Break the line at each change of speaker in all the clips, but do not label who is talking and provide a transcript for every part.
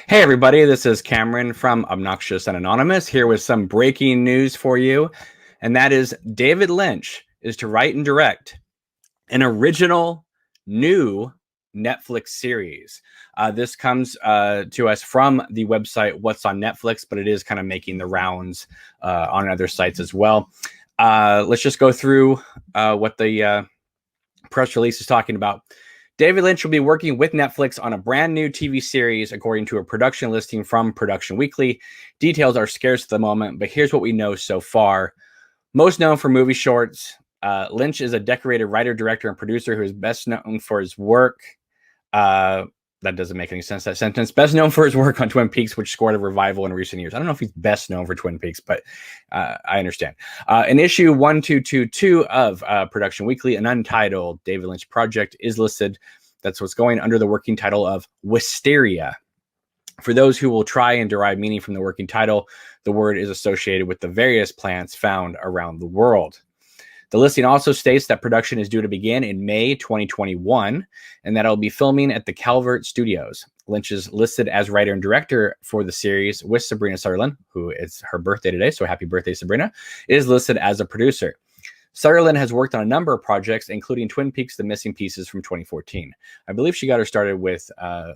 Hey, everybody, this is Cameron from Obnoxious and Anonymous here with some breaking news for you. And that is David Lynch is to write and direct an original new Netflix series. This comes to us from the website What's on Netflix, but it is kind of making the rounds on other sites as well. Let's just go through what the press release is talking about. David Lynch will be working with Netflix on a brand new TV series, according to a production listing from Production Weekly. Details are scarce at the moment, but here's what we know so far. Most known for movie shorts, Lynch is a decorated writer, director, and producer who is best known for his work. That doesn't make any sense, that sentence. Best known for his work on Twin Peaks, which scored a revival in recent years. I don't know if he's best known for Twin Peaks, but I understand. In issue 1222 of Production Weekly, an untitled David Lynch project is listed. That's what's going under the working title of Wisteria. For those who will try and derive meaning from the working title, the word is associated with the various plants found around the world. The listing also states that production is due to begin in May 2021 and that it'll be filming at the Calvert Studios. Lynch is listed as writer and director for the series with Sabrina Sutherland, who it's her birthday today, so happy birthday, Sabrina, is listed as a producer. Sutherland has worked on a number of projects, including Twin Peaks: The Missing Pieces from 2014. I believe she got her started with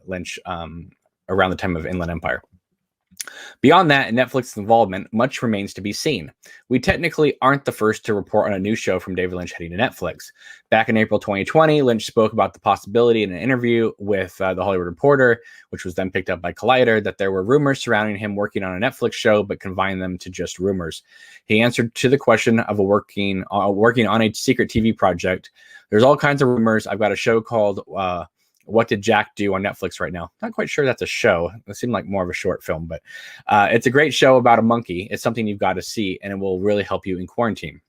Lynch around the time of Inland Empire. Beyond that, in Netflix's involvement, much remains to be seen. We technically aren't the first to report on a new show from David Lynch heading to Netflix. Back in April 2020, Lynch spoke about the possibility in an interview with The Hollywood Reporter, which was then picked up by Collider, that there were rumors surrounding him working on a Netflix show, but confined them to just rumors. He answered to the question of working on a secret TV project. There's all kinds of rumors. I've got a show called What Did Jack Do on Netflix right now. Not quite sure that's a show. It seemed like more of a short film, but it's a great show about a monkey. It's something you've got to see, and it will really help you in quarantine.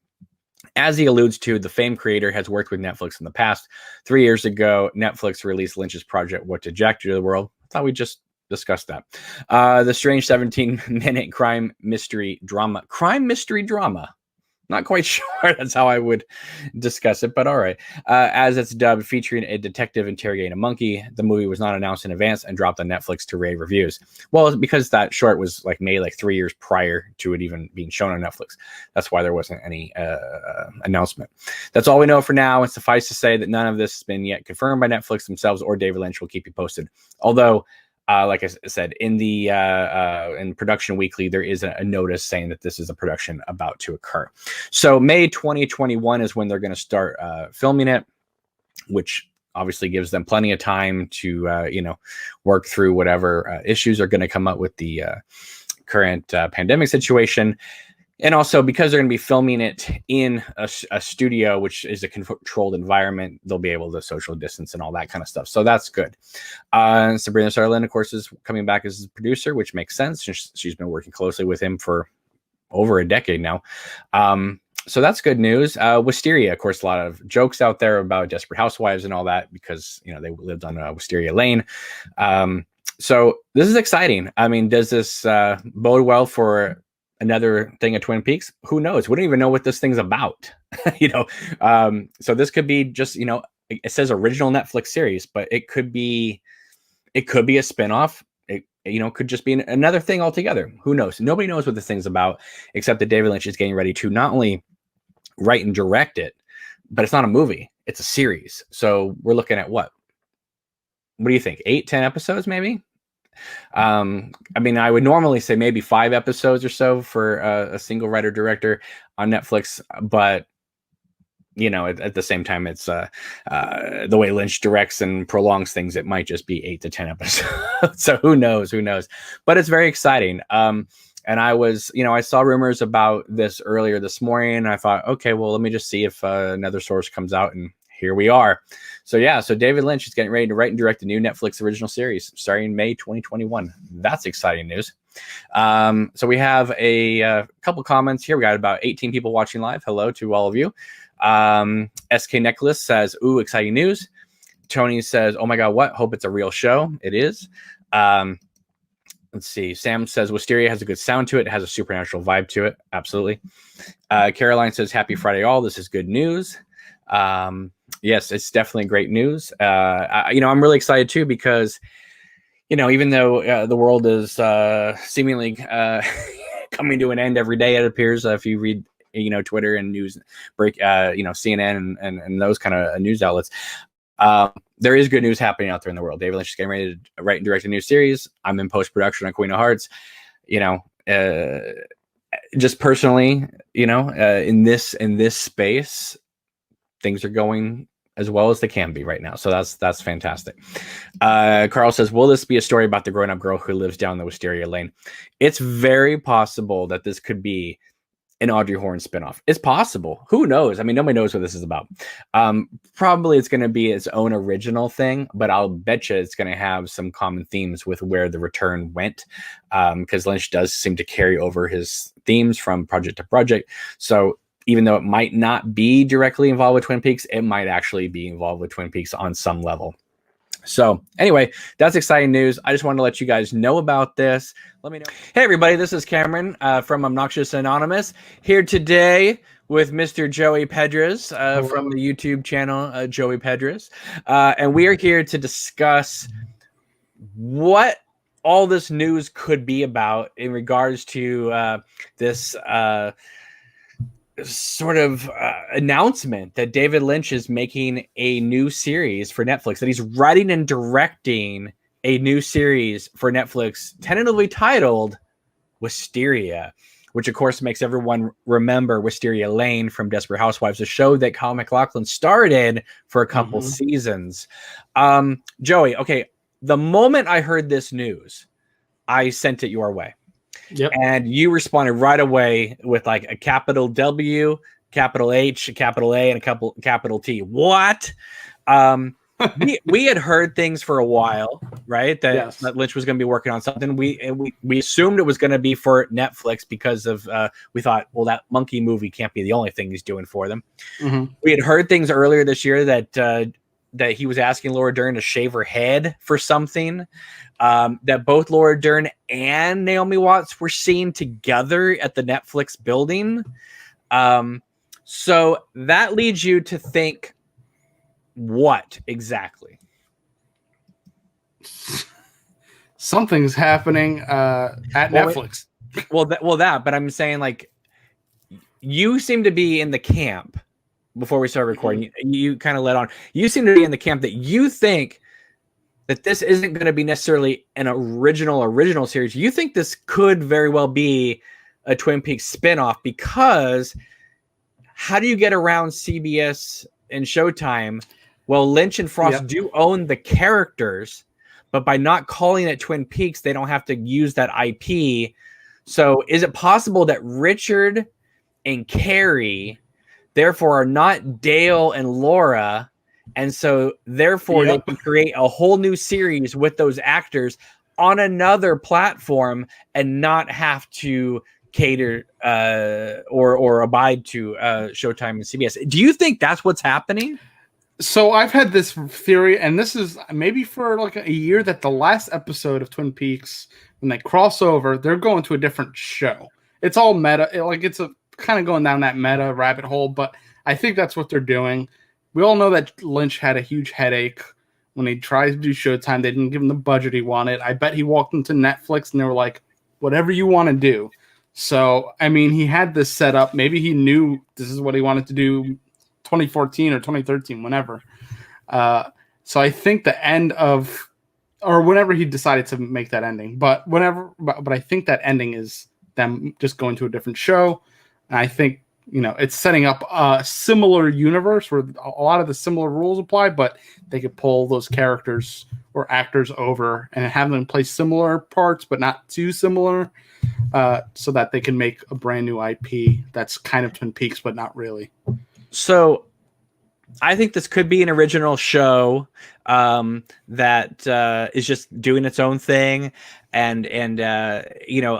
As he alludes to, the famed creator has worked with Netflix in the past. 3 years ago, Netflix released Lynch's project, What Did Jack Do to the World? I thought we just discussed that. The strange 17-minute crime mystery drama. Crime mystery drama. Not quite sure that's how I would discuss it, but all right. As it's dubbed, featuring a detective interrogating a monkey. The movie was not announced in advance and dropped on Netflix to rave reviews. Well, because that short was made 3 years prior to it even being shown on Netflix. That's why there wasn't any announcement. That's all we know for now. And suffice to say that none of this has been yet confirmed by Netflix themselves or David Lynch. Will keep you posted. Although, like I said, in the in Production Weekly, there is a notice saying that this is a production about to occur. So May 2021 is when they're going to start filming it, which obviously gives them plenty of time to work through whatever issues are going to come up with the current pandemic situation. And also, because they're going to be filming it in a studio, which is a controlled environment, they'll be able to social distance and all that kind of stuff. So that's good. Sabrina Sutherland, of course, is coming back as a producer, which makes sense. She's been working closely with him for over a decade now. So that's good news. Wisteria, of course, a lot of jokes out there about Desperate Housewives and all that because, they lived on Wisteria Lane. So this is exciting. I mean, does this bode well for another thing at Twin Peaks? Who knows? We don't even know what this thing's about. So this could be just, it says original Netflix series, but it could be a spinoff. It could just be another thing altogether. Who knows? Nobody knows what this thing's about, except that David Lynch is getting ready to not only write and direct it, but it's not a movie. It's a series. So we're looking at what do you think? 8-10 episodes, maybe? I mean, I would normally say maybe 5 episodes or so for a single writer director on Netflix, but at the same time, it's the way Lynch directs and prolongs things, it might just be 8 to 10 episodes. So who knows? But it's very exciting. And I saw rumors about this earlier this morning, and I thought, okay, well, let me just see if another source comes out, and here we are. So David Lynch is getting ready to write and direct a new Netflix original series starting May 2021. That's exciting news. So we have a couple comments here. We got about 18 people watching live. Hello to all of you. SK Nicholas says, ooh, exciting news. Tony says, oh my God, what? Hope it's a real show. It is. Let's see. Sam says, Wisteria has a good sound to it. It has a supernatural vibe to it. Absolutely. Caroline says, happy Friday all. This is good news. Yes, it's definitely great news. I'm really excited too because, even though the world is seemingly coming to an end every day, it appears, if you read, Twitter and news break, CNN and those kind of news outlets, there is good news happening out there in the world. David Lynch is getting ready to write and direct a new series. I'm in post-production on Queen of Hearts. Just personally, in this space, things are going as well as they can be right now. So that's fantastic. Carl says, will this be a story about the grown-up girl who lives down the Wisteria lane? It's very possible that this could be an Audrey Horne spinoff. It's possible. Who knows? I mean, nobody knows what this is about. Probably it's going to be its own original thing, but I'll bet you it's going to have some common themes with where the return went, because Lynch does seem to carry over his themes from project to project. So even though it might not be directly involved with Twin Peaks, it might actually be involved with Twin Peaks on some level. So anyway, that's exciting news. I just wanted to let you guys know about this. Let me know. Hey, everybody, this is Cameron from Obnoxious Anonymous, here today with Mr. Joey Pedras from the YouTube channel Joey Pedras. And we are here to discuss what all this news could be about in regards to this sort of announcement that David Lynch is making a new series for Netflix, that he's writing and directing a new series for Netflix, tentatively titled Wisteria, which of course makes everyone remember Wisteria Lane from Desperate Housewives, a show that Kyle MacLachlan started for a couple seasons. Joey, okay, the moment I heard this news, I sent it your way.
Yep.
And you responded right away with like a capital W, capital H, a capital A, and a capital T. What? We had heard things for a while, right? That Lynch was going to be working on something. We assumed it was going to be for Netflix because of we thought, well, that monkey movie can't be the only thing he's doing for them. We had heard things earlier this year that he was asking Laura Dern to shave her head for something. That both Laura Dern and Naomi Watts were seen together at the Netflix building. So that leads you to think, what exactly?
Something's happening at Netflix.
But I'm saying, like, you seem to be in the camp before we start recording. You kind of let on. You seem to be in the camp that you think that this isn't going to be necessarily an original series. You think this could very well be a Twin Peaks spinoff, because how do you get around CBS and Showtime? Well, Lynch and Frost do own the characters, but by not calling it Twin Peaks, they don't have to use that IP. So is it possible that Richard and Carrie therefore are not Dale and Laura, and so therefore they can create a whole new series with those actors on another platform and not have to cater or abide to Showtime and CBS? Do you think that's what's happening?
So I've had this theory, and this is maybe for like a year, that the last episode of Twin Peaks, when they cross over, they're going to a different show. It's all meta. It's a kind of going down that meta rabbit hole, but I think that's what they're doing. We all know that Lynch had a huge headache when he tried to do Showtime. They didn't give him the budget he wanted. I bet he walked into Netflix and they were like, whatever you want to do. So, I mean, he had this set up. Maybe he knew this is what he wanted to do 2014 or 2013, whenever. So I think the end of, or whenever he decided to make that ending, but I think that ending is them just going to a different show. And I think, it's setting up a similar universe where a lot of the similar rules apply, but they could pull those characters or actors over and have them play similar parts, but not too similar, so that they can make a brand new IP that's kind of Twin Peaks, but not really. So
I think this could be an original show that is just doing its own thing. And a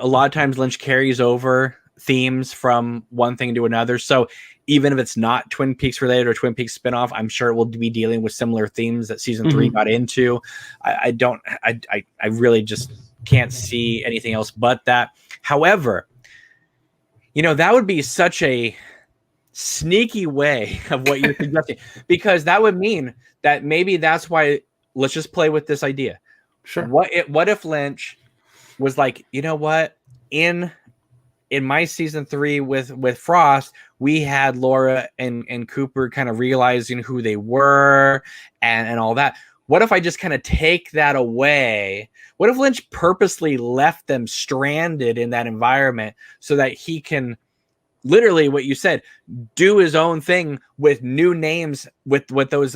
lot of times Lynch carries over themes from one thing to another. So even if it's not Twin Peaks related or Twin Peaks spinoff, I'm sure it will be dealing with similar themes that season 3 got into. I really just can't see anything else but that. However, that would be such a sneaky way of what you're suggesting, because that would mean that maybe that's why, let's just play with this idea.
Sure.
What if Lynch was like, you know what, in my season 3 with Frost, we had Laura and Cooper kind of realizing who they were and all that. What if I just kind of take that away? What if Lynch purposely left them stranded in that environment so that he can literally, what you said, do his own thing with new names with those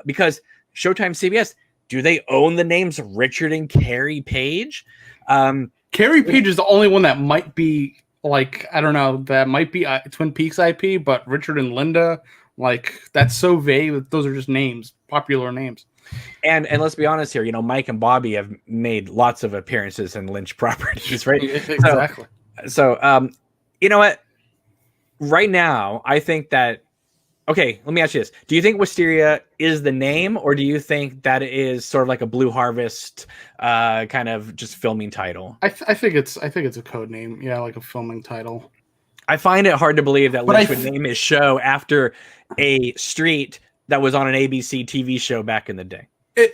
because Showtime, CBS, do they own the names Richard and Carrie Page?
Carrie Page is the only one that might be like, I don't know, that might be Twin Peaks IP, but Richard and Linda, like, that's so vague that those are just names, popular names.
And let's be honest here, Mike and Bobby have made lots of appearances in Lynch properties, right?
Exactly.
So you know what? Right now, I think that, okay, let me ask you this. Do you think Wisteria is the name, or do you think that it is sort of like a Blue Harvest kind of just filming title?
I think it's a code name. Yeah, like a filming title.
I find it hard to believe that Lynch would name his show after a street that was on an ABC TV show back in the day.
Is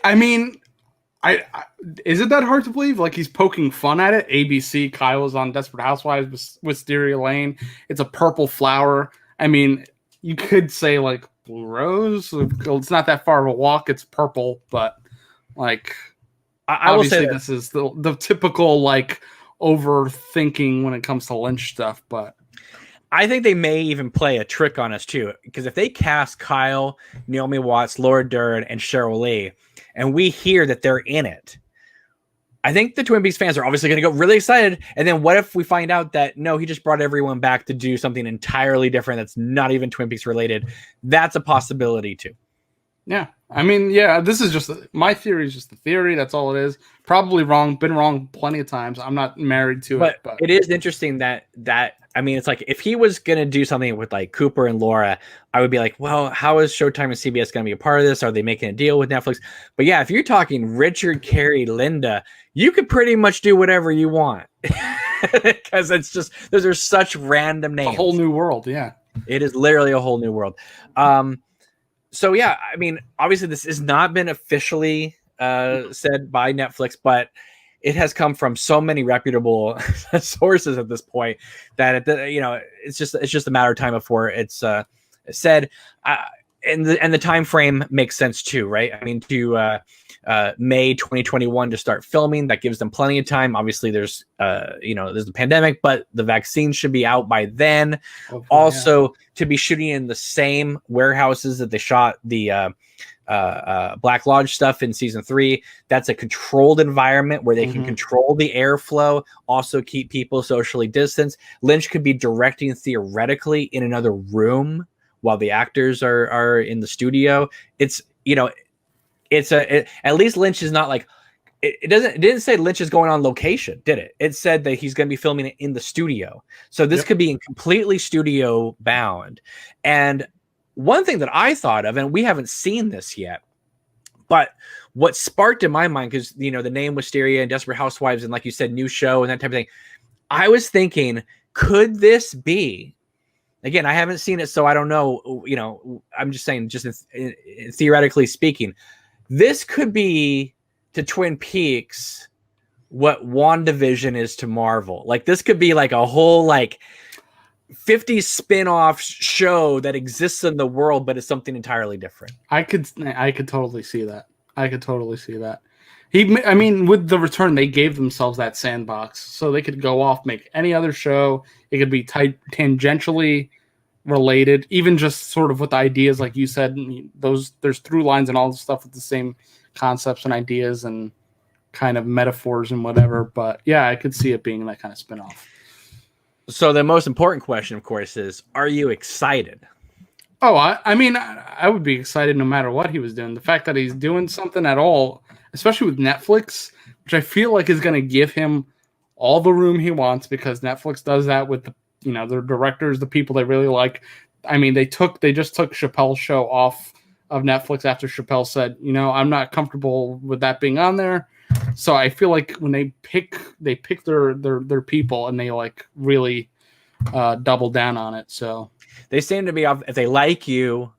it that hard to believe? Like, he's poking fun at it. ABC, Kyle's on Desperate Housewives, Wisteria Lane. It's a purple flower. I mean, you could say like Blue Rose. It's not that far of a walk. It's purple, but like,
I will say
this is the typical like overthinking when it comes to Lynch stuff. But
I think they may even play a trick on us too, because if they cast Kyle, Naomi Watts, Laura Dern, and Cheryl Lee, and we hear that they're in it, I think the Twin Peaks fans are obviously going to go really excited. And then what if we find out that, no, he just brought everyone back to do something entirely different that's not even Twin Peaks related? That's a possibility too.
Yeah. I mean, yeah, this is just my theory is just the theory. That's all it is. Probably wrong. Been wrong plenty of times. I'm not married to it. But
it is interesting that I mean, it's like if he was going to do something with like Cooper and Laura, I would be like, well, how is Showtime and CBS going to be a part of this? Are they making a deal with Netflix? But yeah, if you're talking Richard, Carrie, Linda, you could pretty much do whatever you want because it's just, those are such random names.
A whole new world. Yeah.
It is literally a whole new world. So yeah, I mean, obviously this has not been officially said by Netflix, but it has come from so many reputable sources at this point that it's just a matter of time before it's said. And the time frame makes sense too, right? I mean, to May 2021 to start filming, that gives them plenty of time. Obviously, there's the pandemic, but the vaccine should be out by then. Hopefully, also, to be shooting in the same warehouses that they shot the Black Lodge stuff in season 3. That's a controlled environment where they can control the airflow, also keep people socially distanced. Lynch could be directing theoretically in another room while the actors are in the studio. It's at least Lynch is not like, it didn't say Lynch is going on location, did it? It said that he's going to be filming it in the studio. So this could be completely studio bound. And one thing that I thought of, and we haven't seen this yet, but what sparked in my mind, because the name Wisteria and Desperate Housewives and, like you said, new show and that type of thing, I was thinking, could this be, again, I haven't seen it, so I don't know, I'm just saying, just theoretically speaking, this could be to Twin Peaks what WandaVision is to Marvel. Like, this could be like a whole like 50 spin-off show that exists in the world, but it's something entirely different.
I could totally see that. I mean, with the return, they gave themselves that sandbox, so they could go off, make any other show. It could be tangentially related, even just sort of with ideas, like you said. There's through lines and all the stuff with the same concepts and ideas and kind of metaphors and whatever. But yeah, I could see it being that kind of spin-off.
So the most important question, of course, is: are you excited?
Oh, I mean, I would be excited no matter what he was doing. The fact that he's doing something at all, especially with Netflix, which I feel like is going to give him all the room he wants, because Netflix does that with their directors, the people they really like. I mean, they just took Chappelle's show off of Netflix after Chappelle said, I'm not comfortable with that being on there. So I feel like when they pick their people, and they like really double down on it. So
they seem to be, if they like you,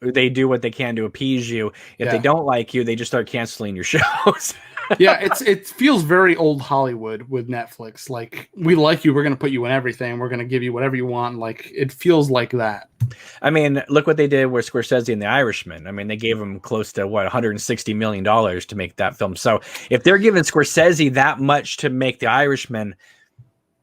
they do what they can to appease you. If they don't like you, they just start canceling your shows.
Yeah, it feels very old Hollywood with Netflix. Like, we like you, we're going to put you in everything, we're going to give you whatever you want. Like, it feels like that.
I mean, look what they did with Scorsese and The Irishman. I mean, they gave him close to $160 million to make that film. So if they're giving Scorsese that much to make The Irishman,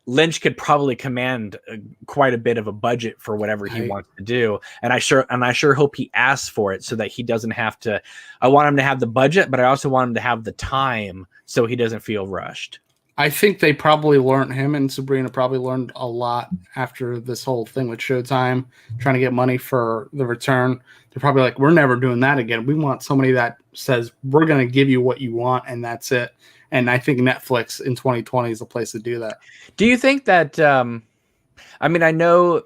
Lynch could probably command quite a bit of a budget for whatever he wants to do. And I sure hope he asks for it so that he doesn't have to. I want him to have the budget, but I also want him to have the time so he doesn't feel rushed.
I think they probably learned, him and Sabrina probably learned a lot after this whole thing with Showtime, trying to get money for The Return. They're probably like, we're never doing that again. We want somebody that says, we're going to give you what you want, and that's it. And I think Netflix in 2020 is the place to do that.
Do you think that, I mean, I know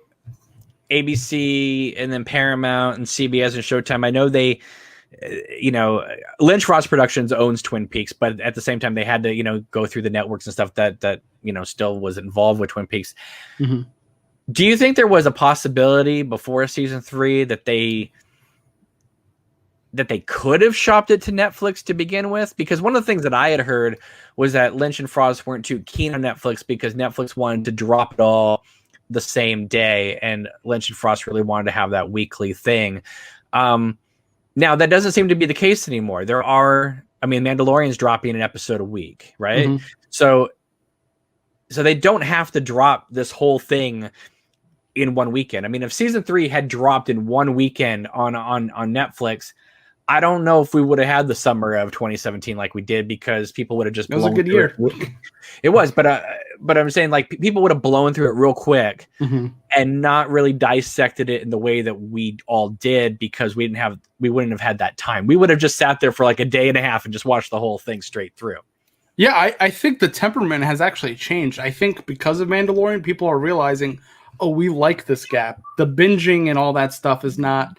ABC and then Paramount and CBS and Showtime, I know they, Lynch Ross Productions owns Twin Peaks, but at the same time they had to, go through the networks and stuff that still was involved with Twin Peaks. Mm-hmm. Do you think there was a possibility before season 3 that they could have shopped it to Netflix to begin with? Because one of the things that I had heard was that Lynch and Frost weren't too keen on Netflix because Netflix wanted to drop it all the same day, and Lynch and Frost really wanted to have that weekly thing. Now, that doesn't seem to be the case anymore. Mandalorian's dropping an episode a week, right? Mm-hmm. So they don't have to drop this whole thing in one weekend. I mean, if season 3 had dropped in one weekend on Netflix, I don't know if we would have had the summer of 2017 like we did, because people would have just.
It was a good year.
It was, but I'm saying, like, people would have blown through it real quick and not really dissected it in the way that we all did, because we wouldn't have had that time. We would have just sat there for like a day and a half and just watched the whole thing straight through.
Yeah, I think the temperament has actually changed. I think because of Mandalorian, people are realizing, oh, we like this gap. The binging and all that stuff is not.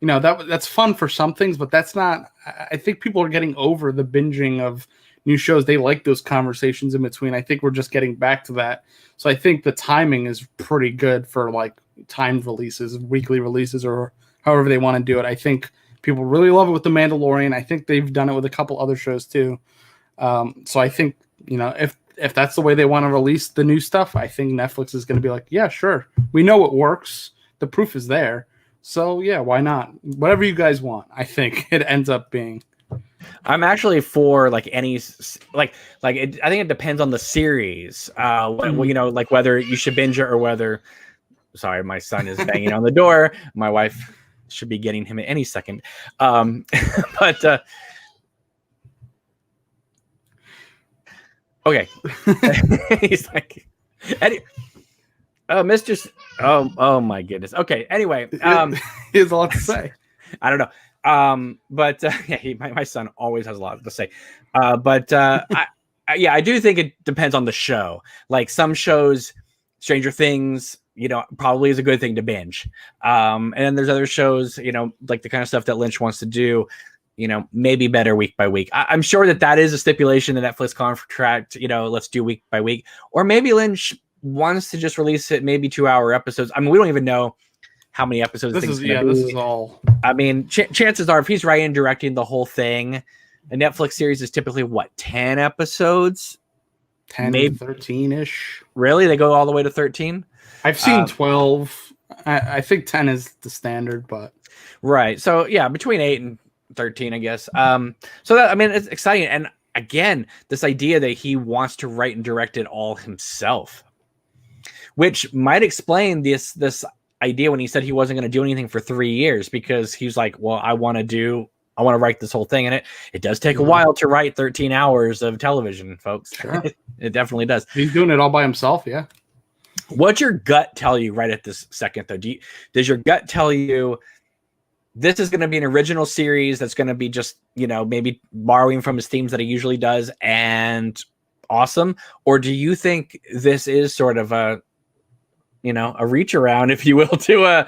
That's fun for some things, but that's not. I think people are getting over the binging of new shows. They like those conversations in between. I think we're just getting back to that. So I think the timing is pretty good for like timed releases, weekly releases, or however they want to do it. I think people really love it with The Mandalorian. I think they've done it with a couple other shows too. So I think, if that's the way they want to release the new stuff, I think Netflix is going to be like, yeah, sure. We know it works. The proof is there. So yeah, why not? Whatever you guys want, I think it ends up being.
I'm actually for like any I think it depends on the series. Like whether you should binge it or whether. Sorry, my son is banging on the door. My wife should be getting him at any second. But okay, he's like. Mr. Oh my goodness. Okay. Anyway,
he has a lot to say.
I don't know. But my son always has a lot to say. I do think it depends on the show. Like some shows, Stranger Things, probably is a good thing to binge. And then there's other shows, like the kind of stuff that Lynch wants to do, maybe better week by week. I'm sure that is a stipulation in the Netflix contract. Let's do week by week, or maybe Lynch wants to just release it, maybe 2-hour episodes. I mean, we don't even know how many episodes
this is all.
I mean, chances are, if he's writing and directing the whole thing, a Netflix series is typically 10 episodes,
10 maybe 13-ish.
Really, they go all the way to 13.
I've seen 12. I think 10 is the standard, but
right. So yeah, between 8 and 13, I guess. So that, I mean, it's exciting, and again, this idea that he wants to write and direct it all himself, which might explain this idea when he said he wasn't going to do anything for 3 years, because he's like, well, I want to write this whole thing. And it does take a while to write 13 hours of television, folks. Sure. It definitely does.
He's doing it all by himself. Yeah.
What's your gut tell you right at this second, though? Does your gut tell you this is going to be an original series that's going to be just, maybe borrowing from his themes that he usually does and awesome? Or do you think this is sort of a reach around, if you will, to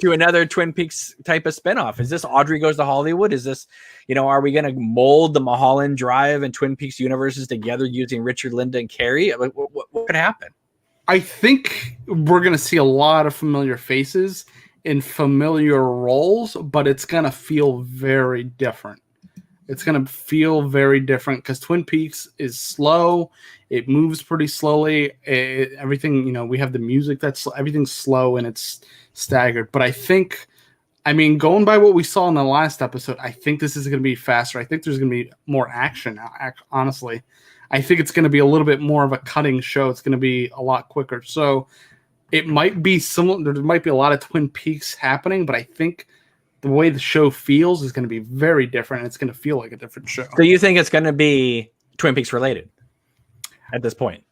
another Twin Peaks type of spinoff? Is this Audrey Goes to Hollywood? Is this, are we going to mold the Mulholland Drive and Twin Peaks universes together using Richard, Linda, and Carrie? What could happen?
I think we're going to see a lot of familiar faces in familiar roles, but it's going to feel very different. It's going to feel very different because Twin Peaks is slow. It moves pretty slowly. Everything, you know, we have the music everything's slow and it's staggered. But I mean, going by what we saw in the last episode, I think this is going to be faster. I think there's going to be more action, honestly. I think it's going to be a little bit more of a cutting show. It's going to be a lot quicker. So it might be similar. There might be a lot of Twin Peaks happening, but I think the way the show feels is going to be very different. And it's going to feel like a different show.
So you think it's going to be Twin Peaks related at this point?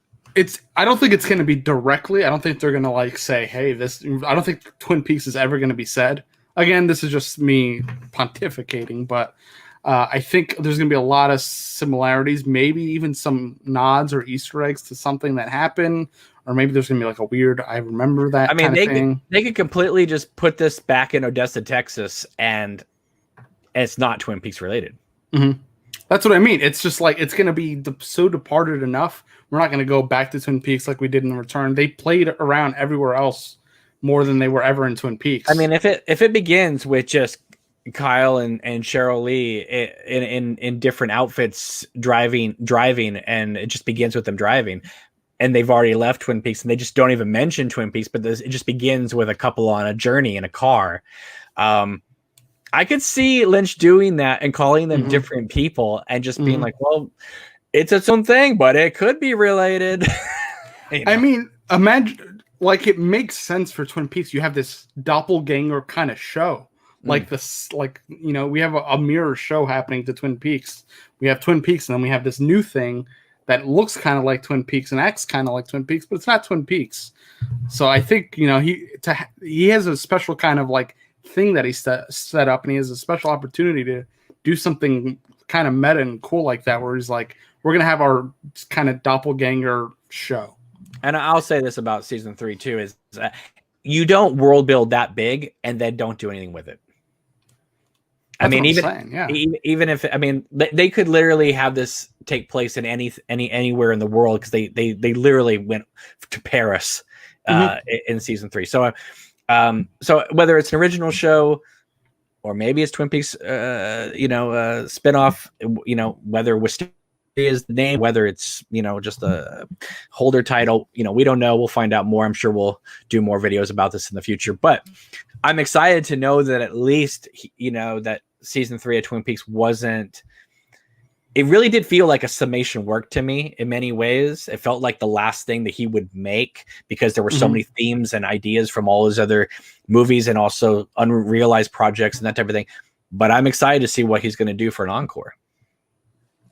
I don't think it's going to be directly. I don't think they're going to like say, hey, I don't think Twin Peaks is ever going to be said. Again, this is just me pontificating, but I think there's going to be a lot of similarities, maybe even some nods or Easter eggs to something that happened, or maybe there's going to be like a weird, I remember that kind of thing.
They could completely just put this back in Odessa, Texas, and it's not Twin Peaks related.
Mm-hmm. That's what I mean. It's just like, it's going to be so departed enough. We're not going to go back to Twin Peaks like we did in The Return. They played around everywhere else more than they were ever in Twin Peaks.
I mean, if it begins with just Kyle and Cheryl Lee in different outfits driving, and it just begins with them driving, and they've already left Twin Peaks, and they just don't even mention Twin Peaks, but it just begins with a couple on a journey in a car. I could see Lynch doing that and calling them different people and just being like, well, it's its own thing, but it could be related. You know?
I mean, imagine, like, it makes sense for Twin Peaks. You have this doppelganger kind of show. Like this, like, you know, we have a mirror show happening to Twin Peaks. We have Twin Peaks, and then we have this new thing that looks kind of like Twin Peaks and acts kind of like Twin Peaks, but it's not Twin Peaks. So I think, you know, he has a special kind of like thing that he set up, and he has a special opportunity to do something kind of meta and cool like that, where he's like, we're gonna have our kind of doppelganger show.
And I'll say this about season 3 too, is you don't world build that big and then don't do anything with it. I mean, even if, I mean, they could literally have this take place in anywhere in the world, because they literally went to Paris in season 3. So whether it's an original show or maybe it's Twin Peaks, spinoff, you know, whether Wisteria is the name, whether it's, you know, just a holder title, you know, we don't know. We'll find out more. I'm sure we'll do more videos about this in the future, but I'm excited to know that at least, you know, that season 3 of Twin Peaks it really did feel like a summation work to me in many ways. It felt like the last thing that he would make, because there were so many themes and ideas from all his other movies and also unrealized projects and that type of thing. But I'm excited to see what he's going to do for an encore.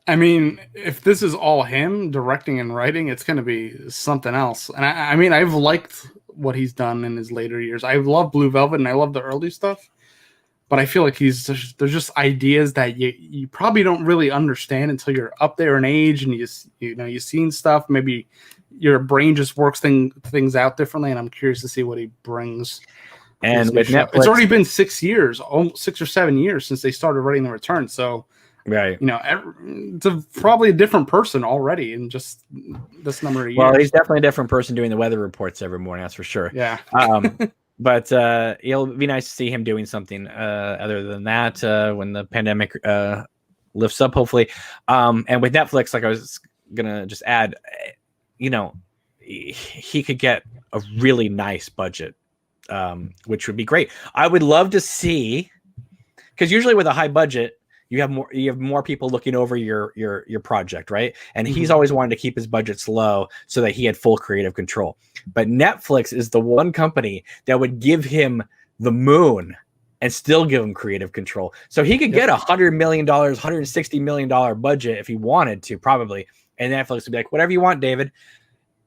I mean, if this is all him directing and writing, it's going to be something else. And I mean, I've liked what he's done in his later years. I love Blue Velvet and I love the early stuff, but I feel like there's just ideas that you probably don't really understand until you're up there in age and you've seen stuff. Maybe your brain just works things out differently, and I'm curious to see what he brings.
And with Netflix,
it's already been 6 years, almost 6 or 7 years since they started writing The Return. So,
right,
you know, it's probably a different person already in just this number of years.
Well, he's definitely a different person doing the weather reports every morning, that's for sure.
Yeah.
But it'll be nice to see him doing something other than that when the pandemic lifts up, hopefully. And with Netflix, like I was gonna just add, you know, he could get a really nice budget, which would be great. I would love to see, because usually with a high budget, you have more people looking over your project, right? And he's always wanted to keep his budgets low so that he had full creative control. But Netflix is the one company that would give him the moon and still give him creative control. So he could get $100 million, $160 million budget if he wanted to, probably. And Netflix would be like, whatever you want, David.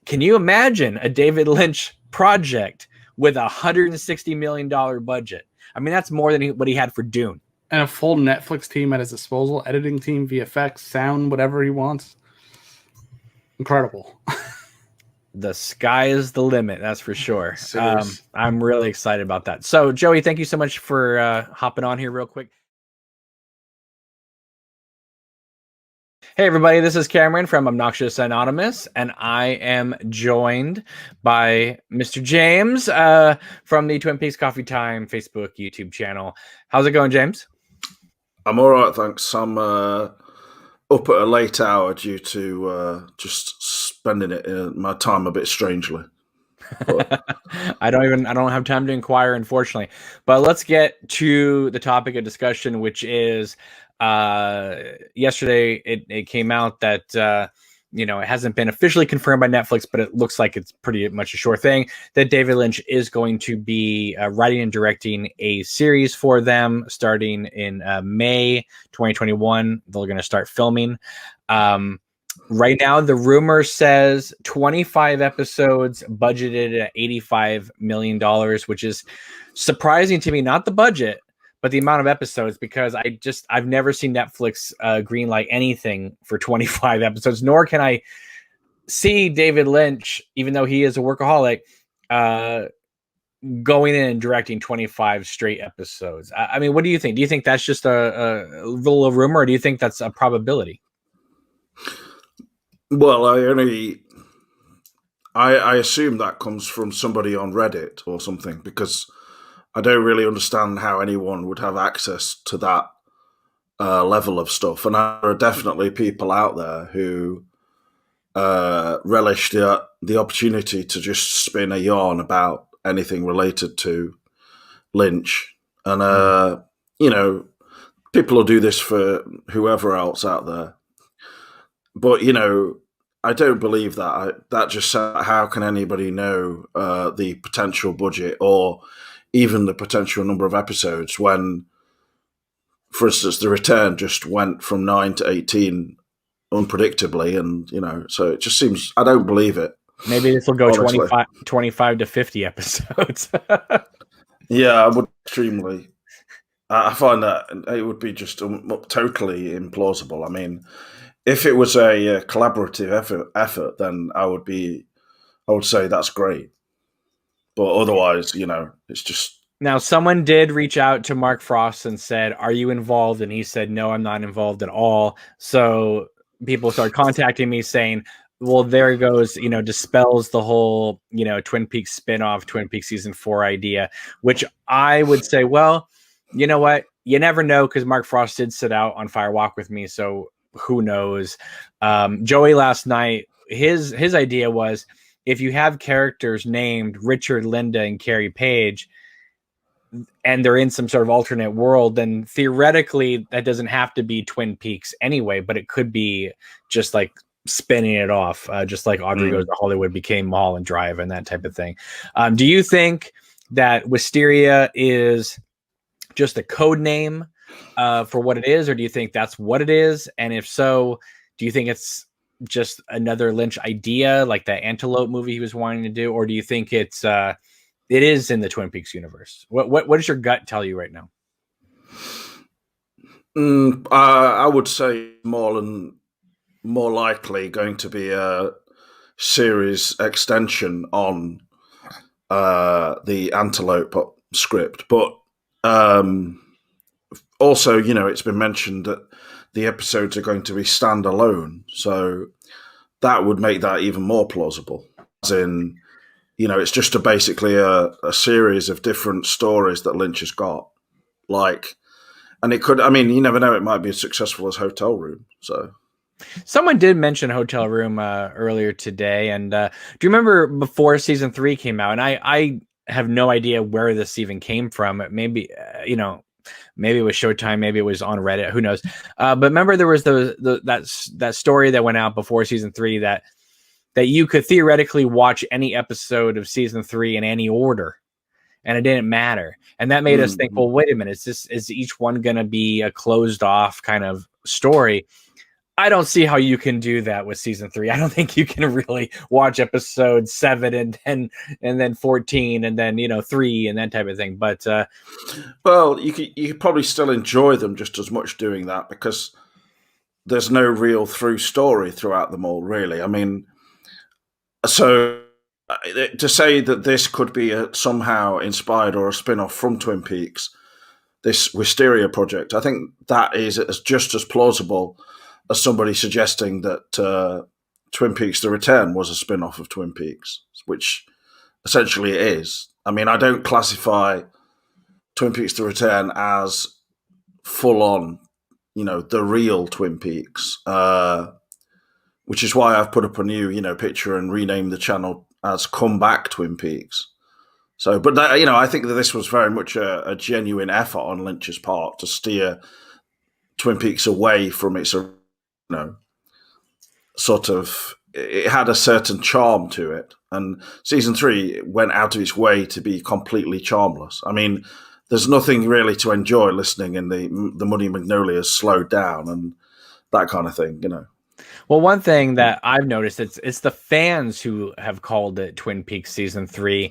Can you imagine a David Lynch project with $160 million budget? I mean, that's more than what he had for Dune.
And a full Netflix team at his disposal, editing team, VFX, sound, whatever he wants. Incredible.
The sky is the limit, that's for sure. I'm really excited about that. So, Joey, thank you so much for hopping on here real quick. Hey, everybody, this is Cameron from Obnoxious Anonymous, and I am joined by Mr. James from the Twin Peaks Coffee Time Facebook, YouTube channel. How's it going, James?
I'm all right, thanks. I'm up at a late hour due to just spending my time a bit strangely. But
I don't have time to inquire, unfortunately. But let's get to the topic of discussion, which is yesterday it came out that it hasn't been officially confirmed by Netflix, but it looks like it's pretty much a sure thing that David Lynch is going to be writing and directing a series for them starting in May 2021. They're going to start filming. Right now, the rumor says 25 episodes budgeted at $85 million, which is surprising to me. Not the budget, but the amount of episodes, because I've never seen Netflix greenlight anything for 25 episodes, nor can I see David Lynch, even though he is a workaholic, going in and directing 25 straight episodes. I mean, what do you think? Do you think that's just a little rumor, or do you think that's a probability?
well, I assume that comes from somebody on Reddit or something, because I don't really understand how anyone would have access to that level of stuff. And there are definitely people out there who relish the opportunity to just spin a yarn about anything related to Lynch. And, people will do this for whoever else out there. But, I don't believe that. That just how can anybody know the potential budget or even the potential number of episodes when, for instance, The Return just went from 9 to 18 unpredictably, and so it just seems, I don't believe it.
Maybe this will go 25 to 50 episodes.
Yeah, I would extremely. I find that it would be just totally implausible. I mean, if it was a collaborative effort, then I would say that's great. But otherwise, it's just.
Now, someone did reach out to Mark Frost and said, "Are you involved?" And he said, "No, I'm not involved at all." So people started contacting me saying, "Well, there goes, dispels the whole, Twin Peaks spinoff, Twin Peaks season 4 idea," which I would say, well, you know what? You never know, because Mark Frost did sit out on Fire Walk with me, so who knows? Joey last night, his idea was, if you have characters named Richard, Linda, and Carrie Page, and they're in some sort of alternate world, then theoretically that doesn't have to be Twin Peaks anyway, but it could be just like spinning it off, just like Audrey Goes to Hollywood became Mulholland Drive and that type of thing. Do you think that Wisteria is just a code name for what it is, or do you think that's what it is? And if so, do you think it's just another Lynch idea, like that Antelope movie he was wanting to do, or do you think it is in the Twin Peaks universe? What does your gut tell you right now?
I would say more likely going to be a series extension on the Antelope script, but also, it's been mentioned that the episodes are going to be standalone, so that would make that even more plausible. As in, it's just basically a series of different stories that Lynch has got. And it could, you never know, it might be as successful as Hotel Room. So
someone did mention Hotel Room earlier today. And do you remember before season 3 came out? And I have no idea where this even came from. Maybe, maybe it was Showtime, maybe it was on Reddit, who knows? But remember there was that story that went out before season 3 that you could theoretically watch any episode of season 3 in any order, and it didn't matter. And that made us think, well, wait a minute, is each one going to be a closed off kind of story? I don't see how you can do that with season 3. I don't think you can really watch episode 7 and then 14 and then 3 and that type of thing. But
well, you could probably still enjoy them just as much doing that, because there's no real through story throughout them all, really. I mean, so to say that this could be somehow inspired or a spin-off from Twin Peaks, this Wisteria project, I think that is just as plausible as somebody suggesting that Twin Peaks: The Return was a spin-off of Twin Peaks, which essentially it is. I mean, I don't classify Twin Peaks: The Return as full-on the real Twin Peaks, which is why I've put up a new, picture and renamed the channel as Comeback Twin Peaks. So, but that, I think that this was very much a genuine effort on Lynch's part to steer Twin Peaks away from its, sort of, it had a certain charm to it. And season 3 went out of its way to be completely charmless. I mean, there's nothing really to enjoy listening in the Muddy Magnolias slowed down and that kind of thing,
Well, one thing that I've noticed, it's the fans who have called it Twin Peaks season 3.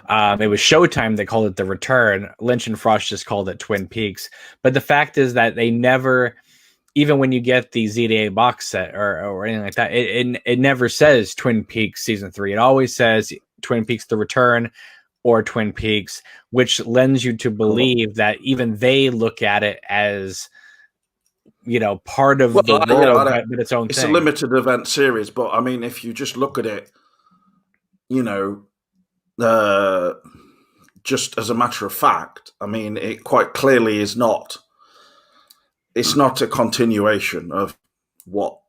It was Showtime that called it The Return. Lynch and Frost just called it Twin Peaks. But the fact is that they never, even when you get the ZDA box set or anything like that, it never says Twin Peaks season 3. It always says Twin Peaks The Return or Twin Peaks, which lends you to believe that even they look at it as part of the world, but its own thing.
It's a limited event series, but I mean, if you just look at it, just as a matter of fact, I mean, it quite clearly is not. It's not a continuation of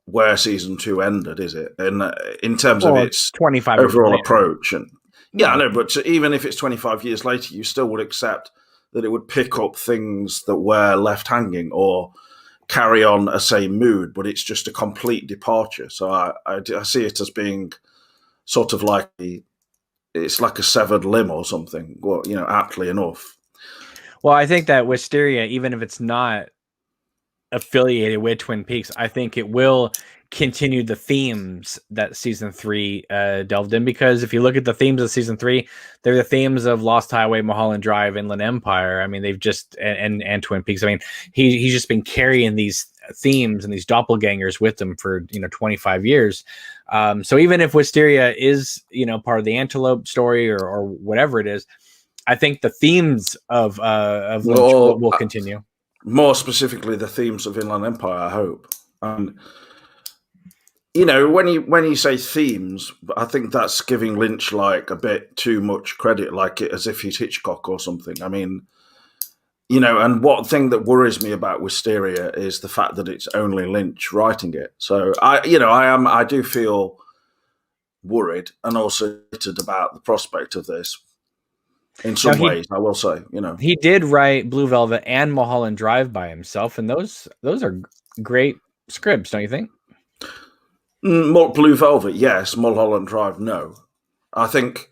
where season 2 ended, is it? In terms of its
25
overall approach, and I know, but even if it's 25 years later, you still would accept that it would pick up things that were left hanging or carry on a same mood, but it's just a complete departure. So I see it as being sort of like it's like a severed limb or something. Well, aptly enough.
Well, I think that Wisteria, even if it's not affiliated with Twin Peaks, I think it will continue the themes that season 3 delved in, because if you look at the themes of season 3, they're the themes of Lost Highway, Mulholland Drive, Inland Empire. I mean, they've just and Twin Peaks. I mean, he's just been carrying these themes and these doppelgangers with them for 25 years. So even if Wisteria is part of the Antelope story or whatever it is, I think the themes of Lynch will continue.
More specifically, the themes of Inland Empire, I hope. And when you say themes, I think that's giving Lynch like a bit too much credit, like it as if he's Hitchcock or something. I mean, and one thing that worries me about Wisteria is the fact that it's only Lynch writing it. So I do feel worried and also excited about the prospect of this. In some ways, I will say,
he did write Blue Velvet and Mulholland Drive by himself, and those are great scripts, don't you think?
Blue Velvet, yes. Mulholland Drive, no. I think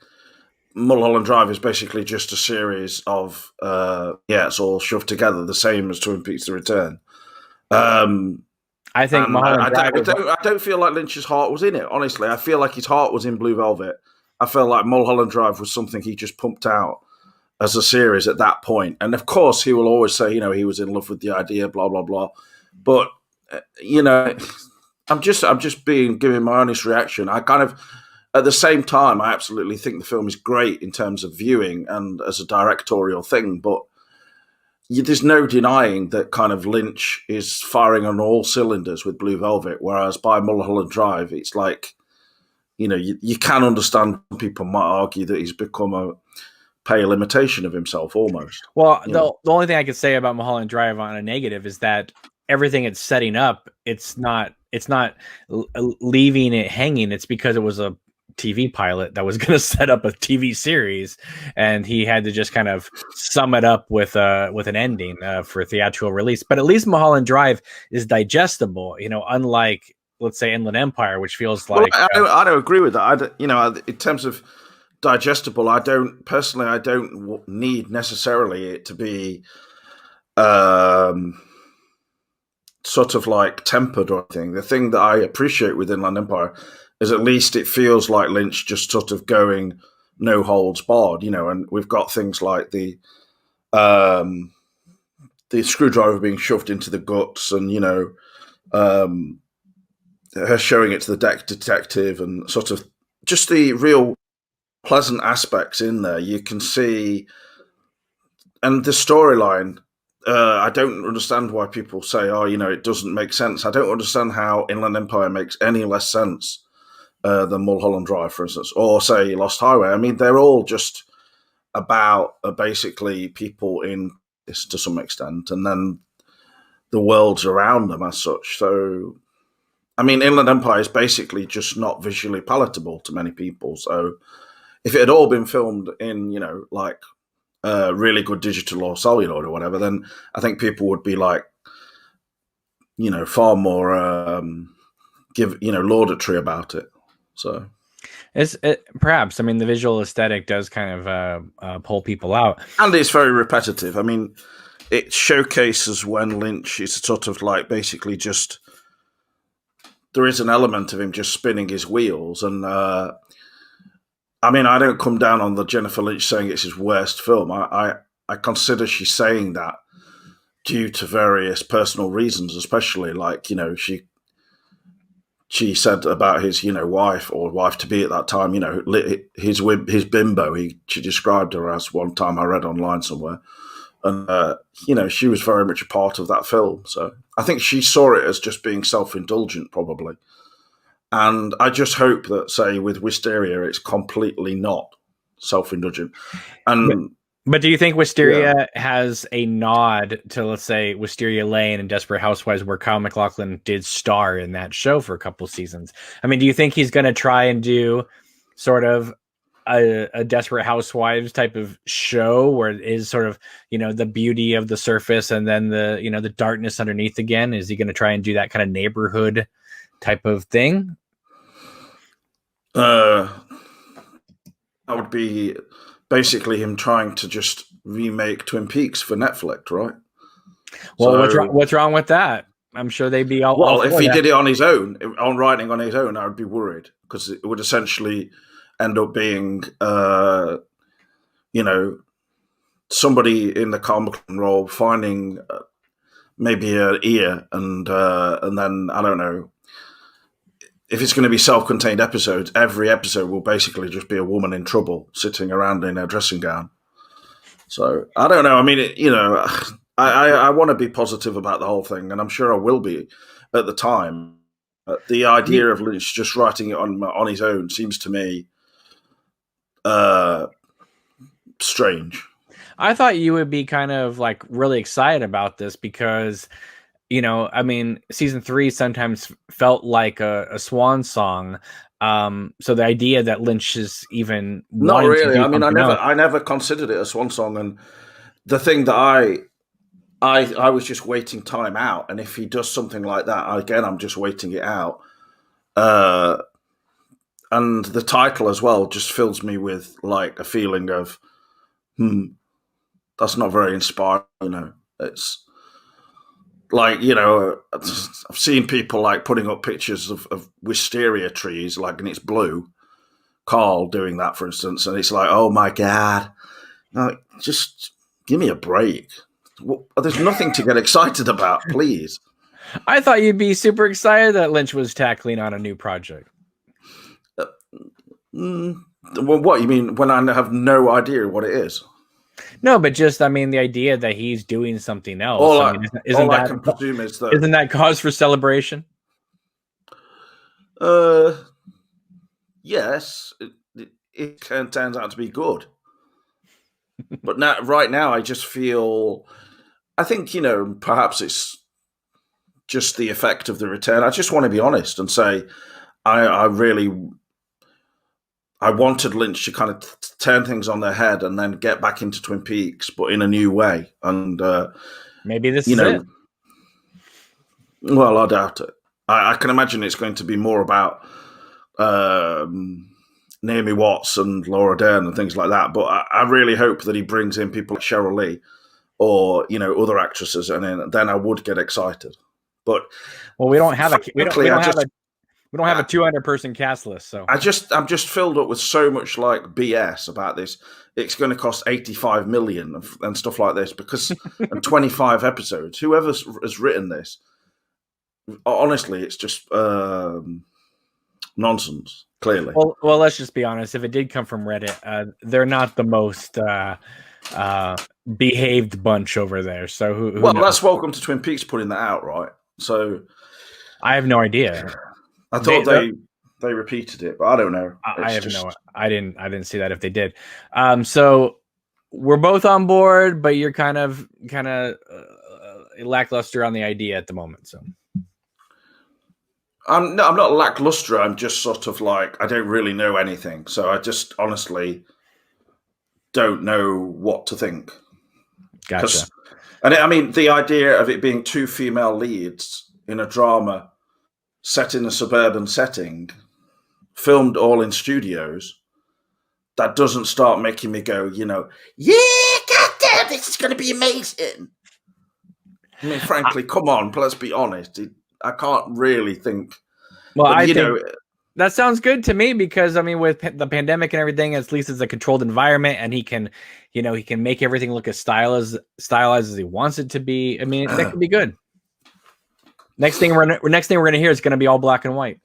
Mulholland Drive is basically just a series of it's all shoved together, the same as Twin Peaks: The Return.
I think Mulholland Drive.
I don't feel like Lynch's heart was in it. Honestly, I feel like his heart was in Blue Velvet. I felt like Mulholland Drive was something he just pumped out as a series at that point. And of course, he will always say, he was in love with the idea, blah blah blah. But I'm just giving my honest reaction. I kind of, at the same time, I absolutely think the film is great in terms of viewing and as a directorial thing. But there's no denying that kind of Lynch is firing on all cylinders with Blue Velvet, whereas by Mulholland Drive, it's like, you can understand people might argue that he's become a pale imitation of himself almost.
Well, the only thing I could say about Mulholland Drive on a negative is that everything it's setting up, it's not leaving it hanging. It's because it was a TV pilot that was going to set up a TV series, and he had to just kind of sum it up with an ending for theatrical release. But at least Mulholland Drive is digestible, unlike, let's say, Inland Empire, which feels like...
Well, I don't agree with that. In terms of digestible, I don't need necessarily it to be sort of like tempered or anything. The thing that I appreciate with Inland Empire is at least it feels like Lynch just sort of going no holds barred, and we've got things like the screwdriver being shoved into the guts and, her showing it to the detective and sort of just the real pleasant aspects in there. You can see, and the storyline, I don't understand why people say, it doesn't make sense. I don't understand how Inland Empire makes any less sense than Mulholland Drive, for instance, or say Lost Highway. I mean, they're all just about basically people in this to some extent, and then the worlds around them as such. So, I mean, Inland Empire is basically just not visually palatable to many people. So, if it had all been filmed in, like really good digital or celluloid or whatever, then I think people would be like, far more laudatory about it. So.
Perhaps, I mean, the visual aesthetic does kind of pull people out.
And it's very repetitive. I mean, it showcases when Lynch is sort of like basically just, there is an element of him just spinning his wheels. And I mean, I don't come down on the Jennifer Lynch saying it's his worst film. I consider she's saying that due to various personal reasons, especially like, she said about his, wife or wife-to-be at that time, his bimbo, she described her as one time I read online somewhere. And, she was very much a part of that film. So I think she saw it as just being self-indulgent, probably. And I just hope that, say, with Wisteria, it's completely not self-indulgent.
But do you think Wisteria has a nod to, let's say, Wisteria Lane and Desperate Housewives, where Kyle MacLachlan did star in that show for a couple seasons? I mean, do you think he's going to try and do sort of a Desperate Housewives type of show where it is sort of, the beauty of the surface and then the darkness underneath again? Is he going to try and do that kind of neighborhood type of thing?
That would be basically him trying to just remake Twin Peaks for Netflix, right?
Well, what's wrong with that? I'm sure they'd be all.
Well, if he did it on his own, writing on his own, I would be worried because it would essentially end up being, somebody in the comic role finding maybe an ear, and then I don't know. If it's going to be self-contained episodes, every episode will basically just be a woman in trouble sitting around in a dressing gown. So I don't know. I mean, I want to be positive about the whole thing, and I'm sure I will be at the time. The idea of Lynch just writing it on his own seems to me strange.
I thought you would be kind of like really excited about this because, I mean, season 3 sometimes felt like a swan song. So the idea that Lynch is even
not really. I mean, I never considered it a swan song, and the thing that I was just waiting time out. And if he does something like that again, I'm just waiting it out. And the title as well just fills me with like a feeling of, that's not very inspiring. It's like, I've seen people like putting up pictures of wisteria trees, like, and it's blue. Carl doing that, for instance, and it's like, oh my God, just give me a break. There's nothing to get excited about, please.
I thought you'd be super excited that Lynch was tackling on a new project.
Well, what you mean when I have no idea what it is?
No, but just, I mean, the idea that he's doing something else.
All I can presume is that...
Isn't that cause for celebration?
Yes, it turns out to be good. But right now, I just feel... I think, perhaps it's just the effect of the return. I just want to be honest and say I wanted Lynch to kind of turn things on their head and then get back into Twin Peaks, but in a new way. And
maybe this is it.
Well, I doubt it. I can imagine it's going to be more about Naomi Watts and Laura Dern and things like that. But I really hope that he brings in people like Cheryl Lee or other actresses, and then I would get excited. But
we don't have a 200-person cast list, so
I'm just filled up with so much like BS about this. It's going to cost $85 million and stuff like this because and 25 episodes. Whoever has written this, honestly, it's just nonsense. Clearly,
well, let's just be honest. If it did come from Reddit, they're not the most behaved bunch over there. So who knows?
That's Welcome to Twin Peaks putting that out, right? So
I have no idea.
I thought they repeated it, but I don't know.
I didn't see that if they did. So we're both on board, but you're kind of lackluster on the idea at the moment. So
I'm not lackluster. I'm just sort of like, I don't really know anything. So I just honestly don't know what to think.
gotcha.
And I mean, the idea of it being two female leads in a drama set in a suburban setting, filmed all in studios, that doesn't start making me go, yeah, goddamn, this is going to be amazing. I mean, frankly, come on, let's be honest. I can't really think.
Well, I think that sounds good to me because, I mean, with the pandemic and everything, at least it's a controlled environment and he can make everything look as stylized as he wants it to be. I mean, that could be good. Next thing we're gonna hear is gonna be all black and white.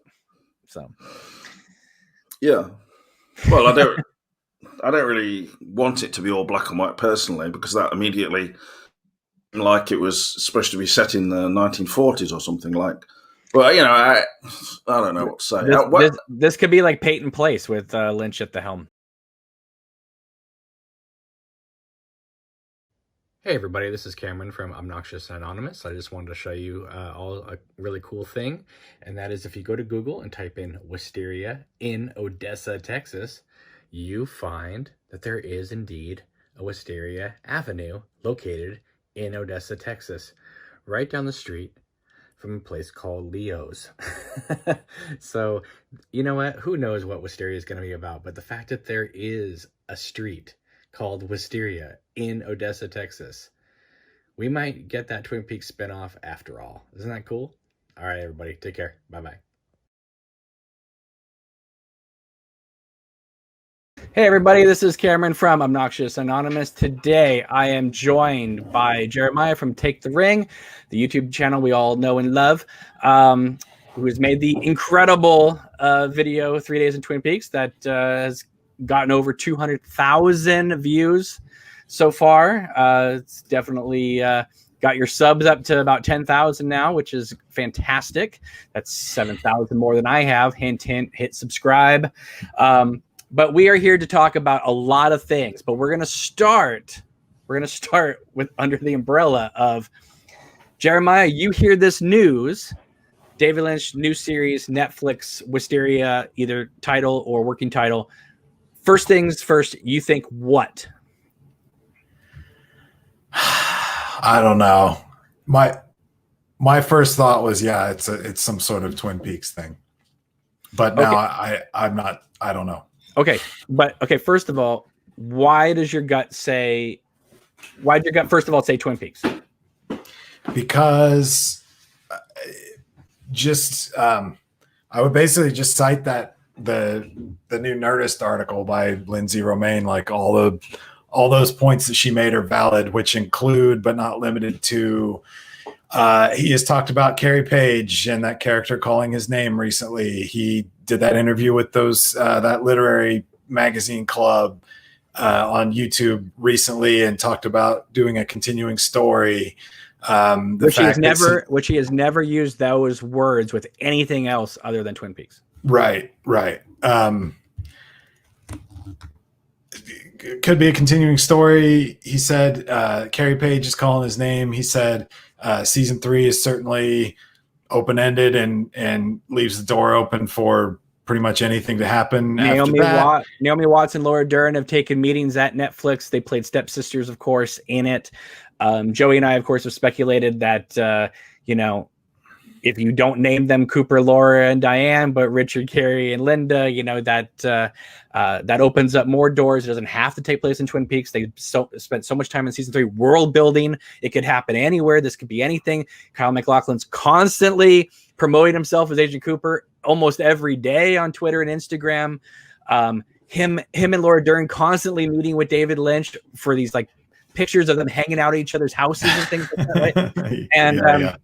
So,
yeah. Well, I don't really want it to be all black and white personally, because that immediately, like, it was supposed to be set in the 1940s or something like. But I don't know what to say.
This could be like Peyton Place with Lynch at the helm. Hey everybody, this is Cameron from Obnoxious and Anonymous. I just wanted to show you all a really cool thing, and that is if you go to Google and type in Wisteria in Odessa, Texas, you find that there is indeed a Wisteria Avenue located in Odessa, Texas, right down the street from a place called Leo's. So, you know what? Who knows what Wisteria is going to be about, but the fact that there is a street called Wisteria in Odessa, Texas, we might get that Twin Peaks spinoff after all. Isn't that cool? All right, everybody, take care. Bye-bye. Hey, everybody, this is Cameron from Obnoxious Anonymous. Today, I am joined by Jeremiah from Take the Ring, the YouTube channel we all know and love, who has made the incredible video 3 Days in Twin Peaks that has gotten over 200,000 views so far. It's definitely got your subs up to about 10,000 now, which is fantastic. That's 7,000 more than I have. Hint, hint, hit subscribe. But we are here to talk about a lot of things, but we're going to start with under the umbrella of Jeremiah. You hear this news, David Lynch, new series, Netflix, Wisteria, either title or working title. First things first, you think what?
I don't know. My first thought was, yeah, it's some sort of Twin Peaks thing. But now I don't know.
Okay, first of all, why'd your gut say first of all say Twin Peaks?
Because I would basically just cite that the new Nerdist article by Lindsay Romaine, like all those points that she made are valid, which include but not limited to he has talked about Carrie Page and that character calling his name recently. He did that interview with that literary magazine club on YouTube recently and talked about doing a continuing story. Which he has never used those words with anything else other than Twin Peaks. Right. Could be a continuing story. He said Carrie Page is calling his name. He said season 3 is certainly open-ended and leaves the door open for pretty much anything to happen. Naomi
Watts and Laura Dern have taken meetings at Netflix. They played stepsisters, of course, in it. Joey and I, of course, have speculated that if you don't name them Cooper, Laura, and Diane, but Richard, Carrie, and Linda, that opens up more doors. It doesn't have to take place in Twin Peaks. They spent so much time in season 3 world building. It could happen anywhere. This could be anything. Kyle MacLachlan's constantly promoting himself as Agent Cooper almost every day on Twitter and Instagram. Him and Laura Dern constantly meeting with David Lynch for these like pictures of them hanging out at each other's houses and things like that. Right? And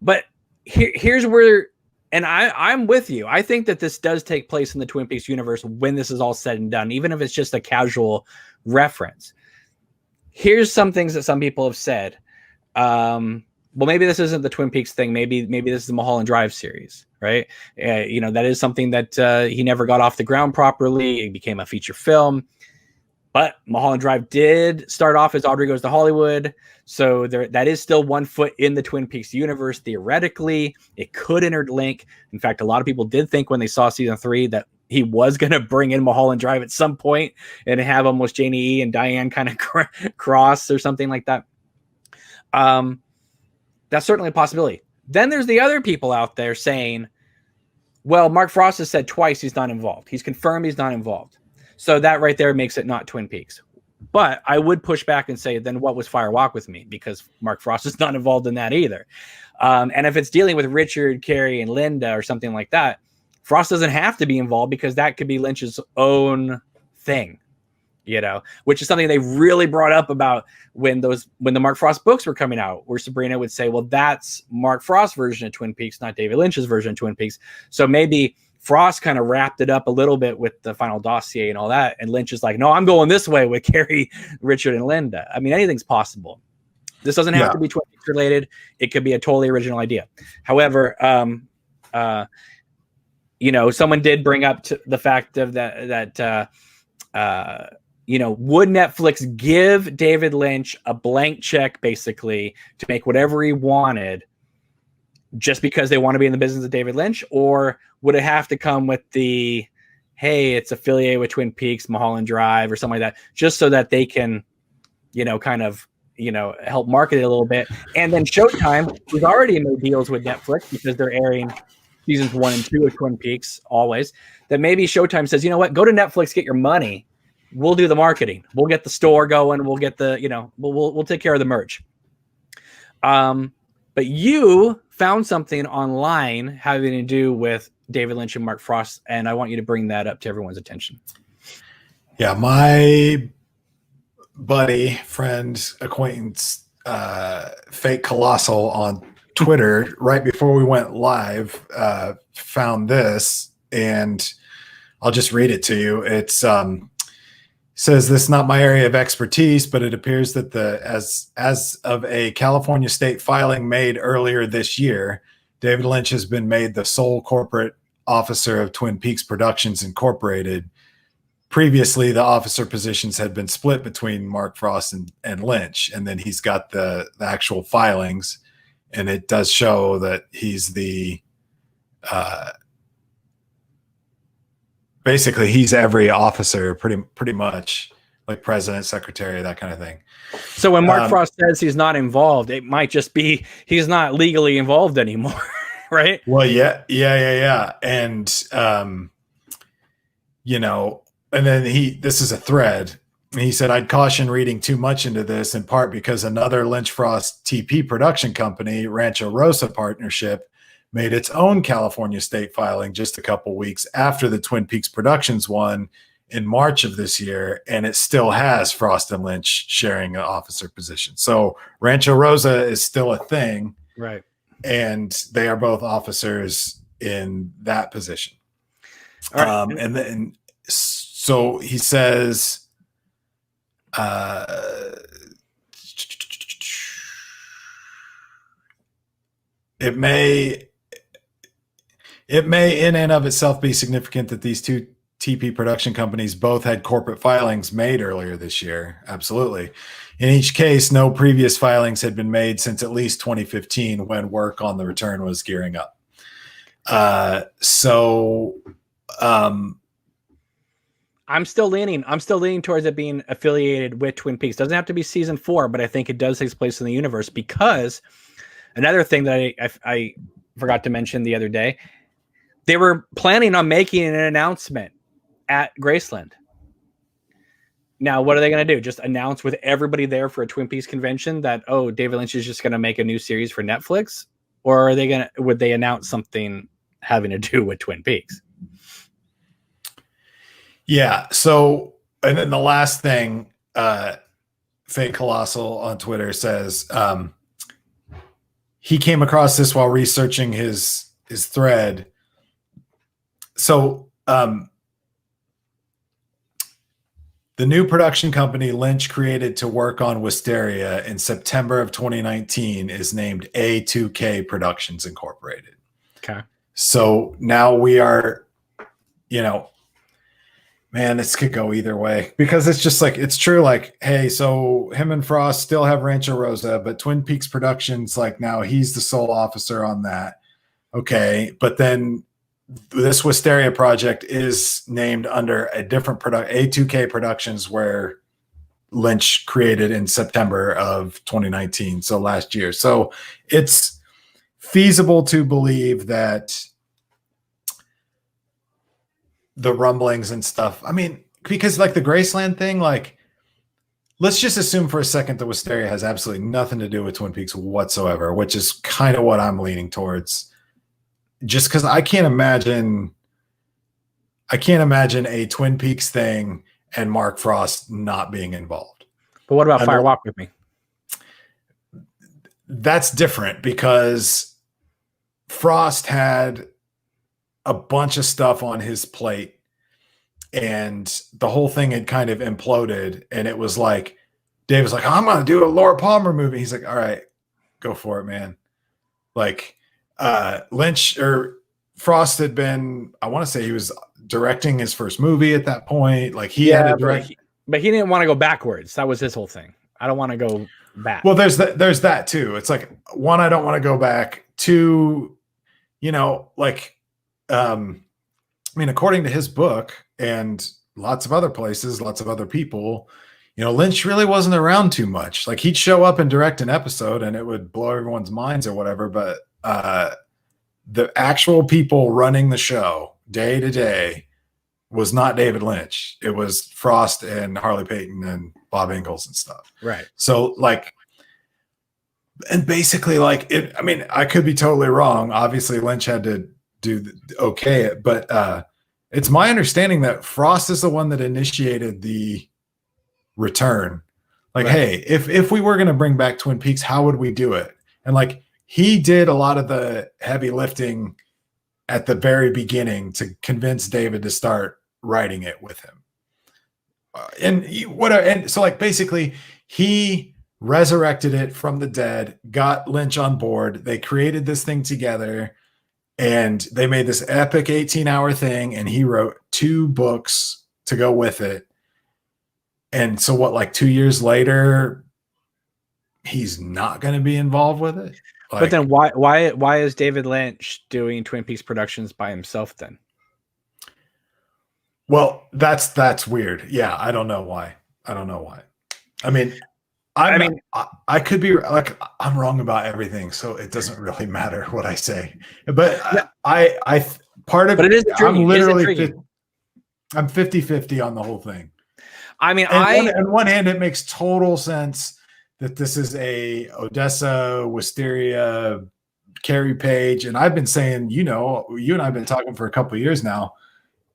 but here's where, and I'm with you. I think that this does take place in the Twin Peaks universe when this is all said and done, even if it's just a casual reference. Here's some things that some people have said. Well, maybe this isn't the Twin Peaks thing. Maybe this is the Mulholland Drive series, right? That is something that he never got off the ground properly. It became a feature film. But Mulholland Drive did start off as Audrey Goes to Hollywood. So that is still one foot in the Twin Peaks universe. Theoretically, it could interlink. In fact, a lot of people did think when they saw season 3 that he was going to bring in Mulholland Drive at some point and have almost Janie E and Diane kind of cross or something like that. That's certainly a possibility. Then there's the other people out there saying, well, Mark Frost has said twice he's not involved. He's confirmed he's not involved. So that right there makes it not Twin Peaks. But I would push back and say, then what was Fire Walk with Me? Because Mark Frost is not involved in that either. And if it's dealing with Richard, Carrie, and Linda or something like that, Frost doesn't have to be involved because that could be Lynch's own thing, which is something they really brought up about when the Mark Frost books were coming out, where Sabrina would say, well, that's Mark Frost's version of Twin Peaks, not David Lynch's version of Twin Peaks. So maybe Frost kind of wrapped it up a little bit with the final dossier and all that. And Lynch is like, no, I'm going this way with Carrie, Richard, and Linda. I mean, anything's possible. This doesn't have to be Twin Peaks related. It could be a totally original idea. However, someone did bring up the fact of that would Netflix give David Lynch a blank check basically to make whatever he wanted just because they want to be in the business of David Lynch? Or would it have to come with the, hey, it's affiliated with Twin Peaks, Mulholland Drive or something like that, just so that they can, help market it a little bit? And then Showtime, who's already made deals with Netflix because they're airing seasons 1 and 2 of Twin Peaks always, that maybe Showtime says, you know what, go to Netflix, get your money. We'll do the marketing. We'll get the store going. We'll get we'll take care of the merch. But you found something online having to do with David Lynch and Mark Frost, and I want you to bring that up to everyone's attention.
Yeah, my buddy, friend, acquaintance, Fake Colossal on Twitter, right before we went live, found this, and I'll just read it to you. It's says, this is not my area of expertise, but it appears that as of a California state filing made earlier this year, David Lynch has been made the sole corporate officer of Twin Peaks Productions Incorporated. Previously, the officer positions had been split between Mark Frost and Lynch, and then he's got the actual filings, and it does show that he's the basically he's every officer pretty much, like president, secretary, that kind of thing.
So when Mark Frost says he's not involved, it might just be he's not legally involved anymore, right?
Well, yeah. And and then this is a thread. He said, I'd caution reading too much into this, in part because another Lynch Frost TP production company, Rancho Rosa Partnership, made its own California state filing just a couple weeks after the Twin Peaks Productions one in March of this year, and it still has Frost and Lynch sharing an officer position. So Rancho Rosa is still a thing,
right?
And they are both officers in that position.
All right.
And then, so he says, it may in and of itself be significant that these two TP production companies both had corporate filings made earlier this year. Absolutely. In each case, no previous filings had been made since at least 2015, when work on the return was gearing up.
I'm still leaning towards it being affiliated with Twin Peaks. Doesn't have to be season 4, but I think it does take place in the universe, because another thing that I forgot to mention the other day, they were planning on making an announcement at Graceland. Now, what are they going to do? Just announce with everybody there for a Twin Peaks convention that, oh, David Lynch is just going to make a new series for Netflix? Or would they announce something having to do with Twin Peaks?
Yeah. So, and then the last thing, Fake Colossal on Twitter says, he came across this while researching his thread. So, the new production company Lynch created to work on Wisteria in September of 2019 is named A2K Productions Incorporated.
Okay.
So now we are, Man, this could go either way because it's just like, it's true. Like, hey, so him and Frost still have Rancho Rosa, but Twin Peaks Productions, like now he's the sole officer on that. Okay. But then this Wisteria project is named under a different product, A2K Productions, where Lynch created in September of 2019. So last year. So it's feasible to believe that the rumblings and stuff. I mean, because like the Graceland thing, like let's just assume for a second that Wisteria has absolutely nothing to do with Twin Peaks whatsoever, which is kind of what I'm leaning towards. Just because I can't imagine a Twin Peaks thing and Mark Frost not being involved.
But what about Fire Walk with Me?
That's different because Frost had a bunch of stuff on his plate and the whole thing had kind of imploded. And it was like, Dave was like, I'm going to do a Laura Palmer movie. He's like, all right, go for it, man. Like Lynch or Frost had been, I want to say he was directing his first movie at that point. Like he had to direct.
But he didn't want to go backwards. That was his whole thing. I don't want to go back.
Well, there's that too. It's like, one, I don't want to go back. Two, you know, like, I mean, according to his book and lots of other places, lots of other people, you know, Lynch really wasn't around too much. Like he'd show up and direct an episode and it would blow everyone's minds or whatever. But the actual people running the show day to day was not David Lynch. It was Frost and Harley Payton and Bob Ingalls and stuff.
Right.
So like, and basically like it, I mean, I could be totally wrong. Obviously Lynch had to okay it, but it's my understanding that Frost is the one that initiated the return. Like, right. Hey, if we were going to bring back Twin Peaks, how would we do it? And like, he did a lot of the heavy lifting at the very beginning to convince David to start writing it with him. And so like basically he resurrected it from the dead, got Lynch on board. They created this thing together and they made this epic 18-hour thing. And he wrote 2 books to go with it. And so what, like 2 years later, he's not going to be involved with it. Like,
but then why is David Lynch doing Twin Peaks Productions by himself then?
Well, that's weird. Yeah, I don't know why. I mean, I could be like, I'm wrong about everything, so it doesn't really matter what I say. But yeah. I part of
but it is intriguing.
I'm literally I'm 50-50 on the whole thing.
I mean,
on one hand, it makes total sense that this is a Odessa, Wisteria, Carrie Page, and I've been saying, you know, you and I have been talking for a couple of years now.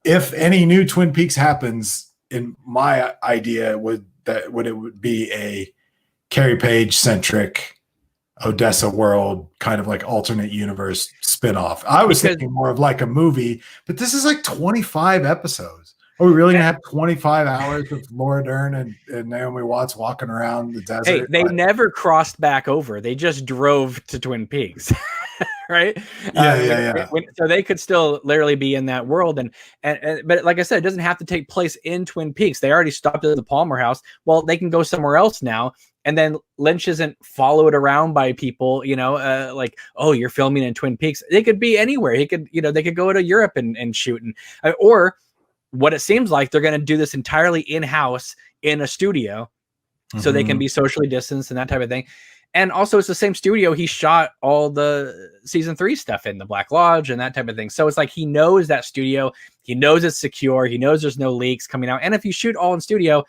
If any new Twin Peaks happens, in my idea would be a Carrie Page centric Odessa world kind of like alternate universe spinoff. I was thinking more of like a movie, but this is like 25 episodes. Are we really gonna have 25 hours with Laura Dern and Naomi Watts walking around the desert?
Hey, they never crossed back over. They just drove to Twin Peaks. Right?
Yeah.
So they could still literally be in that world, and but like I said, it doesn't have to take place in Twin Peaks. They already stopped at the Palmer house. Well, they can go somewhere else now, and then Lynch isn't followed around by people. You know, like, oh, you're filming in Twin Peaks. They could be anywhere. He could, you know, they could go to Europe and shoot, and or what it seems like they're going to do this entirely in-house in a studio, so they can be socially distanced and that type of thing. And also, it's the same studio he shot all the season 3 stuff in, the Black Lodge and that type of thing. So it's like he knows that studio. He knows it's secure. He knows there's no leaks coming out. And if you shoot all in studio,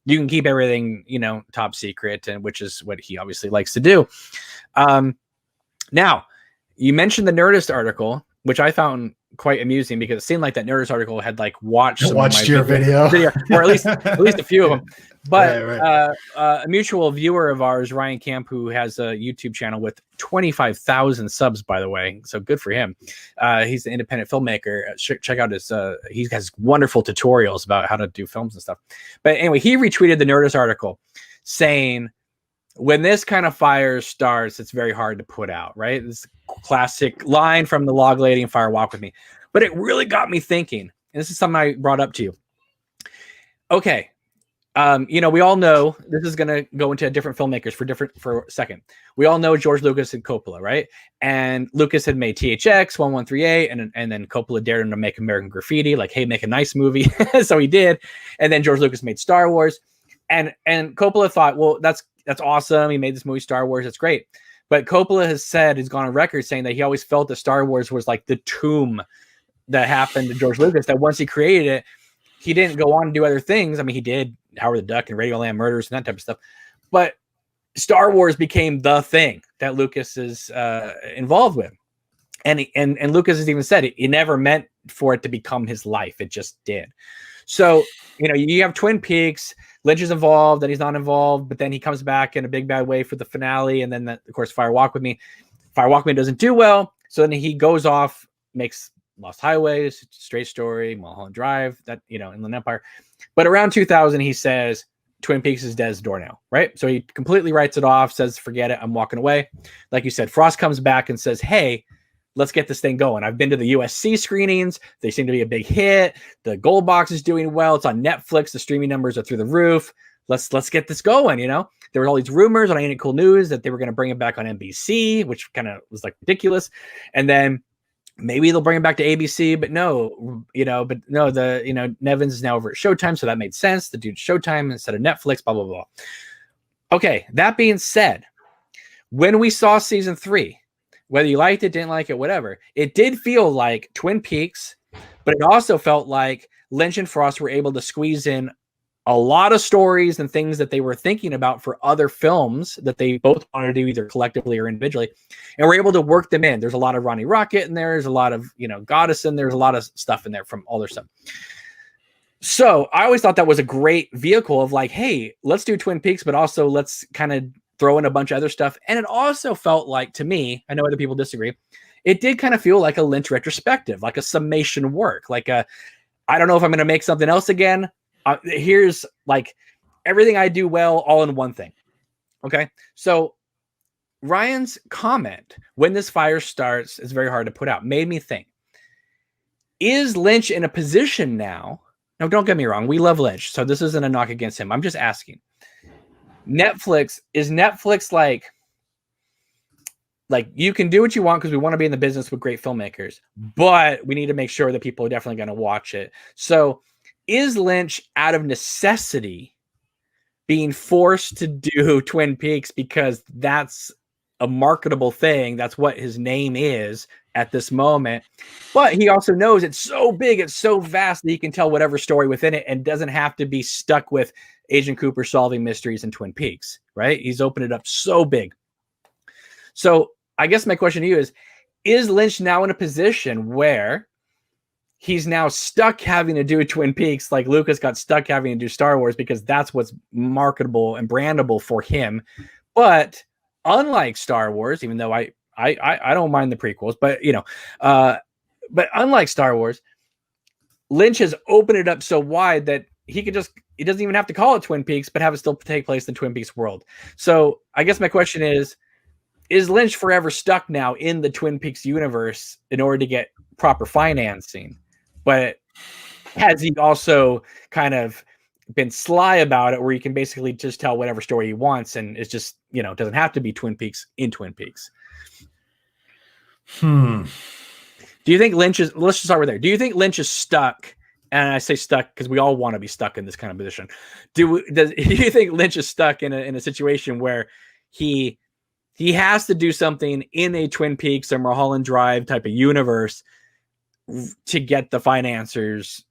you can keep everything, you know, top secret, and which is what he obviously likes to do. Now, you mentioned the Nerdist article, which I found quite amusing because it seemed like that Nerdist article had like watched
your video,
or at least a few of them. But right. A mutual viewer of ours, Ryan Camp, who has a YouTube channel with 25,000 subs, by the way, so good for him. He's an independent filmmaker. Check out his. He has wonderful tutorials about how to do films and stuff. But anyway, he retweeted the Nerdist article saying, when this kind of fire starts, it's very hard to put out, right? This classic line from the Log Lady and Fire Walk with Me. But it really got me thinking, and this is something I brought up to you. Okay. We all know this is going to go into different filmmakers for a second. We all know George Lucas and Coppola, right? And Lucas had made THX 1138, and then Coppola dared him to make American Graffiti, like, hey, make a nice movie. So he did. And then George Lucas made Star Wars, and Coppola thought, well, that's awesome. He made this movie Star Wars. It's great. But Coppola has gone on record saying that he always felt that Star Wars was like the tomb that happened to George Lucas, that once he created it, he didn't go on to do other things. I mean, he did Howard the Duck and Radioland Murders and that type of stuff. But Star Wars became the thing that Lucas is involved with. And Lucas has even said it never meant for it to become his life. It just did. So, you have Twin Peaks, Lynch is involved, then he's not involved, but then he comes back in a big bad way for the finale. And then, of course, Fire Walk With Me. Fire Walk With Me doesn't do well. So then he goes off, makes Lost Highways, Straight Story, Mulholland Drive, that, Inland Empire. But around 2000, he says, Twin Peaks is dead's door now, right? So he completely writes it off, says, forget it, I'm walking away. Like you said, Frost comes back and says, hey, let's get this thing going. I've been to the USC screenings. They seem to be a big hit. The Gold Box is doing well. It's on Netflix. The streaming numbers are through the roof. Let's get this going, There were all these rumors on Ain't It Cool News that they were going to bring it back on NBC, which kind of was like ridiculous. And then maybe they'll bring it back to ABC, but no, Nevins is now over at Showtime, so that made sense. The dude's Showtime instead of Netflix, blah, blah, blah. Okay, that being said, when we saw season 3, whether you liked it, didn't like it, whatever, it did feel like Twin Peaks, but it also felt like Lynch and Frost were able to squeeze in a lot of stories and things that they were thinking about for other films that they both wanted to do either collectively or individually, and we're able to work them in. There's a lot of Ronnie Rocket in there. There's a lot of, Goddess, and there's a lot of stuff in there from all their stuff. So I always thought that was a great vehicle of like, hey, let's do Twin Peaks, but also let's kind of throw in a bunch of other stuff. And it also felt like, to me, I know other people disagree, it did kind of feel like a Lynch retrospective, like a summation work, like I don't know if I'm going to make something else again. Here's like everything I do well all in one thing. Okay. So Ryan's comment, when this fire starts, is very hard to put out, made me think, is Lynch in a position now? No, don't get me wrong. We love Lynch. So this isn't a knock against him. I'm just asking. Is Netflix like you can do what you want because we want to be in the business with great filmmakers, but we need to make sure that people are definitely going to watch it. So is Lynch out of necessity being forced to do Twin Peaks because that's a marketable thing? That's what his name is at this moment. But he also knows it's so big, it's so vast that he can tell whatever story within it and doesn't have to be stuck with Agent Cooper solving mysteries in Twin Peaks, right? He's opened it up so big. So I guess my question to you is Lynch now in a position where he's now stuck having to do Twin Peaks like Lucas got stuck having to do Star Wars because that's what's marketable and brandable for him? But unlike Star Wars, even though I don't mind the prequels, but unlike Star Wars, Lynch has opened it up so wide that he doesn't even have to call it Twin Peaks, but have it still take place in the Twin Peaks world. So I guess my question is Lynch forever stuck now in the Twin Peaks universe in order to get proper financing? But has he also kind of been sly about it where he can basically just tell whatever story he wants and it's just, doesn't have to be Twin Peaks in Twin Peaks?
Do
you think Lynch is, let's just start with there. Do you think Lynch is stuck? And I say stuck because we all want to be stuck in this kind of position. Do you think Lynch is stuck in a situation where he has to do something in a Twin Peaks or Mulholland Drive type of universe to get the financiers,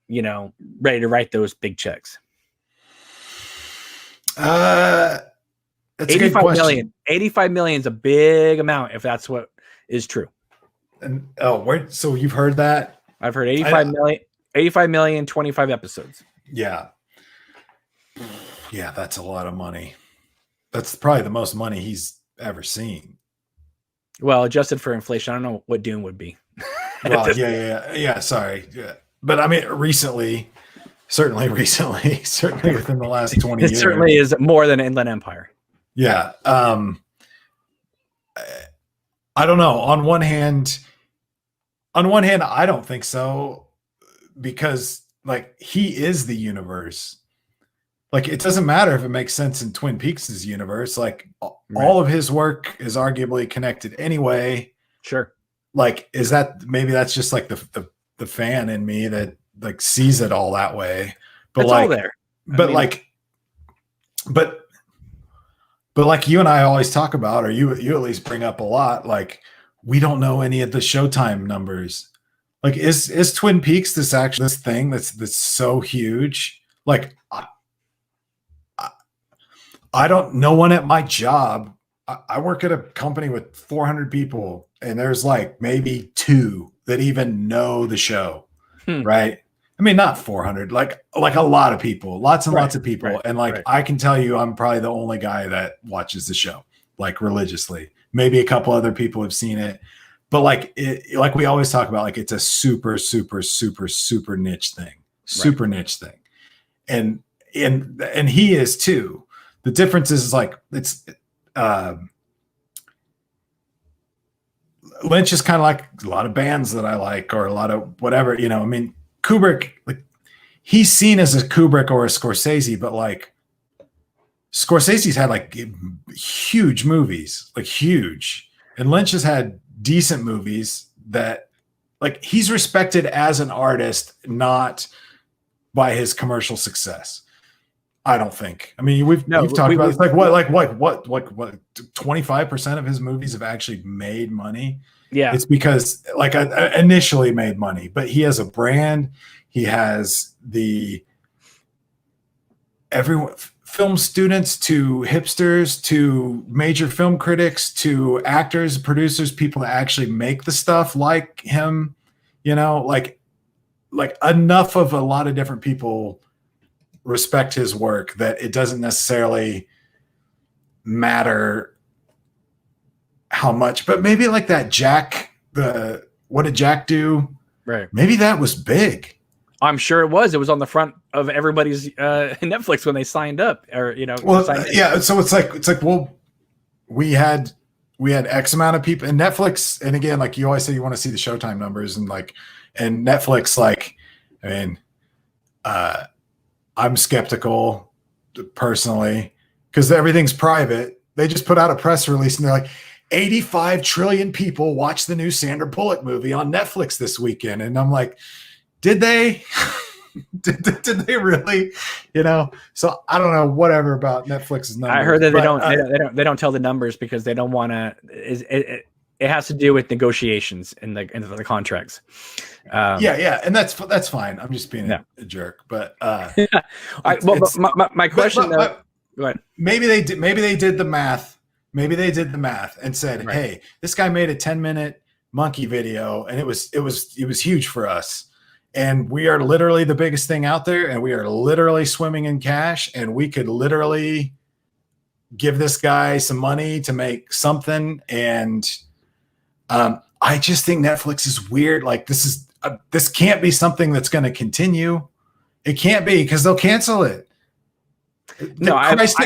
ready to write those big checks?
That's a good question.
85 million is a big amount if that's what is true.
And so you've heard that?
I've heard 85 million, 25 episodes.
Yeah. Yeah, that's a lot of money. That's probably the most money he's ever seen.
Well, adjusted for inflation, I don't know what Dune would be.
Well, yeah. Sorry. Yeah. But I mean, certainly within the last 20 years.
It certainly is more than Inland Empire.
Yeah. I don't know. On one hand, I don't think so, because like he is the universe. Like it doesn't matter if it makes sense in Twin Peaks' universe. Like all of his work is arguably connected anyway.
Sure.
Like, is that maybe that's just like the fan in me that like sees it all that way. But
it's
like
all there.
But like you and I always talk about, or you at least bring up a lot, like we don't know any of the Showtime numbers. Like is Twin Peaks this thing that's so huge? Like I don't, no one at my job, I work at a company with 400 people and there's like maybe 2 that even know the show, right? I mean, not 400, like a lot of people, lots and lots of people.
Right,
and like, I can tell you, I'm probably the only guy that watches the show, like religiously. Maybe a couple other people have seen it, but like, like we always talk about, like it's a super, super, super, super niche thing, niche thing. And he is too. The difference is like, it's, Lynch is kind of like a lot of bands that I like, or a lot of whatever, you know. I mean, Kubrick, like he's seen as a Kubrick or a Scorsese, but like Scorsese's had like huge movies, like huge, and Lynch has had decent movies that like he's respected as an artist, not by his commercial success. I don't think. I mean, we've talked about it's like what 25% of his movies have actually made money.
Yeah,
it's because like initially made money, but he has a brand. He has everyone, film students to hipsters to major film critics to actors, producers, people that actually make the stuff like him. You know, like enough of a lot of different people respect his work that it doesn't necessarily matter how much, but maybe like that Jack, what did Jack do?
Right.
Maybe that was big.
I'm sure it was. It was on the front of everybody's Netflix when they signed up, or you know.
Well, yeah. So it's like, well, we had X amount of people, and Netflix, and again, like you always say, you want to see the Showtime numbers, and Netflix, like, I mean, I'm skeptical personally because everything's private. They just put out a press release and they're like, 85 trillion people watched the new Sandra Bullock movie on Netflix this weekend. And I'm like, did they? did they really? You know? So I don't know, whatever about Netflix's numbers.
I heard that they don't tell the numbers because they don't want to. It has to do with negotiations in the contracts.
Yeah, and that's fine. I'm just being a jerk, but
my question though, go ahead.
Maybe they did the math. Maybe they did the math and said, "Hey, this guy made a 10-minute monkey video, and it was huge for us, and we are literally the biggest thing out there, and we are literally swimming in cash, and we could literally give this guy some money to make something." And I just think Netflix is weird. Like this can't be something that's going to continue. It can't be because they'll cancel it. No,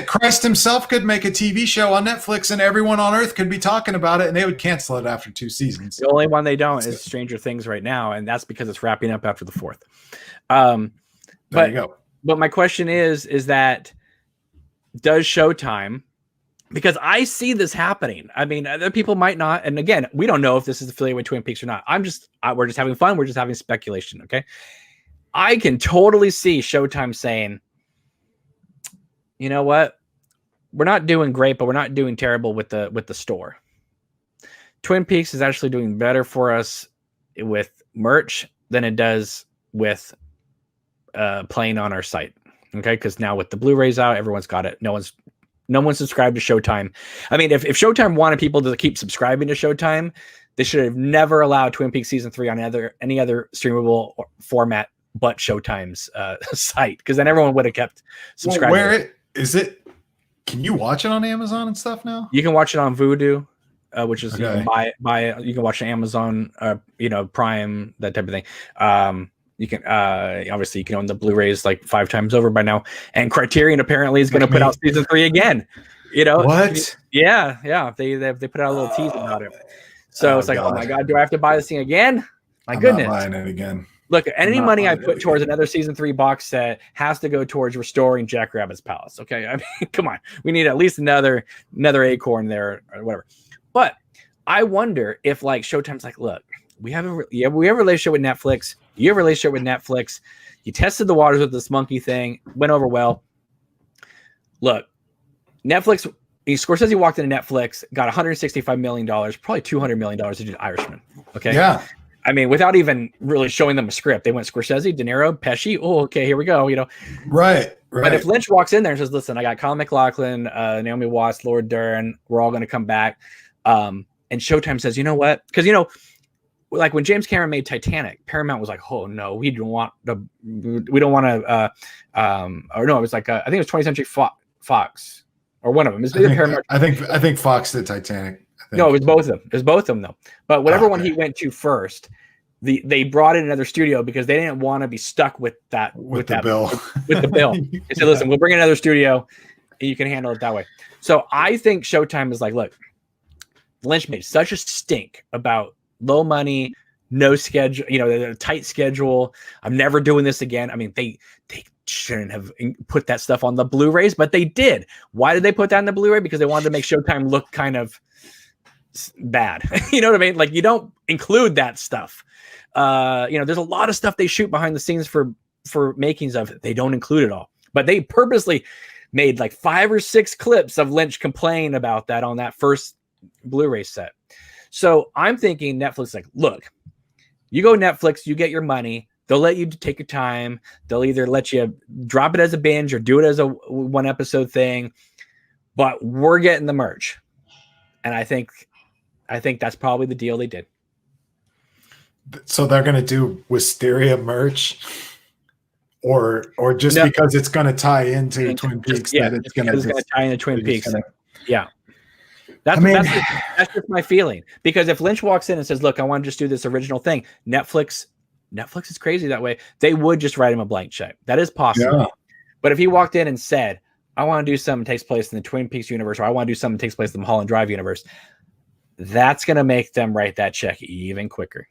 Christ himself could make a TV show on Netflix and everyone on earth could be talking about it and they would cancel it after 2 seasons.
The only one they don't is Stranger Things right now. And that's because it's wrapping up after the 4th.
There you go.
But my question is that does Showtime, because I see this happening. I mean, other people might not. And again, we don't know if this is affiliated with Twin Peaks or not. We're just having fun. We're just having speculation. Okay. I can totally see Showtime saying, you know what? We're not doing great, but we're not doing terrible with the store. Twin Peaks is actually doing better for us with merch than it does with playing on our site. Okay. Because now with the Blu-rays out, everyone's got it. No one's subscribed to Showtime. I mean, if Showtime wanted people to keep subscribing to Showtime, they should have never allowed Twin Peaks season 3 on any other streamable format but Showtime's site, because then everyone would have kept subscribing.
Well, where is it? Can you watch it on Amazon and stuff now?
You can watch it on Vudu, which is
okay.
You can buy. You can watch it on Amazon, Prime, that type of thing. You can obviously you can own the Blu-rays like 5 times over by now. And Criterion apparently is going to put out season 3 again. You know
what?
Yeah. They put out a little tease about it. So it's like, oh my god, do I have to buy this thing again? My goodness,
not buying it again.
Look, any
not
money I
obligated.
put towards another season 3 box set has to go towards restoring Jackrabbit's Palace. Okay, I mean, come on, we need at least another acorn there or whatever. But I wonder if like Showtime's like, look, we have a relationship with Netflix. You have a relationship with Netflix. You tested the waters with this monkey thing, went over well. Look, Netflix. Scorsese walked into Netflix, got $165 million, probably $200 million to do Irishman. Okay.
Yeah.
I mean, without even really showing them a script, they went Scorsese, De Niro, Pesci. Oh, okay, here we go. You know,
Right.
But if Lynch walks in there and says, "Listen, I got Colin McLaughlin, Naomi Watts, Laura Dern, we're all going to come back," and Showtime says, "You know what?" Because like when James Cameron made Titanic, Paramount was like, "Oh no, we don't want to." Or no, it was like I think it was 20th Century Fox. Or one of them.
I think Fox did Titanic.
No, it was both of them. It was both of them though. But whatever one he went to first, they brought in another studio because they didn't want to be stuck with that
with the bill.
With the bill. They said, "Listen, we'll bring in another studio, and you can handle it that way." So I think Showtime is like, look, Lynch made such a stink about low money, no schedule, the tight schedule. I'm never doing this again. I mean, they shouldn't have put that stuff on the Blu-rays, but they did. Why did they put that on the Blu-ray? Because they wanted to make Showtime look kind of bad. You know what I mean? Like, you don't include that stuff. There's a lot of stuff they shoot behind the scenes for makings of it. They don't include it all, but they purposely made like 5 or 6 clips of Lynch complain about that on that first Blu-ray set. So I'm thinking Netflix like, look, you go Netflix, you get your money. They'll let you take your time. They'll either let you drop it as a binge or do it as a 1 episode thing, but we're getting the merch. And I think that's probably the deal they did.
So they're going to do Wisteria merch or just because it's going to tie into Twin Peaks.
It's going to tie into Twin Peaks. Yeah. That's just my feeling. Because if Lynch walks in and says, "Look, I want to just do this original thing," Netflix is crazy that way. They would just write him a blank check. That is possible. Yeah. But if he walked in and said, "I want to do something that takes place in the Twin Peaks universe," or "I want to do something that takes place in the Mulholland Drive universe," that's going to make them write that check even quicker.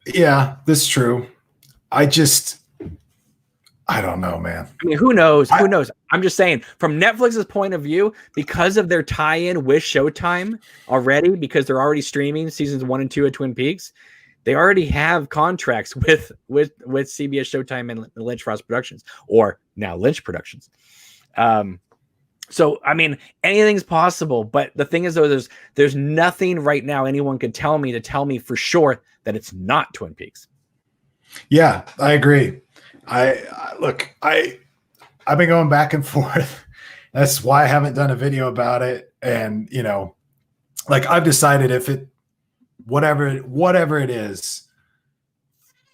Yeah, that's true. I don't know, man.
I mean, who knows? Who knows? I'm just saying, from Netflix's point of view, because of their tie-in with Showtime already, because they're already streaming seasons 1 and 2 of Twin Peaks, they already have contracts with CBS, Showtime, and Lynch Frost Productions, or now Lynch Productions. So I mean, anything's possible. But the thing is, though, there's nothing right now anyone could tell me for sure that it's not Twin Peaks.
Yeah, I agree. I've been going back and forth. That's why I haven't done a video about it. And like I've decided if it, whatever it is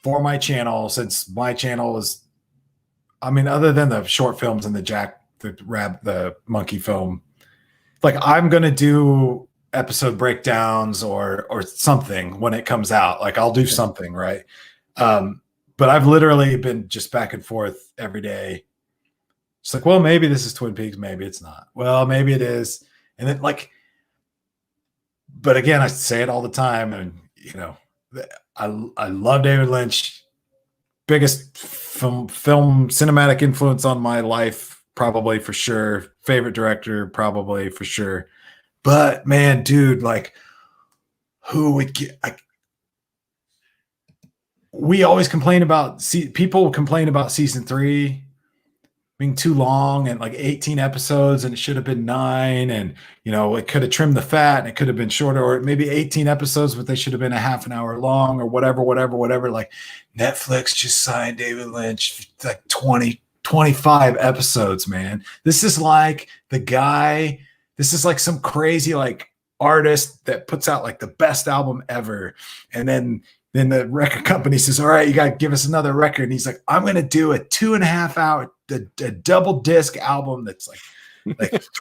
for my channel, since my channel is, I mean, other than the short films and the monkey film, like I'm going to do episode breakdowns or something when it comes out. Like I'll do something, right? But I've literally been just back and forth every day. It's like, well, maybe this is Twin Peaks. Maybe it's not. Well, maybe it is. And then but again, I say it all the time. And, I love David Lynch. Biggest film cinematic influence on my life, probably for sure. Favorite director, probably for sure. But man, dude, like who would get, we always complain about people complain about season 3 being too long and like 18 episodes, and it should have been 9, and it could have trimmed the fat and it could have been shorter, or maybe 18 episodes, but they should have been a half an hour long, or whatever. Like Netflix just signed David Lynch like 25 episodes, man. This is like this is like some crazy like artist that puts out like the best album ever, and then the record company says, "All right, you got to give us another record." And he's like, "I'm going to do a 2.5 hour, a double disc album that's like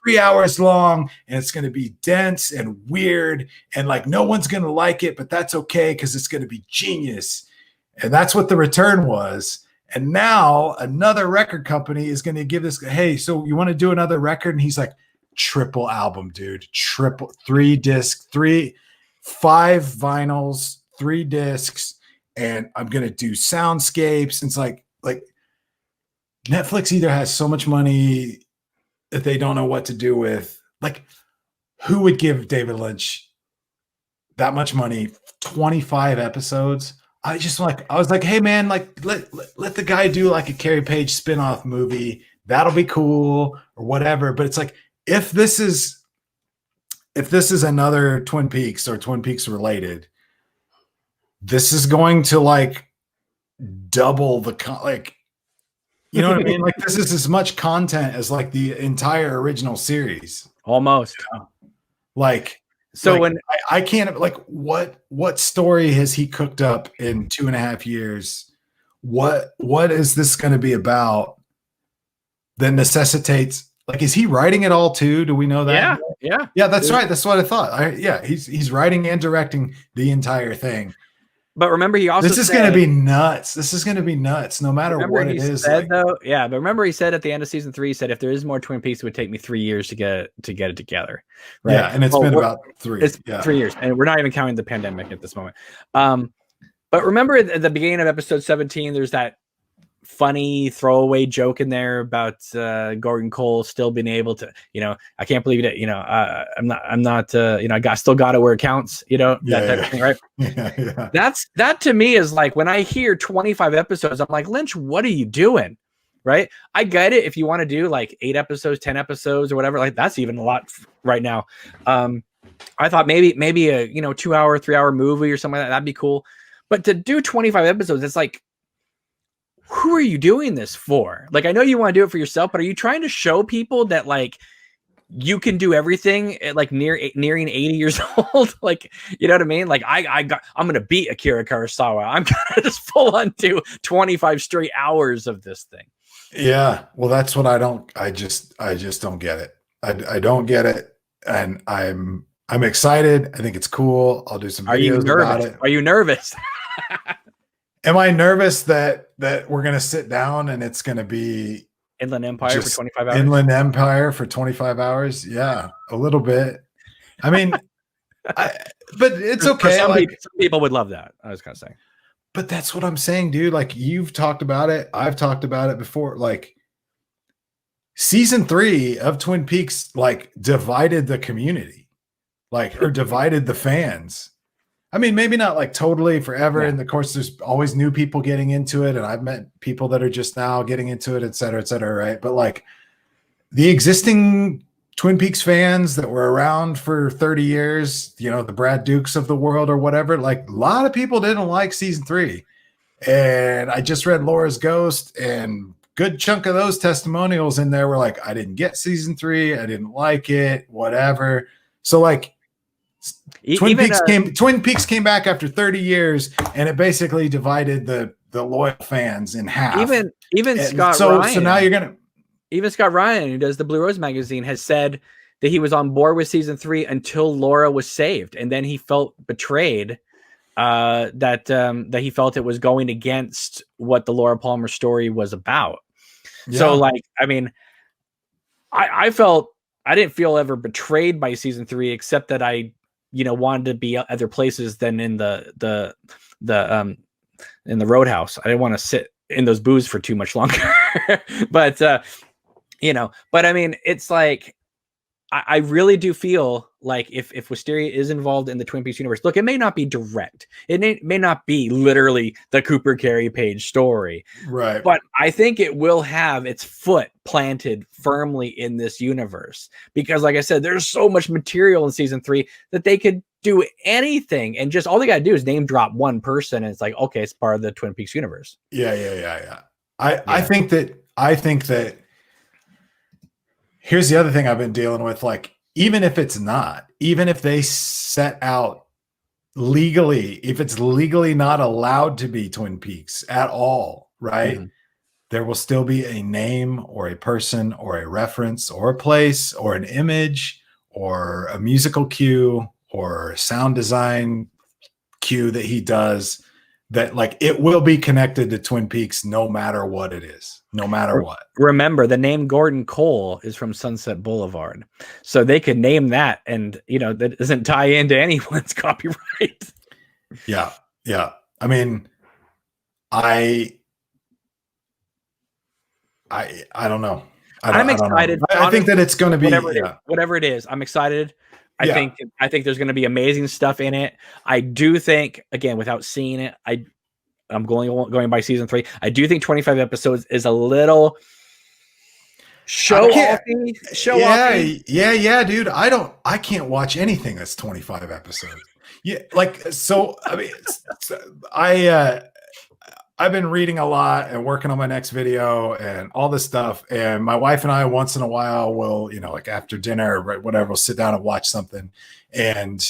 3 hours long. And it's going to be dense and weird. And like, no one's going to like it, but that's okay, because it's going to be genius." And that's what the return was. And now another record company is going to give this, "Hey, so you want to do another record?" And he's like, "Triple album, dude. 3 disc, 5 vinyls, 3 discs, and I'm gonna do soundscapes. It's like Netflix either has so much money that they don't know what to do with. Like, who would give David Lynch that much money, 25 episodes? I was like, hey man, like let the guy do like a Carrie Page spin-off movie. That'll be cool or whatever. But it's like, if this is another Twin Peaks or Twin Peaks related, this is going to like double the you know what I mean? Like, this is as much content as like the entire original series.
Almost.
Like,
so
like,
when
I can't, like, what story has he cooked up in 2.5 years? What is this going to be about that necessitates, like, is he writing it all too? Do we know that?
Yeah.
That's right. That's what I thought. He's writing and directing the entire thing.
But remember, he also
this is going to be nuts. This is going to be nuts, no matter what it is.
But remember, he said at the end of season 3, he said, if there is more Twin Peaks, it would take me 3 years to get it together. Right?
Yeah, and it's been about 3.
It's 3 years, and we're not even counting the pandemic at this moment. But remember, at the beginning of episode 17, there's that funny throwaway joke in there about Gordon Cole still being able to, I can't believe it, I'm not I still got it where it counts, that type of thing, right?
Yeah.
That to me is like, when I hear 25 episodes, I'm like, Lynch, what are you doing? Right? I get it if you want to do like 8 episodes, 10 episodes or whatever, like that's even a lot right now. I thought maybe a 2-hour, 3-hour movie or something like that, that'd be cool. But to do 25 episodes, it's like, who are you doing this for? Like, I know you want to do it for yourself, but are you trying to show people that like you can do everything at like nearing 80 years old? Like, you know what I mean? Like, I'm going to beat Akira Kurosawa. I'm going to just full on do 25 straight hours of this thing.
Yeah. Well, that's what I just don't get it. I don't get it. And I'm excited. I think it's cool. I'll do some videos about it.
Are you nervous?
Am I nervous that we're going to sit down and it's going to be
Inland Empire for 25 hours?
Inland Empire for 25 hours? Yeah, a little bit. I mean, but it's okay.
Some people would love that. I was going to say.
But that's what I'm saying, dude. Like, you've talked about it. I've talked about it before. Like, season 3 of Twin Peaks, like, divided the community, like, or divided the fans. I mean, maybe not like totally forever. Yeah. And of course, there's always new people getting into it. And I've met people that are just now getting into it, et cetera, right? But like, the existing Twin Peaks fans that were around for 30 years, the Brad Dukes of the world or whatever, like, a lot of people didn't like season 3. And I just read Laura's Ghost, and good chunk of those testimonials in there were like, I didn't get season 3. I didn't like it, whatever. So like, Twin Peaks came back after 30 years, and it basically divided the loyal fans in half.
Even Scott Ryan.
So now you're gonna.
Even Scott Ryan, who does the Blue Rose magazine, has said that he was on board with season 3 until Laura was saved, and then he felt betrayed. That he felt it was going against what the Laura Palmer story was about. Yeah. So, like, I mean, I didn't feel ever betrayed by season 3, except that I wanted to be other places than in the Roadhouse. I didn't want to sit in those booths for too much longer. But I mean, it's like, I really do feel like if Wisteria is involved in the Twin Peaks universe, look, it may not be direct. It may not be literally the Cooper Carey Page story.
Right.
But I think it will have its foot planted firmly in this universe. Because like I said, there's so much material in season 3 that they could do anything. And just all they got to do is name drop one person. And it's like, okay, it's part of the Twin Peaks universe.
Yeah. I think that here's the other thing I've been dealing with. Like, even if they set out legally, if it's legally not allowed to be Twin Peaks at all, right? Mm-hmm. There will still be a name or a person or a reference or a place or an image or a musical cue or sound design cue that he does that, like, it will be connected to Twin Peaks no matter what it is, no matter what.
Remember, the name Gordon Cole is from Sunset Boulevard. So they could name that, and, that doesn't tie into anyone's copyright.
Yeah. I mean, I don't know.
I'm excited.
I think that it's going to be
whatever it is. I'm excited. I think there's going to be amazing stuff in it. I do think, again, without seeing it, I'm going by season 3. I do think 25 episodes is a little show-offy.
Yeah, dude. I can't watch anything that's 25 episodes. Yeah, like, so I mean, I've been reading a lot and working on my next video and all this stuff. And my wife and I, once in a while, will, like after dinner or whatever, we'll sit down and watch something. And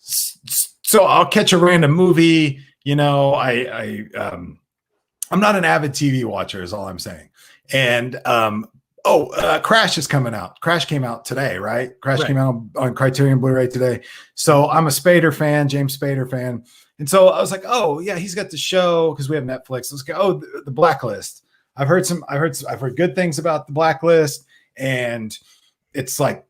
so I'll catch a random movie. I'm not an avid TV watcher, is all I'm saying. And Crash is coming out. Crash came out today, right? Crash came out on Criterion Blu-ray today. So I'm a Spader fan, James Spader fan. And so I was like, oh yeah, he's got the show because we have Netflix. Let's go. Oh, the Blacklist. I've heard good things about the Blacklist, and it's like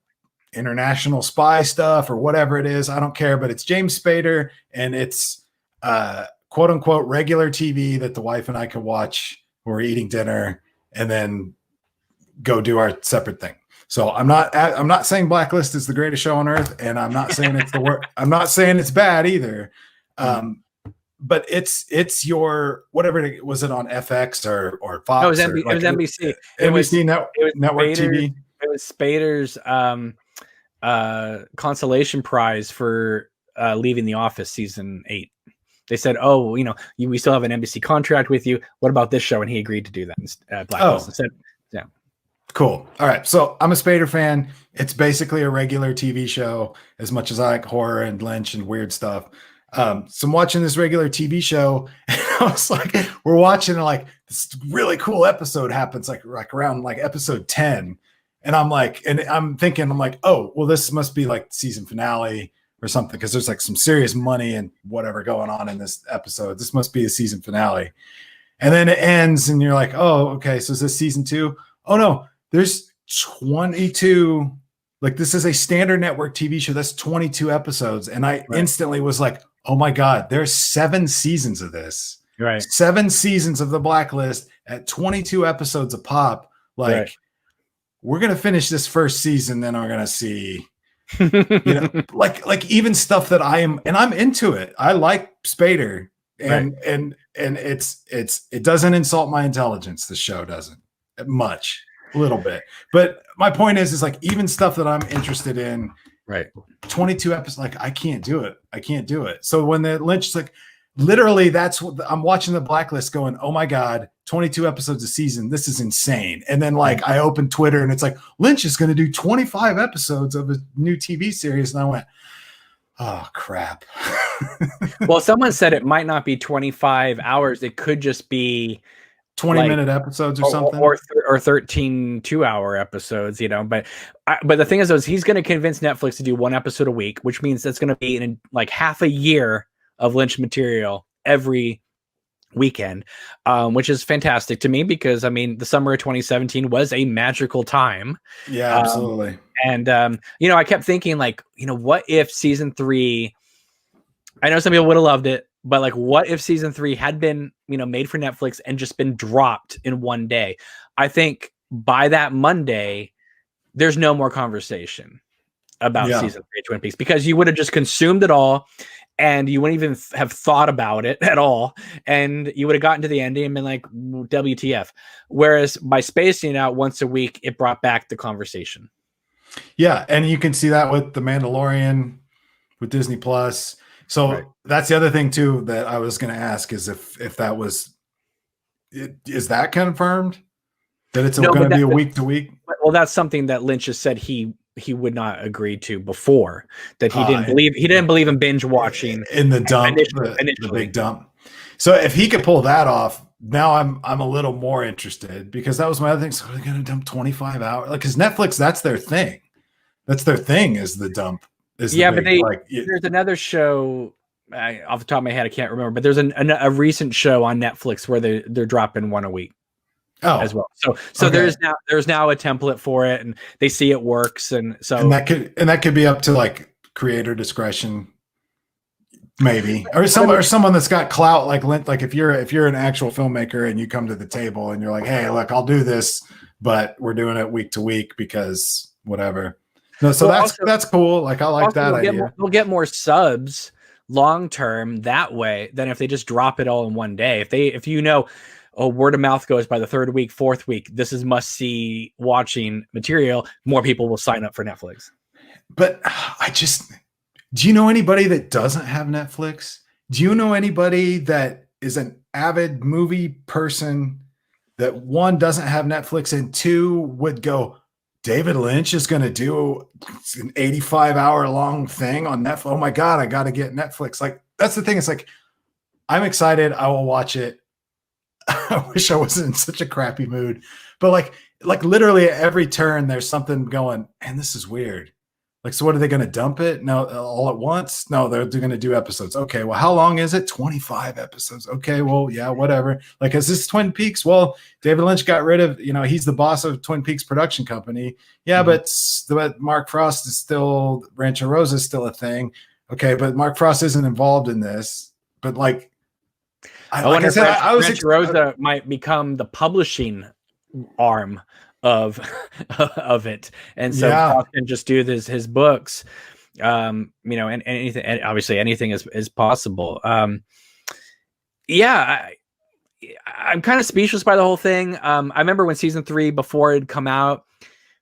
international spy stuff or whatever it is. I don't care, but it's James Spader, and it's quote unquote regular TV that the wife and I can watch when we're eating dinner and then go do our separate thing. So I'm not saying Blacklist is the greatest show on earth, and I'm not saying it's the worst. I'm not saying it's bad either. But it's your whatever was it on FX or Fox?
No, it was NBC.
NBC Network TV.
It was Spader's consolation prize for leaving The Office season 8. They said, "Oh, we still have an NBC contract with you. What about this show?" And he agreed to do that. Blacklist instead. Yeah.
Cool. All right. So I'm a Spader fan. It's basically a regular TV show, as much as I like horror and Lynch and weird stuff. So I'm watching this regular TV show, and I was like, we're watching like this really cool episode happens like around like episode 10. And I'm thinking, oh, well, this must be like season finale or something, because there's like some serious money and whatever going on in this episode. This must be a season finale. And then it ends, and you're like, oh, okay, so is this season 2? Oh no, there's 22. Like, this is a standard network TV show. That's 22 episodes. And I instantly was like, oh my God, there's 7 seasons of this.
Right. 7
seasons of the Blacklist at 22 episodes a pop. Like, we're going to finish this first season, then we're going to see, like even stuff that I'm into it. I like Spader, and it doesn't insult my intelligence. The show doesn't much, a little bit. But my point is like even stuff that I'm interested in, 22 episodes, like I can't do it. So when the Lynch, like literally that's what I'm watching the Blacklist going, oh my God, 22 episodes a season. This is insane. And then like I open Twitter and it's like Lynch is going to do 25 episodes of a new TV series. And I went, oh crap.
Well, someone said it might not be 25 hours. It could just be
20-minute episodes or something,
or 13 2-hour episodes, but the thing is he's going to convince Netflix to do 1 episode a week, which means that's going to be in like half a year of Lynch material every weekend, which is fantastic to me, because I mean the summer of 2017 was a magical time.
Yeah, absolutely.
And I kept thinking like, what if season 3, I know some people would have loved it, but like, what if season 3 had been, made for Netflix and just been dropped in one day? I think by that Monday, there's no more conversation about season 3 of Twin Peaks, because you would have just consumed it all, and you wouldn't even have thought about it at all, and you would have gotten to the ending and been like, WTF. Whereas by spacing it out once a week, it brought back the conversation.
Yeah, and you can see that with The Mandalorian, with Disney Plus. So that's the other thing too that I was going to ask is if that was, is that confirmed that it's going to be a week to week?
Well, that's something that Lynch has said he would not agree to before, that he didn't believe in binge watching
in the dump, the big dump. So if he could pull that off, now I'm a little more interested, because that was my other thing. So they're going to dump 25 hours, like, because Netflix, that's their thing. That's their thing, is the dump. But there's another show off the top of my head, I can't remember, but there's a recent show on Netflix where they're dropping 1 a week as well. So there's now a template for it, and they see it works, and that could be up to like creator discretion. Maybe, or someone that's got clout like Lynch. Like if you're an actual filmmaker and you come to the table and you're like, hey, look, I'll do this, but we're doing it week to week because whatever. No, so that's cool. Like I like that idea.
They'll get more subs long term that way than if they just drop it all in one day. If you know, word of mouth goes by the third week, fourth week, this is must see watching material, more people will sign up for Netflix.
But do you know anybody that doesn't have Netflix? Do you know anybody that is an avid movie person that, one, doesn't have Netflix, and two, would go, David Lynch is going to do an 85-hour long thing on Netflix? Oh my God, I got to get Netflix. Like, that's the thing. It's like, I'm excited. I will watch it. I wish I wasn't in such a crappy mood, but like literally at every turn, there's something going, and this is weird. Like, so what are they going to dump it? No, all at once? No, they're going to do episodes. Okay, well, how long is it? 25 episodes. Okay, well, yeah, whatever. Like, is this Twin Peaks? Well, David Lynch got rid of, he's the boss of Twin Peaks production company. Yeah, but Mark Frost is still, Rancho Rosa is still a thing. Okay, but Mark Frost isn't involved in this. But like,
I wonder if Rancho Rosa might become the publishing arm of it, and so Frost can just do his books, and anything, and obviously anything is possible. I'm kind of speechless by the whole thing. I remember when season 3, before it had come out,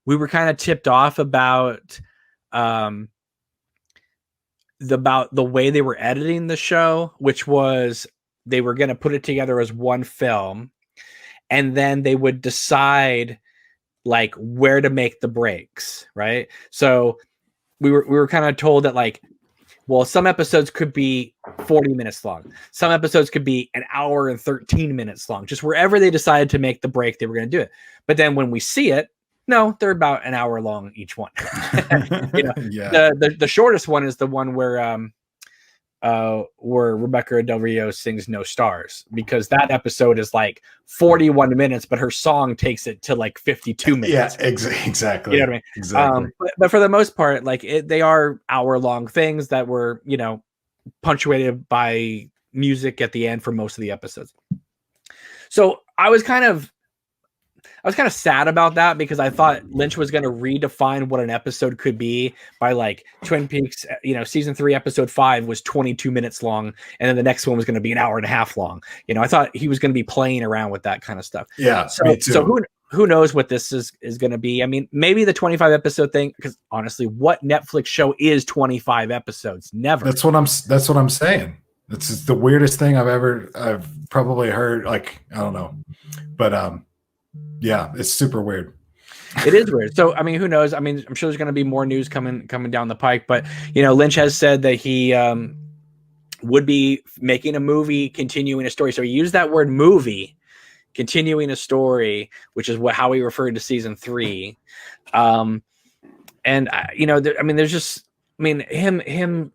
we were kind of tipped off about the way they were editing the show, which was they were going to put it together as one film, and then they would decide like where to make the breaks, right? So we were kind of told that, like, well, some episodes could be 40 minutes long, some episodes could be an hour and 13 minutes long, just wherever they decided to make the break, they were going to do it. But then when we see it, no, they're about an hour long each one. The shortest one is the one where Rebecca Del Rio sings "No Stars," because that episode is like 41 minutes, but her song takes it to like 52 minutes.
Yeah, exactly.
You know what I mean?
Exactly.
But for the most part, like they are hour-long things that were, punctuated by music at the end for most of the episodes. So I was kind of sad about that, because I thought Lynch was going to redefine what an episode could be by, like, Twin Peaks, season 3, episode 5 was 22 minutes long. And then the next one was going to be an hour and a half long. I thought he was going to be playing around with that kind of stuff.
Yeah.
So who knows what this is going to be? I mean, maybe the 25 episode thing, because honestly, what Netflix show is 25 episodes? Never.
That's what I'm saying. It's the weirdest thing I've probably heard. Like, I don't know, but, yeah, it's super weird.
It is weird. So, I mean, who knows? I mean, I'm sure there's going to be more news coming down the pike, but Lynch has said that he would be making a movie, continuing a story. So he used that word movie, continuing a story, which is how he referred to season 3. And there's just, him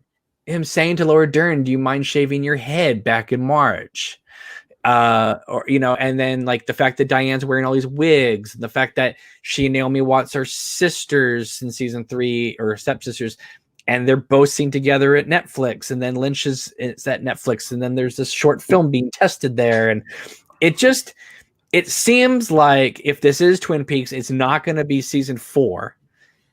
saying to Laura Dern, "Do you mind shaving your head?" back in March. And then, like, the fact that Diane's wearing all these wigs, the fact that she and Naomi Watts are sisters in season 3, or stepsisters, and they're both seen together at Netflix, and then Lynch it's at Netflix, and then there's this short film being tested there, and it seems like if this is Twin Peaks, it's not going to be season 4.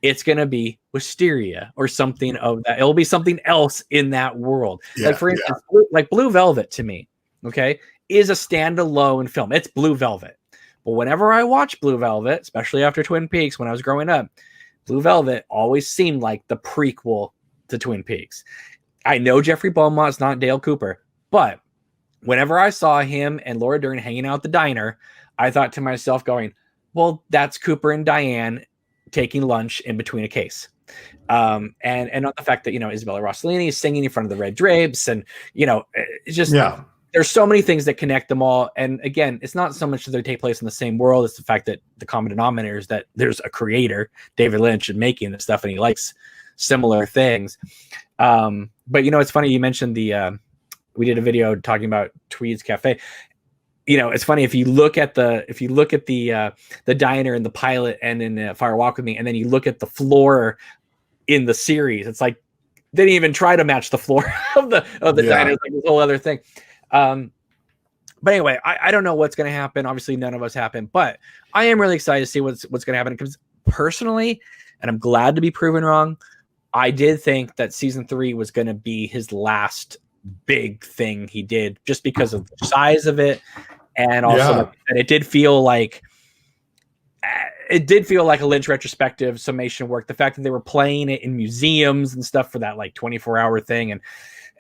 It's going to be Wisteria or something of that. It'll be something else in that world.
Yeah,
like, for instance, like Blue Velvet, to me, okay, is a standalone film. It's Blue Velvet. But whenever I watch Blue Velvet, especially after Twin Peaks when I was growing up, Blue Velvet always seemed like the prequel to Twin Peaks. I know Jeffrey Beaumont's not Dale Cooper, but whenever I saw him and Laura Dern hanging out at the diner, I thought to myself going, well, that's Cooper and Diane taking lunch in between a case. And not the fact that, Isabella Rossellini is singing in front of the red drapes, and, it's just... Yeah. There's so many things that connect them all. And again, it's not so much that they take place in the same world. It's the fact that the common denominator is that there's a creator, David Lynch, and making this stuff, and he likes similar things. But it's funny you mentioned we did a video talking about Tweed's Cafe. It's funny if you look at the diner in the pilot and in Fire Walk with Me, and then you look at the floor in the series, it's like didn't even try to match the floor of the diner. Like this whole other thing. But anyway, I don't know what's going to happen. Obviously, none of us happen, but I am really excited to see what's going to happen. Because personally, and I'm glad to be proven wrong, I did think that season 3 was going to be his last big thing he did, just because of the size of it, and also like it did feel like a Lynch retrospective summation work. The fact that they were playing it in museums and stuff for that like 24-hour thing,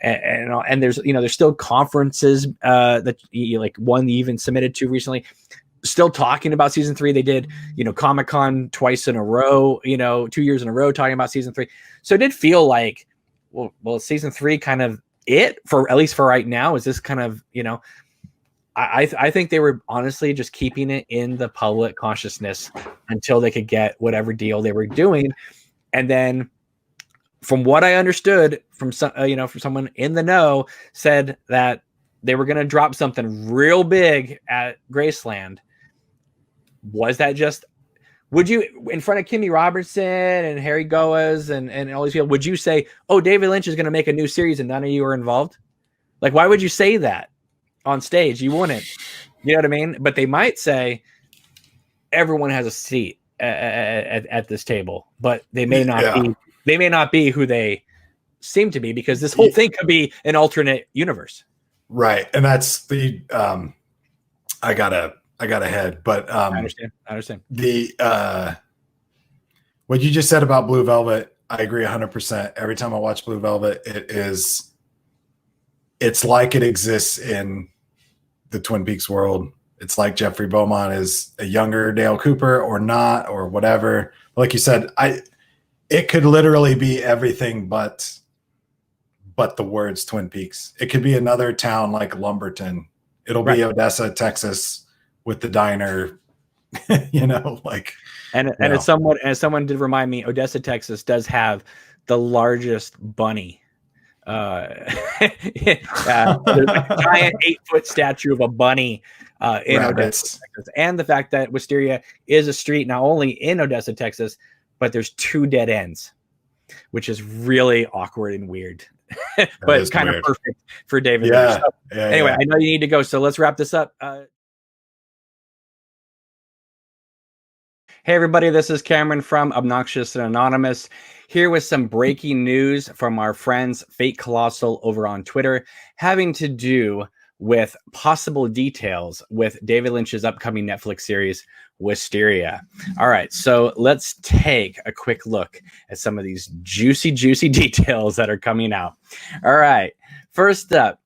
and there's there's still conferences that like one even submitted to recently, still talking about season 3. They did Comic-Con twice in a row, 2 years in a row talking about season 3. So it did feel like well season 3 kind of it for at least for right now. Is this kind of I think they were honestly just keeping it in the public consciousness until they could get whatever deal they were doing. And then from what I understood from some, from someone in the know, said that they were going to drop something real big at Graceland. Was that just, would you, in front of Kimmy Robertson and Harry Goas and all these people, would you say, oh, David Lynch is going to make a new series and none of you are involved? Like, why would you say that on stage? You wouldn't, you know what I mean? But they might say everyone has a seat at this table, but they may not be. They may not be who they seem to be, because this whole thing could be an alternate universe.
Right. And that's the I got ahead, but
I understand.
The what you just said about Blue Velvet, I agree 100%. Every time I watch Blue Velvet, it's like it exists in the Twin Peaks world. It's like Jeffrey Beaumont is a younger Dale Cooper or not, or whatever. Like you said, it could literally be everything but the words Twin Peaks. It could be another town like Lumberton. It'll be Odessa, Texas, with the diner,
as someone did remind me, Odessa, Texas does have the largest bunny. There's a giant 8-foot statue of a bunny in Odessa, Texas. And the fact that Wisteria is a street not only in Odessa, Texas, but there's 2 dead ends, which is really awkward and weird, but it's kind of perfect for David.
Yeah.
So, anyway, I know you need to go, so let's wrap this up. Hey, everybody, this is Cameron from Obnoxious and Anonymous, here with some breaking news from our friends Fate Colossal over on Twitter, having to do with possible details with David Lynch's upcoming Netflix series, Wisteria. All right, so let's take a quick look at some of these juicy details that are coming out. All right, first up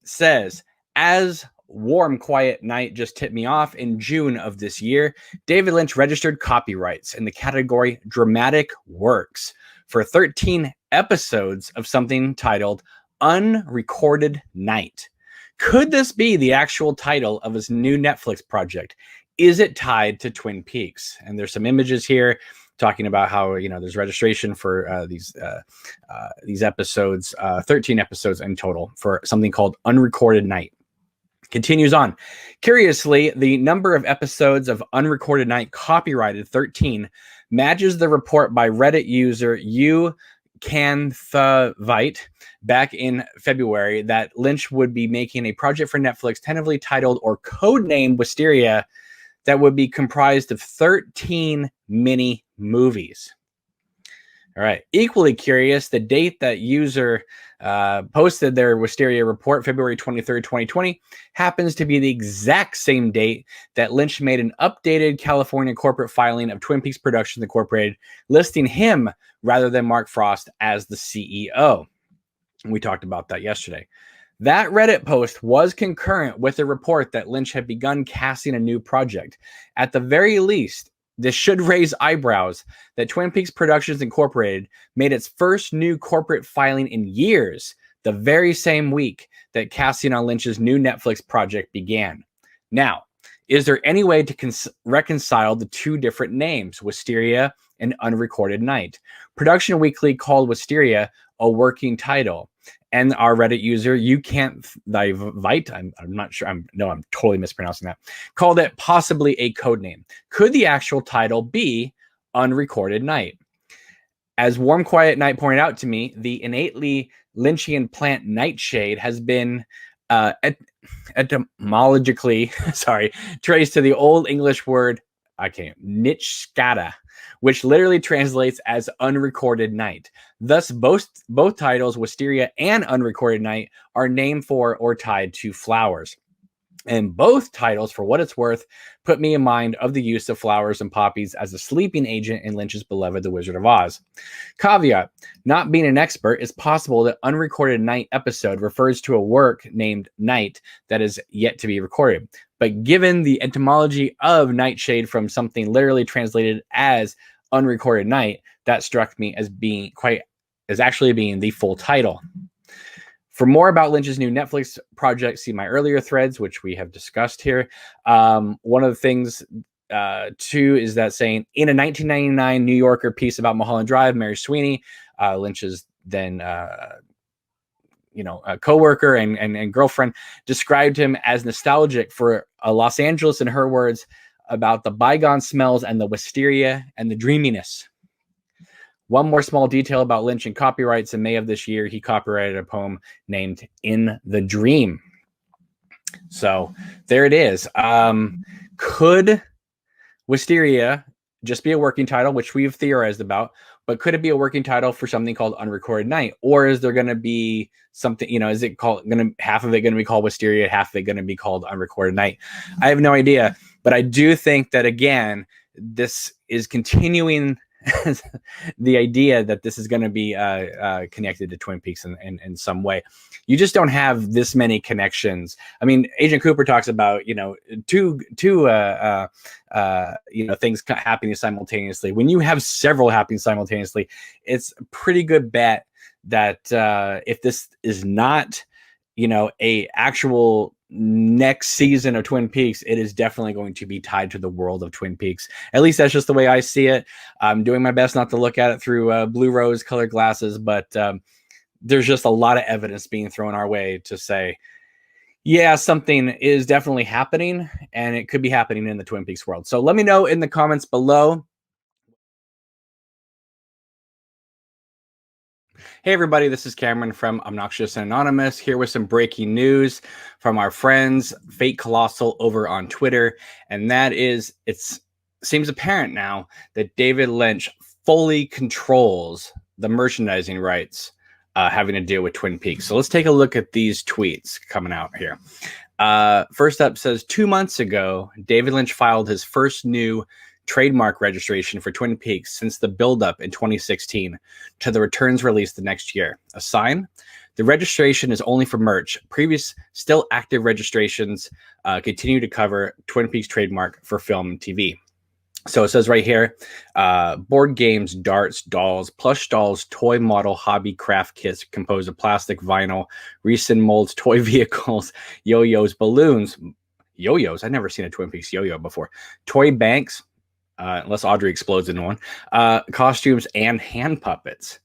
says, as Warm Quiet Night just tipped me off in June of this year, David Lynch registered copyrights in the category Dramatic Works for 13 episodes of something titled Unrecorded Night. Could this be the actual title of his new Netflix project? Is it tied to Twin Peaks? And there's some images here talking about how, there's registration for these episodes, 13 episodes in total for something called Unrecorded Night. Continues on. Curiously, the number of episodes of Unrecorded Night, copyrighted 13, matches the report by Reddit user YouCanTheVite back in February that Lynch would be making a project for Netflix tentatively titled or codenamed Wisteria that would be comprised of 13 mini movies. All right. Equally curious, the date that user posted their Wisteria report, February 23rd, 2020, happens to be the exact same date that Lynch made an updated California corporate filing of Twin Peaks Productions Incorporated, listing him rather than Mark Frost as the CEO. We talked about that yesterday. That Reddit post was concurrent with the report that Lynch had begun casting a new project. At the very least, this should raise eyebrows that Twin Peaks Productions Incorporated made its first new corporate filing in years, the very same week that casting on Lynch's new Netflix project began. Now, is there any way to reconcile the 2 different names, Wisteria and Unrecorded Night? Production Weekly called Wisteria a working title, and our Reddit user, YouCanTheVite, I'm not sure, I'm totally mispronouncing that, called it possibly a code name. Could the actual title be Unrecorded Night? As Warm Quiet Night pointed out to me, the innately Lynchian plant nightshade has been etymologically traced to the Old English word Nitschkata, which literally translates as unrecorded night. Thus, both titles, Wisteria and Unrecorded Night, are named for or tied to flowers. And both titles, for what it's worth, put me in mind of the use of flowers and poppies as a sleeping agent in Lynch's beloved The Wizard of Oz. Caveat: not being an expert, it's possible that Unrecorded Night episode refers to a work named Night that is yet to be recorded. But given the etymology of nightshade from something literally translated as Unrecorded Night, that struck me as actually being the full title. For more about Lynch's new Netflix project, see my earlier threads, which we have discussed here. One of the things, too, is that saying in a 1999 New Yorker piece about Mulholland Drive, Mary Sweeney, Lynch's then a co-worker and girlfriend, described him as nostalgic for Los Angeles, in her words, about the bygone smells and the wisteria and the dreaminess. One more small detail about Lynch and copyrights. In May of this year, he copyrighted a poem named In the Dream. So there it is. Could Wisteria just be a working title, which we've theorized about, but could it be a working title for something called Unrecorded Night? Or is there going to be something, is it half of it going to be called Wisteria, half of it going to be called Unrecorded Night? I have no idea, but I do think that, again, this is continuing the idea that this is going to be connected to Twin Peaks in some way. You just don't have this many connections. I mean, Agent Cooper talks about two things happening simultaneously. When you have several happening simultaneously, it's a pretty good bet that if this is not a actual next season of Twin Peaks, it is definitely going to be tied to the world of Twin Peaks. At least that's just the way I see it. I'm doing my best not to look at it through blue rose colored glasses, but there's just a lot of evidence being thrown our way to say, yeah, something is definitely happening, and it could be happening in the Twin Peaks world. So let me know in the comments below. Hey everybody, this is Cameron from Obnoxious and Anonymous, here with some breaking news from our friends Fate Colossal over on Twitter. And that is, it seems apparent now that David Lynch fully controls the merchandising rights having to deal with Twin Peaks. So let's take a look at these tweets coming out here. First up says, 2 months ago, David Lynch filed his first new trademark registration for Twin Peaks since the buildup in 2016 to the returns released the next year. A sign? The registration is only for merch. Previous, still active registrations continue to cover Twin Peaks trademark for film and TV. So it says right here, board games, darts, dolls, plush dolls, toy model, hobby craft kits composed of plastic, vinyl, resin molds, toy vehicles, yo-yos, balloons, yo-yos. I've never seen a Twin Peaks yo-yo before. Toy banks, unless Audrey explodes into one, costumes, and hand puppets.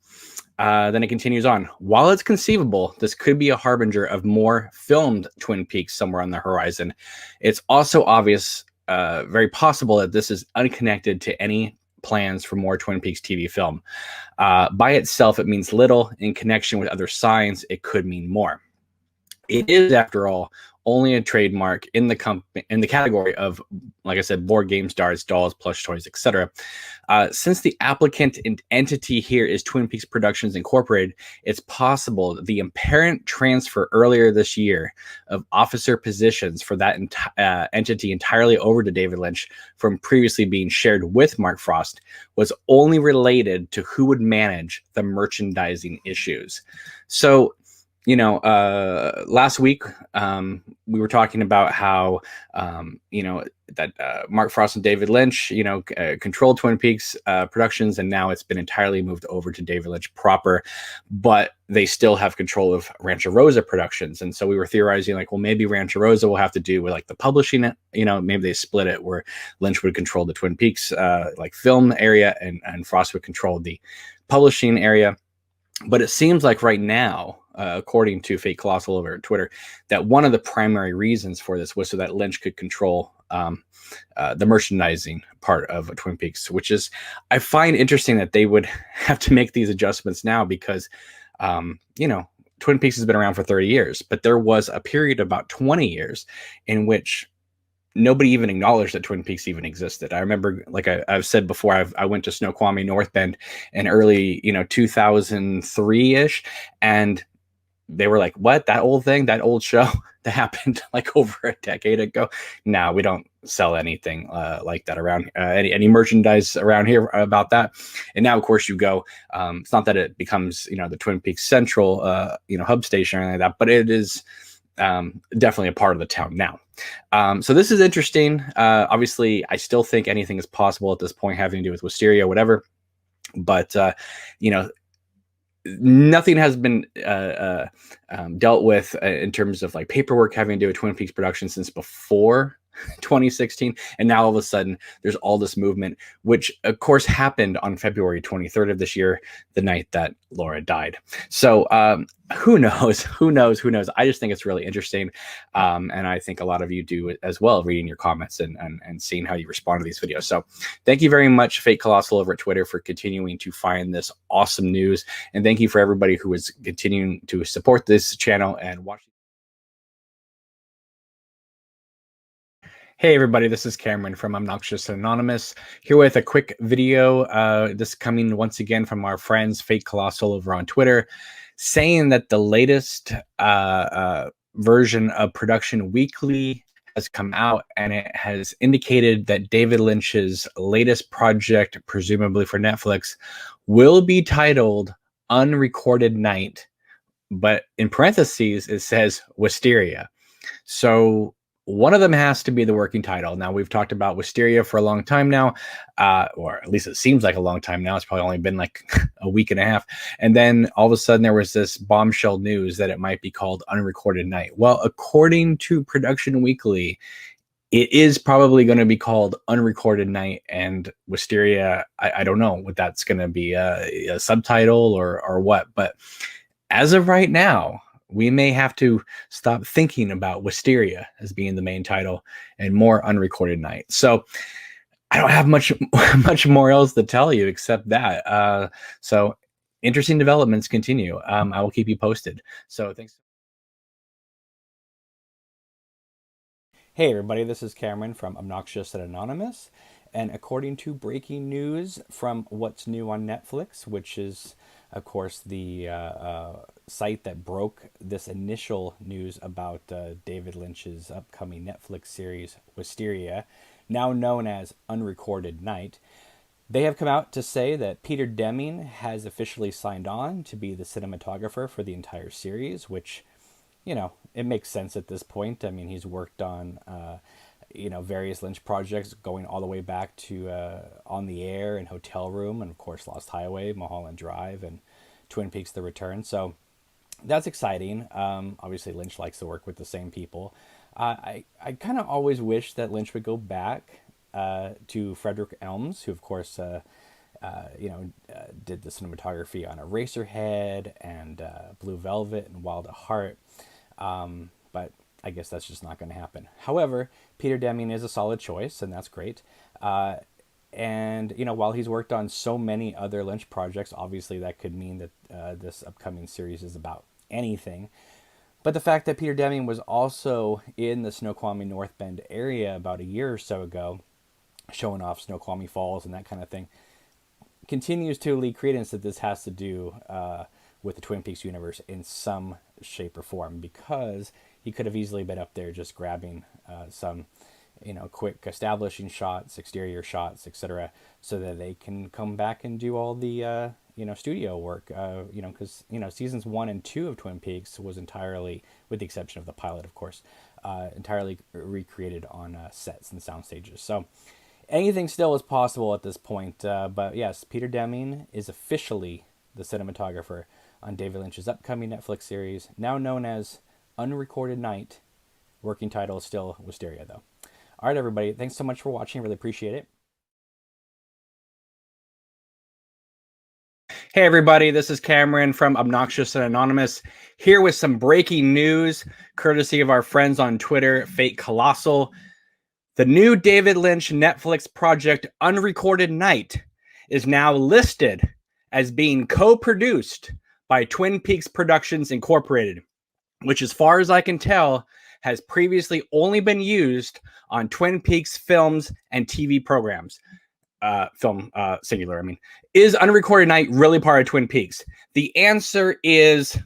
Then it continues on. While it's conceivable, this could be a harbinger of more filmed Twin Peaks somewhere on the horizon, it's also obvious, very possible that this is unconnected to any plans for more Twin Peaks TV film. By itself, it means little. In connection with other signs, it could mean more. It is, after all, only a trademark in the category of, like I said, board games, darts, dolls, plush toys, etc. Since the applicant entity here is Twin Peaks Productions Incorporated, it's possible that the apparent transfer earlier this year of officer positions for that entity entirely over to David Lynch from previously being shared with Mark Frost was only related to who would manage the merchandising issues. So, last week we were talking about how that Mark Frost and David Lynch controlled Twin Peaks Productions, and now it's been entirely moved over to David Lynch proper, but they still have control of Rancho Rosa Productions. And so we were theorizing, like, well, maybe Rancho Rosa will have to do with like the publishing, maybe they split it where Lynch would control the Twin Peaks like film area and Frost would control the publishing area. But it seems like right now, according to Fate Colossal over at Twitter, that one of the primary reasons for this was so that Lynch could control the merchandising part of Twin Peaks, which is, I find interesting that they would have to make these adjustments now because, Twin Peaks has been around for 30 years, but there was a period of about 20 years in which nobody even acknowledged that Twin Peaks even existed. I remember, like I've said before, I went to Snoqualmie North Bend in early, 2003-ish, and they were like, what, that old thing, that old show that happened like over a decade ago? No, we don't sell anything like that around, any merchandise around here about that. And now, of course, you go, it's not that it becomes, the Twin Peaks Central, hub station or anything like that, but it is definitely a part of the town now. So this is interesting. Obviously, I still think anything is possible at this point having to do with Wisteria, whatever. But, nothing has been dealt with in terms of like paperwork having to do with Twin Peaks production since before 2016, and now all of a sudden there's all this movement, which of course happened on February 23rd of this year, the night that Laura died. So who knows? I just think it's really interesting, and I think a lot of you do as well, reading your comments and seeing how you respond to these videos. So thank you very much, Fate Colossal over at Twitter, for continuing to find this awesome news, and thank you for everybody who is continuing to support this channel and watch. Hey everybody, this is Cameron from Obnoxious Anonymous, here with a quick video, this coming once again from our friends Fate Colossal over on Twitter, saying that the latest version of Production Weekly has come out, and it has indicated that David Lynch's latest project, presumably for Netflix, will be titled Unrecorded Night, but in parentheses it says Wisteria. So one of them has to be the working title. Now, we've talked about Wisteria for a long time now, or at least it seems like a long time now. It's probably only been like a week and a half. And then all of a sudden there was this bombshell news that it might be called Unrecorded Night. Well, according to Production Weekly, it is probably going to be called Unrecorded Night, and Wisteria, I don't know what that's going to be, a subtitle or what. But as of right now, we may have to stop thinking about Wisteria as being the main title and more Unrecorded Night. So I don't have much more else to tell you except that. So interesting developments continue. I will keep you posted. So thanks. Hey everybody, this is Cameron from Obnoxious and Anonymous. And according to breaking news from What's New on Netflix, which is, of course, the site that broke this initial news about David Lynch's upcoming Netflix series, Wisteria, now known as Unrecorded Night, they have come out to say that Peter Deming has officially signed on to be the cinematographer for the entire series, which, it makes sense at this point. I mean, he's worked on various Lynch projects going all the way back to On the Air and Hotel Room, and of course Lost Highway, Mulholland Drive, and Twin Peaks: The Return. So that's exciting. Obviously Lynch likes to work with the same people. I kind of always wish that Lynch would go back to Frederick Elms, who of course did the cinematography on Eraserhead and Blue Velvet and Wild at Heart. But I guess that's just not going to happen. However, Peter Deming is a solid choice, and that's great. And, while he's worked on so many other Lynch projects, obviously that could mean that this upcoming series is about anything. But the fact that Peter Deming was also in the Snoqualmie North Bend area about a year or so ago, showing off Snoqualmie Falls and that kind of thing, continues to lead credence that this has to do with the Twin Peaks universe in some shape or form, because he could have easily been up there just grabbing some, quick establishing shots, exterior shots, etc., so that they can come back and do all the, studio work, because, seasons 1 and 2 of Twin Peaks was entirely, with the exception of the pilot, of course, entirely recreated on sets and sound stages. So anything still is possible at this point. But yes, Peter Deming is officially the cinematographer on David Lynch's upcoming Netflix series, now known as Unrecorded Night. Working title is still Wisteria, though. All right, everybody. Thanks so much for watching. Really appreciate it. Hey, everybody. This is Cameron from Obnoxious and Anonymous, here with some breaking news, courtesy of our friends on Twitter, Fate Colossal. The new David Lynch Netflix project Unrecorded Night is now listed as being co-produced by Twin Peaks Productions Incorporated, which, as far as I can tell, has previously only been used on Twin Peaks films and TV programs. Film singular, I mean. Is Unrecorded Night really part of Twin Peaks? The answer is,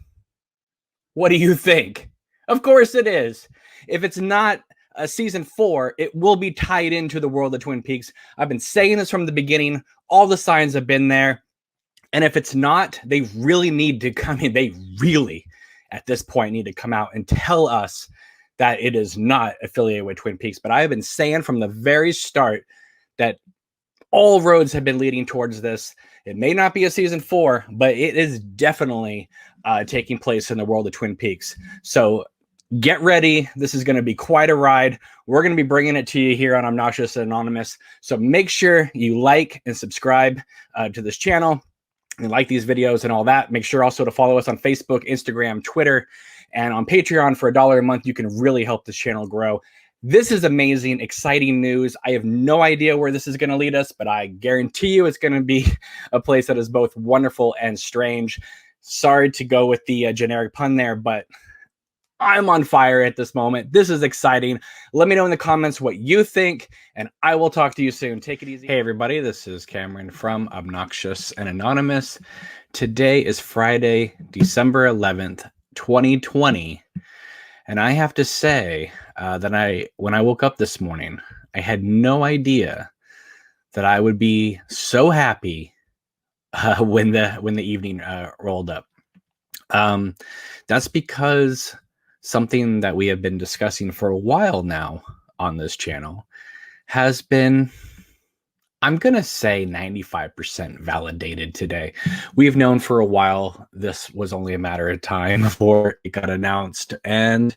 what do you think? Of course it is. If it's not a season 4, it will be tied into the world of Twin Peaks. I've been saying this from the beginning. All the signs have been there. And if it's not, they really need to come in. They really, at this point, need to come out and tell us that it is not affiliated with Twin Peaks. But I have been saying from the very start that all roads have been leading towards this. It may not be a season 4, but it is definitely taking place in the world of Twin Peaks. So get ready. This is going to be quite a ride. We're going to be bringing it to you here on Obnoxious and Anonymous. So make sure you like and subscribe to this channel and like these videos and all that. Make sure also to follow us on Facebook, Instagram, Twitter, and on Patreon. For $1 a month, you can really help this channel grow. This is amazing, exciting news. I have no idea where this is going to lead us, but I guarantee you it's going to be a place that is both wonderful and strange. Sorry to go with the generic pun there, but I'm on fire at this moment. This is exciting. Let me know in the comments what you think, and I will talk to you soon. Take it easy. Hey, everybody. This is Cameron from Obnoxious and Anonymous. Today is Friday, December 11th, 2020. And I have to say that when I woke up this morning, I had no idea that I would be so happy when the evening rolled up. That's because something that we have been discussing for a while now on this channel has been, I'm going to say, 95% validated today. We've known for a while this was only a matter of time before it got announced. And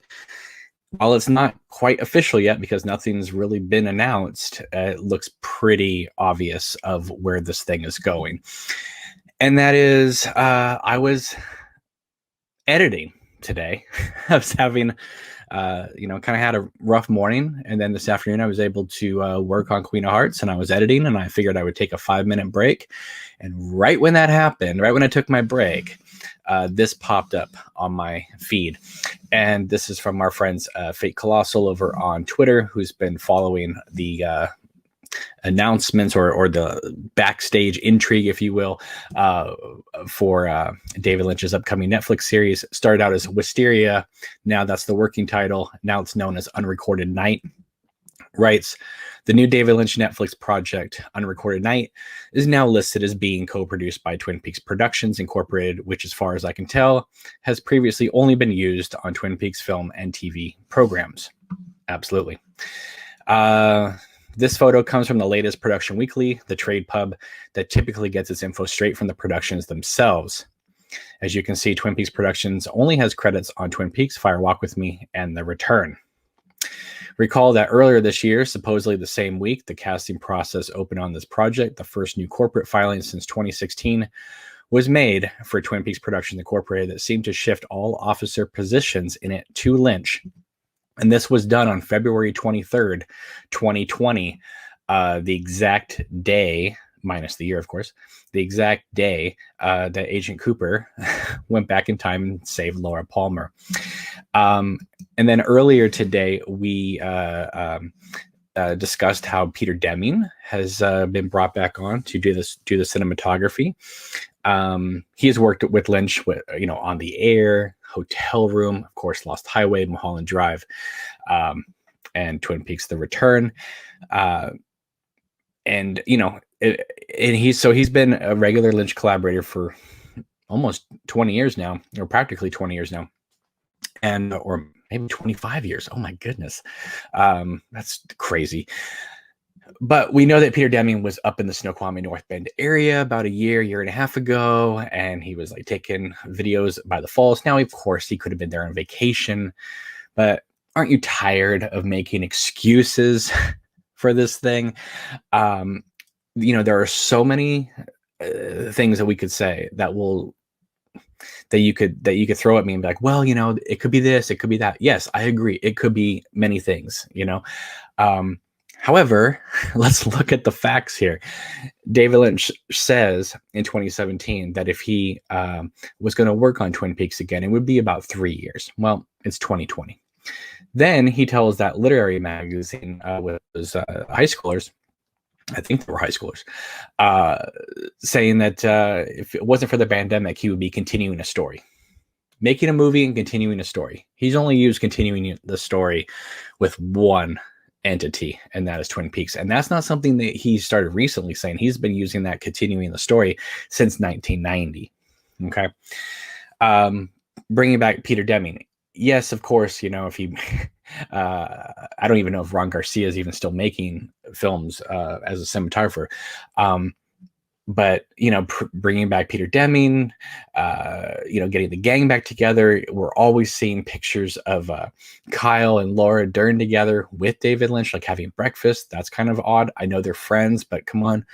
while it's not quite official yet, because nothing's really been announced, it looks pretty obvious of where this thing is going. And that is, I was editing today. I was having, kind of had a rough morning. And then this afternoon, I was able to work on Queen of Hearts, and I was editing, and I figured I would take a 5-minute break. And right when that happened, right when I took my break, this popped up on my feed. And this is from our friends Fate Colossal over on Twitter, who's been following the announcements or the backstage intrigue, if you will, for David Lynch's upcoming Netflix series. Started out as Wisteria. Now that's the working title. Now it's known as Unrecorded Night. Writes, the new David Lynch Netflix project, Unrecorded Night, is now listed as being co-produced by Twin Peaks Productions Incorporated, which, as far as I can tell, has previously only been used on Twin Peaks film and TV programs. Absolutely. This photo comes from the latest Production Weekly, the trade pub that typically gets its info straight from the productions themselves. As you can see, Twin Peaks Productions only has credits on Twin Peaks, Fire Walk With Me, and The Return. Recall that earlier this year, supposedly the same week, the casting process opened on this project. The first new corporate filing since 2016 was made for Twin Peaks Productions Incorporated that seemed to shift all officer positions in it to Lynch. And this was done on February 23rd, 2020, the exact day, minus the year, of course, the exact day that Agent Cooper went back in time and saved Laura Palmer. And then earlier today, we discussed how Peter Deming has been brought back on to do the cinematography. He has worked with Lynch, On the Air, Hotel Room, of course, Lost Highway, Mulholland Drive, and Twin Peaks: The Return. He's been a regular Lynch collaborator for almost 20 years now, or practically 20 years now, or maybe 25 years. Oh my goodness, that's crazy. But we know that Peter Deming was up in the Snoqualmie North Bend area about a year and a half ago, and he was taking videos by the falls. Now, of course, he could have been there on vacation, but aren't you tired of making excuses for this thing? There are so many things that we could say that you could throw at me and be like, well, it could be this, it could be that. Yes, I agree. It could be many things, However, let's look at the facts here. David Lynch says in 2017 that if he was going to work on Twin Peaks again, it would be about 3 years. Well, it's 2020. Then he tells that literary magazine with his high schoolers, I think they were high schoolers, saying that if it wasn't for the pandemic, he would be continuing a story. Making a movie and continuing a story. He's only used continuing the story with one entity, and that is Twin Peaks. And that's not something that he started recently saying. He's been using that continuing the story since 1990. Okay. Bringing back Peter Deming. Yes, of course, if he, I don't even know if Ron Garcia is even still making films as a cinematographer. But, bringing back Peter Deming, getting the gang back together. We're always seeing pictures of Kyle and Laura Dern together with David Lynch, like having breakfast. That's kind of odd. I know they're friends, but come on.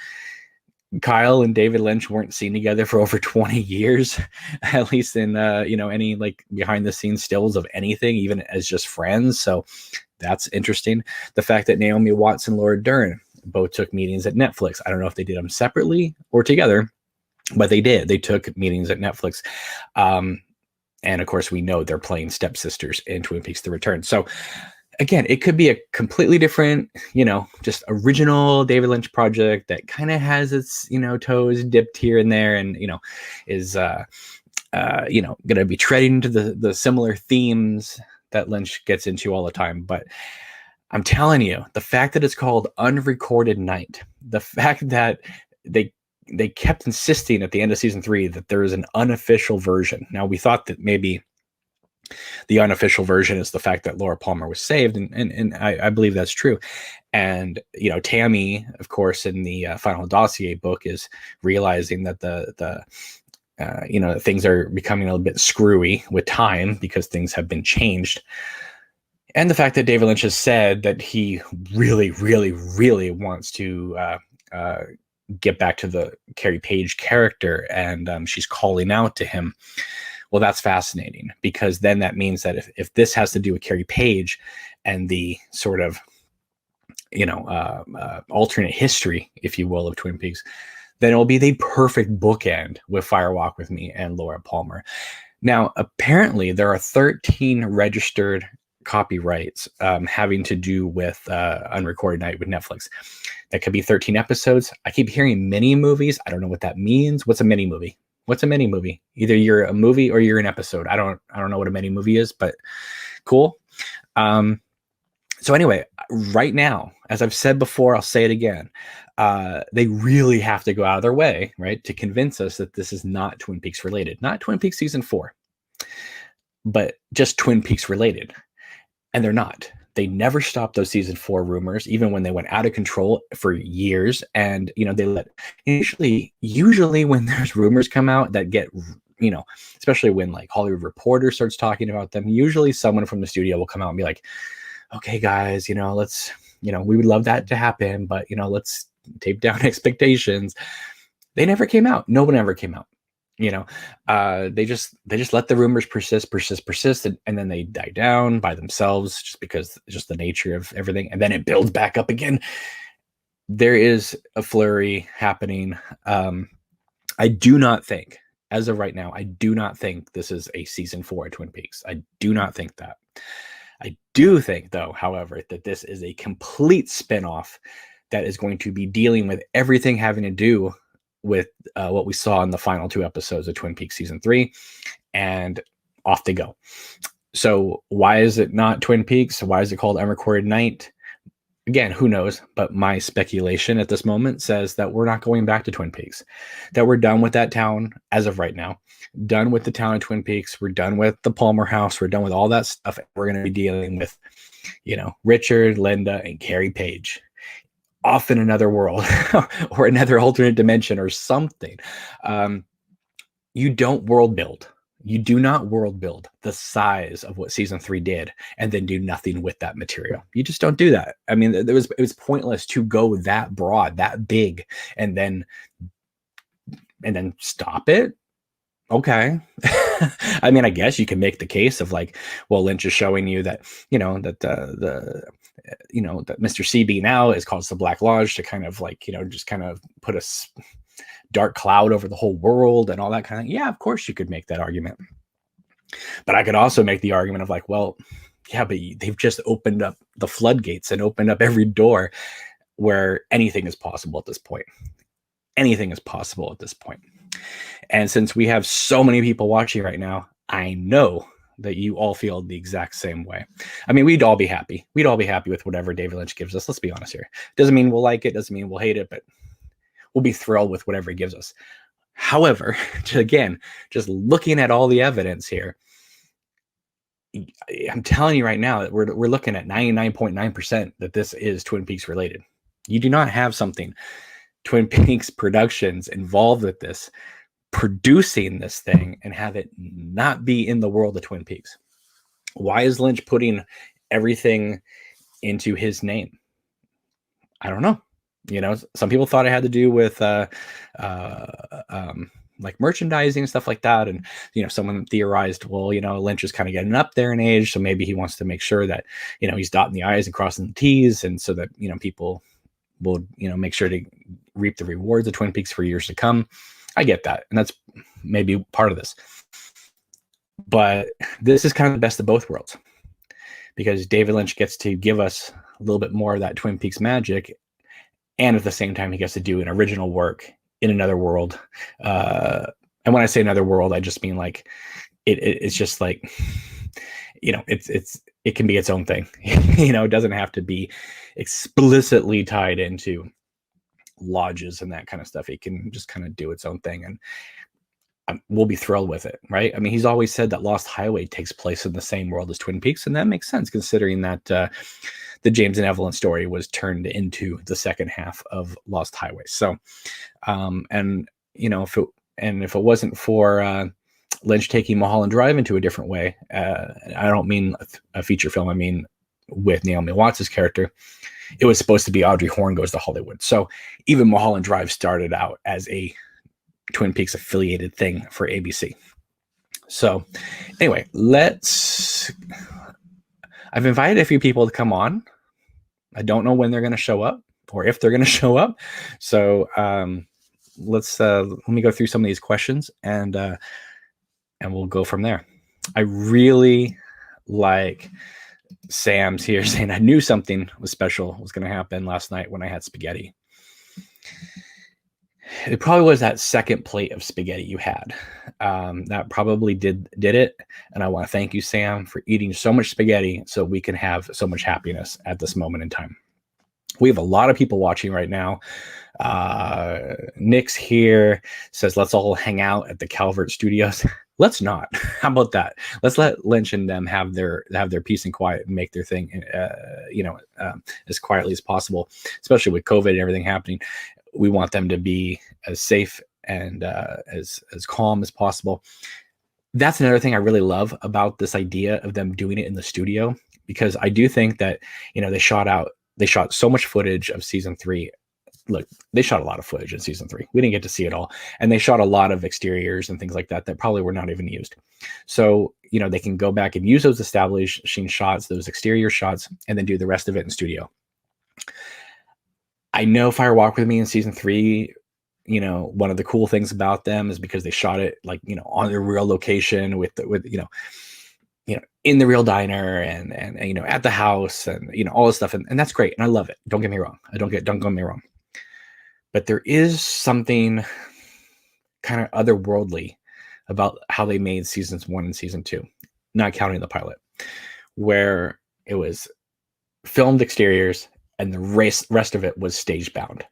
Kyle and David Lynch weren't seen together for over 20 years, at least in, any like behind the scenes stills of anything, even as just friends. So that's interesting. The fact that Naomi Watts and Laura Dern both took meetings at Netflix. I don't know if they did them separately or together, but they did. They took meetings at Netflix. And of course, we know they're playing stepsisters in Twin Peaks: The Return. So again, it could be a completely different, just original David Lynch project that kind of has its, toes dipped here and there, and, is, going to be treading into the similar themes that Lynch gets into all the time. But I'm telling you, the fact that it's called Unrecorded Night, the fact that they kept insisting at the end of season 3 that there is an unofficial version. Now, we thought that maybe the unofficial version is the fact that Laura Palmer was saved, and I believe that's true. And Tammy, of course, in the Final Dossier book, is realizing that the things are becoming a little bit screwy with time because things have been changed. And the fact that David Lynch has said that he really, really, really wants to get back to the Carrie Page character, and she's calling out to him. Well, that's fascinating, because then that means that if this has to do with Carrie Page and the sort of, alternate history, if you will, of Twin Peaks, then it'll be the perfect bookend with Fire Walk with Me and Laura Palmer. Now, apparently there are 13 registered copyrights having to do with Unrecorded Night with Netflix. That could be 13 episodes. I keep hearing mini movies. I don't know what that means. What's a mini movie? What's a mini movie? Either you're a movie or you're an episode. I don't know what a mini movie is, but cool. So anyway, right now, as I've said before, I'll say it again. They really have to go out of their way, right, to convince us that this is not Twin Peaks related, not Twin Peaks season 4, but just Twin Peaks related. And they're not. They never stopped those season 4 rumors, even when they went out of control for years. And, they let, usually when there's rumors come out that get, especially when like Hollywood Reporter starts talking about them, usually someone from the studio will come out and be like, okay, guys, let's, we would love that to happen, but, let's tape down expectations. They never came out. No one ever came out. They just let the rumors persist, and then they die down by themselves, just because just the nature of everything, and then it builds back up again. There is a flurry happening. I do not think, as of right now, I do not think this is a season 4 of Twin Peaks. I do not think that. I do think, though, however, that this is a complete spinoff that is going to be dealing with everything having to do with what we saw in the final 2 episodes of Twin Peaks season 3, and off they go. So why is it not Twin Peaks? Why is it called Unrecorded Night? Again, who knows? But my speculation at this moment says that we're not going back to Twin Peaks, that we're done with that town as of right now, done with the town of Twin Peaks. We're done with the Palmer house. We're done with all that stuff. We're going to be dealing with, Richard, Linda, and Carrie Page. Off in another world or another alternate dimension or something. You don't world build. You do not world build the size of what season 3 did and then do nothing with that material. You just don't do that. I mean, it was pointless to go that broad, that big, and then stop it. Okay. I mean, I guess you can make the case of like, well, Lynch is showing you that, that that Mr. CB now is called the Black Lodge to kind of like, just kind of put a dark cloud over the whole world and all that kind of, yeah, of course you could make that argument. But I could also make the argument of like, well, yeah, but they've just opened up the floodgates and opened up every door where anything is possible at this point. Anything is possible at this point. And since we have so many people watching right now, I know that you all feel the exact same way. I mean, we'd all be happy. We'd all be happy with whatever David Lynch gives us. Let's be honest here. Doesn't mean we'll like it. Doesn't mean we'll hate it, but we'll be thrilled with whatever he gives us. However, again, just looking at all the evidence here, I'm telling you right now that we're looking at 99.9% that this is Twin Peaks related. You do not have something Twin Peaks Productions involved with this, producing this thing, and have it not be in the world of Twin Peaks. Why is Lynch putting everything into his name? I don't know. Some people thought it had to do with like merchandising and stuff like that. And, someone theorized, well, Lynch is kind of getting up there in age. So maybe he wants to make sure that, he's dotting the I's and crossing the T's. And so that, people will, make sure to reap the rewards of Twin Peaks for years to come. I get that. And that's maybe part of this. But this is kind of the best of both worlds, because David Lynch gets to give us a little bit more of that Twin Peaks magic. And at the same time, he gets to do an original work in another world. And when I say another world, I just mean like, it's just like, it can be its own thing. It doesn't have to be explicitly tied into lodges and that kind of stuff. It can just kind of do its own thing, and we'll be thrilled with it, right? I mean, he's always said that Lost Highway takes place in the same world as Twin Peaks, and that makes sense considering that the James and Evelyn story was turned into the second half of Lost Highway. So, if it wasn't for Lynch taking Mulholland Drive into a different way, I don't mean a feature film, I mean with Naomi Watts' character, it was supposed to be Audrey Horne Goes to Hollywood. So even Mulholland Drive started out as a Twin Peaks affiliated thing for ABC. So anyway, I've invited a few people to come on. I don't know when they're going to show up or if they're going to show up. So let me go through some of these questions and we'll go from there. I really like Sam's here saying, I knew something was special was going to happen last night when I had spaghetti. It probably was that second plate of spaghetti you had. That probably did it. And I want to thank you, Sam, for eating so much spaghetti so we can have so much happiness at this moment in time. We have a lot of people watching right now. Nick's here, says, let's all hang out at the Calvert Studios. Let's not. How about that? Let's let Lynch and them have their peace and quiet and make their thing, as quietly as possible, especially with COVID and everything happening. We want them to be as safe and as calm as possible. That's another thing I really love about this idea of them doing it in the studio, because I do think that, they shot so much footage of season 3. Look, they shot a lot of footage in season 3. We didn't get to see it all. And they shot a lot of exteriors and things like that probably were not even used. So, they can go back and use those establishing shots, those exterior shots, and then do the rest of it in studio. I know Fire Walk With Me in season 3, one of the cool things about them is because they shot it like, on their real location with in the real diner and at the house and, all this stuff. And that's great. And I love it. Don't get me wrong. Don't get me wrong. But there is something kind of otherworldly about how they made seasons 1 and season 2, not counting the pilot, where it was filmed exteriors and the rest of it was stage bound.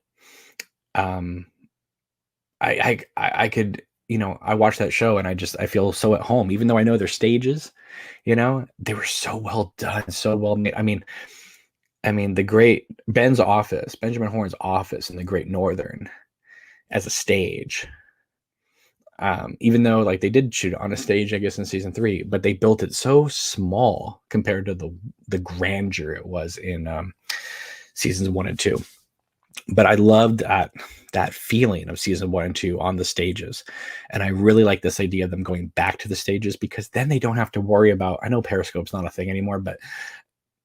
I could, I watched that show and I feel so at home, even though I know their stages, they were so well done, so well made. I mean, the great Benjamin Horne's office in the Great Northern as a stage, even though like they did shoot on a stage, I guess, in season 3, but they built it so small compared to the grandeur it was in seasons 1 and 2. But I loved that feeling of season 1 and 2 on the stages. And I really like this idea of them going back to the stages, because then they don't have to worry about, I know Periscope's not a thing anymore, but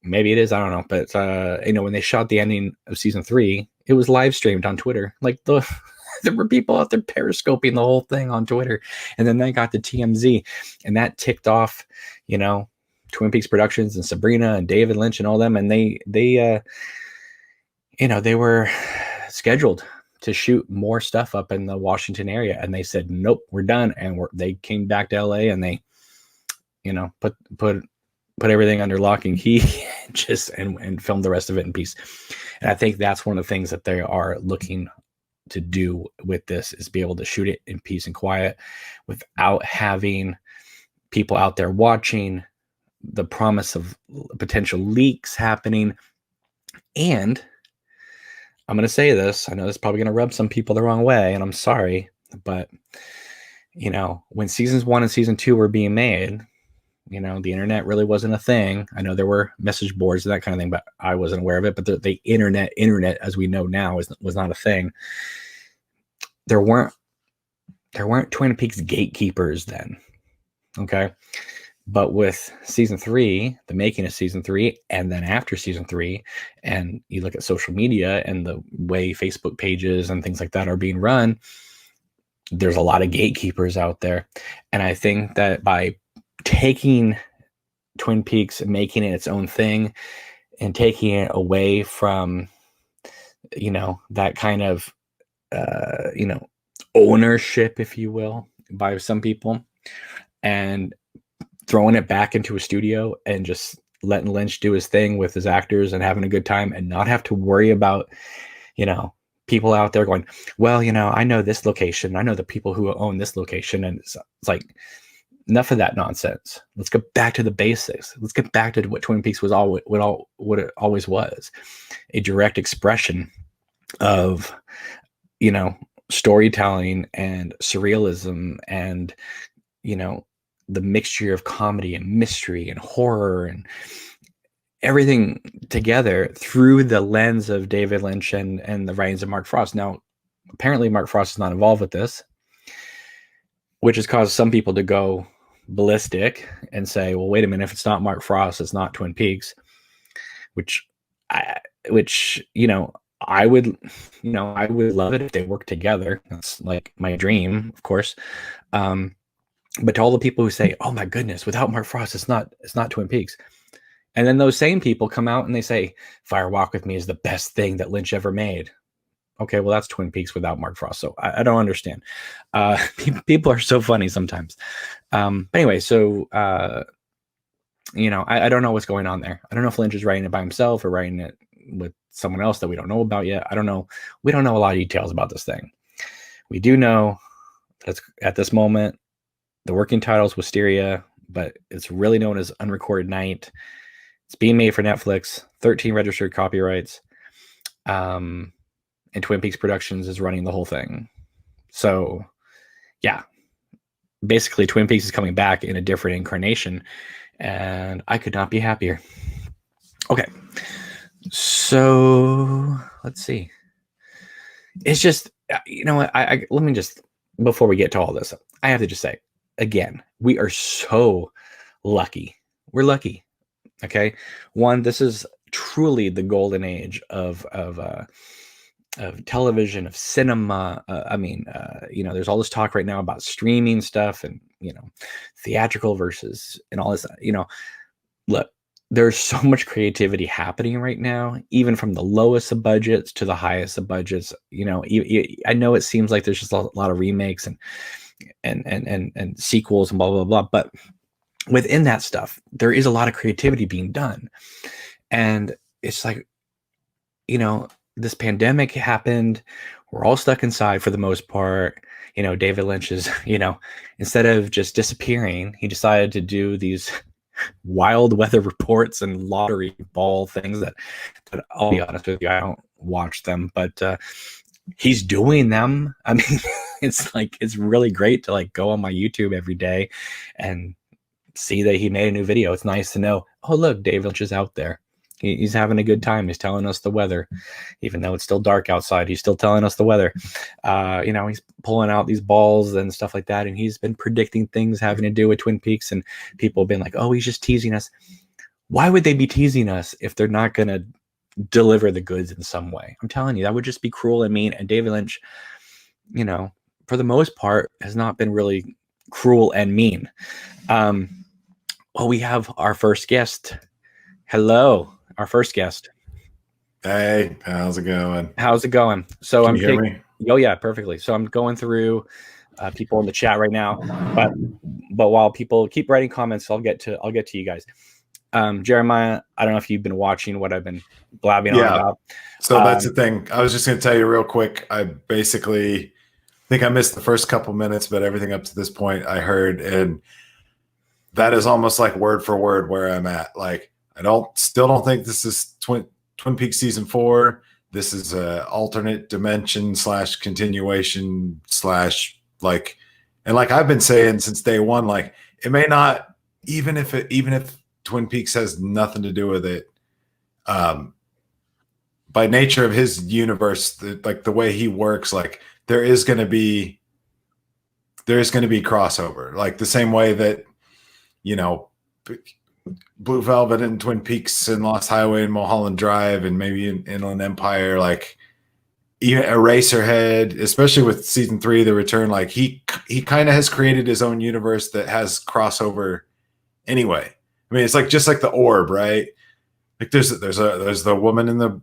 maybe it is, I don't know, but when they shot the ending of season 3, it was live streamed on Twitter. Like there were people out there periscoping the whole thing on Twitter, and then they got to TMZ, and that ticked off, Twin Peaks Productions and Sabrina and David Lynch and all them, and they were scheduled to shoot more stuff up in the Washington area, and they said, nope, we're done. And they came back to LA, and they, put everything under lock and key and filmed the rest of it in peace. And I think that's one of the things that they are looking to do with this, is be able to shoot it in peace and quiet without having people out there watching, the promise of potential leaks happening. And I'm going to say this, I know this is probably going to rub some people the wrong way, and I'm sorry, but when seasons 1 and season 2 were being made, the internet really wasn't a thing. I know there were message boards and that kind of thing, but I wasn't aware of it. But the internet as we know now was not a thing. There weren't Twin Peaks gatekeepers then. Okay. But with season 3, the making of season 3, and then after season 3, and you look at social media and the way Facebook pages and things like that are being run, there's a lot of gatekeepers out there. And I think that by taking Twin Peaks and making it its own thing, and taking it away from, that kind of, ownership, if you will, by some people, and throwing it back into a studio and just letting Lynch do his thing with his actors and having a good time, and not have to worry about, people out there going, well, I know this location, I know the people who own this location. And it's like, enough of that nonsense. Let's get back to the basics. Let's get back to what Twin Peaks was what it always was, a direct expression of, storytelling and surrealism, and, the mixture of comedy and mystery and horror and everything together through the lens of David Lynch and the writings of Mark Frost. Now, apparently Mark Frost is not involved with this, which has caused some people to go ballistic and say, well, wait a minute, if it's not Mark Frost, it's not Twin Peaks, which I would love it if they work together. That's like my dream, of course. But to all the people who say, oh my goodness, without Mark Frost, it's not Twin Peaks. And then those same people come out and they say, Fire Walk with Me is the best thing that Lynch ever made. Okay, well, that's Twin Peaks without Mark Frost. So I don't understand. People are so funny sometimes. But anyway, so, I don't know what's going on there. I don't know if Lynch is writing it by himself or writing it with someone else that we don't know about yet. I don't know. We don't know a lot of details about this thing. We do know that it's, at this moment, the working title is Wisteria, but it's really known as Unrecorded Night. It's being made for Netflix, 13 registered copyrights. And Twin Peaks Productions is running the whole thing. So, yeah, basically Twin Peaks is coming back in a different incarnation, and I could not be happier. Okay, so let's see. It's just, I let me just, before we get to all this, I have to just say, again, we are so lucky. We're lucky. Okay. One, this is truly the golden age of television, of cinema. There's all this talk right now about streaming stuff and, theatrical versus and all this, look, there's so much creativity happening right now, even from the lowest of budgets to the highest of budgets. I know it seems like there's just a lot of remakes and sequels and blah, blah, blah. But within that stuff, there is a lot of creativity being done. And it's like, this pandemic happened. We're all stuck inside for the most part. David Lynch is, instead of just disappearing, he decided to do these wild weather reports and lottery ball things that I'll be honest with you, I don't watch them, but he's doing them. I mean, it's really great to go on my YouTube every day and see that he made a new video. It's nice to know, oh, look, David Lynch is out there. He's having a good time. He's telling us the weather, even though it's still dark outside. He's still telling us the weather. He's pulling out these balls and stuff like that. And he's been predicting things having to do with Twin Peaks. And people have been like, oh, he's just teasing us. why would they be teasing us if they're not going to deliver the goods in some way? I'm telling you, that would just be cruel and mean. And David Lynch, you know, for the most part, has not been really cruel and mean. Well, we have our first guest. Hello, our first guest.
Hey, how's it going?
How's it going? So
Can you hear me?
Oh yeah, perfectly. So I'm going through people in the chat right now, but while people keep writing comments, I'll get to you guys. Jeremiah, I don't know if you've been watching what I've been blabbing on about.
So that's the thing. I was just going to tell you real quick. I basically think I missed the first couple minutes, but everything up to this point I heard, and that is almost like word for word where I'm at. Like, I still don't think this is Twin Peaks season 4. This is a alternate dimension / continuation / like, and like I've been saying since day one, like it may not, even if Twin Peaks has nothing to do with it, by nature of his universe, like the way he works, like there is going to be crossover, like the same way that, you know, Blue Velvet and Twin Peaks and Lost Highway and Mulholland Drive and maybe Inland Empire, like even Eraserhead, especially with season 3, The Return, like he kind of has created his own universe that has crossover anyway. I mean, it's like just like the Orb, right? Like there's the woman in the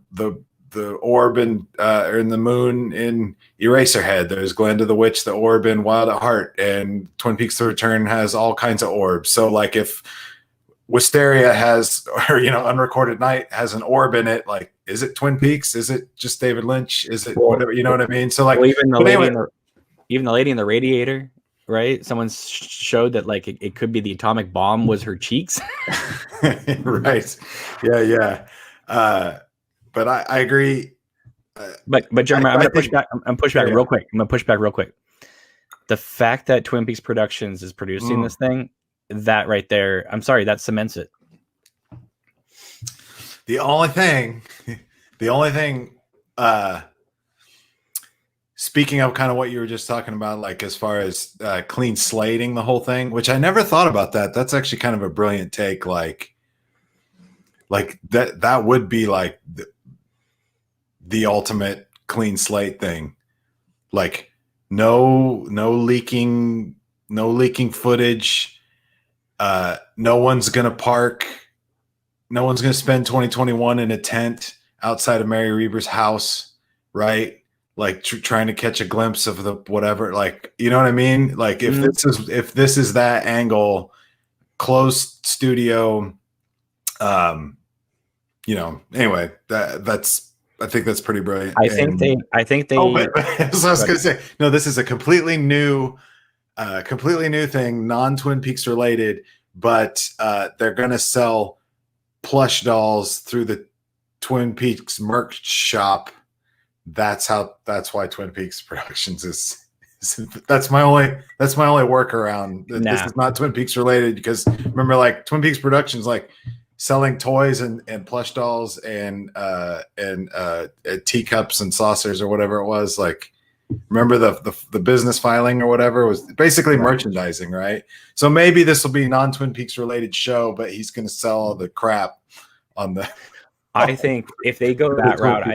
Orb and or in the Moon in Eraserhead. There's Glenda the Witch, the Orb in Wild at Heart, and Twin Peaks: The Return has all kinds of orbs. So like if Wisteria has, or you know, Unrecorded Night has an orb in it, like is it Twin Peaks? Is it just David Lynch? Is it whatever? You know what I mean? So like,
well, even the lady in the radiator, right? Someone showed that like it could be the atomic bomb was her cheeks.
Right. Yeah. But I agree.
But Jeremy, I'm gonna push back. I'm push back real quick. I'm gonna push back real quick. The fact that Twin Peaks Productions is producing this thing, that right there, I'm sorry, that cements it.
The only thing, speaking of kind of what you were just talking about, like as far as clean slating the whole thing, which I never thought about that. That's actually kind of a brilliant take. Like that would be like the ultimate clean slate thing. Like no leaking footage. No one's going to spend 2021 in a tent outside of Mary Reber's house, right? Like trying to catch a glimpse of the whatever, like, you know what I mean? Like if this is that angle, closed studio, you know, anyway, I think that's pretty brilliant.
I think they
so I was going to say, no, this is a completely new thing, non-Twin Peaks related, but they're going to sell plush dolls through the Twin Peaks merch shop. That's why Twin Peaks Productions is that's my only workaround. This is not Twin Peaks related, because remember, like Twin Peaks Productions, like selling toys and plush dolls and teacups and saucers or whatever it was, like, remember the business filing or whatever was basically merchandising, right? So maybe this will be a non-Twin Peaks related show, but he's going to sell all the crap on the.
I think if they go that route,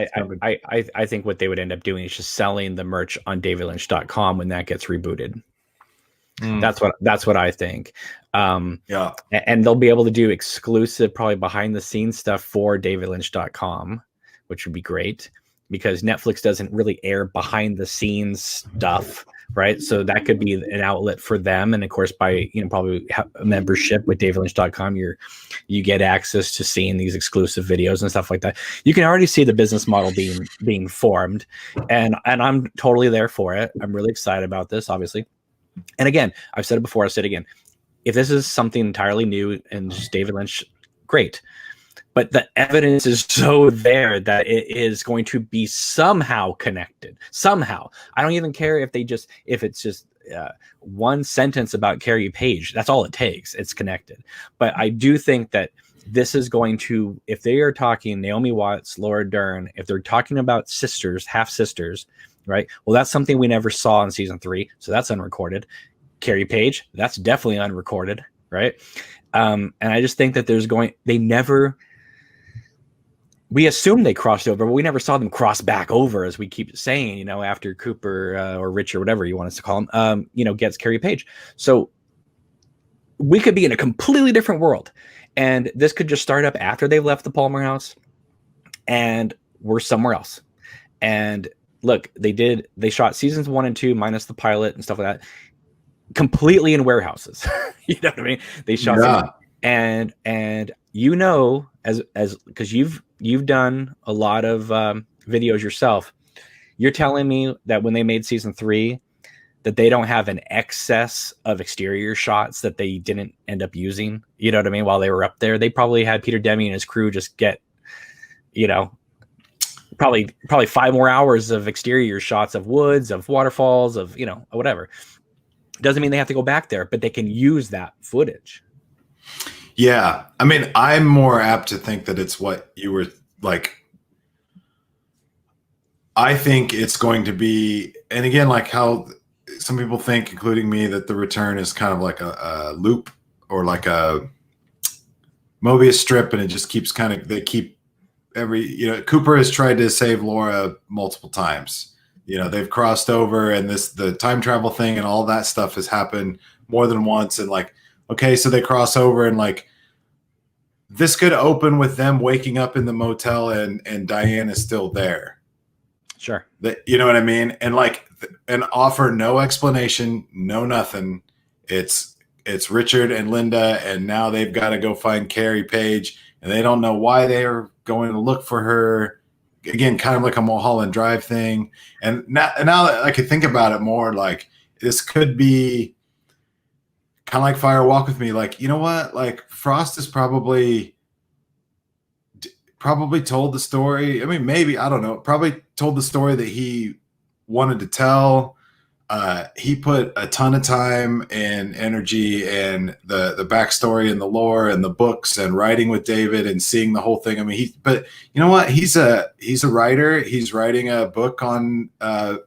I think what they would end up doing is just selling the merch on davidlynch.com when that gets rebooted. That's what I think.
Yeah,
and they'll be able to do exclusive, probably behind the scenes stuff for davidlynch.com, which would be great, because Netflix doesn't really air behind the scenes stuff, right? So that could be an outlet for them. And of course, by, you know, probably a membership with davidlynch.com, you get access to seeing these exclusive videos and stuff like that. You can already see the business model being formed, and I'm totally there for it. I'm really excited about this, obviously. And again, I've said it before, I'll say it again. If this is something entirely new and just David Lynch, great. But the evidence is so there that it is going to be somehow connected. Somehow. I don't even care if it's just one sentence about Carrie Page. That's all it takes. It's connected. But I do think that this is going to, if they are talking Naomi Watts, Laura Dern, if they're talking about sisters, half sisters, right? Well, that's something we never saw in season 3. So that's unrecorded. Carrie Page, that's definitely unrecorded. right? And I just think that we assumed they crossed over, but we never saw them cross back over, as we keep saying, you know, after Cooper or Rich or whatever you want us to call him, you know, gets Carrie Page. So we could be in a completely different world. And this could just start up after they've left the Palmer house and we're somewhere else. And look, they shot seasons 1 and 2 minus the pilot and stuff like that completely in warehouses. You know what I mean? They shot and you know, as because you've done a lot of videos yourself, you're telling me that when they made season 3 that they don't have an excess of exterior shots that they didn't end up using, you know what I mean, while they were up there. They probably had Peter Deming and his crew just get, you know, probably 5 more hours of exterior shots of woods, of waterfalls, of, you know, whatever. Doesn't mean they have to go back there, but they can use that footage.
Yeah. I mean, I'm more apt to think that it's what you were like. I think it's going to be, and again, like how some people think, including me, that the return is kind of like a loop or like a Mobius strip, and it just keeps they keep Cooper has tried to save Laura multiple times. You know, they've crossed over, and the time travel thing and all that stuff has happened more than once. And like, okay, so they cross over, and like this could open with them waking up in the motel and Diane is still there.
Sure.
You know what I mean? And like, and offer no explanation, no nothing. It's Richard and Linda, and now they've got to go find Carrie Page, and they don't know why they are going to look for her. Again, kind of like a Mulholland Drive thing. And now that I could think about it more, like this could be kind of like Fire Walk with Me. Like, you know what? Like Frost is probably told the story. I mean, maybe, I don't know, probably told the story that he wanted to tell. He put a ton of time and energy and the backstory and the lore and the books and writing with David and seeing the whole thing. I mean, but you know what? He's a writer. He's writing a book on the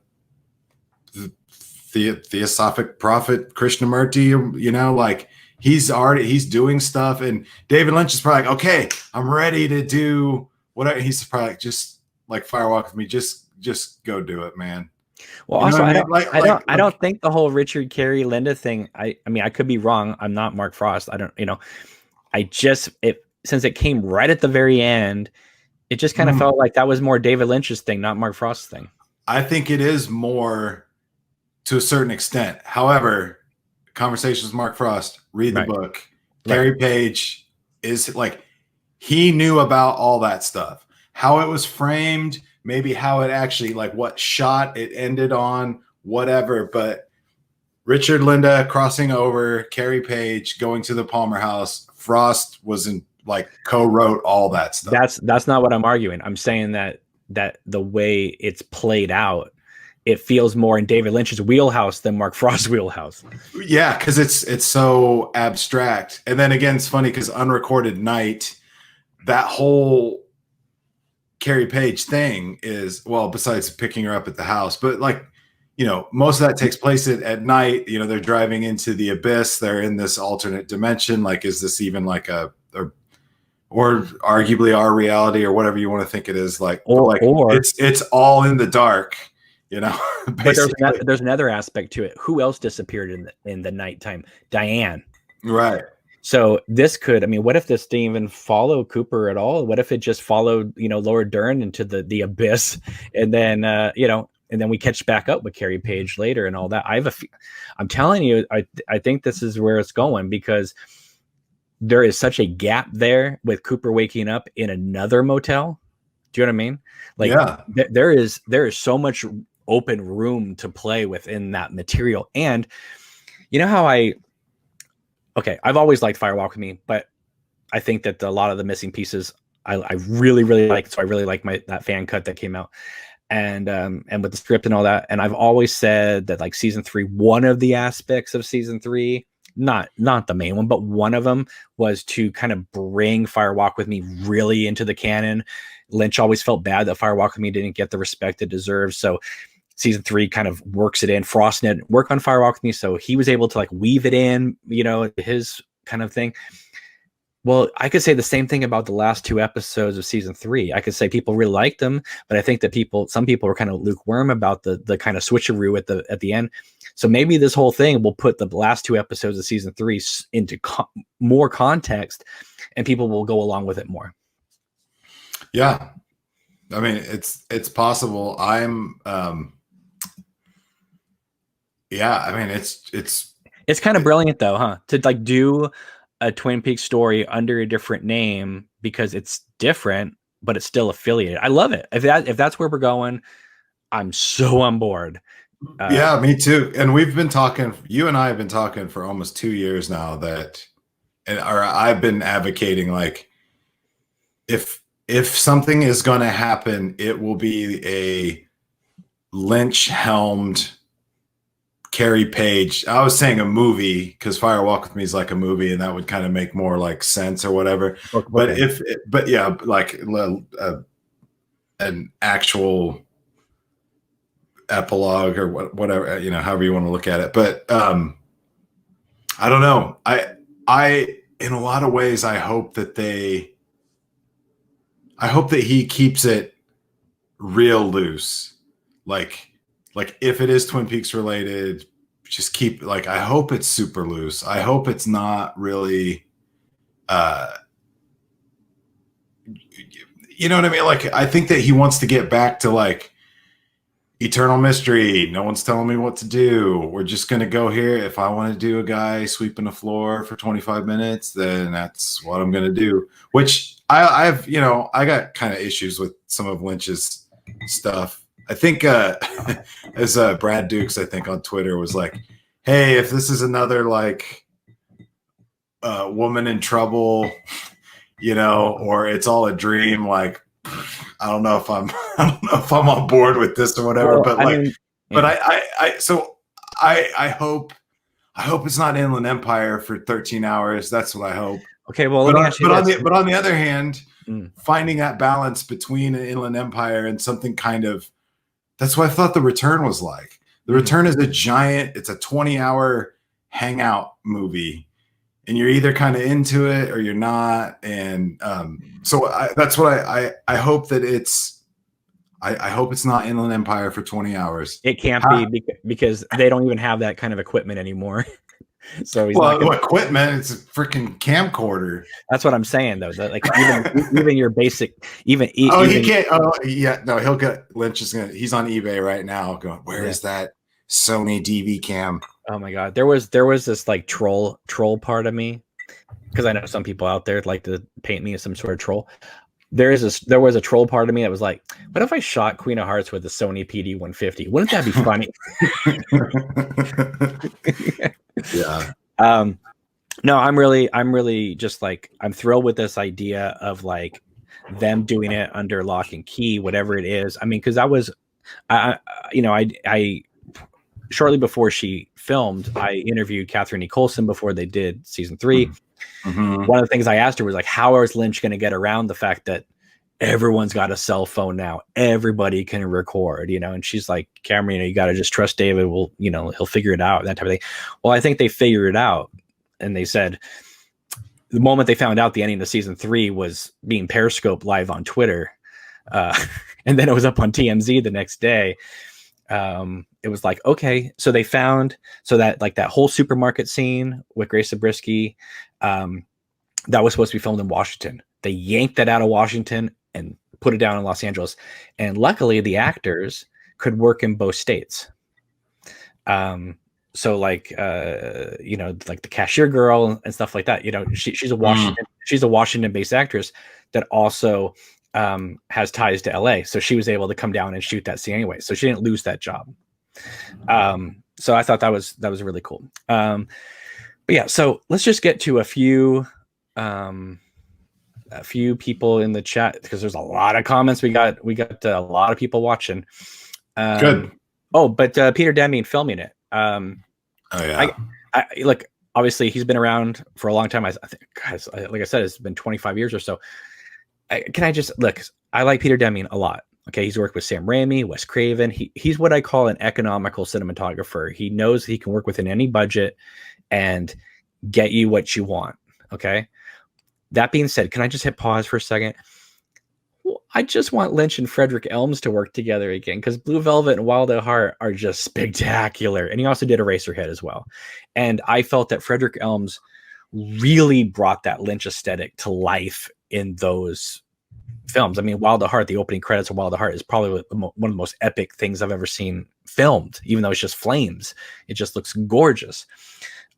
Theosophic prophet Krishnamurti. You know, like he's doing stuff. And David Lynch is probably like, okay, I'm ready to do whatever. He's probably like, just like Fire Walk with Me. Just go do it, man.
Well,
you
also,
I
don't think the whole Richard, Carrie, Linda thing. I mean, I could be wrong. I'm not Mark Frost. I don't, you know. Since it came right at the very end, it just kind of felt like that was more David Lynch's thing, not Mark Frost's thing.
I think it is more to a certain extent. However, conversations with Mark Frost, read the book. Carrie Page is like, he knew about all that stuff, how it was framed. Maybe how it actually, like what shot it ended on, whatever. But Richard, Linda crossing over, Carrie Page going to the Palmer house. Frost was co-wrote all that stuff.
That's not what I'm arguing. I'm saying that the way it's played out, it feels more in David Lynch's wheelhouse than Mark Frost's wheelhouse.
Yeah, because it's so abstract. And then again, it's funny because Unrecorded Night, that whole Carrie Page thing is, well, besides picking her up at the house, but like, you know, most of that takes place at night. You know, they're driving into the abyss. They're in this alternate dimension. Like, is this even like or arguably our reality or whatever you want to think it is? Like, or it's all in the dark, you know.
But there's another aspect to it. Who else disappeared in the nighttime? Diane.
Right.
So this could, I mean, what if this didn't even follow Cooper at all? What if it just followed, you know, Laura Dern into the abyss, and then you know, and then we catch back up with Carrie Page later and all that? I'm telling you, I think this is where it's going, because there is such a gap there with Cooper waking up in another motel. Do you know what I mean? Like, yeah. there is so much open room to play within that material. And you know how I've always liked Fire Walk with Me, but I think that a lot of the missing pieces I really, really like. So I really like that fan cut that came out, and with the script and all that. And I've always said that like season 3, one of the aspects of season 3, not the main one, but one of them was to kind of bring Fire Walk with Me really into the canon. Lynch always felt bad that Fire Walk with Me didn't get the respect it deserves. So season 3 kind of works it in. Frost didn't work on Fire Walk with Me, so he was able to like weave it in, you know, his kind of thing. Well, I could say the same thing about the last 2 episodes of season 3. I could say people really liked them, but I think that some people were kind of lukewarm about the kind of switcheroo at the end. So maybe this whole thing will put the last 2 episodes of season 3 into more context, and people will go along with it more.
Yeah, I mean, it's possible. Yeah, I mean, it's
kind of brilliant though, huh? To like do a Twin Peaks story under a different name because it's different, but it's still affiliated. I love it. If that's where we're going, I'm so on board.
Yeah, me too. And we've been talking. You and I have been talking for almost 2 years now. I've been advocating, like, if something is going to happen, it will be a Lynch helmed Carrie Page. I was saying a movie because Fire Walk with Me is like a movie, and that would kind of make more like sense or whatever.
Okay.
But yeah, like an actual epilogue or whatever, however you want to look at it. But I don't know. I in a lot of ways, I hope that he keeps it real loose. Like if it is Twin Peaks related, just keep, like, I hope it's super loose. I hope it's not really, you know what I mean? Like, I think that he wants to get back to like eternal mystery. No one's telling me what to do. We're just going to go here. If I want to do a guy sweeping the floor for 25 minutes, then that's what I'm going to do, which I've I got kind of issues with some of Lynch's stuff. I think as Brad Dukes, I think on Twitter was like, hey, if this is another like woman in trouble, or it's all a dream, like, I don't know if I'm on board with this or whatever. Well, I hope it's not Inland Empire for 13 hours. That's what I hope.
Okay, well,
but on the other hand, finding that balance between an Inland Empire and something kind of, that's what I thought The Return was like. The Return is it's a 20-hour hangout movie, and you're either kind of into it or you're not. And so that's what I hope that I hope it's not Inland Empire for 20 hours.
It can't be because they don't even have that kind of equipment anymore. So
equipment, it's a freaking camcorder.
That's what I'm saying, though. That, like, even your basic,
he can't. Oh yeah, no, he'll get Lynch is gonna. He's on eBay right now, going, where is that Sony DV cam?
Oh my god, there was this like troll part of me, because I know some people out there like to paint me as some sort of troll. There was a troll part of me that was like, what if I shot Queen of Hearts with a Sony PD 150? Wouldn't that be funny?
Yeah.
No, I'm really just like, I'm thrilled with this idea of like them doing it under lock and key, whatever it is. I mean, because that was, I shortly before she filmed, I interviewed Catherine E. Coulson before they did season 3.
Mm-hmm.
One of the things I asked her was like, how is Lynch going to get around the fact that everyone's got a cell phone now, everybody can record, and she's like, Cameron, you got to just trust David. He'll figure it out, that type of thing. Well, I think they figured it out. And they said the moment they found out the ending of season 3 was being Periscope live on Twitter, and then it was up on TMZ the next day. It was like, okay, so they found, so that like that whole supermarket scene with Grace Zabriskie, that was supposed to be filmed in Washington. They yanked that out of Washington and put it down in Los Angeles. And luckily the actors could work in both states. So like, like the cashier girl and stuff like that, she's a Washington based actress that also has ties to LA. So she was able to come down and shoot that scene anyway. So she didn't lose that job. So I thought that was really cool. But yeah, so let's just get to a few people in the chat, because there's a lot of comments. We got a lot of people watching.
Good.
Oh, but Peter Deming filming it.
Oh yeah.
I look, obviously he's been around for a long time. I think, guys, like I said, it's been 25 years or so. Can I just look? I like Peter Deming a lot. Okay, he's worked with Sam Raimi, Wes Craven. He's what I call an economical cinematographer. He knows he can work within any budget and get you what you want. Okay. That being said, can I just hit pause for a second? Well, I just want Lynch and Frederick Elms to work together again, because Blue Velvet and Wild at Heart are just spectacular. And he also did Eraserhead as well. And I felt that Frederick Elms really brought that Lynch aesthetic to life in those films. I mean, Wild at Heart, the opening credits of Wild at Heart is probably one of the most epic things I've ever seen filmed, even though it's just flames. It just looks gorgeous.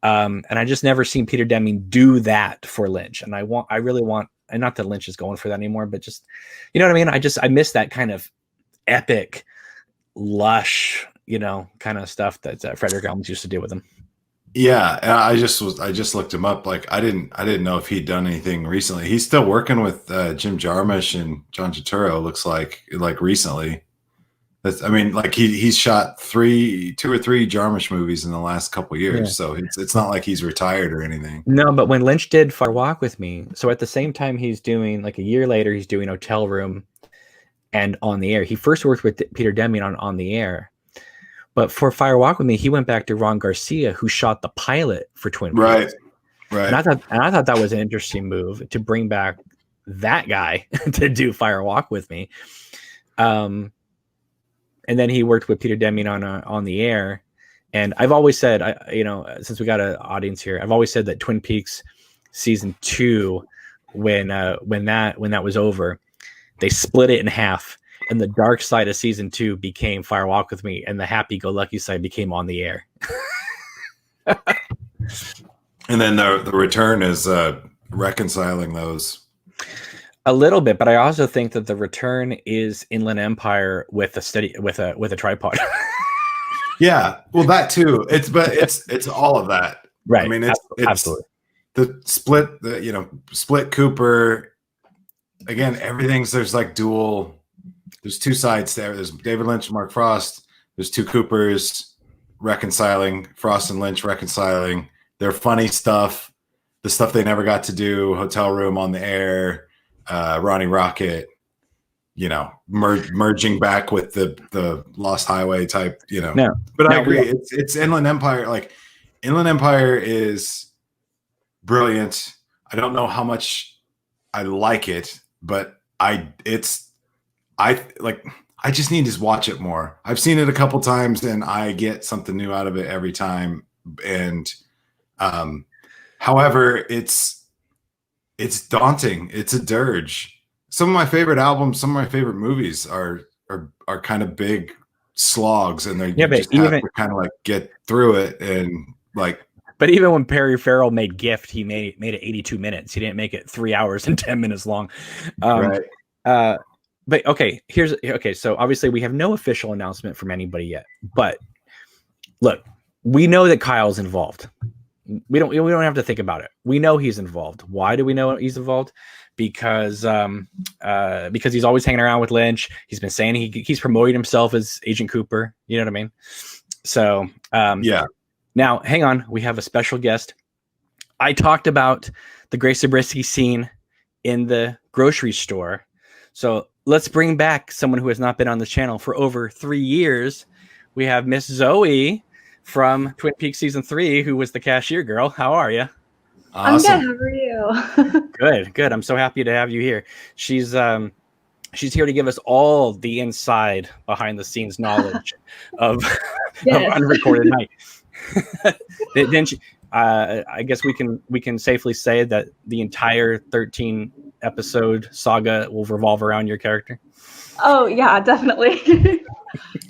And I just never seen Peter Deming do that for Lynch. And I really want, and not that Lynch is going for that anymore, but just, you know what I mean? I miss that kind of epic, lush, kind of stuff that Frederick Elms used to do with him.
Yeah, I just looked him up. Like I didn't know if he'd done anything recently. He's still working with Jim Jarmusch and John Turturro. Looks like recently. He's shot 2 or 3 Jarmusch movies in the last couple of years. Yeah. So it's not like he's retired or anything.
No, but when Lynch did Fire Walk with Me, so at the same time he's doing, like a year later, he's doing Hotel Room and On the Air. He first worked with Peter Deming on the Air. But for Fire Walk with Me, he went back to Ron Garcia, who shot the pilot for Twin Peaks.
Right.
And I thought that was an interesting move to bring back that guy to do Fire Walk with Me. And then he worked with Peter Deming on the Air. And I've always said, since we got an audience here, I've always said that Twin Peaks season 2, when that was over, they split it in half. And the dark side of season 2 became Fire Walk with Me, and the happy-go-lucky side became On the Air.
And then the return is reconciling those
a little bit, but I also think that the return is Inland Empire with a tripod.
Yeah, well, that too. It's all of that,
right?
I mean, it's
absolutely
the split Cooper. Again, there's like dual. There's 2 sides there. There's David Lynch and Mark Frost. There's 2 Coopers reconciling, Frost and Lynch reconciling. Their funny stuff, the stuff they never got to do, Hotel Room, On the Air, Ronnie Rocket, merging back with the Lost Highway type, No, but I agree. It's Inland Empire. Like, Inland Empire is brilliant. I don't know how much I like it, but I just need to watch it more. I've seen it a couple times and I get something new out of it every time. And however, it's daunting. It's a dirge. Some of my favorite albums, some of my favorite movies are kind of big slogs, and they have to kind of like get through it. And like,
but even when Perry Farrell made Gift, he made it 82 minutes. He didn't make it 3 hours and 10 minutes long.
Right.
But okay, so obviously we have no official announcement from anybody yet. But look, we know that Kyle's involved. We don't have to think about it. We know he's involved. Why do we know he's involved? Because he's always hanging around with Lynch. He's been saying he's promoting himself as Agent Cooper. You know what I mean? So
yeah.
Now, hang on. We have a special guest. I talked about the Grace Zabriskie scene in the grocery store. So let's bring back someone who has not been on the channel for over 3 years. We have Miss Zoe from Twin Peaks season 3, who was the cashier girl. How are you?
Awesome.
I'm good. How are you?
Good. I'm so happy to have you here. She's here to give us all the inside, behind the scenes knowledge of Unrecorded Night. Then I guess we can safely say that the entire 13 episode saga will revolve around your character.
Oh yeah, definitely.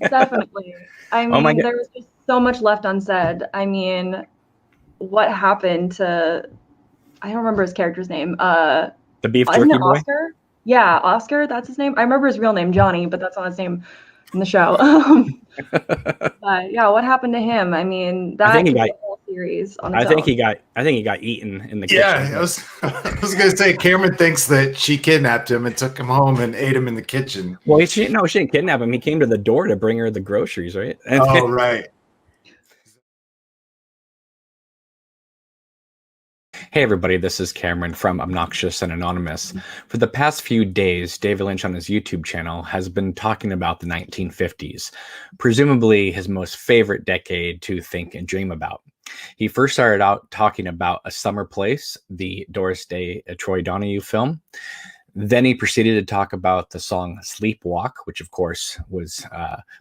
Definitely. I mean, there was just so much left unsaid. I mean, what happened to, I don't remember his character's name. The
beef jerky boy?
Oscar? Yeah, Oscar, that's his name. I remember his real name, Johnny, but that's not his name in the show. But yeah, what happened to him? I mean, that could be a whole series on its own.
I think he got eaten in the kitchen.
Yeah, I was gonna say Cameron thinks that she kidnapped him and took him home and ate him in the kitchen.
Well, she didn't kidnap him. He came to the door to bring her the groceries, right?
Oh, right.
Hey everybody, this is Cameron from Obnoxious and Anonymous. For the past few days, David Lynch on his YouTube channel has been talking about the 1950s, presumably his most favorite decade to think and dream about. He first started out talking about A Summer Place, the Doris Day Troy Donahue film. Then he proceeded to talk about the song Sleepwalk, which of course was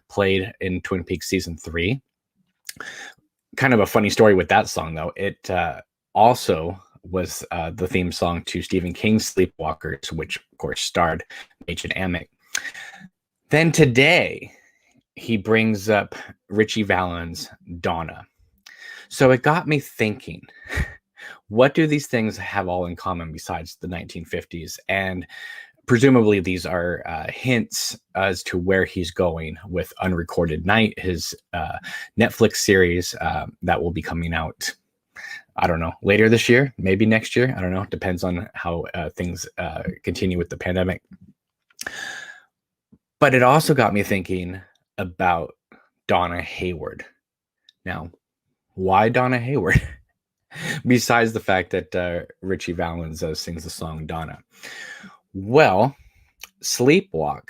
played in Twin Peaks season 3. Kind of a funny story with that song, though. It also was the theme song to Stephen King's Sleepwalkers, which of course starred Machen Amick. Then today, he brings up Ritchie Valens' Donna. So it got me thinking, what do these things have all in common besides the 1950s? And presumably these are hints as to where he's going with Unrecorded Night, his Netflix series that will be coming out, I don't know, later this year, maybe next year. I don't know. It depends on how things continue with the pandemic. But it also got me thinking about Donna Hayward. Now, why Donna Hayward? Besides the fact that Ritchie Valens sings the song Donna. Well, Sleepwalk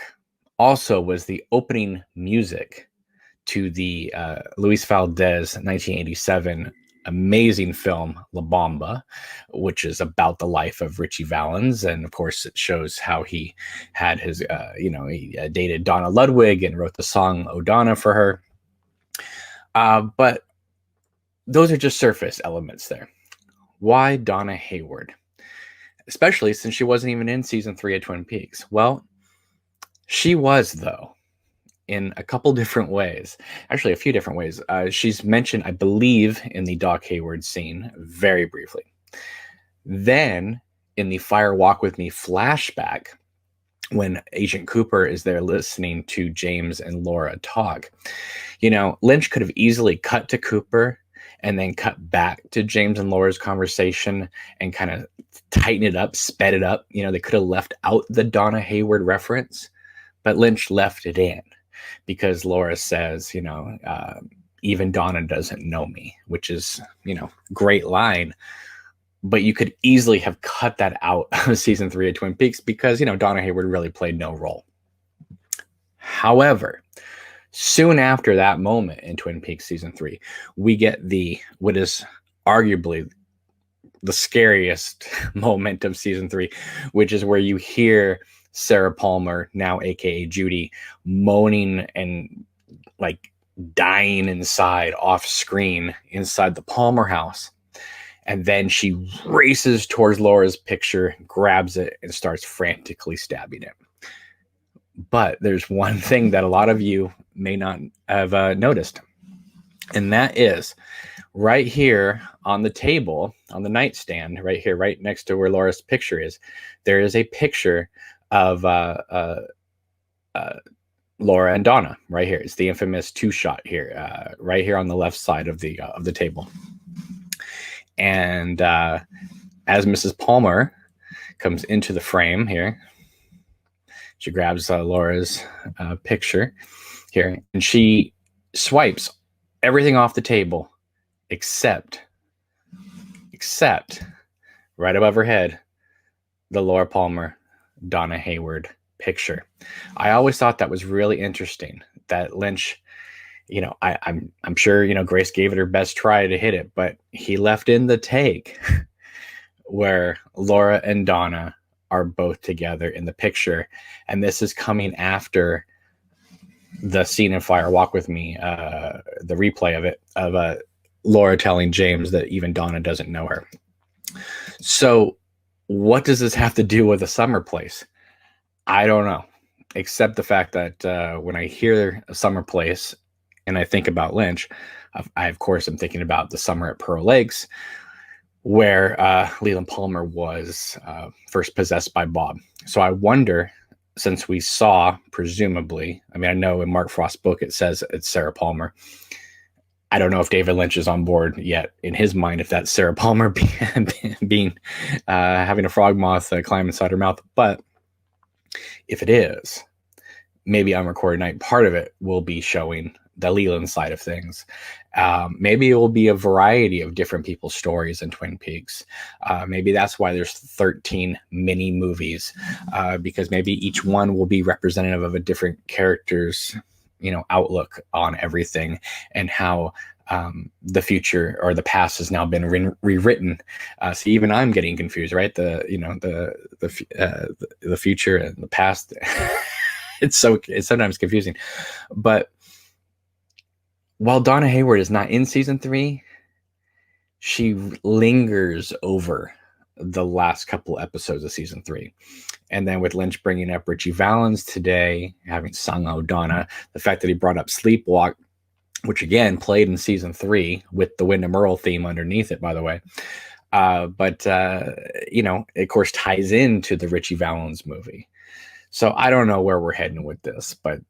also was the opening music to the Luis Valdez 1987 amazing film La Bamba, which is about the life of Ritchie Valens. And of course, it shows how he had his, he dated Donna Ludwig and wrote the song Oh Donna for her. But those are just surface elements there. Why Donna Hayward? Especially since she wasn't even in season 3 of Twin Peaks. Well, she was, though, in a couple different ways. Actually, a few different ways. She's mentioned, I believe, in the Doc Hayward scene very briefly. Then, in the Fire Walk With Me flashback, when Agent Cooper is there listening to James and Laura talk, Lynch could have easily cut to Cooper and then cut back to James and Laura's conversation and kind of tighten it up, sped it up. They could have left out the Donna Hayward reference, but Lynch left it in because Laura says, even Donna doesn't know me, which is, great line. But you could easily have cut that out of season 3 of Twin Peaks because, Donna Hayward really played no role. However, soon after that moment in Twin Peaks season 3, we get what is arguably the scariest moment of season 3, which is where you hear Sarah Palmer, now aka Judy, moaning and like dying inside off screen inside the Palmer house. And then she races towards Laura's picture, grabs it, and starts frantically stabbing it. But there's one thing that a lot of you may not have noticed. And that is right here on the table, on the nightstand, right here, right next to where Laura's picture is, there is a picture of Laura and Donna right here. It's the infamous 2-shot here, right here on the left side of the table. And as Mrs. Palmer comes into the frame here, she grabs Laura's picture here, and she swipes everything off the table except right above her head, the Laura Palmer, Donna Hayward picture. I always thought that was really interesting that Lynch, I'm sure, Grace gave it her best try to hit it, but he left in the take where Laura and Donna are both together in the picture. And this is coming after the scene in Fire Walk With Me, the replay of it, of Laura telling James that even Donna doesn't know her. So what does this have to do with A Summer Place? I don't know, except the fact that when I hear A Summer Place and I think about Lynch, I of course am thinking about The Summer at Pearl Lakes, where Leland Palmer was first possessed by Bob. So I wonder, since we saw, presumably, I know in Mark Frost's book it says it's Sarah Palmer. I don't know if David Lynch is on board yet in his mind, if that's Sarah Palmer being having a frog moth climb inside her mouth. But if it is, maybe Unrecorded Night, part of it will be showing the Leland side of things. Maybe it will be a variety of different people's stories in Twin Peaks. Maybe that's why there's 13 mini movies, because maybe each one will be representative of a different character's, outlook on everything, and how the future or the past has now been rewritten. So even I'm getting confused, right? The future and the past. It's sometimes confusing. But while Donna Hayward is not in season 3, she lingers over the last couple episodes of season 3. And then with Lynch bringing up Richie Valens today, having sung "Oh Donna," the fact that he brought up Sleepwalk, which again played in season 3 with the Wyndham Earl theme underneath it, by the way. But of course, ties into the Richie Valens movie. So I don't know where we're heading with this, but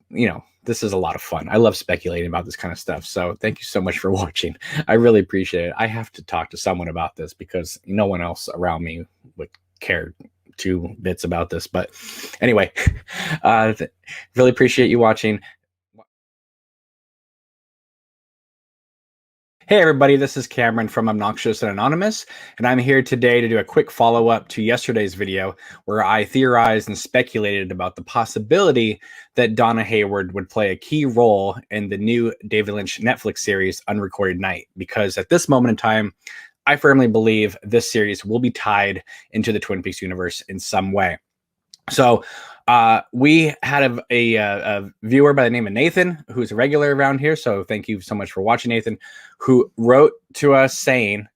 this is a lot of fun. I love speculating about this kind of stuff. So thank you so much for watching. I really appreciate it. I have to talk to someone about this because no one else around me would care 2 bits about this. But anyway, really appreciate you watching. Hey everybody, this is Cameron from Obnoxious and Anonymous, and I'm here today to do a quick follow-up to yesterday's video where I theorized and speculated about the possibility that Donna Hayward would play a key role in the new David Lynch Netflix series, Unrecorded Night, because at this moment in time, I firmly believe this series will be tied into the Twin Peaks universe in some way. So we had a viewer by the name of Nathan, who's a regular around here. So thank you so much for watching, Nathan, who wrote to us saying,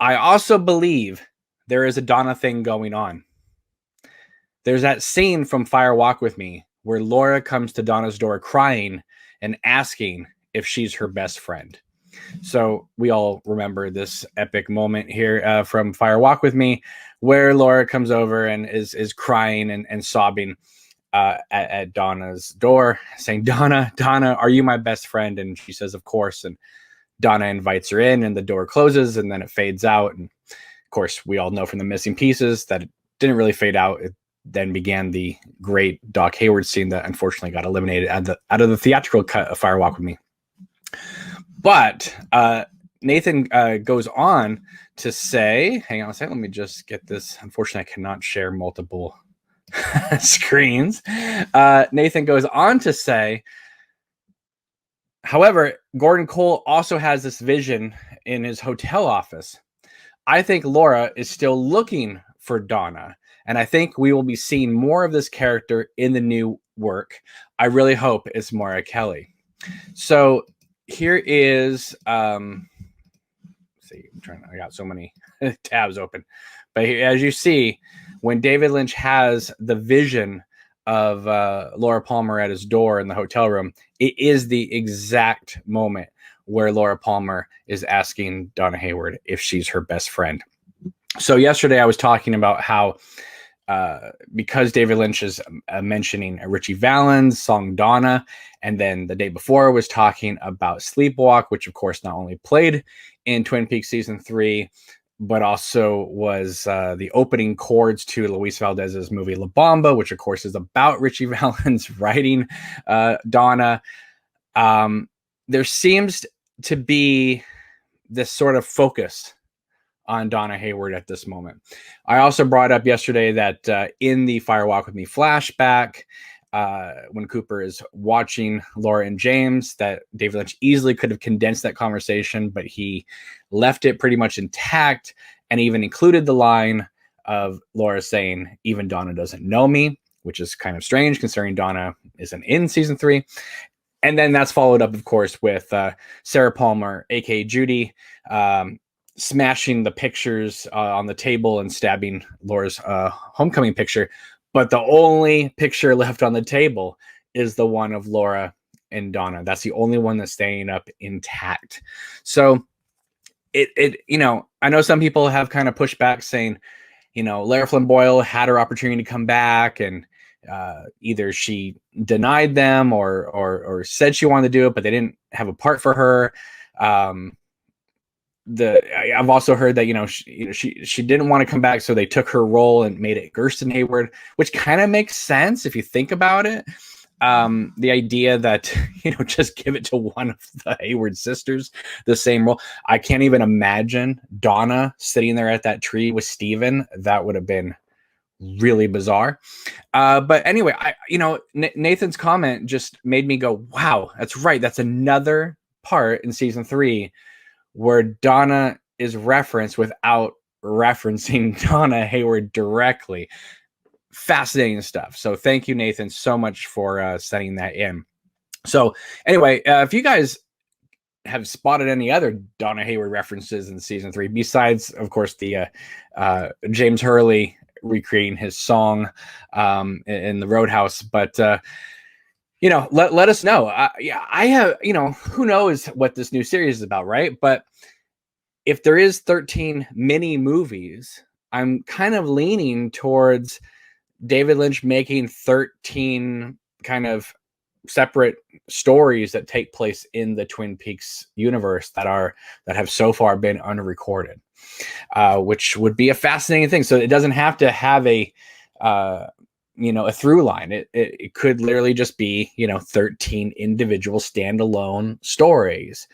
I also believe there is a Donna thing going on. There's that scene from Fire Walk With Me where Laura comes to Donna's door crying and asking if she's her best friend. So we all remember this epic moment here from Fire Walk With Me, where Laura comes over and is crying and sobbing at Donna's door, saying, Donna, are you my best friend? And she says, of course. And Donna invites her in, and the door closes, and then it fades out. And of course, we all know from the missing pieces that it didn't really fade out. It then began the great Doc Hayward scene that unfortunately got eliminated out of the theatrical cut of Fire Walk With Me. But Nathan goes on to say, hang on a second, let me just get this. Unfortunately, I cannot share multiple screens. Nathan goes on to say, however, Gordon Cole also has this vision in his hotel office. I think Laura is still looking for Donna, and I think we will be seeing more of this character in the new work. I really hope it's Moira Kelly. So here is I got so many tabs open, but here, as you see, when David Lynch has the vision of Laura Palmer at his door in the hotel room, it is the exact moment where Laura Palmer is asking Donna Hayward if she's her best friend. So yesterday I was talking about how because David Lynch is mentioning Richie Valens' song Donna, and then the day before was talking about Sleepwalk, which of course not only played in Twin Peaks season 3, but also was the opening chords to Luis Valdez's movie La Bamba, which of course is about Richie Valens writing Donna. There seems to be this sort of focus on Donna Hayward at this moment. I also brought up yesterday that in the Fire Walk With Me flashback, when Cooper is watching Laura and James, that David Lynch easily could have condensed that conversation, but he left it pretty much intact and even included the line of Laura saying, even Donna doesn't know me, which is kind of strange considering Donna isn't in season 3. And then that's followed up, of course, with Sarah Palmer, aka Judy, smashing the pictures on the table and stabbing Laura's homecoming picture. But the only picture left on the table is the one of Laura and Donna. That's the only one that's staying up intact. So I know some people have kind of pushed back saying, Lara Flynn Boyle had her opportunity to come back, and either she denied them or said she wanted to do it, but they didn't have a part for her. I've also heard that she didn't want to come back, so they took her role and made it Kirsten Hayward, which kind of makes sense if you think about it. The idea that just give it to one of the Hayward sisters, the same role. I can't even imagine Donna sitting there at that tree with Steven. That would have been really bizarre. But anyway, Nathan's comment just made me go, wow, that's right. That's another part in season 3 where Donna is referenced without referencing Donna Hayward directly. Fascinating stuff. So thank you, Nathan, so much for sending that in. So anyway, if you guys have spotted any other Donna Hayward references in season 3, besides, of course, the James Hurley recreating his song in the Roadhouse, but let us know. I have, who knows what this new series is about, right? But if there is 13 mini movies, I'm kind of leaning towards David Lynch making 13 kind of separate stories that take place in the Twin Peaks universe that have so far been unrecorded, which would be a fascinating thing. So it doesn't have to have a through line. It could literally just be 13 individual standalone stories,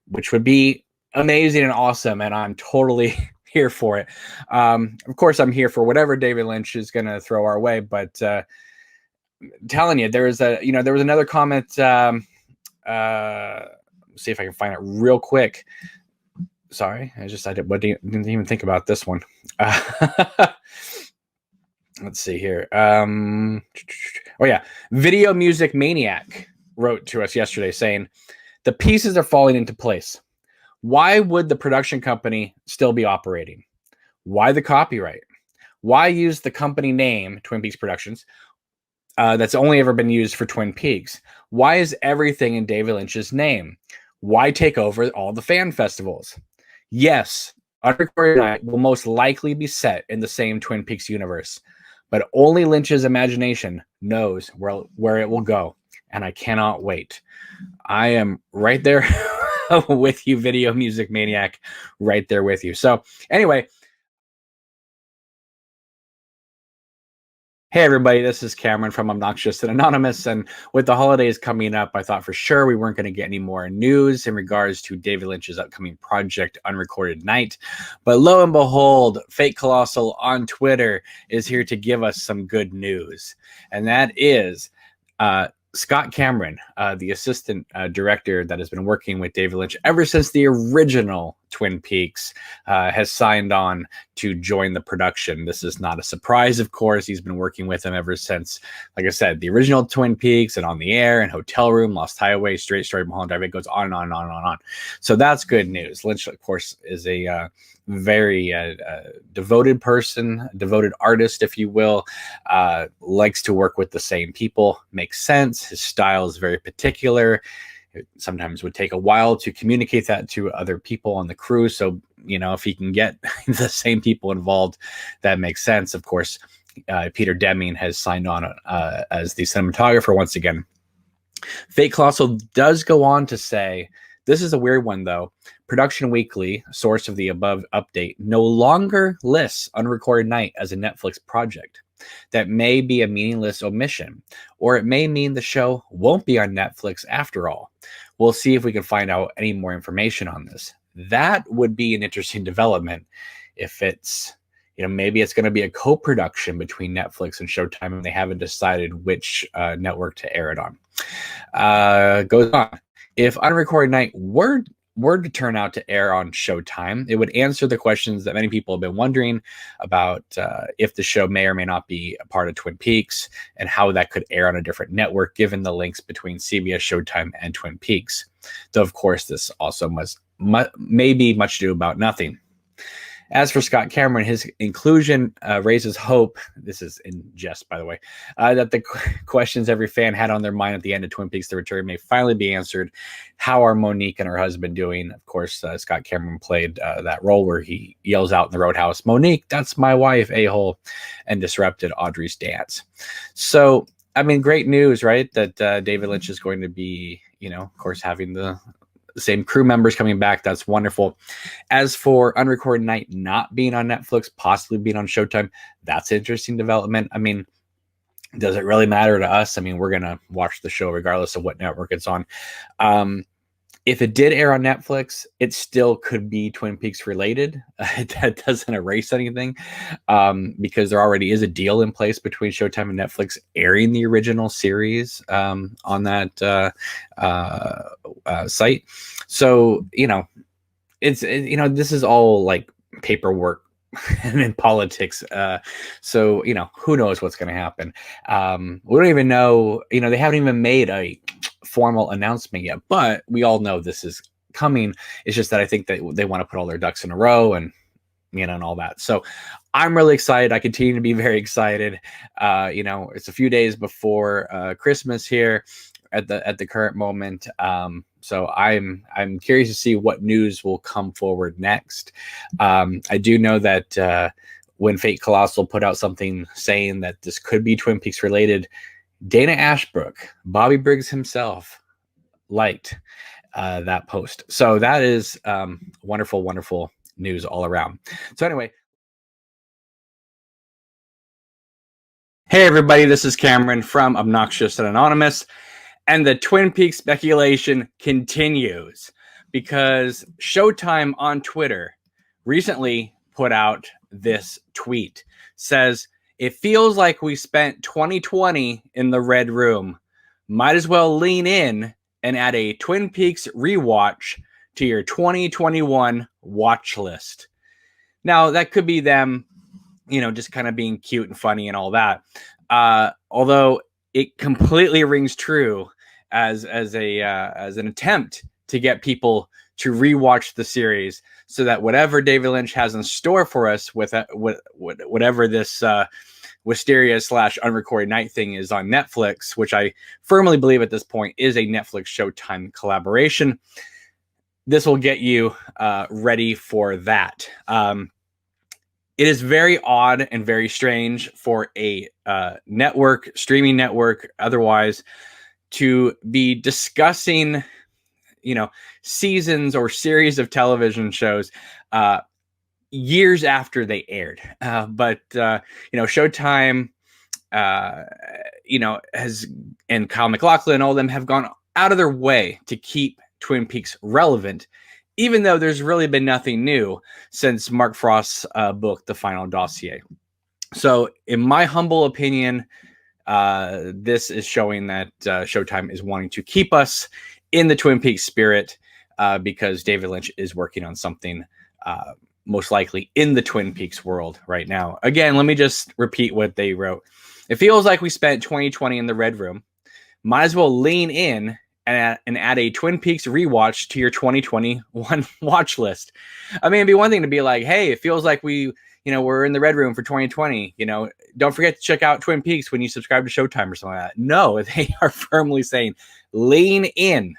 which would be amazing and awesome, and I'm totally here for it. Of course, I'm here for whatever David Lynch is going to throw our way, but telling you, there was another comment. See if I can find it real quick. Sorry, I didn't even think about this one. Let's see here. Oh yeah, Video Music Maniac wrote to us yesterday saying the pieces are falling into place. Why would the production company still be operating? Why the copyright? Why use the company name, Twin Peaks Productions, that's only ever been used for Twin Peaks? Why is everything in David Lynch's name? Why take over all the fan festivals? Yes, Unrecorded Night will most likely be set in the same Twin Peaks universe, but only Lynch's imagination knows where it will go, and I cannot wait. I am right there with you, Video Music Maniac, right there with you. So anyway, hey everybody, this is Cameron from Obnoxious and Anonymous, and with the holidays coming up, I thought for sure we weren't going to get any more news in regards to David Lynch's upcoming project, Unrecorded Night. But lo and behold, Fake Colossal on Twitter is here to give us some good news, and that is Scott Cameron, the assistant director that has been working with David Lynch ever since the original Twin Peaks, has signed on to join the production. This is not a surprise, of course. He's been working with him ever since, like I said, the original Twin Peaks and On the Air and Hotel Room, Lost Highway, Straight Story, Mulholland Drive. It goes on and on and on and on. So that's good news. Lynch, of course, is a very devoted person, devoted artist, if you will, likes to work with the same people. Makes sense. His style is very particular. It sometimes would take a while to communicate that to other people on the crew. So, if he can get the same people involved, that makes sense. Of course, Peter Deming has signed on as the cinematographer once again. Fake Colossal does go on to say, this is a weird one, though. Production Weekly, source of the above update, no longer lists Unrecorded Night as a Netflix project. That may be a meaningless omission, or it may mean the show won't be on Netflix after all. We'll see if we can find out any more information on this. That would be an interesting development if it's, maybe it's going to be a co-production between Netflix and Showtime, and they haven't decided which network to air it on. Goes on. If Unrecorded Night were to turn out to air on Showtime, it would answer the questions that many people have been wondering about if the show may or may not be a part of Twin Peaks and how that could air on a different network, given the links between CBS, Showtime, and Twin Peaks. Though, of course, this also may be much ado about nothing. As for Scott Cameron, his inclusion raises hope, this is in jest, by the way, that the questions every fan had on their mind at the end of Twin Peaks The Return may finally be answered. How are Monique and her husband doing? Of course, Scott Cameron played that role where he yells out in the Roadhouse, "Monique, that's my wife, a-hole," and disrupted Audrey's dance. So, great news, right? That David Lynch is going to be, of course, having the same crew members coming back. That's wonderful. As for Unrecorded Night not being on Netflix, possibly being on Showtime, that's an interesting development. Does it really matter to us? We're going to watch the show regardless of what network it's on. if it did air on Netflix, it still could be Twin Peaks related. That doesn't erase anything, because there already is a deal in place between Showtime and Netflix airing the original series on that site. So, this is all like paperwork and in politics. So, who knows what's going to happen? We don't even know, they haven't even made a formal announcement yet, but we all know this is coming. It's just that I think that they want to put all their ducks in a row and all that. So I'm really excited. I continue to be very excited. It's a few days before Christmas here at the current moment. So I'm curious to see what news will come forward next. I do know that when Fate Colossal put out something saying that this could be Twin Peaks related, Dana Ashbrook, Bobby Briggs himself, liked that post. So that is wonderful, wonderful news all around. So anyway, hey everybody, this is Cameron from Obnoxious and Anonymous, and the Twin Peaks speculation continues because Showtime on Twitter recently put out this tweet. Says, "It feels like we spent 2020 in the Red Room. Might as well lean in and add a Twin Peaks rewatch to your 2021 watch list." Now, that could be them, just kind of being cute and funny and all that. Although it completely rings true as an attempt to get people to rewatch the series, so that whatever David Lynch has in store for us with whatever this Wisteria / Unrecorded Night thing is on Netflix, which I firmly believe at this point is a Netflix Showtime collaboration, this will get you ready for that. It is very odd and very strange for a network, streaming network, otherwise, to be discussing seasons or series of television shows years after they aired. But Showtime, has, and Kyle MacLachlan, all of them have gone out of their way to keep Twin Peaks relevant, even though there's really been nothing new since Mark Frost's book, The Final Dossier. So in my humble opinion, this is showing that Showtime is wanting to keep us in the Twin Peaks spirit, because David Lynch is working on something most likely in the Twin Peaks world right now. Again, let me just repeat what they wrote. "It feels like we spent 2020 in the Red Room. Might as well lean in and add a Twin Peaks rewatch to your 2021 watch list." I mean, it'd be one thing to be like, hey, it feels like we're in the Red Room for 2020. Don't forget to check out Twin Peaks when you subscribe to Showtime or something like that. No, they are firmly saying lean in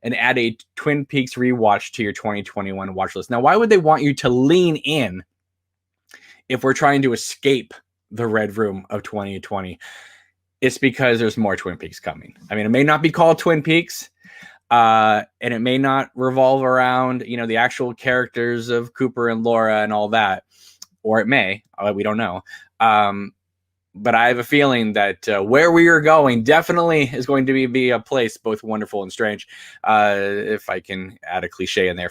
and add a Twin Peaks rewatch to your 2021 watch list. Now, why would they want you to lean in if we're trying to escape the Red Room of 2020? It's because there's more Twin Peaks coming. I mean, it may not be called Twin Peaks, and it may not revolve around, the actual characters of Cooper and Laura and all that, or it may, we don't know. But I have a feeling that where we are going definitely is going to be a place both wonderful and strange, if I can add a cliche in there.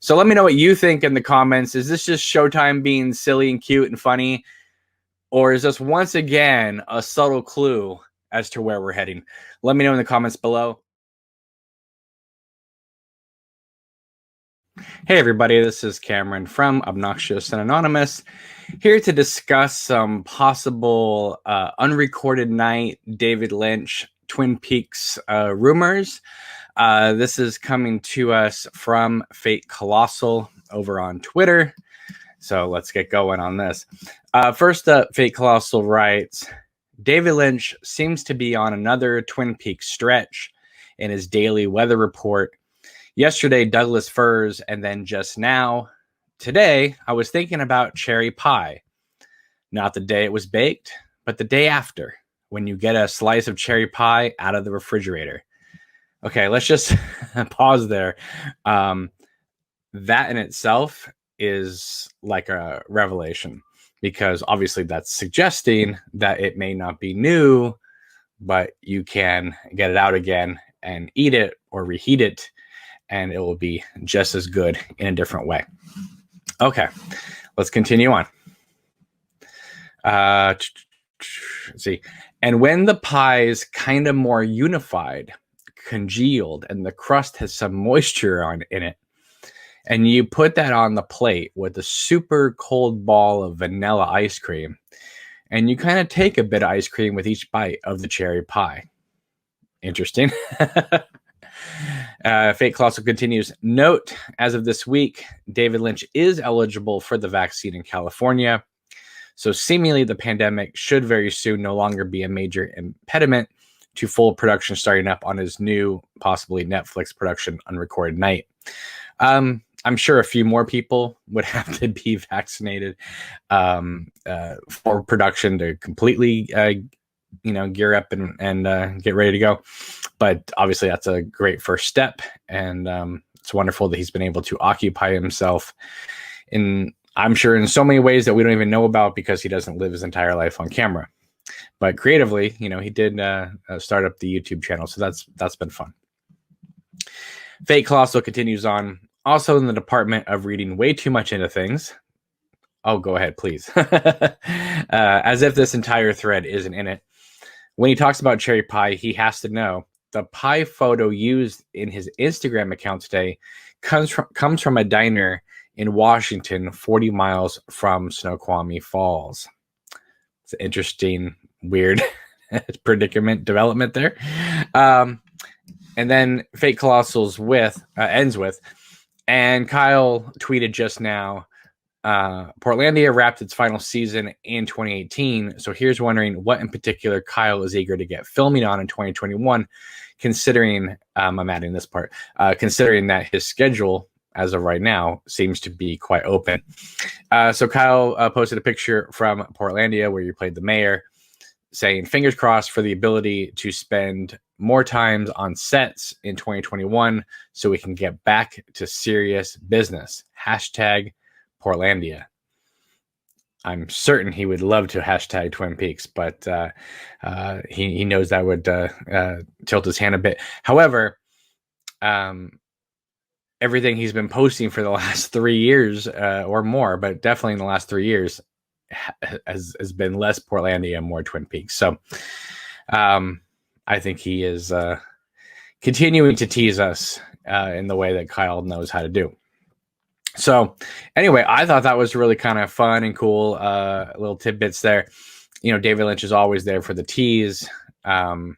So let me know what you think in the comments. Is this just Showtime being silly and cute and funny? Or is this once again a subtle clue as to where we're heading? Let me know in the comments below. Hey everybody, this is Cameron from Obnoxious and Anonymous, here to discuss some possible Unrecorded Night, David Lynch, Twin Peaks rumors. This is coming to us from Fate Colossal over on Twitter. So let's get going on this. First up, Fate Colossal writes, "David Lynch seems to be on another Twin Peaks stretch in his daily weather report. Yesterday, Douglas firs, and then just now, today, I was thinking about cherry pie. Not the day it was baked, but the day after, when you get a slice of cherry pie out of the refrigerator." Okay, let's just pause there. That in itself is like a revelation, because obviously that's suggesting that it may not be new, but you can get it out again and eat it or reheat it, and it will be just as good in a different way. Okay, let's continue on. Let's see. And when the pie's kind of more unified, congealed, and the crust has some moisture in it, and you put that on the plate with a super cold ball of vanilla ice cream, and you kind of take a bit of ice cream with each bite of the cherry pie. Interesting. Fate Colossal continues. Note, as of this week, David Lynch is eligible for the vaccine in California. So seemingly the pandemic should very soon no longer be a major impediment to full production starting up on his new, possibly Netflix production, Unrecorded Night. I'm sure a few more people would have to be vaccinated for production to completely, gear up and get ready to go. But obviously that's a great first step. And it's wonderful that he's been able to occupy himself I'm sure in so many ways that we don't even know about because he doesn't live his entire life on camera. But creatively, he did start up the YouTube channel. So that's been fun. Fate Colossal continues on. Also in the department of reading way too much into things. Oh, go ahead, please. As if this entire thread isn't in it. When he talks about cherry pie, he has to know the pie photo used in his Instagram account today comes from a diner in Washington, 40 miles from Snoqualmie Falls. It's an interesting, weird predicament development there. And then Fate Colossal's ends with, and Kyle tweeted just now, Portlandia wrapped its final season in 2018. So here's wondering what in particular Kyle is eager to get filming on in 2021, considering, I'm adding this part, considering that his schedule as of right now seems to be quite open. So Kyle posted a picture from Portlandia where you played the mayor saying, fingers crossed for the ability to spend more times on sets in 2021 so we can get back to serious business. Hashtag Portlandia. I'm certain he would love to hashtag Twin Peaks, but he knows that would tilt his hand a bit. However, everything he's been posting for the last 3 years or more, but definitely in the last 3 years has been less Portlandia and more Twin Peaks. So I think he is continuing to tease us in the way that Kyle knows how to do. So anyway, I thought that was really kind of fun and cool. Little tidbits there. David Lynch is always there for the tease. Talking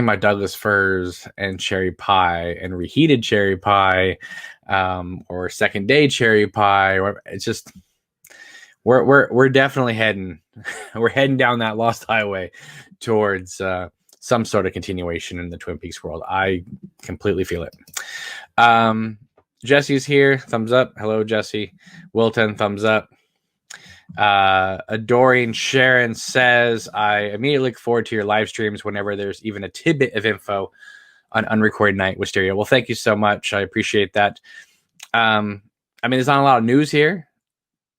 about Douglas firs and cherry pie and reheated cherry pie, or second day cherry pie, or it's just we're definitely heading down that lost highway towards some sort of continuation in the Twin Peaks world. I completely feel it. Jesse's here. Thumbs up. Hello, Jesse. Wilton, thumbs up. Adoring Sharon says, I immediately look forward to your live streams whenever there's even a tidbit of info on Unrecorded Night, Wisteria. Well, thank you so much. I appreciate that. There's not a lot of news here,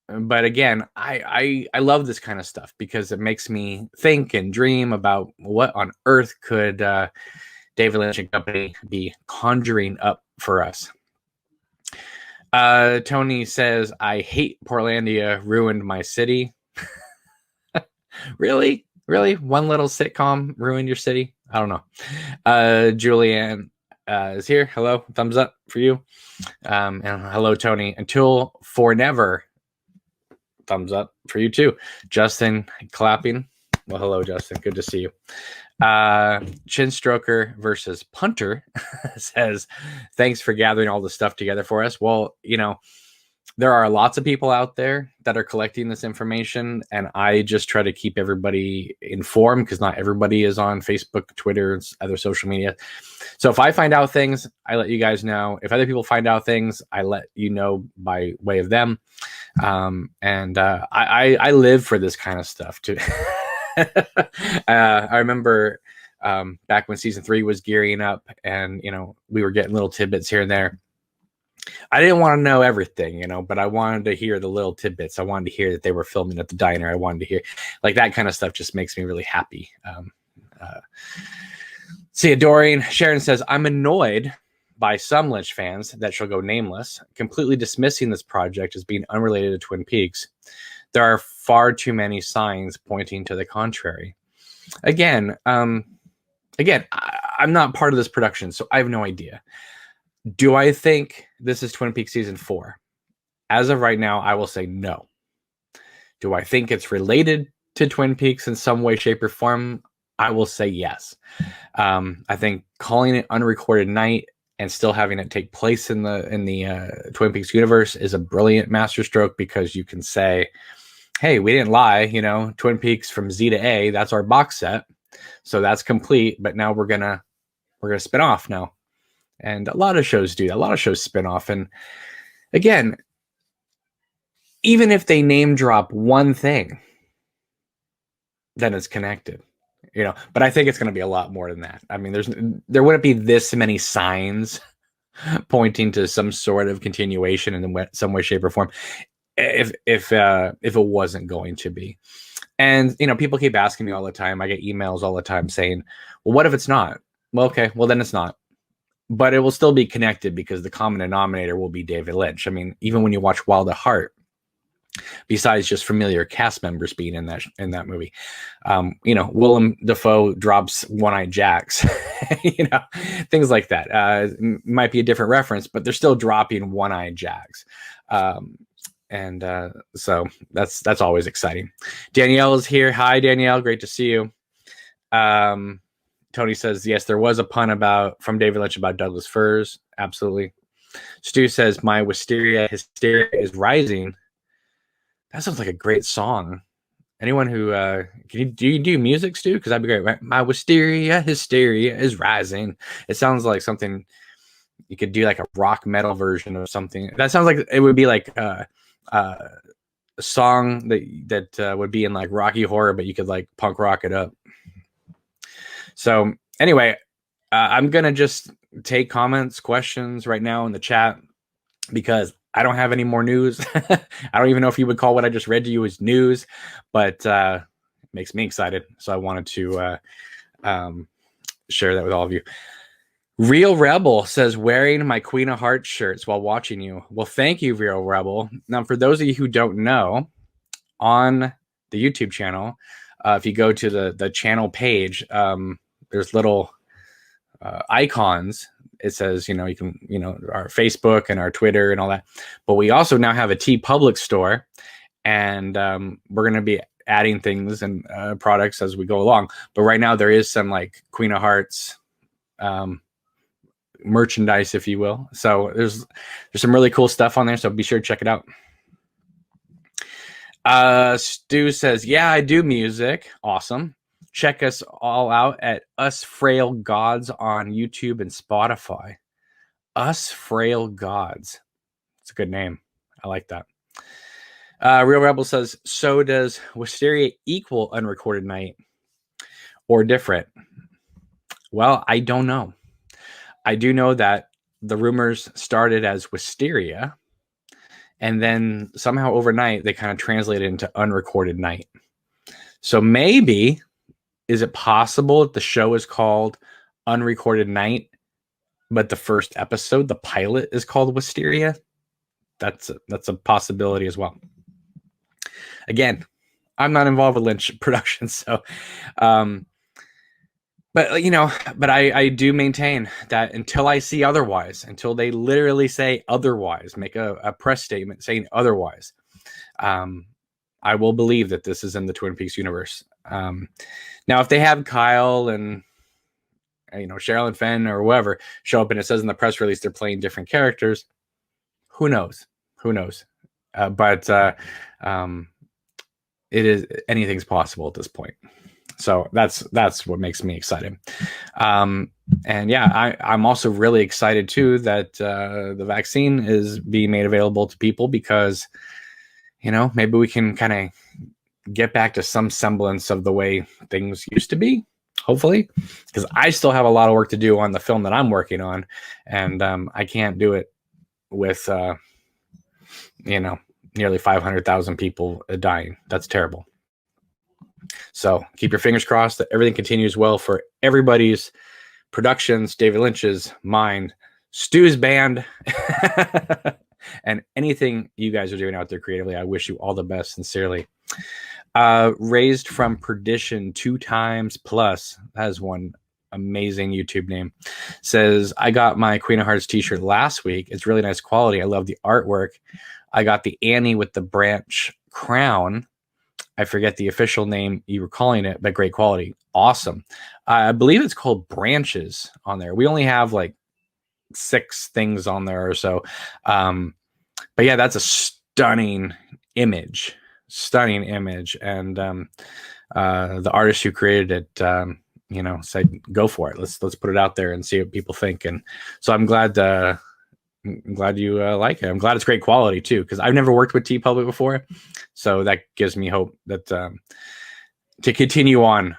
but again, I love this kind of stuff because it makes me think and dream about what on earth could David Lynch and company be conjuring up for us. Tony says, I hate Portlandia ruined my city. Really? One little sitcom ruined your city? I don't know. Julianne is here. Hello. Thumbs up for you. And hello, Tony. Until for never. Thumbs up for you too. Justin clapping. Well, hello, Justin. Good to see you. Chin Stroker versus Punter says, thanks for gathering all the stuff together for us. Well, there are lots of people out there that are collecting this information, and I just try to keep everybody informed because not everybody is on Facebook, Twitter, and other social media. So if I find out things, I let you guys know. If other people find out things, I let you know by way of them. I live for this kind of stuff too. I remember back when season 3 was gearing up and, we were getting little tidbits here and there. I didn't want to know everything, but I wanted to hear the little tidbits. I wanted to hear that they were filming at the diner. I wanted to hear like that kind of stuff just makes me really happy. See, Doreen Sharon says, I'm annoyed by some Lynch fans that shall go nameless, completely dismissing this project as being unrelated to Twin Peaks. There are far too many signs pointing to the contrary. Again, I'm not part of this production, so I have no idea. Do I think this is Twin Peaks season 4? As of right now, I will say no. Do I think it's related to Twin Peaks in some way, shape, or form? I will say yes. I think calling it Unrecorded Night and still having it take place in the Twin Peaks universe is a brilliant masterstroke, because you can say, hey, we didn't lie, Twin Peaks from Z to A, that's our box set. So that's complete, but now we're gonna spin off now. And a lot of shows do that. A lot of shows spin off. And again, even if they name drop one thing, then it's connected. But I think it's going to be a lot more than that. I mean, there wouldn't be this many signs pointing to some sort of continuation in some way, shape, or form if it wasn't going to be. And people keep asking me all the time. I get emails all the time saying, "Well, what if it's not?" Well, okay, well then it's not. But it will still be connected, because the common denominator will be David Lynch. I mean, even when you watch Wild at Heart, besides just familiar cast members being in that movie, Willem Dafoe drops One-Eyed Jacks, things like that. Might be a different reference, but they're still dropping One-Eyed Jacks. So that's always exciting. Danielle is here. Hi, Danielle. Great to see you. Tony says, yes, there was a pun from David Lynch about Douglas firs. Absolutely. Stu says, my Wisteria hysteria is rising. That sounds like a great song. Anyone who do you do music, Stu? Because that'd be great. My Wisteria hysteria is rising. It sounds like something you could do, like a rock metal version of something. That sounds like it would be like a song that would be in like Rocky Horror, but you could like punk rock it up. So anyway, I'm gonna just take comments, questions right now in the chat, because I don't have any more news. I don't even know if you would call what I just read to you as news, but it makes me excited. So I wanted to share that with all of you. Real Rebel says, wearing my Queen of Hearts shirts while watching you. Well, thank you, Real Rebel. Now, for those of you who don't know, on the YouTube channel, if you go to the channel page, there's little icons. It says, you can, our Facebook and our Twitter and all that. But we also now have a TeePublic store, and we're going to be adding things and products as we go along. But right now there is some like Queen of Hearts merchandise, if you will. So there's some really cool stuff on there. So be sure to check it out. Stu says, yeah, I do music. Awesome. Check us all out at Us Frail Gods on YouTube and Spotify. Us Frail Gods. It's a good name. I like that. Real Rebel says, so does Wisteria equal Unrecorded Night or different? Well, I don't know. I do know that the rumors started as Wisteria, and then somehow overnight they kind of translated into Unrecorded Night. So maybe, is it possible that the show is called Unrecorded Night, but the first episode, the pilot, is called Wisteria? That's a possibility as well. Again, I'm not involved with Lynch Productions, so but I do maintain that until I see otherwise, until they literally say otherwise, make a press statement saying otherwise, I will believe that this is in the Twin Peaks universe. Now, if they have Kyle and Cheryl and Fenn or whoever show up and it says in the press release they're playing different characters, who knows? But it is, anything's possible at this point. So that's what makes me excited. And yeah, I'm also really excited too that the vaccine is being made available to people, because maybe we can kind of get back to some semblance of the way things used to be, hopefully, because I still have a lot of work to do on the film that I'm working on, and I can't do it with nearly 500,000 people dying. That's terrible. So keep your fingers crossed that everything continues well for everybody's Productions, David Lynch's, mine, Stu's band, and anything you guys are doing out there creatively. I wish you all the best, sincerely. Raised from Perdition 2 times plus. That is one amazing YouTube name. Says, I got my Queen of Hearts t-shirt last week. It's really nice quality. I love the artwork. I got the Annie with the branch crown. I forget the official name you were calling it, but great quality. Awesome. I believe it's called Branches on there. We only have like 6 things on there or so. But yeah, that's a stunning image. And the artist who created it, said, go for it. Let's put it out there and see what people think. And so I'm glad you like it. I'm glad it's great quality too, because I've never worked with TeePublic before, so that gives me hope that to continue on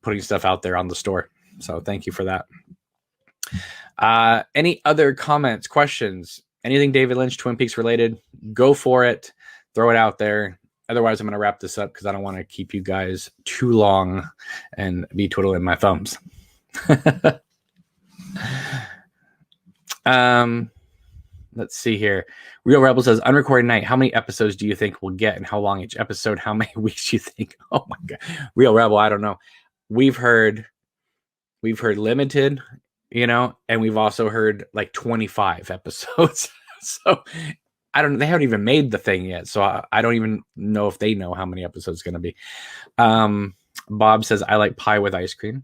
putting stuff out there on the store. So thank you for that. Any other comments, questions, anything David Lynch, Twin Peaks related? Go for it. Throw it out there. Otherwise, I'm going to wrap this up because I don't want to keep you guys too long and be twiddling my thumbs. Let's see here. Real Rebel says, Unrecorded Night, how many episodes do you think we'll get and how long each episode? How many weeks do you think? Oh my God. Real Rebel, I don't know. We've heard limited, and we've also heard like 25 episodes. So I don't, they haven't even made the thing yet. So I don't even know if they know how many episodes it's going to be. Bob says, I like pie with ice cream.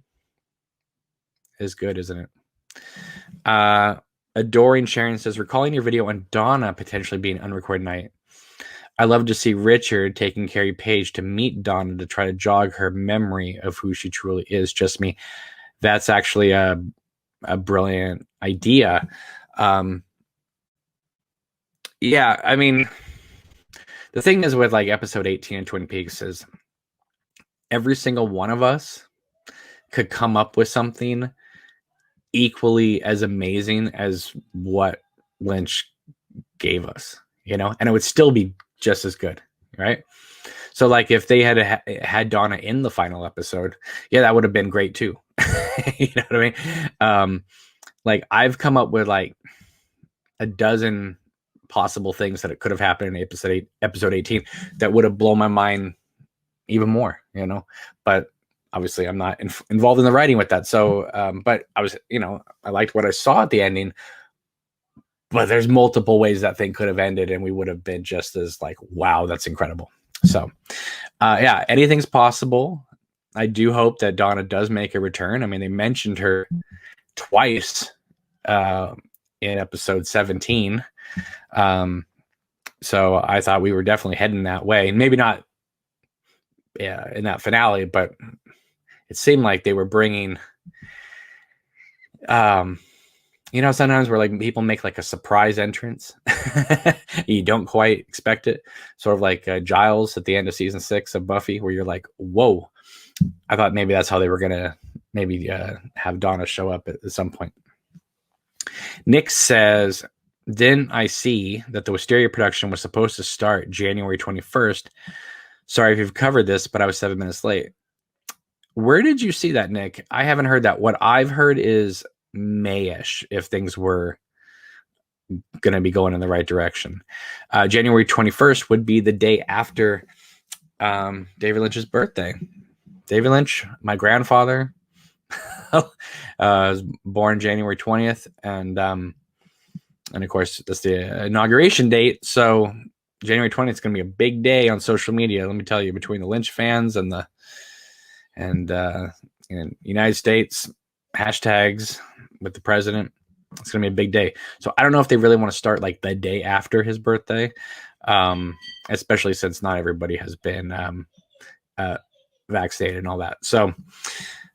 Is good, isn't it? Adoring Sharon says, recalling your video on Donna potentially being Unrecorded Night. I love to see Richard taking Carrie Page to meet Donna to try to jog her memory of who she truly is. Just me. That's actually a brilliant idea. Yeah, I mean, the thing is with like episode 18 of Twin Peaks is every single one of us could come up with something equally as amazing as what Lynch gave us, and it would still be just as good, right? So like if they had Donna in the final episode, yeah, that would have been great too. You know what I mean? Like I've come up with like a dozen possible things that it could have happened in episode 18 that would have blown my mind even more, but obviously I'm not involved in the writing with that. So, but I was, I liked what I saw at the ending, but there's multiple ways that thing could have ended and we would have been just as like, wow, that's incredible. So, yeah, anything's possible. I do hope that Donna does make a return. I mean, they mentioned her twice in episode 17. So I thought we were definitely heading that way. Maybe not in that finale, but it seemed like they were bringing, sometimes where like people make like a surprise entrance. You don't quite expect it. Sort of like Giles at the end of season 6 of Buffy, where you're like, whoa. I thought maybe that's how they were going to maybe have Donna show up at some point. Nick says, didn't I see that the Wisteria production was supposed to start January 21st? Sorry if you've covered this, but I was 7 minutes late. Where did you see that, Nick? I haven't heard that. What I've heard is May-ish, if things were going to be going in the right direction. January 21st would be the day after David Lynch's birthday. David Lynch, my grandfather, was born January 20th. And of course, that's the inauguration date. So January 20th is going to be a big day on social media. Let me tell you, between the Lynch fans and United States hashtags with the president, it's going to be a big day. So I don't know if they really want to start like the day after his birthday, especially since not everybody has been vaccinated and all that. So,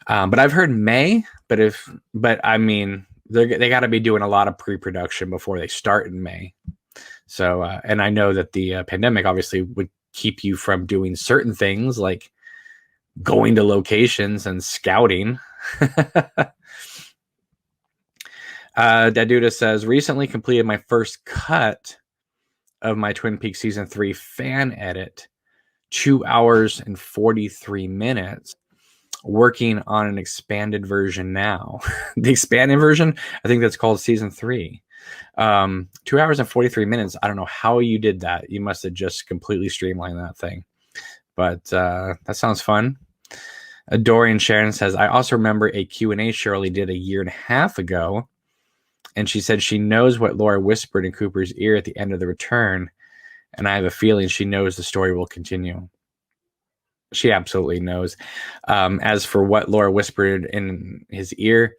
but I've heard May. But I mean, they got to be doing a lot of pre-production before they start in May. So, and I know that the pandemic obviously would keep you from doing certain things like going to locations and scouting. Daduda says, recently completed my first cut of my Twin Peaks season 3 fan edit, 2 hours and 43 minutes. working on an expanded version now. The expanded version, I think that's called season 3. 2 hours and 43 minutes. I don't know how you did that. You must have just completely streamlined that thing. But that sounds fun. Dorian Sharon says, I also remember a Q&A Shirley did 1.5 years ago. And she said she knows what Laura whispered in Cooper's ear at the end of the return. And I have a feeling she knows the story will continue. She absolutely knows. As for what Laura whispered in his ear,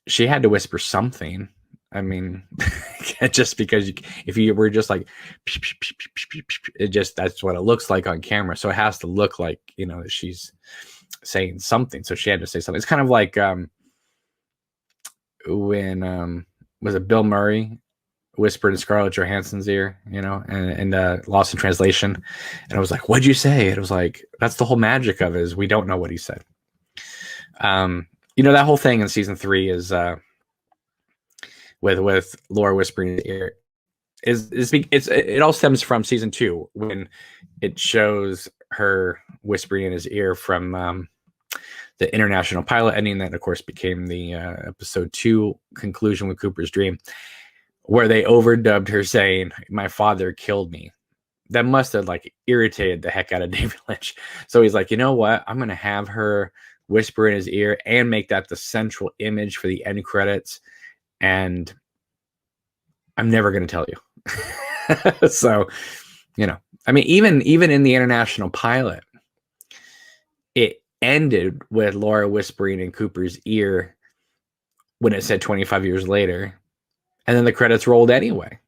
she had to whisper something. I mean, just because if you were just like, it just, that's what it looks like on camera. So it has to look like, you know, that she's saying something. So she had to say something. It's kind of like when was it Bill Murray whispered in Scarlett Johansson's ear, you know, and Lost in Translation. And I was like, what'd you say? It was like, that's the whole magic of it, is we don't know what he said. You know, that whole thing in season 3 is with Laura whispering in the ear it all stems from season 2 when it shows her whispering in his ear from the international pilot ending that of course became the episode 2 conclusion with Cooper's dream, where they overdubbed her saying, my father killed me. That must have like irritated the heck out of David Lynch. So he's like, you know what? I'm going to have her whisper in his ear and make that the central image for the end credits. And I'm never going to tell you. So, you know, I mean, even in the international pilot, it ended with Laura whispering in Cooper's ear when it said 25 years later. And then the credits rolled anyway.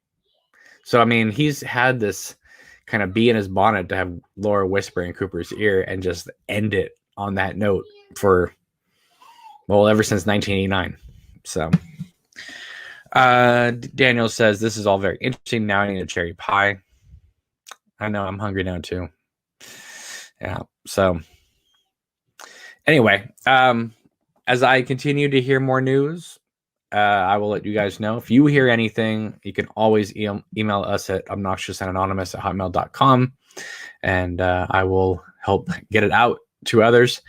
So, I mean, he's had this kind of bee in his bonnet to have Laura whisper in Cooper's ear and just end it on that note for, well, ever since 1989. So, Daniel says, this is all very interesting. Now I need a cherry pie. I know, I'm hungry now too. Yeah. So, anyway, as I continue to hear more news, I will let you guys know. If you hear anything, you can always email us at obnoxiousandanonymous@hotmail.com, and I will help get it out to others.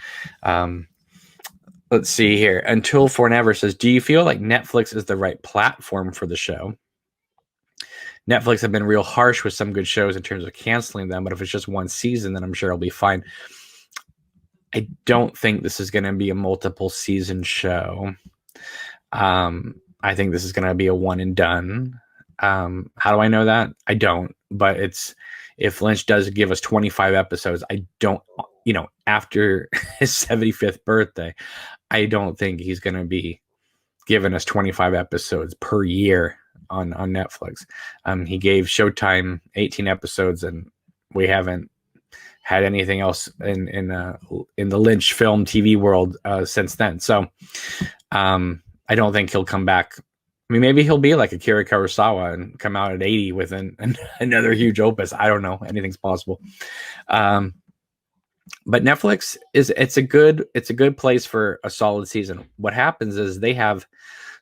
Let's see here. Until Forever says, do you feel like Netflix is the right platform for the show? Netflix have been real harsh with some good shows in terms of canceling them, but if it's just one season, then I'm sure it'll be fine. I don't think this is going to be a multiple season show. I think this is going to be a one and done. How do I know that? I don't, but if Lynch does give us 25 episodes, I don't, you know, after his 75th birthday, I don't think he's going to be giving us 25 episodes per year on Netflix. He gave Showtime 18 episodes and we haven't had anything else in the Lynch film TV world since then. So, I don't think he'll come back. I mean, maybe he'll be like Akira Kurosawa and come out at 80 with another huge opus. I don't know. Anything's possible. But Netflix it's a good place for a solid season. What happens is they have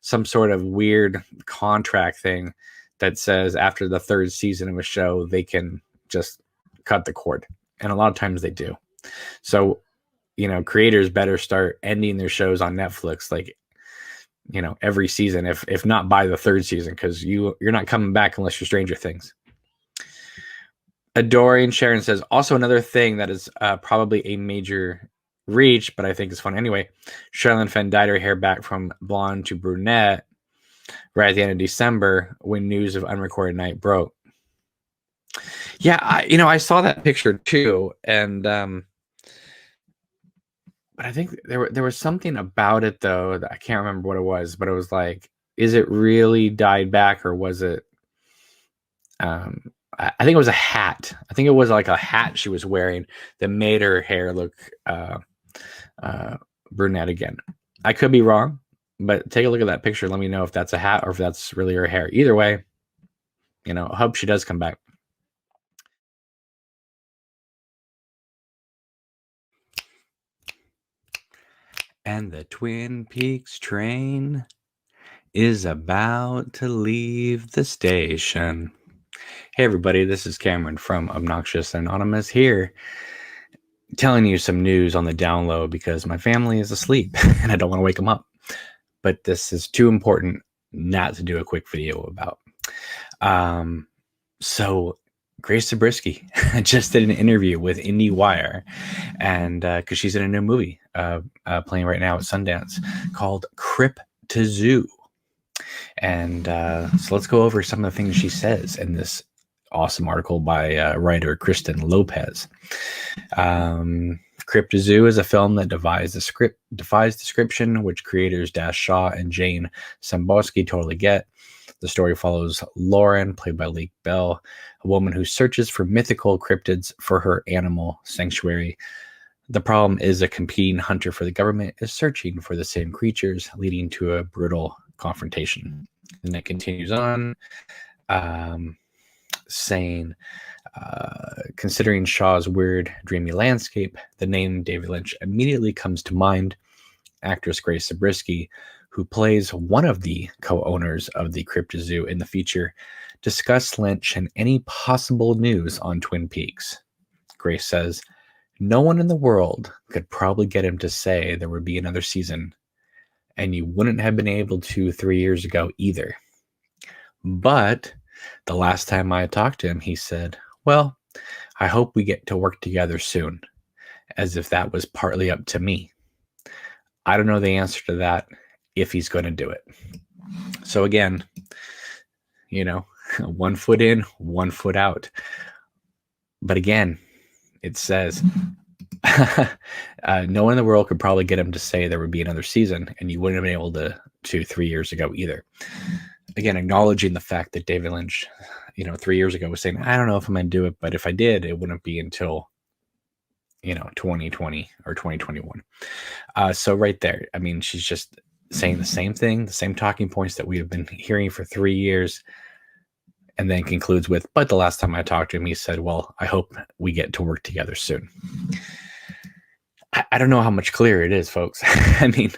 some sort of weird contract thing that says after the 3rd season of a show, they can just cut the cord. And a lot of times they do. So, you know, creators better start ending their shows on Netflix, like, you know, every season, if not by the 3rd season, because you're not coming back unless you're Stranger Things. Adoring Sharon says, also another thing that is probably a major reach, but I think it's fun anyway. Sherilyn Fenn dyed her hair back from blonde to brunette right at the end of December when news of Unrecorded Night broke. Yeah, I saw that picture too, and but I think there was something about it though that I can't remember what it was, but it was like, is it really dyed back or was it? I think it was a hat. I think it was like a hat she was wearing that made her hair look brunette again. I could be wrong, but take a look at that picture. Let me know if that's a hat or if that's really her hair. Either way, you know, I hope she does come back. And the Twin Peaks train is about to leave the station. Hey everybody, this is Cameron from Obnoxious Anonymous here, telling you some news on the down low because my family is asleep and I don't want to wake them up. But this is too important not to do a quick video about. So Grace Zabriskie just did an interview with IndieWire, and because she's in a new movie playing right now at Sundance called Crypt-to-Zoo. And so let's go over some of the things she says in this awesome article by writer Kristen Lopez. Crypt-to-Zoo is a film that defies description, which creators Dash Shaw and Jane Samboski totally get. The story follows Lauren, played by Leek Bell, a woman who searches for mythical cryptids for her animal sanctuary. The problem is a competing hunter for the government is searching for the same creatures, leading to a brutal confrontation. And it continues on, saying, considering Shaw's weird, dreamy landscape, the name David Lynch immediately comes to mind. Actress Grace Zabriskie, who plays one of the co-owners of the Crypt-to-Zoo in the feature, discussed Lynch and any possible news on Twin Peaks. Grace says, "No one in the world could probably get him to say there would be another season, and you wouldn't have been able to 3 years ago either. But the last time I talked to him, he said, well, I hope we get to work together soon," as if that was partly up to me. I don't know the answer to that, if he's going to do it. So again, 1 foot in, 1 foot out. But again, it says, no one in the world could probably get him to say there would be another season, and you wouldn't have been able to 3 years ago either. Again, acknowledging the fact that David Lynch, 3 years ago was saying, I don't know if I'm going to do it, but if I did, it wouldn't be until, 2020 or 2021. So right there, I mean, she's just saying the same thing, the same talking points that we have been hearing for 3 years, and then concludes with, but the last time I talked to him, he said, well, I hope we get to work together soon. I don't know how much clearer it is, folks. I mean,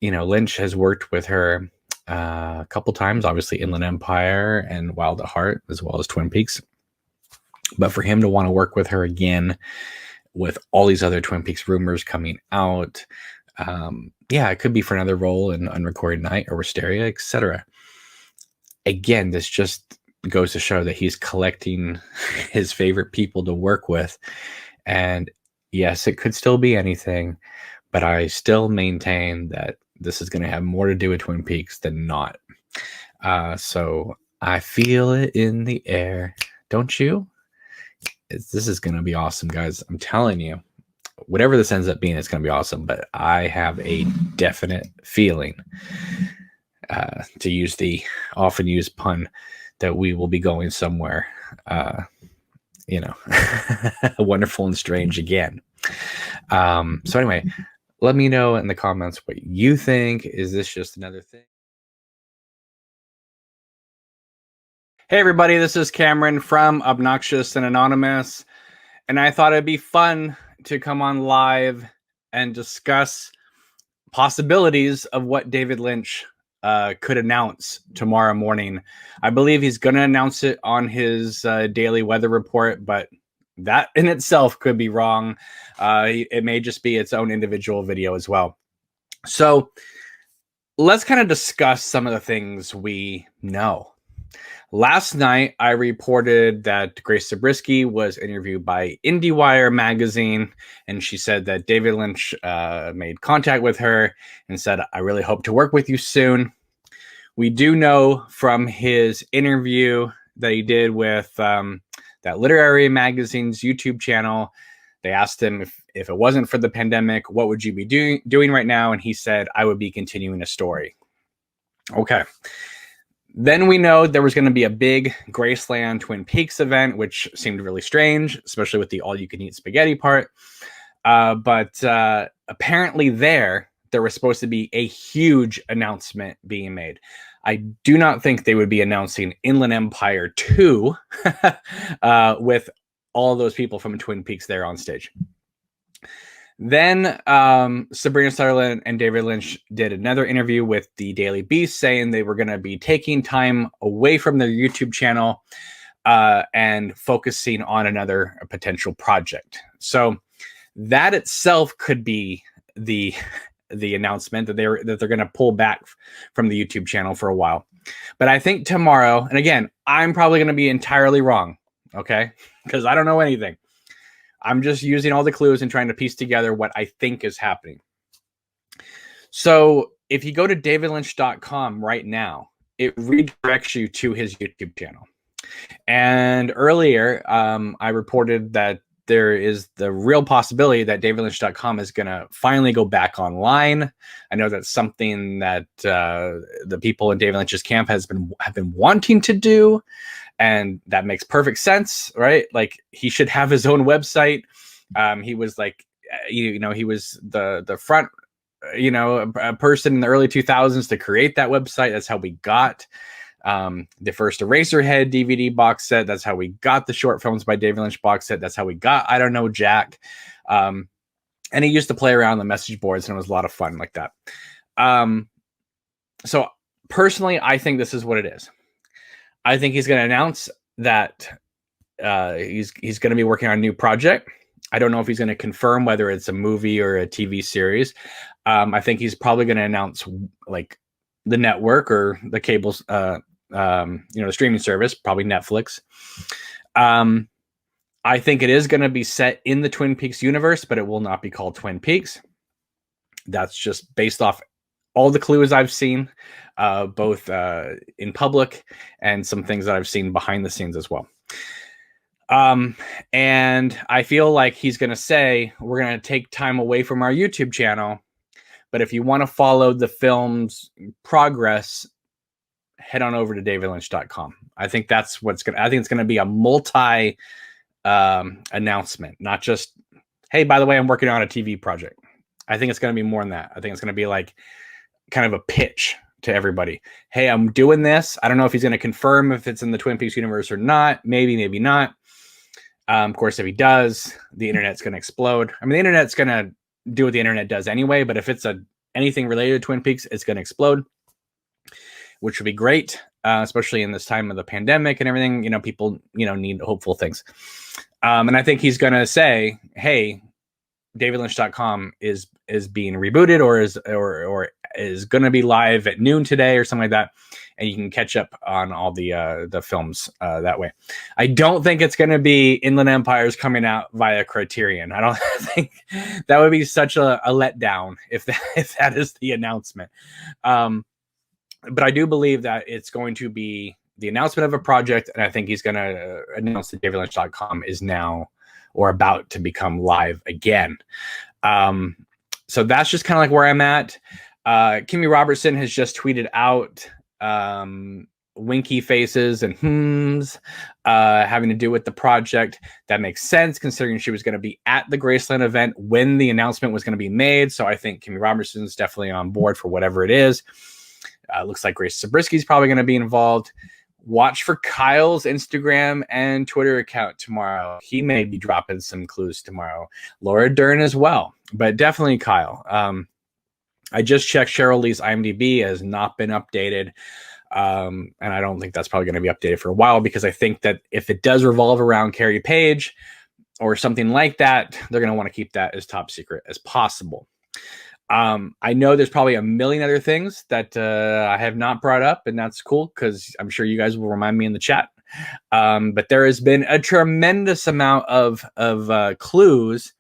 Lynch has worked with her a couple times, obviously Inland Empire and Wild at Heart, as well as Twin Peaks. But for him to want to work with her again with all these other Twin Peaks rumors coming out, it could be for another role in Unrecorded Night or Wisteria, etc. Again, this just goes to show that he's collecting his favorite people to work with. And yes, it could still be anything, but I still maintain that this is going to have more to do with Twin Peaks than not. So I feel it in the air. Don't you? This is going to be awesome, guys. I'm telling you, whatever this ends up being, it's going to be awesome. But I have a definite feeling, to use the often used pun, that we will be going somewhere, wonderful and strange again. So anyway, let me know in the comments what you think. Is this just another thing? Hey everybody, this is Cameron from Obnoxious and Anonymous, and I thought it'd be fun to come on live and discuss possibilities of what David Lynch could announce tomorrow morning. I believe he's going to announce it on his daily weather report, but that in itself could be wrong. It may just be its own individual video as well. So let's kind of discuss some of the things we know. Last night, I reported that Grace Zabriskie was interviewed by IndieWire magazine, and she said that David Lynch made contact with her and said, I really hope to work with you soon. We do know from his interview that he did with that literary magazine's YouTube channel, they asked him if it wasn't for the pandemic, what would you be doing right now? And he said, I would be continuing a story. Okay. Then we know there was going to be a big Graceland Twin Peaks event, which seemed really strange, especially with the all-you-can-eat spaghetti part. But apparently there was supposed to be a huge announcement being made. I do not think they would be announcing Inland Empire 2 with all those people from Twin Peaks there on stage. Then Sabrina Sutherland and David Lynch did another interview with the Daily Beast saying they were going to be taking time away from their YouTube channel and focusing on another potential project. So that itself could be the announcement that they're going to pull back from the YouTube channel for a while. But I think tomorrow, and again, I'm probably going to be entirely wrong, okay? Because I don't know anything. I'm just using all the clues and trying to piece together what I think is happening. So if you go to davidlynch.com right now, it redirects you to his YouTube channel. And earlier, I reported that there is the real possibility that davidlynch.com is going to finally go back online. I know that's something that the people in David Lynch's camp have been wanting to do, and that makes perfect sense, right? Like, he should have his own website. He was like, he was the front, a person in the early 2000s to create that website. That's how we got the first Eraserhead DVD box set. That's how we got the short films by David Lynch box set. That's how we got I Don't Know Jack. And he used to play around the message boards, and it was a lot of fun like that. So personally, I think this is what it is. I think he's going to announce that he's going to be working on a new project. I don't know if he's going to confirm whether it's a movie or a TV series. I think he's probably going to announce like the network or the cables, the streaming service, probably Netflix. I think it is going to be set in the Twin Peaks universe, but it will not be called Twin Peaks. That's just based off all the clues I've seen, both in public and some things that I've seen behind the scenes as well. And I feel like he's going to say, we're going to take time away from our YouTube channel, but if you want to follow the film's progress, head on over to davidlynch.com. I think that's I think it's going to be a multi announcement, not just, hey, by the way, I'm working on a TV project. I think it's going to be more than that. I think it's going to be like kind of a pitch to everybody. Hey, I'm doing this. I don't know if he's going to confirm if it's in the Twin Peaks universe or not. Maybe, maybe not. Of course, if he does, the internet's going to explode. I mean, the internet's going to do what the internet does anyway, but if it's anything related to Twin Peaks, it's going to explode, which would be great, especially in this time of the pandemic and everything. People, need hopeful things. And I think he's going to say, hey, davidlynch.com is being rebooted or is going to be live at noon today or something like that. And you can catch up on all the films that way. I don't think it's going to be Inland Empires coming out via Criterion. I don't think that would be such a letdown if that is the announcement. But I do believe that it's going to be the announcement of a project, and I think he's going to announce that davidlynch.com is now or about to become live again. So that's just kind of like where I'm at. Kimmy Robertson has just tweeted out winky faces and hmms having to do with the project. That makes sense considering she was going to be at the Graceland event when the announcement was going to be made. So I think Kimmy Robertson's definitely on board for whatever it is. Looks like Grace Zabrisky's probably going to be involved. Watch for Kyle's Instagram and Twitter account tomorrow. He may be dropping some clues tomorrow. Laura Dern as well, but definitely Kyle. I just checked Cheryl Lee's IMDb has not been updated. And I don't think that's probably going to be updated for a while because I think that if it does revolve around Carrie Page or something like that, they're going to want to keep that as top secret as possible. I know there's probably a million other things that I have not brought up, and that's cool because I'm sure you guys will remind me in the chat. But there has been a tremendous amount of clues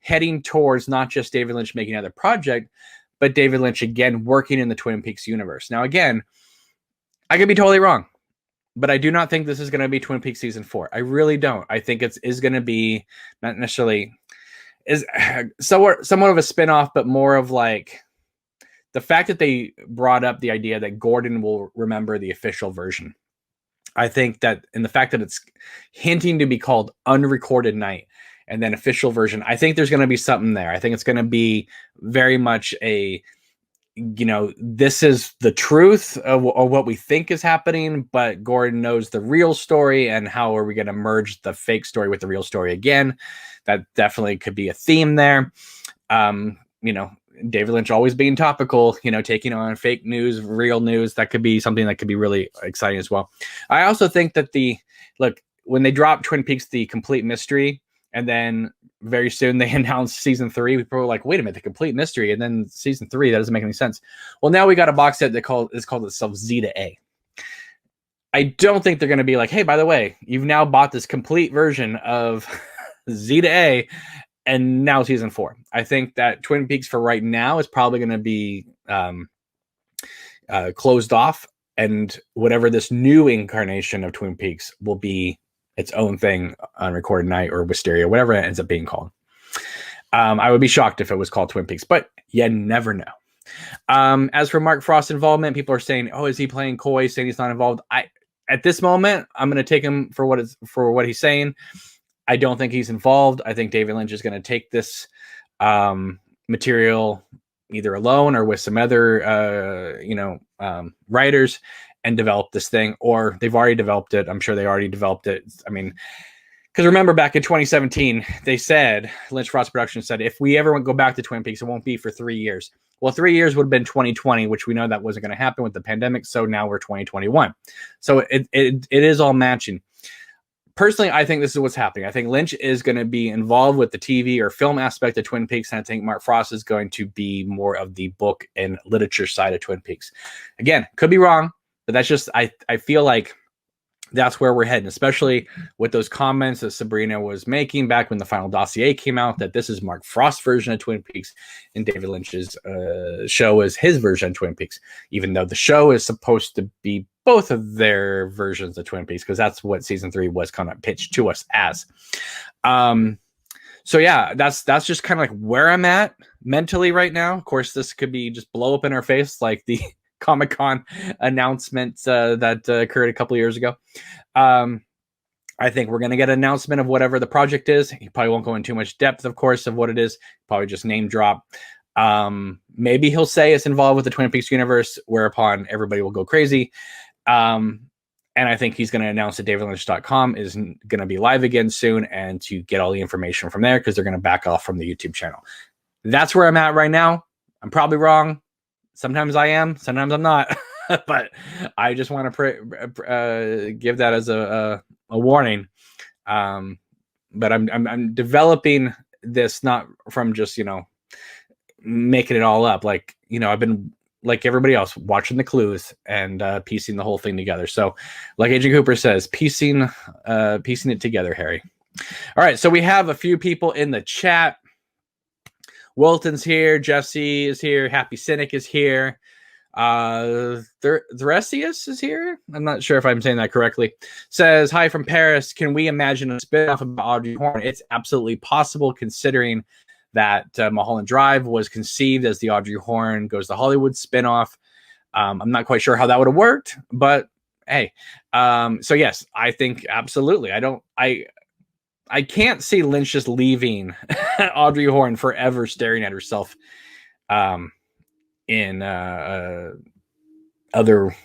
heading towards not just David Lynch making another project, but David Lynch again working in the Twin Peaks universe. Now, again, I could be totally wrong, but I do not think this is going to be Twin Peaks season 4. I really don't. I think it is going to be not necessarily is somewhat of a spinoff, but more of like the fact that they brought up the idea that Gordon will remember the official version. I think that, and the fact that it's hinting to be called Unrecorded Night and then official version, I think there's going to be something there. I think it's going to be very much a, this is the truth of what we think is happening, but Gordon knows the real story, and how are we going to merge the fake story with the real story again? That definitely could be a theme there. David Lynch always being topical, taking on fake news, real news. That could be something that could be really exciting as well. I also think that when they dropped Twin Peaks: The Complete Mystery, and then very soon they announced season 3, people were like, wait a minute, The Complete Mystery, and then season 3, that doesn't make any sense. Well, now we got a box set that is called itself Zeta A. I don't think they're going to be like, hey, by the way, you've now bought this complete version of Zeta A, and now season 4. I think that Twin Peaks for right now is probably going to be closed off, and whatever this new incarnation of Twin Peaks will be its own thing, Unrecorded Night or Wisteria, whatever it ends up being called. I would be shocked if it was called Twin Peaks, but you never know. As for Mark Frost's involvement, people are saying, oh, is he playing coy, saying he's not involved? At this moment, I'm going to take him for what he's saying. I don't think he's involved. I think David Lynch is going to take this material either alone or with some other, writers and develop this thing, or they've already developed it. I'm sure they already developed it. I mean, because remember back in 2017, they said, Lynch Frost Productions said, if we ever go back to Twin Peaks, it won't be for 3 years. Well, 3 years would have been 2020, which we know that wasn't going to happen with the pandemic. So now we're 2021. So it is all matching. Personally, I think this is what's happening. I think Lynch is going to be involved with the TV or film aspect of Twin Peaks, and I think Mark Frost is going to be more of the book and literature side of Twin Peaks. Again, could be wrong, but that's just, I feel like that's where we're heading, especially with those comments that Sabrina was making back when the final dossier came out, that this is Mark Frost's version of Twin Peaks and David Lynch's show is his version of Twin Peaks, even though the show is supposed to be both of their versions of Twin Peaks, because that's what season 3 was kind of pitched to us as. So yeah, that's just kind of like where I'm at mentally right now. Of course, this could be just blow up in our face like the Comic-Con announcement that occurred a couple years ago. I think we're going to get an announcement of whatever the project is. He probably won't go into too much depth, of course, of what it is. Probably just name drop. Maybe he'll say it's involved with the Twin Peaks universe, whereupon everybody will go crazy. And I think he's going to announce that davidlynch.com is going to be live again soon, and to get all the information from there, because they're going to back off from the YouTube channel. That's where I'm at right now. I'm probably wrong. Sometimes I am, sometimes I'm not. But I just want to give that as a warning. But I'm developing this not from just, making it all up. Like, I've been like everybody else watching the clues and piecing the whole thing together. So like Agent Cooper says, piecing it together, Harry. All right. So we have a few people in the chat. Wilton's here. Jesse is here. Happy Cynic is here. Theresius is here. I'm not sure if I'm saying that correctly. Says, hi from Paris. Can we imagine a spin-off about Audrey Horne? It's absolutely possible, considering that Mulholland Drive was conceived as the Audrey Horne Goes to Hollywood spin-off. I'm not quite sure how that would have worked, but hey. So yes, I think absolutely. I can't see Lynch just leaving Audrey Horne forever staring at herself in other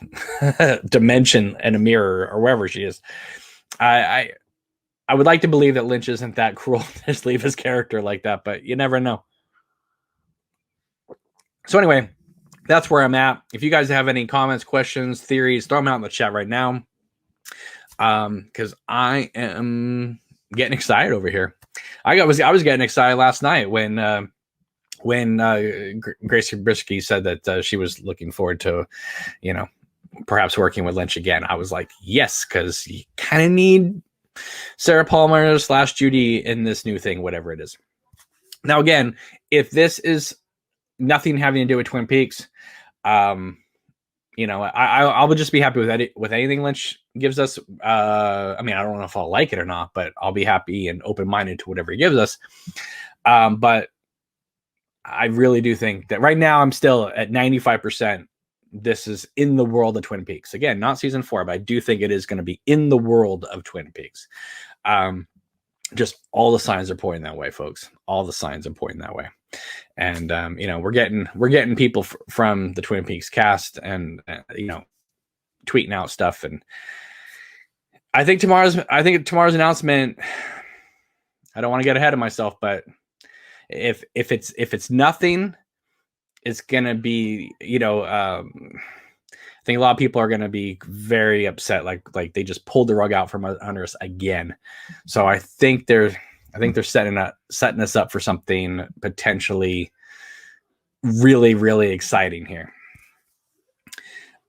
dimension in a mirror or wherever she is. I would like to believe that Lynch isn't that cruel to just leave his character like that, but you never know. So anyway, that's where I'm at. If you guys have any comments, questions, theories, throw them out in the chat right now. Because I am getting excited over here. I was getting excited last night when Grace Brisky said that she was looking forward to, perhaps working with Lynch again. I was like, yes, because you kind of need Sarah Palmer / Judy in this new thing, whatever it is. Now, again, if this is nothing having to do with Twin Peaks, I would just be happy with anything Lynch gives us. I don't know if I'll like it or not, but I'll be happy and open-minded to whatever he gives us. But I really do think that right now I'm still at 95%. This is in the world of Twin Peaks. Again, not season 4, but I do think it is going to be in the world of Twin Peaks. Just all the signs are pointing that way, folks. All the signs are pointing that way. And we're getting people from the Twin Peaks cast and tweeting out stuff. And I think tomorrow's announcement, I don't want to get ahead of myself, but if it's nothing, it's gonna be, think a lot of people are going to be very upset, like they just pulled the rug out from under us again. So I think they're setting us up for something potentially really, really exciting here.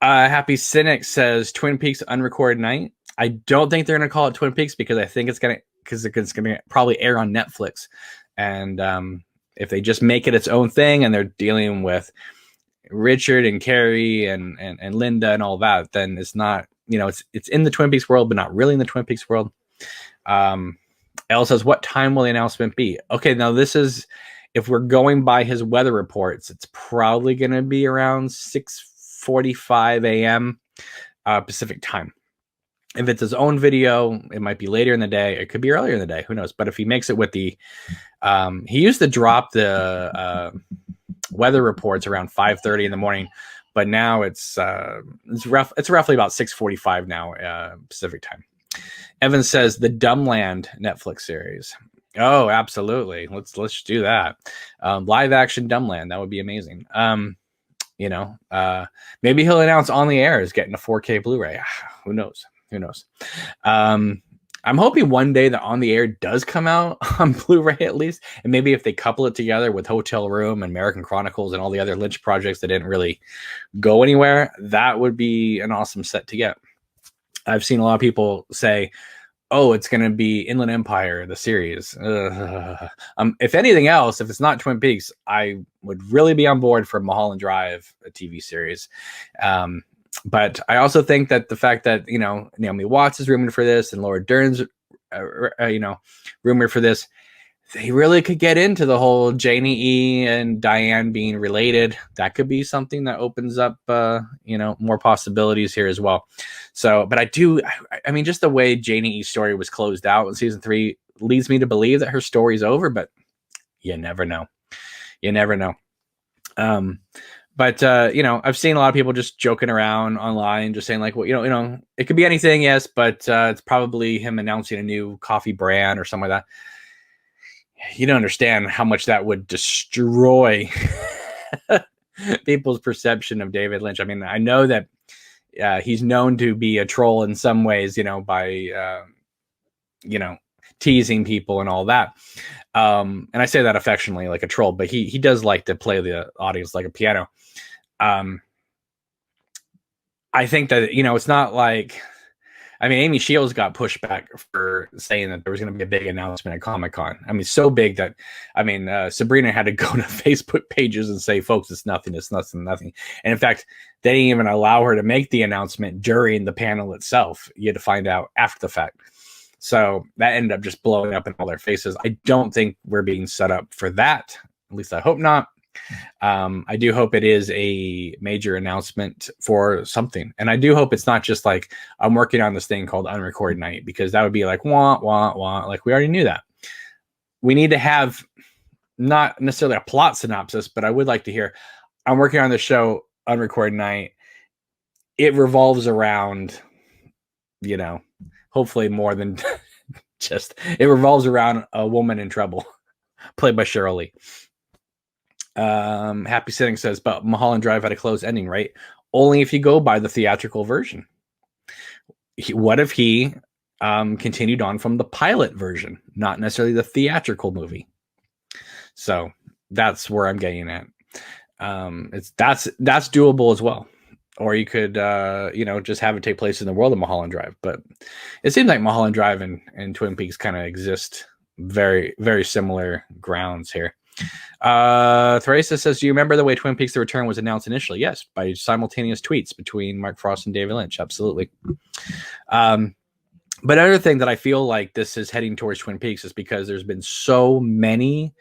Happy Cynic says Twin Peaks Unrecorded Night. I don't think they're going to call it Twin Peaks because I think it's going to probably air on Netflix. And if they just make it its own thing and they're dealing with Richard and Carrie and Linda and all that, then it's not, it's in the Twin Peaks world, but not really in the Twin Peaks world. Elle says, what time will the announcement be? Okay, now this is, if we're going by his weather reports, it's probably going to be around 6:45 a.m. Pacific time. If it's his own video, it might be later in the day. It could be earlier in the day. Who knows? But if he makes it with the, he used to drop the weather reports around 5:30 in the morning, but now it's roughly about 6:45 now Pacific time. Evan says the Dumbland Netflix series. Oh, absolutely. Let's do that. Live action Dumbland. That would be amazing. Maybe he'll announce On the Air is getting a 4K Blu-ray. Who knows? I'm hoping one day that On the Air does come out on Blu-ray at least. And maybe if they couple it together with Hotel Room and American Chronicles and all the other Lynch projects that didn't really go anywhere, that would be an awesome set to get. I've seen a lot of people say, oh, it's going to be Inland Empire, the series. If anything else, if it's not Twin Peaks, I would really be on board for Mulholland Drive, a TV series. But I also think that the fact that, Naomi Watts is rumored for this and Laura Dern's, rumored for this, they really could get into the whole Janie E and Diane being related. That could be something that opens up, more possibilities here as well. So, but I mean, just the way Janie E's story was closed out in season 3 leads me to believe that her story's over, but you never know. But I've seen a lot of people just joking around online, just saying like, well, it could be anything, yes, but it's probably him announcing a new coffee brand or something like that. You don't understand how much that would destroy people's perception of David Lynch. I mean, I know that he's known to be a troll in some ways, by teasing people and all that. And I say that affectionately, like a troll, but he does like to play the audience like a piano. I think that, it's not like, I mean, Amy Shields got pushed back for saying that there was going to be a big announcement at Comic-Con. I mean, so big that, Sabrina had to go to Facebook pages and say, folks, it's nothing. And in fact, they didn't even allow her to make the announcement during the panel itself. You had to find out after the fact. So that ended up just blowing up in all their faces. I don't think we're being set up for that. At least I hope not. I do hope it is a major announcement for something. And I do hope it's not just like, I'm working on this thing called Unrecorded Night, because that would be like, wah, wah, wah. Like, we already knew that. We need to have not necessarily a plot synopsis, but I would like to hear, I'm working on the show Unrecorded Night. It revolves around, hopefully more than just, it revolves around a woman in trouble played by Cheryl Lee. Happy Sitting says, but Mulholland Drive had a closed ending, right? Only if you go by the theatrical version. What if he continued on from the pilot version, not necessarily the theatrical movie? So that's where I'm getting at. That's doable as well. Or you could, just have it take place in the world of Mulholland Drive. But it seems like Mulholland Drive and Twin Peaks kind of exist very, very similar grounds here. Theresa says, do you remember the way Twin Peaks The Return was announced initially? Yes, by simultaneous tweets between Mark Frost and David Lynch. Absolutely. But another thing that I feel like this is heading towards Twin Peaks is because there's been so many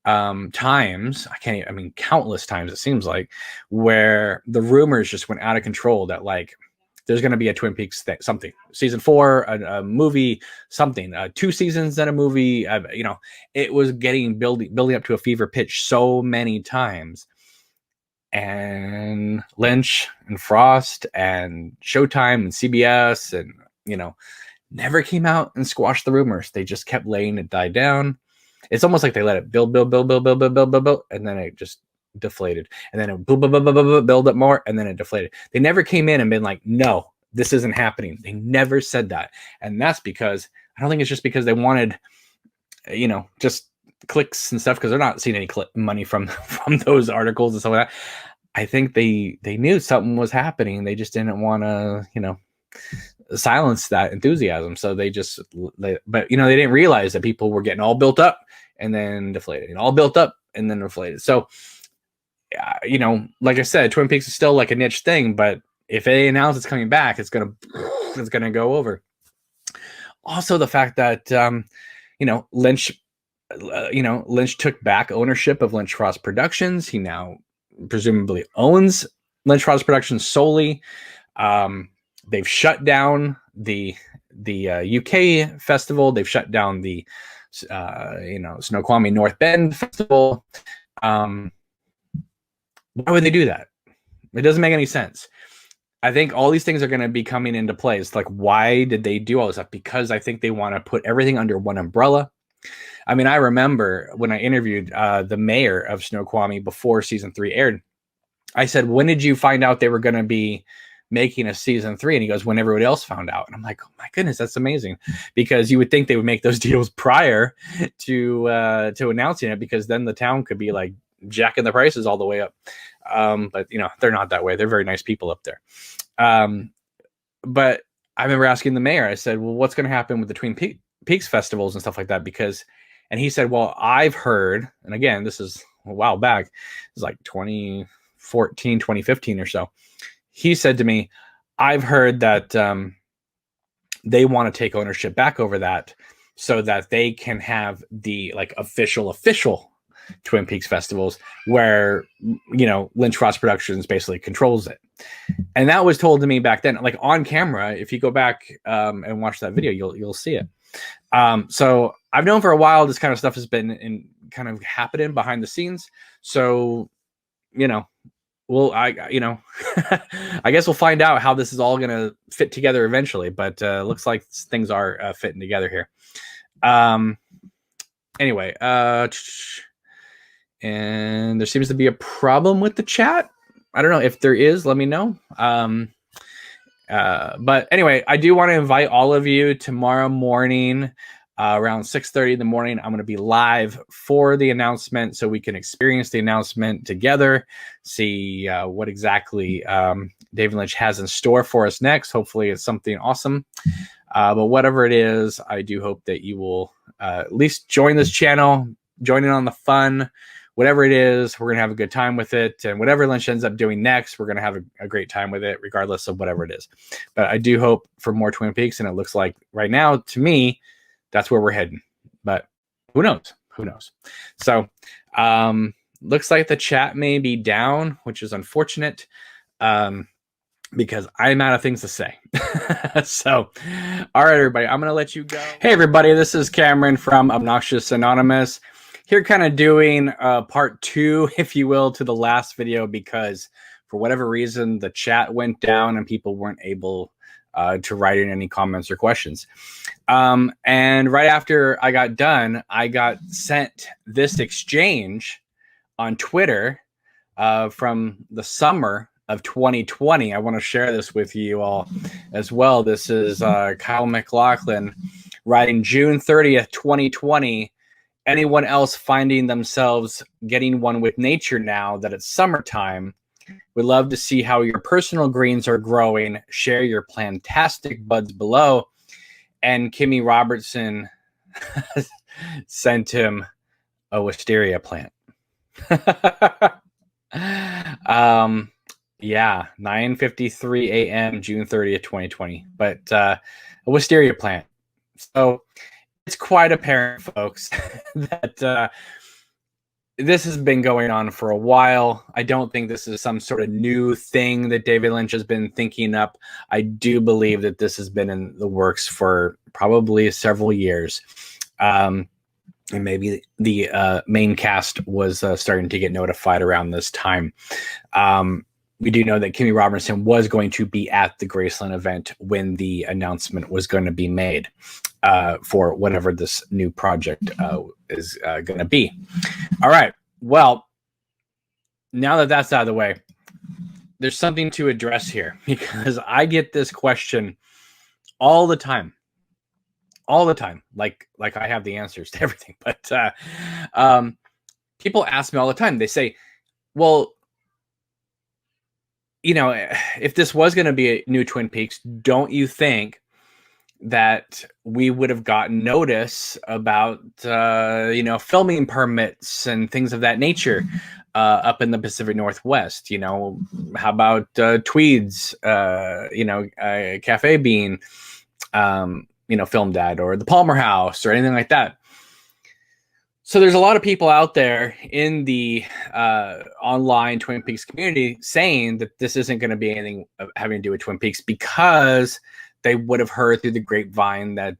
times, countless times it seems like, where the rumors just went out of control that like there's going to be a Twin Peaks something, season 4, a movie, something, 2 seasons, then a movie. It was building up to a fever pitch so many times. And Lynch and Frost and Showtime and CBS and, never came out and squashed the rumors. They just kept letting it die down. It's almost like they let it build. And then it just deflated, and then it build up more, and then it deflated. They never came in and been like, no, this isn't happening. They never said that. And that's because I don't think it's just because they wanted, just clicks and stuff, because they're not seeing any money from those articles and stuff like that. I think they knew something was happening. They just didn't want to, silence that enthusiasm. So they didn't realize that people were getting all built up and then deflated, and all built up and then deflated. So, like I said, Twin Peaks is still like a niche thing, but if they announce it's coming back, it's gonna go over. Also, the fact that Lynch took back ownership of Lynch Frost Productions. He now presumably owns Lynch Frost Productions solely. They've shut down the UK festival. They've shut down the Snoqualmie North Bend festival. Why would they do that? It doesn't make any sense. I think all these things are going to be coming into play. It's like, why did they do all this stuff? Because I think they want to put everything under one umbrella. I mean, I remember when I interviewed the mayor of Snoqualmie before season 3 aired, I said, when did you find out they were going to be making a season 3? And he goes, when everybody else found out. And I'm like, oh my goodness, that's amazing. Because you would think they would make those deals prior to announcing it, because then the town could be like jacking the prices all the way up. But they're not that way. They're very nice people up there. But I remember asking the mayor, I said, well, what's going to happen with the Twin Peaks festivals and stuff like that? And he said, well, I've heard, and again, this is a while back, it's like 2014, 2015 or so. He said to me, I've heard that they want to take ownership back over that so that they can have the like official Twin Peaks festivals where, Lynch Frost Productions basically controls it. And that was told to me back then, like on camera. If you go back and watch that video, you'll see it. So I've known for a while this kind of stuff has been kind of happening behind the scenes. So, well, I guess we'll find out how this is all going to fit together eventually, but looks like things are fitting together here. Anyway, and there seems to be a problem with the chat. I don't know if there is, let me know. But anyway, I do want to invite all of you tomorrow morning around 6:30 in the morning. I'm going to be live for the announcement so we can experience the announcement together, see what exactly David Lynch has in store for us next. Hopefully it's something awesome. But whatever it is, I do hope that you will at least join this channel, join in on the fun. Whatever it is, we're going to have a good time with it. And whatever Lynch ends up doing next, we're going to have a great time with it, regardless of whatever it is. But I do hope for more Twin Peaks. And it looks like right now, to me, that's where we're heading. But who knows? Who knows? So looks like the chat may be down, which is unfortunate because I'm out of things to say. So, all right, everybody, I'm going to let you go. Hey, everybody, this is Cameron from Obnoxious Anonymous. Here kind of doing part 2, if you will, to the last video, because for whatever reason, the chat went down and people weren't able to write in any comments or questions. And right after I got done, I got sent this exchange on Twitter from the summer of 2020. I want to share this with you all as well. This is Kyle McLaughlin writing June 30th, 2020. Anyone else finding themselves getting one with nature now that it's summertime? We'd love to see how your personal greens are growing. Share your plantastic buds below. And Kimmy Robertson sent him a wisteria plant. Yeah, 9:53 a.m. June 30th, 2020. But a wisteria plant. So it's quite apparent, folks, that this has been going on for a while. I don't think this is some sort of new thing that David Lynch has been thinking up. I do believe that this has been in the works for probably several years. And maybe the main cast was starting to get notified around this time. We do know that Kimmy Robertson was going to be at the Graceland event when the announcement was going to be made for whatever this new project is going to be. All right. Well, now that that's out of the way, there's something to address here, because I get this question all the time. Like I have the answers to everything, but people ask me all the time. They say, well, if this was going to be a new Twin Peaks, don't you think that we would have gotten notice about, filming permits and things of that nature up in the Pacific Northwest? How about Tweed's, Cafe Bean, filmed at, or the Palmer House, or anything like that. So there's a lot of people out there in the online Twin Peaks community saying that this isn't going to be anything having to do with Twin Peaks, because they would have heard through the grapevine that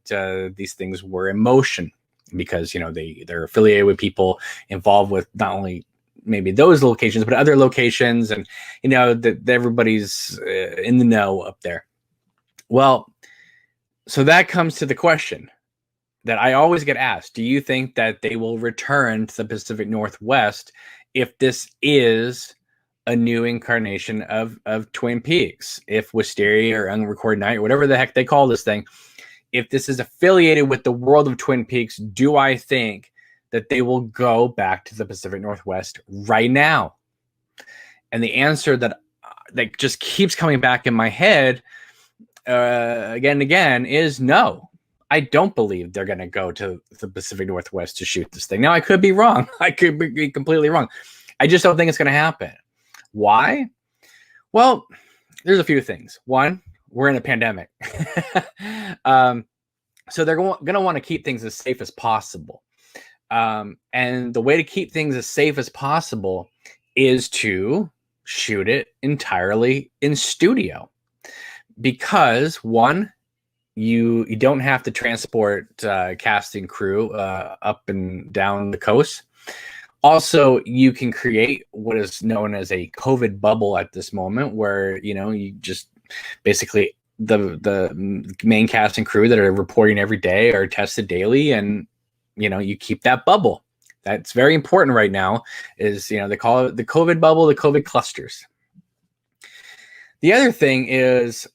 these things were in motion, because they're affiliated with people involved with not only maybe those locations but other locations, and that everybody's in the know up there. Well, so that comes to the question that I always get asked: do you think that they will return to the Pacific Northwest if this is a new incarnation of Twin Peaks? If Wisteria or Unrecorded Night, or whatever the heck they call this thing, if this is affiliated with the world of Twin Peaks, do I think that they will go back to the Pacific Northwest right now? And the answer that just keeps coming back in my head again and again is no. I don't believe they're going to go to the Pacific Northwest to shoot this thing. Now, I could be wrong. I could be completely wrong. I just don't think it's going to happen. Why? Well, there's a few things. One, we're in a pandemic. So they're going to want to keep things as safe as possible. And the way to keep things as safe as possible is to shoot it entirely in studio. Because one, you don't have to transport cast and crew up and down the coast. Also, you can create what is known as a COVID bubble at this moment, where you just basically the main cast and crew that are reporting every day are tested daily, and you keep that bubble. That's very important right now. Is they call it the COVID bubble, the COVID clusters. The other thing is,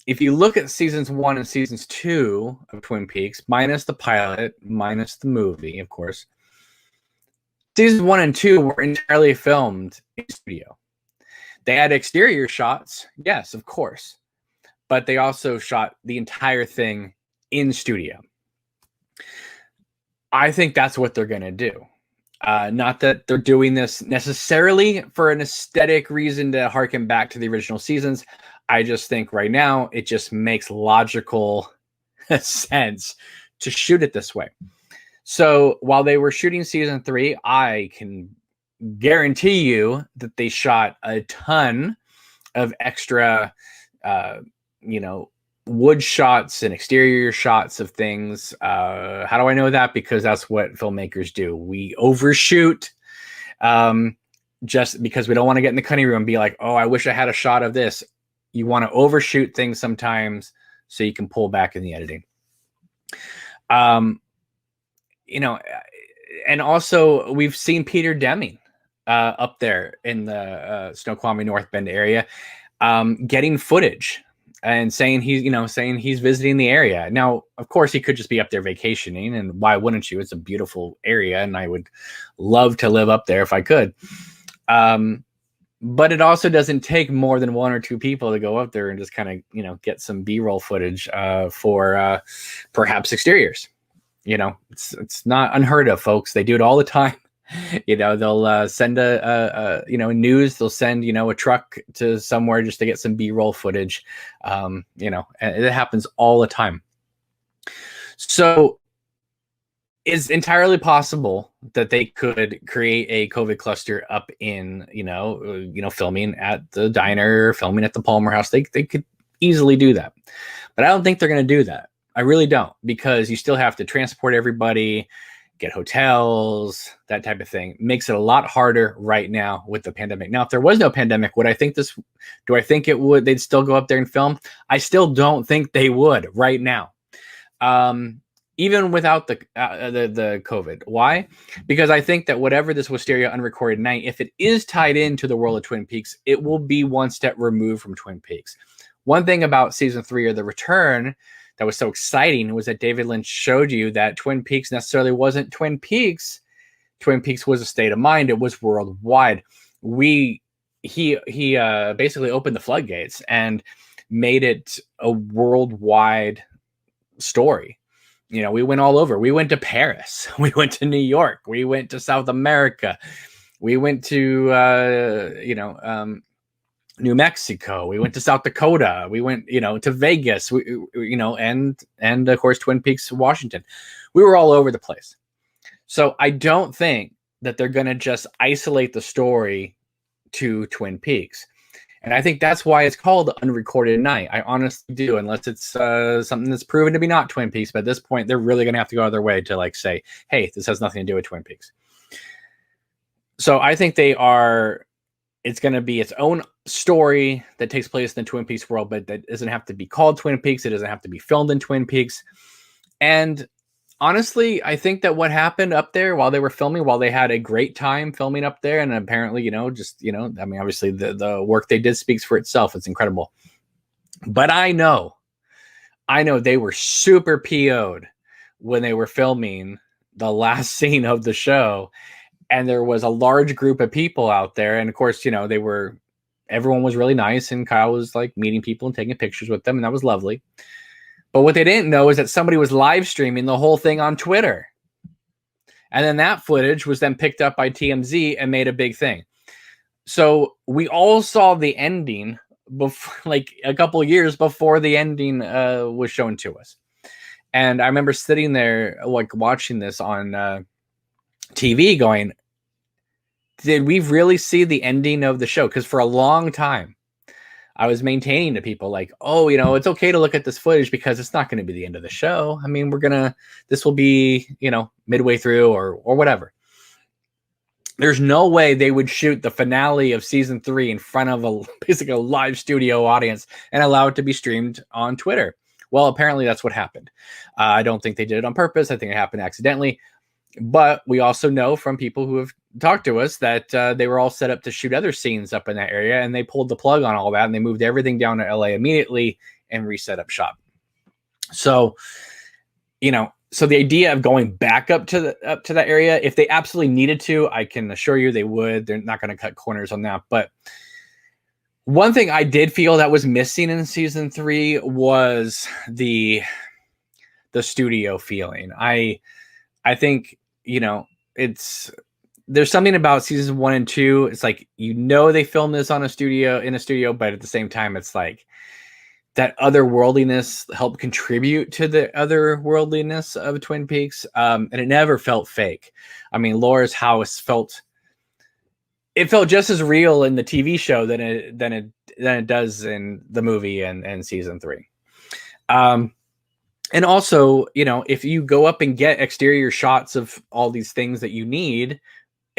if you look at seasons 1 and seasons 2 of Twin Peaks, minus the pilot, minus the movie, of course, seasons 1 and 2 were entirely filmed in studio. They had exterior shots, yes, of course, but they also shot the entire thing in studio. I think that's what they're going to do. Not that they're doing this necessarily for an aesthetic reason to harken back to the original seasons. I just think right now it just makes logical sense to shoot it this way. So while they were shooting season 3, I can guarantee you that they shot a ton of extra, wood shots and exterior shots of things. How do I know that? Because that's what filmmakers do. We overshoot just because we don't want to get in the cutting room and be like, oh, I wish I had a shot of this. You want to overshoot things sometimes so you can pull back in the editing. And also we've seen Peter Deming up there in the Snoqualmie North Bend area getting footage and saying he's visiting the area. Now, of course, he could just be up there vacationing, and why wouldn't you? It's a beautiful area, and I would love to live up there if I could. But it also doesn't take more than 1 or 2 people to go up there and just kind of, get some B-roll footage for perhaps exteriors. It's not unheard of, folks. They do it all the time. They'll send a news. They'll send, a truck to somewhere just to get some B-roll footage. And it happens all the time. So it's entirely possible that they could create a COVID cluster up in, filming at the diner, filming at the Palmer House. They could easily do that. But I don't think they're going to do that. I really don't, because you still have to transport everybody, get hotels, that type of thing. Makes it a lot harder right now with the pandemic. Now, if there was no pandemic, do I think it would, they'd still go up there and film? I still don't think they would right now. even without the COVID. Why? Because I think that whatever this Wisteria Unrecorded Night, if it is tied into the world of Twin Peaks, it will be one step removed from Twin Peaks. One thing about season 3 or The Return that was so exciting was that David Lynch showed you that Twin Peaks necessarily wasn't Twin Peaks. Twin Peaks was a state of mind. It was worldwide. He basically opened the floodgates and made it a worldwide story. You know, we went all over. We went to Paris. We went to New York. We went to South America. We went to, New Mexico. We went to South Dakota. We went, to Vegas, and of course, Twin Peaks, Washington. We were all over the place. So I don't think that they're going to just isolate the story to Twin Peaks. And I think that's why it's called Unrecorded Night. I honestly do, unless it's something that's proven to be not Twin Peaks. But at this point, they're really going to have to go out of their way to say, hey, this has nothing to do with Twin Peaks. So I think it's going to be its own story that takes place in the Twin Peaks world, but that doesn't have to be called Twin Peaks. It doesn't have to be filmed in Twin Peaks. And honestly, I think that what happened up there while they were filming, while they had a great time filming up there, and apparently, obviously the work they did speaks for itself. It's incredible. But I know they were super PO'd when they were filming the last scene of the show. And there was a large group of people out there. And of course, everyone was really nice. And Kyle was meeting people and taking pictures with them. And that was lovely. But what they didn't know is that somebody was live streaming the whole thing on Twitter. And then that footage was then picked up by TMZ and made a big thing. So we all saw the ending before, a couple years before the ending was shown to us. And I remember sitting there watching this on TV going, did we really see the ending of the show? Because for a long time, I was maintaining to people it's okay to look at this footage because it's not going to be the end of the show. I mean, this will be, midway through or whatever. There's no way they would shoot the finale of season 3 in front of basically a live studio audience and allow it to be streamed on Twitter. Well, apparently that's what happened. I don't think they did it on purpose. I think it happened accidentally. But we also know from people who have talked to us that they were all set up to shoot other scenes up in that area, and they pulled the plug on all that, and they moved everything down to LA immediately and reset up shop. So, so the idea of going back up to that area, if they absolutely needed to, I can assure you they would. They're not going to cut corners on that. But one thing I did feel that was missing in season 3 was the studio feeling. I think, there's something about seasons 1 and 2. It's they filmed this in a studio, but at the same time, it's that otherworldliness helped contribute to the otherworldliness of Twin Peaks. And it never felt fake. I mean, Laura's house felt just as real in the TV show than it does in the movie and season 3. And also, if you go up and get exterior shots of all these things that you need,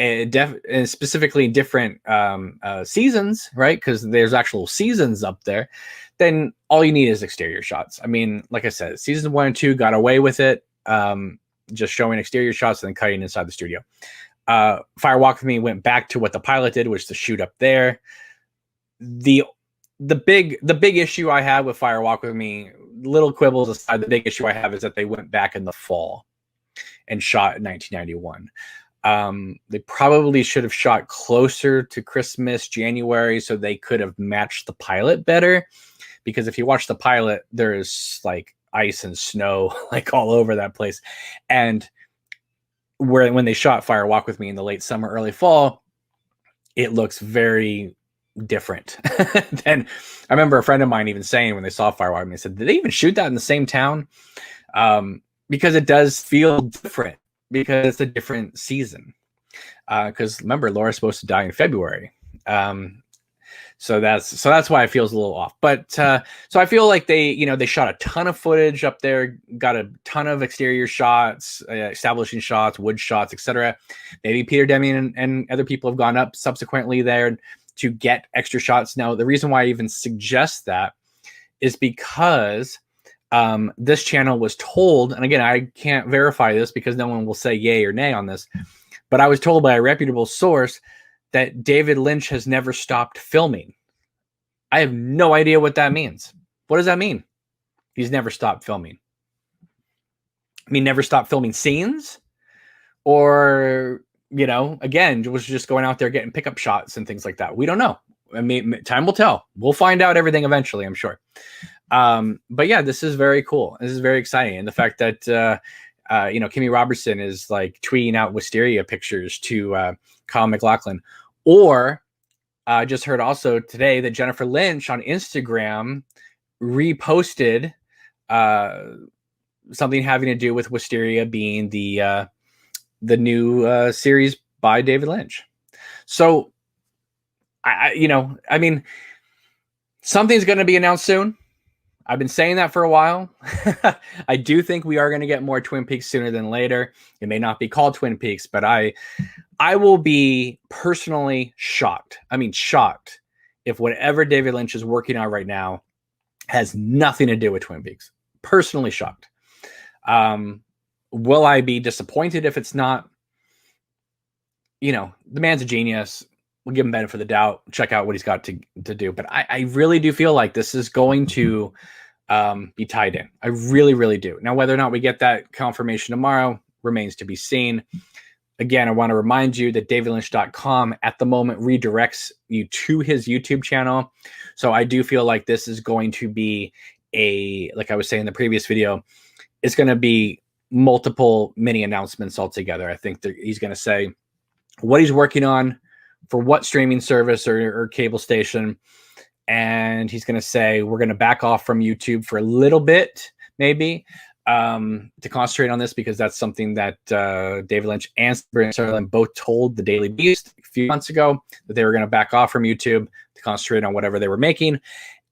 and specifically in different seasons, right? Because there's actual seasons up there, then all you need is exterior shots. I mean, like I said, season 1 and 2 got away with it, just showing exterior shots and then cutting inside the studio. Fire Walk With Me went back to what the pilot did, which is to shoot up there. The big issue I have with Fire Walk With Me, little quibbles aside, the big issue I have is that they went back in the fall and shot in 1991. They probably should have shot closer to Christmas, January, so they could have matched the pilot better. Because if you watch the pilot, there is ice and snow all over that place. And when they shot Fire Walk With Me in the late summer, early fall, it looks very different. Then I remember a friend of mine even saying when they saw Fire Walk With Me, said, did they even shoot that in the same town? Because it does feel different. Because it's a different season. Because remember, Laura's supposed to die in February. So that's why it feels a little off. But so I feel like they shot a ton of footage up there, got a ton of exterior shots, establishing shots, wood shots, etc. Maybe Peter Deming and other people have gone up subsequently there to get extra shots. Now, the reason why I even suggest that is because this channel was told, and again, I can't verify this because no one will say yay or nay on this, but I was told by a reputable source that David Lynch has never stopped filming. I have no idea what that means. What does that mean? He's never stopped filming. I mean, never stopped filming scenes? Or, you know, again, was just going out there getting pickup shots and things like that. We don't know. I mean, time will tell. We'll find out everything eventually, I'm sure. But yeah, this is very cool. This is very exciting. And the fact that, you know, Kimmy Robertson is like tweeting out Wisteria pictures to Kyle MacLachlan. Or I just heard also today that Jennifer Lynch on Instagram reposted something having to do with Wisteria being the new series by David Lynch. So, you know, I mean, something's going to be announced soon. I've been saying that for a while. I do think we are going to get more Twin Peaks sooner than later. It may not be called Twin Peaks, but I will be personally shocked. I mean, shocked if whatever David Lynch is working on right now has nothing to do with Twin Peaks. Personally shocked. Will I be disappointed if it's not? You know, the man's a genius. We'll give him benefit of the doubt. Check out what he's got to do. But I really do feel like this is going to be tied in. I really, really do. Now, whether or not we get that confirmation tomorrow remains to be seen. Again, I want to remind you that davidlynch.com at the moment redirects you to his YouTube channel. So I do feel like this is going to be like I was saying in the previous video, it's going to be multiple mini announcements altogether. I think that he's going to say what he's working on for what streaming service or cable station. And he's going to say, we're going to back off from YouTube for a little bit, maybe, to concentrate on this, because that's something that David Lynch and Sabrina Sutherland both told the Daily Beast a few months ago, that they were going to back off from YouTube to concentrate on whatever they were making.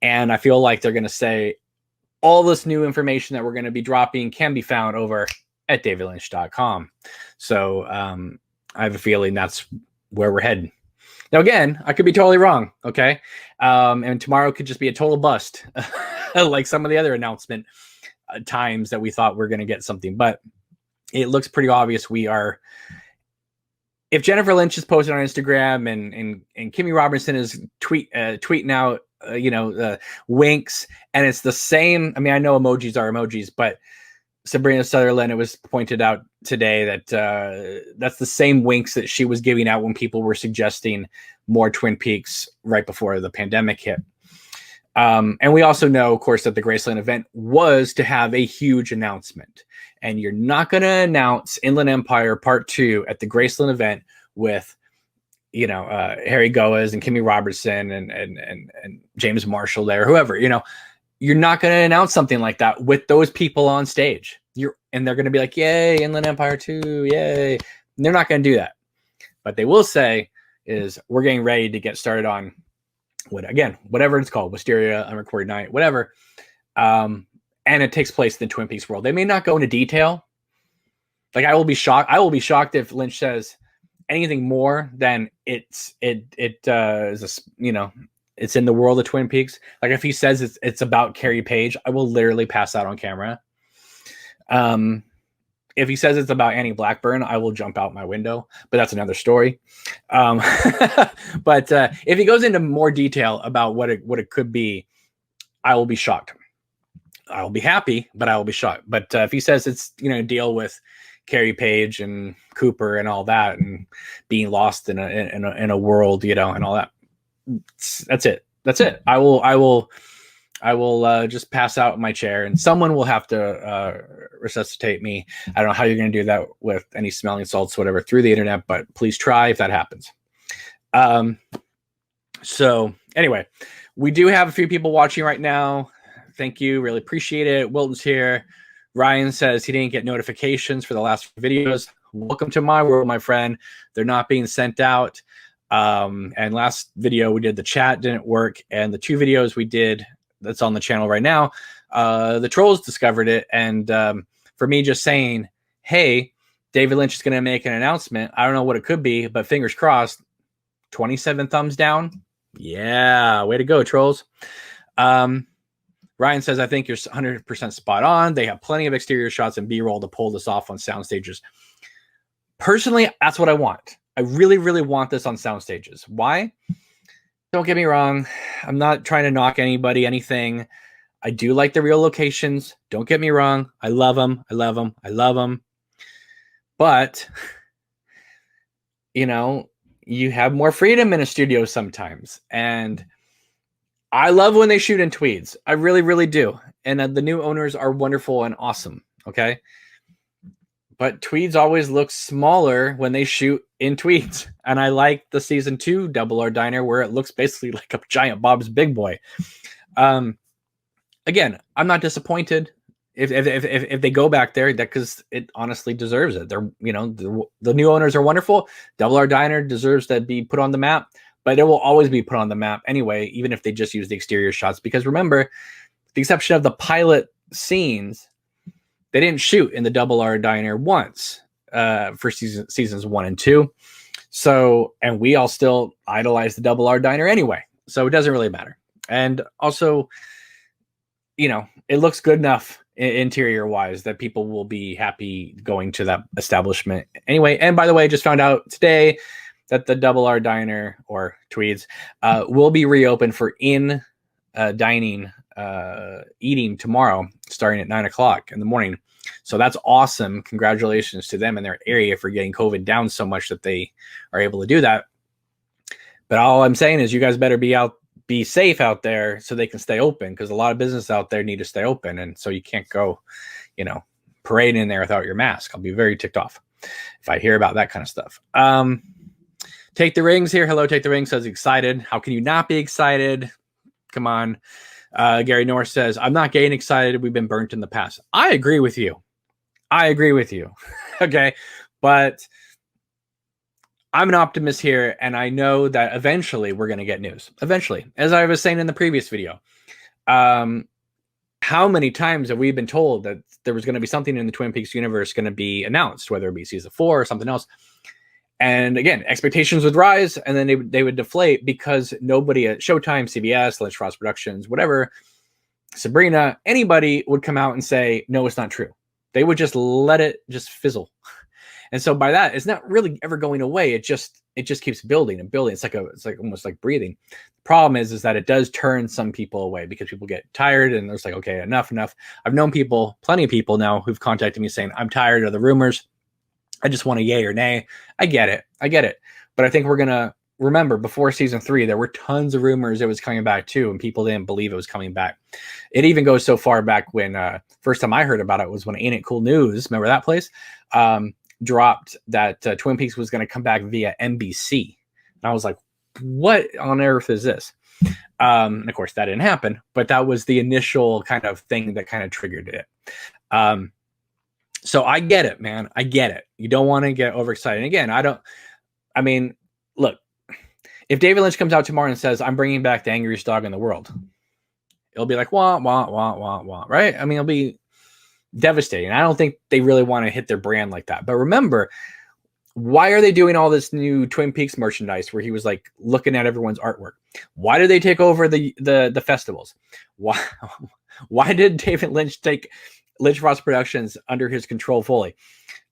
And I feel like they're going to say all this new information that we're going to be dropping can be found over at davidlynch.com. So I have a feeling that's where we're heading. Now, again, I could be totally wrong, okay? And tomorrow could just be a total bust, like some of the other announcement times that we thought we're going to get something. But it looks pretty obvious we are. If Jennifer Lynch is posting on Instagram and Kimmy Robertson is tweeting out, winks, and it's the same. I mean, I know emojis are emojis, but Sabrina Sutherland, it was pointed out today that that's the same winks that she was giving out when people were suggesting more Twin Peaks right before the pandemic hit. And we also know, of course, that the Graceland event was to have a huge announcement. And you're not going to announce Inland Empire Part 2 at the Graceland event with, Harry Goaz and Kimmy Robertson and James Marshall there, whoever, You're not going to announce something like that with those people on stage. And they're going to be like, yay, Inland Empire 2, yay. And they're not going to do that. But they will say is we're getting ready to get started on whatever it's called, Wisteria, Unrecorded Night, whatever. And it takes place in the Twin Peaks world. They may not go into detail. Like, I will be shocked. I will be shocked if Lynch says anything more than it's in the world of Twin Peaks. Like, if he says it's about Carrie Page, I will literally pass out on camera. If he says it's about Annie Blackburn, I will jump out my window, but that's another story. But if he goes into more detail about what it could be, I will be shocked. I will be happy, but I will be shocked. But if he says it's, deal with Carrie Page and Cooper and all that, and being lost in a world, and all that, that's it. I will just pass out in my chair, and someone will have to resuscitate me. I don't know how you're going to do that with any smelling salts, whatever, through the internet, but please try if that happens. So anyway, we do have a few people watching right now. Thank you. Really appreciate it. Wilton's here. Ryan says he didn't get notifications for the last videos. Welcome to my world, my friend. They're not being sent out. And last video we did, the chat didn't work. And the 2 videos we did that's on the channel right now, the trolls discovered it. And for me just saying, hey, David Lynch is going to make an announcement. I don't know what it could be, but fingers crossed, 27 thumbs down. Yeah, way to go, trolls. Ryan says, I think you're 100% spot on. They have plenty of exterior shots and B-roll to pull this off on sound stages. Personally, that's what I want. I really, really want this on sound stages. Why? Don't get me wrong. I'm not trying to knock anybody, anything. I do like the real locations. Don't get me wrong. I love them. I love them. I love them. But, you know, you have more freedom in a studio sometimes. And I love when they shoot in tweeds. I really, really do. And the new owners are wonderful and awesome. Okay. But tweeds always look smaller when they shoot in tweeds. And I like the season 2 Double R Diner where it looks basically like a giant Bob's Big Boy. Again, I'm not disappointed if they go back there, that because it honestly deserves it. They're, you know, the new owners are wonderful. Double R Diner deserves to be put on the map, but it will always be put on the map anyway, even if they just use the exterior shots. Because remember, with the exception of the pilot scenes, they didn't shoot in the Double R Diner once for seasons 1 and 2. So, and we all still idolize the Double R Diner anyway. So it doesn't really matter. And also, you know, it looks good enough interior wise that people will be happy going to that establishment anyway. And by the way, I just found out today that the Double R Diner or Tweeds will be reopened for dining, eating tomorrow, starting at 9 o'clock in the morning. So that's awesome. Congratulations to them in their area for getting COVID down so much that they are able to do that. But all I'm saying is you guys better be safe out there so they can stay open, because a lot of business out there need to stay open. And so you can't go, you know, parade in there without your mask. I'll be very ticked off if I hear about that kind of stuff. Take the Rings here. Hello, Take the Rings says excited. How can you not be excited? Come on. Gary Norris says, I'm not getting excited. We've been burnt in the past. I agree with you. Okay. But I'm an optimist here, and I know that eventually we're going to get news. Eventually. As I was saying in the previous video, how many times have we been told that there was going to be something in the Twin Peaks universe going to be announced, whether it be season 4 or something else? And again, expectations would rise, and then they would deflate because nobody at Showtime, CBS, Lynch Frost Productions, whatever, Sabrina, anybody would come out and say, no, it's not true. They would just let it just fizzle. And so by that, it's not really ever going away. It just keeps building and building. It's like almost like breathing. The problem is that it does turn some people away because people get tired and there's like, okay, enough. I've known people, plenty of people now who've contacted me saying, I'm tired of the rumors. I just want a yay or nay. I get it. But I think we're going to remember before season 3, there were tons of rumors it was coming back too, and people didn't believe it was coming back. It even goes so far back when first time I heard about it was when Ain't It Cool News, remember that place, dropped that Twin Peaks was going to come back via NBC. And I was like, what on earth is this? And of course that didn't happen, but that was the initial kind of thing that kind of triggered it. So I get it, man. I get it. You don't want to get overexcited. And again, look, if David Lynch comes out tomorrow and says, I'm bringing back the angriest dog in the world, it'll be like, wah, wah, wah, wah, wah, right? I mean, it'll be devastating. I don't think they really want to hit their brand like that. But remember, why are they doing all this new Twin Peaks merchandise where he was like looking at everyone's artwork? Why did they take over the festivals? Why did David Lynch take Lynch Frost Productions under his control fully?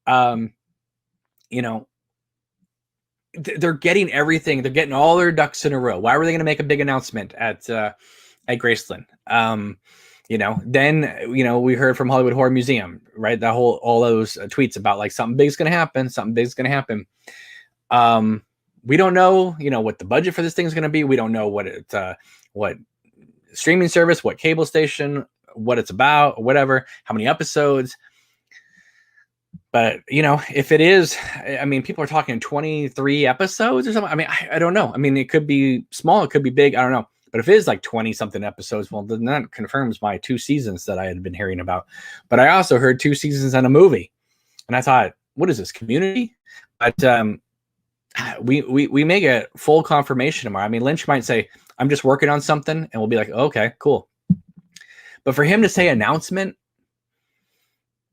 You know, they're getting everything. They're getting all their ducks in a row. Why were they going to make a big announcement at Graceland? You know, then, you know, we heard from Hollywood Horror Museum, right? All those tweets about like something big's going to happen. We don't know, you know, what the budget for this thing is going to be. We don't know what streaming service, what cable station, what it's about, whatever, how many episodes. But, you know, if it is, I mean, people are talking 23 episodes or something. I mean, I don't know. I mean, it could be small, it could be big. I don't know. But if it is like 20 something episodes, well, then that confirms my 2 seasons that I had been hearing about. But I also heard 2 seasons and a movie. And I thought, what is this, Community? But we may get full confirmation tomorrow. I mean, Lynch might say, I'm just working on something. And we'll be like, okay, cool. But for him to say announcement,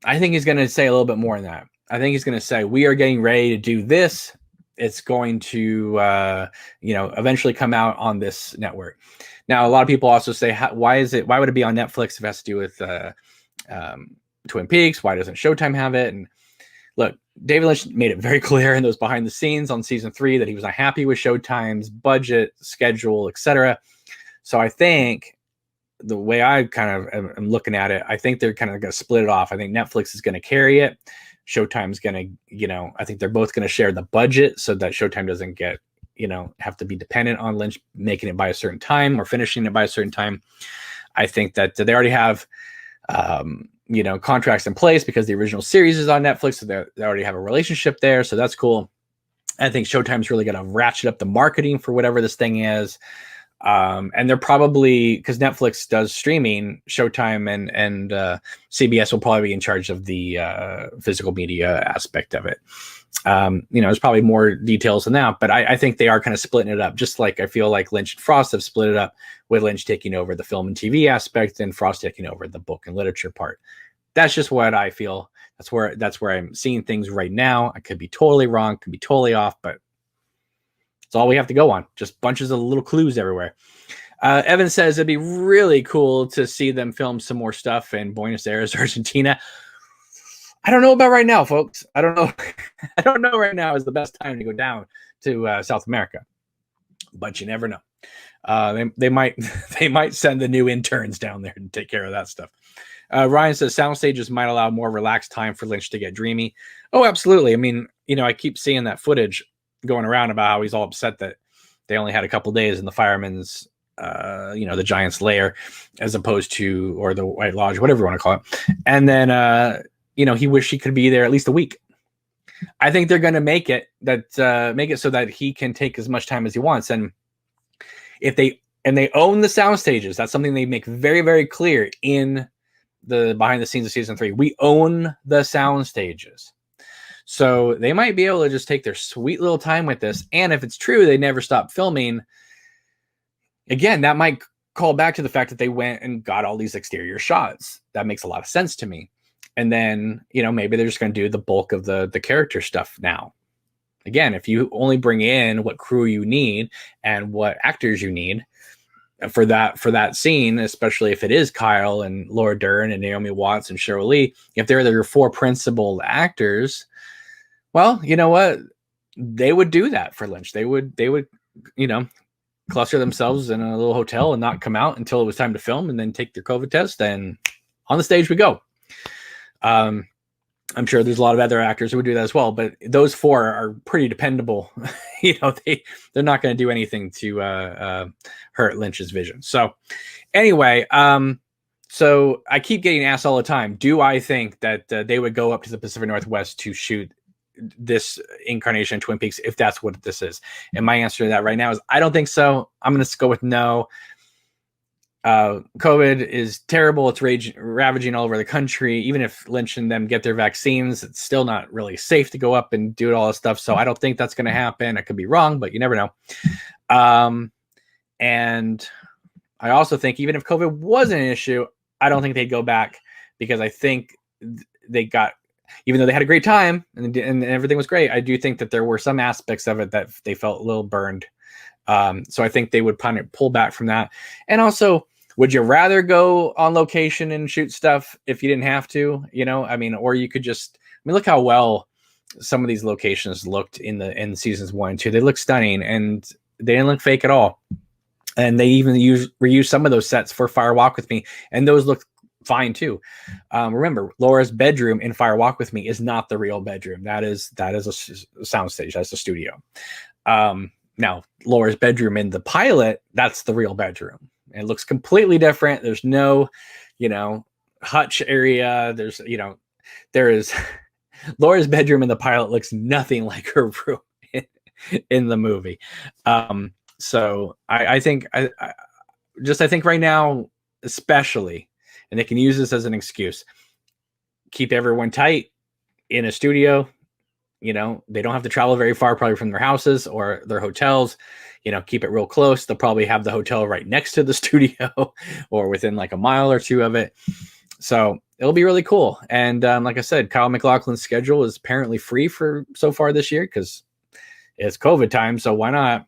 I think he's going to say a little bit more than that. I think he's going to say, we are getting ready to do this. It's going to, you know, eventually come out on this network. Now, a lot of people also say, why would it be on Netflix if it has to do with Twin Peaks? Why doesn't Showtime have it? And look, David Lynch made it very clear in those behind the scenes on season 3 that he was not happy with Showtime's budget, schedule, etc. So I think the way I kind of am looking at it, I think they're kind of going to split it off. I think Netflix is going to carry it. Showtime's going to, I think they're both going to share the budget so that Showtime doesn't get, have to be dependent on Lynch making it by a certain time or finishing it by a certain time. I think that they already have, contracts in place because the original series is on Netflix. So they already have a relationship there. So that's cool. I think Showtime's really going to ratchet up the marketing for whatever this thing is. And they're probably, because Netflix does streaming, Showtime and CBS will probably be in charge of the physical media aspect of it. There's probably more details than that, but I think they are kind of splitting it up, just like I feel like Lynch and Frost have split it up, with Lynch taking over the film and TV aspect and Frost taking over the book and literature part. That's just what I feel. That's where I'm seeing things right now. I could be totally wrong, could be totally off, but it's all we have to go on. Just bunches of little clues everywhere. Evan says it'd be really cool to see them film some more stuff in Buenos Aires, Argentina. I don't know about right now, folks. I don't know. I don't know right now is the best time to go down to South America, but you never know. They might send the new interns down there to take care of that stuff. Ryan says sound stages might allow more relaxed time for Lynch to get dreamy. Oh, absolutely. I mean, I keep seeing that footage going around about how he's all upset that they only had a couple days in the fireman's, the Giant's Lair, as opposed to, or the White Lodge, whatever you want to call it. And then, he wished he could be there at least a week. I think they're going to make it so that he can take as much time as he wants. And if they own the sound stages, that's something they make very, very clear in the behind the scenes of season 3. We own the sound stages. So they might be able to just take their sweet little time with this. And if it's true, they never stop filming. Again, that might call back to the fact that they went and got all these exterior shots. That makes a lot of sense to me. And then, maybe they're just going to do the bulk of the character stuff now. Again, if you only bring in what crew you need and what actors you need for that scene, especially if it is Kyle and Laura Dern and Naomi Watts and Cheryl Lee, if they're your 4 principal actors, well, you know what? They would do that for Lynch. They would, cluster themselves in a little hotel and not come out until it was time to film, and then take their COVID test, and on the stage we go. I'm sure there's a lot of other actors who would do that as well, but those 4 are pretty dependable. They're not going to do anything to hurt Lynch's vision. So anyway, so I keep getting asked all the time, do I think that they would go up to the Pacific Northwest to shoot this incarnation of Twin Peaks if that's what this is? And my answer to that right now is I don't think so. I'm going to go with no. COVID is terrible. It's ravaging all over the country. Even if Lynch and them get their vaccines, it's still not really safe to go up and do all this stuff. So I don't think that's going to happen. I could be wrong, but you never know. And I also think even if COVID wasn't an issue, I don't think they'd go back, because I think even though they had a great time and everything was great, I do think that there were some aspects of it that they felt a little burned. So I think they would kind of pull back from that. And also, would you rather go on location and shoot stuff if you didn't have to, or you could just, look how well some of these locations looked in seasons 1 and 2. They look stunning and they didn't look fake at all. And they even reused some of those sets for Fire Walk with Me, and those look fine too. Remember, Laura's bedroom in Fire Walk with Me is not the real bedroom. That is a soundstage. That's a studio. Now, Laura's bedroom in the pilot, that's the real bedroom. It looks completely different. There's no, hutch area. There is Laura's bedroom in the pilot looks nothing like her room in the movie. So I think right now, especially, and they can use this as an excuse, keep everyone tight in a studio. They don't have to travel very far, probably, from their houses or their hotels. Keep it real close. They'll probably have the hotel right next to the studio or within like a mile or 2 of it. So it'll be really cool. And like I said, Kyle MacLachlan's schedule is apparently free for so far this year because it's COVID time. So why not?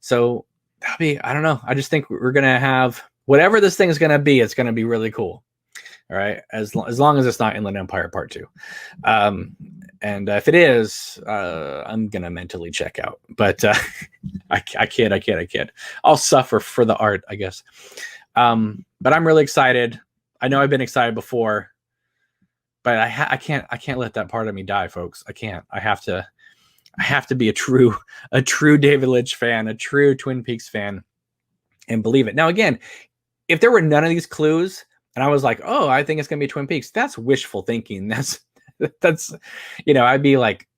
So I don't know. I just think we're going to have whatever this thing is going to be. It's going to be really cool. All right. As long as it's not Inland Empire Part 2. And if it is, I'm going to mentally check out. But I can't. I'll suffer for the art, I guess. But I'm really excited. I know I've been excited before, but I can't let that part of me die, folks. I can't. I have to be a true David Lynch fan, a true Twin Peaks fan, and believe it. Now, again, if there were none of these clues, and I was like, oh, I think it's gonna be Twin Peaks, that's wishful thinking. That's I'd be like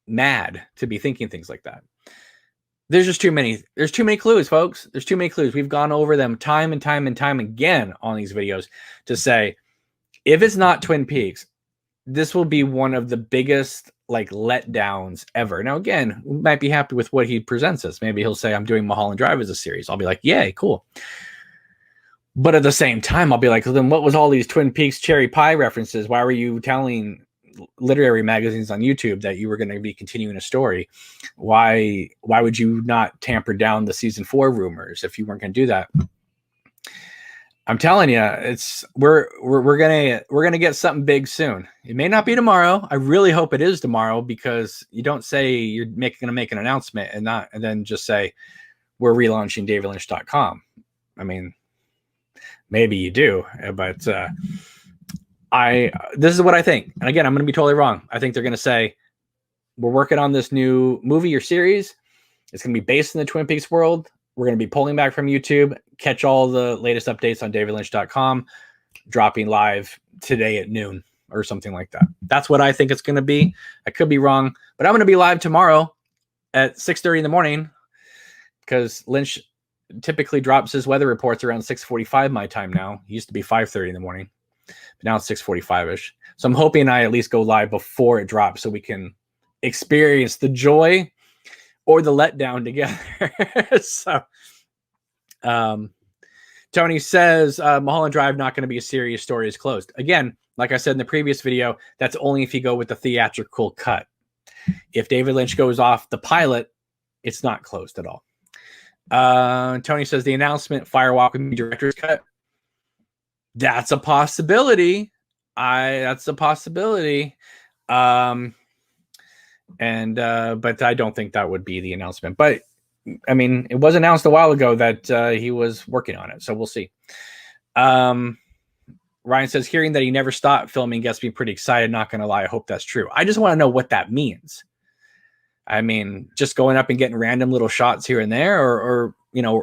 mad to be thinking things like that. There's just too many. There's too many clues, folks. There's too many clues. We've gone over them time and time again on these videos to say, if it's not Twin Peaks, this will be one of the biggest letdowns ever. Now, again, we might be happy with what he presents us. Maybe he'll say, I'm doing Mulholland Drive as a series. I'll be like, yay, cool. But at the same time, I'll be like, well, then what was all these Twin Peaks cherry pie references? Why were you telling literary magazines on YouTube that you were going to be continuing a story? Why would you not tamper down the season 4 rumors if you weren't going to do that? I'm telling you, we're gonna get something big soon. It may not be tomorrow. I really hope it is tomorrow, because you don't say you're gonna make an announcement and then just say we're relaunching davidlynch.com. I mean, maybe you do, but this is what I think. And again, I'm gonna be totally wrong. I think they're gonna say we're working on this new movie or series. It's gonna be based in the Twin Peaks world. We're going to be pulling back from YouTube, catch all the latest updates on davidlynch.com, dropping live today at noon or something like that. That's what I think it's going to be. I could be wrong, but I'm going to be live tomorrow at 6:30 in the morning, because Lynch typically drops his weather reports around 6:45 my time now. He used to be 5:30 in the morning, but now it's 6:45-ish. So I'm hoping I at least go live before it drops so we can experience the joy or the letdown together. So, Tony says Mulholland Drive not going to be a serious story, is closed. Again, like I said in the previous video, that's only if you go with the theatrical cut. If David Lynch goes off the pilot, it's not closed at all. Tony says the announcement, Firewalk with Me director's cut. That's a possibility. That's a possibility. But I don't think that would be the announcement. But I mean, it was announced a while ago that he was working on it, so we'll see. Ryan says, hearing that he never stopped filming gets me pretty excited. Not going to lie, I hope that's true. I just want to know what that means. I mean, just going up and getting random little shots here and there, or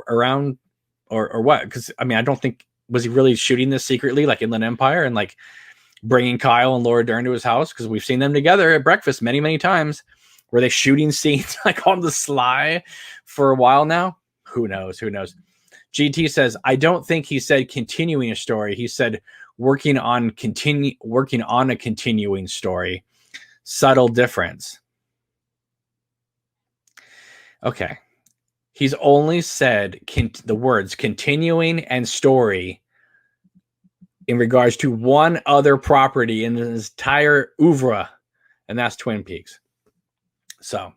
around, or what? Because I mean, I don't think, was he really shooting this secretly, like Inland Empire, and bringing Kyle and Laura Dern to his house? Because we've seen them together at breakfast many times. Were they shooting scenes on the sly for a while now? Who knows? GT says, I don't think he said continuing a story. He said working on a continuing story. Subtle difference. Okay. He's only said the words continuing and story in regards to one other property in his entire oeuvre, and that's Twin Peaks. So,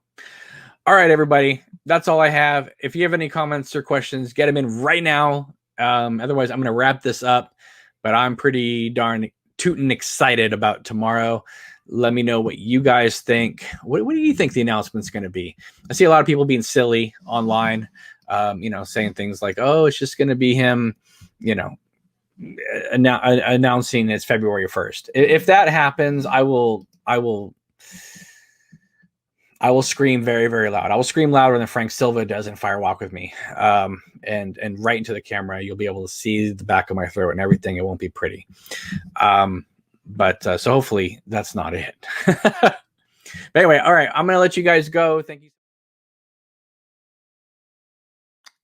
all right, everybody, that's all I have. If you have any comments or questions, get them in right now. Otherwise, I'm going to wrap this up, but I'm pretty darn tootin' excited about tomorrow. Let me know what you guys think. What do you think the announcement's going to be? I see a lot of people being silly online, saying things like, oh, it's just going to be him, announcing it's February 1st. If that happens, I will scream very, very loud. I will scream louder than Frank Silva does in Firewalk with Me. And right into the camera, you'll be able to see the back of my throat and everything. It won't be pretty. So hopefully that's not it. But anyway, all right, I'm going to let you guys go. Thank you.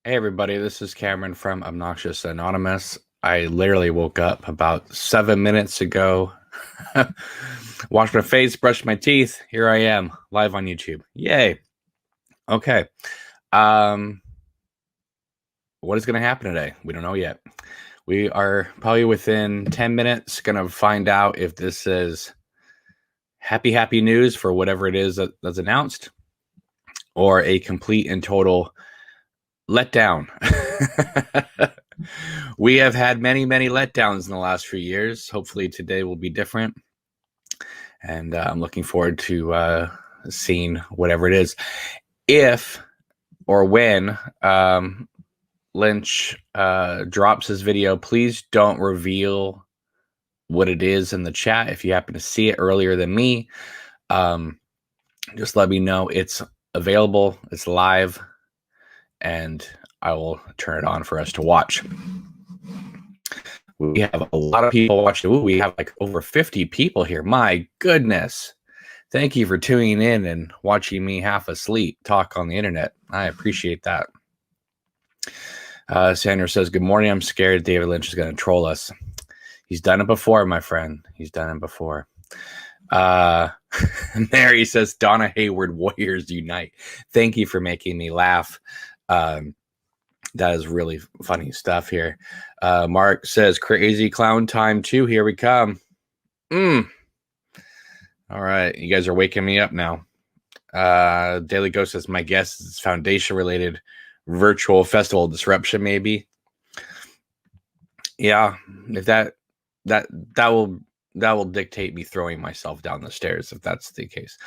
Hey, everybody, this is Cameron from Obnoxious Anonymous. I literally woke up about 7 minutes ago, washed my face, brushed my teeth. Here I am, live on YouTube. Yay. Okay. What is going to happen today? We don't know yet. We are probably within 10 minutes going to find out if this is happy news for whatever it is that's announced, or a complete and total let down. We have had many, many letdowns in the last few years. Hopefully today will be different. And I'm looking forward to seeing whatever it is. If or when Lynch drops his video, please don't reveal what it is in the chat. If you happen to see it earlier than me, just let me know it's available, it's live, and I will turn it on for us to watch. We have a lot of people watching. Ooh, we have like over 50 people here. My goodness. Thank you for tuning in and watching me half asleep talk on the internet. I appreciate that. Sandra says, good morning. I'm scared David Lynch is going to troll us. He's done it before, my friend. He's done it before. Mary says, Donna Hayward, Warriors Unite. Thank you for making me laugh. That is really funny stuff here. Mark says, crazy clown time too. Here we come. All right. You guys are waking me up now. Daily Ghost says, my guess is foundation related virtual festival disruption, maybe. Yeah. If that will dictate me throwing myself down the stairs if that's the case.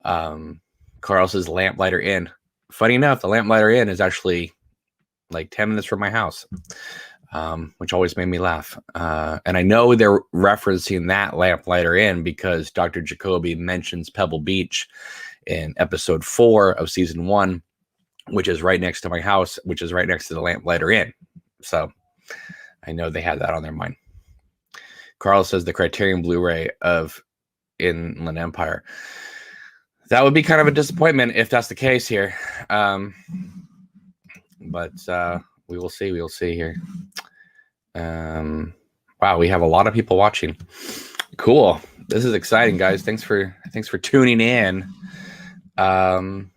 Carl says, Lamplighter Inn. Funny enough, the Lamplighter Inn is actually like 10 minutes from my house, which always made me laugh. And I know they're referencing that Lamplighter Inn because Dr. Jacoby mentions Pebble Beach in episode 4 of season 1, which is right next to my house, which is right next to the Lamplighter Inn. So I know they had that on their mind. Carl says the Criterion Blu-ray of Inland Empire. That would be kind of a disappointment if that's the case here. But we will see. We will see here. Wow, we have a lot of people watching. Cool. This is exciting, guys. Thanks for tuning in. Highland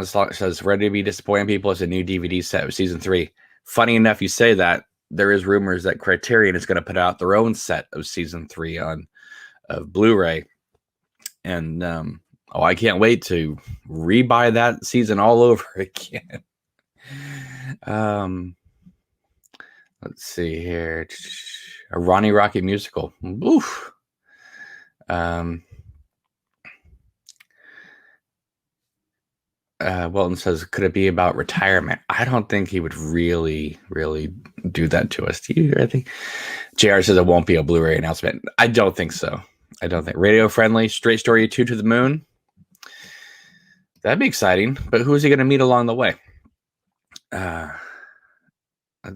Slot says, ready to be disappointing people. It's a new DVD set of season 3. Funny enough, you say that. There is rumors that Criterion is going to put out their own set of season 3 of Blu-ray. And I can't wait to rebuy that season all over again. Let's see here. A Ronnie Rocket musical. Oof. Welton says, could it be about retirement? I don't think he would really do that to us. Do you? I think JR says it won't be a Blu-ray announcement. I don't think so. I don't think. Radio friendly, straight story 2 to the moon. That'd be exciting. But who is he going to meet along the way? Let's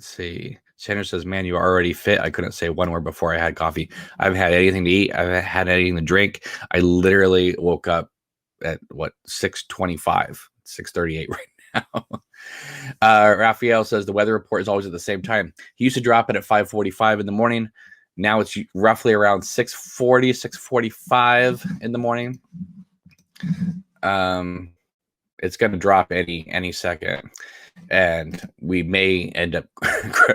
see. Sanders says, man, you are already fit. I couldn't say one word before I had coffee. I haven't had anything to eat. I haven't had anything to drink. I literally woke up at 6:25, 6:38 right now. Raphael says the weather report is always at the same time. He used to drop it at 5:45 in the morning. Now it's roughly around 6:40, 6:45 in the morning. It's going to drop any second, and we may end up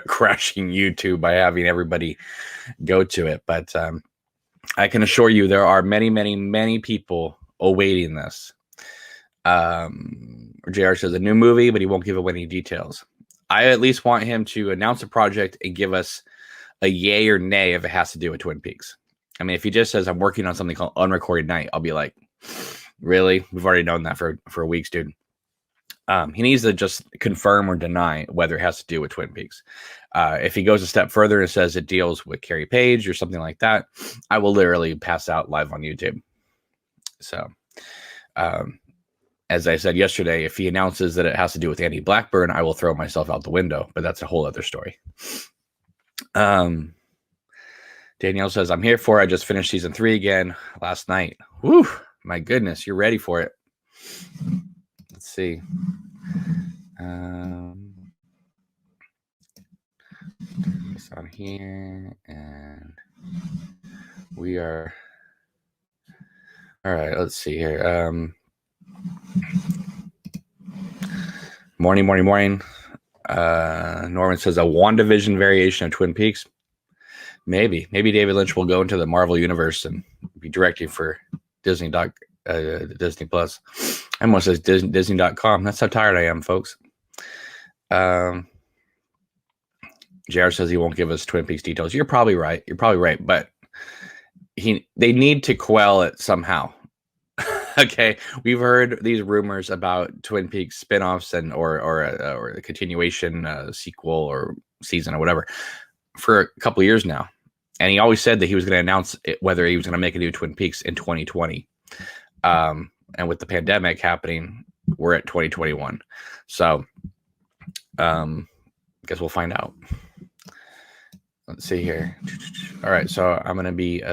crashing YouTube by having everybody go to it. But I can assure you there are many people awaiting this. JR says a new movie, but he won't give away any details. I at least want him to announce a project and give us a yay or nay if it has to do with Twin Peaks. I mean, if he just says I'm working on something called Unrecorded Night, I'll be like, really? We've already known that for weeks, dude. He needs to just confirm or deny whether it has to do with Twin Peaks. If he goes a step further and says it deals with Carrie Page or something like that, I will literally pass out live on YouTube. So, as I said yesterday, if he announces that it has to do with Andy Blackburn, I will throw myself out the window, but that's a whole other story. Danielle says, I'm here for it. I just finished season 3 again last night. Whew, my goodness, you're ready for it. Let's see. This on here, and we are. All right, let's see here. Morning. Norman says a WandaVision variation of Twin Peaks. Maybe David Lynch will go into the Marvel universe and be directing for Disney Disney Plus. I almost says Disney.com. That's how tired I am, folks. JR says he won't give us Twin Peaks details. You're probably right. But they need to quell it somehow. Okay, we've heard these rumors about Twin Peaks spin-offs or a continuation, sequel or season or whatever for a couple of years now, and he always said that he was going to announce whether he was going to make a new Twin Peaks in 2020. And with the pandemic happening, we're at 2021. So, I guess we'll find out. Let's see here. All right, so I'm going to be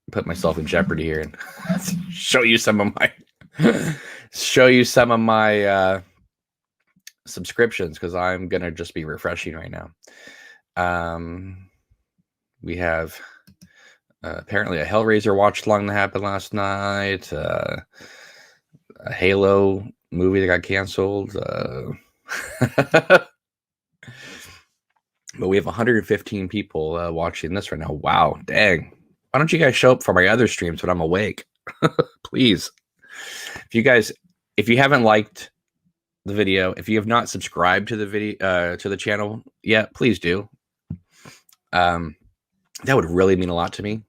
put myself in jeopardy here and show you some of my subscriptions, because I'm gonna just be refreshing right now. We have apparently a Hellraiser watch along that happened last night, a Halo movie that got canceled, but we have 115 people watching this right now. Wow, dang. Why don't you guys show up for my other streams when I'm awake? Please. If you haven't liked the video, if you have not subscribed to the video, to the channel yet, please do. That would really mean a lot to me.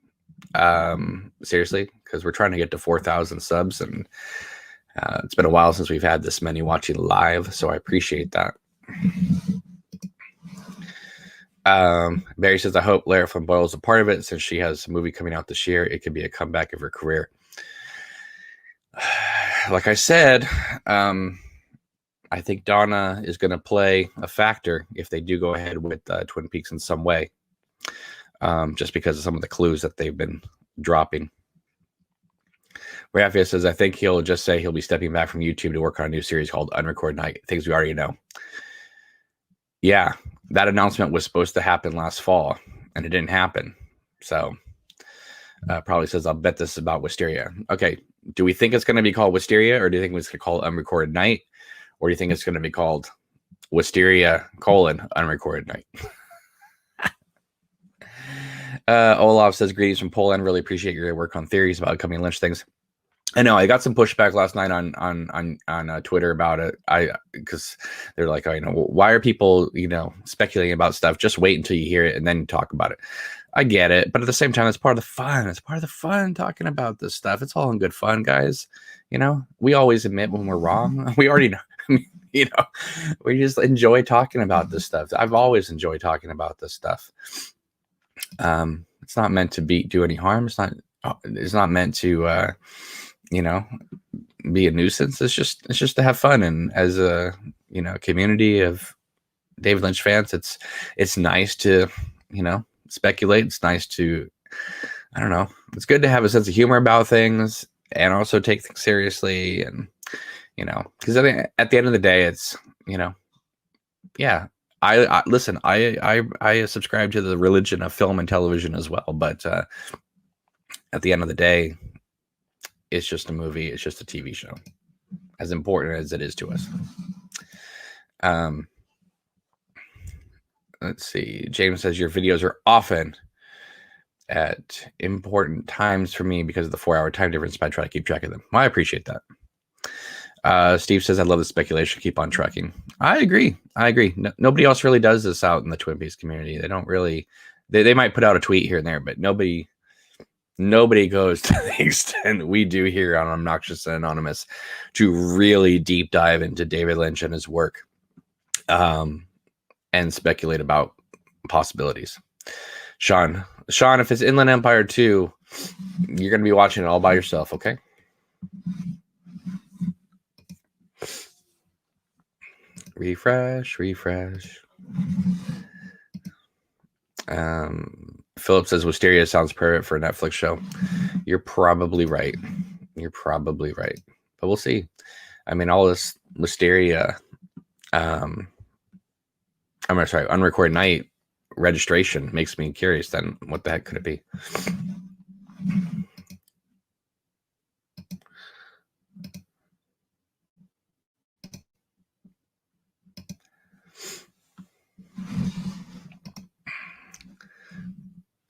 Seriously, because we're trying to get to 4,000 subs, and it's been a while since we've had this many watching live, so I appreciate that. Barry says, I hope Lara Flynn Boyle is a part of it, since she has a movie coming out this year. It could be a comeback of her career. Like I said, I think Donna is going to play a factor if they do go ahead with Twin Peaks in some way, just because of some of the clues that they've been dropping. Raffia says, I think he'll just say he'll be stepping back from YouTube to work on a new series called Unrecorded Night. Things we already know. Yeah, that announcement was supposed to happen last fall, and it didn't happen. So, probably says, I'll bet this is about Wisteria. Okay, do we think it's going to be called Wisteria, or do you think it's going to call it Unrecorded Night, or do you think it's going to be called Wisteria : Unrecorded Night? Olaf says, greetings from Poland. Really appreciate your work on theories about upcoming Lynch things. I know I got some pushback last night on Twitter about it. Because they're like, oh, why are people, speculating about stuff? Just wait until you hear it and then talk about it. I get it, but at the same time, it's part of the fun. It's part of the fun talking about this stuff. It's all in good fun, guys. We always admit when we're wrong. We already know. We just enjoy talking about this stuff. I've always enjoyed talking about this stuff. It's not meant to do any harm. It's not meant to be a nuisance. It's just to have fun. And as a community of David Lynch fans, it's nice to speculate. It's nice to, I don't know, it's good to have a sense of humor about things and also take things seriously. And because at the end of the day, it's yeah, I listen, I subscribe to the religion of film and television as well, but at the end of the day, it's just a movie. It's just a TV show, as important as it is to us. Let's see. James says, your videos are often at important times for me because of the 4-hour time difference, but I try to keep track of them. Well, I appreciate that. Steve says, I love the speculation. Keep on trucking. I agree. Nobody else really does this out in the Twin Peaks community. They don't really, they might put out a tweet here and there, but nobody goes to the extent we do here on Obnoxious and Anonymous to really deep dive into David Lynch and his work, and speculate about possibilities. Sean, if it's Inland Empire 2, you're going to be watching it all by yourself, okay? Refresh. Philip says Wisteria sounds perfect for a Netflix show. You're probably right. But we'll see. I mean, all this Wisteria, Unrecorded Night registration makes me curious. Then what the heck could it be?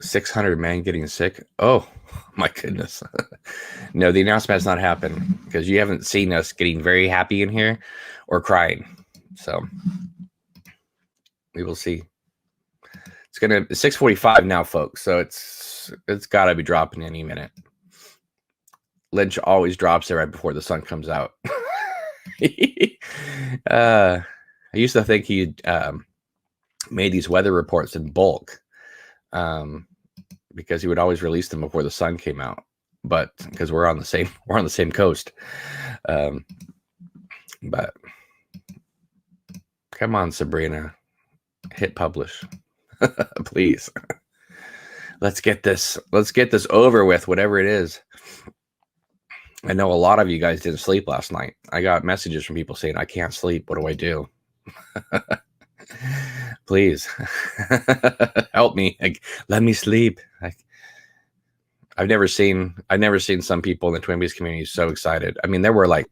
600 men getting sick. Oh my goodness. No, the announcement has not happened because you haven't seen us getting very happy in here or crying. So we will see. It's 6:45 now, folks. So it's got to be dropping any minute. Lynch always drops it right before the sun comes out. I used to think he made these weather reports in bulk because he would always release them before the sun came out. But because we're on the same coast. But come on, Sabrina, hit publish. Please. Let's get this over with, whatever it is. I know a lot of you guys didn't sleep last night. I got messages from people saying, I can't sleep. What do I do? Please help me. Let me sleep. I've never seen some people in the Twin Peaks community so excited. I mean, there were like,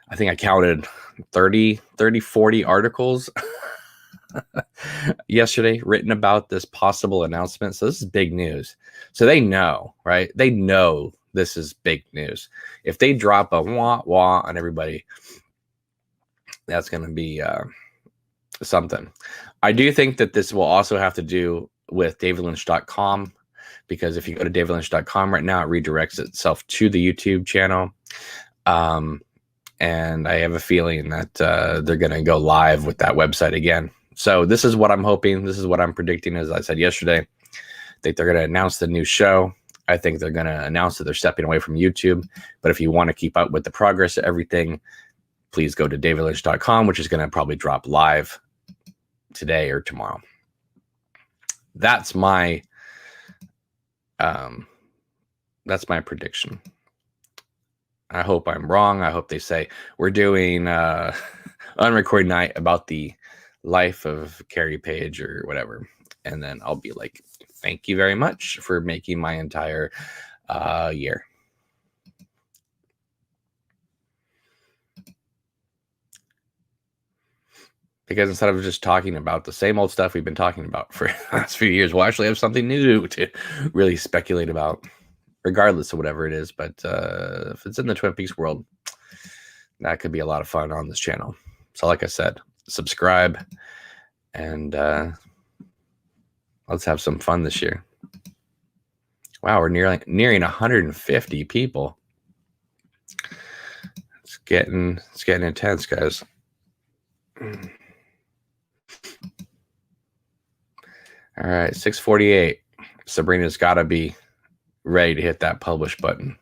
I think I counted 40 articles yesterday written about this possible announcement. So this is big news. So they know, right? They know this is big news. If they drop a wah wah on everybody, that's going to be something. I do think that this will also have to do with davidlynch.com, because if you go to davidlynch.com right now, it redirects itself to the YouTube channel. And I have a feeling that they're going to go live with that website again. So this is what I'm hoping. This is what I'm predicting. As I said yesterday, I think they're going to announce the new show. I think they're going to announce that they're stepping away from YouTube. But if you want to keep up with the progress of everything, please go to davidlynch.com, which is going to probably drop live today or tomorrow. That's my prediction. I hope I'm wrong. I hope they say we're doing Unrecorded Night about the life of Carrie Page or whatever. And then I'll be like, thank you very much for making my entire year. Because instead of just talking about the same old stuff we've been talking about for the last few years, we'll actually have something new to really speculate about, regardless of whatever it is. But if it's in the Twin Peaks world, that could be a lot of fun on this channel. So like I said, subscribe, and let's have some fun this year. Wow, we're nearing 150 people. It's getting intense, guys. All right, 6:48. Sabrina's got to be ready to hit that publish button.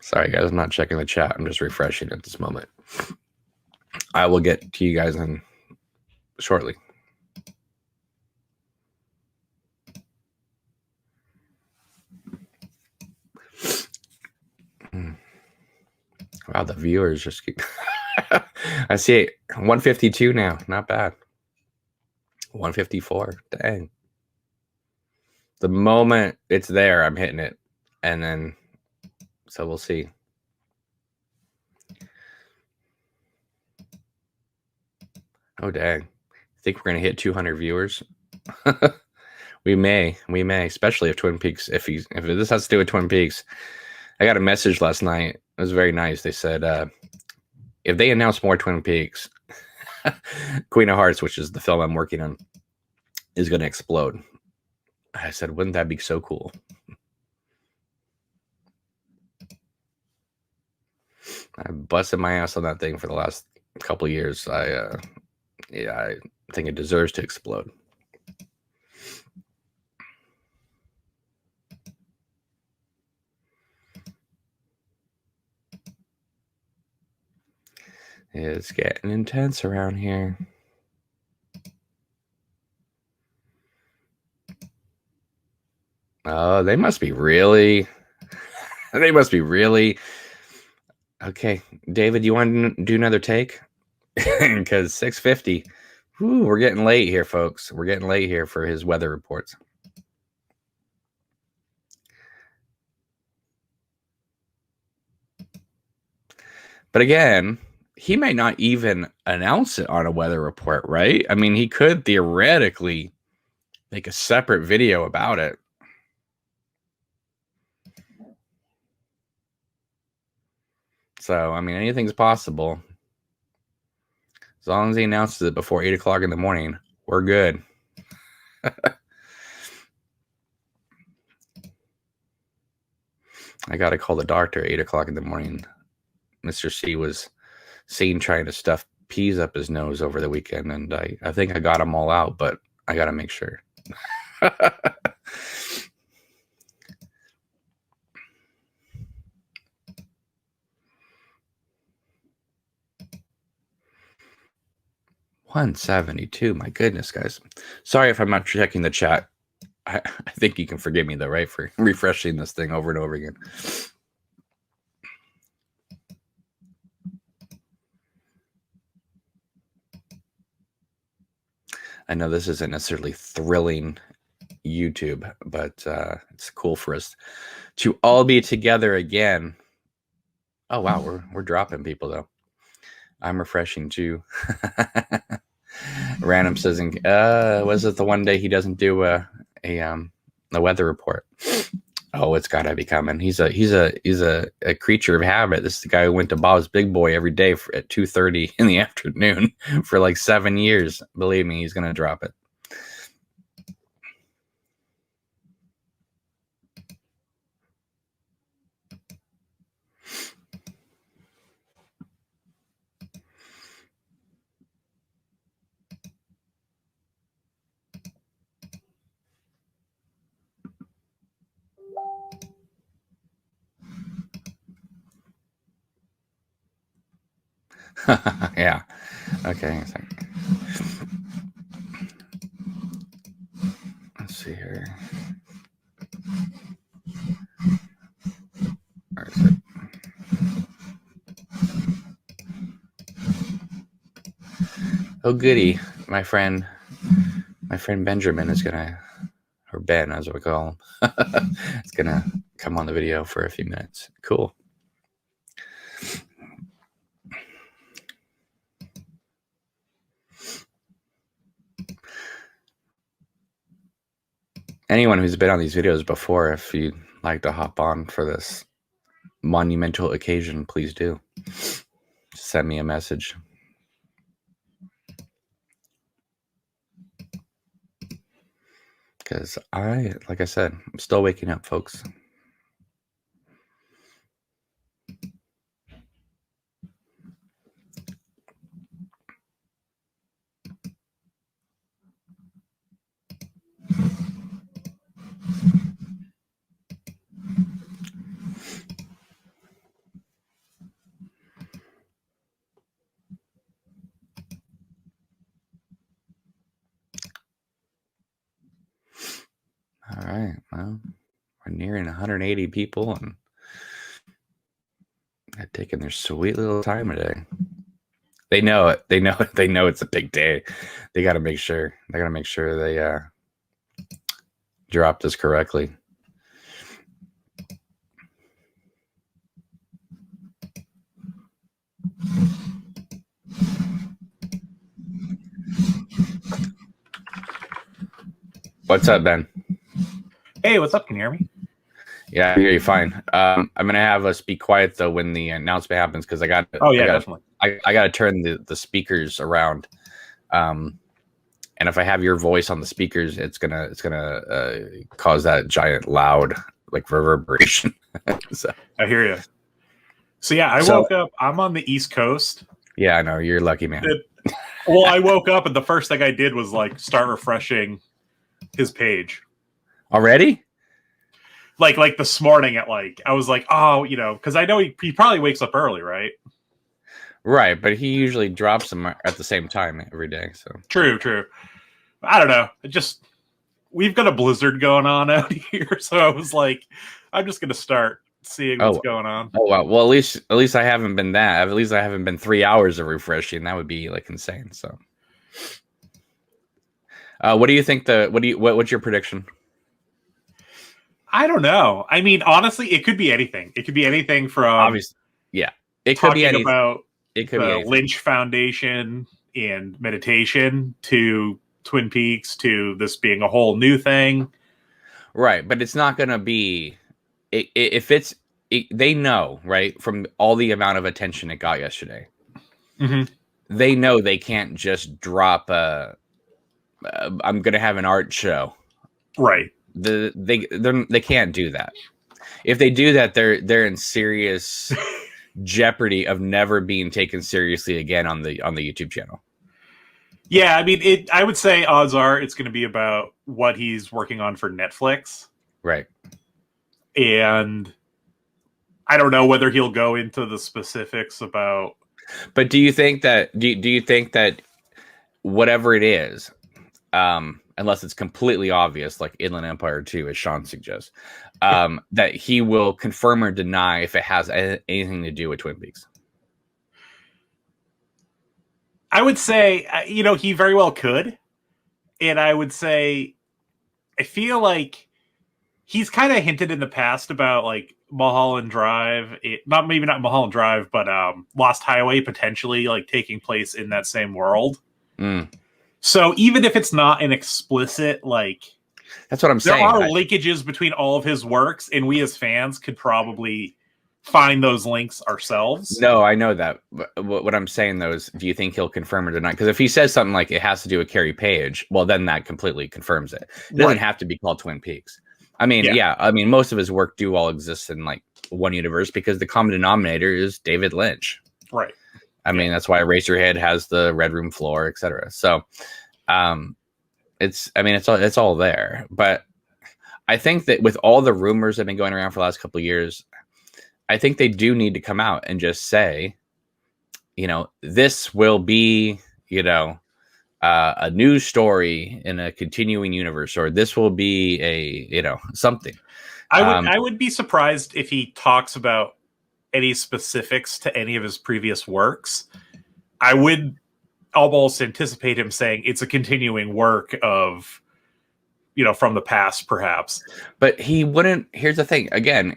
Sorry, guys, I'm not checking the chat. I'm just refreshing at this moment. I will get to you guys in shortly. Wow, the viewers just keep... I see it. 152 now. Not bad. 154. Dang. The moment it's there, I'm hitting it. And then... So we'll see. Oh, dang. I think we're going to hit 200 viewers. We may, especially if Twin Peaks, if this has to do with Twin Peaks. I got a message last night. It was very nice. They said, if they announce more Twin Peaks, Queen of Hearts, which is the film I'm working on, is going to explode. I said, wouldn't that be so cool? I busted my ass on that thing for the last couple of years. I think it deserves to explode. It's getting intense around here. Oh, they must be really Okay, David, you want to do another take? Because 6:50. Whew, we're getting late here, folks. We're getting late here for his weather reports. But again, he might not even announce it on a weather report, right? I mean, he could theoretically make a separate video about it. So, I mean, anything's possible. As long as he announces it before 8 o'clock in the morning, we're good. I got to call the doctor at 8 o'clock in the morning. Mr. C was seen trying to stuff peas up his nose over the weekend, and I think I got them all out, but I got to make sure. 172. My goodness, guys. Sorry if I'm not checking the chat. I think you can forgive me, though, right, for refreshing this thing over and over again. I know this isn't necessarily thrilling YouTube, but it's cool for us to all be together again. Oh, wow. We're dropping people, though. I'm refreshing, too. Random says, was it the one day he doesn't do a weather report? Oh, it's gotta be coming. He's a creature of habit. This is the guy who went to Bob's Big Boy every day at 2:30 in the afternoon for like 7 years. Believe me, he's gonna drop it. Yeah. Okay. Let's see here. Where is it? Oh, goody. My friend Benjamin is gonna, or Ben, as we call him, is gonna come on the video for a few minutes. Cool. Anyone who's been on these videos before, if you'd like to hop on for this monumental occasion, please do. Just send me a message. Because like I said, I'm still waking up, folks. All right, well, we're nearing 180 people, and they're taking their sweet little time today. They know it. They know it. They know it's a big day. They got to make sure. They got to make sure they drop this correctly. What's up, Ben?
Hey, what's up? Can you hear me?
Yeah, I hear you fine. I'm gonna have us be quiet though when the announcement happens, because
Definitely.
I got to turn the speakers around, and if I have your voice on the speakers, it's gonna cause that giant loud like reverberation. So
I hear you. So yeah, I woke up. I'm on the East Coast.
Yeah, I know, you're lucky, man.
Well, I woke up and the first thing I did was like start refreshing his page
Already?
Like this morning at I was like, oh, because I know he probably wakes up early, right?
Right, but he usually drops them at the same time every day. So
True. I don't know. We've got a blizzard going on out here, so I was like, I'm just gonna start seeing what's going on.
Oh wow. Well, at least I haven't been that. At least I haven't been 3 hours of refreshing. That would be like insane. So, what do you think? What's your prediction?
I don't know. I mean, honestly, it could be anything. It could be anything from
obviously, yeah. It could be anything
about
it could
the
be anything.
Lynch Foundation and meditation to Twin Peaks to this being a whole new thing.
Right, but it's not going to be if it's they know, right, from all the amount of attention it got yesterday.
Mm-hmm.
They know they can't just drop I'm going to have an art show.
Right.
They can't do that. If they do that, they're in serious jeopardy of never being taken seriously again on the YouTube channel.
Yeah, I mean, I would say odds are it's going to be about what he's working on for Netflix.
Right.
And I don't know whether he'll go into the specifics about.
But do you think that do you think that whatever it is, unless it's completely obvious, like Inland Empire 2, as Sean suggests, that he will confirm or deny if it has anything to do with Twin Peaks?
I would say, he very well could. And I would say, I feel like he's kind of hinted in the past about like Mulholland Drive, not Mulholland Drive, but Lost Highway potentially like taking place in that same world.
Mm.
So even if it's not an explicit, like,
that's what I'm saying.
There are linkages between all of his works, and we as fans could probably find those links ourselves.
No, I know that. What I'm saying though is, do you think he'll confirm it or not? Because if he says something like it has to do with Carrie Page, well, then that completely confirms it. It doesn't have to be called Twin Peaks. I mean, yeah. I mean, most of his work do all exist in like one universe because the common denominator is David Lynch.
Right.
I mean, that's why Eraserhead has the Red Room floor, etc. So, it's all there. But I think that with all the rumors that have been going around for the last couple of years, I think they do need to come out and just say, this will be, a new story in a continuing universe, or this will be a, something.
I would be surprised if he talks about any specifics to any of his previous works. I would almost anticipate him saying it's a continuing work of, from the past, perhaps.
But he wouldn't. Here's the thing. Again,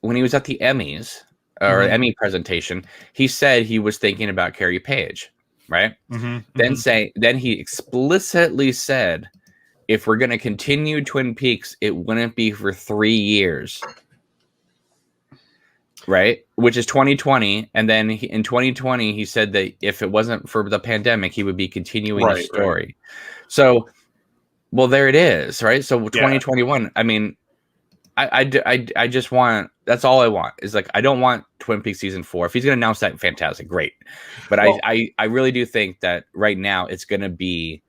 when he was at the Emmys or Emmy presentation, he said he was thinking about Carrie Page, right? Then he explicitly said, if we're going to continue Twin Peaks, it wouldn't be for 3 years, right? Which is 2020. And then in 2020, he said that if it wasn't for the pandemic, he would be continuing the story. Right. So. Well, there it is, right? So 2021. I mean, I just want. That's all I want. Is like I don't want Twin Peaks season 4. If he's going to announce that, fantastic, great. But I really do think that right now it's going to be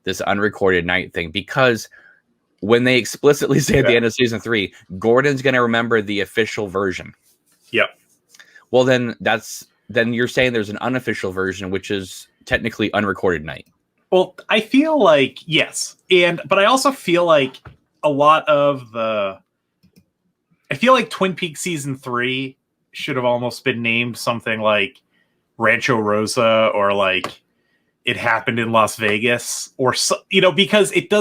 this Unrecorded Night thing, because when they explicitly say at the end of season 3, Gordon's going to remember the official version.
Yep.
Well, then you're saying there's an unofficial version, which is technically Unrecorded Night.
Well, I feel like, yes. But I also feel like I feel like Twin Peaks season 3 should have almost been named something like Rancho Rosa, or like It Happened in Las Vegas, or, because it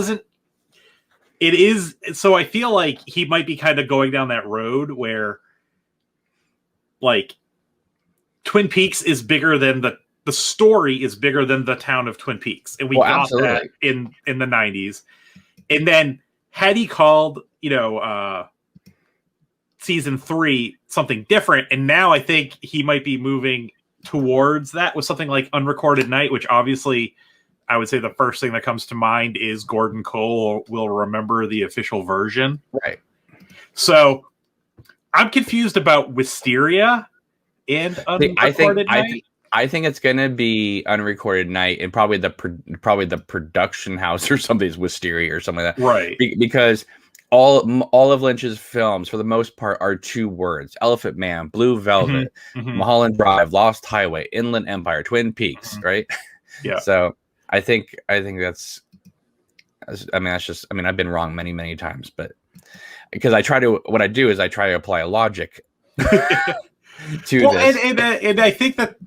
is. So I feel like he might be kind of going down that road where like Twin Peaks is bigger than the story is bigger than the town of Twin Peaks. And we got that in the 90s. And then had he called, season 3 something different, and now I think he might be moving towards that with something like Unrecorded Night, which obviously I would say the first thing that comes to mind is Gordon Cole will remember the official version.
Right.
So I'm confused about Wisteria and Unrecorded Night.
I think it's going to be Unrecorded Night, and probably the production house or something is Wisteria or something like that.
Right.
Because all of Lynch's films, for the most part, are 2 words: Elephant Man, Blue Velvet, Mulholland Drive, Lost Highway, Inland Empire, Twin Peaks, right?
Yeah.
So I think that's, that's just, I've been wrong many, many times, but because what I do is I try to apply a logic to
well,
this.
And I think that,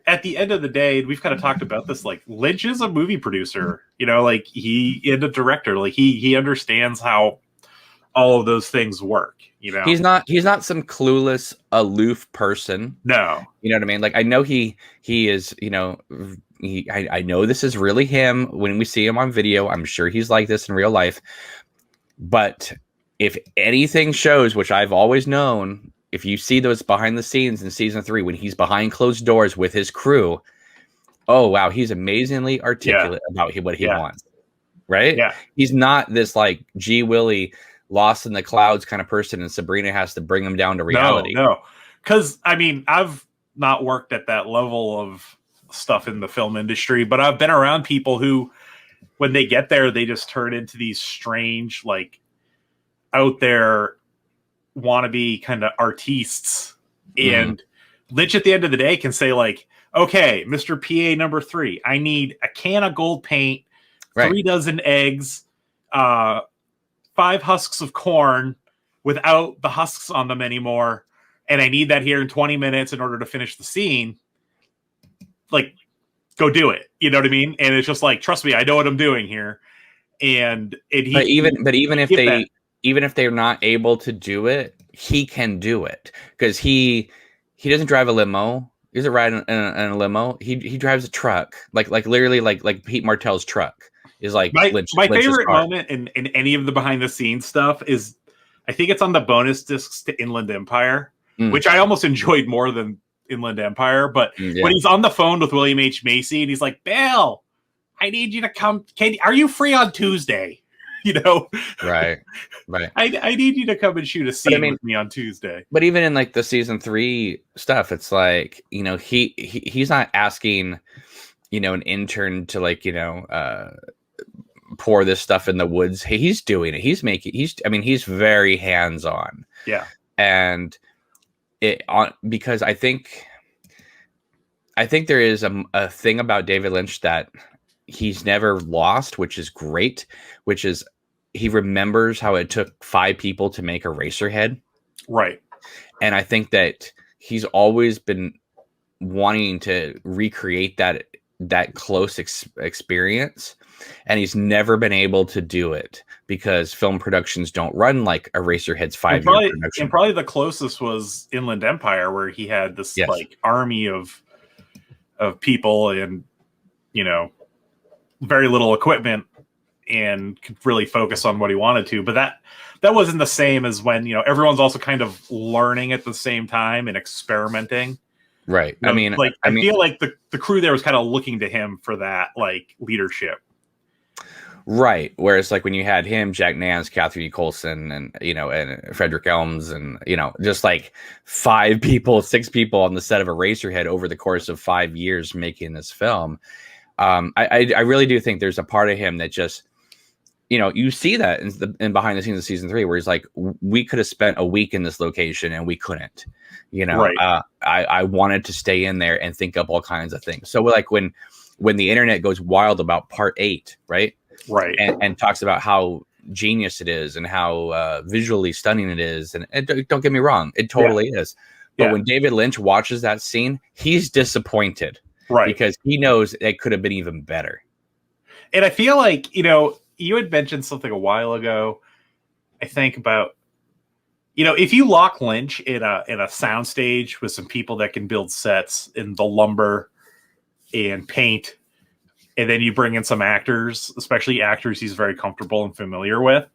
at the end of the day, we've kind of talked about this, like Lynch is a movie producer, like he and a director, like he understands how all of those things work.
He's not some clueless, aloof person.
No,
you know what I mean. Like I know he is. I know this is really him when we see him on video. I'm sure he's like this in real life. But if anything shows, which I've always known, if you see those behind the scenes in season 3 when he's behind closed doors with his crew, oh wow, he's amazingly articulate about what he wants. Right?
Yeah.
He's not this like G Willie lost in the clouds kind of person, and Sabrina has to bring him down to reality.
No. Because I've not worked at that level of stuff in the film industry, but I've been around people who, when they get there, they just turn into these strange, like out there wannabe kind of artistes. And Lynch at the end of the day can say like, okay, Mr. PA number 3, I need a can of gold paint, 3 dozen eggs, 5 husks of corn without the husks on them anymore. And I need that here in 20 minutes in order to finish the scene. Like, go do it. You know what I mean? And it's just like, trust me, I know what I'm doing here. And even if they're not able to do it, he can do it because he doesn't drive a limo. He doesn't ride in a limo. He drives a truck, like literally like Pete Martell's truck is like my
Lynch's
favorite
car.
moment in any of the behind the scenes stuff is, I think it's on the bonus discs to Inland Empire, which I almost enjoyed more than Inland Empire. But when he's on the phone with William H. Macy and he's like, Bill, I need you to come. Are you free on Tuesday? Right. I need you to come and shoot a scene with me on Tuesday.
But even in like the season 3 stuff, it's like, he's not asking, an intern to like, pour this stuff in the woods. Hey, he's doing it. He's very hands-on.
Yeah.
And because I think there is a thing about David Lynch that he's never lost, which is great, which is he remembers how it took 5 people to make Eraserhead.
Right.
And I think that he's always been wanting to recreate that close experience, and he's never been able to do it because film productions don't run like Eraserhead's 5-year production.
And probably the closest was Inland Empire, where he had this like army of people and very little equipment and could really focus on what he wanted to. But that wasn't the same as when everyone's also kind of learning at the same time and experimenting.
Right. I
feel like the crew there was kind of looking to him for that like leadership.
Right. Whereas like when you had him, Jack Nance, Catherine E. Coulson, and and Frederick Elms, and just like 6 people on the set of Eraserhead over the course of 5 years making this film. I really do think there's a part of him that just you see that in behind the scenes of season 3 where he's like, we could have spent a week in this location and we couldn't.
Right.
I wanted to stay in there and think up all kinds of things. So like when the internet goes wild about part 8, right?
Right.
And talks about how genius it is and how visually stunning it is. And don't get me wrong, it totally is. But when David Lynch watches that scene, he's disappointed.
Right.
Because he knows it could have been even better.
And I feel like, you had mentioned something a while ago, I think about, if you lock Lynch in a soundstage with some people that can build sets in the lumber and paint, and then you bring in some actors, especially actors he's very comfortable and familiar with.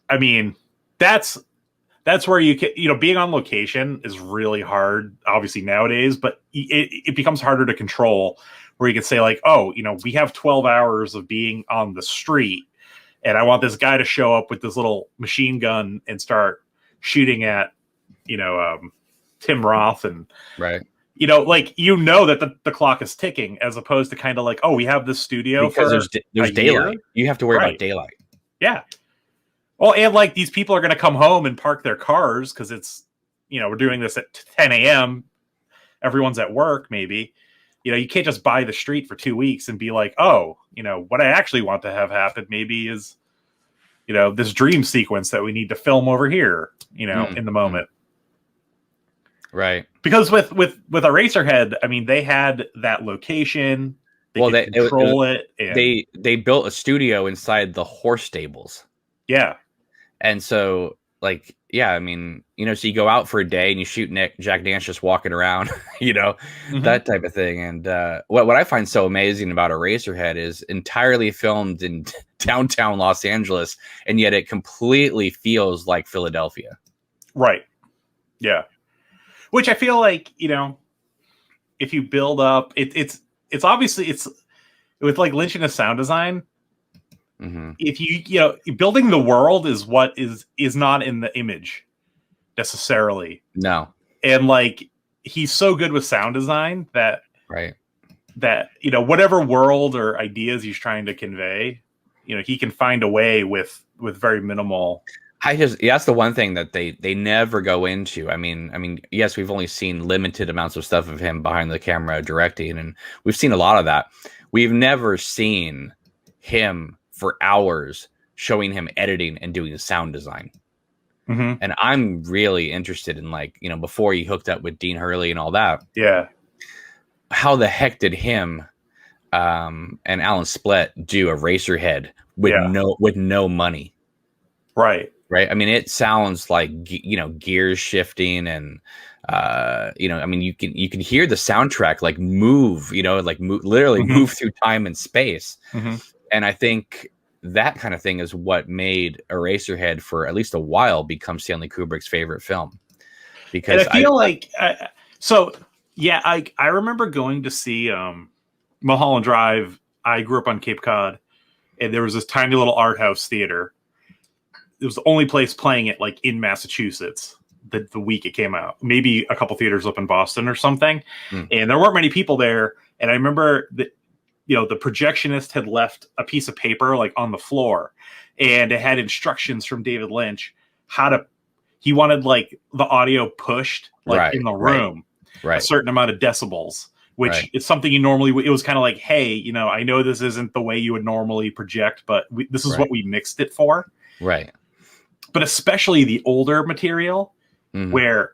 I mean, that's where you can, being on location is really hard, obviously nowadays, but it becomes harder to control, where you can say like, oh, we have 12 hours of being on the street and I want this guy to show up with this little machine gun and start shooting at, Tim Roth and
right.
That the clock is ticking, as opposed to kind of like, oh, we have this studio
because there's daylight. You have to worry about daylight.
Yeah. Well, and like these people are going to come home and park their cars because it's, we're doing this at 10 a.m. Everyone's at work, maybe. You can't just buy the street for 2 weeks and be like, oh, what I actually want to have happen maybe is, this dream sequence that we need to film over here, in the moment.
Right.
Because with Eraserhead, I mean, they had that location. They control it. And
they built a studio inside the horse stables.
Yeah.
And so, like, yeah, I mean, so you go out for a day and you shoot Jack Nance just walking around, that type of thing. And what I find so amazing about Eraserhead is entirely filmed in downtown Los Angeles, and yet it completely feels like Philadelphia.
Right. Yeah. Which I feel like, if you build up, it's obviously with like Lynch and his sound design.
Mm-hmm.
If you building the world is what is not in the image necessarily.
No.
And like, he's so good with sound design that whatever world or ideas he's trying to convey, he can find a way with very minimal.
That's the one thing that they never go into. I mean, yes, we've only seen limited amounts of stuff of him behind the camera directing, and we've seen a lot of that. We've never seen him for hours showing him editing and doing sound design.
Mm-hmm.
And I'm really interested in, like, before he hooked up with Dean Hurley and all that.
Yeah.
How the heck did him and Alan Splett do Eraserhead with no money?
Right.
Right. I mean, it sounds like, gears shifting and, I mean, you can hear the soundtrack like move, literally move through time and space.
Mm-hmm.
And I think that kind of thing is what made Eraserhead for at least a while become Stanley Kubrick's favorite film. Because
and I feel I remember going to see Mulholland Drive. I grew up on Cape Cod, and there was this tiny little art house theater. It was the only place playing it, like, in Massachusetts the week it came out. Maybe a couple theaters up in Boston or something. And there weren't many people there. And I remember that, the projectionist had left a piece of paper like on the floor, and it had instructions from David Lynch he wanted like the audio pushed like in the room, a certain amount of decibels, which is something it was kind of like, hey, I know this isn't the way you would normally project, but this is what we mixed it for.
Right.
But especially the older material, where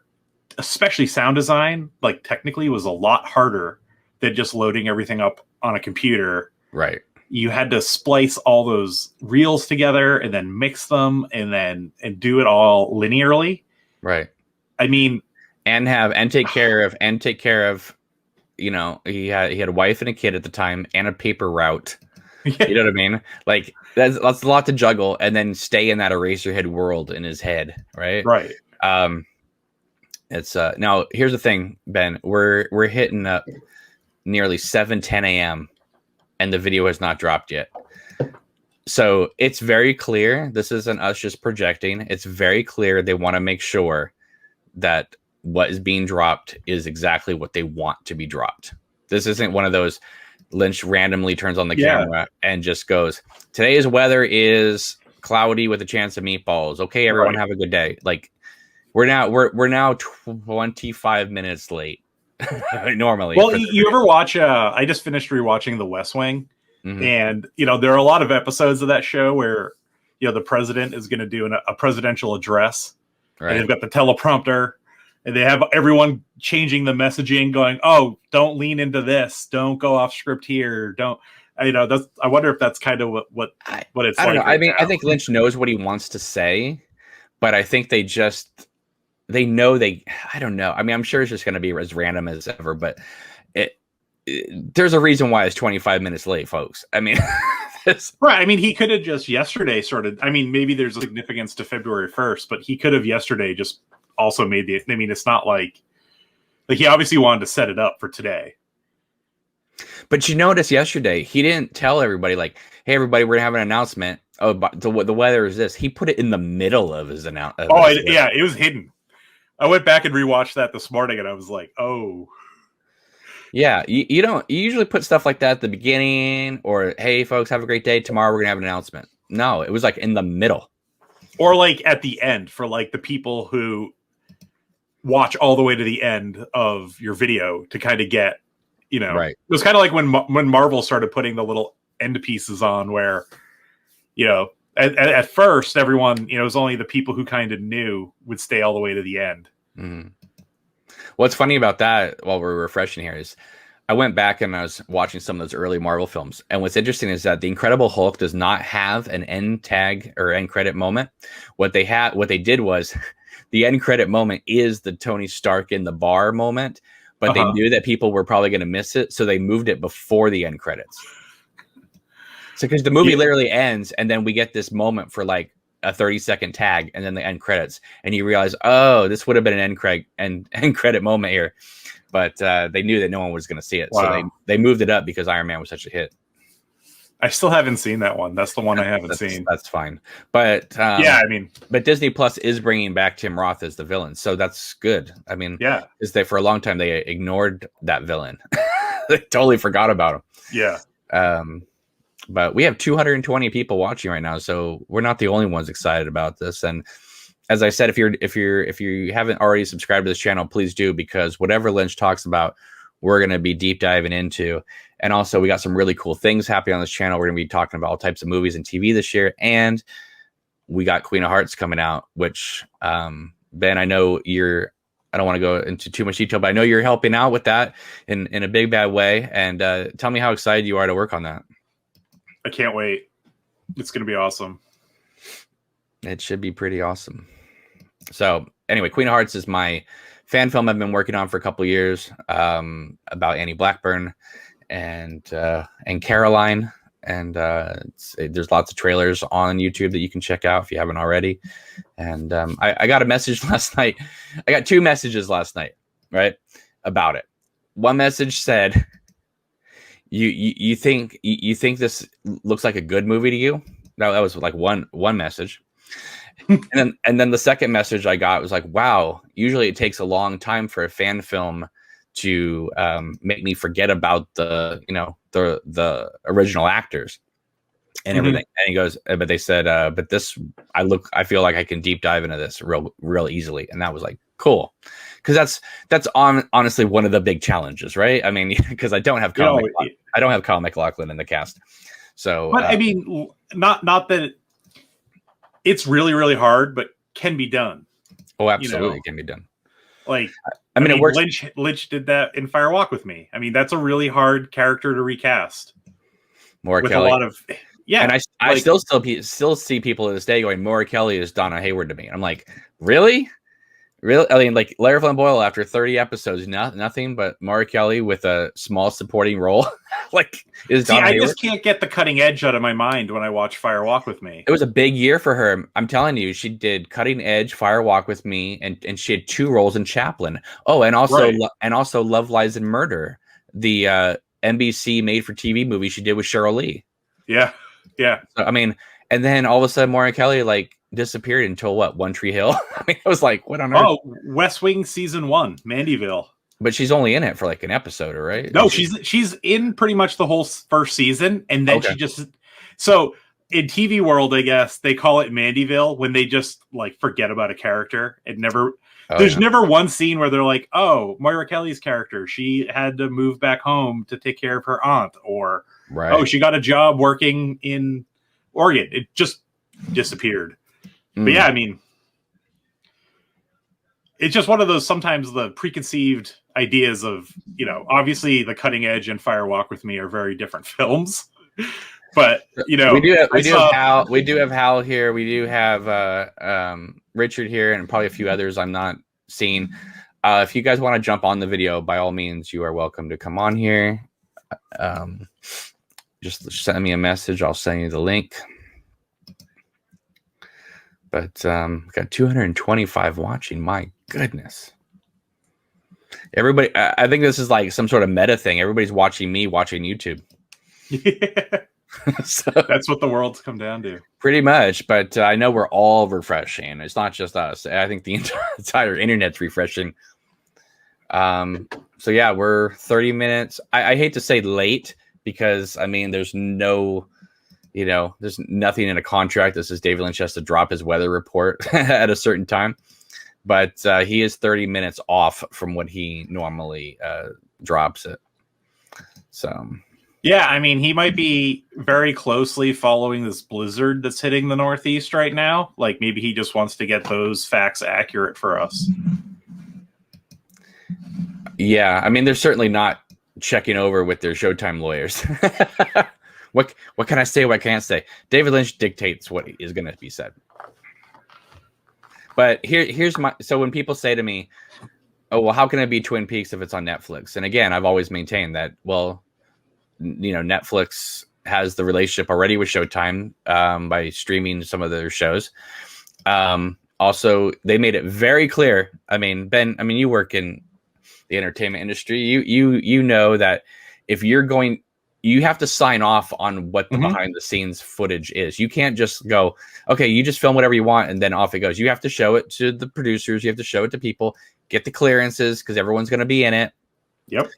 especially sound design, like, technically was a lot harder than just loading everything up on a computer.
Right.
You had to splice all those reels together and then mix them and do it all linearly.
Right.
I mean,
and take care of, he had a wife and a kid at the time and a paper route. You know what I mean? Like, that's a lot to juggle, and then stay in that Eraserhead world in his head. Right.
Right.
It's now here's the thing, Ben, we're hitting up nearly 7:10 a.m. and the video has not dropped yet. So it's very clear this isn't us just projecting. It's very clear they want to make sure that what is being dropped is exactly what they want to be dropped. This isn't one of those Lynch randomly turns on the camera and just goes, today's weather is cloudy with a chance of meatballs. Okay, everyone, have a good day. Like, we're now 25 minutes late. Normally.
Well, you ever watch I just finished rewatching The West Wing, and there are a lot of episodes of that show where the president is going to do a presidential address, and they've got the teleprompter, and they have everyone changing the messaging, going, oh, don't lean into this, don't go off script here, don't. I wonder if that's kind of what it's like.
I don't know.
Right
I mean,
now.
I think Lynch knows what he wants to say, but I think I don't know. I mean, I'm sure it's just going to be as random as ever, but there's a reason why it's 25 minutes late, folks. I mean,
right. I mean, he could have just yesterday maybe there's a significance to February 1st, but he could have yesterday just also made it's not like he obviously wanted to set it up for today.
But you notice yesterday, he didn't tell everybody, like, hey, everybody, we're going to have an announcement. Oh, but the weather is this. He put it in the middle of his announcement.
It was hidden. I went back and rewatched that this morning, and I was like, oh.
Yeah, you usually put stuff like that at the beginning, or, hey, folks, have a great day. Tomorrow we're going to have an announcement. No, it was like in the middle.
Or like at the end for like the people who watch all the way to the end of your video to kind of get,
right.
It was kind of like when Marvel started putting the little end pieces on where, At first, everyone, it was only the people who kind of knew would stay all the way to the end.
Mm. What's funny about that, while we're refreshing here, is I went back and I was watching some of those early Marvel films. And what's interesting is that the Incredible Hulk does not have an end tag or end credit moment. What they did was the end credit moment is the Tony Stark in the bar moment, but they knew that people were probably going to miss it. So they moved it before the end credits. So because the movie literally ends and then we get this moment for like a 30-second tag and then the end credits. And you realize, oh, this would have been an end credit moment here. But they knew that no one was going to see it. Wow. So they moved it up because Iron Man was such a hit.
I still haven't seen that one. That's the one I haven't seen.
That's fine. But
yeah, I mean,
but Disney Plus is bringing back Tim Roth as the villain, so that's good. I mean,
yeah,
is they for a long time they ignored that villain. They totally forgot about him.
Yeah.
But we have 220 people watching right now, so we're not the only ones excited about this. And as I said, if you haven't already subscribed to this channel, please do, because whatever Lynch talks about, we're going to be deep diving into. And also, we got some really cool things happening on this channel. We're going to be talking about all types of movies and TV this year. And we got Queen of Hearts coming out, which, Ben, I know I don't want to go into too much detail, but I know you're helping out with that in a big, bad way. And tell me how excited you are to work on that.
I can't wait. It's going to be awesome.
It should be pretty awesome. So anyway, Queen of Hearts is my fan film I've been working on for a couple of years, about Annie Blackburn and Caroline. And there's lots of trailers on YouTube that you can check out if you haven't already. And I got a message last night. I got 2 messages last night, right, about it. One message said, you think this looks like a good movie to you? That was like one message. and then the second message I got was like, wow, usually it takes a long time for a fan film to make me forget about the original actors and everything. And he goes, but they said, but this, I feel like I can deep dive into this real easily. And that was like, cool. Because that's honestly one of the big challenges, right? I mean, because I don't have Kyle MacLachlan in the cast. So,
but I mean, not that it's really, really hard, but can be done.
Oh, absolutely, can be done.
Like,
I mean, it works.
Lynch did that in Fire Walk with Me. I mean, that's a really hard character to recast.
Moira
with
Kelly.
A lot of, yeah.
And I still see people to this day going, Moira Kelly is Donna Hayward to me. And I'm like, really? Really? I mean, like Larry Flynn Boyle after 30 episodes, nothing but Moira Kelly with a small supporting role. Like, is Donna Hayward?
I just can't get the cutting edge out of my mind when I watch Fire Walk with Me.
It was a big year for her. I'm telling you, she did Cutting Edge, Fire Walk with Me, and she had 2 roles in Chaplin. Oh, and also Love, Lies, and Murder, the NBC made-for-TV movie she did with Sheryl Lee.
Yeah, yeah.
So, I mean, and then all of a sudden, Moira Kelly disappeared until what? One Tree Hill. I mean, it was like, what on earth?
Oh, West Wing season 1, Mandyville.
But she's only in it for like an episode, right?
No, she's in pretty much the whole first season, and then she just so in TV world, I guess they call it Mandyville when they just like forget about a character and never. There's never one scene where they're like, "Oh, Moira Kelly's character, she had to move back home to take care of her aunt," or "Oh, she got a job working in Oregon." It just disappeared. But yeah, I mean, it's just one of those, sometimes the preconceived ideas of, obviously the Cutting Edge and Fire Walk with Me are very different films, but we do have Hal here. We do have Richard here and probably a few others I'm not seeing. If you guys want to jump on the video, by all means, you are welcome to come on here. Just send me a message. I'll send you the link. But we got 225 watching. My goodness. Everybody, I think this is like some sort of meta thing. Everybody's watching me watching YouTube. Yeah. So, that's what the world's come down to.
Pretty much. But I know we're all refreshing. It's not just us. I think the entire internet's refreshing. So yeah, we're 30 minutes. I hate to say late because, I mean, there's no... there's nothing in a contract that says David Lynch has to drop his weather report at a certain time, but he is 30 minutes off from what he normally drops it. So
Yeah, I mean, he might be very closely following this blizzard that's hitting the Northeast right now. Like, maybe he just wants to get those facts accurate for us.
Yeah, I mean, they're certainly not checking over with their Showtime lawyers. What can I say? What can't I say? David Lynch dictates what is going to be said. But here's my. So when people say to me, "Oh, well, how can it be Twin Peaks if it's on Netflix?" And again, I've always maintained that. Well, Netflix has the relationship already with Showtime by streaming some of their shows. Also, they made it very clear. I mean, Ben. I mean, you work in the entertainment industry. You know that if you're going, you have to sign off on what the behind the scenes footage is. You can't just go, okay, you just film whatever you want and then off it goes. You have to show it to the producers. You have to show it to people, get the clearances because everyone's going to be in it.
Yep.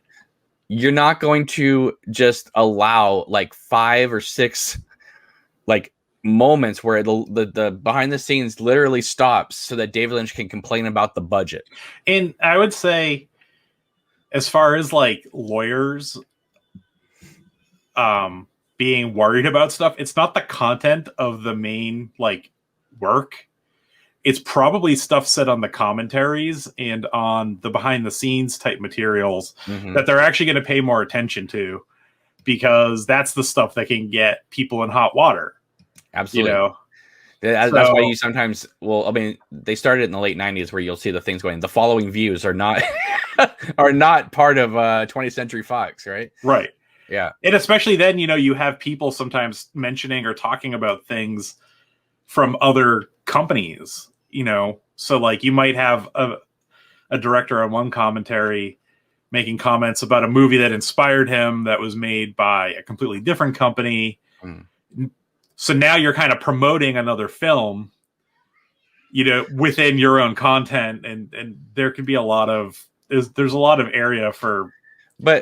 You're not going to just allow like 5 or 6 like moments where the behind the scenes literally stops so that David Lynch can complain about the budget.
And I would say, as far as like lawyers being worried about stuff, it's not the content of the main like work. It's probably stuff said on the commentaries and on the behind the scenes type materials that they're actually going to pay more attention to, because that's the stuff that can get people in hot water.
Absolutely. That's why you sometimes, well, I mean, they started in the late 90s where you'll see the things going, the following views are not are not part of 20th Century Fox, right?
Right.
Yeah.
And especially then, you have people sometimes mentioning or talking about things from other companies, So like you might have a director on one commentary making comments about a movie that inspired him that was made by a completely different company. So now you're kind of promoting another film, within your own content, and there can be a lot of there's a lot of area for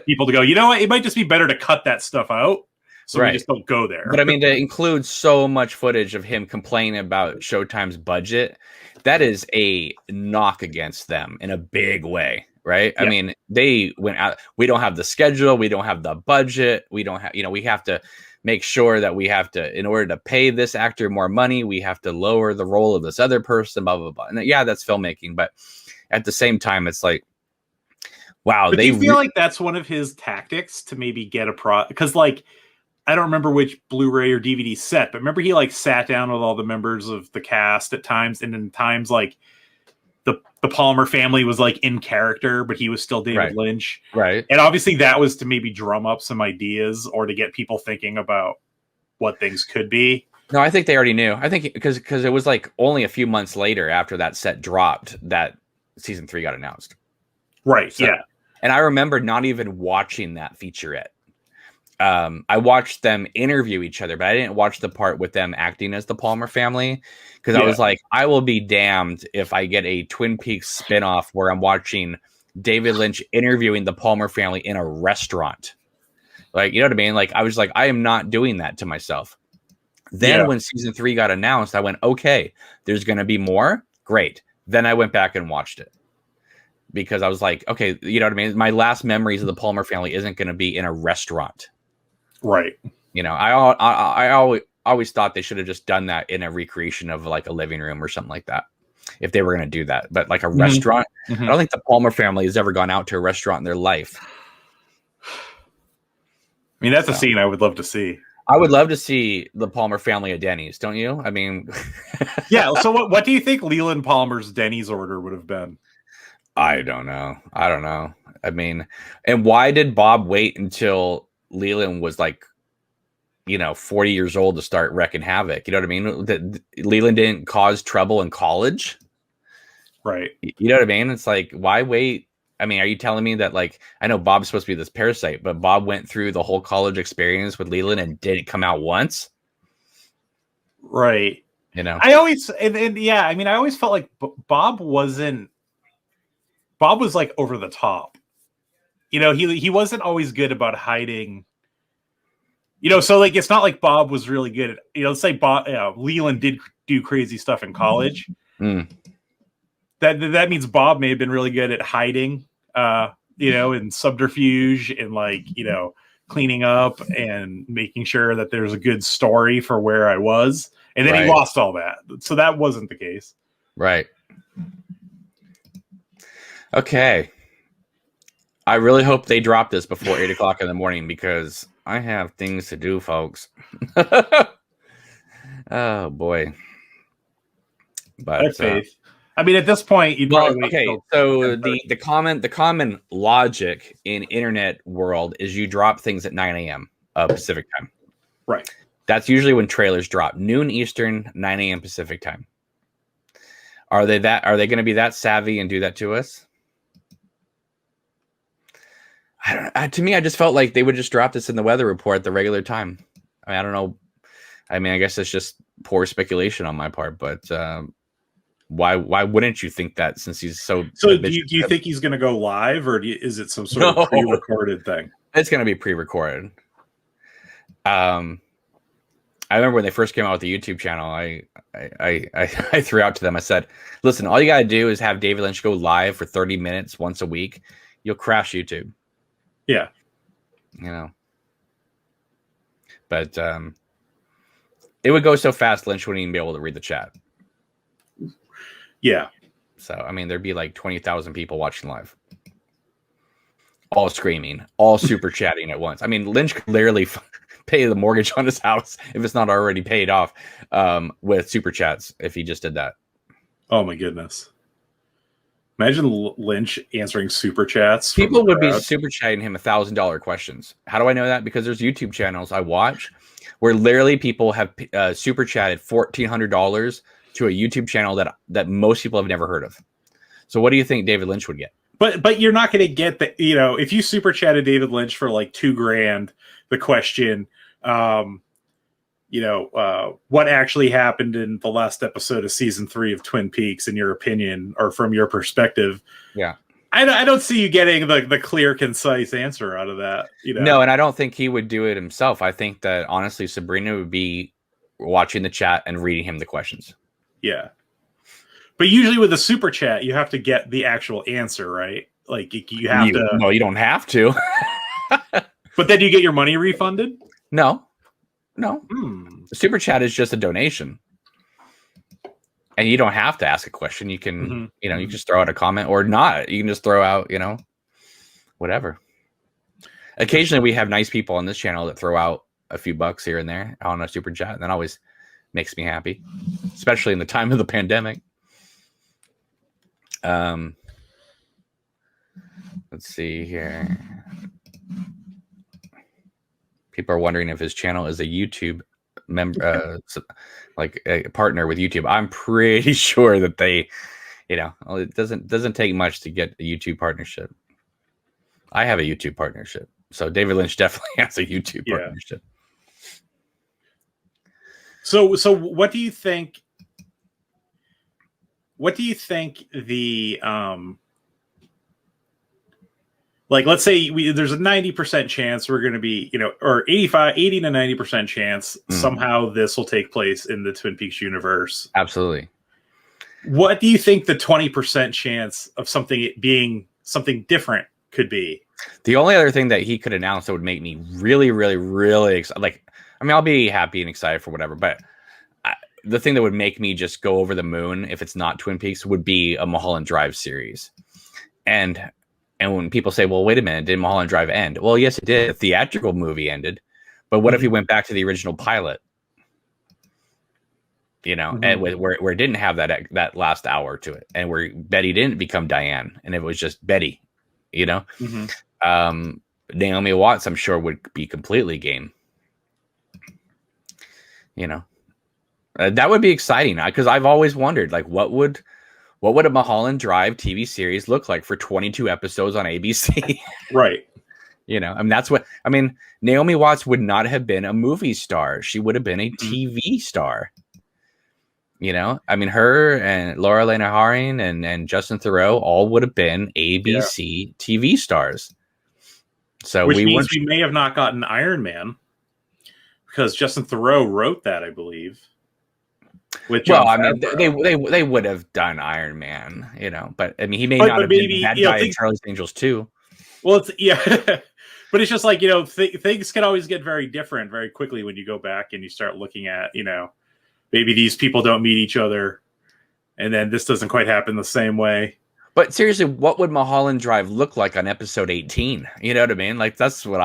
people to go, what, it might just be better to cut that stuff out. So we just don't go there.
But I mean, to include so much footage of him complaining about Showtime's budget, that is a knock against them in a big way, right? Yeah. I mean, they went out. We don't have the schedule. We don't have the budget. We don't have, we have to make sure that we have to, in order to pay this actor more money, we have to lower the role of this other person, blah, blah, blah. And yeah, that's filmmaking. But at the same time, it's like, wow.
But do you feel like that's one of his tactics to maybe get because like, I don't remember which Blu-ray or DVD set, but remember he like sat down with all the members of the cast at times, and in times like the Palmer family was like in character, but he was still David Lynch.
Right.
And obviously that was to maybe drum up some ideas or to get people thinking about what things could be.
No, I think they already knew. I think because it was like only a few months later after that set dropped that season 3 got announced.
Right.
So, yeah. And I remember not even watching that featurette. I watched them interview each other, but I didn't watch the part with them acting as the Palmer family, because I was like, I will be damned if I get a Twin Peaks spinoff where I'm watching David Lynch interviewing the Palmer family in a restaurant. Like, you know what I mean? Like, I was like, I am not doing that to myself. Then when season 3 got announced, I went, okay, there's going to be more. Great. Then I went back and watched it, because I was like, okay, you know what I mean? My last memories of the Palmer family isn't going to be in a restaurant.
Right.
I always thought they should have just done that in a recreation of like a living room or something like that, if they were going to do that. But like a restaurant, I don't think the Palmer family has ever gone out to a restaurant in their life.
I mean, that's a scene I would love to see.
I would love to see the Palmer family at Denny's, don't you? I mean,
yeah. So what do you think Leland Palmer's Denny's order would have been?
I don't know. I mean, and why did Bob wait until Leland was like, 40 years old to start wrecking havoc? You know what I mean? That Leland didn't cause trouble in college.
Right.
You know what I mean? It's like, why wait? I mean, are you telling me that, like, I know Bob's supposed to be this parasite, but Bob went through the whole college experience with Leland and didn't come out once?
Right. I always, I always felt like Bob was like over the top. He wasn't always good about hiding. So like it's not like Bob was really good at. Let's say Leland did do crazy stuff in college. That means Bob may have been really good at hiding. and subterfuge and cleaning up and making sure that there's a good story for where I was. And then he lost all that. So that wasn't the case.
Right. Okay. I really hope they drop this before 8 o'clock in the morning because I have things to do, folks. Oh boy. But
I have faith. I mean, at this point, you'd probably
okay. So the common logic in internet world is you drop things at 9 a.m. Pacific time.
Right.
That's usually when trailers drop. Noon Eastern, 9 a.m. Pacific time. Are they going to be that savvy and do that to us? I don't know. To me, I just felt like they would just drop this in the weather report at the regular time. I mean, I don't know. I mean, I guess it's just poor speculation on my part, but why wouldn't you think that since he's so?
So do you think he's going to go live, or is it some sort of pre-recorded thing?
It's going to be pre-recorded. I remember when they first came out with the YouTube channel, I threw out to them. I said, "Listen, all you got to do is have David Lynch go live for 30 minutes once a week. You'll crash YouTube."
Yeah,
but it would go so fast, Lynch wouldn't even be able to read the chat.
Yeah.
So, I mean, there'd be like 20,000 people watching live. All screaming, all super chatting at once. I mean, Lynch could literally pay the mortgage on his house if it's not already paid off with super chats if he just did that.
Oh, my goodness. Imagine Lynch answering super chats.
People would be super chatting him $1,000 questions. How do I know that? Because there's YouTube channels I watch where literally people have super chatted $1,400 to a YouTube channel that most people have never heard of. So what do you think David Lynch would get?
But you're not going to get the, if you super chatted David Lynch for like $2,000, the question, what actually happened in the last episode of season 3 of Twin Peaks, in your opinion, or from your perspective?
Yeah.
I don't see you getting the clear, concise answer out of that.
No, and I don't think he would do it himself. I think that honestly, Sabrina would be watching the chat and reading him the questions.
Yeah. But usually with a super chat, you have to get the actual answer, right? Like you have to.
No, you don't have to.
But then you get your money refunded?
No. Super chat is just a donation. And you don't have to ask a question. You can, you can just throw out a comment or not. You can just throw out, whatever. Occasionally we have nice people on this channel that throw out a few bucks here and there on a super chat. And that always makes me happy, especially in the time of the pandemic. Let's see here. People are wondering if his channel is a YouTube member, like a partner with YouTube. I'm pretty sure that they, it doesn't take much to get a YouTube partnership. I have a YouTube partnership, so David Lynch definitely has a YouTube partnership.
So what do you think? What do you think the like, let's say there's a 90% chance we're going to be, or 80 to 90% chance somehow this will take place in the Twin Peaks universe.
Absolutely.
What do you think the 20% chance of something being something different could be?
The only other thing that he could announce that would make me really, really, really excited, I'll be happy and excited for whatever, but the thing that would make me just go over the moon if it's not Twin Peaks would be a Mulholland Drive series. And when people say, well, wait a minute, did Mulholland Drive end? Well, yes, it did. The theatrical movie ended. But what if we went back to the original pilot? And where it didn't have that last hour to it, and where Betty didn't become Diane, and it was just Betty, Naomi Watts, I'm sure, would be completely game. That would be exciting because I've always wondered, what would a Mulholland Drive TV series look like for 22 episodes on ABC?
Right.
Naomi Watts would not have been a movie star. She would have been a TV star. Her and Laura Lena Haring and Justin Theroux all would have been ABC TV stars. So
which means we may have not gotten Iron Man because Justin Theroux wrote that, I believe.
They would have done Iron Man, but he may not have been that guy in Charlie's Angels too.
Well, it's but it's just like, things can always get very different very quickly when you go back and you start looking at, maybe these people don't meet each other, and then this doesn't quite happen the same way.
But seriously, what would Mulholland Drive look like on episode 18? You know what I mean? Like, that's what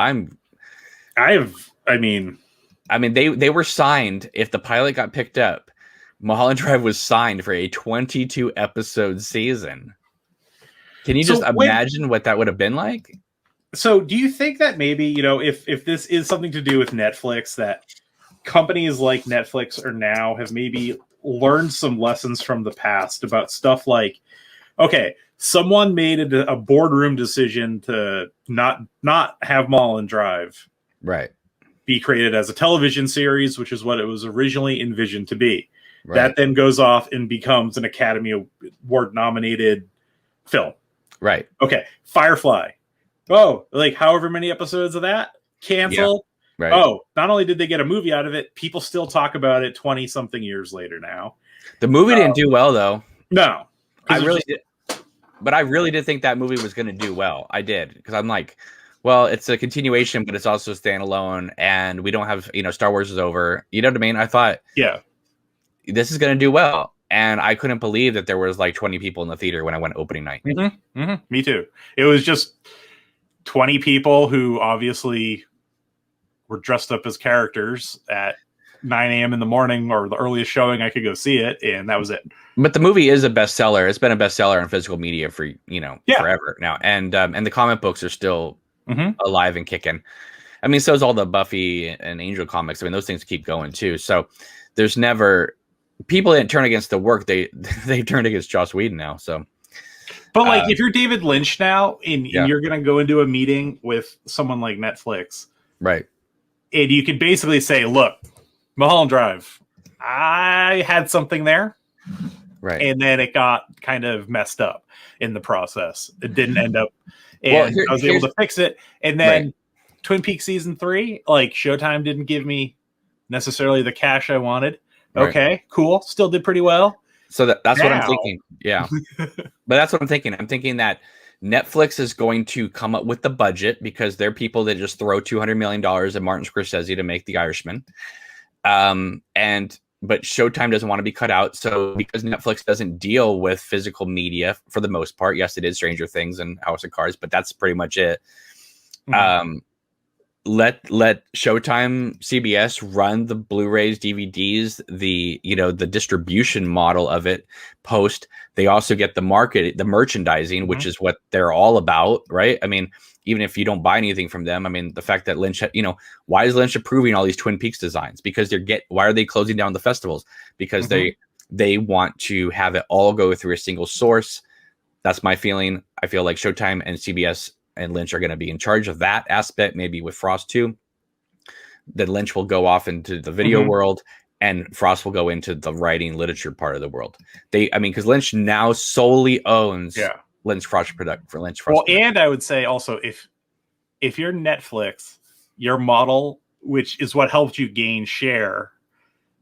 they were signed. If the pilot got picked up, Mulholland Drive was signed for a 22 episode season. Can you just imagine what that would have been like?
So do you think that maybe, if this is something to do with Netflix, that companies like Netflix have maybe learned some lessons from the past about stuff like, okay, someone made a boardroom decision to not have Mulholland Drive be created as a television series, which is what it was originally envisioned to be. Right. That then goes off and becomes an Academy Award nominated film.
Right.
Okay. Firefly. Oh, like however many episodes of that canceled.
Yeah. Right.
Oh, not only did they get a movie out of it, people still talk about it 20 something years later now.
The movie didn't do well though.
No.
I really did think that movie was going to do well. I did, because I'm like, well, it's a continuation, but it's also standalone, and we don't have, Star Wars is over. You know what I mean? I thought, this is going to do well, and I couldn't believe that there was like 20 people in the theater when I went opening night.
Mm-hmm. Mm-hmm. Me too. It was just 20 people who obviously were dressed up as characters at 9 a.m. in the morning, or the earliest showing I could go see it, and that was it.
But the movie is a bestseller. It's been a bestseller in physical media for forever now, and the comic books are still alive and kicking. I mean, so is all the Buffy and Angel comics. I mean, those things keep going too. So there's never people didn't turn against the work. They turned against Joss Whedon now. So,
but like if you're David Lynch now, and you're gonna go into a meeting with someone like Netflix,
right?
And you could basically say, "Look, Mulholland Drive, I had something there."
Right.
And then it got kind of messed up in the process. It didn't end up. And I was able to fix it. And then Twin Peaks season 3, like Showtime didn't give me necessarily the cash I wanted. Okay, cool. Still did pretty well.
So that's what I'm thinking. Yeah. But that's what I'm thinking. I'm thinking that Netflix is going to come up with the budget, because they're people that just throw $200 million at Martin Scorsese to make The Irishman. But Showtime doesn't want to be cut out. So because Netflix doesn't deal with physical media for the most part, yes, it is Stranger Things and House of Cards, but that's pretty much it. Mm-hmm. Let Showtime, CBS run the Blu-rays, DVDs, the distribution model of it post. They also get the merchandising, which is what they're all about, right? I mean, even if you don't buy anything from them, I mean, the fact that Lynch, why is Lynch approving all these Twin Peaks designs? Because why are they closing down the festivals? Because they want to have it all go through a single source. That's my feeling. I feel like Showtime and CBS and Lynch are going to be in charge of that aspect, maybe with Frost too. Then Lynch will go off into the video world, and Frost will go into the writing literature part of the world. Because Lynch now solely owns Lynch Frost product for Lynch Frost.
Well, and I would say also, if you're Netflix, your model, which is what helped you gain share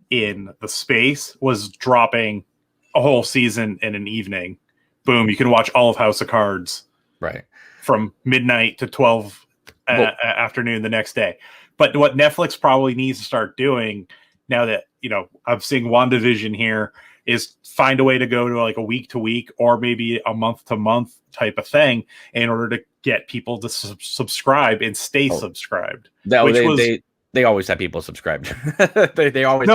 in the space, was dropping a whole season in an evening. Boom, you can watch all of House of Cards.
Right.
From midnight to 12 afternoon the next day. But what Netflix probably needs to start doing now that, I'm seeing WandaVision here, is find a way to go to like a week to week or maybe a month to month type of thing in order to get people to subscribe and stay subscribed.
They always have people subscribed. they always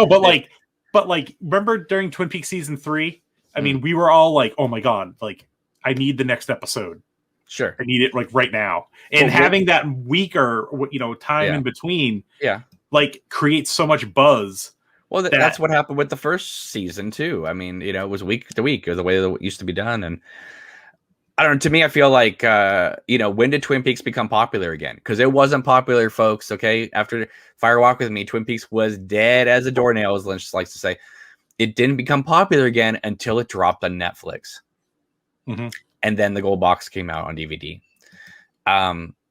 but remember during Twin Peaks season 3? I mean, we were all like, oh my God, like I need the next episode.
Sure.
I need it like right now. And having that week or time in between like creates so much buzz.
Well, that's what happened with the first season too. I mean, it was week to week, or the way that it used to be done. And I don't know, to me, I feel like, when did Twin Peaks become popular again? Because it wasn't popular, folks. Okay. After Fire Walk with Me, Twin Peaks was dead as a doornail, as Lynch likes to say. It didn't become popular again until it dropped on Netflix. Mm-hmm. And then the gold box came out on DVD.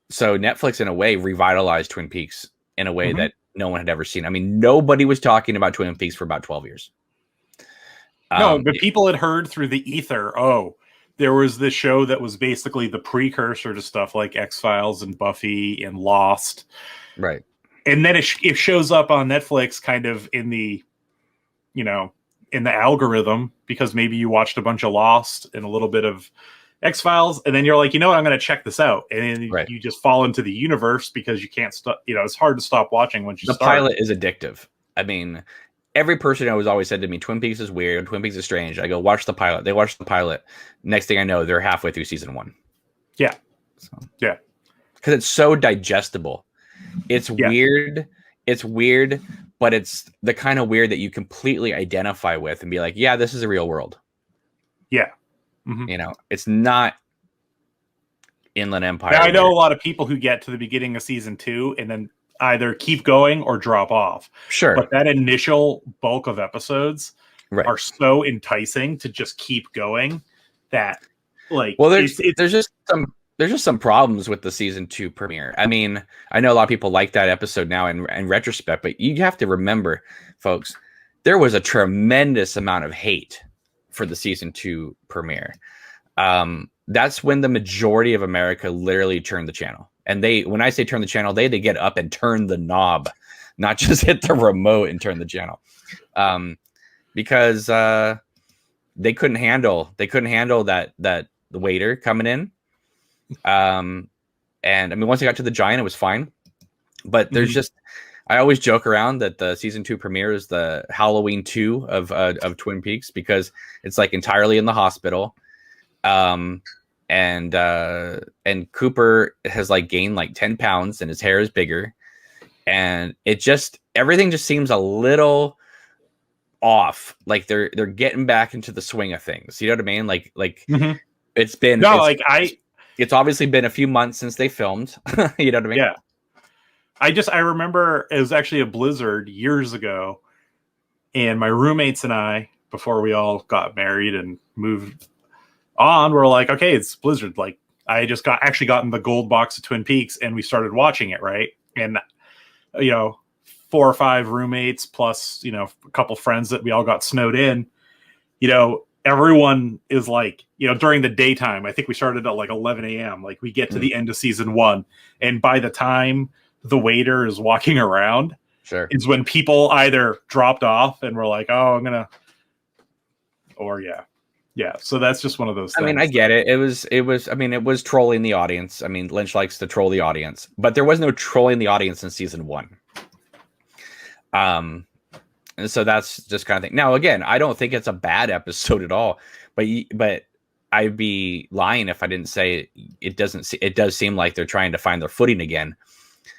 So Netflix, in a way, revitalized Twin Peaks in a way that no one had ever seen. I mean, nobody was talking about Twin Peaks for about 12 years.
No, but people had heard through the ether, there was this show that was basically the precursor to stuff like X-Files and Buffy and Lost.
Right.
And then it shows up on Netflix kind of in the, you know, in the algorithm because maybe you watched a bunch of Lost and a little bit of X-Files, and then you're like, you know what, I'm going to check this out. And then
Right.
you just fall into the universe because you can't stop, you know, it's hard to stop watching once you
The
start.
pilot is addictive. I mean, every person has always said to me, Twin Peaks is weird, Twin Peaks is strange. I go, watch the pilot. They watch the pilot. Next thing I know, they're halfway through season 1.
Yeah.
So,
yeah.
Because it's so digestible. It's weird. It's weird, but it's the kind of weird that you completely identify with and be like, yeah, this is a real world.
Yeah. Mm-hmm.
You know, it's not Inland Empire.
Now, I know a lot of people who get to the beginning of season 2 and then either keep going or drop off.
Sure.
But that initial bulk of episodes are so enticing to just keep going that, like,
well, there's just some problems with the season 2 premiere. I mean, I know a lot of people like that episode now in retrospect, but you have to remember, folks, there was a tremendous amount of hate for the season 2 premiere. That's when the majority of America literally turned the channel. And when I say turn the channel, they get up and turn the knob, not just hit the remote and turn the channel. Because they couldn't handle that the waiter coming in. And I mean, once I got to the giant, it was fine. But there's just, I always joke around that the season 2 premiere is the Halloween 2 of Twin Peaks because it's like entirely in the hospital. And Cooper has like gained like 10 pounds and his hair is bigger. And everything just seems a little off. Like they're getting back into the swing of things. You know what I mean? Like it's been, it's obviously been a few months since they filmed. You know what I mean?
Yeah. I remember it was actually a blizzard years ago, and my roommates and I, before we all got married and moved on, were like, okay, it's blizzard. Like, I just gotten the gold box of Twin Peaks, and we started watching it, right? And, you know, 4 or 5 roommates plus, you know, a couple friends that we all got snowed in, you know, everyone is like, you know, during the daytime, I think we started at like 11 a.m. Like, we get to the end of season 1, and by the time the waiter is walking around,
sure,
is when people either dropped off and were like, oh, I'm gonna, or yeah. So that's just one of those things.
I mean, I get it. It was trolling the audience. I mean, Lynch likes to troll the audience, but there was no trolling the audience in season 1. And so that's just kind of thing. Now, again, I don't think it's a bad episode at all, but I'd be lying if I didn't say it does seem like they're trying to find their footing again.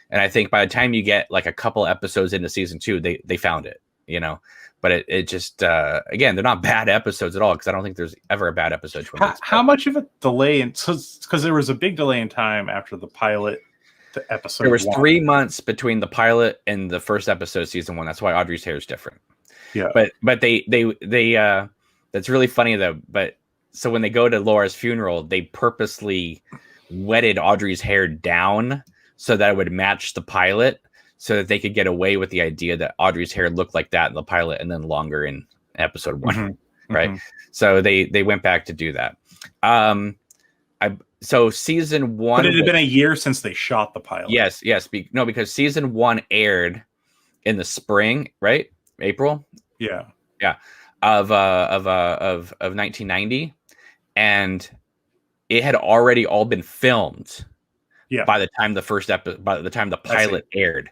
And I think by the time you get like a couple episodes into season 2, they found it, you know. But it just again, they're not bad episodes at all because I don't think there's ever a bad episode.
How much of a delay? Because there was a big delay in time after the pilot to episode.
There was
1.
3 months between the pilot and the first episode of season 1. That's why Audrey's hair is different.
Yeah,
but they that's really funny though. But so when they go to Laura's funeral, they purposely wetted Audrey's hair down so that it would match the pilot, so that they could get away with the idea that Audrey's hair looked like that in the pilot and then longer in episode 1, right? So they went back to do that. So season 1,
but it had been a year since they shot the pilot.
Yes, because season 1 aired in the spring, right? April.
Yeah.
Of 1990, and it had already all been filmed.
Yeah.
By the time the pilot aired.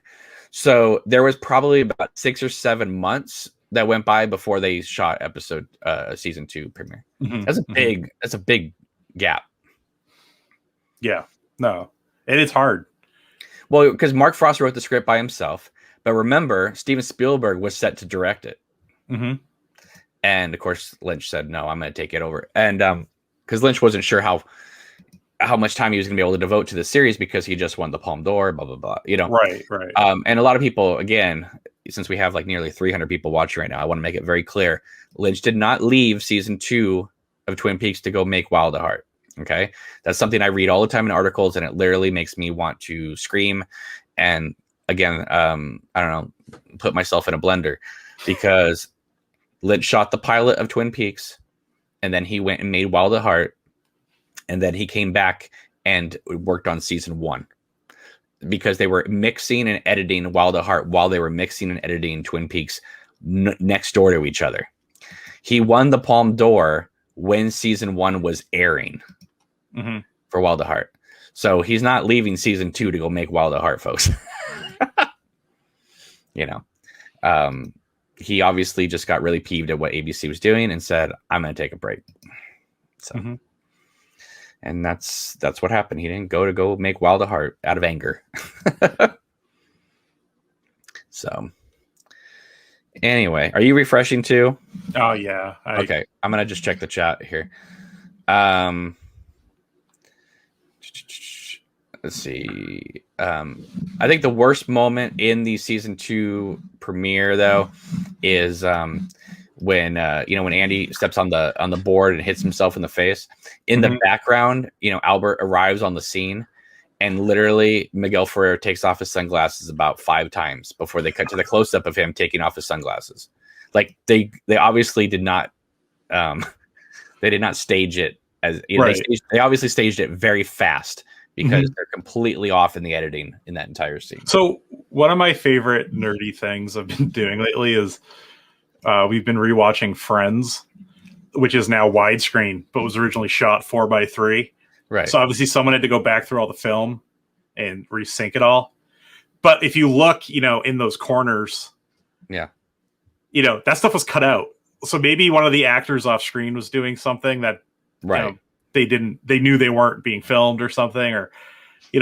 So there was probably about 6 or 7 months that went by before they shot season 2 premiere. That's a big gap.
Yeah. No. And it's hard.
Well, because Mark Frost wrote the script by himself, but remember, Steven Spielberg was set to direct it. And of course, Lynch said, no, I'm going to take it over. And because Lynch wasn't sure how much time he was going to be able to devote to the series because he just won the Palme d'Or, blah, blah, blah, you know?
Right.
And a lot of people, again, since we have like nearly 300 people watching right now, I want to make it very clear. Lynch did not leave season 2 of Twin Peaks to go make Wild at Heart. Okay. That's something I read all the time in articles, and it literally makes me want to scream. And again, I don't know, put myself in a blender, because Lynch shot the pilot of Twin Peaks, and then he went and made Wild at Heart. And then he came back and worked on season 1 because they were mixing and editing Wild at Heart while they were mixing and editing Twin Peaks next door to each other. He won the Palme d'Or when season 1 was airing for Wild at Heart. So he's not leaving season 2 to go make Wild at Heart, folks. You know, he obviously just got really peeved at what ABC was doing and said, I'm going to take a break. So, and that's what happened. He didn't go make Wild at Heart out of anger. So anyway, are you refreshing too?
Oh yeah.
Okay. I'm going to just check the chat here. Let's see. I think the worst moment in the season 2 premiere though is when when Andy steps on the board and hits himself in the face. In the background, Albert arrives on the scene, and literally Miguel Ferrer takes off his sunglasses about 5 times before they cut to the close up of him taking off his sunglasses. Like they obviously did not they did not stage it as they obviously staged it very fast because they're completely off in the editing in that entire scene.
So one of my favorite nerdy things I've been doing lately is we've been rewatching Friends, which is now widescreen, but was originally shot 4:3.
Right.
So obviously someone had to go back through all the film and resync it all. But if you look, in those corners, that stuff was cut out. So maybe one of the actors off screen was doing something that they knew they weren't being filmed or something, or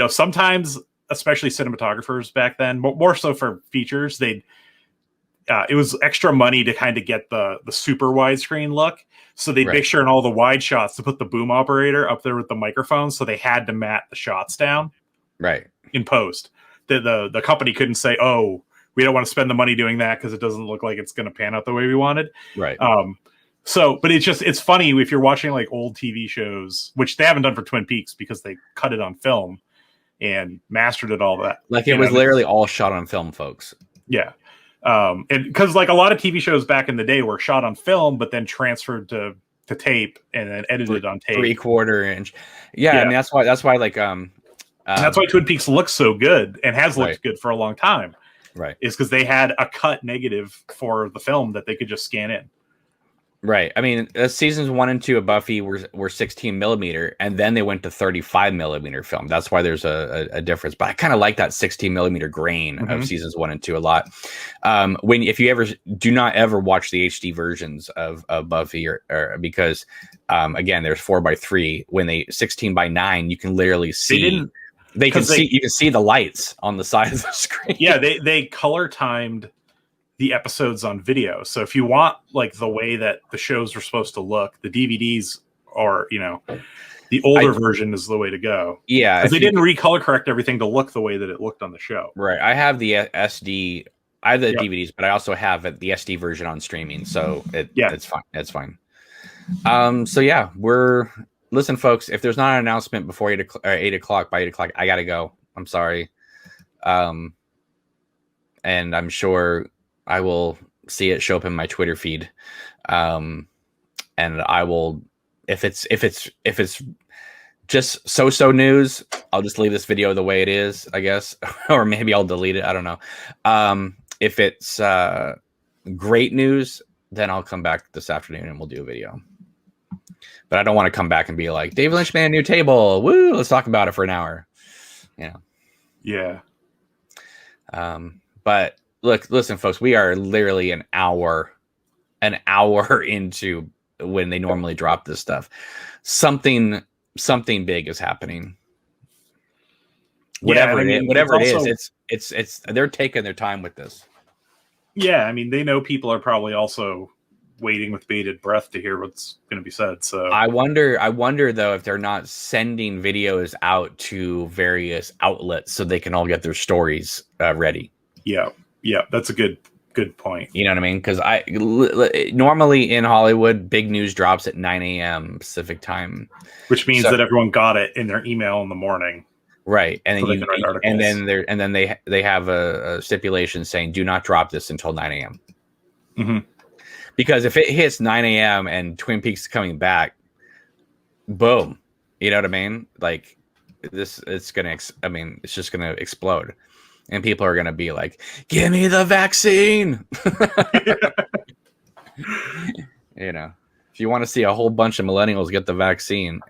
sometimes, especially cinematographers back then, but more so for features, it was extra money to kind of get the super widescreen look. So they'd make sure in all the wide shots to put the boom operator up there with the microphone. So they had to mat the shots down in post. The company couldn't say, oh, we don't want to spend the money doing that because it doesn't look like it's going to pan out the way we wanted.
Right.
But it's funny if you're watching like old TV shows, which they haven't done for Twin Peaks because they cut it on film and mastered it all that.
Like it was literally all shot on film, folks.
Yeah. And because like a lot of TV shows back in the day were shot on film, but then transferred to tape and then edited on tape.
3/4 inch. Yeah. I mean, that's why like,
and that's why Twin Peaks looks so good and has looked good for a long time.
Right.
Is because they had a cut negative for the film that they could just scan in.
Right. I mean, seasons 1 and 2 of Buffy were 16 millimeter, and then they went to 35 millimeter film. That's why there's a difference. But I kind of like that 16 millimeter grain of seasons 1 and 2 a lot. If you ever do not ever watch the HD versions of Buffy, or because again, there's 4:3. When they 16:9, you can literally see. You can see the lights on the side of the screen. Yeah,
they color timed the episodes on video. So if you want like the way that the shows are supposed to look, the DVDs are, the older version is the way to go.
Yeah.
Because they didn't recolor correct everything to look the way that it looked on the show.
Right. I have the SD. I have the DVDs, but I also have the SD version on streaming. So it's fine. It's fine. So yeah, listen, folks, if there's not an announcement before 8 o'clock, by 8 o'clock, I got to go. I'm sorry. And I'm sure I will see it show up in my Twitter feed. And I will, if it's just so news, I'll just leave this video the way it is, I guess, or maybe I'll delete it. I don't know. If it's great news, then I'll come back this afternoon and we'll do a video. But I don't want to come back and be like, David Lynch made a new table. Woo, let's talk about it for an hour.
Yeah.
But listen, folks, we are literally an hour into when they normally drop this stuff. Something big is happening. Whatever it is, it's they're taking their time with this.
Yeah, I mean, they know people are probably also waiting with bated breath to hear what's going to be said. So
I wonder though if they're not sending videos out to various outlets so they can all get their stories ready.
Yeah, that's a good point.
You know what I mean? Because normally in Hollywood, big news drops at 9 a.m. Pacific time,
which means that everyone got it in their email in the morning.
Right, and then they have a stipulation saying do not drop this until 9 a.m.
Mm-hmm.
Because if it hits 9 a.m. and Twin Peaks is coming back, boom, You know what I mean? Like this, it's gonna. It's just gonna explode, and people are gonna be like, "Give me the vaccine." You know, if you want to see a whole bunch of millennials get the vaccine,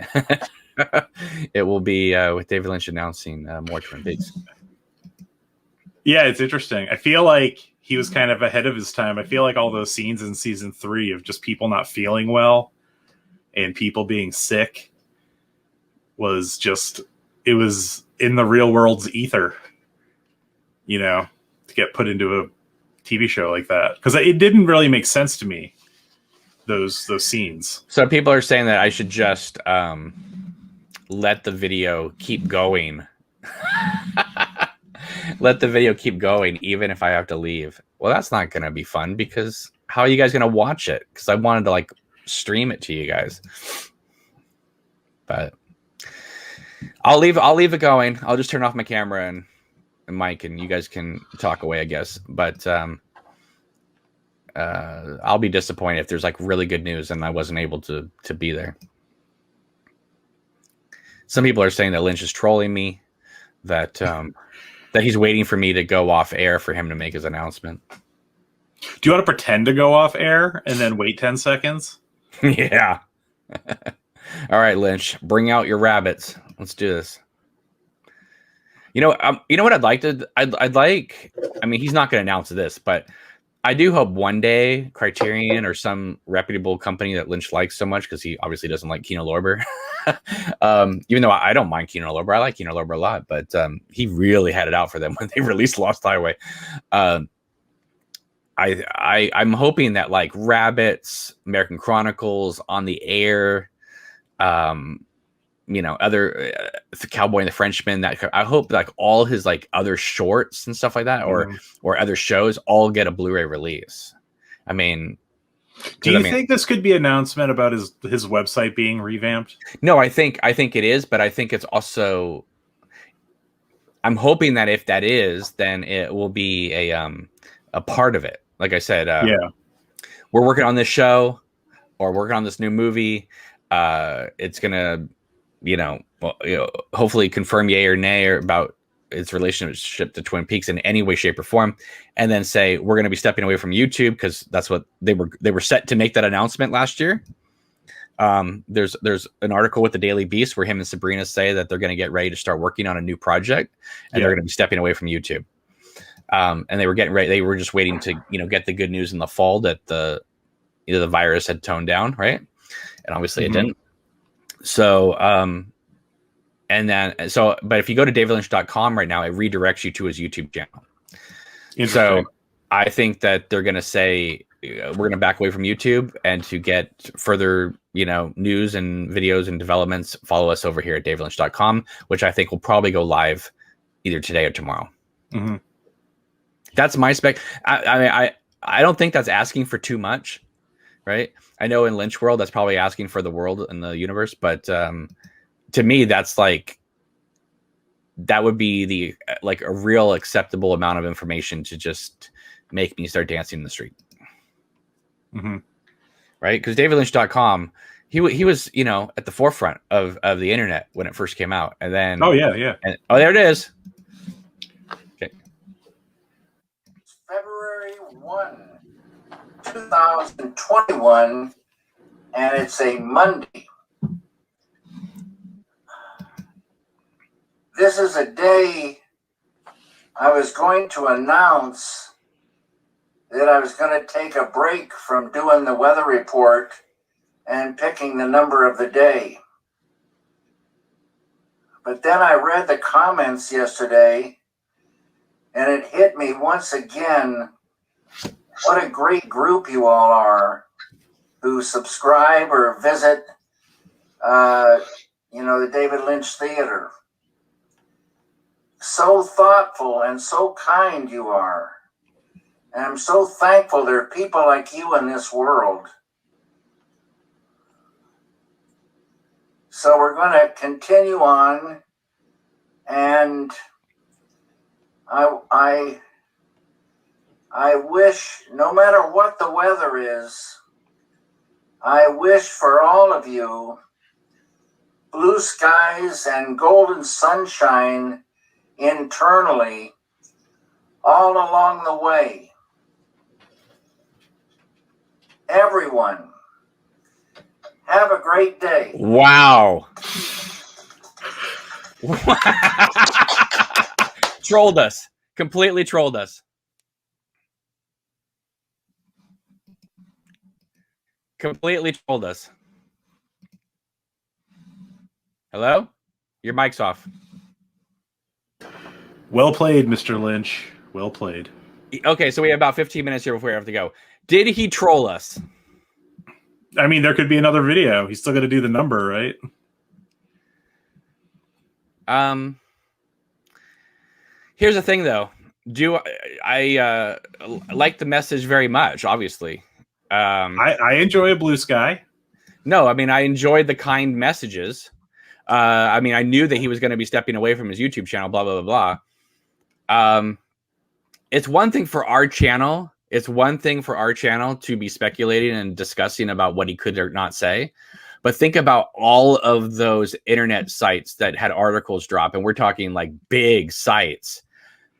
it will be with David Lynch announcing more Twin Peaks.
Yeah, it's interesting. I feel like he was kind of ahead of his time. I feel like all those scenes in season 3 of just people not feeling well and people being sick was just, it was in the real world's ether, you know, to get put into a TV show like that. Because it didn't really make sense to me, those scenes.
So people are saying that I should just let the video keep going. Let the video keep going, even if I have to leave. Well, that's not going to be fun because how are you guys going to watch it? Because I wanted to like stream it to you guys. But I'll leave it going. I'll just turn off my camera and mic, and you guys can talk away, I guess. But I'll be disappointed if there's like really good news and I wasn't able to be there. Some people are saying that Lynch is trolling me, that he's waiting for me to go off air for him to make his announcement.
Do you want to pretend to go off air and then wait 10 seconds?
Yeah. All right, Lynch, bring out your rabbits. Let's do this. You know what I'd like to. I'd like. I mean, he's not going to announce this, but I do hope one day Criterion or some reputable company that Lynch likes so much, because he obviously doesn't like Kino Lorber. Even though I don't mind Kino Lorber, I like Kino Lorber a lot, but he really had it out for them when they released Lost Highway. I'm hoping that like Rabbits, American Chronicles, On the Air, other the Cowboy and the Frenchman, that I hope like all his like other shorts and stuff like that, or other shows all get a Blu-ray release. I mean,
do you think this could be an announcement about his website being revamped?
No, I think it is, but I think it's also, I'm hoping that if that is, then it will be a part of it. Like I said, we're working on this show or working on this new movie. It's gonna, hopefully confirm yay or nay or about its relationship to Twin Peaks in any way, shape, or form, and then say we're going to be stepping away from YouTube because that's what they were set to make that announcement last year. There's an article with the Daily Beast where him and Sabrina say that they're going to get ready to start working on a new project, and they're going to be stepping away from YouTube. And they were getting ready. They were just waiting to get the good news in the fall that the virus had toned down, right? And obviously it didn't. So, but if you go to davidlynch.com right now, it redirects you to his YouTube channel. So I think that they're going to say, we're going to back away from YouTube, and to get further, news and videos and developments, follow us over here at davidlynch.com, which I think will probably go live either today or tomorrow.
Mm-hmm.
That's my spec. I don't think that's asking for too much, right? I know in Lynch world, that's probably asking for the world and the universe, but to me, that's like, that would be a real acceptable amount of information to just make me start dancing in the street.
Mm-hmm.
Right? Because davidlynch.com, he was, at the forefront of the internet when it first came out. And then, there it is. Okay.
February 1, 2021, and it's a Monday. This is a day I was going to announce that I was going to take a break from doing the weather report and picking the number of the day. But then I read the comments yesterday, and it hit me once again, what a great group you all are who subscribe or visit, the David Lynch Theater. So thoughtful and so kind you are. And I'm so thankful there are people like you in this world. So we're going to continue on, and I wish, no matter what the weather is, I wish for all of you blue skies and golden sunshine internally all along the way. Everyone, have a great day.
Wow. Trolled us. Completely trolled us. Completely trolled us. Hello? Your mic's off.
Well played, Mr. Lynch. Well played.
Okay, so we have about 15 minutes here before we have to go. Did he troll us?
I mean, there could be another video. He's still going to do the number, right?
Here's the thing, though. Do I like the message very much? Obviously,
I enjoy a blue sky.
No, I mean I enjoyed the kind messages. I mean I knew that he was going to be stepping away from his YouTube channel. Blah blah blah blah. It's one thing for our channel. It's one thing for our channel to be speculating and discussing about what he could or not say. But think about all of those internet sites that had articles drop, and we're talking like big sites.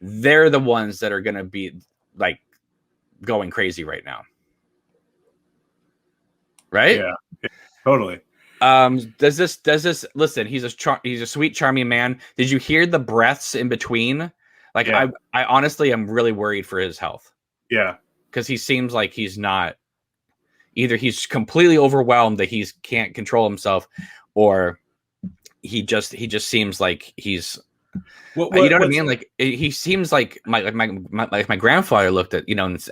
They're the ones that are going to be like going crazy right now. Right?
Yeah, totally.
Does this listen, he's a sweet, charming man. Did you hear the breaths in between? Like, yeah. I honestly am really worried for his health.
Yeah.
Because he seems like he's not, either he's completely overwhelmed that he can't control himself, or he just seems like he's, you know what I mean? Like, he seems like my grandfather looked at,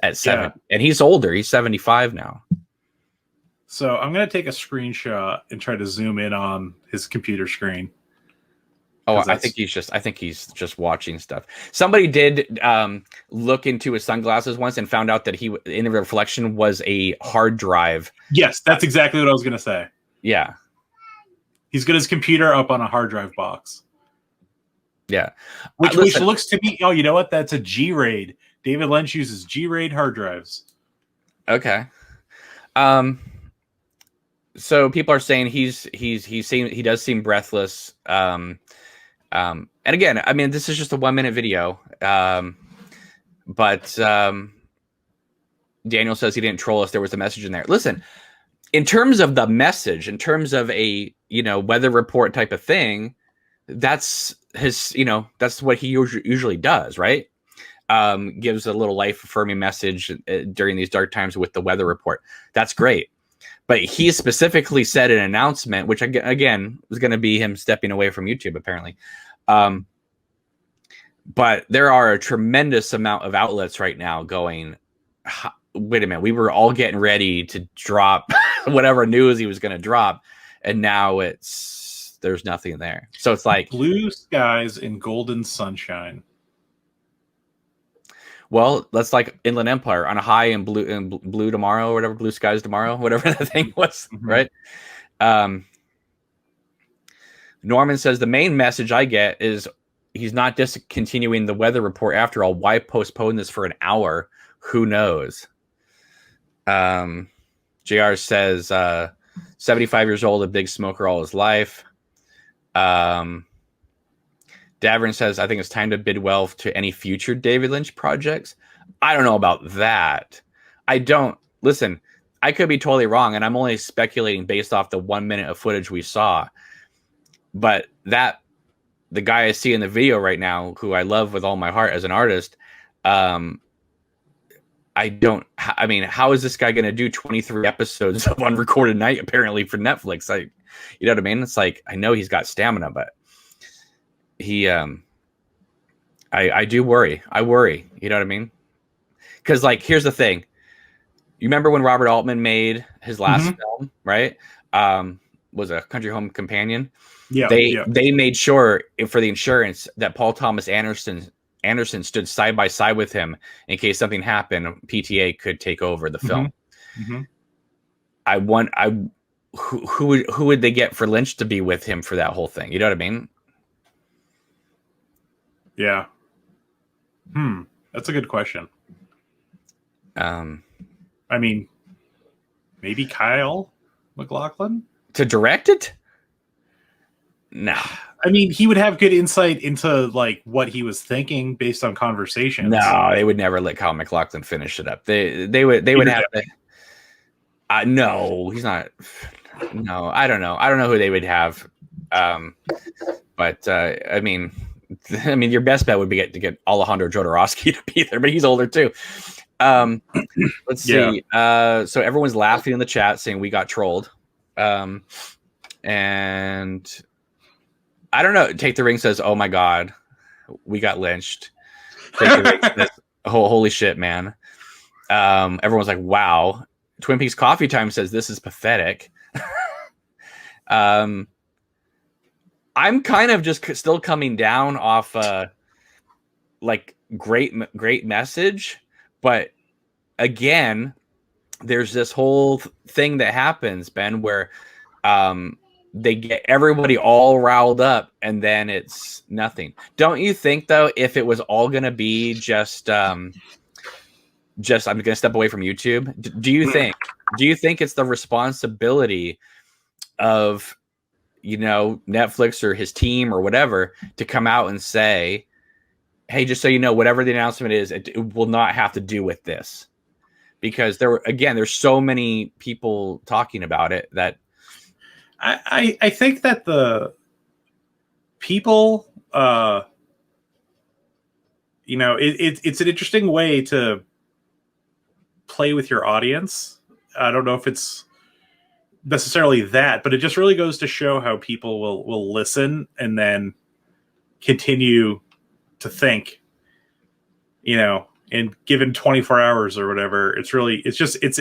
at 7, yeah. And he's older. He's 75 now.
So I'm going to take a screenshot and try to zoom in on his computer screen.
Oh, I think he's just watching stuff. Somebody did look into his sunglasses once and found out that he, in the reflection, was a hard drive.
Yes, that's exactly what I was going to say.
Yeah.
He's got his computer up on a hard drive box.
Yeah.
Which looks to me, oh, you know what? That's a G-RAID. David Lynch uses G-RAID hard drives.
Okay. So people are saying he does seem breathless. And again, I mean, this is just a 1-minute video. But Daniel says he didn't troll us. There was a message in there. Listen, in terms of the message, in terms of a, weather report type of thing, that's his, that's what he usually does, right? Gives a little life affirming message during these dark times with the weather report. That's great. But he specifically said an announcement, which again was going to be him stepping away from YouTube, apparently. But there are a tremendous amount of outlets right now going, wait a minute, we were all getting ready to drop whatever news he was going to drop, and now there's nothing there. So it's like
blue skies and golden sunshine.
Well, that's like Inland Empire on a high and blue tomorrow, or whatever, blue skies tomorrow, whatever the thing was, mm-hmm. Right? Norman says the main message I get is he's not discontinuing the weather report after all. Why postpone this for an hour? Who knows? JR says 75 years old, a big smoker all his life. Davern says, I think it's time to bid well to any future David Lynch projects. I don't know about that. Listen, I could be totally wrong, and I'm only speculating based off the 1 minute of footage we saw. But the guy I see in the video right now, who I love with all my heart as an artist, how is this guy going to do 23 episodes of Unrecorded Night, apparently, for Netflix? You know what I mean? It's like, I know he's got stamina, but I do worry. I worry. You know what I mean? Because, like, here's the thing. You remember when Robert Altman made his last mm-hmm. film, right? Was a Country Home Companion. Yeah. They made sure for the insurance that Paul Thomas Anderson stood side by side with him in case something happened. PTA could take over the film. Mm-hmm. Who would they get for Lynch to be with him for that whole thing? You know what I mean?
Yeah. That's a good question. I mean, maybe Kyle MacLachlan
to direct it. No.
I mean, he would have good insight into like what he was thinking based on conversations.
No, they would never let Kyle MacLachlan finish it up. They would have to. No, he's not. No, I don't know. I don't know who they would have. But I mean, your best bet would be to get Alejandro Jodorowsky to be there, but he's older too. Let's see. So everyone's laughing in the chat saying we got trolled. And I don't know. Take the Ring says, "Oh my God, we got lynched." Take the Ring says, "Holy shit, man!" Everyone's like, "Wow." Twin Peaks Coffee Time says, "This is pathetic." I'm kind of just still coming down off like great message, but again, there's this whole thing that happens, Ben, where they get everybody all riled up and then it's nothing. Don't you think though, if it was all going to be just I'm going to step away from YouTube. Do you think it's the responsibility of, Netflix or his team or whatever to come out and say, hey, just so you know, whatever the announcement is, it will not have to do with this? Because there's so many people talking about it that
I think that the people, it's an interesting way to play with your audience. I don't know if it's necessarily that, but it just really goes to show how people will listen and then continue to think, and given 24 hours or whatever, it's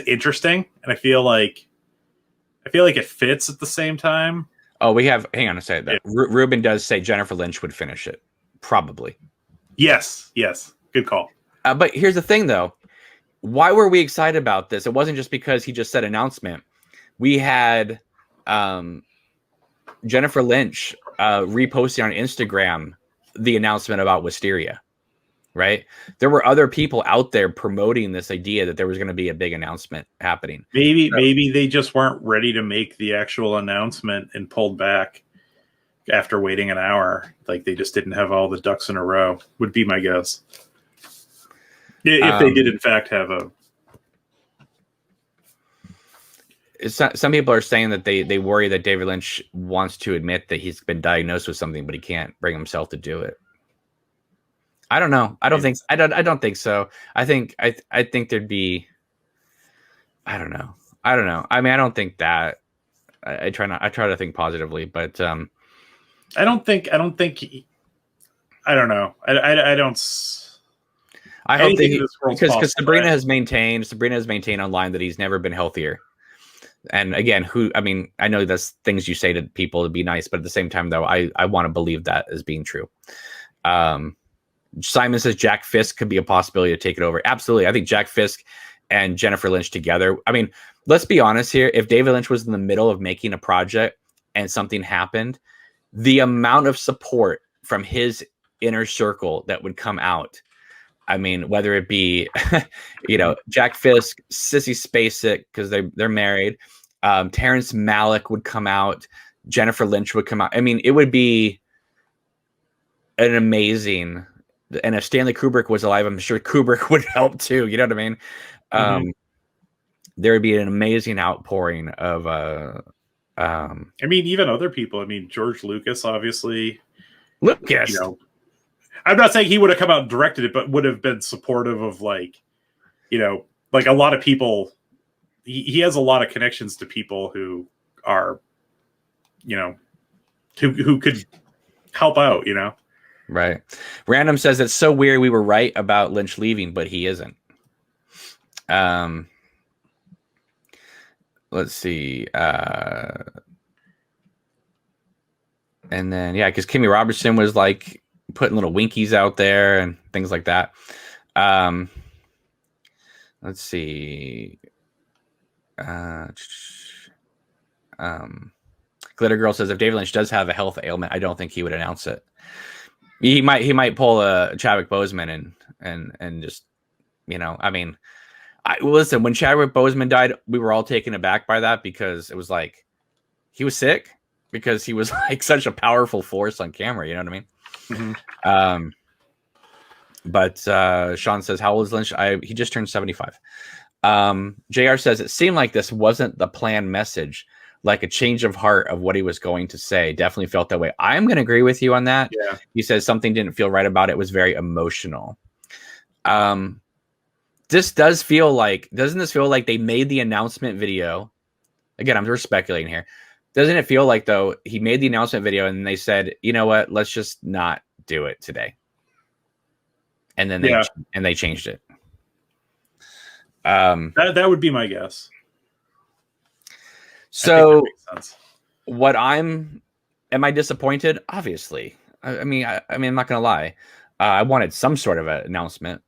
interesting. And I feel like it fits at the same time.
Oh, hang on a second. Yeah. Ruben does say Jennifer Lynch would finish it. Probably.
Yes. Good call.
But here's the thing though. Why were we excited about this? It wasn't just because he just said announcement. We had Jennifer Lynch reposting on Instagram the announcement about Wisteria, right? There were other people out there promoting this idea that there was going to be a big announcement happening.
Maybe they just weren't ready to make the actual announcement and pulled back after waiting an hour. Like they just didn't have all the ducks in a row, would be my guess. If they did in fact have a...
Some people are saying that they worry that David Lynch wants to admit that he's been diagnosed with something, but he can't bring himself to do it. I don't know. I don't think so. I think there'd be. I don't know. I mean, I don't think that. I try to think positively, but
I don't think. I don't know. I don't.
I hope that because Sabrina has maintained online that he's never been healthier. And again, I know that's things you say to people to be nice, but at the same time, though, I want to believe that as being true. Simon says Jack Fisk could be a possibility to take it over. Absolutely. I think Jack Fisk and Jennifer Lynch together. I mean, let's be honest here. If David Lynch was in the middle of making a project and something happened, the amount of support from his inner circle that would come out. I mean, whether it be, Jack Fisk, Sissy Spacek, because they're married. Terrence Malick would come out. Jennifer Lynch would come out. I mean, it would be an amazing. And if Stanley Kubrick was alive, I'm sure Kubrick would help too. You know what I mean? Mm-hmm. There would be an amazing outpouring of.
I mean, even other people. I mean, George Lucas, obviously.
Lucas.
I'm not saying he would have come out and directed it, but would have been supportive of like a lot of people. He has a lot of connections to people who are, who could help out,
Right. Random says it's so weird we were right about Lynch leaving, but he isn't. Let's see. And then, because Kimmy Robertson was like putting little winkies out there and things like that. Let's see. Glitter Girl says if David Lynch does have a health ailment, I don't think he would announce it. He might pull a Chadwick Boseman and just, I mean, listen, when Chadwick Boseman died, we were all taken aback by that because it was like he was sick. because he was like such a powerful force on camera. You know what I mean?
Mm-hmm.
But Sean says, how old is Lynch? He just turned 75. JR says, it seemed like this wasn't the planned message, like a change of heart of what he was going to say. Definitely felt that way. I'm going to agree with you on that.
Yeah.
He says something didn't feel right about it. It was very emotional. This does feel like, doesn't this feel like they made the announcement video? Again, I'm just speculating here. Doesn't it feel like, though, he made the announcement video and they said, you know what, let's just not do it today. And then they changed it.
That would be my guess.
So what am I disappointed? Obviously. I mean, I'm not going to lie. I wanted some sort of an announcement.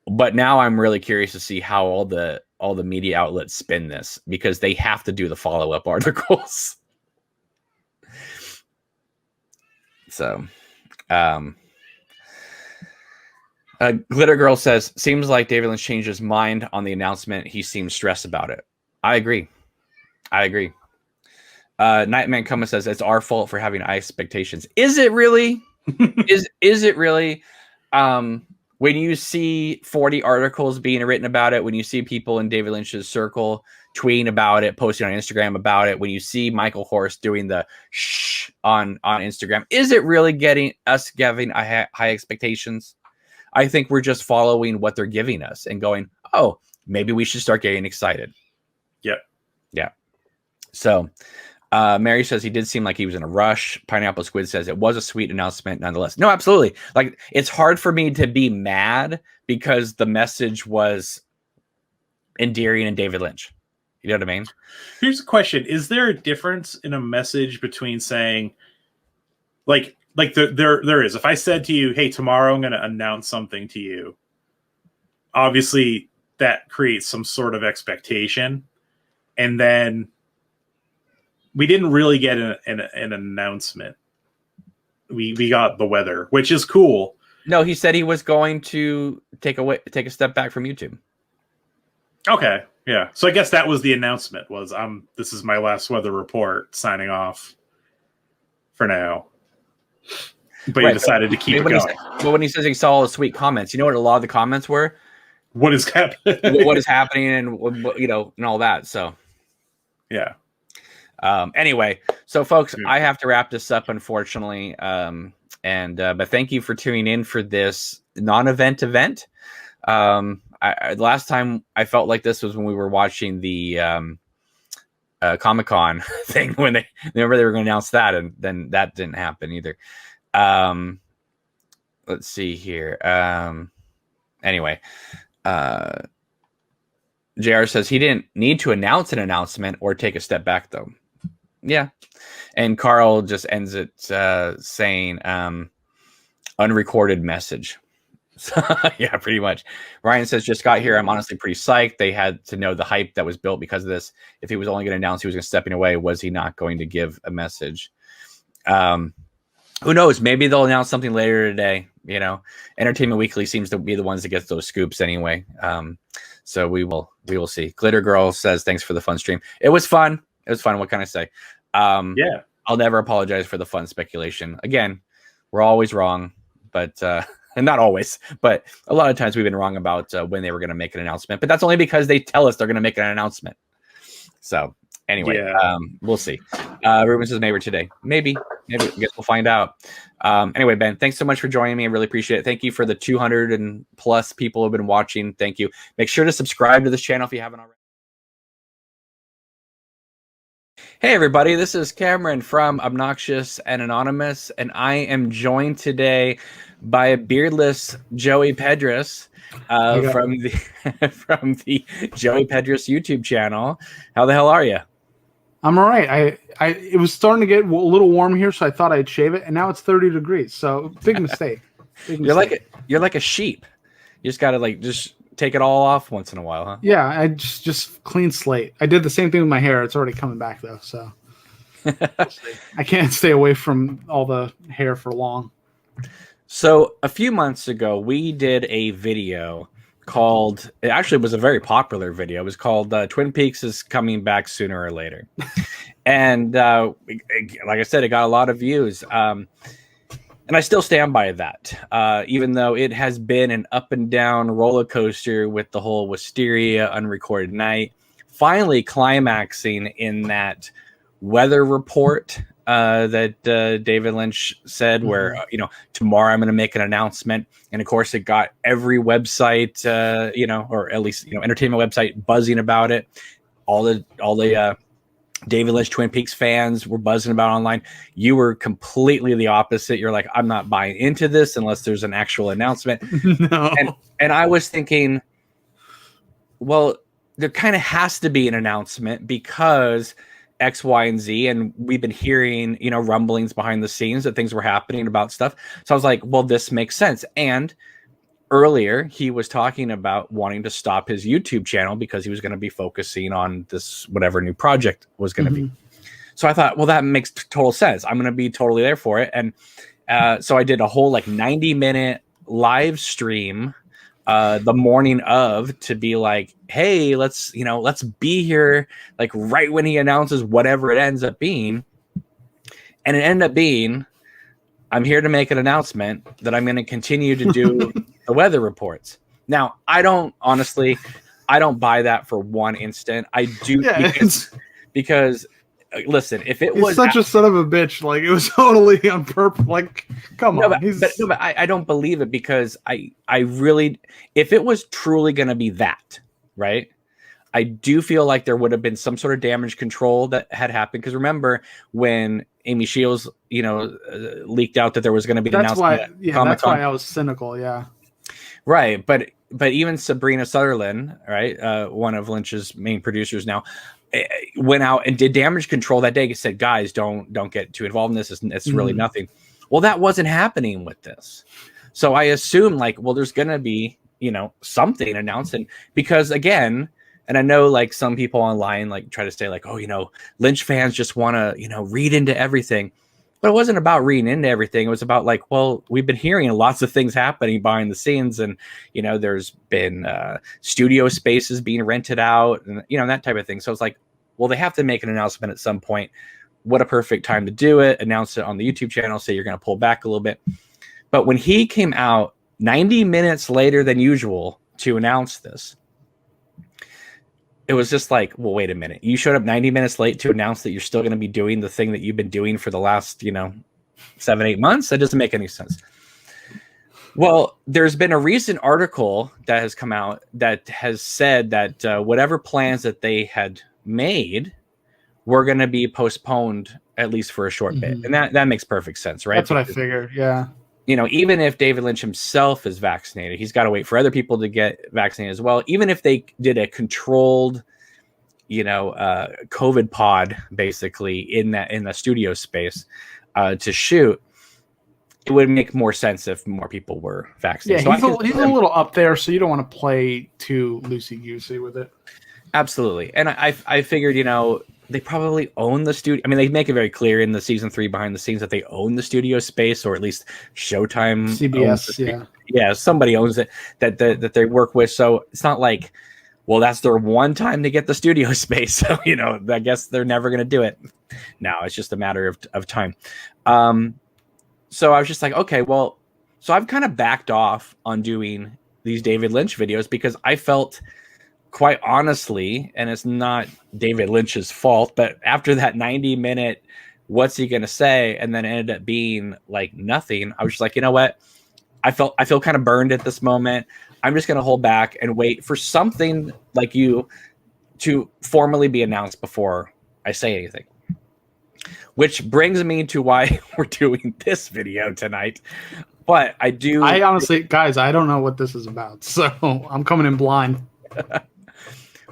But now I'm really curious to see how all the media outlets spin this, because they have to do the follow-up articles. So, Glitter Girl says, seems like David Lynch changed his mind on the announcement. He seems stressed about it. I agree. Nightman Coma says, it's our fault for having high expectations. Is it really? is it really? When you see 40 articles being written about it, when you see people in David Lynch's circle tweeting about it, posting on Instagram about it, when you see Michael Horst doing the shh on Instagram, is it really getting high expectations? I think we're just following what they're giving us and going, oh, maybe we should start getting excited. Yeah. So Mary says he did seem like he was in a rush. Pineapple Squid says it was a sweet announcement nonetheless. No, absolutely. Like, it's hard for me to be mad because the message was endearing and David Lynch. You know what I mean?
Here's a question. Is there a difference in a message between saying, like there is. If I said to you, hey, tomorrow I'm going to announce something to you, obviously that creates some sort of expectation. And then we didn't really get an announcement. We got the weather, which is cool.
No, he said he was going to take a step back from YouTube.
Okay, yeah. So I guess that was the announcement. Was this is my last weather report. Signing off for now. But
right,
he decided to keep it going.
But when he says he saw all the sweet comments, you know what a lot of the comments were?
What is happening?
What is happening, and and all that. So,
yeah.
Anyway, so folks, I have to wrap this up, unfortunately. But thank you for tuning in for this non-event event. Last time I felt like this was when we were watching the Comic-Con thing, when they were going to announce that, and then that didn't happen either. Let's see here. Anyway, JR says he didn't need to announce an announcement or take a step back, though. Yeah. And Carl just ends it saying unrecorded message. So, yeah, pretty much. Ryan says, just got here. I'm honestly pretty psyched. They had to know the hype that was built because of this. If he was only going to announce he was going to stepping away, was he not going to give a message? Who knows? Maybe they'll announce something later today. You know, Entertainment Weekly seems to be the ones that gets those scoops anyway. So we will see. Glitter Girl says, thanks for the fun stream. It was fun. What can I say?
Yeah.
I'll never apologize for the fun speculation. Again, we're always wrong, but and not always, but a lot of times we've been wrong about when they were going to make an announcement. But that's only because they tell us they're going to make an announcement. So anyway, we'll see. Ruben says maybe today. Maybe. I guess we'll find out. Anyway, Ben, thanks so much for joining me. I really appreciate it. Thank you for the 200 and plus people who have been watching. Thank you. Make sure to subscribe to this channel if you haven't already. Hey everybody, this is Cameron from Obnoxious and Anonymous, and I am joined today by a beardless Joey Pedras from the Joey Pedras YouTube channel. How the hell are you?
I'm all right. It was starting to get a little warm here, so I thought I'd shave it, and now it's 30 degrees. So big mistake.
You're like a sheep. You just gotta just take it all off once in a while, huh?
Yeah, I just clean slate. I did the same thing with my hair. It's already coming back though, so I can't stay away from all the hair for long.
So a few months ago, we did a video called, it actually was a very popular video. It was called Twin Peaks is Coming Back Sooner or Later. And like I said, it got a lot of views. And I still stand by that, even though it has been an up and down roller coaster with the whole Wisteria, Unrecorded Night, finally climaxing in that weather report that David Lynch said, where tomorrow I'm going to make an announcement, and of course it got every website, or at least entertainment website buzzing about it. All the David Lynch Twin Peaks fans were buzzing about online. You were completely the opposite. You're like, I'm not buying into this unless there's an actual announcement.
No.
And I was thinking, well, there kind of has to be an announcement because X, Y, and Z, and we've been hearing, rumblings behind the scenes that things were happening about stuff. So I was like, well, this makes sense. And earlier he was talking about wanting to stop his YouTube channel because he was going to be focusing on this, whatever new project was going to be. So I thought, well, that makes total sense. I'm going to be totally there for it. And so I did a whole 90-minute live stream the morning of to be like, hey, let's be here right when he announces whatever it ends up being. And it ended up being, I'm here to make an announcement that I'm going to continue to do the weather reports. Now, I don't buy that for one instant. I do, because listen, if it was
such a son of a bitch, it was totally on purpose. Come on.
But I don't believe it, because I really, if it was truly going to be that, right? I do feel like there would have been some sort of damage control that had happened. Because remember when Amy Shields, leaked out that there was going to be an announcement.
That's why I was cynical. Yeah.
Right. But even Sabrina Sutherland, right, one of Lynch's main producers now, went out and did damage control that day. Said, guys, don't get too involved in this. It's really nothing. Well, that wasn't happening with this. So I assume there's going to be, something announcing, because again, and I know some people online try to say Lynch fans just want to, read into everything. But it wasn't about reading into everything. It was about we've been hearing lots of things happening behind the scenes, and there's been studio spaces being rented out, and that type of thing. So it's well, they have to make an announcement at some point. What a perfect time to do it! Announce it on the YouTube channel. Say you're going to pull back a little bit. But when he came out 90 minutes later than usual to announce this, it was just well, wait a minute. You showed up 90 minutes late to announce that you're still going to be doing the thing that you've been doing for the last, 7-8 months. That doesn't make any sense. Well, there's been a recent article that has come out that has said that whatever plans that they had made were going to be postponed at least for a short bit. And that makes perfect sense, right?
That's what I figured. Yeah.
Even if David Lynch himself is vaccinated, he's got to wait for other people to get vaccinated as well. Even if they did a controlled, COVID pod basically in the studio space to shoot, it would make more sense if more people were vaccinated.
Yeah,
so
he's a little up there, so you don't want to play too loosey-goosey with it.
Absolutely. And I figured, they probably own the studio. I mean, they make it very clear in the season 3 behind the scenes that they own the studio space, or at least Showtime.
CBS,
yeah, somebody owns it that they work with. So it's not well, that's their one time to get the studio space. So I guess they're never going to do it. No, it's just a matter of time. So I was just okay, well, so I've kind of backed off on doing these David Lynch videos because I felt, quite honestly, and it's not David Lynch's fault, but after that 90-minute, what's he going to say? And then it ended up being nothing. I was just you know what? I feel kind of burned at this moment. I'm just going to hold back and wait for something like you to formally be announced before I say anything. Which brings me to why we're doing this video tonight. But I
honestly, guys, I don't know what this is about. So I'm coming in blind.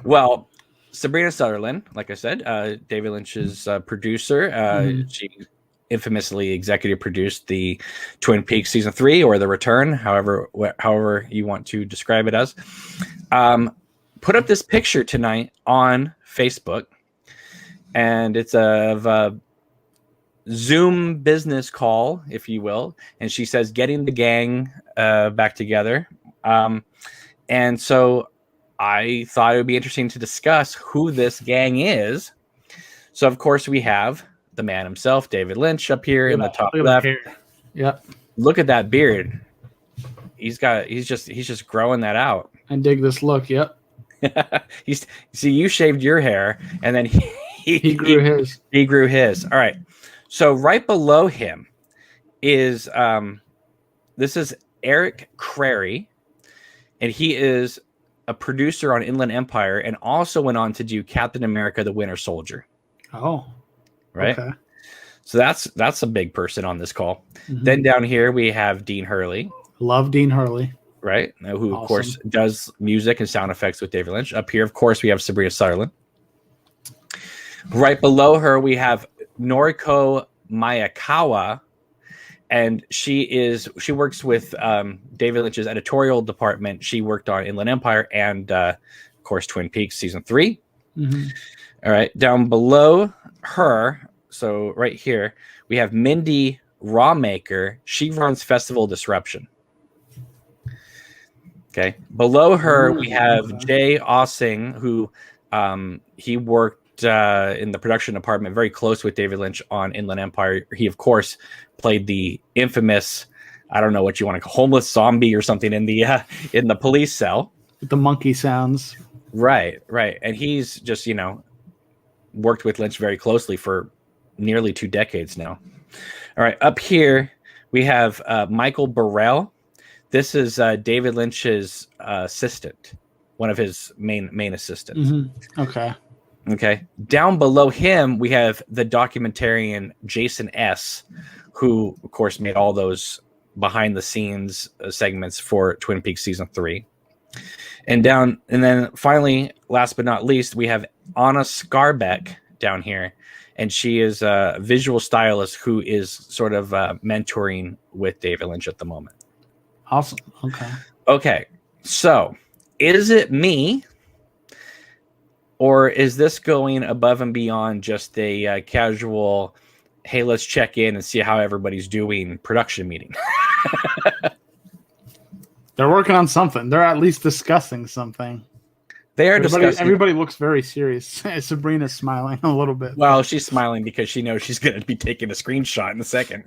Well, Sabrina Sutherland, like I said, David Lynch's producer. She infamously executive produced the Twin Peaks season 3 or The Return, however you want to describe it as. Put up this picture tonight on Facebook, and it's of a Zoom business call, if you will, and she says, "Getting the gang back together." And so I thought it would be interesting to discuss who this gang is. So, of course, we have the man himself, David Lynch, up here in the top left.
Yep.
Look at that beard. He's just growing that out.
I dig this look. Yep.
See, you shaved your hair, and then
he grew his.
He grew his. All right. So right below him is this is Eric Crary, and he is a producer on Inland Empire, and also went on to do Captain America: The Winter Soldier.
Oh,
right.
Okay.
So that's a big person on this call. Mm-hmm. Then down here we have Dean Hurley.
Love Dean Hurley.
Right. Who, of course, does music and sound effects with David Lynch. Up here, of course, we have Sabrina Sutherland. Right below her, we have Noriko Mayakawa, and she works with David Lynch's editorial department. She worked on Inland Empire and, of course, Twin Peaks season 3. Mm-hmm. All right. Down below her, so right here, we have Mindy Rawmaker. She runs Festival Disruption. Okay. Below her, we have Jay Ossing, who he worked in the production department, very close with David Lynch on Inland Empire. He, of course, played the infamous, I don't know what you want to call, homeless zombie or something in the police cell.
With the monkey sounds.
Right. And he's just, worked with Lynch very closely for nearly 2 decades now. All right. Up here, we have Michael Burrell. This is David Lynch's assistant, one of his main assistants.
Mm-hmm.
Okay. Down below him, we have the documentarian Jason S., who, of course, made all those behind-the-scenes segments for Twin Peaks season 3. And then finally, last but not least, we have Anna Scarbeck down here, and she is a visual stylist who is sort of mentoring with David Lynch at the moment.
Awesome.
Okay. So, is it me, or is this going above and beyond just a casual, hey, let's check in and see how everybody's doing production meeting?
They're working on something. They're at least discussing something.
They are discussing.
Everybody looks very serious. Sabrina's smiling a little bit.
Well, she's smiling because she knows she's going to be taking a screenshot in a second.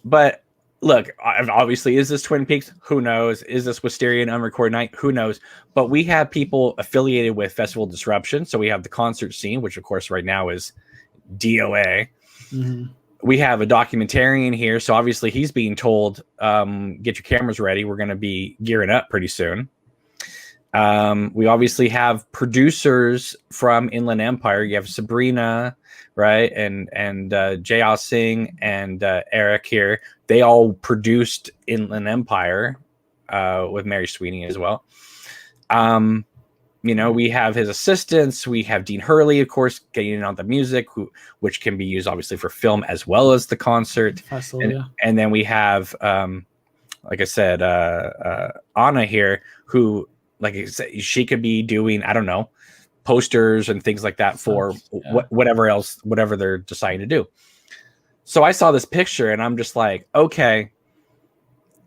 But look, obviously, is this Twin Peaks? Who knows? Is this Wisteria and Unrecorded Night? Who knows? But we have people affiliated with Festival Disruption. So we have the concert scene, which, of course, right now is DOA. Mm-hmm. We have a documentarian here. So obviously, he's being told, get your cameras ready. We're going to be gearing up pretty soon. We obviously have producers from Inland Empire. You have Sabrina, right? And Jay Singh and Eric here. They all produced Inland Empire with Mary Sweeney as well. We have his assistants. We have Dean Hurley, of course, getting in on the music, which can be used obviously for film as well as the concert. And then we have, like I said, Anna here, who, like I said, she could be doing, I don't know, posters and things like that for whatever they're deciding to do. So I saw this picture and I'm just like, okay,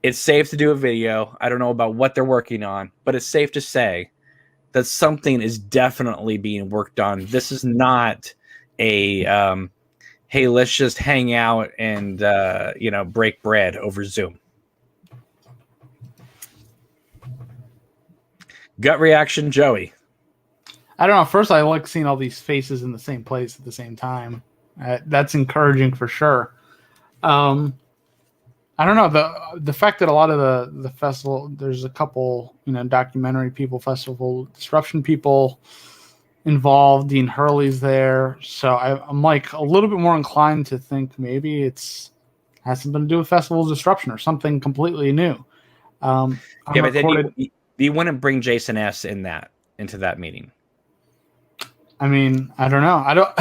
it's safe to do a video. I don't know about what they're working on, but it's safe to say that something is definitely being worked on. This is not a, hey, let's just hang out and, break bread over Zoom. Gut reaction, Joey.
I don't know. First, I like seeing all these faces in the same place at the same time. That's encouraging for sure. I don't know, the fact that a lot of the festival, there's a couple, documentary people, Festival Disruption people involved. Dean Hurley's there, so I'm like a little bit more inclined to think maybe it's has something to do with Festival Disruption or something completely new.
But then you wouldn't bring Jason S. into that meeting.
I mean, I don't know.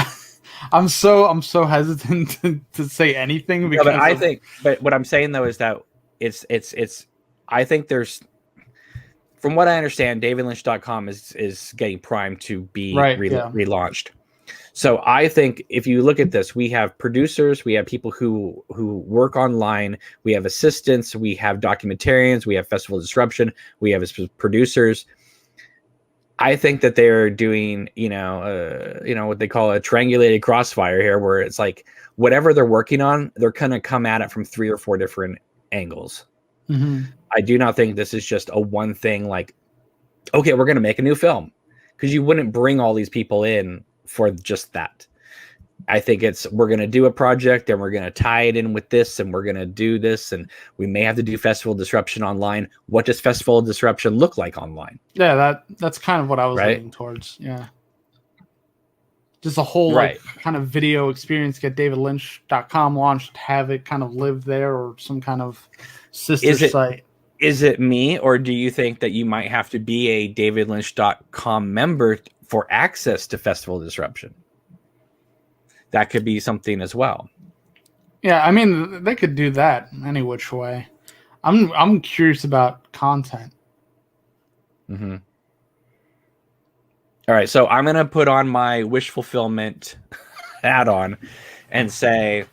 I'm so hesitant to say anything because
but what I'm saying though is that it's I think there's, from what I understand, davidlynch.com is getting primed to be relaunched. So I think if you look at this, we have producers, we have people who work online, we have assistants, we have documentarians, we have festival disruption, we have producers. I think that they're doing, what they call a triangulated crossfire here, where it's like whatever they're working on, they're going to come at it from 3 or 4 different angles.
Mm-hmm.
I do not think this is just a one thing like, okay, we're going to make a new film, because you wouldn't bring all these people in for just that. I think we're going to do a project and we're going to tie it in with this and we're going to do this, and we may have to do festival disruption online. What does festival disruption look like online?
Yeah, that's kind of what I was
Right?
leaning towards. Yeah. Just a whole
Right.
like kind of video experience, get davidlynch.com launched, have it kind of live there, or some kind of sister site.
Is it me, or do you think that you might have to be a davidlynch.com member for access to festival disruption? That could be something as well.
Yeah, I mean, they could do that any which way. I'm curious about content.
Mm-hmm. All right, so I'm going to put on my wish fulfillment hat on and say,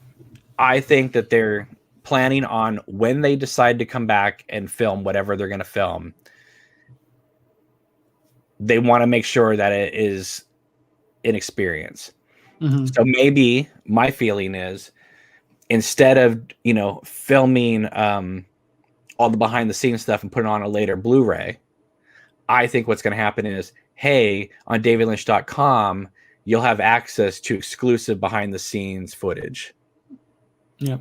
I think that they're planning on, when they decide to come back and film whatever they're going to film, they want to make sure that it is an experience.
Mm-hmm.
So maybe my feeling is, instead of, filming all the behind the scenes stuff and putting on a later Blu-ray, I think what's going to happen is, hey, on davidlynch.com, you'll have access to exclusive behind the scenes footage.
Yep.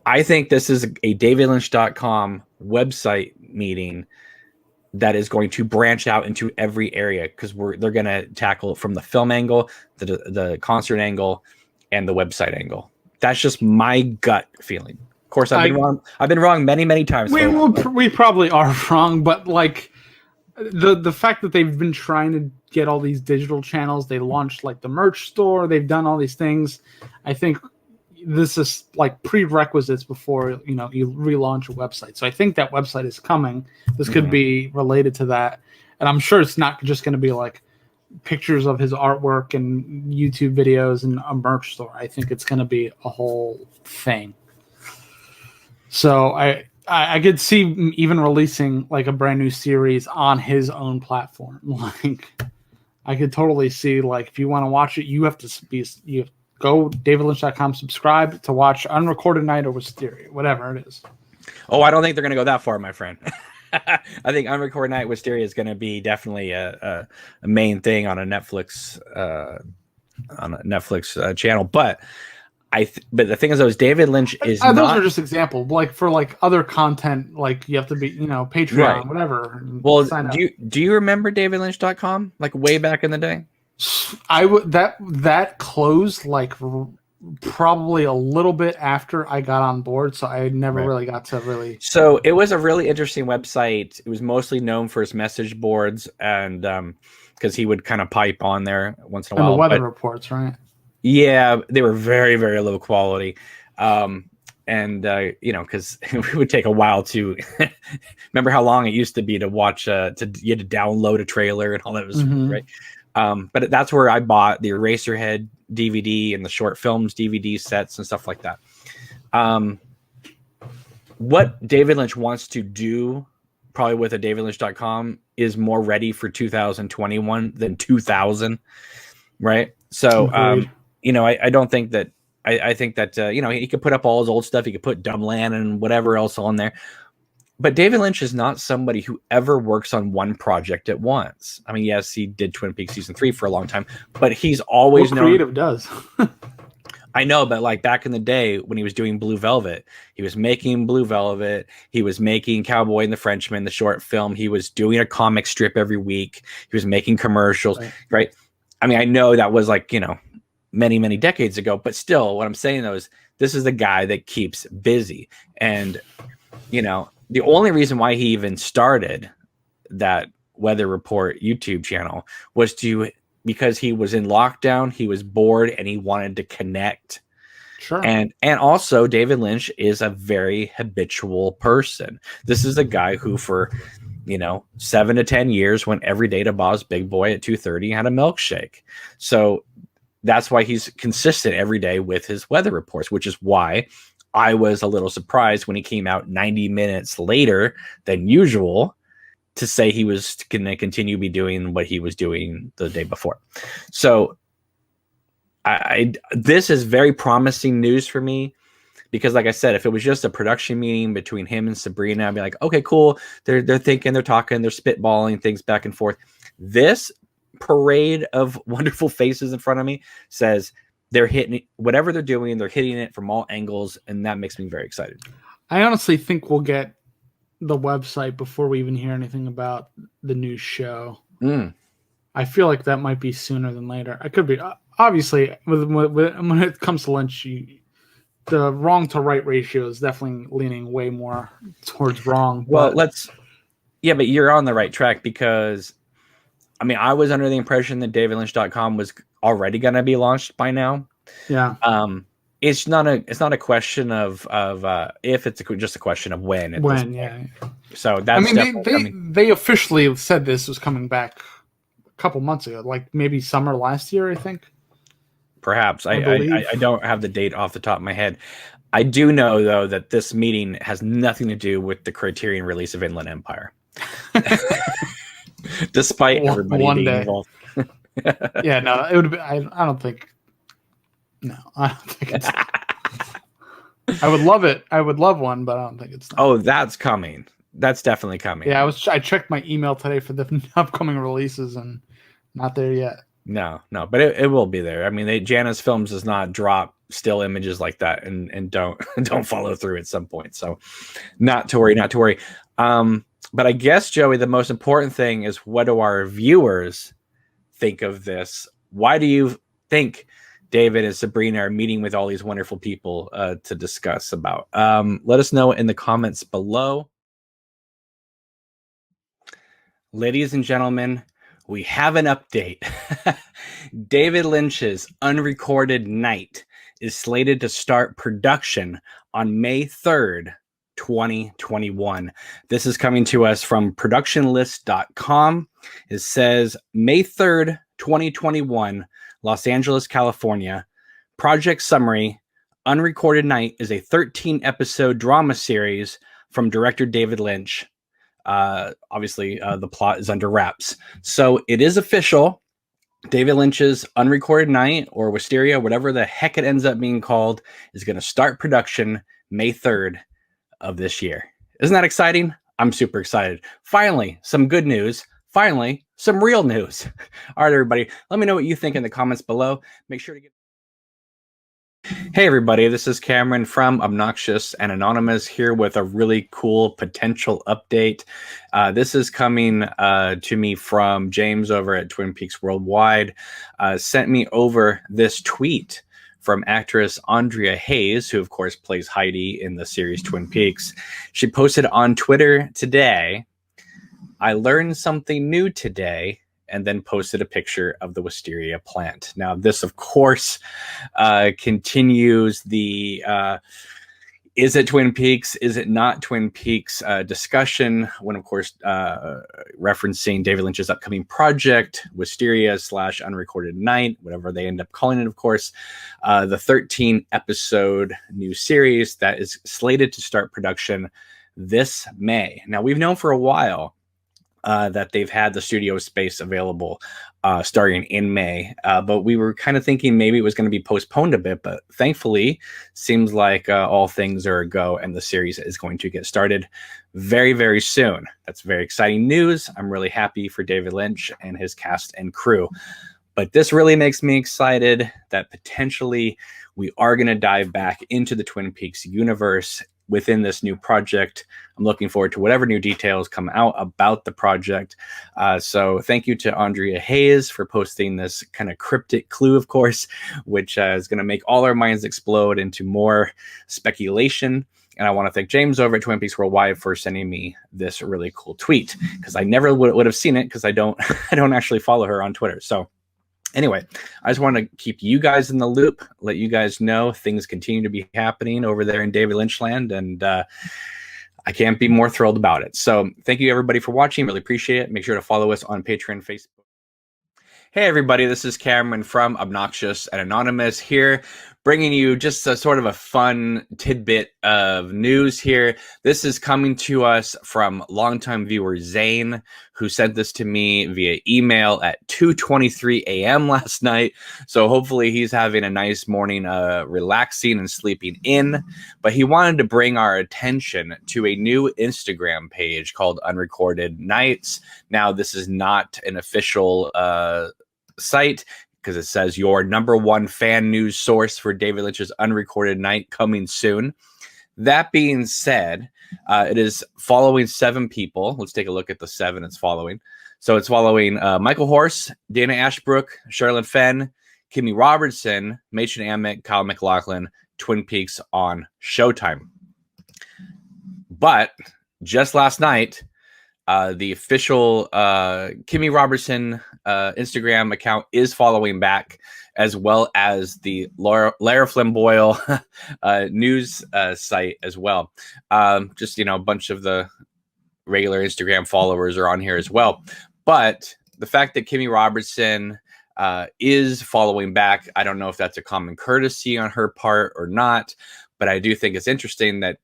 I think this is a davidlynch.com website meeting that is going to branch out into every area, because they're going to tackle it from the film angle, the concert angle, and the website angle. That's just my gut feeling. Of course, I've been wrong. I've been wrong many, many times.
We probably are wrong, but like the fact that they've been trying to get all these digital channels, they launched like the merch store, they've done all these things. I think this is like prerequisites before you relaunch a website. So I think that website is coming. This could be related to that, and I'm sure it's not just going to be like pictures of his artwork and YouTube videos and a merch store. I think it's going to be a whole thing. So I could see even releasing like a brand new series on his own platform. Like I could totally see, like, if you want to watch it, you have to go davidlynch.com, subscribe to watch Unrecorded Night or Wisteria, whatever it is.
Oh, I don't think they're going to go that far, my friend. I think Unrecorded Night Wisteria is going to be definitely a main thing on a Netflix channel. But but the thing is, though, is David Lynch is
those
not.
are just examples. Like for like other content, like you have to be, Patreon,
Right.
Whatever.
Well, do you remember davidlynch.com like way back in the day?
I would that closed like probably a little bit after I got on board, so I never really got to really.
So it was a really interesting website. It was mostly known for its message boards, and because he would kind of pipe on there once in a while.
And the weather reports, right?
Yeah, they were very, very low quality. Because it would take a while to remember how long it used to be to watch. You had to download a trailer and all that was right. But that's where I bought the Eraserhead DVD and the short films DVD sets and stuff like that. What David Lynch wants to do, probably with a davidlynch.com, is more ready for 2021 than 2000, right? So, I don't think that. I think that he could put up all his old stuff. He could put Dumbland and whatever else on there. But David Lynch is not somebody who ever works on one project at once. I mean, yes, he did Twin Peaks season 3 for a long time, but he's always known.
Creative does.
I know, but like back in the day when he was doing Blue Velvet, he was making Blue Velvet. He was making Cowboy and the Frenchman, the short film. He was doing a comic strip every week. He was making commercials, right? I mean, I know that was like, many, many decades ago, but still what I'm saying though is this is the guy that keeps busy. And, the only reason why he even started that Weather Report YouTube channel was because he was in lockdown, he was bored, and he wanted to connect.
Sure.
And also David Lynch is a very habitual person. This is a guy who for 7 to 10 years went every day to Bob's Big Boy at 2:30 and had a milkshake. So that's why he's consistent every day with his weather reports, which is why I was a little surprised when he came out 90 minutes later than usual to say he was going to continue be doing what he was doing the day before. So this is very promising news for me, because like I said, if it was just a production meeting between him and Sabrina, I'd be like, okay, cool. They're thinking, they're talking, they're spitballing things back and forth. This parade of wonderful faces in front of me says they're hitting whatever they're doing. They're hitting it from all angles. And that makes me very excited.
I honestly think we'll get the website before we even hear anything about the new show. I feel like that might be sooner than later. I could be, obviously, when it comes to Lynch, the wrong to right ratio is definitely leaning way more towards wrong.
Well, but you're on the right track, because I mean, I was under the impression that davidlynch.com was already going to be launched by now.
Yeah.
It's not a question of if, it's just a question of when.
When, yeah.
So that's,
I mean, they officially said this was coming back a couple months ago, like maybe summer last year, I think.
Perhaps. I don't have the date off the top of my head. I do know, though, that this meeting has nothing to do with the Criterion release of Inland Empire. Despite everybody being involved.
Yeah, no, it would be. I don't think. No, I don't think it's. I would love it. I would love one, but I don't think it's.
Oh, that's coming. That's definitely coming.
Yeah, I checked my email today for the upcoming releases, and not there yet.
No, but it will be there. I mean, Janus Films does not drop still images like that and don't follow through at some point. So, not to worry. But I guess, Joey, the most important thing is, what do our viewers think of this? Why do you think David and Sabrina are meeting with all these wonderful people to discuss about? Let us know in the comments below. Ladies and gentlemen, we have an update. David Lynch's Unrecorded Night is slated to start production on May 3rd, 2021. This is coming to us from productionlist.com. It says May 3rd, 2021, Los Angeles, California. Project summary: Unrecorded Night is a 13-episode drama series from director David Lynch. Obviously, the plot is under wraps. So it is official. David Lynch's Unrecorded Night, or Wisteria, whatever the heck it ends up being called, is going to start production May 3rd of this year. Isn't that exciting? I'm super excited. Finally, some good news. Finally, some real news. All right, everybody, let me know what you think in the comments below. Make sure to get... Hey, everybody, this is Cameron from Obnoxious and Anonymous, here with a really cool potential update. This is coming to me from James over at Twin Peaks Worldwide. Sent me over this tweet from actress Andrea Hayes, who, of course, plays Heidi in the series Twin Peaks. She posted on Twitter today, "I learned something new today," and then posted a picture of the Wisteria plant. Now, this, of course, continues the is it Twin Peaks, is it not Twin Peaks discussion, when, of course, referencing David Lynch's upcoming project, Wisteria / Unrecorded Night, whatever they end up calling it, of course, the 13-episode new series that is slated to start production this May. Now, we've known for a while that they've had the studio space available starting in May. But we were kind of thinking maybe it was going to be postponed a bit, but thankfully seems like all things are a go and the series is going to get started very, very soon. That's very exciting news. I'm really happy for David Lynch and his cast and crew. But this really makes me excited that potentially we are going to dive back into the Twin Peaks universe within this new project. I'm looking forward to whatever new details come out about the project. So thank you to Andrea Hayes for posting this kind of cryptic clue, of course, which is going to make all our minds explode into more speculation. And I want to thank James over at Twin Peaks Worldwide for sending me this really cool tweet, because I never would have seen it, because I don't actually follow her on Twitter. So anyway, I just want to keep you guys in the loop, let you guys know things continue to be happening over there in David Lynch land, and I can't be more thrilled about it. So thank you, everybody, for watching. Really appreciate it. Make sure to follow us on Patreon, Facebook. Hey everybody, this is Cameron from Obnoxious and Anonymous here, bringing you just a sort of a fun tidbit of news here. This is coming to us from longtime viewer Zane, who sent this to me via email at 2:23 a.m. last night. So hopefully he's having a nice morning, relaxing and sleeping in. But he wanted to bring our attention to a new Instagram page called Unrecorded Nights. Now, this is not an official site, because it says your #1 fan news source for David Lynch's Unrecorded Night coming soon. That being said, it is following 7 people. Let's take a look at the 7 it's following. So it's following Michael Horse, Dana Ashbrook, Charlotte Fenn, Kimmy Robertson, Machen Amick, Kyle MacLachlan, Twin Peaks on Showtime. But just last night, the official Kimmy Robertson Instagram account is following back, as well as the Lara Flynn Boyle news site as well. Just, a bunch of the regular Instagram followers are on here as well. But the fact that Kimmy Robertson is following back, I don't know if that's a common courtesy on her part or not. But I do think it's interesting that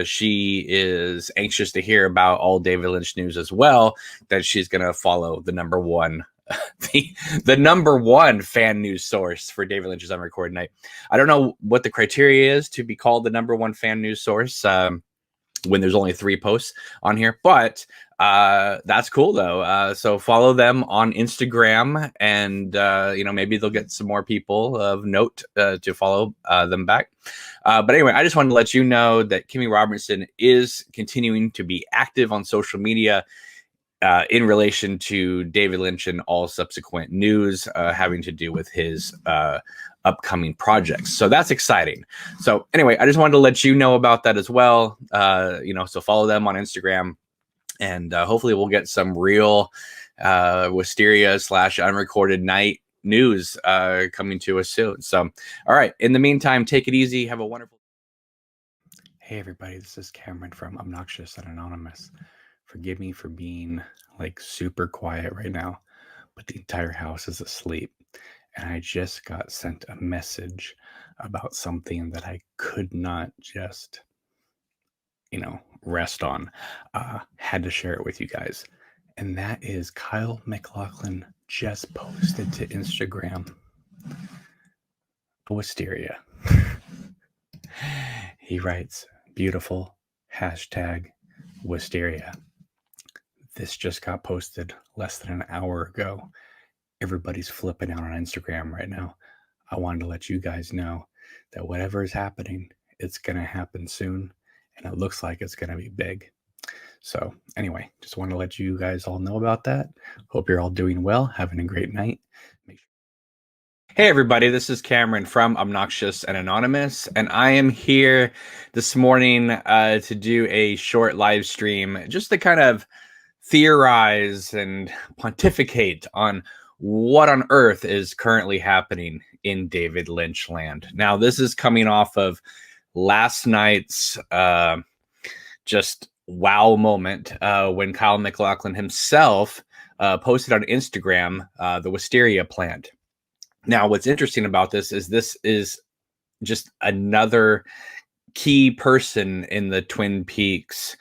she is anxious to hear about all David Lynch news as well, that she's going to follow the #1, the #1 fan news source for David Lynch's Unrecorded Night. I don't know what the criteria is to be called the #1 fan news source when there's only 3 posts on here, but that's cool though. So follow them on Instagram, and maybe they'll get some more people of note to follow them back. But anyway, I just wanted to let you know that Kimmy Robertson is continuing to be active on social media in relation to David Lynch and all subsequent news having to do with his upcoming projects. So that's exciting. So anyway, I just wanted to let you know about that as well. So follow them on Instagram, and hopefully we'll get some real Wisteria / Unrecorded Night news coming to us soon. So, all right. In the meantime, take it easy. Have a wonderful. Hey everybody, this is Cameron from Obnoxious and Anonymous. Forgive me for being like super quiet right now, but the entire house is asleep. And I just got sent a message about something that I could not just, rest on. Had to share it with you guys. And that is Kyle MacLachlan just posted to Instagram Wisteria. He writes, beautiful, #Wisteria. This just got posted less than an hour ago. Everybody's flipping out on Instagram right now. I wanted to let you guys know that whatever is happening, it's going to happen soon. And it looks like it's going to be big. So anyway, just want to let you guys all know about that. Hope you're all doing well, having a great night. Hey everybody, this is Cameron from Obnoxious and Anonymous, and I am here this morning to do a short live stream just to kind of theorize and pontificate on what on earth is currently happening in David Lynch land. Now, this is coming off of last night's just wow moment when Kyle MacLachlan himself posted on Instagram the Wisteria plant. Now, what's interesting about this is just another key person in the Twin Peaks,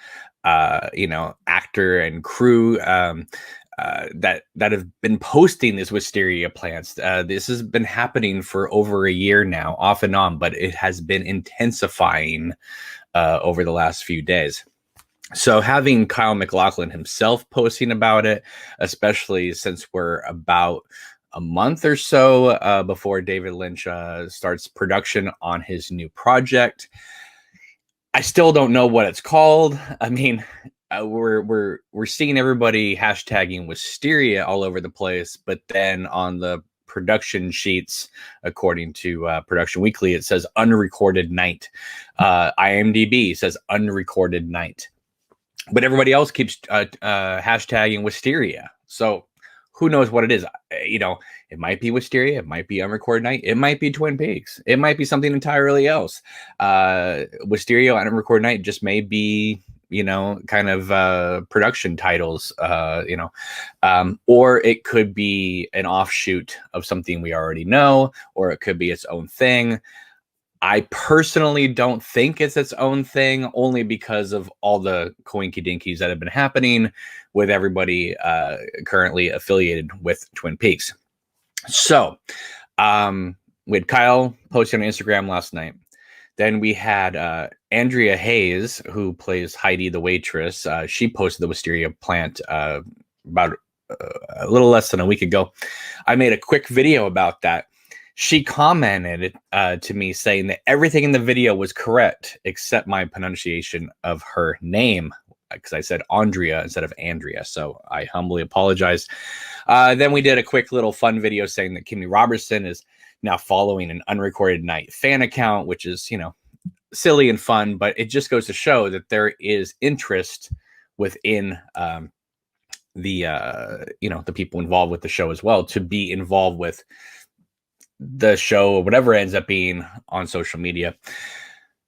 actor and crew that have been posting these Wisteria plants. This has been happening for over a year now, off and on, but it has been intensifying over the last few days. So having Kyle MacLachlan himself posting about it, especially since we're about a month or so before David Lynch starts production on his new project. I still don't know what it's called. I mean, we're seeing everybody hashtagging Wisteria all over the place, but then on the production sheets, according to Production Weekly, it says Unrecorded Night. IMDb says Unrecorded Night, but everybody else keeps hashtagging Wisteria. So who knows what it is? It might be Wisteria, it might be Unrecorded Night, it might be Twin Peaks, it might be something entirely else. Wisteria and Unrecorded Night just may be kind of production titles, or it could be an offshoot of something we already know, or it could be its own thing. I personally don't think it's its own thing, only because of all the coinky dinkies that have been happening with everybody currently affiliated with Twin Peaks. So we had Kyle posting on Instagram last night. Then we had Andrea Hayes, who plays Heidi the waitress. She posted the Wisteria plant about a little less than a week ago. I made a quick video about that. She commented to me saying that everything in the video was correct except my pronunciation of her name, because I said Andrea instead of Andrea. So I humbly apologize. Then we did a quick little fun video saying that Kimmy Robertson is now following an Unrecorded Night fan account, which is, silly and fun, but it just goes to show that there is interest within the people involved with the show as well, to be involved with the show or whatever it ends up being on social media.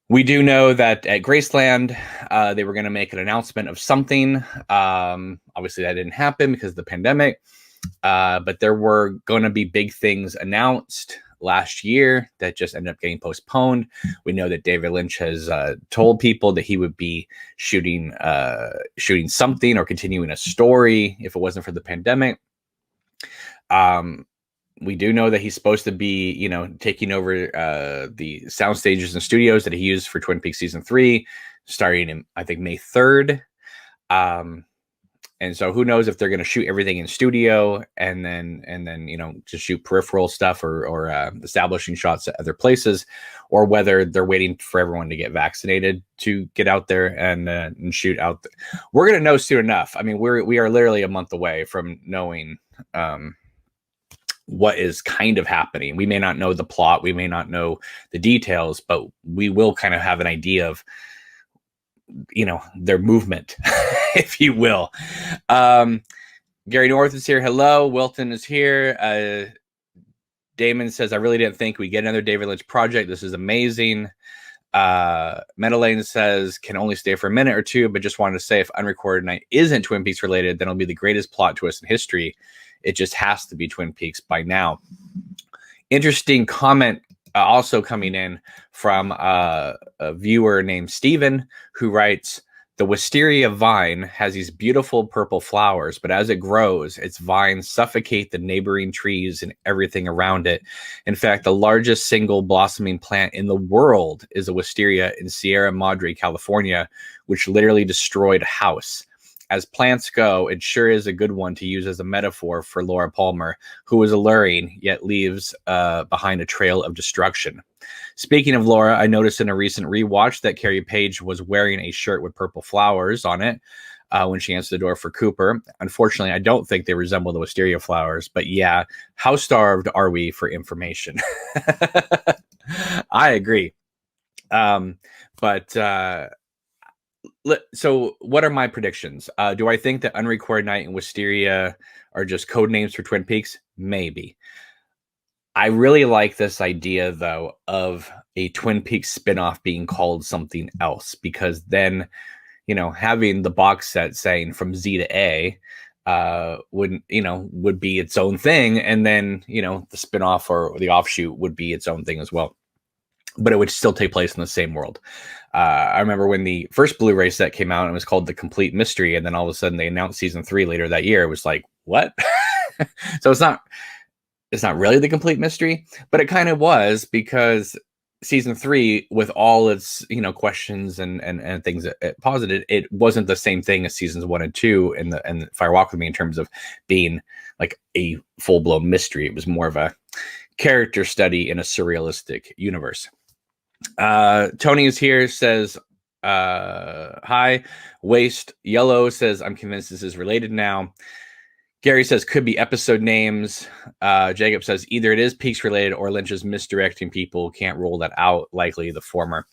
We do know that at Graceland, they were going to make an announcement of something. Obviously, that didn't happen because of the pandemic. But there were going to be big things announced last year that just ended up getting postponed. We know that David Lynch has told people that he would be shooting something or continuing a story if it wasn't for the pandemic. We do know that he's supposed to be, taking over the sound stages and studios that he used for Twin Peaks season 3, starting in, I think, May 3rd. And so who knows if they're going to shoot everything in studio and then just shoot peripheral stuff or establishing shots at other places, or whether they're waiting for everyone to get vaccinated to get out there and shoot out. We're going to know soon enough. I mean, we are literally a month away from knowing what is kind of happening. We may not know the plot, we may not know the details, but we will kind of have an idea of, their movement, if you will. Gary North is here. Hello. Wilton is here. Damon says, I really didn't think we'd get another David Lynch project. This is amazing. Meadowlane says, can only stay for a minute or two, but just wanted to say, if Unrecorded Night isn't Twin Peaks related, then it'll be the greatest plot twist in history. It just has to be Twin Peaks by now. Interesting comment also coming in from a viewer named Steven, who writes, the wisteria vine has these beautiful purple flowers, but as it grows, its vines suffocate the neighboring trees and everything around it. In fact, the largest single blossoming plant in the world is a wisteria in Sierra Madre, California, which literally destroyed a house. As plants go, it sure is a good one to use as a metaphor for Laura Palmer, who is alluring, yet leaves behind a trail of destruction. Speaking of Laura, I noticed in a recent rewatch that Carrie Page was wearing a shirt with purple flowers on it when she answered the door for Cooper. Unfortunately, I don't think they resemble the wisteria flowers, but yeah, how starved are we for information? I agree. So what are my predictions? Do I think that Unrecorded Night and Wisteria are just code names for Twin Peaks? Maybe. I really like this idea, though, of a Twin Peaks spinoff being called something else, because then, having the box set saying from Z to A would be its own thing. And then, the spinoff or the offshoot would be its own thing as well. But it would still take place in the same world. I remember when the first Blu-ray set came out, and it was called The Complete Mystery. And then all of a sudden they announced season 3 later that year. It was like, what? So it's not really The Complete Mystery, but it kind of was, because season 3, with all its, questions and things it posited, it wasn't the same thing as seasons 1 and 2 and Fire Walk With Me in terms of being like a full-blown mystery. It was more of a character study in a surrealistic universe. Tony is here, says, hi. Waste Yellow says, I'm convinced this is related now. Gary says, could be episode names. Jacob says, either it is Peaks related or Lynch is misdirecting people. Can't rule that out. Likely the former.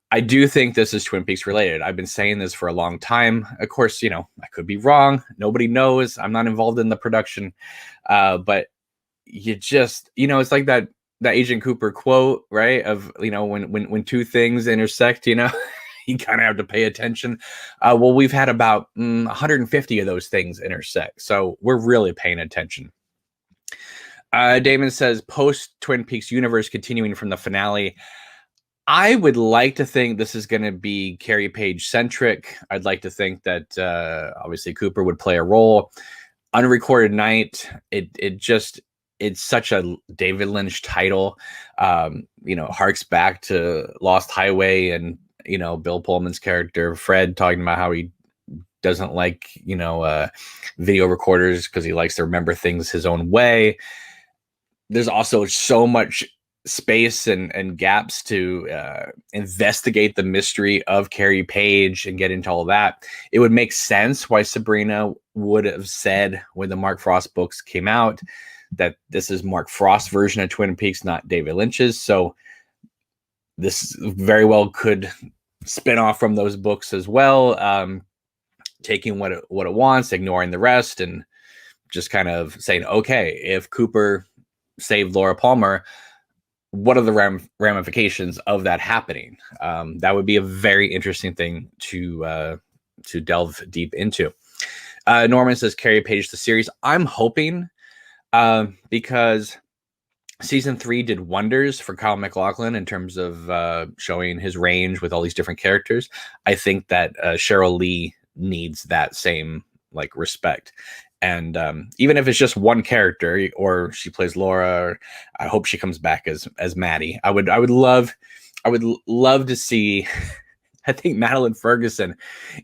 I do think this is Twin Peaks related. I've been saying this for a long time. Of course, I could be wrong. Nobody knows. I'm not involved in the production. But you just, it's like that Agent Cooper quote, right? Of, when two things intersect, you you kind of have to pay attention. Well, we've had about 150 of those things intersect, so we're really paying attention. Damon says, post Twin Peaks universe continuing from the finale. I would like to think this is going to be Carrie Page centric. I'd like to think that obviously Cooper would play a role. Unrecorded Night, it's such a David Lynch title. Harks back to Lost Highway and, Bill Pullman's character, Fred, talking about how he doesn't like, video recorders because he likes to remember things his own way. There's also so much space and gaps to investigate the mystery of Carrie Page and get into all of that. It would make sense why Sabrina would have said when the Mark Frost books came out that this is Mark Frost's version of Twin Peaks, not David Lynch's. So this very well could spin off from those books as well, taking what it wants, ignoring the rest, and just kind of saying, okay, if Cooper saved Laura Palmer, what are the ramifications of that happening? That would be a very interesting thing to delve deep into. Norman says Carrie Page the series. I'm hoping because season 3 did wonders for Kyle MacLachlan in terms of showing his range with all these different characters. I think that Cheryl Lee needs that same respect. And even if it's just one character, or she plays Laura, or I hope she comes back as Maddie. I would love to see. I think Madeline Ferguson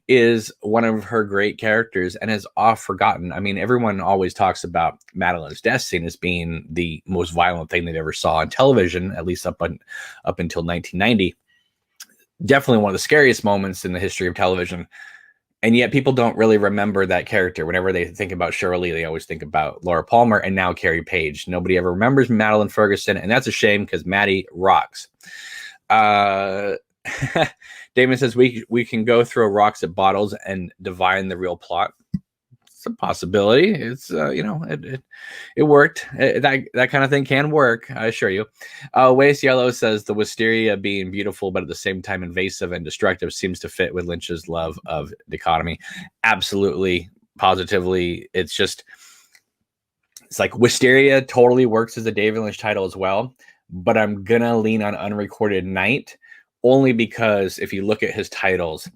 is one of her great characters and is oft forgotten. I mean, everyone always talks about Madeline's death scene as being the most violent thing they've ever saw on television, at least up until 1990. Definitely one of the scariest moments in the history of television. And yet people don't really remember that character. Whenever they think about Cheryl Lee, they always think about Laura Palmer and now Carrie Page. Nobody ever remembers Madeline Ferguson, and that's a shame because Maddie rocks. Damon says we can go throw rocks at bottles and divine the real plot. It's a possibility. It's it worked. That kind of thing can work, I assure you. Waste Yellow says the Wisteria being beautiful but at the same time invasive and destructive seems to fit with Lynch's love of dichotomy. Absolutely, positively. It's like Wisteria totally works as a David Lynch title as well, but I'm gonna lean on Unrecorded Night only because if you look at his titles,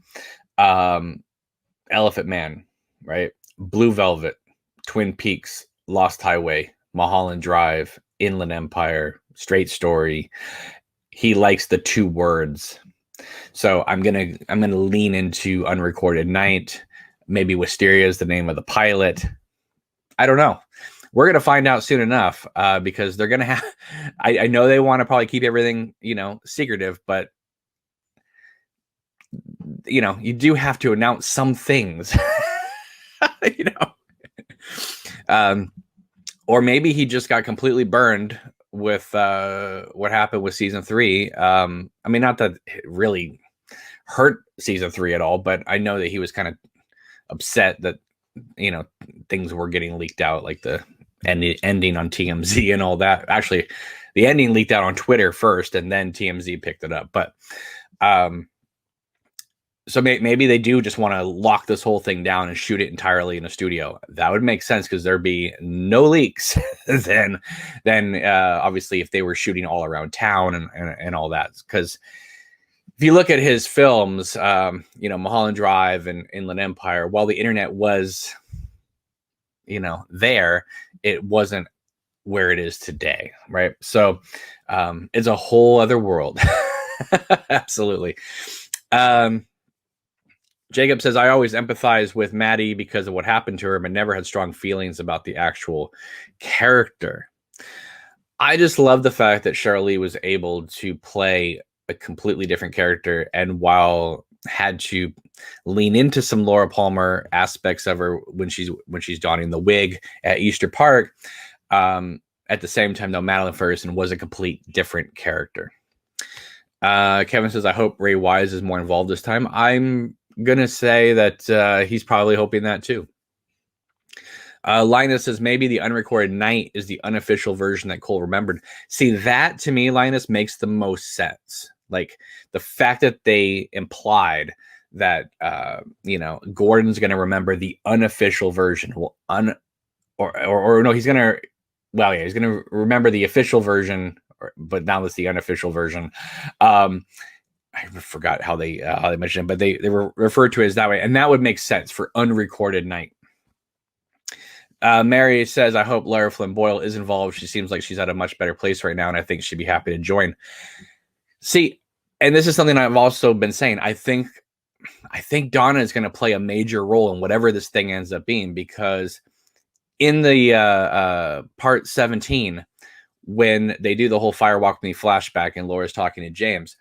Elephant Man, right? Blue Velvet, Twin Peaks, Lost Highway, Mulholland Drive, Inland Empire, Straight Story. He likes the two words. So I'm gonna lean into Unrecorded Night. Maybe Wisteria is the name of the pilot. I don't know. We're gonna find out soon enough because they're gonna have. I know they want to probably keep everything secretive, but you do have to announce some things. Or maybe he just got completely burned with what happened with season 3. I mean, not that it really hurt season 3 at all, but I know that he was kind of upset that things were getting leaked out, like the ending on TMZ and all that. Actually, the ending leaked out on Twitter first, and then TMZ picked it up. But so maybe they do just want to lock this whole thing down and shoot it entirely in a studio. That would make sense because there'd be no leaks. then obviously if they were shooting all around town and all that. Because if you look at his films, Mulholland Drive and Inland Empire, while the internet was, there, it wasn't where it is today, right? So it's a whole other world. Absolutely. Jacob says, I always empathize with Maddie because of what happened to her, but never had strong feelings about the actual character. I just love the fact that Cheryl Lee was able to play a completely different character, and while had to lean into some Laura Palmer aspects of her when she's donning the wig at Easter Park, at the same time, though, Madeline Ferguson was a complete different character. Kevin says, I hope Ray Wise is more involved this time. I'm gonna say that he's probably hoping that too. Linus says maybe the Unrecorded Night is the unofficial version that Cole remembered. See, that to me, Linus, makes the most sense. Like the fact that they implied that Gordon's going to remember the unofficial version. Well, or no, he's going to remember the official version, but now it's the unofficial version. I forgot how they mentioned it, but they were referred to it as that way, and that would make sense for Unrecorded Night. Mary says, I hope Lara Flynn Boyle is involved. She seems like she's at a much better place right now, and I think she'd be happy to join. See, and this is something I've also been saying. I think Donna is going to play a major role in whatever this thing ends up being, because in the part 17, when they do the whole Fire Walk Me flashback and Laura's talking to James,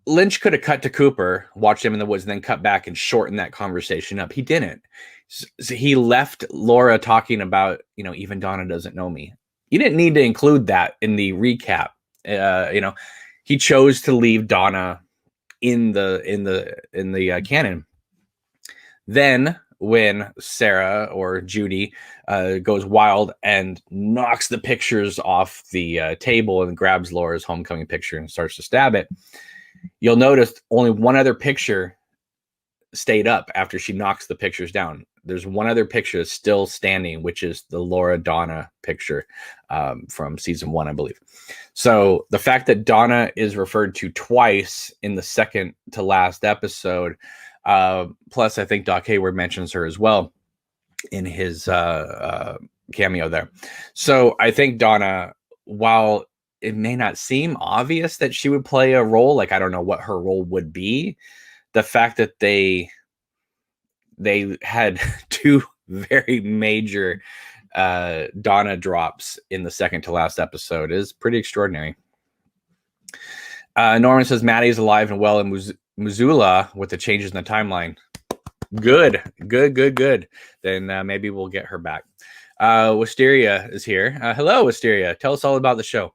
Lynch could have cut to Cooper, watched him in the woods, and then cut back and shorten that conversation up. He didn't. So he left Laura talking about, even Donna doesn't know me. You didn't need to include that in the recap. He chose to leave Donna in the canon. Then when Sarah or Judy goes wild and knocks the pictures off the table and grabs Laura's homecoming picture and starts to stab it, you'll notice only one other picture stayed up after she knocks the pictures down. There's one other picture that's still standing, which is the Laura Donna picture from season 1, I believe. So the fact that Donna is referred to twice in the second to last episode, plus I think Doc Hayward mentions her as well in his cameo there. So I think Donna, while it may not seem obvious that she would play a role, like I don't know what her role would be, the fact that they had 2 very major Donna drops in the second to last episode is pretty extraordinary. Norman says Maddie's alive and well in Missoula with the changes in the timeline. Good. Then maybe we'll get her back. Wisteria is here. Hello, Wisteria. Tell us all about the show.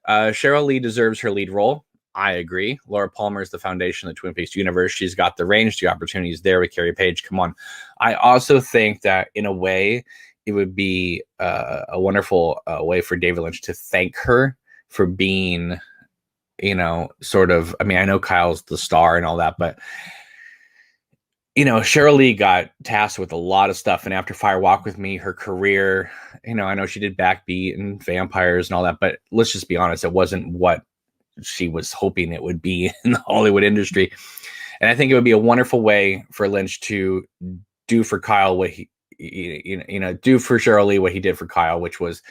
Cheryl Lee deserves her lead role. I agree. Laura Palmer is the foundation of the Twin Peaks universe. She's got the range, the opportunities there with Carrie Page. Come on. I also think that in a way, it would be a wonderful way for David Lynch to thank her for being, sort of, I know Kyle's the star and all that, but Cheryl Lee got tasked with a lot of stuff. And after Fire Walk With Me, her career, I know she did Backbeat and Vampires and all that, but let's just be honest, it wasn't what she was hoping it would be in the Hollywood industry. And I think it would be a wonderful way for Lynch to do for Kyle what do for Cheryl Lee what he did for Kyle, which was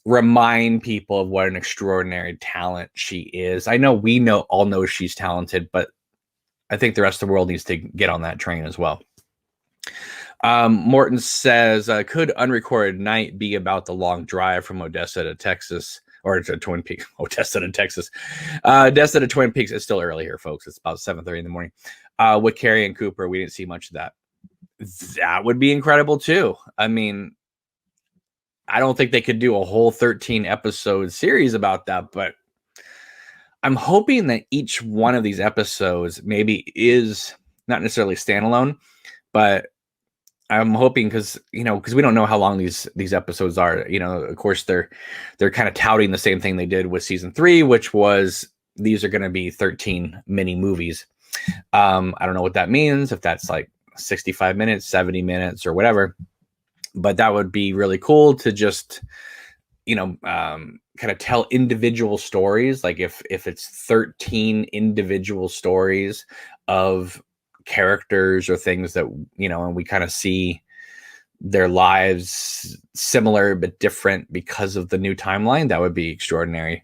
remind people of what an extraordinary talent she is. I know we all know she's talented, but I think the rest of the world needs to get on that train as well. Morton says, could Unrecorded Night be about the long drive from Odessa to Texas, or to Twin Peaks? Odessa to Texas. Odessa to Twin Peaks. It's still early here, folks. It's about 7:30 in the morning. With Carrie and Cooper, we didn't see much of that. That would be incredible too. I don't think they could do a whole 13 episode series about that, but I'm hoping that each one of these episodes maybe is not necessarily standalone, but I'm hoping because we don't know how long these episodes are. Of course they're kind of touting the same thing they did with season 3, which was these are going to be 13 mini movies. I don't know what that means, if that's like 65 minutes, 70 minutes or whatever, but that would be really cool to just, kind of tell individual stories. Like if it's 13 individual stories of characters or things that, and we kind of see their lives similar but different because of the new timeline, that would be extraordinary.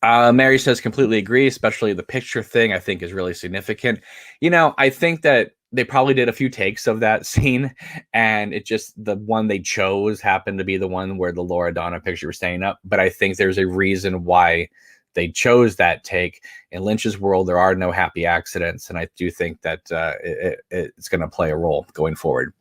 Mary says, completely agree, especially the picture thing I think is really significant. I think that they probably did a few takes of that scene, and it just, the one they chose happened to be the one where the Laura Donna picture was staying up. But I think there's a reason why they chose that take. In Lynch's world, there are no happy accidents, and I do think that it's going to play a role going forward.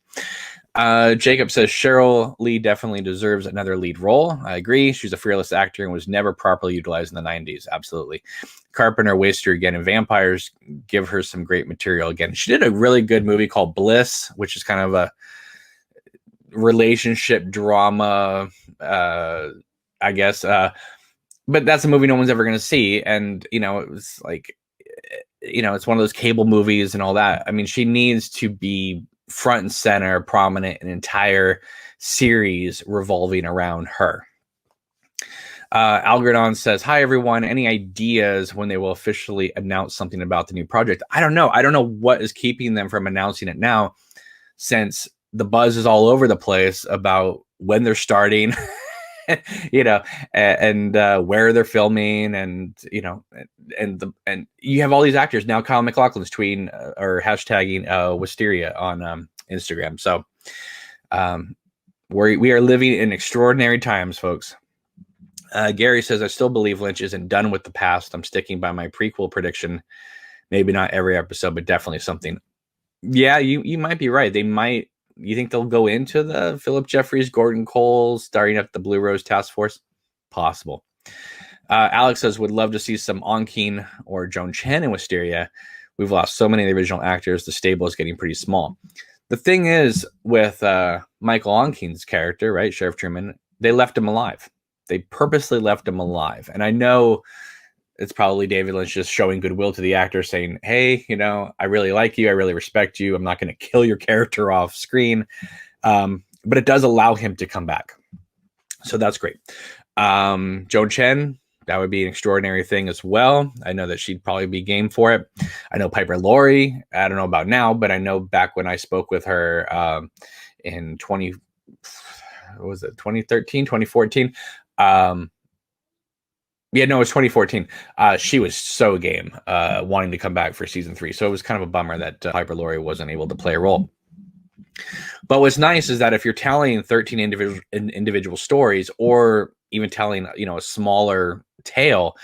Jacob says Cheryl Lee definitely deserves another lead role. I agree. She's a fearless actor and was never properly utilized in the 90s. Absolutely. Carpenter wasted her again in Vampires. Give her some great material again. She did a really good movie called Bliss, which is kind of a relationship drama, I guess. but that's a movie no one's ever going to see. And, you know, it was like, you know, it's one of those cable movies and all that. I mean, she needs to be front and center, prominent, an entire series revolving around her. Algerdon says, hi, everyone. Any ideas when they will officially announce something about the new project? I don't know. I don't know what is keeping them from announcing it now, since the buzz is all over the place about when they're starting, you know, and where they're filming, and, you know, and you have all these actors now. Kyle MacLachlan's tweeting or hashtagging Wisteria on Instagram. So we are living in extraordinary times, folks. Gary says, I still believe Lynch isn't done with the past. I'm sticking by my prequel prediction. Maybe not every episode, but definitely something. Yeah, you might be right. They might. You think they'll go into the Philip Jeffries, Gordon Cole, starting up the Blue Rose Task Force? Possible. Alex says, would love to see some Onkeen or Joan Chen in Wisteria. We've lost so many of the original actors. The stable is getting pretty small. The thing is with Michael Onkeen's character, right, Sheriff Truman, they left him alive. They purposely left him alive. And I know it's probably David Lynch just showing goodwill to the actor, saying, hey, you know, I really like you. I really respect you. I'm not going to kill your character off screen. But it does allow him to come back. So that's great. Joan Chen, that would be an extraordinary thing as well. I know that she'd probably be game for it. I know Piper Laurie. I don't know about now, but I know back when I spoke with her in 2013, 2014. Yeah, no, it was 2014. She was so game, wanting to come back for season 3. So it was kind of a bummer that Piper Laurie wasn't able to play a role. But what's nice is that if you're telling 13 individual stories, or even telling, you know, a smaller tale,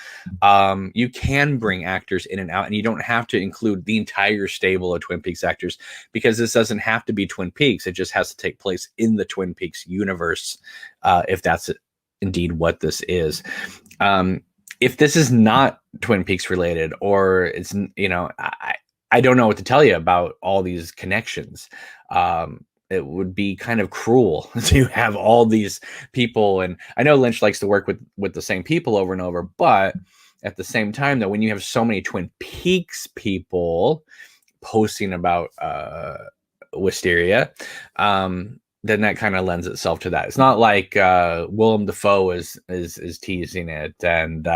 you can bring actors in and out, and you don't have to include the entire stable of Twin Peaks actors, because this doesn't have to be Twin Peaks. It just has to take place in the Twin Peaks universe, if that's indeed what this is. If this is not Twin Peaks related, or it's, you know, I don't know what to tell you about all these connections. It would be kind of cruel to have all these people. And I know Lynch likes to work with the same people over and over, but at the same time, though, when you have so many Twin Peaks people posting about Wisteria, then that kind of lends itself to that. It's not like Willem Dafoe is teasing it, and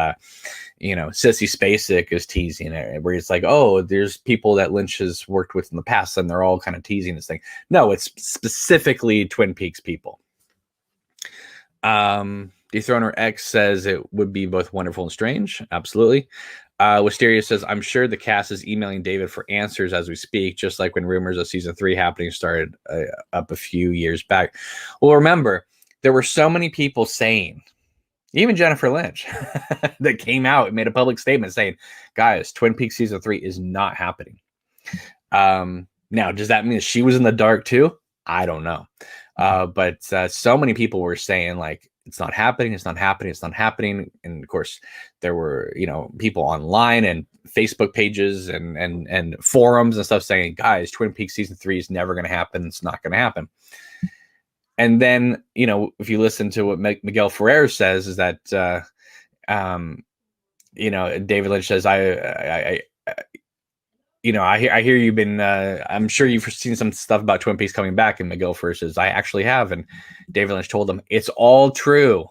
you know, Sissy Spacek is teasing it, where it's like, oh, there's people that Lynch has worked with in the past, and they're all kind of teasing this thing. No, it's specifically Twin Peaks people. Dethroner X says it would be both wonderful and strange. Absolutely. Wisteria says, I'm sure the cast is emailing David for answers as we speak, just like when rumors of season 3 happening started up a few years back. Well, remember, there were so many people saying, even Jennifer Lynch, that came out and made a public statement saying, guys, Twin Peaks season 3 is not happening. Now, does that mean that she was in the dark too? I don't know. But so many people were saying, like, it's not happening, it's not happening, it's not happening. And of course, there were, you know, people online and Facebook pages and forums and stuff saying, guys, Twin Peaks season 3 is never going to happen. It's not going to happen. And then, you know, if you listen to what Miguel Ferrer says, is that, you know, David Lynch says, you know, I hear you've been, I'm sure you've seen some stuff about Twin Peaks coming back. And Miguel Ferrer says, I actually have. And David Lynch told him, it's all true.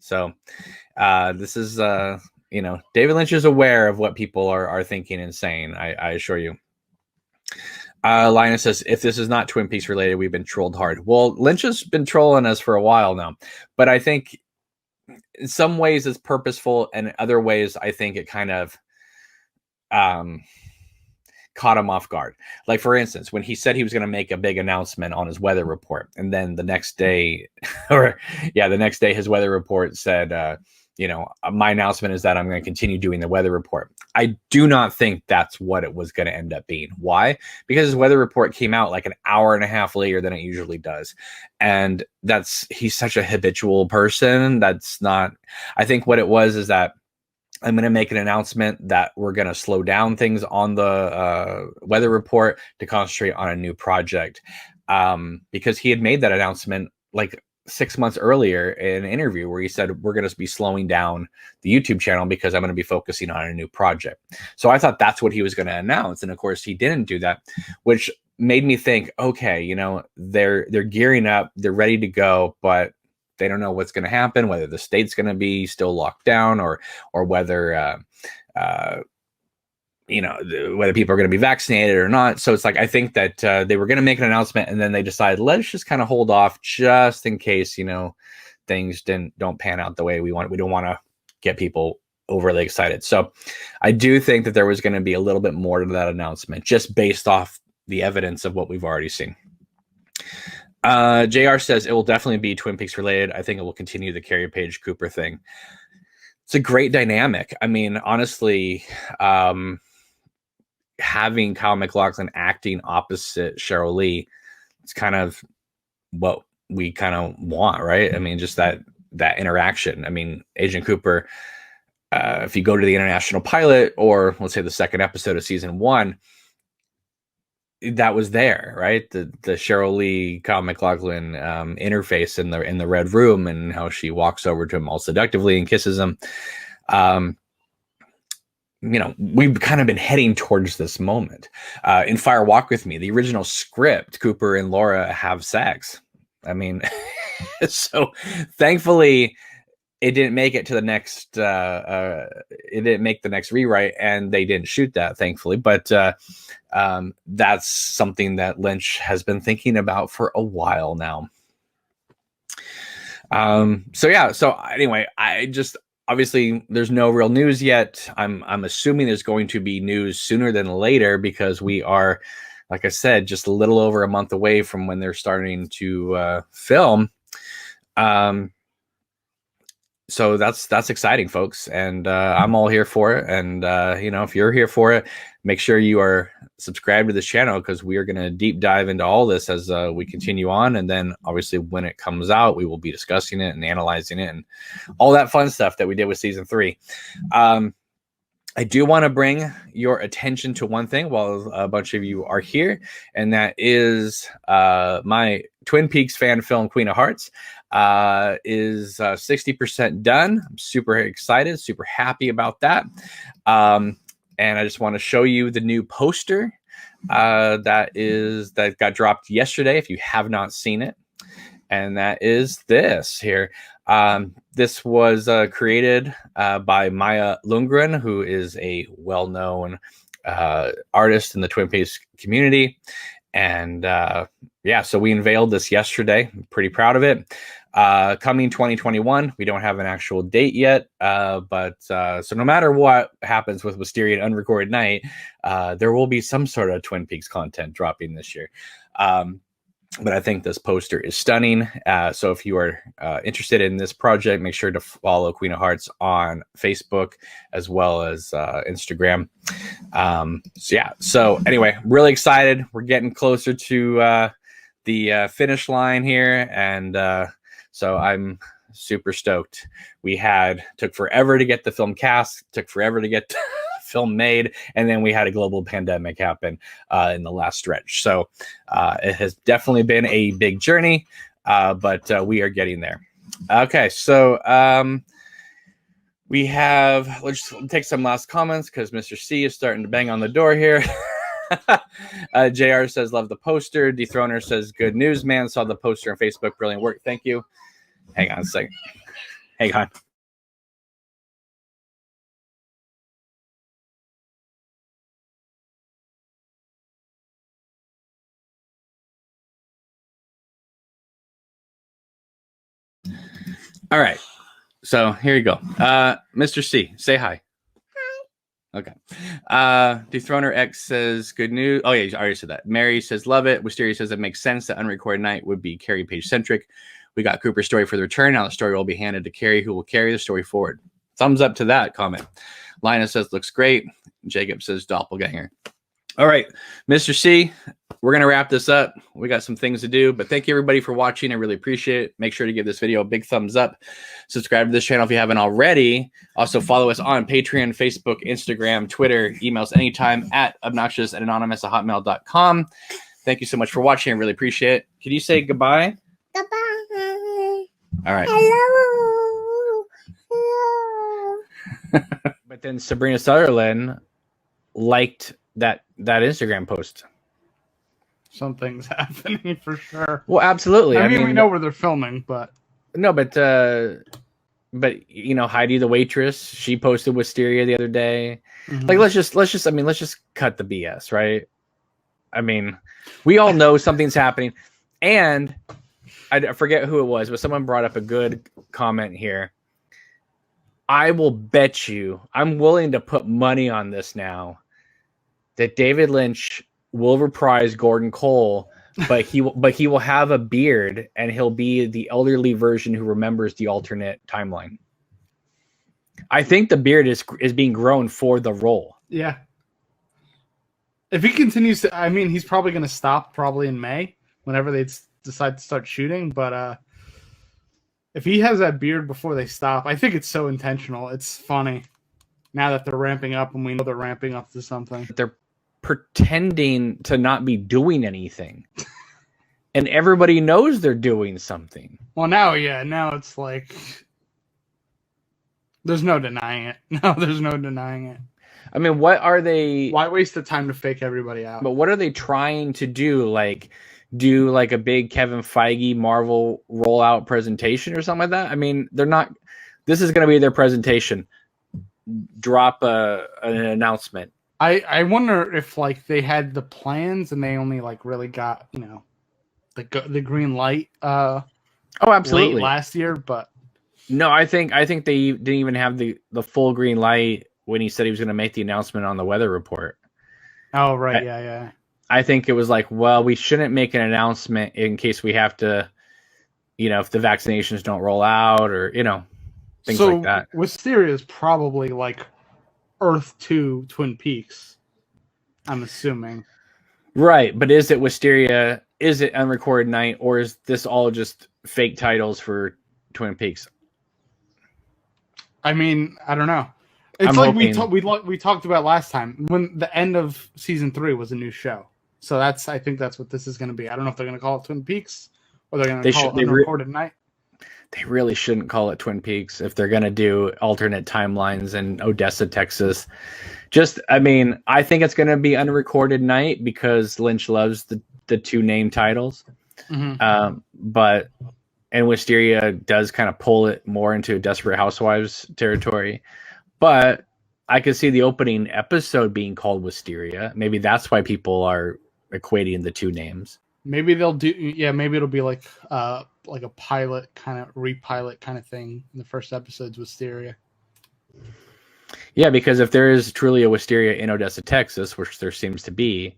So this is, you know, David Lynch is aware of what people are thinking and saying, I assure you. Linus says, if this is not Twin Peaks related, we've been trolled hard. Well, Lynch has been trolling us for a while now, but I think in some ways it's purposeful, and in other ways, I think it kind of caught him off guard. Like, for instance, when he said he was going to make a big announcement on his weather report, and then the next day, the next day, his weather report said, you know, my announcement is that I'm going to continue doing the weather report. I do not think that's what it was going to end up being. Why? Because his weather report came out like an hour and a half later than it usually does. And he's such a habitual person. That's not, I think what it was is that I'm going to make an announcement that we're going to slow down things on the weather report to concentrate on a new project. Because he had made that announcement like 6 months earlier in an interview where he said, we're going to be slowing down the YouTube channel because I'm going to be focusing on a new project. So I thought that's what he was going to announce. And of course he didn't do that, which made me think, okay, you know, they're gearing up, they're ready to go, but they don't know what's going to happen, whether the state's going to be still locked down or whether, you know, whether people are going to be vaccinated or not. So it's like, I think that they were going to make an announcement and then they decided, let's just kind of hold off just in case, you know, things don't pan out the way we want. We don't want to get people overly excited. So I do think that there was going to be a little bit more to that announcement, just based off the evidence of what we've already seen. JR says it will definitely be Twin Peaks related. I think it will continue the Carrie Page Cooper thing. It's a great dynamic. I mean, honestly, having Kyle MacLachlan acting opposite Cheryl Lee, it's kind of what we kind of want, right? I mean, just that interaction. I mean, Agent Cooper, if you go to the international pilot, or let's say the second episode of season 1, that was there, right? The Cheryl Lee, Kyle MacLachlan interface in the red room, and how she walks over to him all seductively and kisses him. You know, we've kind of been heading towards this moment. In Fire Walk With Me, the original script, Cooper and Laura have sex. I mean, so thankfully it didn't make it to the next, it didn't make the next rewrite, and they didn't shoot that, thankfully. But that's something that Lynch has been thinking about for a while now. So yeah, so anyway, obviously there's no real news yet. I'm assuming there's going to be news sooner than later, because we are, like I said, just a little over a month away from when they're starting to film. So that's exciting, folks, and I'm all here for it. And you know, if you're here for it, make sure you are subscribed to this channel, because we are going to deep dive into all this as we continue on. And then obviously when it comes out, we will be discussing it and analyzing it and all that fun stuff that we did with season 3. I do want to bring your attention to one thing while a bunch of you are here, and that is my Twin Peaks fan film, Queen of Hearts, is 60% done. I'm super excited, super happy about that. And I just want to show you the new poster that got dropped yesterday, if you have not seen it. And that is this here. This was created by Maya Lundgren, who is a well-known artist in the Twin Peaks community. And yeah, so we unveiled this yesterday. I'm pretty proud of it. Coming 2021. We don't have an actual date yet, but so no matter what happens with Wisteria and Unrecorded Night, there will be some sort of Twin Peaks content dropping this year. But I think this poster is stunning. So if you are interested in this project, make sure to follow Queen of Hearts on Facebook as well as Instagram. So yeah. So anyway, really excited. We're getting closer to the finish line here, and so I'm super stoked. Took forever to get the film cast, took forever to get film made, and then we had a global pandemic happen in the last stretch. So it has definitely been a big journey, but we are getting there. Okay, so let's take some last comments, because Mr. C is starting to bang on the door here. JR says, love the poster. Dethroner says, good news, man. Saw the poster on Facebook. Brilliant work. Thank you. Hang on a second. Hang on. All right. So here you go. Mr. C, say hi. Okay. Dethroner X says, good news. Oh, yeah, I already said that. Mary says, love it. Wisteria says, it makes sense that Unrecorded Night would be Carrie Page centric. We got Cooper's story for the return. Now the story will be handed to Carrie, who will carry the story forward. Thumbs up to that comment. Linus says, looks great. Jacob says, doppelganger. All right, Mr. C, we're going to wrap this up. We got some things to do, but thank you everybody for watching. I really appreciate it. Make sure to give this video a big thumbs up. Subscribe to this channel if you haven't already. Also follow us on Patreon, Facebook, Instagram, Twitter, emails anytime at obnoxious@anonymous@hotmail.com. Thank you so much for watching. I really appreciate it. Can you say goodbye?
Goodbye.
All right.
Hello.
But then Sabrina Sutherland liked that Instagram post.
Something's happening for sure.
Well, absolutely.
I mean, we know where they're filming, but
no, but you know, Heidi the waitress, she posted Wisteria the other day.
Mhm.
Like, let's just cut the BS, right? I mean, we all know something's happening, and I forget who it was, but someone brought up a good comment here. I will bet you, I'm willing to put money on this now, that David Lynch will reprise Gordon Cole, but he will have a beard and he'll be the elderly version who remembers the alternate timeline. I think the beard is being grown for the role.
yeah. If he continues to, I mean, he's probably going to stop probably in May whenever they decide to start shooting. But if he has that beard before they stop, I think it's so intentional. It's funny now that they're ramping up and we know they're ramping up to something.
They're pretending to not be doing anything. And everybody knows they're doing something.
Well, now it's like there's no denying it. No, there's no denying it.
I mean, what are they?
Why waste the time to fake everybody out?
But what are they trying to do? Like, do like a big Kevin Feige Marvel rollout presentation or something like that? I mean, they're not. This is going to be their presentation. Drop an announcement.
I wonder if like they had the plans and they only like really got the green light.
Oh, absolutely.
Late last year, but
no, I think they didn't even have the full green light when he said he was going to make the announcement on the weather report.
Oh, right. Yeah.
I think it was like, well, we shouldn't make an announcement in case we have to, you know, if the vaccinations don't roll out or, you know, things like that.
Wisteria is probably like Earth 2 Twin Peaks, I'm assuming.
Right. But is it Wisteria? Is it Unrecorded Night? Or is this all just fake titles for Twin Peaks?
I mean, I don't know. It's
I'm
like
hoping...
we talked about last time when the end of season 3 was a new show. So I think that's what this is going to be. I don't know if they're going to call it Twin Peaks or they're going to call it Unrecorded Night.
They really shouldn't call it Twin Peaks if they're going to do alternate timelines in Odessa, Texas. I mean, I think it's going to be Unrecorded Night because Lynch loves the two name titles.
Mm-hmm.
And Wisteria does kind of pull it more into Desperate Housewives territory. But I could see the opening episode being called Wisteria. Maybe that's why people are equating the two names.
Maybe they'll do. Yeah, maybe it'll be like a pilot kind of repilot kind of thing in the first episodes Wisteria.
Yeah, because if there is truly a Wisteria in Odessa, Texas, which there seems to be,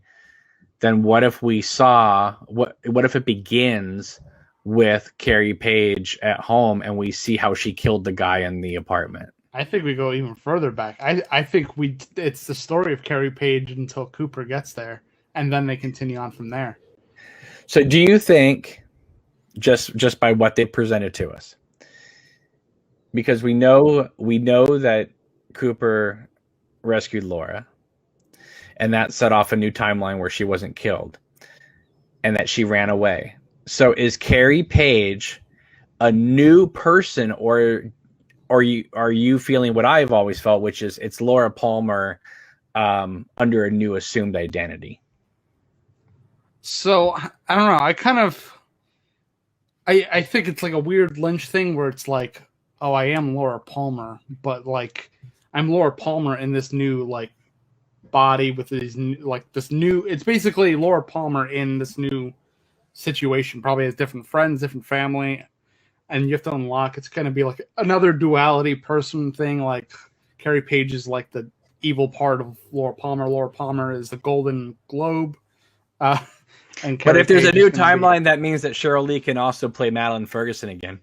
then what if we saw what if it begins with Carrie Page at home and we see how she killed the guy in the apartment?
I think we go even further back. I think it's the story of Carrie Page until Cooper gets there, and then they continue on from there.
So do you think, just by what they presented to us, because we know that Cooper rescued Laura, and that set off a new timeline where she wasn't killed, and that she ran away. So is Carrie Page a new person, or are you feeling what I've always felt, which is it's Laura Palmer under a new assumed identity?
So I don't know. I think it's like a weird Lynch thing where it's like, oh, I am Laura Palmer, but like I'm Laura Palmer in this new like body with these new. It's basically Laura Palmer in this new situation. Probably has different friends, different family, and you have to unlock. It's going to be like another duality person thing. Like Carrie Page is like the evil part of Laura Palmer. Laura Palmer is the Golden Globe.
But if there's a new timeline, that means that Cheryl Lee can also play Madeline Ferguson again.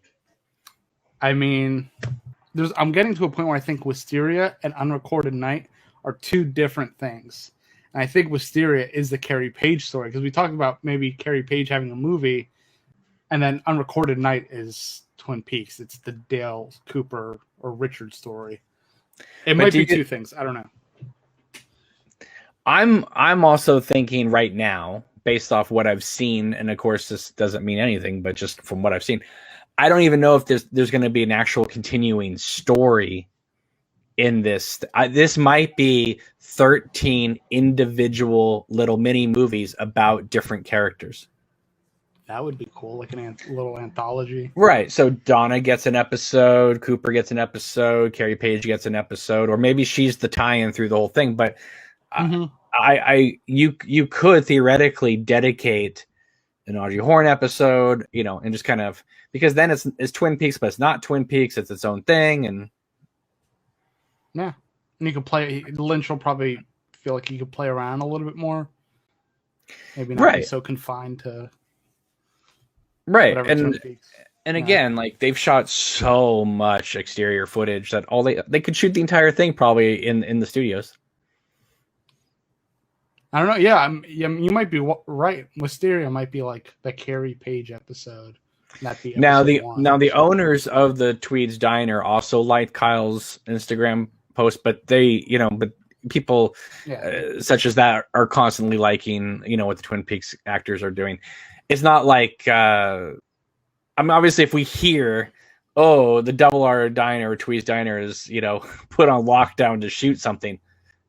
I mean, I'm getting to a point where I think Wisteria and Unrecorded Night are two different things. And I think Wisteria is the Carrie Page story because we talked about maybe Carrie Page having a movie, and then Unrecorded Night is Twin Peaks. It's the Dale Cooper or Richard story. It might be two things. I don't know.
I'm also thinking right now, based off what I've seen, and of course this doesn't mean anything, but just from what I've seen, I don't even know if there's going to be an actual continuing story in this. This might be 13 individual little mini movies about different characters.
That would be cool, like a little anthology.
Right. So Donna gets an episode, Cooper gets an episode, Carrie Page gets an episode, or maybe she's the tie-in through the whole thing. But you could theoretically dedicate an Audrey Horne episode, and just kind of, because then it's Twin Peaks, but it's not Twin Peaks, it's its own thing, and
yeah, and you could play. Lynch will probably feel like he could play around a little bit more, maybe not be so confined to
and again, like they've shot so much exterior footage that all they could shoot the entire thing probably in the studios.
I don't know. Yeah, you might be right. Wisteria might be like the Carrie Page episode.
Now the owners of the Tweed's Diner also liked Kyle's Instagram post, but but people such as that are constantly liking what the Twin Peaks actors are doing. It's not like obviously if we hear, oh, the Double R Diner or Tweed's Diner is put on lockdown to shoot something,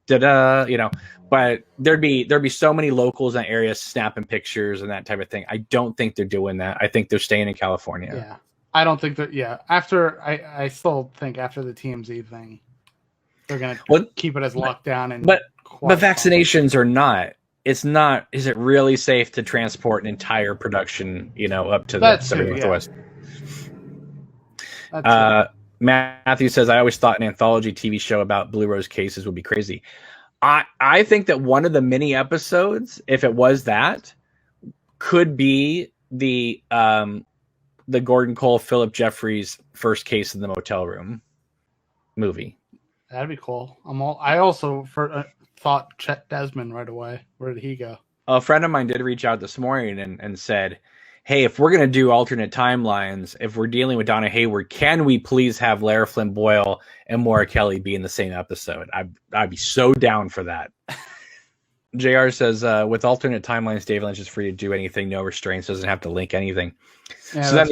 but there'd be so many locals in that area snapping pictures and that type of thing. I don't think they're doing that. I think they're staying in California.
Yeah, I don't think that. Yeah, I still think after the TMZ thing, they're gonna keep it as lockdown and. But
vaccinations are not. It's not. Is it really safe to transport an entire production, up to the Pacific Northwest? Matthew says, I always thought an anthology TV show about Blue Rose cases would be crazy. I think that one of the mini episodes, if it was that, could be the Gordon Cole, Philip Jeffries first case in the motel room movie.
That'd be cool. I also thought Chet Desmond right away. Where did he go?
A friend of mine did reach out this morning and said, hey, if we're going to do alternate timelines, if we're dealing with Donna Hayward, can we please have Lara Flynn Boyle and Maura Kelly be in the same episode? I'd be so down for that. JR says, with alternate timelines, David Lynch is free to do anything, no restraints, doesn't have to link anything. Yeah,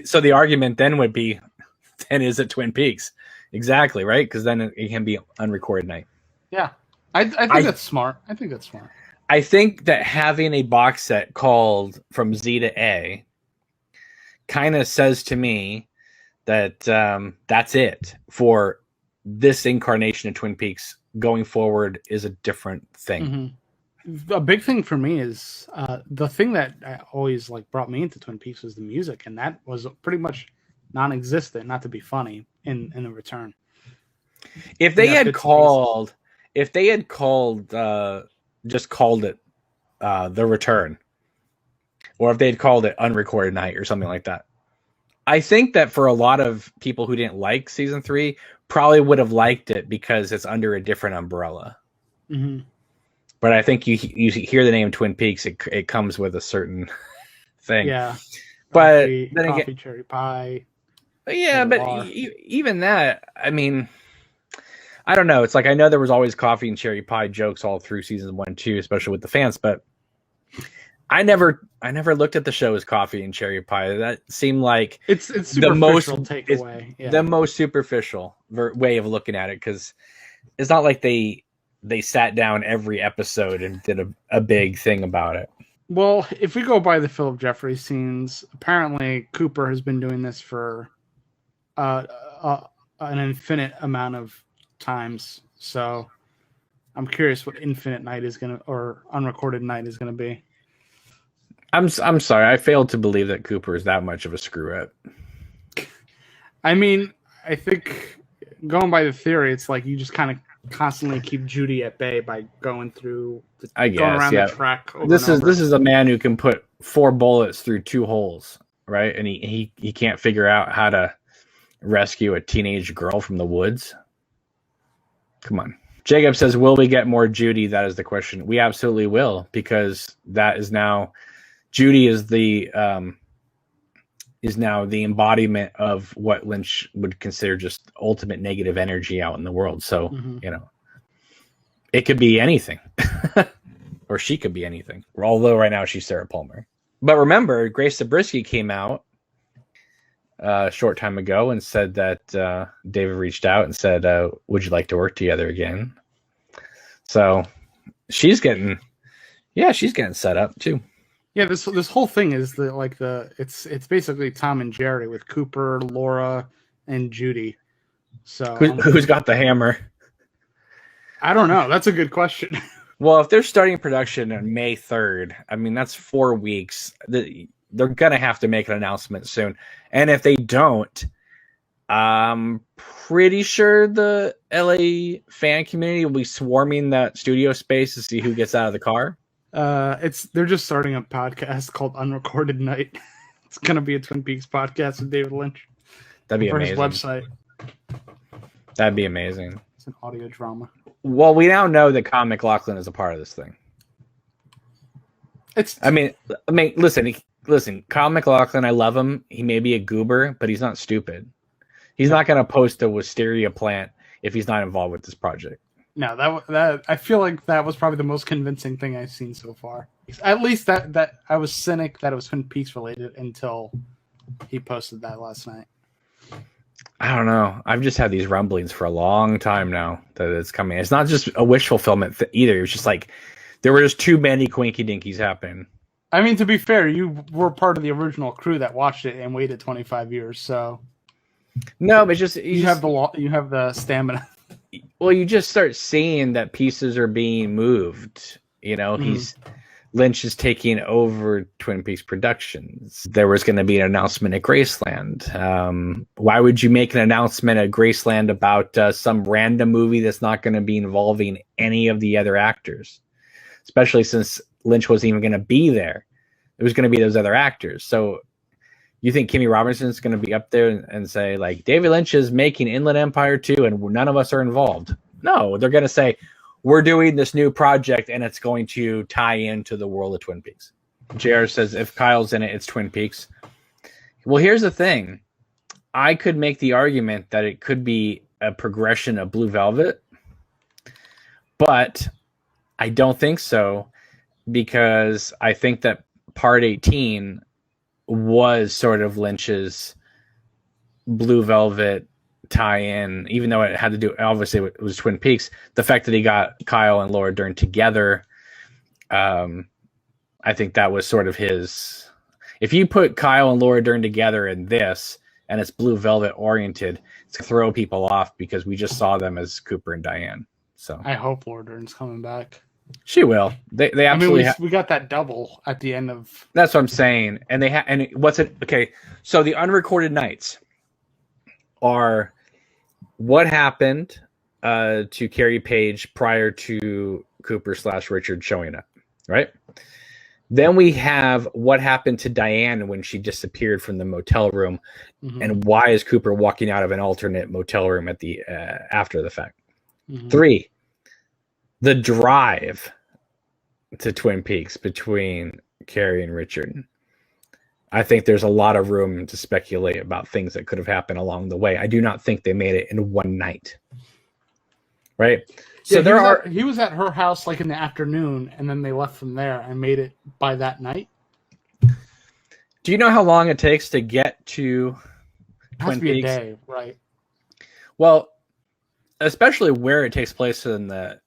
so the argument then would be, then is it Twin Peaks? Exactly, right? Because then it can be Unrecorded Night.
Yeah. I think that's smart. I
think that having a box set called From Z to A kind of says to me that that's it for this incarnation of Twin Peaks. Going forward is a different thing.
Mm-hmm. A big thing for me is the thing that always brought me into Twin Peaks was the music, and that was pretty much non-existent, not to be funny, in the return.
If they had called just called it The Return, or if they'd called it Unrecorded Night or something like that, I think that for a lot of people who didn't like season 3 probably would have liked it because it's under a different umbrella.
Mm-hmm.
But I think you hear the name Twin Peaks, it comes with a certain thing.
Yeah.
But
then
again,
coffee, cherry pie.
Yeah, but even that, I mean, I don't know. It's like, I know there was always coffee and cherry pie jokes all through season 1 and 2, especially with the fans, but I never looked at the show as coffee and cherry pie. That seemed like
it's the most takeaway. Yeah.
The most superficial way of looking at it, because it's not like they sat down every episode and did a big thing about it.
Well, if we go by the Philip Jeffries scenes, apparently Cooper has been doing this for an infinite amount of times. So I'm curious what Infinite Night is or Unrecorded Night is gonna be.
I'm sorry, I failed to believe that Cooper is that much of a screw up.
I mean, I think going by the theory, it's like you just kind of constantly keep Judy at bay by going through going around the track.
This is a man who can put 4 bullets through 2 holes, right? And he can't figure out how to rescue a teenage girl from the woods. Come on. Jacob says, will we get more Judy? That is the question. We absolutely will, because that is now Judy is now the embodiment of what Lynch would consider just ultimate negative energy out in the world. So, it could be anything. Or she could be anything. Although right now she's Sarah Palmer. But remember, Grace Zabriskie came out a short time ago and said that David reached out and said, would you like to work together again? So she's getting set up too.
Yeah, this whole thing is it's basically Tom and Jerry with Cooper, Laura, and Judy. So
who's got the hammer?
I don't know. That's a good question.
Well, if they're starting production on May 3rd, I mean, that's 4 weeks. They're going to have to make an announcement soon. And if they don't, I'm pretty sure the LA fan community will be swarming that studio space to see who gets out of the car.
They're just starting a podcast called Unrecorded Night. It's going to be a Twin Peaks podcast with David Lynch.
That'd be amazing.
His website.
That'd be amazing.
It's an audio drama.
Well, we now know that Con McLaughlin is a part of this thing. I mean, listen, Con McLaughlin, I love him. He may be a goober, but he's not stupid. He's not going to post a Wisteria plant if he's not involved with this project.
No, that I feel like that was probably the most convincing thing I've seen so far. At least that I was cynic that it was Twin Peaks related until he posted that last night.
I don't know. I've just had these rumblings for a long time now that it's coming. It's not just a wish fulfillment either. It's just like there were just too many quinky dinkies happening.
I mean, to be fair, you were part of the original crew that watched it and waited 25 years. So
no, but you
have the stamina.
Well, you just start seeing that pieces are being moved. You know, Lynch is taking over Twin Peaks Productions. There was going to be an announcement at Graceland. Why would you make an announcement at Graceland about some random movie that's not going to be involving any of the other actors? Especially since Lynch wasn't even going to be there. It was going to be those other actors. So you think Kimmy Robinson's going to be up there and say, like, David Lynch is making Inland Empire 2 and none of us are involved? No, they're going to say, we're doing this new project and it's going to tie into the world of Twin Peaks. JR says, if Kyle's in it, it's Twin Peaks. Well, here's the thing. I could make the argument that it could be a progression of Blue Velvet, but I don't think so, because I think that Part 18 was sort of Lynch's Blue Velvet tie-in, even though it had to do, obviously it was Twin Peaks. The fact that he got Kyle and Laura Dern together, I think that was sort of his. If you put Kyle and Laura Dern together in this, and it's Blue Velvet oriented, it's gonna throw people off because we just saw them as Cooper and Diane. So
I hope Laura Dern's coming back.
She will. They absolutely.
We got that double at the end of.
That's what I'm saying. And they and what's it? Okay, so the unrecorded nights are what happened to Carrie Page prior to Cooper / Richard showing up, right? Then we have what happened to Diane when she disappeared from the motel room, and why is Cooper walking out of an alternate motel room at the after the fact? 3, the drive to Twin Peaks between Carrie and Richard. I think there's a lot of room to speculate about things that could have happened along the way. I do not think they made it in one night. Right? So
he was at her house like in the afternoon, and then they left from there and made it by that night.
Do you know how long it takes to get to Twin Peaks?
A day, right?
Well, especially where it takes place in the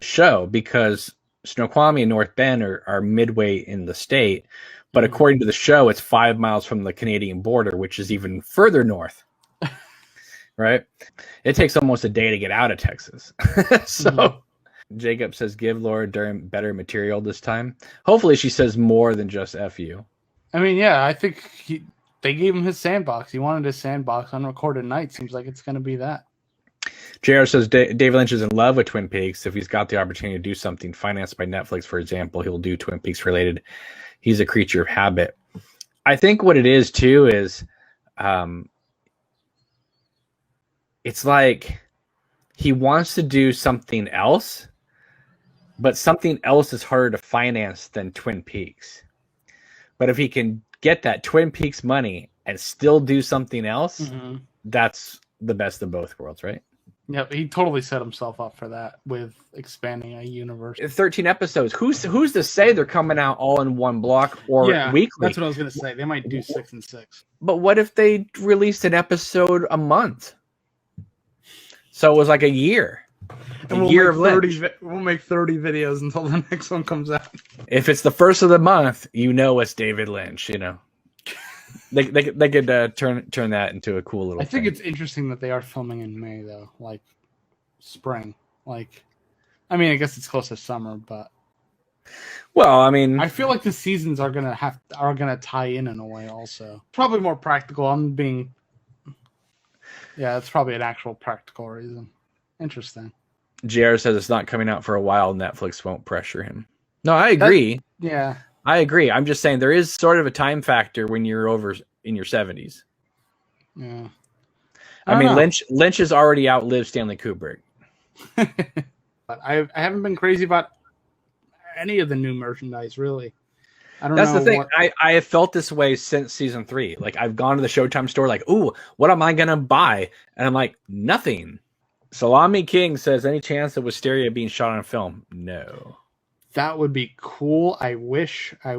show, because Snoqualmie and North Bend are midway in the state, but according to the show, it's 5 miles from the Canadian border, which is even further north. Right? It takes almost a day to get out of Texas. So Jacob says, give Laura Dern better material this time. Hopefully she says more than just F you.
I mean, yeah, I think they gave him his sandbox. He wanted his sandbox. Unrecorded Night seems like it's going to be that.
JR says David Lynch is in love with Twin Peaks. If he's got the opportunity to do something financed by Netflix, for example, he'll do Twin Peaks related. He's a creature of habit. I think what it is too is it's like he wants to do something else, but something else is harder to finance than Twin Peaks. But if he can get that Twin Peaks money and still do something else, that's the best of both worlds, right?
Yep, he totally set himself up for that with expanding a universe.
13 episodes. Who's to say they're coming out all in one block or weekly?
That's what I was going to say. They might do 6 and 6.
But what if they released an episode a month? So it was like a year.
And we'll make 30 videos until the next one comes out.
If it's the first of the month, it's David Lynch, They could turn that into a cool little
I think
thing.
it's interesting that they are filming in May, though, like spring. I guess it's close to summer, but I feel like the seasons are gonna tie in a way. Also, probably more practical. It's probably an actual practical reason. Interesting.
JR says it's not coming out for a while. Netflix won't pressure him. No, I agree. I agree. I'm just saying there is sort of a time factor when you're over in your 70s.
Yeah.
I mean, Lynch has already outlived Stanley Kubrick.
But I haven't been crazy about any of the new merchandise, really. I don't know.
That's the thing. I have felt this way since season 3. Like, I've gone to the Showtime store like, ooh, what am I going to buy? And I'm like, nothing. Salami King says, any chance of Wisteria being shot on film? No.
That would be cool. I wish. You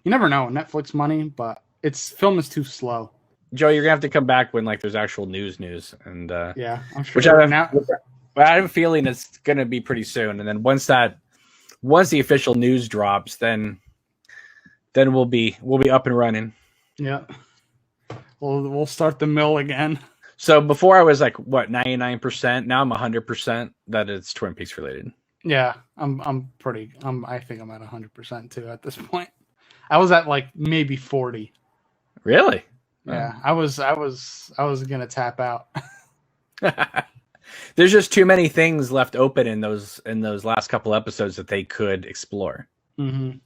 never know. Netflix money, but film is too slow.
Joe, you're gonna have to come back when there's actual news, and
yeah, I'm sure.
I have a feeling it's gonna be pretty soon. And then once the official news drops, then we'll be up and running.
Yeah, we'll start the mill again.
So before I was 99%. Now I'm 100% that it's Twin Peaks related.
Yeah, I think I'm at 100% too at this point. I was at maybe 40.
Really?
Yeah, I was gonna tap out.
There's just too many things left open in those last couple episodes that they could explore and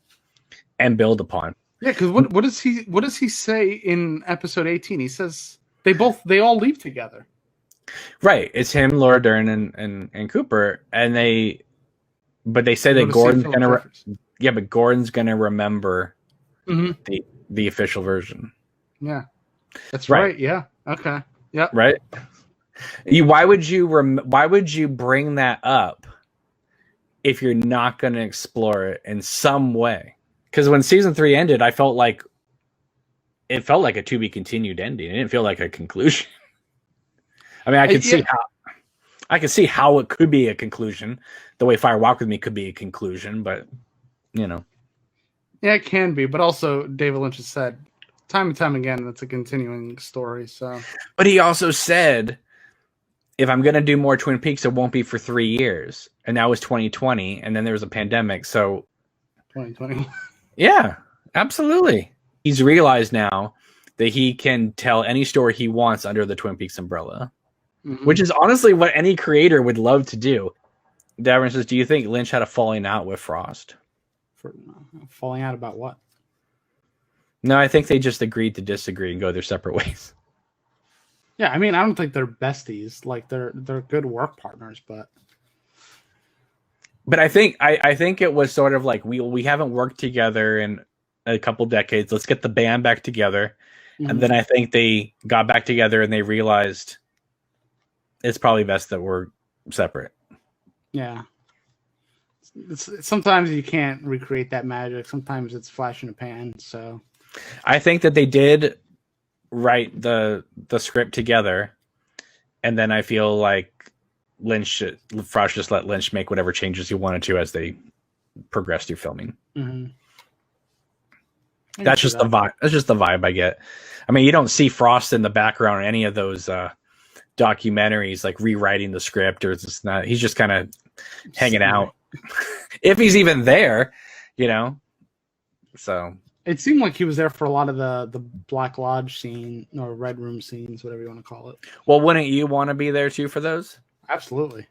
build upon.
Yeah, because what does he say in episode 18? He says they all leave together.
Right. It's him, Laura Dern, and Cooper, and they say that Gordon's gonna but Gordon's gonna remember the official version.
Yeah, that's right. Yeah. Okay. Yeah.
Right. Why would you bring that up if you're not going to explore it in some way? Because when season 3 ended, it felt like a to be continued ending. It didn't feel like a conclusion. I mean, I could see how it could be a conclusion. The way Fire Walk with Me could be a conclusion, but
yeah, it can be. But also, David Lynch has said time and time again that's a continuing story. So,
but he also said, if I'm going to do more Twin Peaks, it won't be for 3 years. And that was 2020, and then there was a pandemic. So
2020.
Yeah, absolutely. He's realized now that he can tell any story he wants under the Twin Peaks umbrella, which is honestly what any creator would love to do. Davern says, do you think Lynch had a falling out with Frost?
Falling out about what?
No, I think they just agreed to disagree and go their separate ways.
Yeah, I mean, I don't think they're besties. They're good work partners, but
I think it was sort of like we haven't worked together in a couple decades. Let's get the band back together. And then I think they got back together and they realized it's probably best that we're separate.
Yeah. Sometimes you can't recreate that magic. Sometimes it's flash in a pan. So
I think that they did write the script together, and then I feel like Frost just let Lynch make whatever changes he wanted to as they progressed through filming. That's just the vibe. That's just the vibe I get. I mean, you don't see Frost in the background in any of those documentaries, like rewriting the script, or it's not. He's just kind of hanging out, if he's even there, So
it seemed like he was there for a lot of the Black Lodge scene or Red Room scenes, whatever you want to call it.
Well, wouldn't you want to be there too for those?
Absolutely.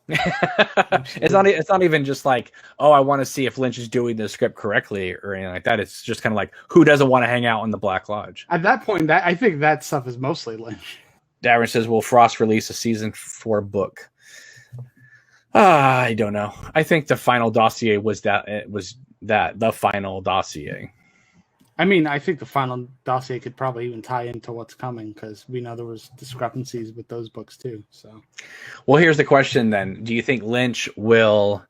It's not even just like, oh, I want to see if Lynch is doing the script correctly or anything like that. It's just kind of like, who doesn't want to hang out in the Black Lodge?
At that point, I think that stuff is mostly Lynch.
Darren says, will Frost release a season 4 book? I don't know. I think the final dossier was the final dossier.
I mean, I think the final dossier could probably even tie into what's coming because we know there was discrepancies with those books too. So,
well, here's the question then: do you think Lynch will?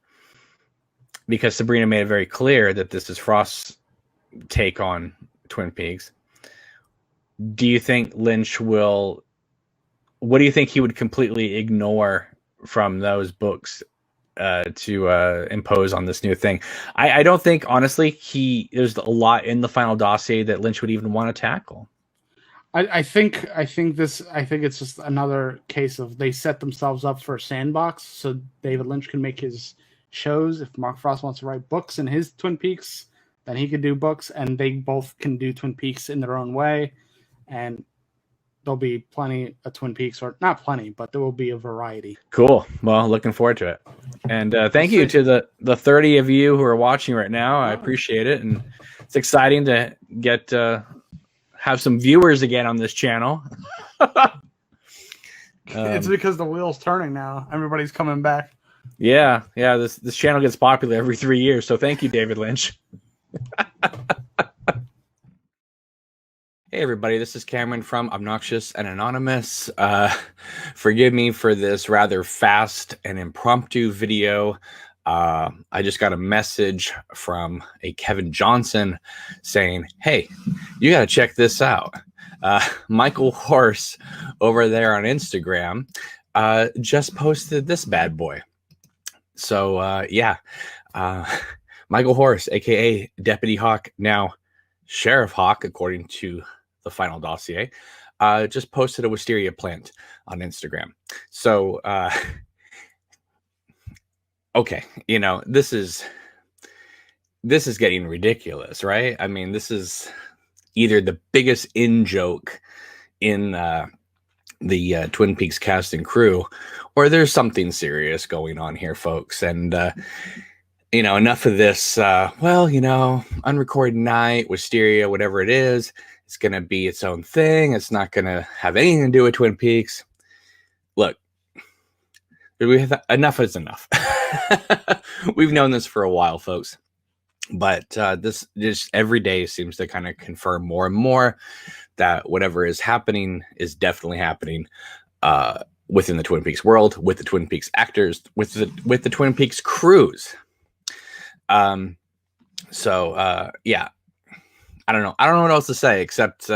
Because Sabrina made it very clear that this is Frost's take on Twin Peaks. Do you think Lynch will? What do you think he would completely ignore from those books to impose on this new thing? I don't think, honestly, there's a lot in the final dossier that Lynch would even want to tackle.
I think it's just another case of they set themselves up for a sandbox so David Lynch can make his shows. If Mark Frost wants to write books in his Twin Peaks, then he could do books, and they both can do Twin Peaks in their own way. And there'll be plenty of Twin Peaks, or not plenty, but there will be a variety.
Cool. Well, looking forward to it. And thank you to the 30 of you who are watching right now. I appreciate it. And it's exciting to get have some viewers again on this channel.
It's because the wheel's turning now. Everybody's coming back.
Yeah. This channel gets popular every 3 years. So thank you, David Lynch. Hey everybody, this is Cameron from Obnoxious and Anonymous. Forgive me for this rather fast and impromptu video. I just got a message from a Kevin Johnson saying, hey, you got to check this out. Michael Horse over there on Instagram just posted this bad boy. So Michael Horse, aka Deputy Hawk, now Sheriff Hawk, according to the final dossier, just posted a wisteria plant on Instagram. So, okay, this is getting ridiculous, right? I mean, this is either the biggest in-joke in the Twin Peaks cast and crew, or there's something serious going on here, folks. And, enough of this, Unrecorded Night, Wisteria, whatever it is, it's going to be its own thing. It's not going to have anything to do with Twin Peaks. Look, enough is enough. We've known this for a while, folks. But this just every day seems to kind of confirm more and more that whatever is happening is definitely happening within the Twin Peaks world, with the Twin Peaks actors, with the Twin Peaks crews. I don't know what else to say except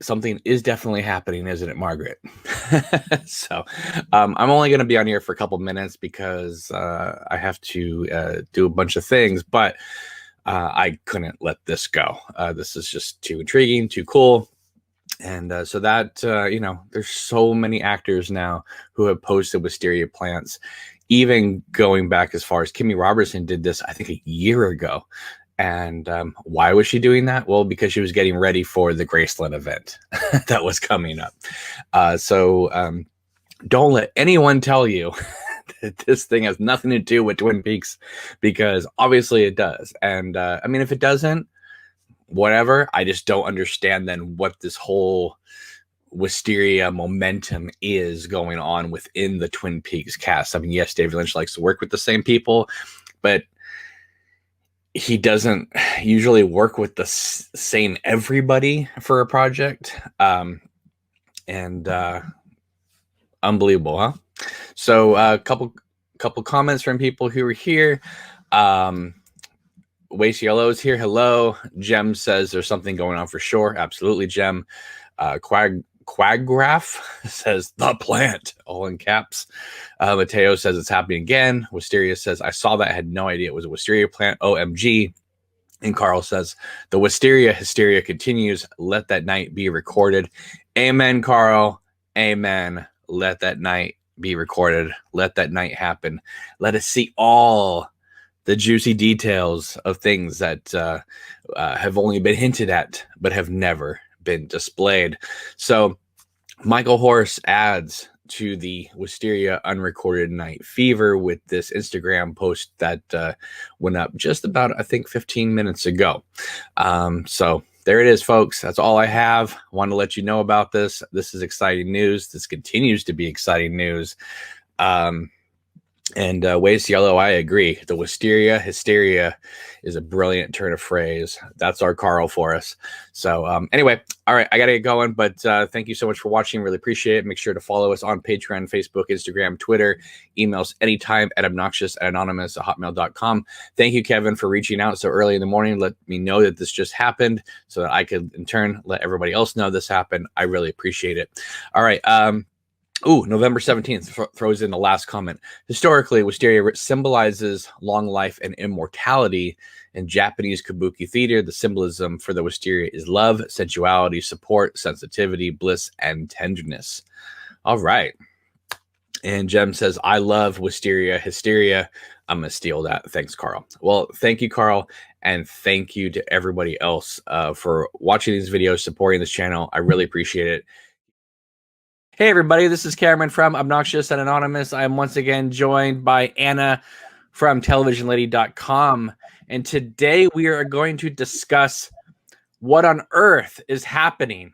something is definitely happening, isn't it, Margaret? So I'm only going to be on here for a couple minutes because I have to do a bunch of things, but I couldn't let this go. This is just too intriguing, too cool. And so that, there's so many actors now who have posted wisteria plants, even going back as far as Kimmy Robertson did this, I think, a year ago. And why was she doing that? Well, because she was getting ready for the Graceland event that was coming up. So don't let anyone tell you that this thing has nothing to do with Twin Peaks, because obviously it does. And if it doesn't, whatever. I just don't understand then what this whole wisteria momentum is going on within the Twin Peaks cast. I mean, yes, David Lynch likes to work with the same people, but he doesn't usually work with the same everybody for a project. Unbelievable, huh? So a couple comments from people who were here. Waste Yellow's here. Hello. Jem says there's something going on for sure. Absolutely, Jem. Quaggraph says the plant, all in caps. Mateo says it's happening again. Wisteria says I saw that, I had no idea it was a wisteria plant. OMG. And Carl says the wisteria hysteria continues. Let that night be recorded. Amen, Carl. Amen. Let that night be recorded. Let that night happen. Let us see all the juicy details of things that have only been hinted at, but have never been displayed. So Michael Horse adds to the Wisteria Unrecorded Night fever with this Instagram post that went up just about, I think, 15 minutes ago. So there it is, folks. That's all I have. Want to let you know about this. This is exciting news. This continues to be exciting news. And Waste Yellow, I agree. The Wisteria hysteria is a brilliant turn of phrase. That's our Carl for us. So anyway, all right, I got to get going. But thank you so much for watching. Really appreciate it. Make sure to follow us on Patreon, Facebook, Instagram, Twitter. Emails anytime at obnoxious@anonymous@hotmail.com. Thank you, Kevin, for reaching out so early in the morning. Let me know that this just happened so that I could, in turn, let everybody else know this happened. I really appreciate it. All right. November 17th throws in the last comment. Historically, Wisteria symbolizes long life and immortality. In Japanese kabuki theater, the symbolism for the Wisteria is love, sensuality, support, sensitivity, bliss, and tenderness. All right. And Jem says, I love Wisteria hysteria. I'm going to steal that. Thanks, Carl. Well, thank you, Carl. And thank you to everybody else for watching these videos, supporting this channel. I really appreciate it. Hey everybody, this is Cameron from Obnoxious and Anonymous. I am once again joined by Anna from televisionlady.com. And today we are going to discuss what on earth is happening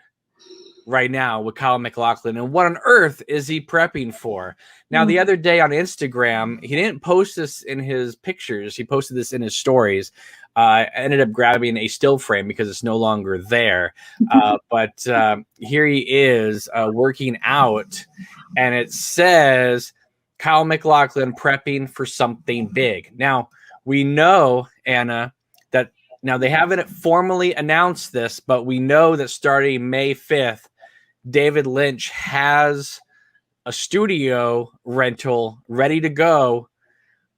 right now with Kyle MacLachlan and what on earth is he prepping for. Now, the other day on Instagram, he didn't post this in his pictures. He posted this in his stories. I ended up grabbing a still frame because it's no longer there. But here he is working out, and it says Kyle MacLachlan prepping for something big. Now, we know, Anna, that now they haven't formally announced this, but we know that starting May 5th, David Lynch has a studio rental ready to go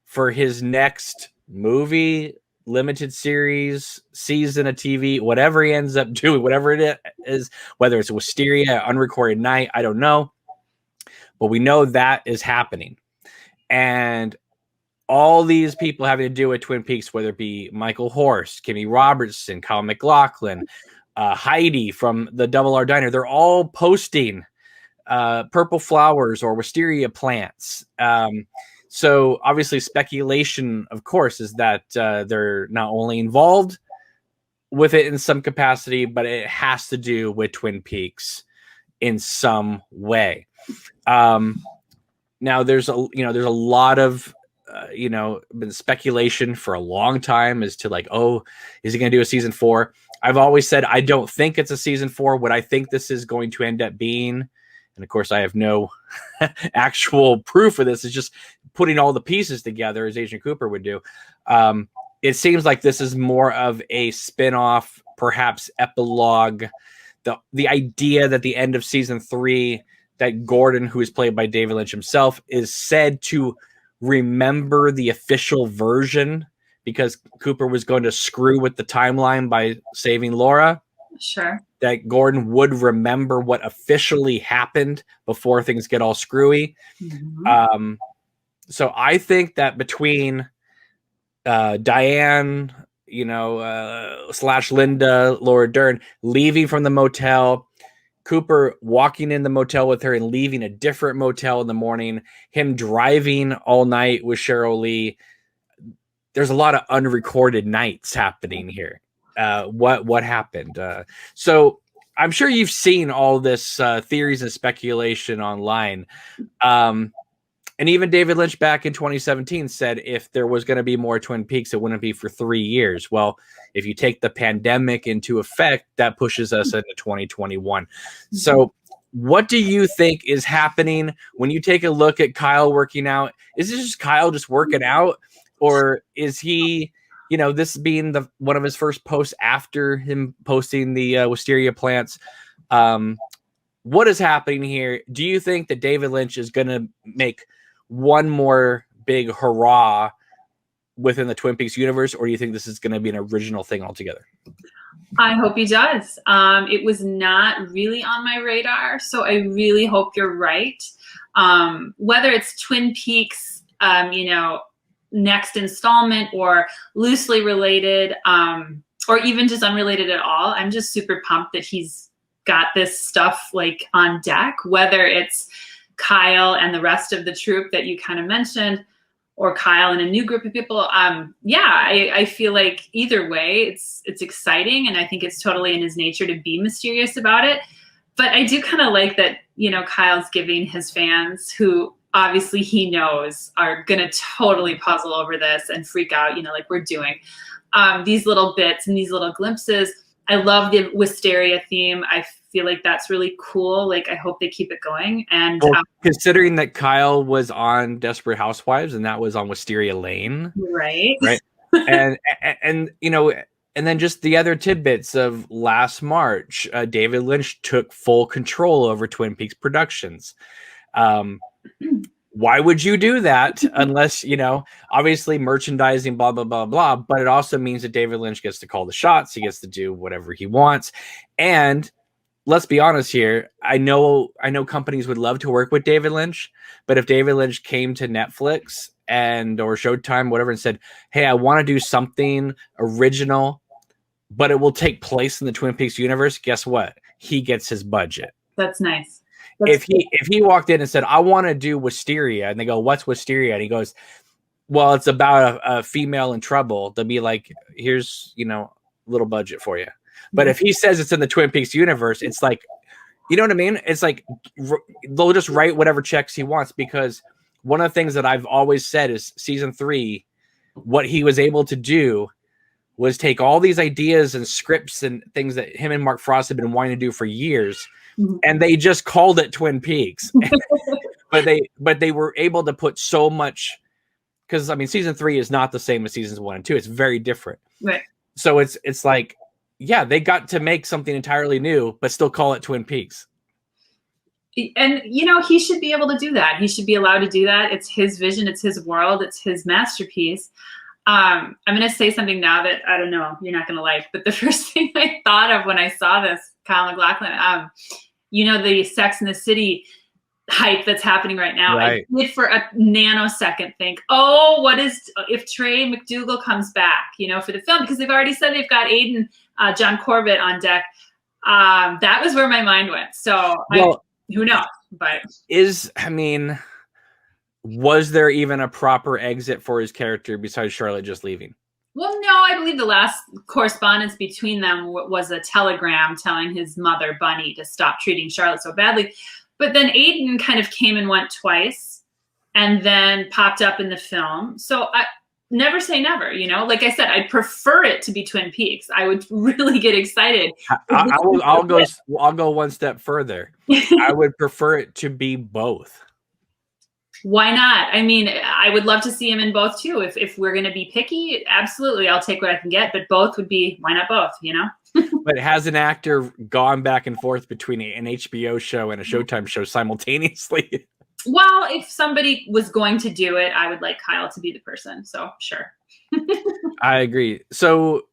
for his next movie, limited series, season of TV, whatever he ends up doing, whatever it is, whether it's a Wisteria, Unrecorded Night, I don't know. But we know that is happening. And all these people having to do with Twin Peaks, whether it be Michael Horst, Kimmy Robertson, Kyle MacLachlan, Heidi from the Double R Diner, they're all posting purple flowers or wisteria plants. So obviously speculation, of course, is that they're not only involved with it in some capacity, but it has to do with Twin Peaks in some way. Now there's a lot of been speculation for a long time as to like, oh, is he going to do a season 4? I've always said I don't think it's a season 4. What I think this is going to end up being, and of course I have no actual proof of this, is just putting all the pieces together as Agent Cooper would do. It seems like this is more of a spin-off, perhaps epilogue. The idea that the end of season 3, that Gordon, who is played by David Lynch himself, is said to remember the official version because Cooper was going to screw with the timeline by saving Laura.
Sure.
That Gordon would remember what officially happened before things get all screwy. Mm-hmm. So I think that between Diane, / Linda, Laura Dern leaving from the motel, Cooper walking in the motel with her and leaving a different motel in the morning, him driving all night with Cheryl Lee, there's a lot of unrecorded nights happening here. What happened? So I'm sure you've seen all this theories and speculation online. And even David Lynch back in 2017 said if there was going to be more Twin Peaks, it wouldn't be for 3 years. Well, if you take the pandemic into effect, that pushes us into 2021. So what do you think is happening when you take a look at Kyle working out? Is this just Kyle just working out? Or is he, this being one of his first posts after him posting the wisteria plants? What is happening here? Do you think that David Lynch is going to make one more big hurrah within the Twin Peaks universe, or do you think this is going to be an original thing altogether?
I hope he does. It was not really on my radar, so I really hope you're right. Whether it's Twin Peaks, next installment, or loosely related, or even just unrelated at all, I'm just super pumped that he's got this stuff like on deck, whether it's Kyle and the rest of the troupe that you kind of mentioned, or Kyle and a new group of people. I feel like either way, it's exciting, and I think it's totally in his nature to be mysterious about it. But I do kind of like that, Kyle's giving his fans, who obviously he knows are going to totally puzzle over this and freak out, you know, like we're doing. These little bits and these little glimpses. I love the Wisteria theme. I feel like that's really cool. Like, I hope they keep it going. And
well, considering that Kyle was on Desperate Housewives and that was on Wisteria Lane,
right,
and you know, and then just the other tidbits of last March, David Lynch took full control over Twin Peaks Productions. Why would you do that unless, you know, obviously merchandising, blah, blah, blah, blah, but it also means that David Lynch gets to call the shots. He gets to do whatever he wants. And let's be honest here. I know companies would love to work with David Lynch, but if David Lynch came to Netflix or Showtime, whatever, and said, hey, I want to do something original, but it will take place in the Twin Peaks universe, guess what? He gets his budget.
That's nice.
If he walked in and said, I want to do Wisteria, and they go, what's Wisteria? And he goes, well, it's about a female in trouble. They'll be like, here's, you know, a little budget for you. But if he says it's in the Twin Peaks universe, it's like, you know what I mean? It's like they'll just write whatever checks he wants, because one of the things that I've always said is season 3, what he was able to do was take all these ideas and scripts and things that him and Mark Frost had been wanting to do for years, and they just called it Twin Peaks. but they were able to put so much, because I mean, season 3 is not the same as seasons 1 and 2. It's very different.
Right.
So it's like, yeah, they got to make something entirely new, but still call it Twin Peaks.
And, you know, he should be able to do that. He should be allowed to do that. It's his vision. It's his world. It's his masterpiece. I'm going to say something now that I don't know, you're not going to like, but the first thing I thought of when I saw this, Kyle MacLachlan, you know, the Sex and the City hype that's happening right now.
Right.
I did for a nanosecond think, oh, what is if Trey McDougal comes back, you know, for the film, because they've already said they've got Aiden, John Corbett on deck. That was where my mind went. So who knows? But
was there even a proper exit for his character besides Charlotte just leaving?
Well, no, I believe the last correspondence between them was a telegram telling his mother, Bunny, to stop treating Charlotte so badly. But then Aiden kind of came and went twice and then popped up in the film. So I never say never, you know? Like I said, I'd prefer it to be Twin Peaks. I would really get excited.
I'll go one step further. I would prefer it to be both.
Why not? I mean, I would love to see him in both too. If we're going to be picky, absolutely, I'll take what I can get. But both would be, why not both, you know?
But has an actor gone back and forth between an HBO show and a Showtime show simultaneously?
Well, if somebody was going to do it, I would like Kyle to be the person. So sure.
I agree. So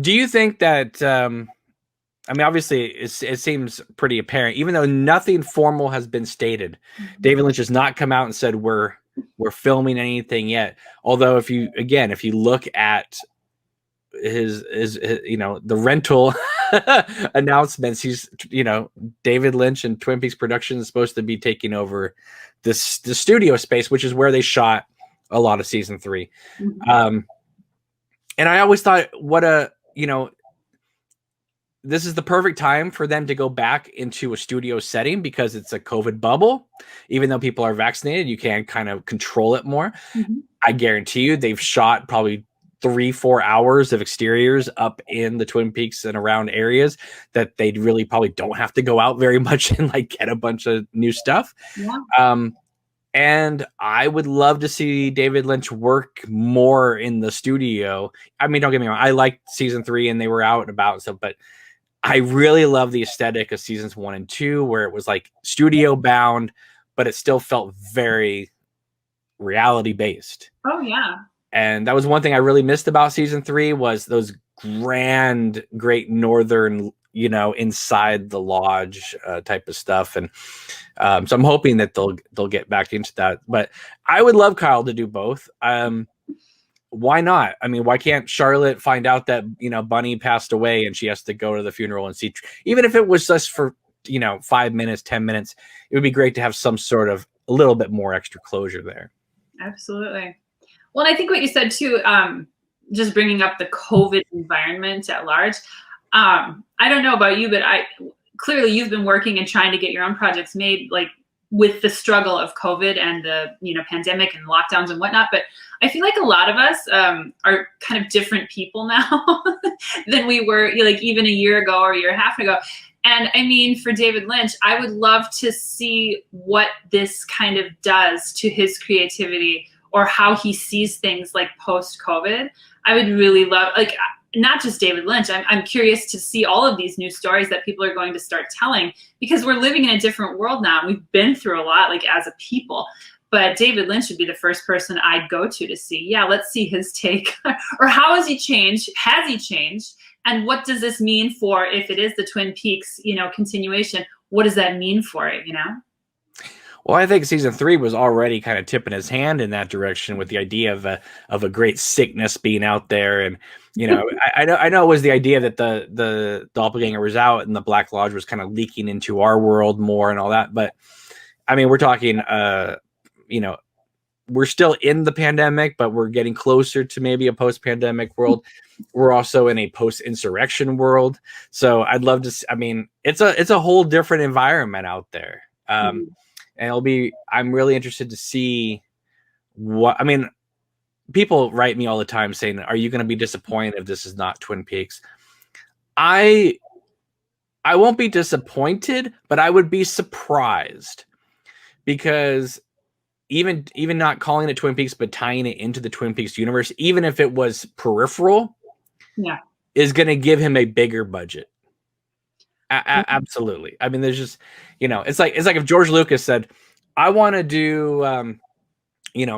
do you think that, I mean, obviously it seems pretty apparent, even though nothing formal has been stated. David Lynch has not come out and said we're filming anything yet. Although if you look at his you know, the rental announcements, he's, you know, David Lynch and Twin Peaks Productions is supposed to be taking over the studio space, which is where they shot a lot of season 3. And I always thought, this is the perfect time for them to go back into a studio setting, because it's a COVID bubble. Even though people are vaccinated, you can kind of control it more. I guarantee you they've shot probably 3-4 hours of exteriors up in the Twin Peaks and around areas that they really probably don't have to go out very much and like get a bunch of new stuff. Yeah. And I would love to see David Lynch work more in the studio. I mean, don't get me wrong, I liked season 3 and they were out and about and stuff, but I really love the aesthetic of seasons 1 and 2, where it was like studio bound, but it still felt very reality based.
Oh yeah.
And that was one thing I really missed about season 3 was those grand, great northern, you know, inside the lodge type of stuff. And so I'm hoping that they'll get back into that. But I would love Kyle to do both. Why not? I mean, why can't Charlotte find out that, you know, Bunny passed away and she has to go to the funeral and see, even if it was just for, you know, 5 minutes, 10 minutes, it would be great to have some sort of a little bit more extra closure there.
Absolutely. Well, and I think what you said too, just bringing up the COVID environment at large. I don't know about you, but clearly you've been working and trying to get your own projects made. Like, with the struggle of COVID and the, pandemic and lockdowns and whatnot. But I feel like a lot of us are kind of different people now than we were like even a year ago or a year and a half ago. And I mean, for David Lynch, I would love to see what this kind of does to his creativity or how he sees things like post-COVID. I would really love, like, not just David Lynch. I'm curious to see all of these new stories that people are going to start telling, because we're living in a different world now. We've been through a lot, like, as a people. But David Lynch would be the first person I'd go to see. Yeah, let's see his take. Or how has he changed? Has he changed? And what does this mean for, if it is the Twin Peaks, continuation, what does that mean for it,
Well, I think season 3 was already kind of tipping his hand in that direction with the idea of a great sickness being out there. And, I know it was the idea that the doppelganger was out and the Black Lodge was kind of leaking into our world more and all that. But I mean, we're talking, we're still in the pandemic, but we're getting closer to maybe a post-pandemic world. We're also in a post-insurrection world. So I'd love to I mean, it's a whole different environment out there. And I'm really interested to see people write me all the time saying, are you going to be disappointed if this is not Twin Peaks? I won't be disappointed, but I would be surprised, because even not calling it Twin Peaks, but tying it into the Twin Peaks universe, even if it was peripheral, is going to give him a bigger budget. Absolutely. I mean, there's just, it's like if George Lucas said, I want to do,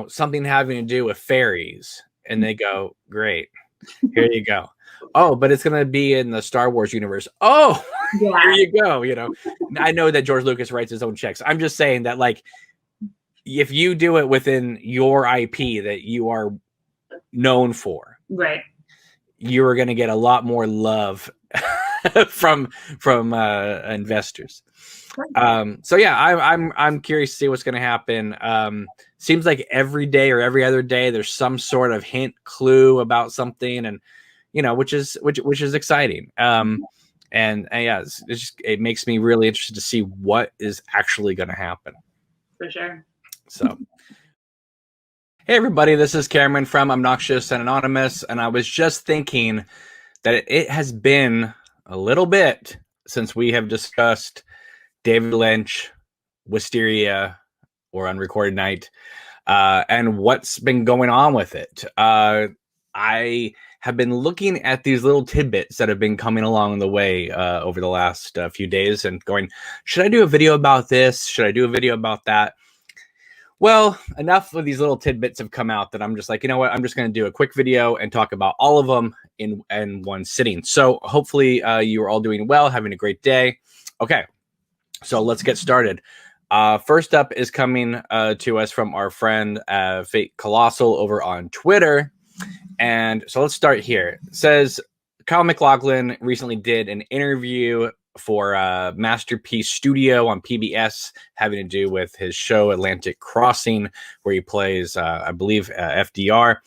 something having to do with fairies, and they go, great, here you go. Oh, but it's going to be in the Star Wars universe. Oh, here you go. I know that George Lucas writes his own checks. I'm just saying that, like, if you do it within your IP that you are known for,
right,
you are going to get a lot more love from investors. So yeah, I'm curious to see what's going to happen. Seems like every day or every other day there's some sort of hint, clue about something, and which is exciting. And yeah, it makes me really interested to see what is actually going to happen.
For sure.
So, hey everybody, this is Cameron from Obnoxious and Anonymous, and I was just thinking that it has been a little bit since we have discussed David Lynch, Wisteria, or Unrecorded Night, and what's been going on with it. I have been looking at these little tidbits that have been coming along the way over the last few days and going, should I do a video about this? Should I do a video about that? Well, enough of these little tidbits have come out that I'm just like, you know what? I'm just going to do a quick video and talk about all of them in one sitting. So hopefully you are all doing well, having a great day. Okay, so let's get started. First up is coming to us from our friend Fate Colossal over on Twitter. And so let's start here. It says, Kyle MacLachlan recently did an interview for Masterpiece Studio on PBS having to do with his show Atlantic Crossing, where he plays, I believe, FDR.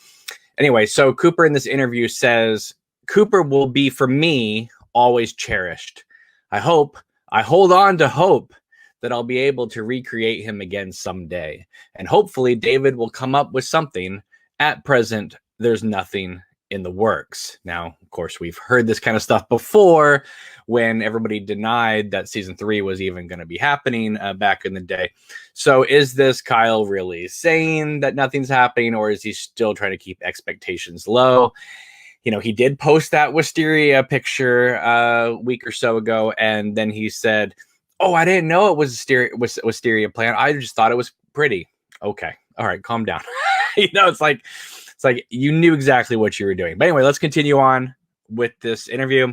Anyway, so Cooper in this interview says, Cooper will be, for me, always cherished. I hold on to hope that I'll be able to recreate him again someday. And hopefully David will come up with something. At present, there's nothing in the works. Now, of course, we've heard this kind of stuff before when everybody denied that season 3 was even going to be happening back in the day. So is this Kyle really saying that nothing's happening, or is he still trying to keep expectations low? He did post that Wisteria picture a week or so ago, and then he said, oh, I didn't know it was Wisteria plant. I just thought it was pretty. Okay. All right. Calm down. It's like you knew exactly what you were doing. But anyway, let's continue on with this interview.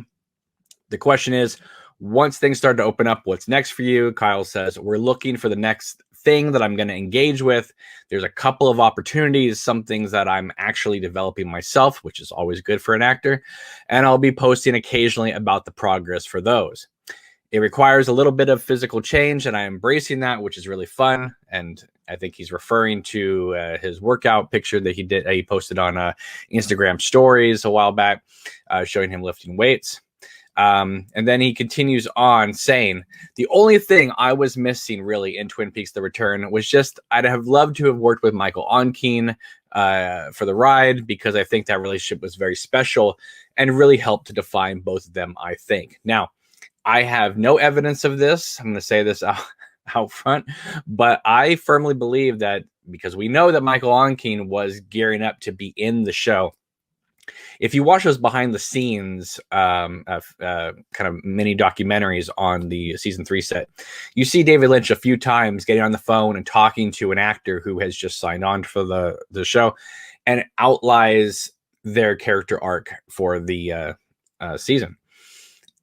The question is, once things start to open up, what's next for you? Kyle says, we're looking for the next thing that I'm going to engage with. There's a couple of opportunities, some things that I'm actually developing myself, which is always good for an actor. And I'll be posting occasionally about the progress for those. It requires a little bit of physical change, and I'm embracing that, which is really fun. And I think he's referring to his workout picture that he posted on Instagram stories a while back, showing him lifting weights. And then he continues on saying, the only thing I was missing really in Twin Peaks: The Return was just, I'd have loved to have worked with Michael Onkeen for the ride, because I think that relationship was very special and really helped to define both of them, I think. Now, I have no evidence of this. I'm going to say this out front, but I firmly believe that, because we know that Michael Onkeen was gearing up to be in the show. If you watch those behind the scenes kind of mini documentaries on the season 3 set, you see David Lynch a few times getting on the phone and talking to an actor who has just signed on for the show, and outlines their character arc for the season.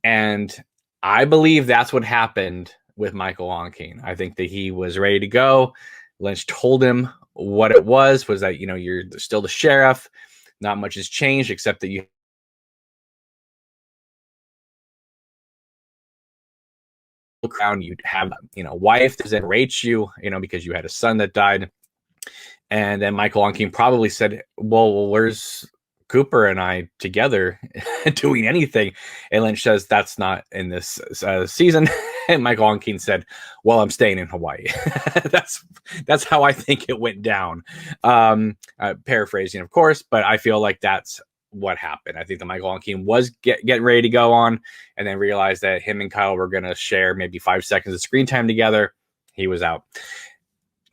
And I believe that's what happened with Michael Onkeen. I think that he was ready to go. Lynch told him what it was that, you're still the sheriff. Not much has changed except that you look around, you'd have, wife that rates you, because you had a son that died. And then Michael Onkeen probably said, well, where's Cooper and I together doing anything? And Lynch says, that's not in this season. And Michael Onkeen said, well, I'm staying in Hawaii. That's how I think it went down. Paraphrasing, of course, but I feel like that's what happened. I think that Michael Onkeen was getting ready to go on, and then realized that him and Kyle were going to share maybe 5 seconds of screen time together. He was out.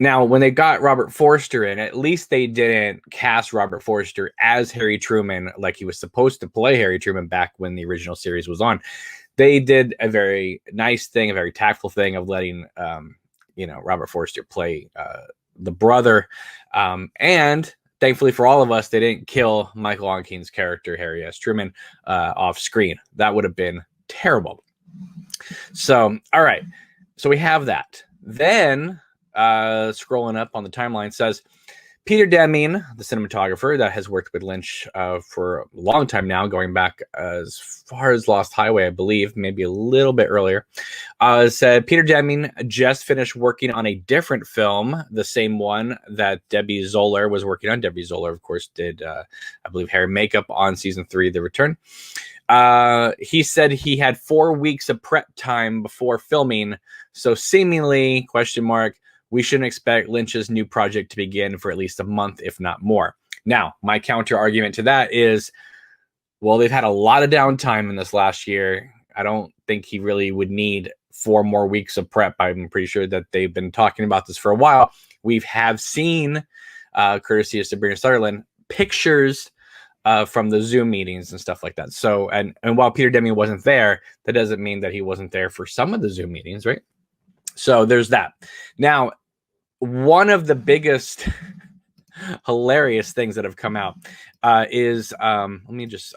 Now, when they got Robert Forster in, at least they didn't cast Robert Forster as Harry Truman like he was supposed to play Harry Truman back when the original series was on. They did a very nice thing, a very tactful thing of letting, Robert Forster play the brother. And thankfully for all of us, they didn't kill Michael Onkeen's character, Harry S. Truman, off screen. That would have been terrible. So, all right. So we have that. Then, scrolling up on the timeline, says Peter Deming, the cinematographer that has worked with Lynch for a long time now, going back as far as Lost Highway, I believe, maybe a little bit earlier, said Peter Deming just finished working on a different film, the same one that Debbie Zoller was working on. Debbie Zoller, of course, did, I believe, hair and makeup on season 3, The Return. He said he had 4 weeks of prep time before filming, so seemingly, we shouldn't expect Lynch's new project to begin for at least a month, if not more. Now, my counter argument to that is, well, they've had a lot of downtime in this last year. I don't think he really would need 4 more weeks of prep. I'm pretty sure that they've been talking about this for a while. We have seen, courtesy of Sabrina Sutherland, pictures from the Zoom meetings and stuff like that. So, and while Peter Deming wasn't there, that doesn't mean that he wasn't there for some of the Zoom meetings, right? So there's that. Now, one of the biggest hilarious things that have come out is, I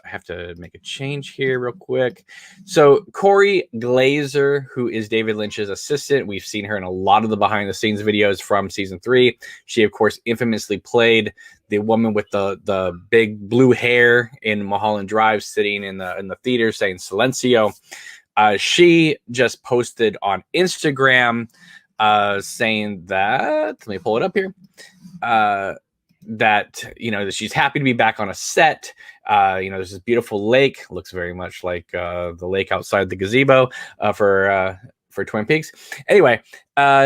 have to make a change here real quick. So Corey Glazer, who is David Lynch's assistant, we've seen her in a lot of the behind the scenes videos from season 3. She, of course, infamously played the woman with the big blue hair in Mulholland Drive, sitting in the theater saying Silencio. She just posted on Instagram saying that, let me pull it up here, that, that she's happy to be back on a set. There's this beautiful lake, looks very much like the lake outside the gazebo for Twin Peaks. Anyway,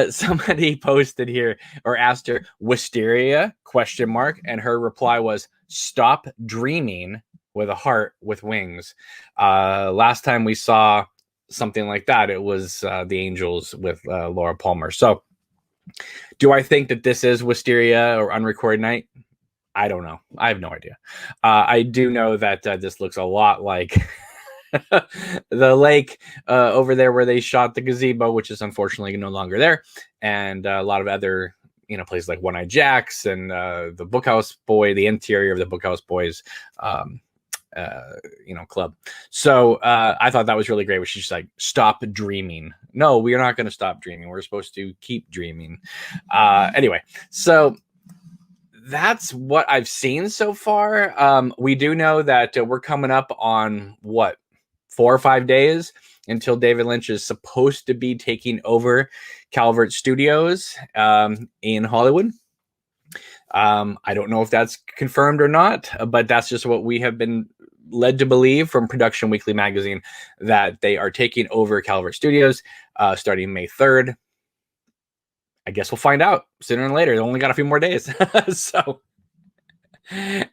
somebody posted here or asked her, Wisteria, ? And her reply was, stop dreaming with a heart with wings. Last time we saw something like that, it was The Angels with Laura Palmer. So do I think that this is Wisteria or Unrecorded Night? I don't know. I have no idea. I do know that this looks a lot like the lake over there where they shot the gazebo, which is unfortunately no longer there, and a lot of other places like One Eye Jack's and the Bookhouse Boy, the interior of the Bookhouse Boys club. So I thought that was really great, where she's like, stop dreaming. No, we are not going to stop dreaming. We're supposed to keep dreaming. Anyway, so that's what I've seen so far. We do know that we're coming up on 4 or 5 days until David Lynch is supposed to be taking over Calvert Studios in Hollywood. I don't know if that's confirmed or not, but that's just what we have been led to believe from Production Weekly magazine that they are taking over Calvert Studios starting May 3rd. I guess we'll find out sooner than later. They only got a few more days. So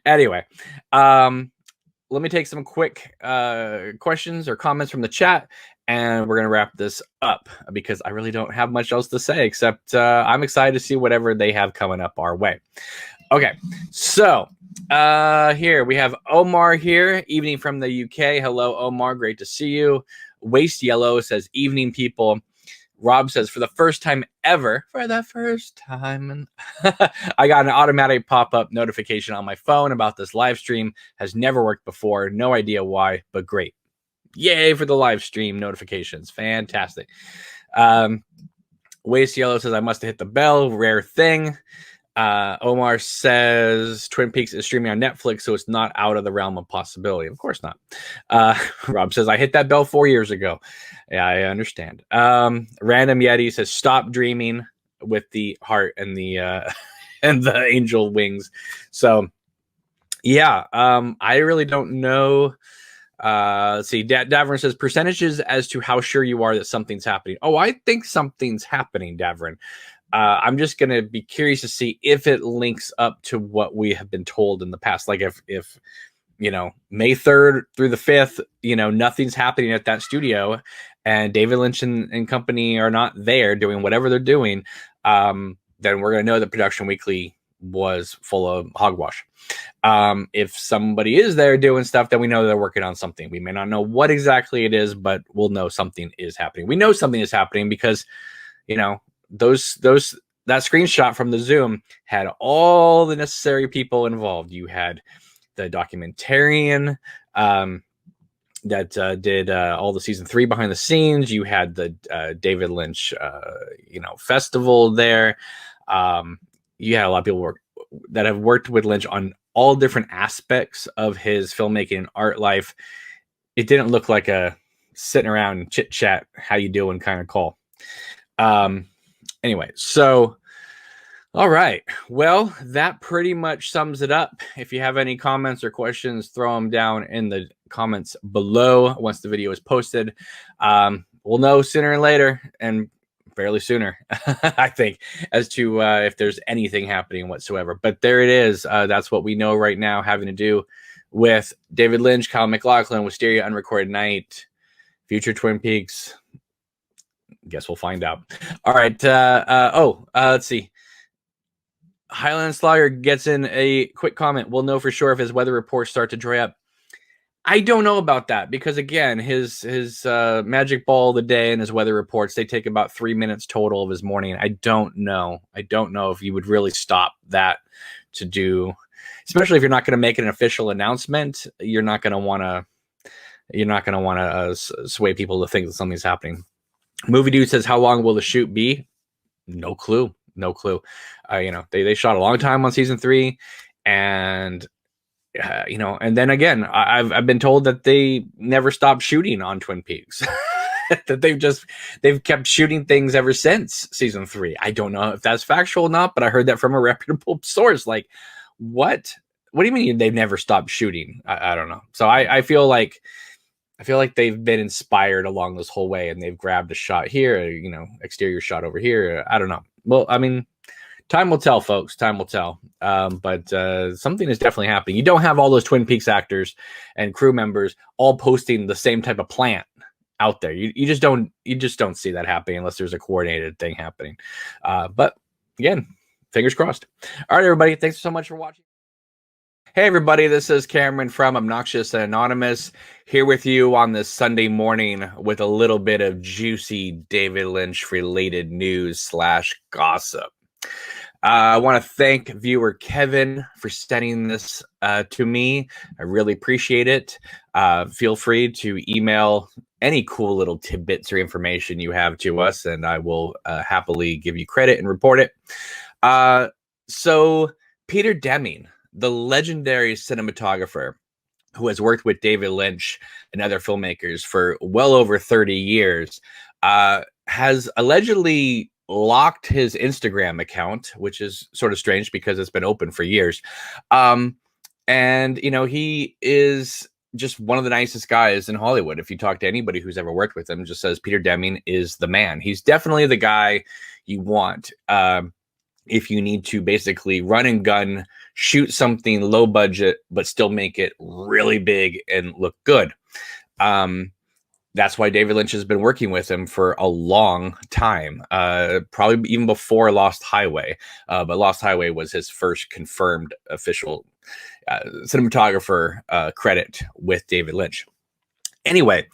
anyway, let me take some quick questions or comments from the chat, and we're going to wrap this up because I really don't have much else to say except I'm excited to see whatever they have coming up our way. Okay, so here we have Omar here, evening from the UK. Hello, Omar. Great to see you. Waste Yellow says, evening, people. Rob says, for the first time ever, I got an automatic pop-up notification on my phone about this live stream. Has never worked before. No idea why, but great. Yay for the live stream notifications. Fantastic. Waste Yellow says, I must have hit the bell. Rare thing. Omar says Twin Peaks is streaming on Netflix, so it's not out of the realm of possibility. Of course not. Rob says, I hit that bell 4 years ago. Yeah, I understand. Random Yeti says, stop dreaming with the heart and the and the angel wings. So yeah, I really don't know. Let's see. Davern says, percentages as to how sure you are that something's happening. Oh, I think something's happening, Davern. I'm just going to be curious to see if it links up to what we have been told in the past. Like if May 3rd through the 5th, nothing's happening at that studio and David Lynch and company are not there doing whatever they're doing, then we're going to know that Production Weekly was full of hogwash. If somebody is there doing stuff, then we know they're working on something. We may not know what exactly it is, but we'll know something is happening. We know something is happening because, that screenshot from the Zoom had all the necessary people involved. You had the documentarian that did all the season 3 behind the scenes. You had the David Lynch, festival there. You had a lot of people that have worked with Lynch on all different aspects of his filmmaking and art life. It didn't look like a sitting around chit chat, how you doing kind of call. Anyway, so, all right. Well, that pretty much sums it up. If you have any comments or questions, throw them down in the comments below once the video is posted. We'll know sooner and later, and fairly sooner, I think, as to if there's anything happening whatsoever. But there it is. That's what we know right now, having to do with David Lynch, Kyle MacLachlan, Wisteria, Unrecorded Night, future Twin Peaks. Guess we'll find out. All right. Let's see. Highland Slayer gets in a quick comment. We'll know for sure if his weather reports start to dry up. I don't know about that because, again, his magic ball of the day and his weather reports, they take about 3 minutes total of his morning. I don't know if you would really stop that to do, especially if you're not going to make an official announcement. You're not going to want to sway people to think that something's happening. Movie Dude says, how long will the shoot be? No clue. They shot a long time on season 3, and and then again, I've been told that they never stopped shooting on Twin Peaks. That they've kept shooting things ever since season 3. I don't know if that's factual or not, but I heard that from a reputable source. Like, what do you mean they've never stopped shooting? I don't know. So I feel like they've been inspired along this whole way, and they've grabbed a shot here, exterior shot over here. I don't know. Well, I mean, time will tell, folks. Time will tell. But something is definitely happening. You don't have all those Twin Peaks actors and crew members all posting the same type of plant out there. You just don't see that happening unless there's a coordinated thing happening. But again, fingers crossed. All right, everybody. Thanks so much for watching. Hey, everybody, this is Cameron from Obnoxious and Anonymous, here with you on this Sunday morning with a little bit of juicy David Lynch-related news / gossip. I want to thank viewer Kevin for sending this to me. I really appreciate it. Feel free to email any cool little tidbits or information you have to us, and I will happily give you credit and report it. So Peter Deming, the legendary cinematographer who has worked with David Lynch and other filmmakers for well over 30 years, has allegedly locked his Instagram account, which is sort of strange because it's been open for years. And, he is just one of the nicest guys in Hollywood. If you talk to anybody who's ever worked with him, just says Peter Deming is the man. He's definitely the guy you want if you need to basically run and gun, shoot something low budget, but still make it really big and look good. That's why David Lynch has been working with him for a long time, probably even before Lost Highway. But Lost Highway was his first confirmed official cinematographer credit with David Lynch. Anyway,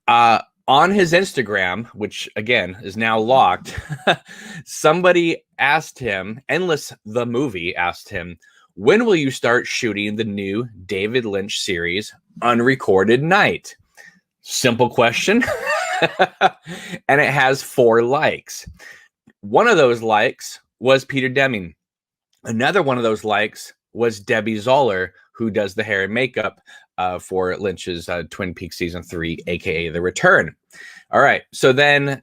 on his Instagram, which again is now locked, somebody asked him, Endless the Movie asked him, when will you start shooting the new David Lynch series, Unrecorded Night? Simple question. And it has 4 likes. One of those likes was Peter Deming. Another one of those likes was Debbie Zoller, who does the hair and makeup for Lynch's Twin Peaks Season 3, aka The Return. All right, so then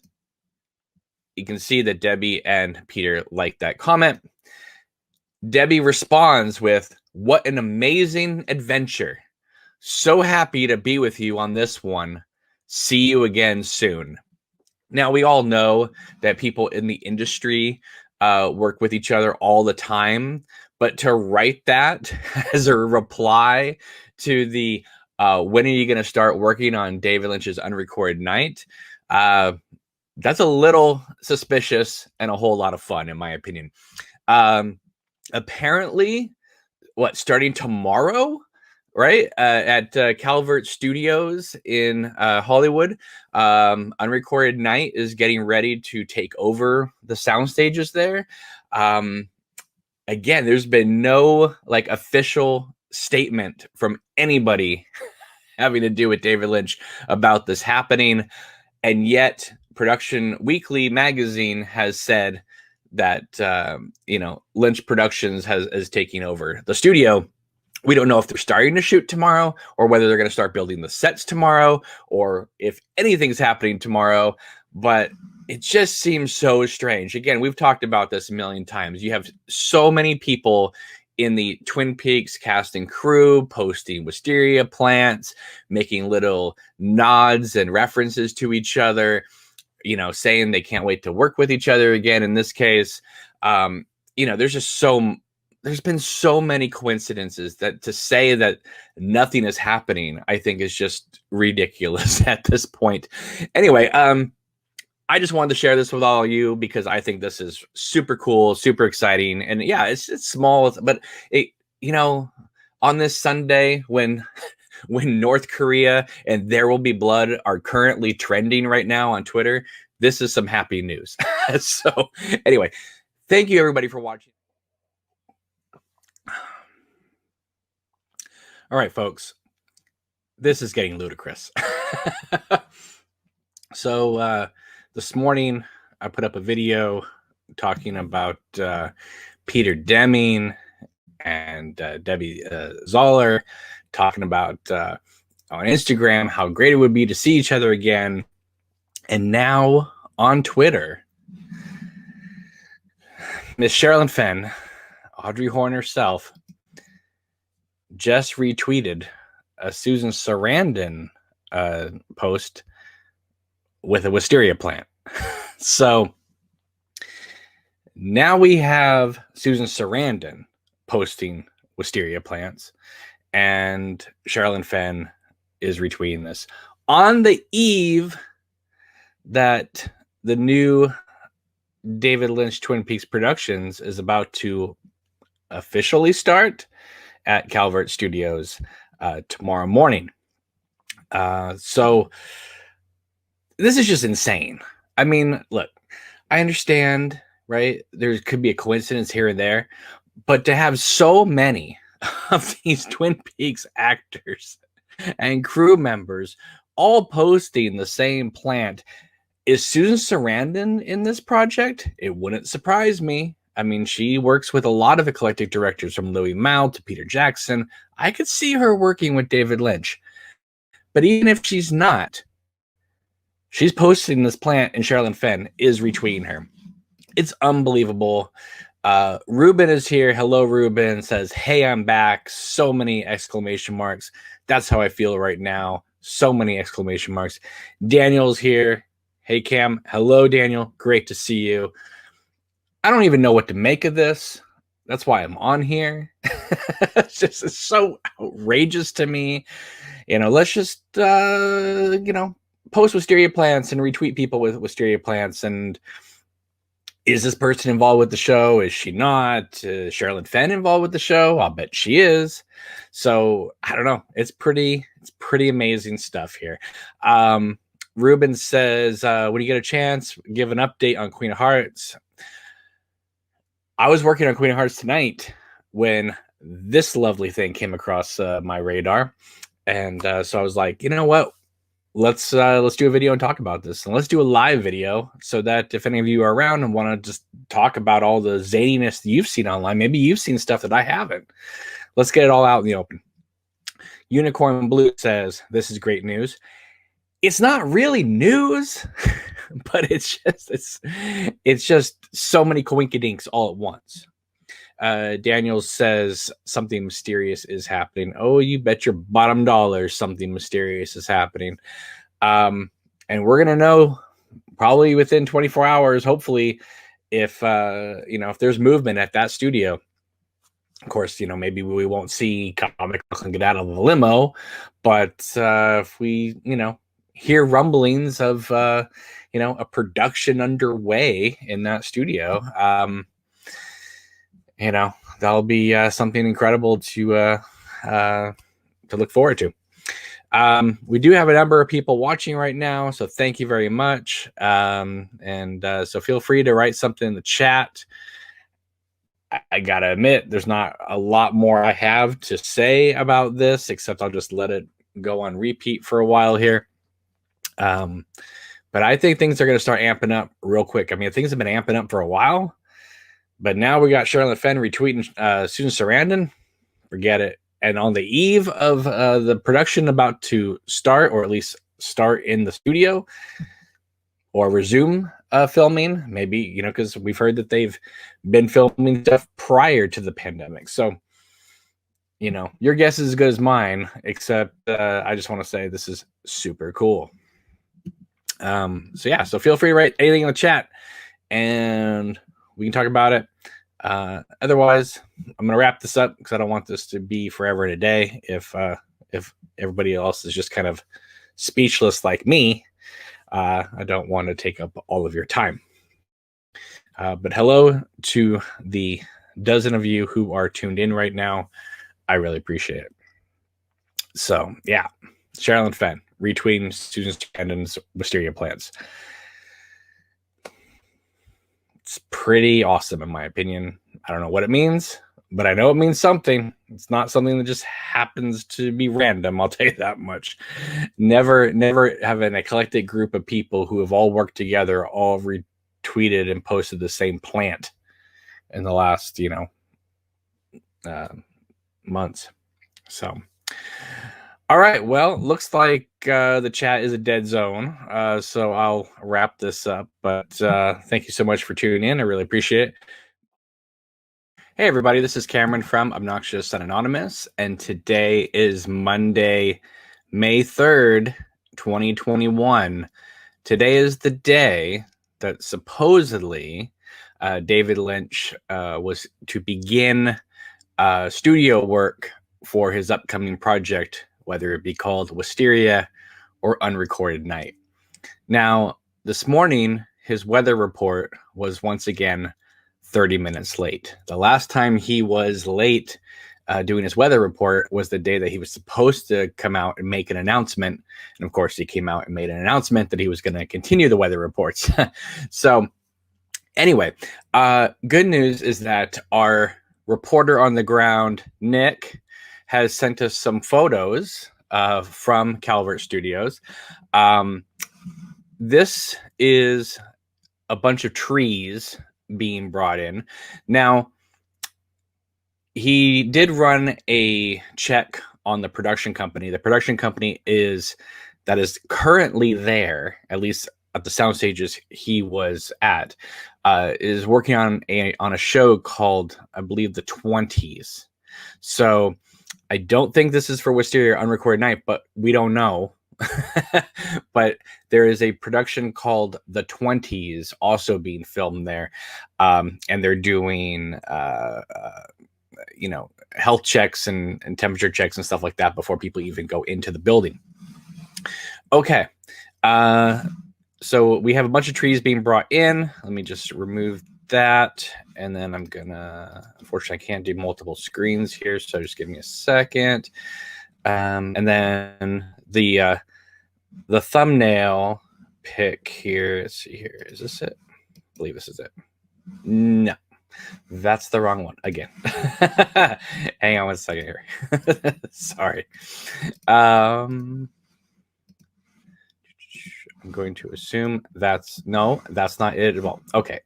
you can see that Debbie and Peter liked that comment. Debbie responds with, what an amazing adventure. So happy to be with you on this one. See you again soon. Now, we all know that people in the industry work with each other all the time, but to write that as a reply to the when are you going to start working on David Lynch's Unrecorded Night, that's a little suspicious and a whole lot of fun, in my opinion. Apparently, starting tomorrow, right, at Calvert Studios in Hollywood, Unrecorded Night is getting ready to take over the sound stages there. Again, there's been no official statement from anybody having to do with David Lynch about this happening, and yet Production Weekly magazine has said that Lynch Productions is taking over the studio. We don't know if they're starting to shoot tomorrow or whether they're going to start building the sets tomorrow or if anything's happening tomorrow, but it just seems so strange. Again, we've talked about this a million times. You have so many people in the Twin Peaks cast and crew posting Wisteria plants, making little nods and references to each other, saying they can't wait to work with each other again. In this case, there's been so many coincidences that to say that nothing is happening, I think is just ridiculous at this point. Anyway, I just wanted to share this with all of you because I think this is super cool, super exciting. And yeah, it's small, but on this Sunday when North Korea and There Will Be Blood are currently trending right now on Twitter, this is some happy news. So anyway, thank you everybody for watching. All right, folks, this is getting ludicrous. So this morning, I put up a video talking about Peter Deming and Debbie Zoller, talking about on Instagram how great it would be to see each other again. And now on Twitter, Miss Sherilyn Fenn, Audrey Horne herself, just retweeted a Susan Sarandon post with a wisteria plant. So now we have Susan Sarandon posting wisteria plants, and Sherilyn Fenn is retweeting this on the eve that the new David Lynch Twin Peaks Productions is about to officially start at Calvert Studios tomorrow morning. So this is just insane. I mean, look, I understand, right? There could be a coincidence here and there, but to have so many of these Twin Peaks actors and crew members all posting the same plant. Is Susan Sarandon in this project? It wouldn't surprise me. I mean, she works with a lot of eclectic directors from Louis Malle to Peter Jackson. I could see her working with David Lynch. But even if she's not, she's posting this plant and Sherilyn Fenn is retweeting her. It's unbelievable. Ruben is here. Hello, Ruben. Says, hey, I'm back. So many exclamation marks. That's how I feel right now. So many exclamation marks. Daniel's here. Hey, Cam. Hello, Daniel. Great to see you. I don't even know what to make of this. That's why I'm on here. It's so outrageous to me. Let's just, post Wisteria plants and retweet people with Wisteria plants. And is this person involved with the show? Is she not? Is Sherilyn Fenn involved with the show? I'll bet she is. So I don't know. It's pretty amazing stuff here. Ruben says, when you get a chance, give an update on Queen of Hearts. I was working on Queen of Hearts tonight when this lovely thing came across my radar. And so I was like, you know what? Let's do a video and talk about this. And let's do a live video so that if any of you are around and want to just talk about all the zaniness that you've seen online, maybe you've seen stuff that I haven't. Let's get it all out in the open. Unicorn Blue says, this is great news. It's not really news, but it's just so many coinkydinks all at once. Daniel says something mysterious is happening. Oh, you bet your bottom dollar something mysterious is happening. And we're going to know probably within 24 hours, hopefully, if there's movement at that studio. Of course, maybe we won't see Comic Con get out of the limo, but if we, hear rumblings of, a production underway in that studio, that'll be something incredible to look forward to. We do have a number of people watching right now, so thank you very much. So feel free to write something in the chat. I gotta admit, there's not a lot more I have to say about this, except I'll just let it go on repeat for a while here. But I think things are going to start amping up real quick. I mean, things have been amping up for a while, but now we got Sherilyn Fenn retweeting Susan Sarandon. Forget it. And on the eve of the production about to start, or at least start in the studio, or resume filming, maybe, because we've heard that they've been filming stuff prior to the pandemic. So, your guess is as good as mine, except I just want to say this is super cool. So feel free to write anything in the chat and we can talk about it. Otherwise, I'm going to wrap this up because I don't want this to be forever and a day. If everybody else is just kind of speechless like me, I don't want to take up all of your time. But hello to the dozen of you who are tuned in right now. I really appreciate it. So yeah, Sherilyn Fenn retweeting Susan Sarandon's Wisteria plants. It's pretty awesome in my opinion. I don't know what it means, but I know it means something. It's not something that just happens to be random. I'll tell you that much. Never have an eclectic group of people who have all worked together, all retweeted and posted the same plant in the last, months. So, all right. Well, looks like the chat is a dead zone. So I'll wrap this up. But thank you so much for tuning in. I really appreciate it. Hey, everybody. This is Cameron from Obnoxious and Anonymous. And today is Monday, May 3rd, 2021. Today is the day that supposedly David Lynch was to begin studio work for his upcoming project, whether it be called Wisteria or Unrecorded Night. Now, this morning, his weather report was once again 30 minutes late. The last time he was late doing his weather report was the day that he was supposed to come out and make an announcement. And of course, he came out and made an announcement that he was going to continue the weather reports. So anyway, good news is that our reporter on the ground, Nick, has sent us some photos from Calvert Studios. This is a bunch of trees being brought in. Now, he did run a check on the production company. The production company that is currently there, at least at the sound stages he was at, is working on a show called, I believe, The 20s. So I don't think this is for Wisteria Unrecorded Night, but we don't know. But there is a production called The 20s also being filmed there. And they're doing, health checks and temperature checks and stuff like that before people even go into the building. Okay. So we have a bunch of trees being brought in. Let me just remove that. And then I'm gonna, unfortunately, I can't do multiple screens here. So just give me a second. And then the thumbnail pick here. Let's see here. Is this it? I believe this is it. No, that's the wrong one again. Hang on one second here. Sorry. I'm going to assume that's not it at all. Okay.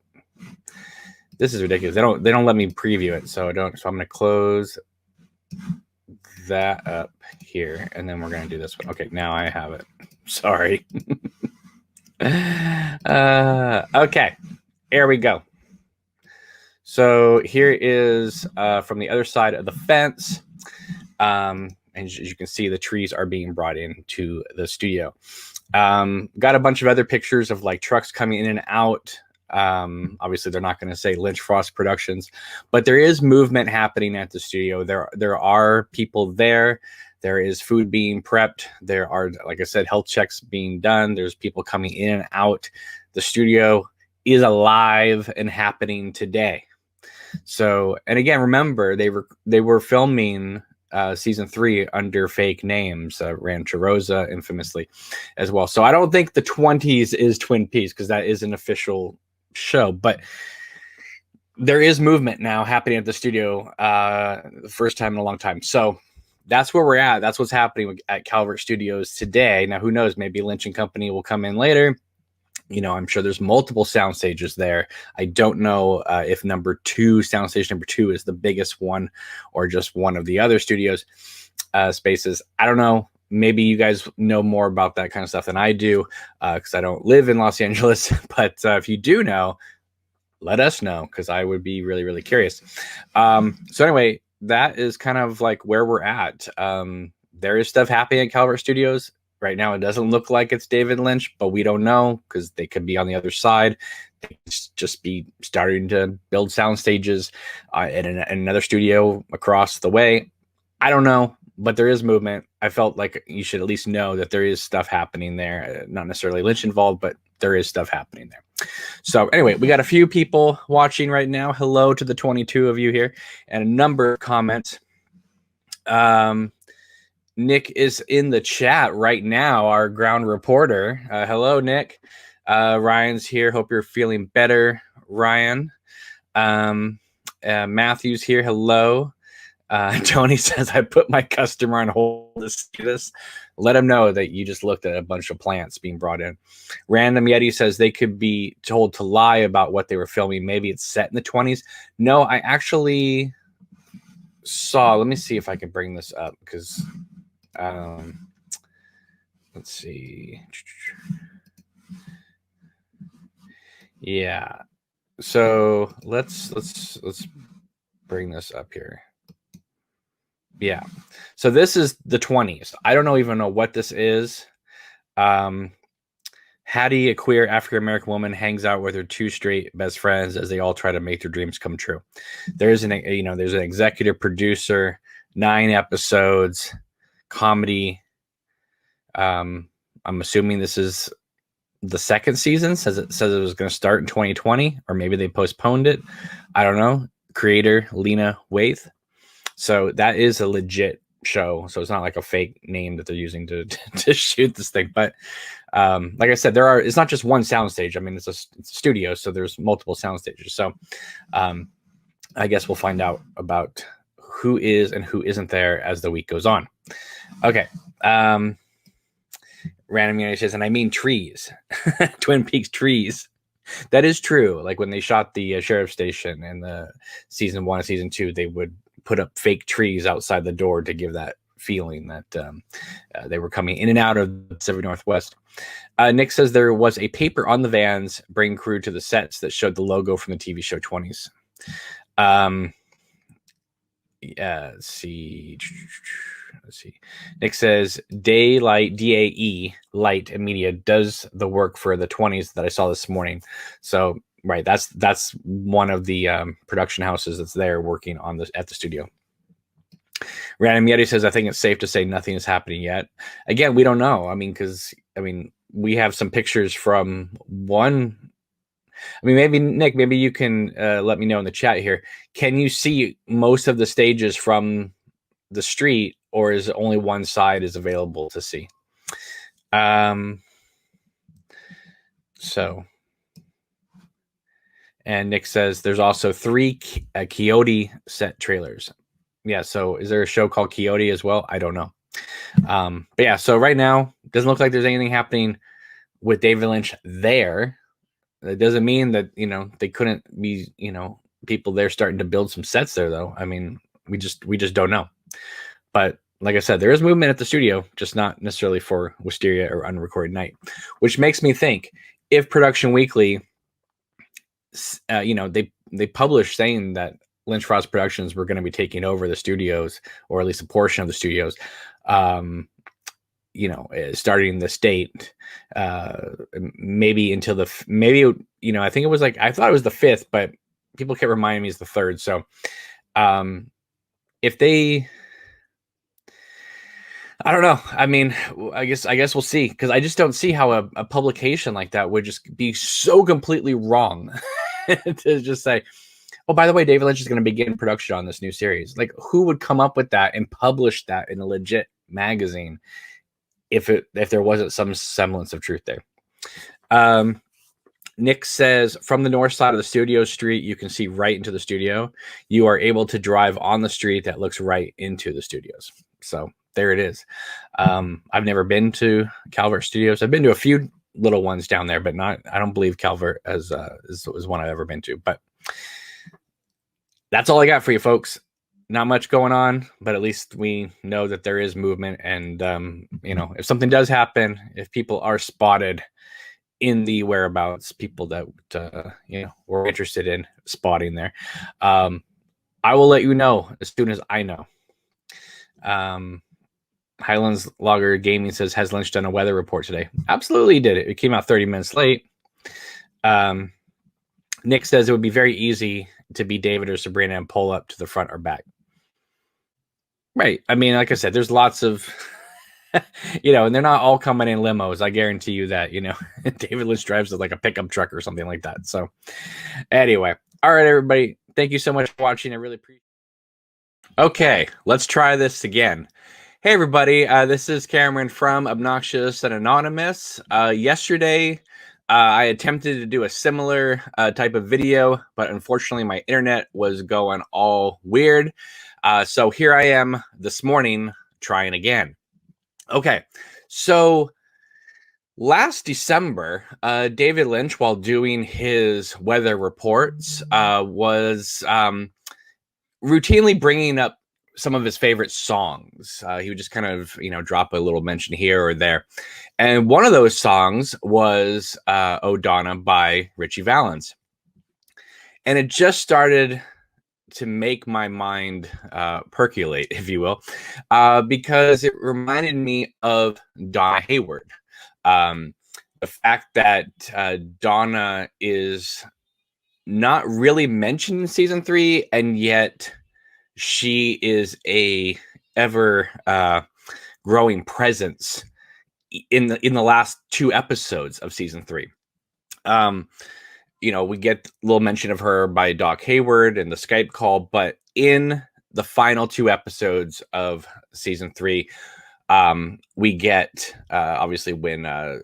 This is ridiculous. They don't let me preview it, so I'm gonna close that up here, and then we're gonna do this one. Okay, now I have it. Sorry. Okay, here we go. So here is from the other side of the fence. And as you can see, the trees are being brought into the studio. Got a bunch of other pictures of like trucks coming in and out. Obviously they're not going to say Lynch Frost Productions, but there is movement happening at the studio. There are people there. There is food being prepped. There are, like I said, health checks being done. There's people coming in and out. The studio is alive and happening today. So, and again, remember they were filming season 3 under fake names, Rancho Rosa infamously as well. So I don't think the 20s is Twin Peaks because that is an official show, but there is movement now happening at the studio, the first time in a long time. So that's where we're at. That's what's happening at Calvert Studios today. Now, who knows? Maybe Lynch and Company will come in later. I'm sure there's multiple sound stages there. I don't know if soundstage number 2 is the biggest one or just one of the other studios spaces. I don't know. Maybe you guys know more about that kind of stuff than I do because I don't live in Los Angeles. But if you do know, let us know because I would be really, really curious. So anyway, that is kind of like where we're at. There is stuff happening at Calvert Studios. Right now, it doesn't look like it's David Lynch, but we don't know because they could be on the other side. They could just be starting to build sound stages in another studio across the way. I don't know, but there is movement. I felt like you should at least know that there is stuff happening there. Not necessarily Lynch involved, but there is stuff happening there. So anyway, we got a few people watching right now. Hello to the 22 of you here and a number of comments. Nick is in the chat right now, our ground reporter. Hello, Nick. Ryan's here. Hope you're feeling better, Ryan. Matthew's here. Hello. Tony says, I put my customer on hold to see this. Let him know that you just looked at a bunch of plants being brought in. Random Yeti says they could be told to lie about what they were filming. Maybe it's set in the 20s. No, I actually saw. Let me see if I can bring this up because... let's see. Yeah. So let's bring this up here. Yeah. So this is the 20s. I don't even know what this is. Hattie, a queer African-American woman, hangs out with her 2 straight best friends as they all try to make their dreams come true. There's an executive producer, 9 episodes, comedy. I'm assuming this is the second season. Says it was going to start in 2020, or maybe they postponed it. I don't know. Creator Lena Waithe. So that is a legit show. So it's not like a fake name that they're using to shoot this thing. But like I said, it's not just one soundstage. I mean, it's a studio, so there's multiple sound stages. So I guess we'll find out about who is and who isn't there as the week goes on. Okay. Random Unity says, and I mean trees. Twin Peaks trees. That is true. Like when they shot the sheriff station in the season 1 and season 2, they would put up fake trees outside the door to give that feeling that they were coming in and out of the Pacific Northwest. Nick says there was a paper on the vans bring crew to the sets that showed the logo from the TV show 20s. let's see. Nick says Daylight, DAE, Light and Media does the work for the 20s that I saw this morning. So right, that's one of the production houses that's there working on this at the studio. Random Yeti says, I think it's safe to say nothing is happening yet. Again, we don't know. I mean, we have some pictures from one. I mean, maybe Nick, maybe you can let me know in the chat here. Can you see most of the stages from the street, or is only one side is available to see? So, and Nick says there's also 3 Quixote set trailers. Yeah. So is there a show called Quixote as well? I don't know. But yeah, so right now it doesn't look like there's anything happening with David Lynch there. That doesn't mean that, they couldn't be, people there starting to build some sets there though. I mean, we just don't know. But like I said, there is movement at the studio, just not necessarily for Wisteria or Unrecorded Night, which makes me think if Production Weekly, they published saying that Lynch Frost Productions were going to be taking over the studios, or at least a portion of the studios, starting this date, maybe until I think it was I thought it was the 5th, but people kept reminding me it's the 3rd. So if they, I don't know. I mean, I guess we'll see, because I just don't see how a publication like that would just be so completely wrong to just say, oh, by the way, David Lynch is going to begin production on this new series. Like, who would come up with that and publish that in a legit magazine if there wasn't some semblance of truth there? Nick says, from the north side of the studio street, you can see right into the studio. You are able to drive on the street that looks right into the studios. So there it is. I've never been to Calvert Studios. I've been to a few little ones down there, but I don't believe Calvert is one I've ever been to. But that's all I got for you, folks. Not much going on, but at least we know that there is movement. And, if something does happen, if people are spotted in the whereabouts, people that, we're interested in spotting there, I will let you know as soon as I know. Highlands Logger Gaming says, has Lynch done a weather report today? Absolutely he did it. It came out 30 minutes late. Nick says it would be very easy to be David or Sabrina and pull up to the front or back. Right. I mean, like I said, there's lots of, and they're not all coming in limos. I guarantee you that, David Lynch drives like a pickup truck or something like that. So anyway, all right, everybody. Thank you so much for watching. I really appreciate it. Okay, let's try this again. Hey, everybody. This is Cameron from Obnoxious and Anonymous. Yesterday, I attempted to do a similar type of video, but unfortunately my internet was going all weird. So here I am this morning trying again. Okay, so last December, David Lynch, while doing his weather reports, was routinely bringing up some of his favorite songs. He would just kind of, drop a little mention here or there. And one of those songs was Oh Donna by Richie Valens. And it just started to make my mind percolate, if you will, because it reminded me of Donna Hayward. The fact that Donna is not really mentioned in season 3, and yet she is a ever growing presence in the last 2 episodes of season 3. We get a little mention of her by Doc Hayward in the Skype call, but in the final 2 episodes of season 3, we get obviously when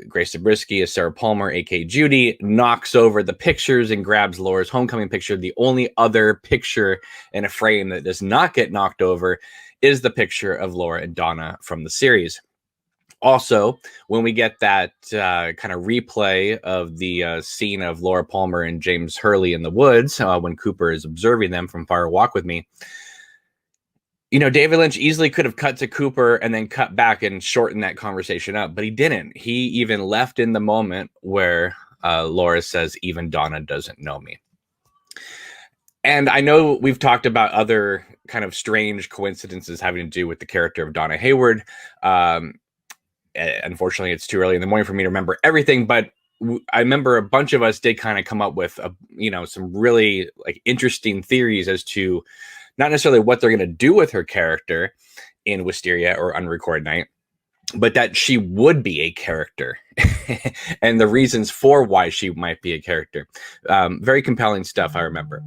Grace Zabriskie as Sarah Palmer, aka Judy, knocks over the pictures and grabs Laura's homecoming picture. The only other picture in a frame that does not get knocked over is the picture of Laura and Donna from the series. Also, when we get that kind of replay of the scene of Laura Palmer and James Hurley in the woods when Cooper is observing them from Fire Walk with Me, David Lynch easily could have cut to Cooper and then cut back and shortened that conversation up, but he didn't. He even left in the moment where Laura says, even Donna doesn't know me. And I know we've talked about other kind of strange coincidences having to do with the character of Donna Hayward. Unfortunately, it's too early in the morning for me to remember everything, but I remember a bunch of us did kind of come up with, some really like interesting theories as to not necessarily what they're going to do with her character in Wisteria or Unrecorded Night, but that she would be a character and the reasons for why she might be a character. Very compelling stuff, I remember.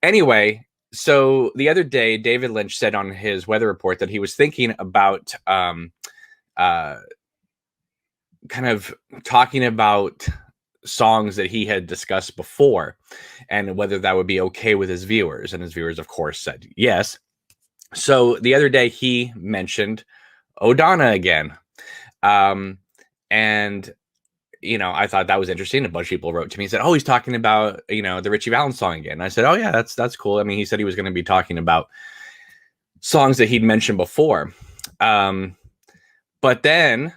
Anyway, so the other day, David Lynch said on his weather report that he was thinking about kind of talking about songs that he had discussed before and whether that would be okay with his viewers. And his viewers, of course, said yes. So the other day he mentioned O'Donna again. And, I thought that was interesting. A bunch of people wrote to me and said, oh, he's talking about, the Richie Valens song again. And I said, oh yeah, that's cool. I mean, he said he was going to be talking about songs that he'd mentioned before. But then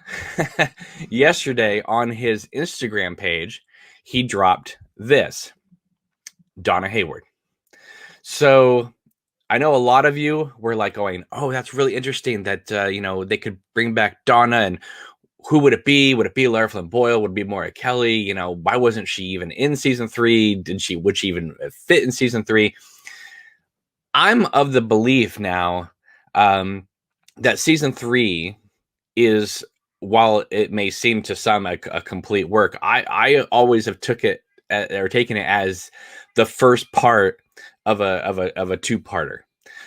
yesterday on his Instagram page, he dropped this, Donna Hayward. So I know a lot of you were like going, oh, that's really interesting that, they could bring back Donna, and who would it be? Would it be Lara Flynn Boyle? Would it be Moira Kelly? Why wasn't she even in season 3? Would she even fit in season 3? I'm of the belief now that season 3 is, while it may seem to some a complete work, I always have taken it as the first part of a two-parter.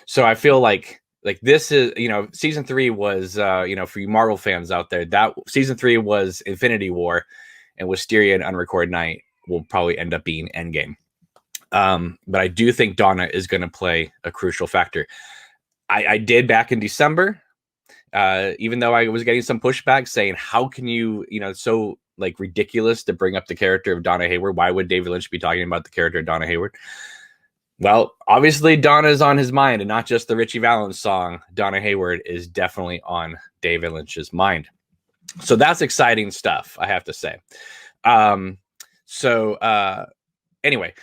So I feel like this is, season 3 was, for you Marvel fans out there, that season 3 was Infinity War, and Wisteria and Unrecorded Night will probably end up being Endgame. But I do think Donna is going to play a crucial factor. I did back in December. Even though I was getting some pushback saying, how can you, so like ridiculous to bring up the character of Donna Hayward? Why would David Lynch be talking about the character of Donna Hayward? Well, obviously Donna's on his mind, and not just the Richie Valens song. Donna Hayward is definitely on David Lynch's mind. So that's exciting stuff, I have to say. Anyway,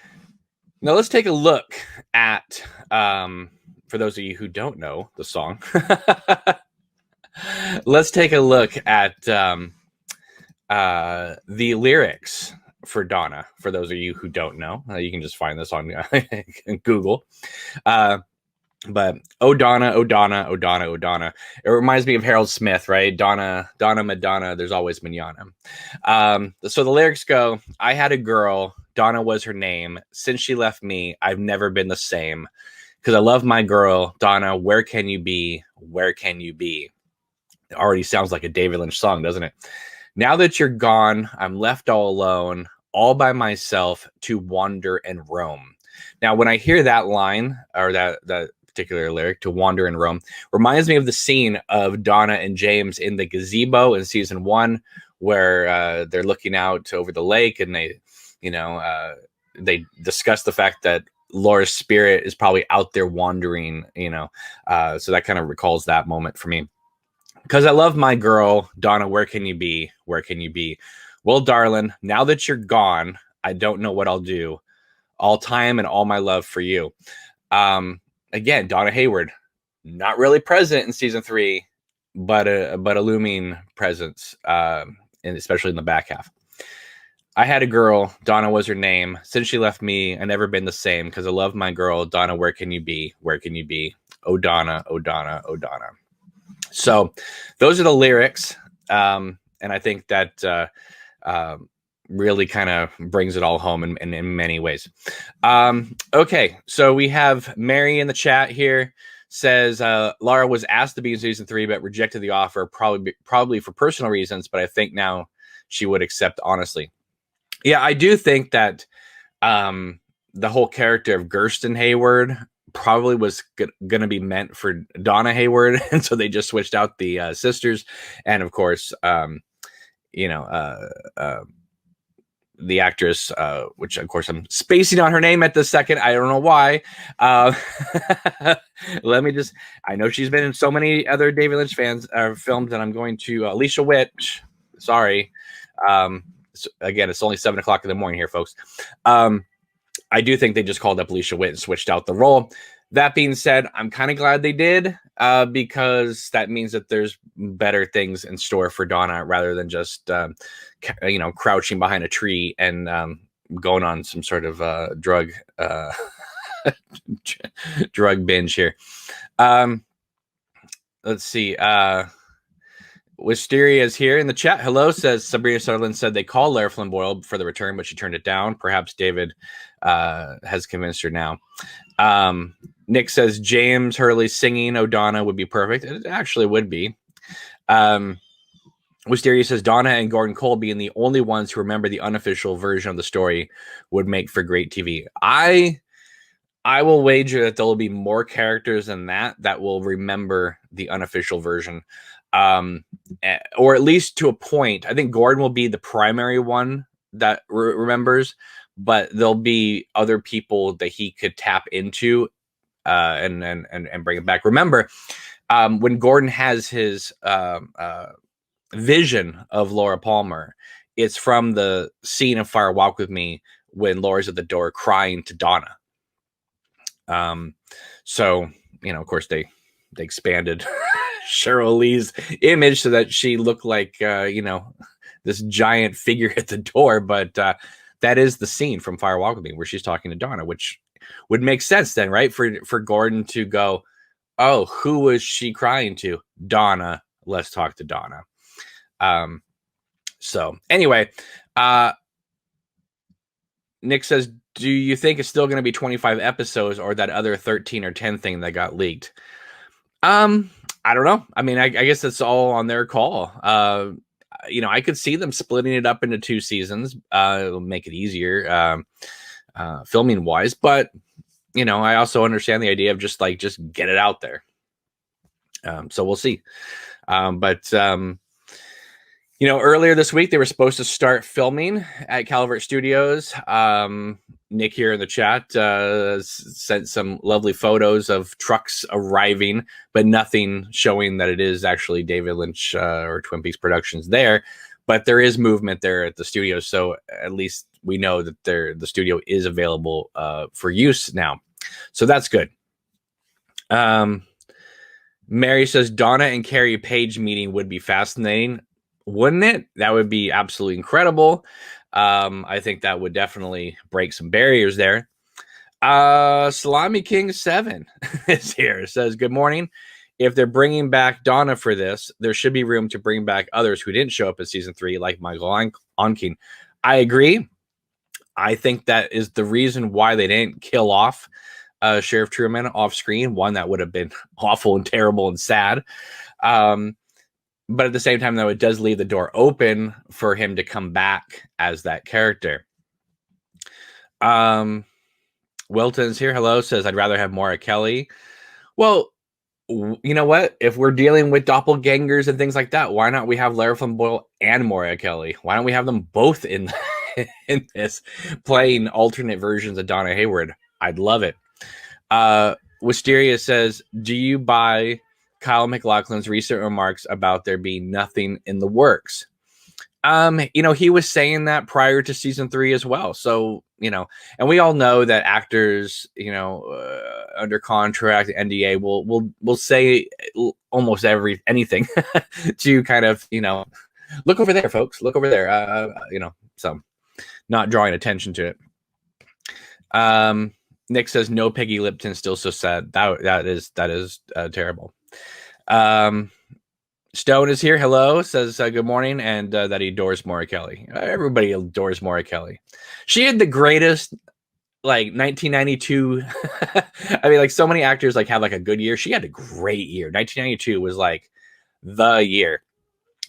now let's take a look at, for those of you who don't know the song, let's take a look at the lyrics for Donna. For those of you who don't know, you can just find this on Google. But oh Donna, oh Donna, oh Donna, oh Donna. It reminds me of Harold Smith, right? Donna, Madonna, there's always manana. So the lyrics go, I had a girl, Donna was her name. Since she left me, I've never been the same. Because I love my girl, Donna, where can you be? Where can you be? It already sounds like a David Lynch song, doesn't it? Now that you're gone, I'm left all alone, all by myself to wander and roam. Now, when I hear that line, or that particular lyric, to wander and roam, reminds me of the scene of Donna and James in the gazebo in season 1, where they're looking out over the lake, and they discuss the fact that Laura's spirit is probably out there wandering, so that kind of recalls that moment for me. Because I love my girl, Donna, where can you be? Where can you be? Well, darling, now that you're gone, I don't know what I'll do. All time and all my love for you. Again, Donna Hayward, not really present in season 3, but a looming presence, and especially in the back half. I had a girl, Donna was her name. Since she left me, I never been the same. Because I love my girl, Donna, where can you be? Where can you be? Oh, Donna, oh, Donna, oh, Donna. So those are the lyrics. And I think that really kind of brings it all home in many ways. Okay, so we have Mary in the chat here. Says Lara was asked to be in season 3, but rejected the offer, probably for personal reasons. But I think now she would accept honestly. Yeah, I do think that the whole character of Gersten Hayward probably was going to be meant for Donna Hayward, and so they just switched out the sisters, and of course, the actress, which of course I'm spacing on her name at this second. I don't know why. Let me just. I know she's been in so many other David Lynch films, and I'm going to Alicia Witt. Sorry. Again, it's only 7 o'clock in the morning here, folks. I do think they just called up Alicia Witt and switched out the role. That being said, I'm kind of glad they did, because that means that there's better things in store for Donna rather than just crouching behind a tree and going on some sort of drug binge here. Let's see. Wisteria is here in the chat. Hello, says Sabrina Sutherland said they called Lara Flynn Boyle for the return, but she turned it down. Perhaps David has convinced her now. Nick says James Hurley singing O'Donna would be perfect. It actually would be. Wisteria says Donna and Gordon Cole being the only ones who remember the unofficial version of the story would make for great TV. I will wager that there will be more characters than that will remember the unofficial version. Or at least to a point. I think Gordon will be the primary one that remembers, but there'll be other people that he could tap into and bring it back. Remember, when Gordon has his vision of Laura Palmer, it's from the scene of Fire Walk with Me when Laura's at the door crying to Donna. So, of course they expanded Cheryl Lee's image so that she looked like, this giant figure at the door. But that is the scene from Fire Walk with Me where she's talking to Donna, which would make sense then, right? For Gordon to go, oh, who was she crying to? Donna. Let's talk to Donna. So anyway, Nick says, do you think it's still going to be 25 episodes or that other 13 or 10 thing that got leaked? I don't know. I mean, I guess it's all on their call. I could see them splitting it up into 2 seasons. It'll make it easier, filming wise. But, I also understand the idea of just get it out there. So we'll see. Earlier this week, they were supposed to start filming at Calvert Studios. Nick here in the chat sent some lovely photos of trucks arriving, but nothing showing that it is actually David Lynch or Twin Peaks Productions there. But there is movement there at the studio, so at least we know that the studio is available for use now. So that's good. Mary says Donna and Carrie Page meeting would be fascinating. Wouldn't it? That would be absolutely incredible. I think that would definitely break some barriers there. Salami King 7 is here. It says, good morning. If they're bringing back Donna for this, there should be room to bring back others who didn't show up in season 3, like Michael Onkin. I agree. I think that is the reason why they didn't kill off Sheriff Truman off screen. One, that would have been awful and terrible and sad. But at the same time, though, it does leave the door open for him to come back as that character. Wilton's here. Hello, says, I'd rather have Maura Kelly. Well, you know what? If we're dealing with doppelgangers and things like that, why not we have Lara Flynn Boyle and Maura Kelly? Why don't we have them both in this, playing alternate versions of Donna Hayward? I'd love it. Wisteria says, do you buy Kyle MacLachlan's recent remarks about there being nothing in the works? He was saying that prior to season 3 as well. So, and we all know that actors, under contract, NDA will say almost anything to kind of, look over there, folks, look over there, so not drawing attention to it. Nick says no Peggy Lipton, still so sad. That is terrible. Stone is here. Hello, says good morning, and that he adores Maura Kelly. Everybody adores Maura Kelly. She had the greatest, 1992. I mean, so many actors have a good year. She had a great year. 1992 was the year.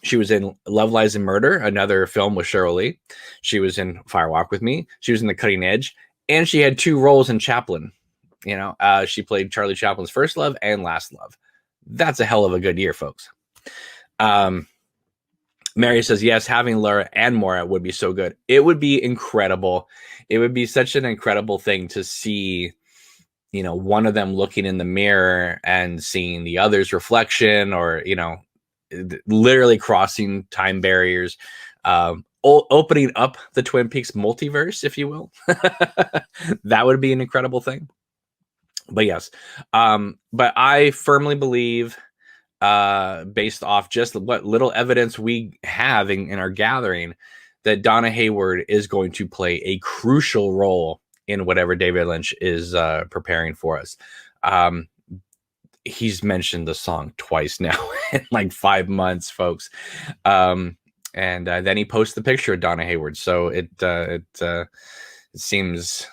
She was in Love, Lies, and Murder, another film with Cheryl Lee. She was in Fire Walk with Me. She was in The Cutting Edge, and she had 2 roles in Chaplin. She played Charlie Chaplin's First Love and Last Love. That's a hell of a good year, folks. Mary says, yes, having Laura and Maura would be so good. It would be incredible. It would be such an incredible thing to see, one of them looking in the mirror and seeing the other's reflection, or, literally crossing time barriers, opening up the Twin Peaks multiverse, if you will. That would be an incredible thing. But yes, but I firmly believe, based off just what little evidence we have in our gathering, that Donna Hayward is going to play a crucial role in whatever David Lynch is preparing for us. He's mentioned the song twice now in like 5 months, folks. And then he posts the picture of Donna Hayward. So it seems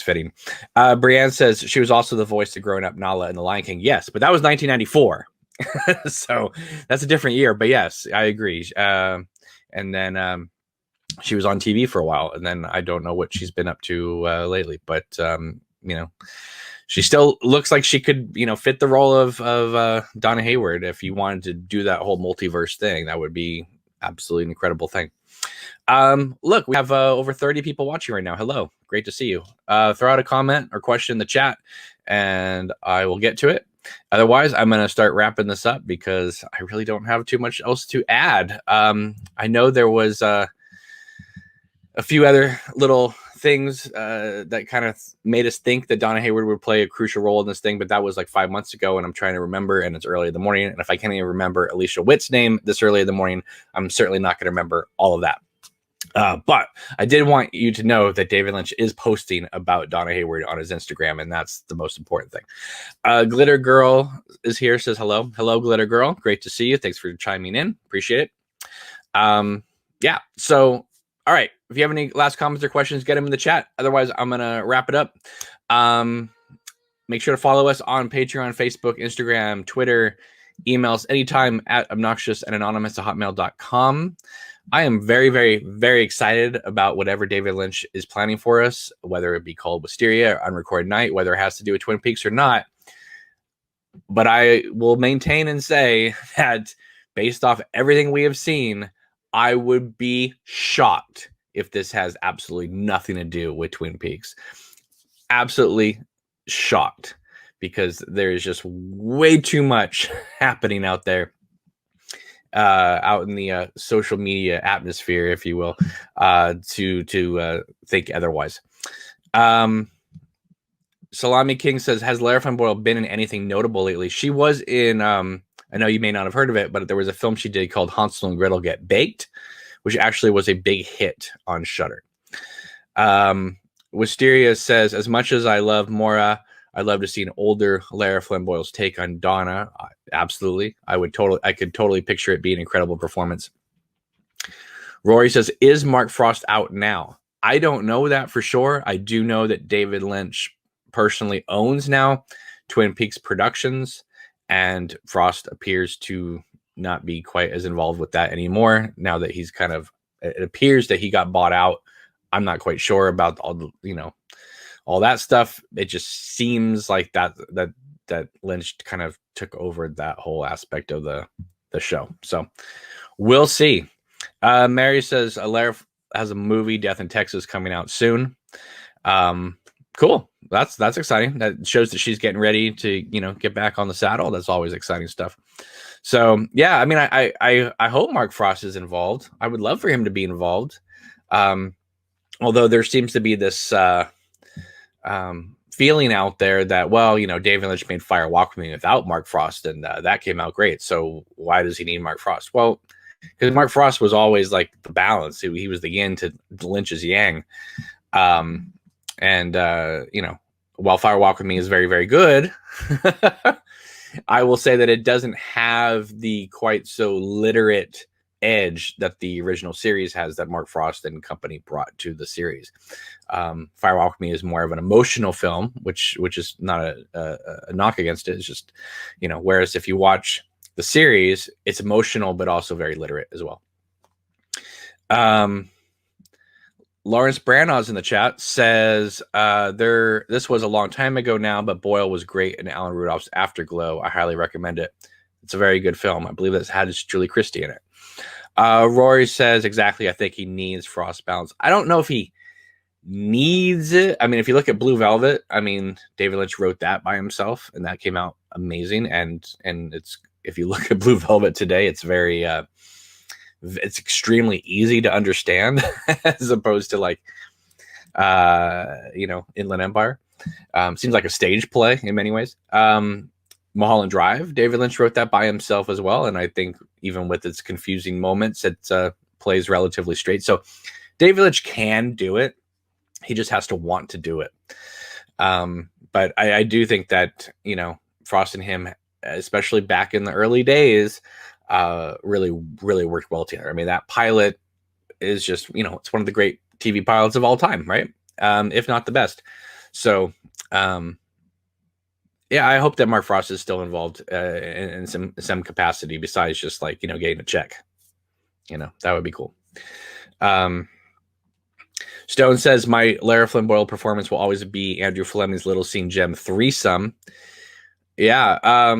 fitting. Brienne says she was also the voice of Growing Up Nala in The Lion King. Yes, but that was 1994. So that's a different year. But yes, I agree. And then she was on TV for a while, and then I don't know what she's been up to lately. But she still looks like she could, fit the role of Donna Hayward. If you wanted to do that whole multiverse thing, that would be absolutely an incredible thing. Look, we have over 30 people watching right now. Hello, great to see you. Throw out a comment or question in the chat, and I will get to it. Otherwise, I'm going to start wrapping this up because I really don't have too much else to add. I know there was a few other little things that kind of made us think that Donna Hayward would play a crucial role in this thing, but that was like 5 months ago, and I'm trying to remember, and it's early in the morning, and if I can't even remember Alicia Witt's name this early in the morning, I'm certainly not going to remember all of that. But I did want you to know that David Lynch is posting about Donna Hayward on his Instagram, and that's the most important thing. Glitter Girl is here, says hello. Hello, Glitter Girl. Great to see you. Thanks for chiming in. Appreciate it. Yeah, so all right. If you have any last comments or questions, get them in the chat. Otherwise, I'm going to wrap it up. Make sure to follow us on Patreon, Facebook, Instagram, Twitter, emails anytime at obnoxiousandanonymous@hotmail.com. I am very, very, very excited about whatever David Lynch is planning for us, whether it be called Wisteria or Unrecorded Night, whether it has to do with Twin Peaks or not. But I will maintain and say that based off everything we have seen, I would be shocked if this has absolutely nothing to do with Twin Peaks. Absolutely shocked, because there is just way too much happening out there, out in the social media atmosphere, if you will, to think otherwise. Salami King says, has Lara Flynn Boyle been in anything notable lately? She was in, I know you may not have heard of it, but there was a film she did called Hansel and Gretel Get Baked, which actually was a big hit on Shudder. Wisteria says, as much as I love Mora, I'd love to see an older Lara Flynn Boyle's take on Donna. Absolutely. I could totally picture it being an incredible performance. Rory says, is Mark Frost out now? I don't know that for sure. I do know that David Lynch personally owns now Twin Peaks Productions, and Frost appears to not be quite as involved with that anymore now that he's it appears that he got bought out. I'm not quite sure about all that stuff. It just seems like that Lynch kind of took over that whole aspect of the show. So we'll see. Mary says Lara has a movie, Death in Texas, coming out soon. Cool. That's exciting. That shows that she's getting ready to, get back on the saddle. That's always exciting stuff. So yeah, I mean, I hope Mark Frost is involved. I would love for him to be involved. Although there seems to be this feeling out there that, well, David Lynch made Fire Walk With Me without Mark Frost, and that came out great. So why does he need Mark Frost? Well, because Mark Frost was always like the balance. He was the yin to Lynch's yang. While Fire Walk With Me is very, very good, I will say that it doesn't have the quite so literate edge that the original series has, that Mark Frost and company brought to the series. Fire Walk With Me is more of an emotional film, which is not a knock against it. It's just, whereas if you watch the series, it's emotional, but also very literate as well. Lawrence Branoz in the chat says, this was a long time ago now, but Boyle was great in Alan Rudolph's Afterglow. I highly recommend it. It's a very good film. I believe it's had Julie Christie in it. Rory says, exactly, I think he needs Frost balance. I don't know if he needs it. I mean, if you look at Blue Velvet, I mean, David Lynch wrote that by himself, and that came out amazing. And it's, if you look at Blue Velvet today, it's very it's extremely easy to understand as opposed to Inland Empire. Seems like a stage play in many ways. Mulholland Drive, David Lynch wrote that by himself as well, and I think even with its confusing moments, it plays relatively straight. So David Lynch can do it. He just has to want to do it. But I do think that, you know, Frost and him, especially back in the early days, really worked well together. I mean, that pilot is just, you know, it's one of the great TV pilots of all time, right? If not the best. So, yeah, I hope that Mark Frost is still involved in some capacity besides just like, you know, getting a check. You know, that would be cool. Stone says my Lara Flynn Boyle performance will always be Andrew Fleming's Little Scene Gem threesome. Yeah,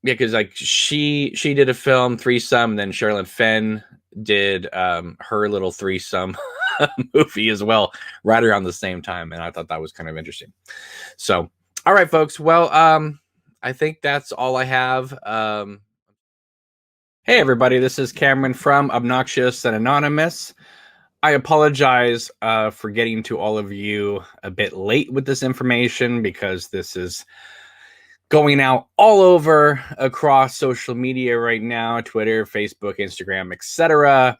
because like she did a film threesome, and then Sherilyn Fenn did her little threesome movie as well, right around the same time, and I thought that was kind of interesting. So, all right, folks. Well, I think that's all I have. Hey, everybody, this is Cameron from Obnoxious and Anonymous. I apologize for getting to all of you a bit late with this information because this is going out all over across social media right now, Twitter, Facebook, Instagram, etc.,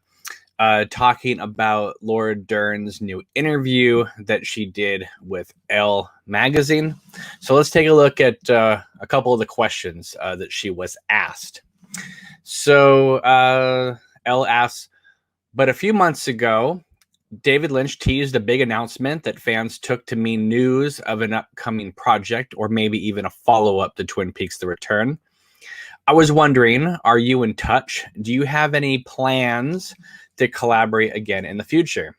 talking about Laura Dern's new interview that she did with Elle magazine. So let's take a look at a couple of the questions that she was asked. So Elle asks, but a few months ago, David Lynch teased a big announcement that fans took to mean news of an upcoming project or maybe even a follow-up to Twin Peaks: The Return. I was wondering, are you in touch? Do you have any plans to collaborate again in the future?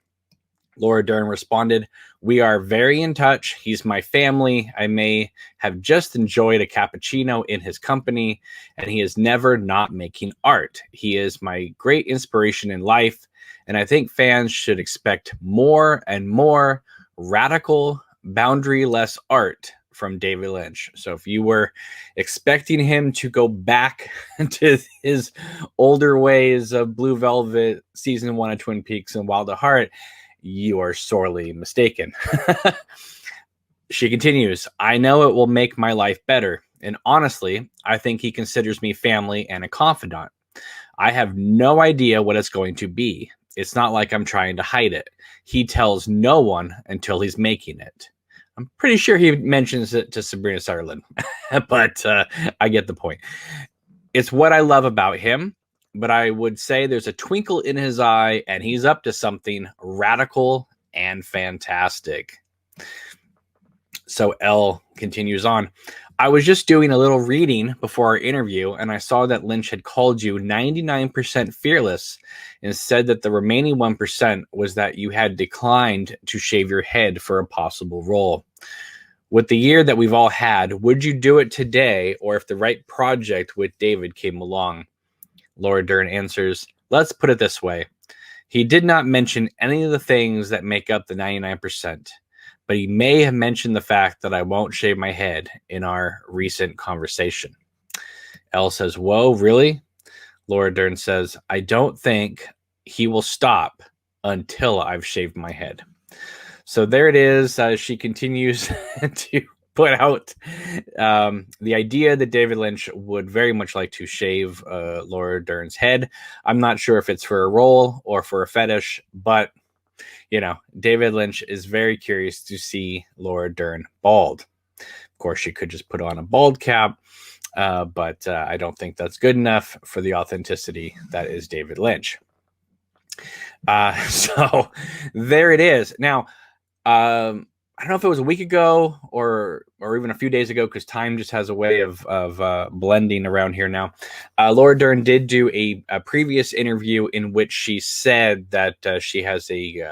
Laura Dern responded, we are very in touch. He's my family. I may have just enjoyed a cappuccino in his company, and he is never not making art. He is my great inspiration in life, and I think fans should expect more and more radical, boundary-less art from David Lynch. So if you were expecting him to go back to his older ways of Blue Velvet, season 1 of Twin Peaks, and Wild at Heart, you are sorely mistaken. She continues, I know it will make my life better. And honestly, I think he considers me family and a confidant. I have no idea what it's going to be. It's not like I'm trying to hide it. He tells no one until he's making it. I'm pretty sure he mentions it to Sabrina Sutherland, but I get the point. It's what I love about him, but I would say there's a twinkle in his eye and he's up to something radical and fantastic. So Elle continues on. I was just doing a little reading before our interview, and I saw that Lynch had called you 99% fearless and said that the remaining 1% was that you had declined to shave your head for a possible role. With the year that we've all had, would you do it today, or if the right project with David came along? Laura Dern answers, let's put it this way. He did not mention any of the things that make up the 99%. But he may have mentioned the fact that I won't shave my head in our recent conversation. Elle says, whoa, really? Laura Dern says, I don't think he will stop until I've shaved my head. So there it is. She continues to put out the idea that David Lynch would very much like to shave Laura Dern's head. I'm not sure if it's for a role or for a fetish, but you know, David Lynch is very curious to see Laura Dern bald. Of course, she could just put on a bald cap, but I don't think that's good enough for the authenticity that is David Lynch. So there it is. Now, I don't know if it was a week ago or even a few days ago, because time just has a way of blending around here now. Laura Dern did do a previous interview in which she said that she has a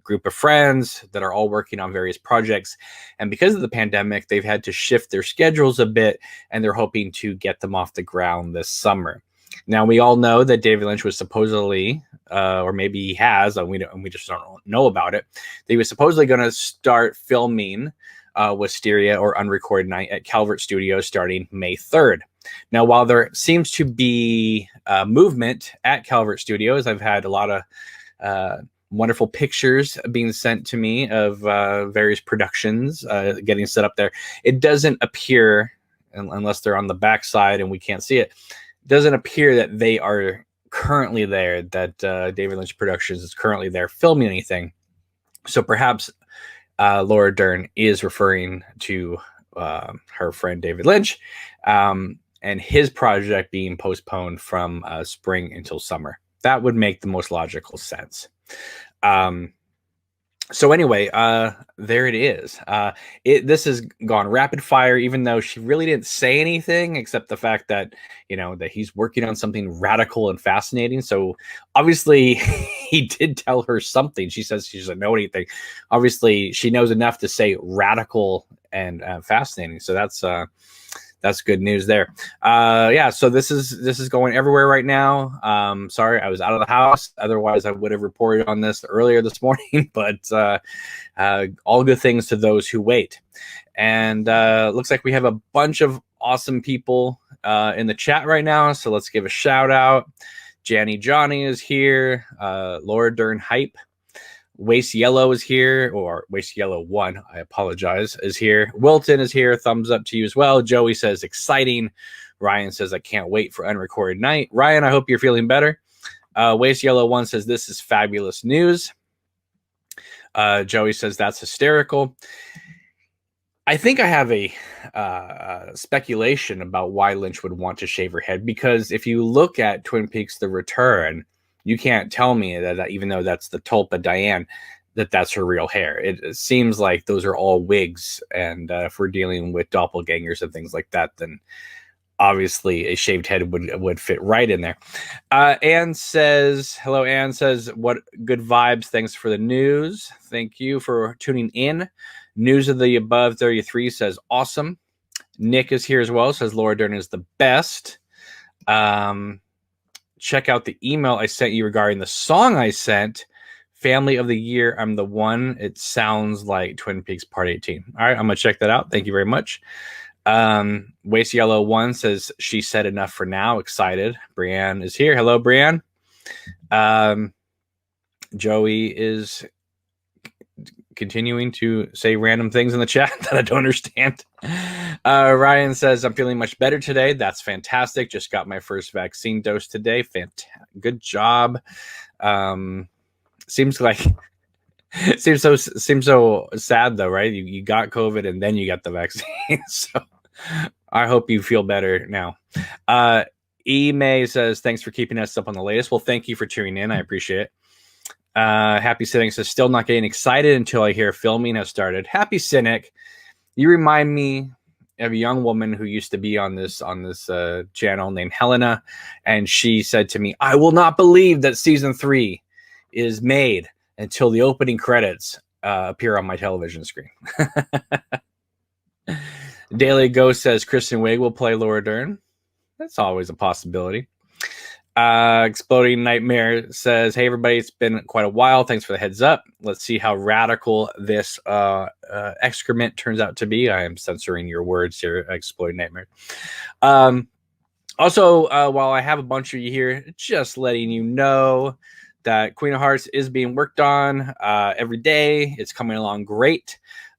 group of friends that are all working on various projects. And because of the pandemic, they've had to shift their schedules a bit, and they're hoping to get them off the ground this summer. Now, we all know that David Lynch was supposedly, or maybe he has, and we just don't know about it, that he was supposedly going to start filming Wisteria or Unrecorded Night at Calvert Studios starting May 3rd. Now, while there seems to be movement at Calvert Studios, I've had a lot of wonderful pictures being sent to me of various productions getting set up there. It doesn't appear, unless they're on the backside and we can't see it, doesn't appear that they are currently there, that David Lynch Productions is currently there filming anything. So perhaps Laura Dern is referring to her friend David Lynch and his project being postponed from spring until summer. That would make the most logical sense. So anyway, there it is. This has gone rapid fire, even though she really didn't say anything except the fact that, that he's working on something radical and fascinating. So obviously he did tell her something. She says she doesn't know anything. Obviously she knows enough to say radical and fascinating. So that's good news there. Yeah, so this is going everywhere right now. Sorry, I was out of the house. Otherwise, I would have reported on this earlier this morning. But all good things to those who wait. And looks like we have a bunch of awesome people in the chat right now. So let's give a shout out. Johnny is here. Laura Dern Hype. Waste Yellow is here, or Waste Yellow 1, I apologize, is here. Wilton is here. Thumbs up to you as well. Joey says, exciting. Ryan says, I can't wait for Unrecorded Night. Ryan, I hope you're feeling better. Waste Yellow 1 says, this is fabulous news. Joey says, that's hysterical. I think I have a speculation about why Lynch would want to shave her head, because if you look at Twin Peaks The Return, you can't tell me that even though that's the Tulpa Diane, that's her real hair. It seems like those are all wigs. And if we're dealing with doppelgangers and things like that, then obviously a shaved head would fit right in there. Anne says, hello, Anne says, what good vibes. Thanks for the news. Thank you for tuning in. News of the Above 33 says, awesome. Nick is here as well. Says Laura Dern is the best. Check out the email I sent you regarding the song I sent, Family of the Year, I'm the One. It sounds like Twin Peaks Part 18. All right, I'm going to check that out. Thank you very much. Waste Yellow 1 says, she said enough for now. Excited. Brianne is here. Hello, Brianne. Joey is continuing to say random things in the chat that I don't understand. Ryan says, I'm feeling much better today. That's fantastic. Just got my first vaccine dose today. Good job. Seems so sad though, right? You got COVID and then you got the vaccine. So I hope you feel better now. E. May says, thanks for keeping us up on the latest. Well, thank you for tuning in. I appreciate it. Happy Cynic says, still not getting excited until I hear filming has started. Happy Cynic, you remind me of a young woman who used to be on this channel named Helena, and she said to me, I will not believe that season 3 is made until the opening credits appear on my television screen. Daily Ghost says Kristen Wiig will play Laura Dern. That's always a possibility. Exploding Nightmare says, hey everybody, it's been quite a while. Thanks for the heads up. Let's see how radical this excrement turns out to be. I am censoring your words here, Exploding Nightmare. Also, while I have a bunch of you here, just letting you know that Queen of Hearts is being worked on every day. It's coming along great.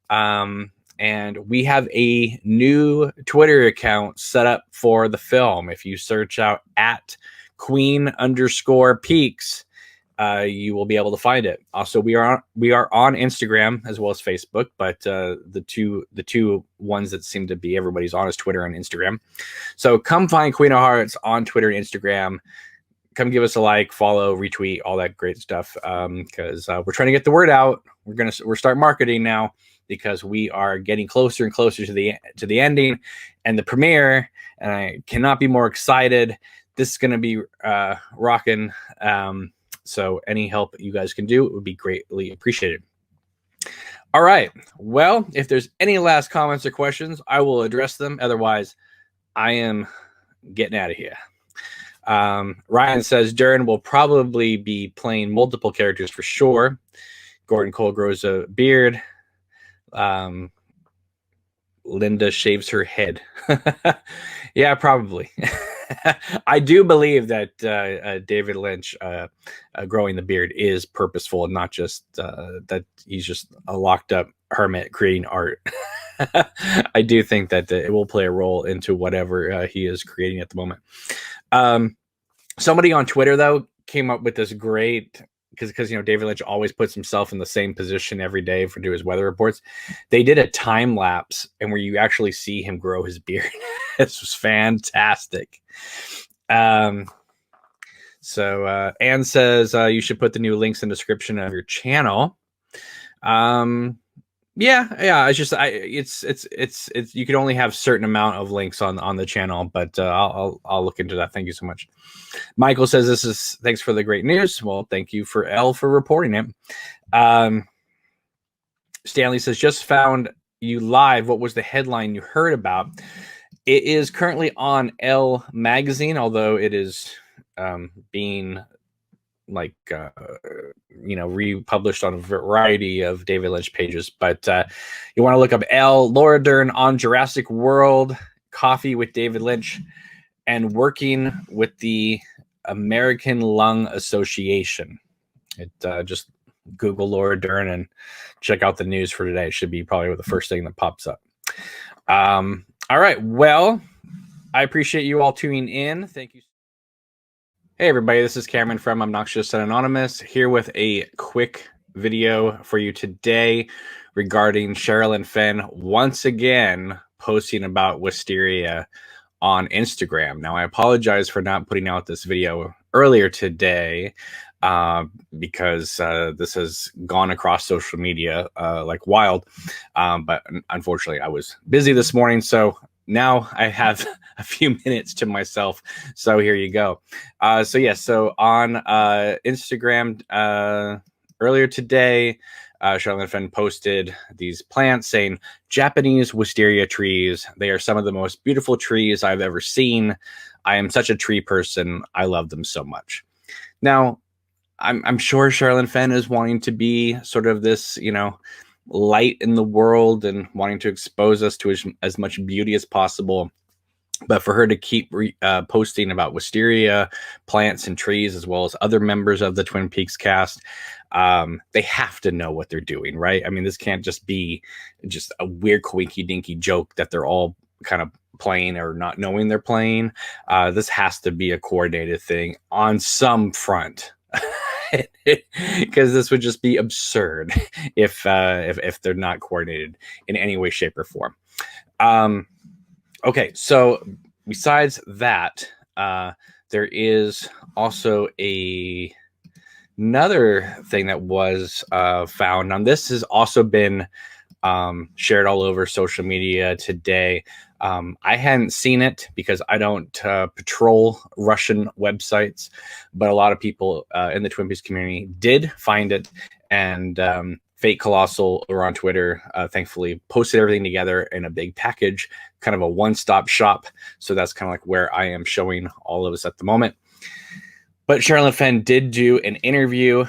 And we have a new Twitter account set up for the film. If you search out at Queen_Peaks, you will be able to find it. Also, we are on Instagram as well as Facebook, but the two ones that seem to be everybody's on is Twitter and Instagram. So come find Queen of Hearts on Twitter and Instagram. Come give us a like, follow, retweet, all that great stuff. Because we're trying to get the word out. We're start marketing now, because we are getting closer and closer to the ending and the premiere, and I cannot be more excited. This is going to be rocking. So any help you guys can do, it would be greatly appreciated. All right. Well, if there's any last comments or questions, I will address them. Otherwise, I am getting out of here. Ryan says Dern will probably be playing multiple characters for sure. Gordon Cole grows a beard. Linda shaves her head. Yeah, probably. I do believe that David Lynch growing the beard is purposeful and not just that he's just a locked up hermit creating art. I do think that it will play a role into whatever he is creating at the moment. Somebody on Twitter, though, came up with this great, because David Lynch always puts himself in the same position every day for do his weather reports. They did a time lapse and where you actually see him grow his beard. This was fantastic. So Anne says you should put the new links in the description of your channel. Yeah. It's you can only have certain amount of links on the channel, but I'll look into that. Thank you so much. Michael says thanks for the great news. Well, thank you for Elle for reporting it. Stanley says just found you live. What was the headline you heard about? It is currently on Elle magazine, although it is being republished on a variety of David Lynch pages. But you want to look up Elle, Laura Dern on Jurassic World, Coffee with David Lynch, and working with the American Lung Association. Just Google Laura Dern and check out the news for today. It should be probably the first thing that pops up. All right. Well, I appreciate you all tuning in. Thank you. Hey, everybody. This is Cameron from Obnoxious and Anonymous here with a quick video for you today regarding Sherilyn Fenn once again posting about Wisteria on Instagram. Now, I apologize for not putting out this video earlier today because this has gone across social media like wild. But unfortunately, I was busy this morning, so now I have a few minutes to myself. So here you go. So on Instagram earlier today, Sherilyn Fenn posted these plants saying, Japanese wisteria trees. They are some of the most beautiful trees I've ever seen. I am such a tree person. I love them so much. Now, I'm sure Sherilyn Fenn is wanting to be sort of this, light in the world and wanting to expose us to as much beauty as possible. But for her to keep posting about wisteria, plants, and trees, as well as other members of the Twin Peaks cast, they have to know what they're doing, right? I mean, this can't just be just a weird coinky-dinky joke that they're all kind of playing or not knowing they're playing. This has to be a coordinated thing on some front. Because this would just be absurd if they're not coordinated in any way, shape, or form. Okay, so besides that, there is also another thing that was found. Now, this has also been shared all over social media today. I hadn't seen it because I don't patrol Russian websites, but a lot of people in the Twin Peaks community did find it, and Fate Colossal or on Twitter thankfully posted everything together in a big package, kind of a one-stop shop. So that's kind of like where I am showing all of us at the moment. But Sherilyn Fenn did do an interview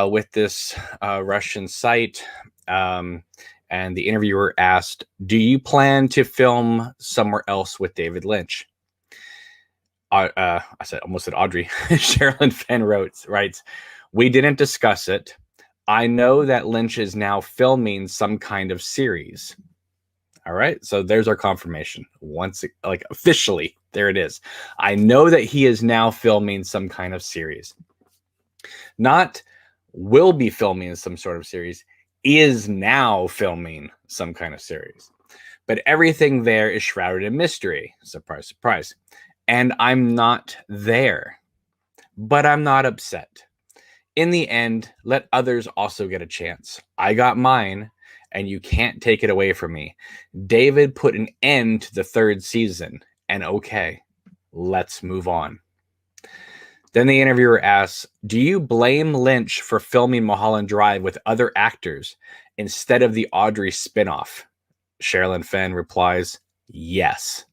with this Russian site. And the interviewer asked, do you plan to film somewhere else with David Lynch? I almost said Audrey. Sherilyn Fenn writes, we didn't discuss it. I know that Lynch is now filming some kind of series. All right. So there's our confirmation. Officially, there it is. I know that he is now filming some kind of series. Not will be filming some sort of series. Is now filming some kind of series. But everything there is shrouded in mystery. Surprise, surprise. And I'm not there. But I'm not upset. In the end, let others also get a chance. I got mine, and you can't take it away from me. David put an end to the 3rd season, and okay, let's move on. Then the interviewer asks, do you blame Lynch for filming Mulholland Drive with other actors instead of the Audrey spinoff? Sherilyn Fenn replies, yes.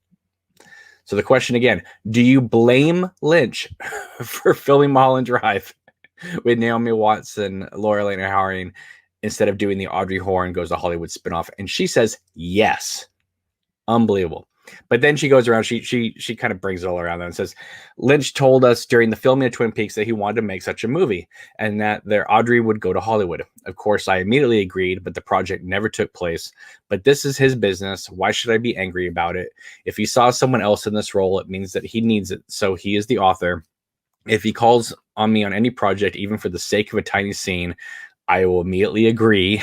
So the question again, do you blame Lynch for filming Mulholland Drive with Naomi Watts and Laura Lena Howring instead of doing the Audrey Horne Goes to Hollywood spinoff? And she says, yes. Unbelievable. But then she goes around, she kind of brings it all around and says, Lynch told us during the filming of Twin Peaks that he wanted to make such a movie and that their Audrey would go to Hollywood. Of course, I immediately agreed, but the project never took place. But this is his business. Why should I be angry about it? If he saw someone else in this role, it means that he needs it. So he is the author. If he calls on me on any project, even for the sake of a tiny scene, I will immediately agree.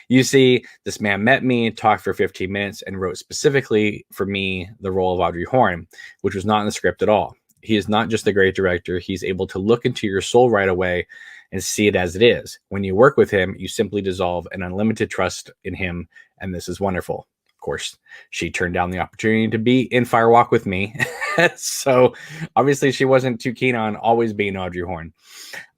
You see, this man met me, talked for 15 minutes, and wrote specifically for me the role of Audrey Horne, which was not in the script at all. He is not just a great director. He's able to look into your soul right away and see it as it is. When you work with him, you simply dissolve an unlimited trust in him, and this is wonderful. Of course, she turned down the opportunity to be in Firewalk with me, so obviously she wasn't too keen on always being Audrey Horne.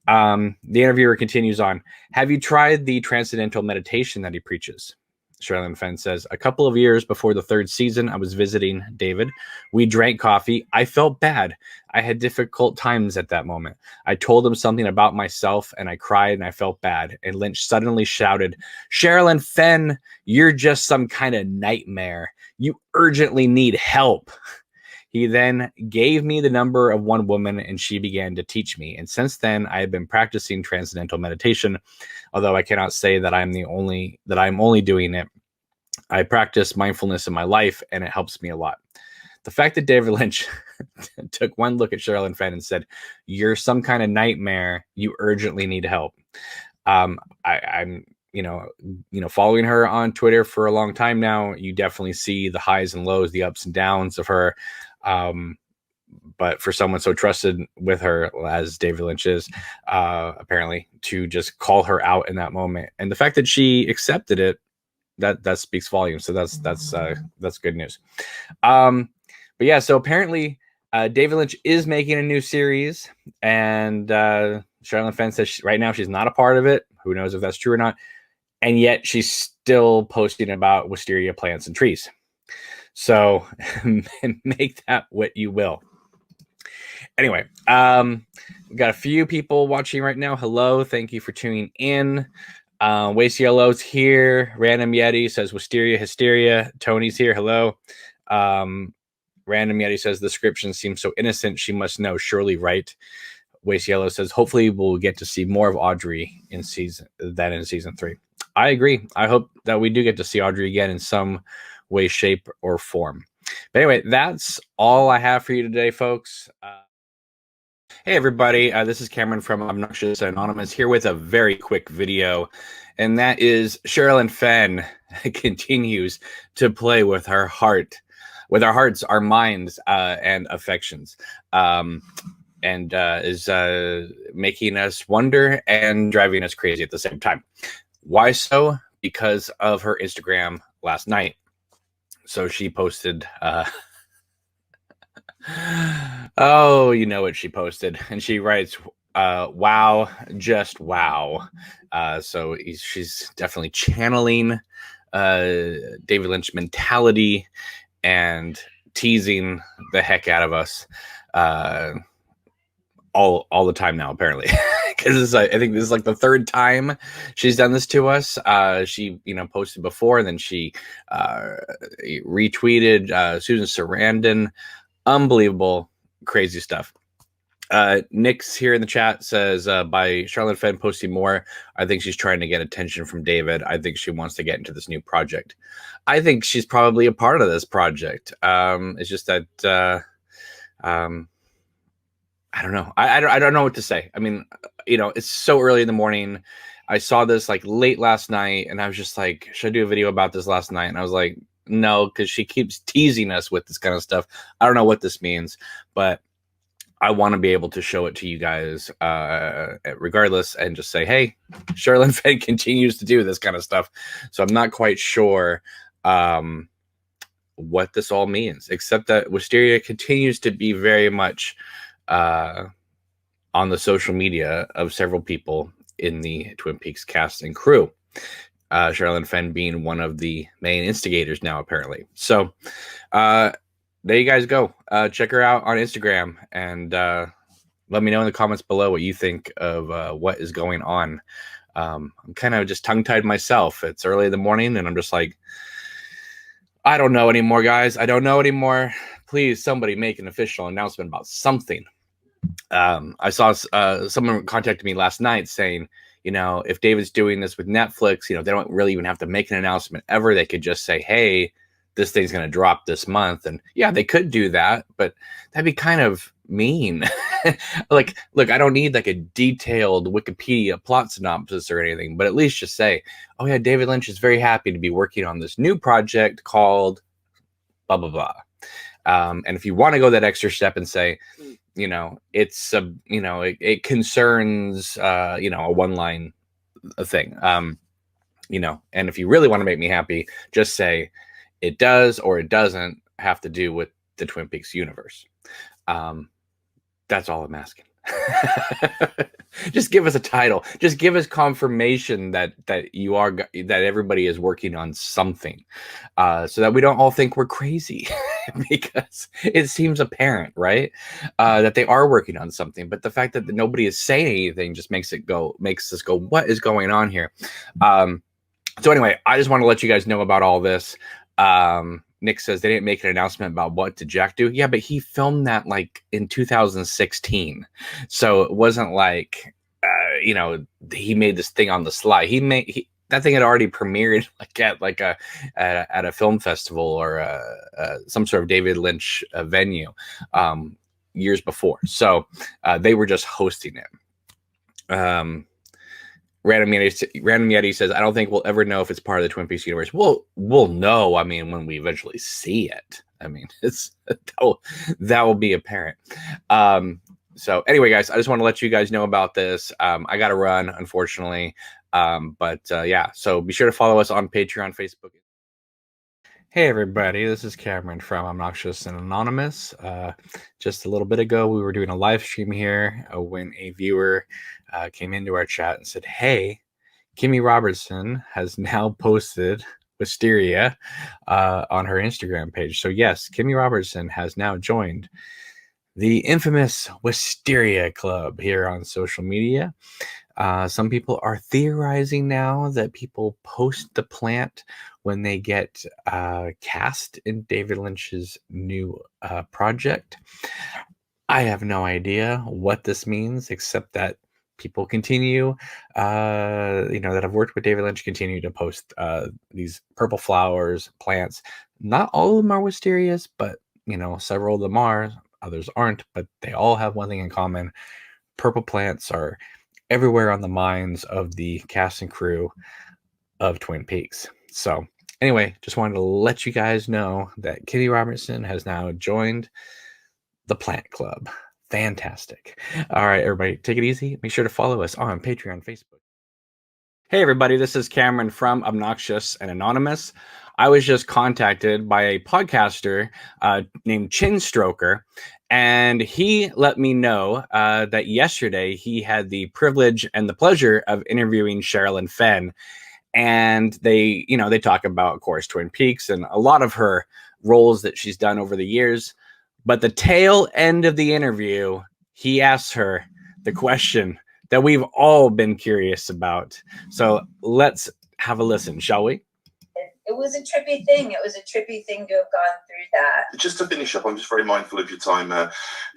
The interviewer continues on. Have you tried the transcendental meditation that he preaches? Sherilyn Fenn says, a couple of years before the third season, I was visiting David. We drank coffee. I felt bad. I had difficult times at that moment. I told him something about myself and I cried and I felt bad. And Lynch suddenly shouted, Sherilyn Fenn, you're just some kind of nightmare. You urgently need help. He then gave me the number of one woman and she began to teach me. And since then, I have been practicing transcendental meditation, although I cannot say that I'm only doing it. I practice mindfulness in my life and it helps me a lot. The fact that David Lynch took one look at Sherilyn Fenn and said, you're some kind of nightmare. You urgently need help. I'm following her on Twitter for a long time now. You definitely see the highs and lows, the ups and downs of her. But for someone so trusted with her as David Lynch is, apparently, to just call her out in that moment, and the fact that she accepted it, that speaks volumes. So that's good news. But yeah, so apparently, David Lynch is making a new series, and Sherilyn Fenn says right now she's not a part of it. Who knows if that's true or not? And yet she's still posting about wisteria plants and trees. So make that what you will. Anyway, we've got a few people watching right now. Hello. Thank you for tuning in. Waste Yellow's here. Random Yeti says Wisteria Hysteria. Tony's here. Hello. Random Yeti says the description seems so innocent. She must know. Surely right. Waste Yellow says hopefully we'll get to see more of Audrey in season 3. I agree. I hope that we do get to see Audrey again in some way, shape, or form. But anyway, that's all I have for you today, folks. Hey, everybody. This is Cameron from Obnoxious Anonymous here with a very quick video. And that is Sherilyn Fenn continues to play with her heart, with our hearts, our minds, and affections. And is making us wonder and driving us crazy at the same time. Why so? Because of her Instagram last night. So she posted, oh, you know what she posted. And she writes, wow, just wow. So she's definitely channeling David Lynch mentality and teasing the heck out of us all the time now, apparently. Because I think this is like the third time she's done this to us. She, posted before, and then she retweeted Susan Sarandon. Unbelievable, crazy stuff. Nick's here in the chat says, by Sherilyn Fenn posting more, I think she's trying to get attention from David. I think she wants to get into this new project. I think she's probably a part of this project. It's just that I don't know. I don't know what to say. I mean, it's so early in the morning. I saw this like late last night, and I was just like, should I do a video about this last night? And I was like, no, because she keeps teasing us with this kind of stuff. I don't know what this means, but I want to be able to show it to you guys regardless and just say, hey, Sherilyn Fenn continues to do this kind of stuff. So I'm not quite sure what this all means, except that Wisteria continues to be very much on the social media of several people in the Twin Peaks cast and crew. Sherilyn Fenn being one of the main instigators now, apparently. So there you guys go. Check her out on Instagram and let me know in the comments below what you think of what is going on. I'm kind of just tongue-tied myself. It's early in the morning and I'm just like, I don't know anymore, guys. I don't know anymore. Please, somebody make an official announcement about something. I saw someone contacted me last night saying, you know, if David's doing this with Netflix, you know, they don't really even have to make an announcement ever. They could just say, hey, this thing's going to drop this month. And yeah, they could do that, but that'd be kind of mean. Like, look, I don't need like a detailed Wikipedia plot synopsis or anything, but at least just say, oh yeah, David Lynch is very happy to be working on this new project called blah, blah, blah. And if you want to go that extra step and say, you know, it's a, you know, it concerns, you know, a one-line thing, you know, and if you really want to make me happy, just say it does or it doesn't have to do with the Twin Peaks universe. That's all I'm asking. Just give us a title. Just give us confirmation that everybody is working on something, so that we don't all think we're crazy, because it seems apparent, right? That they are working on something, but the fact that nobody is saying anything just makes us go, what is going on here? So anyway, I just want to let you guys know about all this. Nick says they didn't make an announcement about what did Jack do. Yeah, but he filmed that like in 2016. So it wasn't like, you know, he made this thing on the sly. That thing had already premiered at a film festival or some sort of David Lynch venue years before. So they were just hosting it. Random Yeti says, I don't think we'll ever know if it's part of the Twin Peaks universe. We'll know, I mean, when we eventually see it. I mean, that will be apparent. So anyway, guys, I just want to let you guys know about this. I got to run, unfortunately. But yeah, so be sure to follow us on Patreon, Facebook. Hey everybody, this is Cameron from Obnoxious and Anonymous. Just a little bit ago, we were doing a live stream here when a viewer came into our chat and said, hey, Kimmy Robertson has now posted Wisteria on her Instagram page. So yes, Kimmy Robertson has now joined the infamous Wisteria Club here on social media. Some people are theorizing now that people post the plant when they get cast in David Lynch's new project. I have no idea what this means, except that people continue, you know, that have worked with David Lynch continue to post these purple flowers, plants. Not all of them are wisterias, but, you know, several of them are. Others aren't, but they all have one thing in common. Purple plants are everywhere on the minds of the cast and crew of Twin Peaks. So anyway, just wanted to let you guys know that Kitty Robertson has now joined the Plant Club. Fantastic. All right, everybody, take it easy. Make sure to follow us on Patreon, Facebook. Hey, everybody, this is Cameron from Obnoxious and Anonymous. I was just contacted by a podcaster named Chin Stroker, and he let me know that yesterday he had the privilege and the pleasure of interviewing Sherilyn Fenn. And they talk about, of course, Twin Peaks and a lot of her roles that she's done over the years. But the tail end of the interview, he asks her the question that we've all been curious about. So let's have a listen, shall we?
It was a trippy thing. It was a trippy thing to have gone through that.
Just to finish up, I'm just very mindful of your time,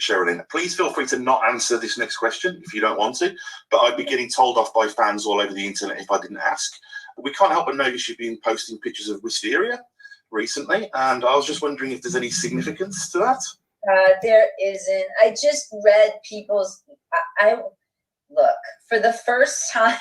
Sherilyn. Please feel free to not answer this next question if you don't want to, but I'd be getting told off by fans all over the internet if I didn't ask. We can't help but notice you've been posting pictures of Wisteria recently, and I was just wondering if there's any significance to that.
There isn't. I just read people's... Look, for the first time,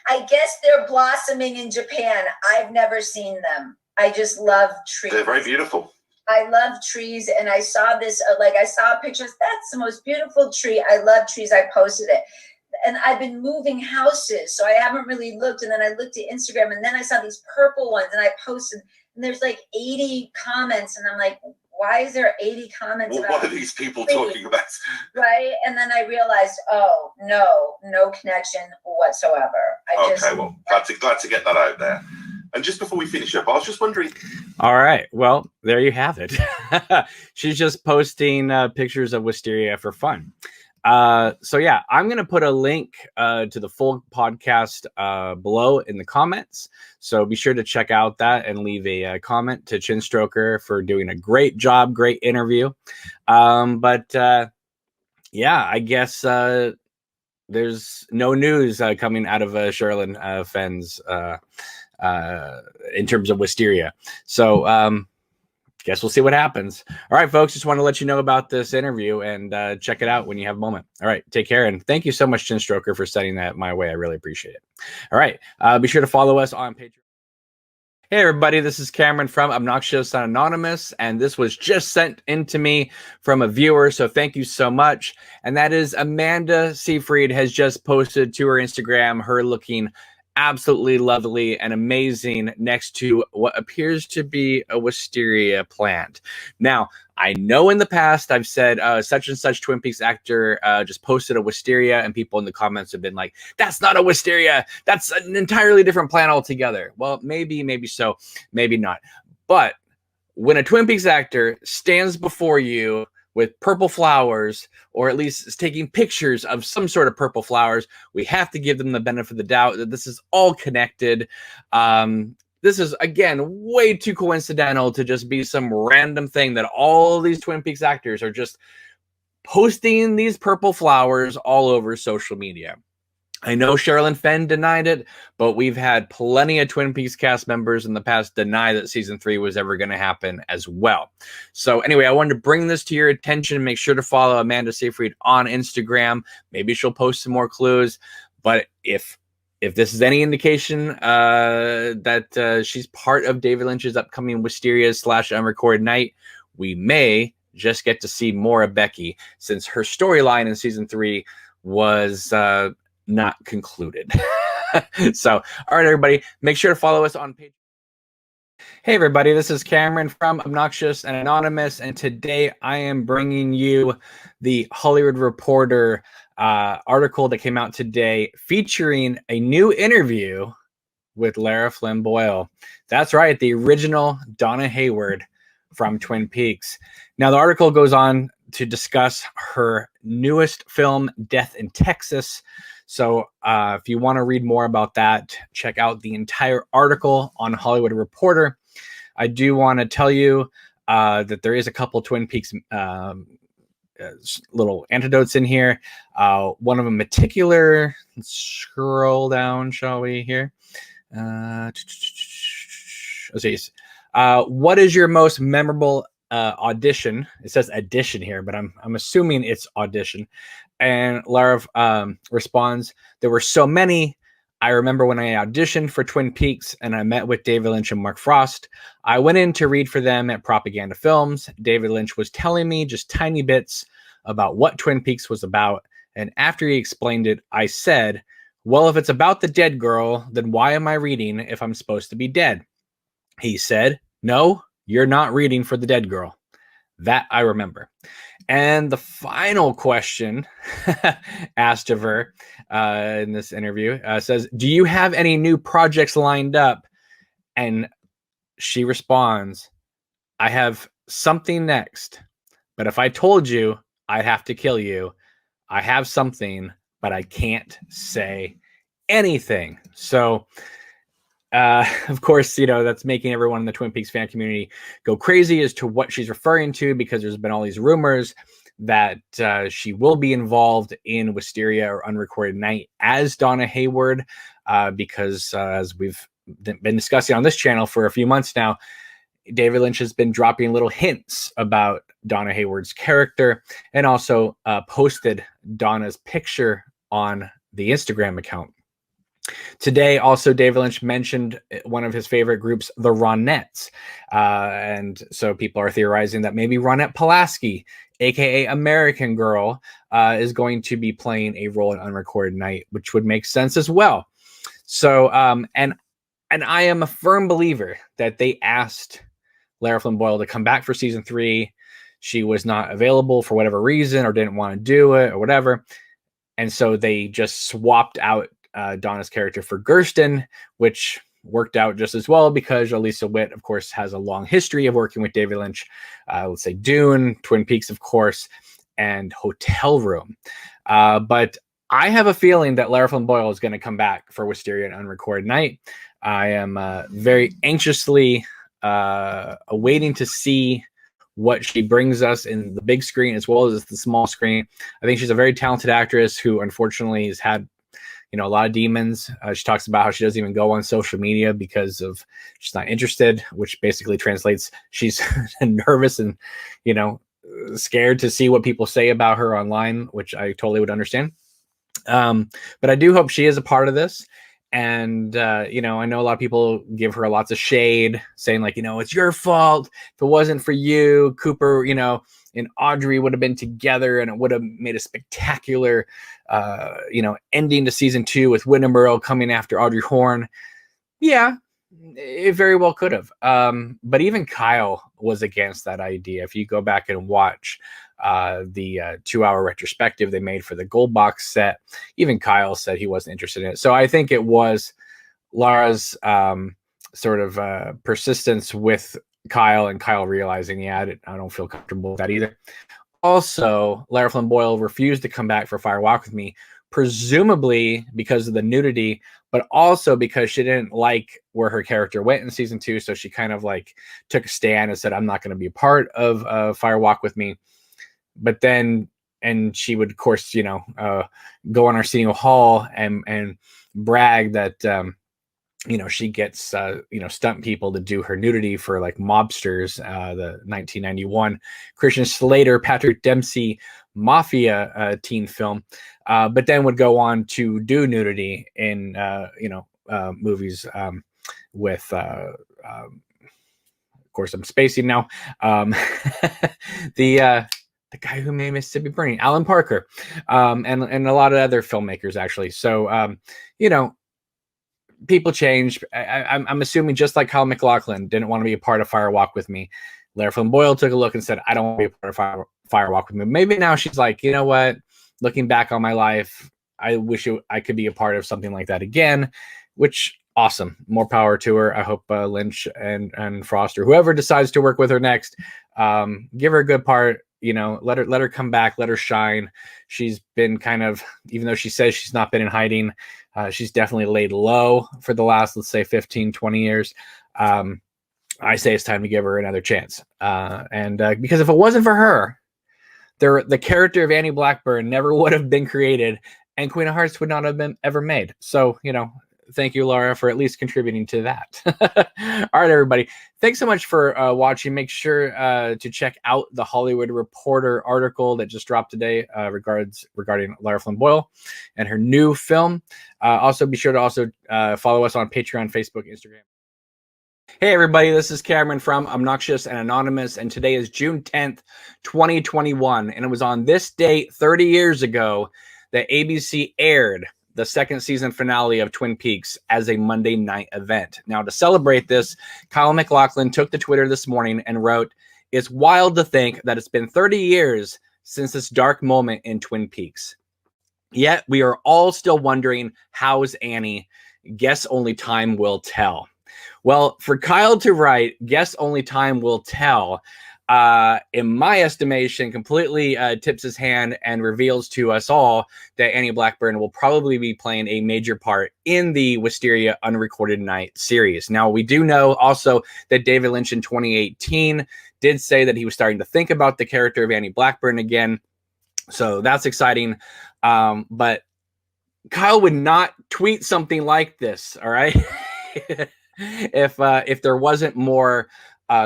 I guess they're blossoming in Japan. I've never seen them. I just love trees.
They're very beautiful.
I love trees, and I saw this, I saw pictures. That's the most beautiful tree. I love trees. I posted it. And I've been moving houses, so I haven't really looked. And then I looked at Instagram, and then I saw these purple ones, and I posted, and there's like 80 comments, and I'm like, why is there 80 comments about
what are these people talking about?
Right? And then I realized, oh, no connection whatsoever.
Well, glad to get that out there. And just before we finish up, I was just wondering.
All right. Well, there you have it. She's just posting pictures of Wisteria for fun. So yeah, I'm going to put a link to the full podcast below in the comments. So be sure to check out that and leave a comment to Chinstroker for doing a great job, great interview. But yeah, I guess there's no news coming out of Sherilyn Fenn's in terms of Wisteria. So guess we'll see what happens. All right, folks, just want to let you know about this interview and check it out when you have a moment. All right, take care. And thank you so much, Chinstroker, for sending that my way. I really appreciate it. All right, be sure to follow us on Patreon. Hey, everybody, this is Cameron from Obnoxious and Anonymous, and this was just sent in to me from a viewer, so thank you so much. And that is Amanda Seyfried has just posted to her Instagram her looking absolutely lovely and amazing next to what appears to be a wisteria plant. Now, I know in the past I've said such and such Twin Peaks actor just posted a wisteria, and people in the comments have been like, that's not a wisteria, that's an entirely different plant altogether. Well, maybe so, maybe not. But when a Twin Peaks actor stands before you with purple flowers, or at least is taking pictures of some sort of purple flowers, we have to give them the benefit of the doubt that this is all connected. This is, again, way too coincidental to just be some random thing that all these Twin Peaks actors are just posting these purple flowers all over social media. I know Sherilyn Fenn denied it, but we've had plenty of Twin Peaks cast members in the past deny that season 3 was ever going to happen as well. So anyway, I wanted to bring this to your attention. Make sure to follow Amanda Seyfried on Instagram. Maybe she'll post some more clues. But if this is any indication that she's part of David Lynch's upcoming Wisteria / Unrecorded Night, we may just get to see more of Becky, since her storyline in season 3 was not concluded. So, all right, everybody, make sure to follow us on Patreon. Hey, everybody, this is Cameron from Obnoxious and Anonymous, and today I am bringing you the Hollywood Reporter article that came out today featuring a new interview with Lara Flynn Boyle. That's right, the original Donna Hayward from Twin Peaks. Now, the article goes on to discuss her newest film, Death in Texas. So if you want to read more about that, check out the entire article on Hollywood Reporter. I do want to tell you that there is a couple Twin Peaks little antidotes in here. One of them particular, let's scroll down, shall we, here? Let's see. What is your most memorable audition? It says audition here, but I'm assuming it's audition. And Lara responds, there were so many. I remember when I auditioned for Twin Peaks and I met with David Lynch and Mark Frost. I went in to read for them at Propaganda Films. David Lynch was telling me just tiny bits about what Twin Peaks was about. And after he explained it, I said, well, if it's about the dead girl, then why am I reading if I'm supposed to be dead? He said, no, you're not reading for the dead girl. That I remember. And the final question asked of her in this interview says, do you have any new projects lined up? And she responds, I have something next, but if I told you, I'd have to kill you. I have something, but I can't say anything. So, of course, you know, that's making everyone in the Twin Peaks fan community go crazy as to what she's referring to, because there's been all these rumors that she will be involved in Wisteria or Unrecorded Night as Donna Hayward, because as we've been discussing on this channel for a few months now, David Lynch has been dropping little hints about Donna Hayward's character, and also posted Donna's picture on the Instagram account. Today, also, David Lynch mentioned one of his favorite groups, the Ronettes. And so people are theorizing that maybe Ronette Pulaski, aka American Girl, is going to be playing a role in Unrecorded Night, which would make sense as well. So, and I am a firm believer that they asked Lara Flynn Boyle to come back for season 3. She was not available for whatever reason, or didn't want to do it, or whatever. And so they just swapped out Donna's character for Gersten, which worked out just as well, because Alisa Witt, of course, has a long history of working with David Lynch. Let's say Dune, Twin Peaks, of course, and Hotel Room. But I have a feeling that Lara Flynn Boyle is going to come back for Wisteria and Unrecorded Night. I am very anxiously awaiting to see what she brings us in the big screen as well as the small screen. I think she's a very talented actress who unfortunately has had, a lot of demons. She talks about how she doesn't even go on social media because of she's not interested, which basically translates she's nervous and, scared to see what people say about her online, which I totally would understand. But I do hope she is a part of this. And, I know a lot of people give her lots of shade saying like, it's your fault. If it wasn't for you, Cooper, and Audrey would have been together and it would have made a spectacular, ending to season 2 with Wyndham Earl coming after Audrey Horne. Yeah, it very well could have. But even Kyle was against that idea. If you go back and watch the 2-hour retrospective they made for the Gold Box set, even Kyle said he wasn't interested in it. So I think it was Lara's sort of persistence with Kyle and Kyle realizing, I don't feel comfortable with that either. Also, Lara Flynn Boyle refused to come back for Fire Walk with Me, presumably because of the nudity, but also because she didn't like where her character went in season 2. So she kind of like took a stand and said, I'm not going to be a part of Fire Walk with Me. But then, and she would, of course, go on Arsenio Hall and brag that, she gets, stunt people to do her nudity for like Mobsters, the 1991 Christian Slater, Patrick Dempsey mafia teen film, but then would go on to do nudity in, movies with, of course, I'm spacing now, the guy who made Mississippi Burning, Alan Parker, and a lot of other filmmakers, actually. So, people change. I'm assuming just like Kyle MacLachlan didn't want to be a part of Fire Walk with Me, Lara Flynn Boyle took a look and said, I don't want to be a part of Fire Walk with Me. Maybe now she's like, you know what? Looking back on my life, I wish I could be a part of something like that again, which awesome. More power to her. I hope Lynch and Frost or whoever decides to work with her next, give her a good part. Let her come back, let her shine. She's been kind of, even though she says she's not been in hiding, she's definitely laid low for the last, let's say 15, 20 years. I say it's time to give her another chance. Because if it wasn't for her, the character of Annie Blackburn never would have been created and Queen of Hearts would not have been ever made. So, thank you, Lara, for at least contributing to that. All right, everybody. Thanks so much for watching. Make sure to check out the Hollywood Reporter article that just dropped today regarding Lara Flynn Boyle and her new film. Also, be sure to follow us on Patreon, Facebook, Instagram. Hey, everybody. This is Cameron from Obnoxious and Anonymous, and today is June 10th, 2021. And it was on this date 30 years ago that ABC aired the second season finale of Twin Peaks as a Monday night event. Now, to celebrate this, Kyle MacLachlan took to Twitter this morning and wrote, "It's wild to think that it's been 30 years since this dark moment in Twin Peaks. Yet we are all still wondering, how's Annie? Guess only time will tell." Well, for Kyle to write, "Guess only time will tell," in my estimation, completely tips his hand and reveals to us all that Annie Blackburn will probably be playing a major part in the Wisteria Unrecorded Night series. Now, we do know also that David Lynch in 2018 did say that he was starting to think about the character of Annie Blackburn again. So that's exciting. But Kyle would not tweet something like this, all right? if there wasn't more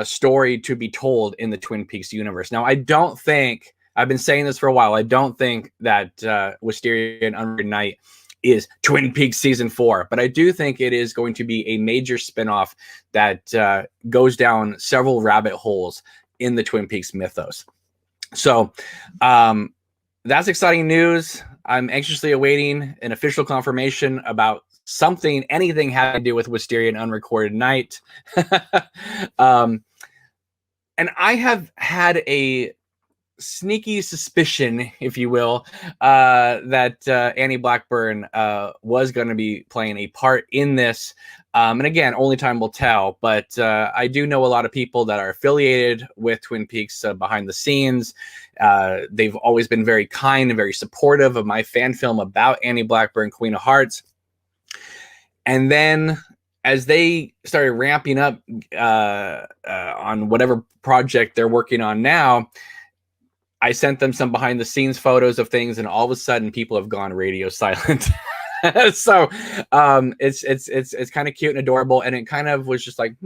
story to be told in the Twin Peaks universe. Now, I don't think, I've been saying this for a while, I don't think that Wisteria and Unrecorded Night is Twin Peaks season 4, but I do think it is going to be a major spinoff that goes down several rabbit holes in the Twin Peaks mythos. So that's exciting news. I'm anxiously awaiting an official confirmation about anything having to do with Wisteria and Unrecorded Night. And I have had a sneaky suspicion, if you will, that Annie Blackburn was going to be playing a part in this. And again, only time will tell. But I do know a lot of people that are affiliated with Twin Peaks behind the scenes. They've always been very kind and very supportive of my fan film about Annie Blackburn, Queen of Hearts. And then as they started ramping up on whatever project they're working on now, I sent them some behind the scenes photos of things, and all of a sudden people have gone radio silent. So it's kind of cute and adorable, and it kind of was just like,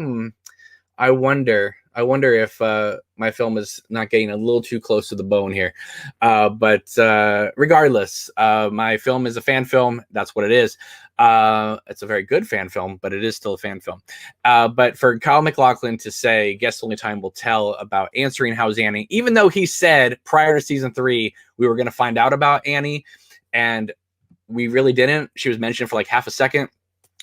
I wonder if my film is not getting a little too close to the bone here. But regardless, my film is a fan film. That's what it is. It's a very good fan film, but it is still a fan film. But for Kyle MacLachlan to say, guess only time will tell about answering how's Annie, even though he said prior to season 3, we were going to find out about Annie, and we really didn't. She was mentioned for like half a second.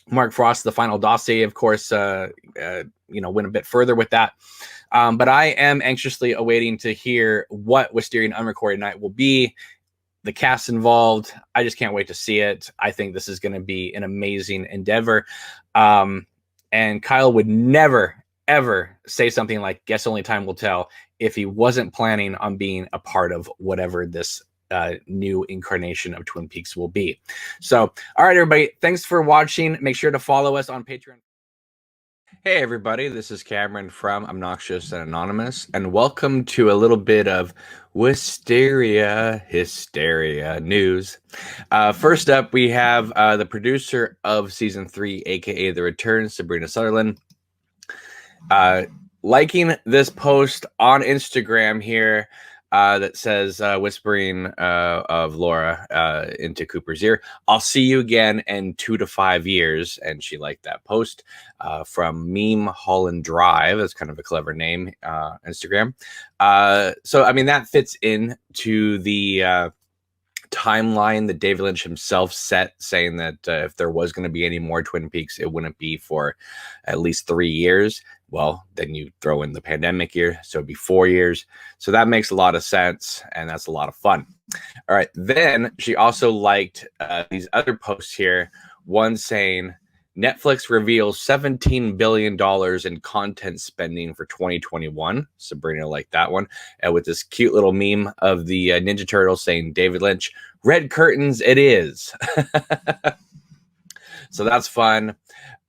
Mark Frost, the final dossier, of course, went a bit further with that. But I am anxiously awaiting to hear what Wisteria and Unrecorded Night will be. The cast involved, I just can't wait to see it. I think this is going to be an amazing endeavor. And Kyle would never, ever say something like, guess only time will tell, if he wasn't planning on being a part of whatever this new incarnation of Twin Peaks will be. So, all right, everybody, thanks for watching. Make sure to follow us on Patreon. Hey, everybody, this is Cameron from Obnoxious and Anonymous, and welcome to a little bit of Wisteria Hysteria news. First up, we have the producer of season 3, aka The Return, Sabrina Sutherland, liking this post on Instagram here. That says, whispering of Laura into Cooper's ear, I'll see you again in 2 to 5 years. And she liked that post from Meme Holland Drive. That's kind of a clever name, Instagram. So, I mean, that fits into the timeline that David Lynch himself set, saying that if there was going to be any more Twin Peaks, it wouldn't be for at least 3 years. Well, then you throw in the pandemic year, so it'd be 4 years. So that makes a lot of sense, and that's a lot of fun. All right, then she also liked these other posts here. One saying, Netflix reveals $17 billion in content spending for 2021. Sabrina liked that one. And with this cute little meme of the Ninja Turtles saying, David Lynch, red curtains it is. So that's fun.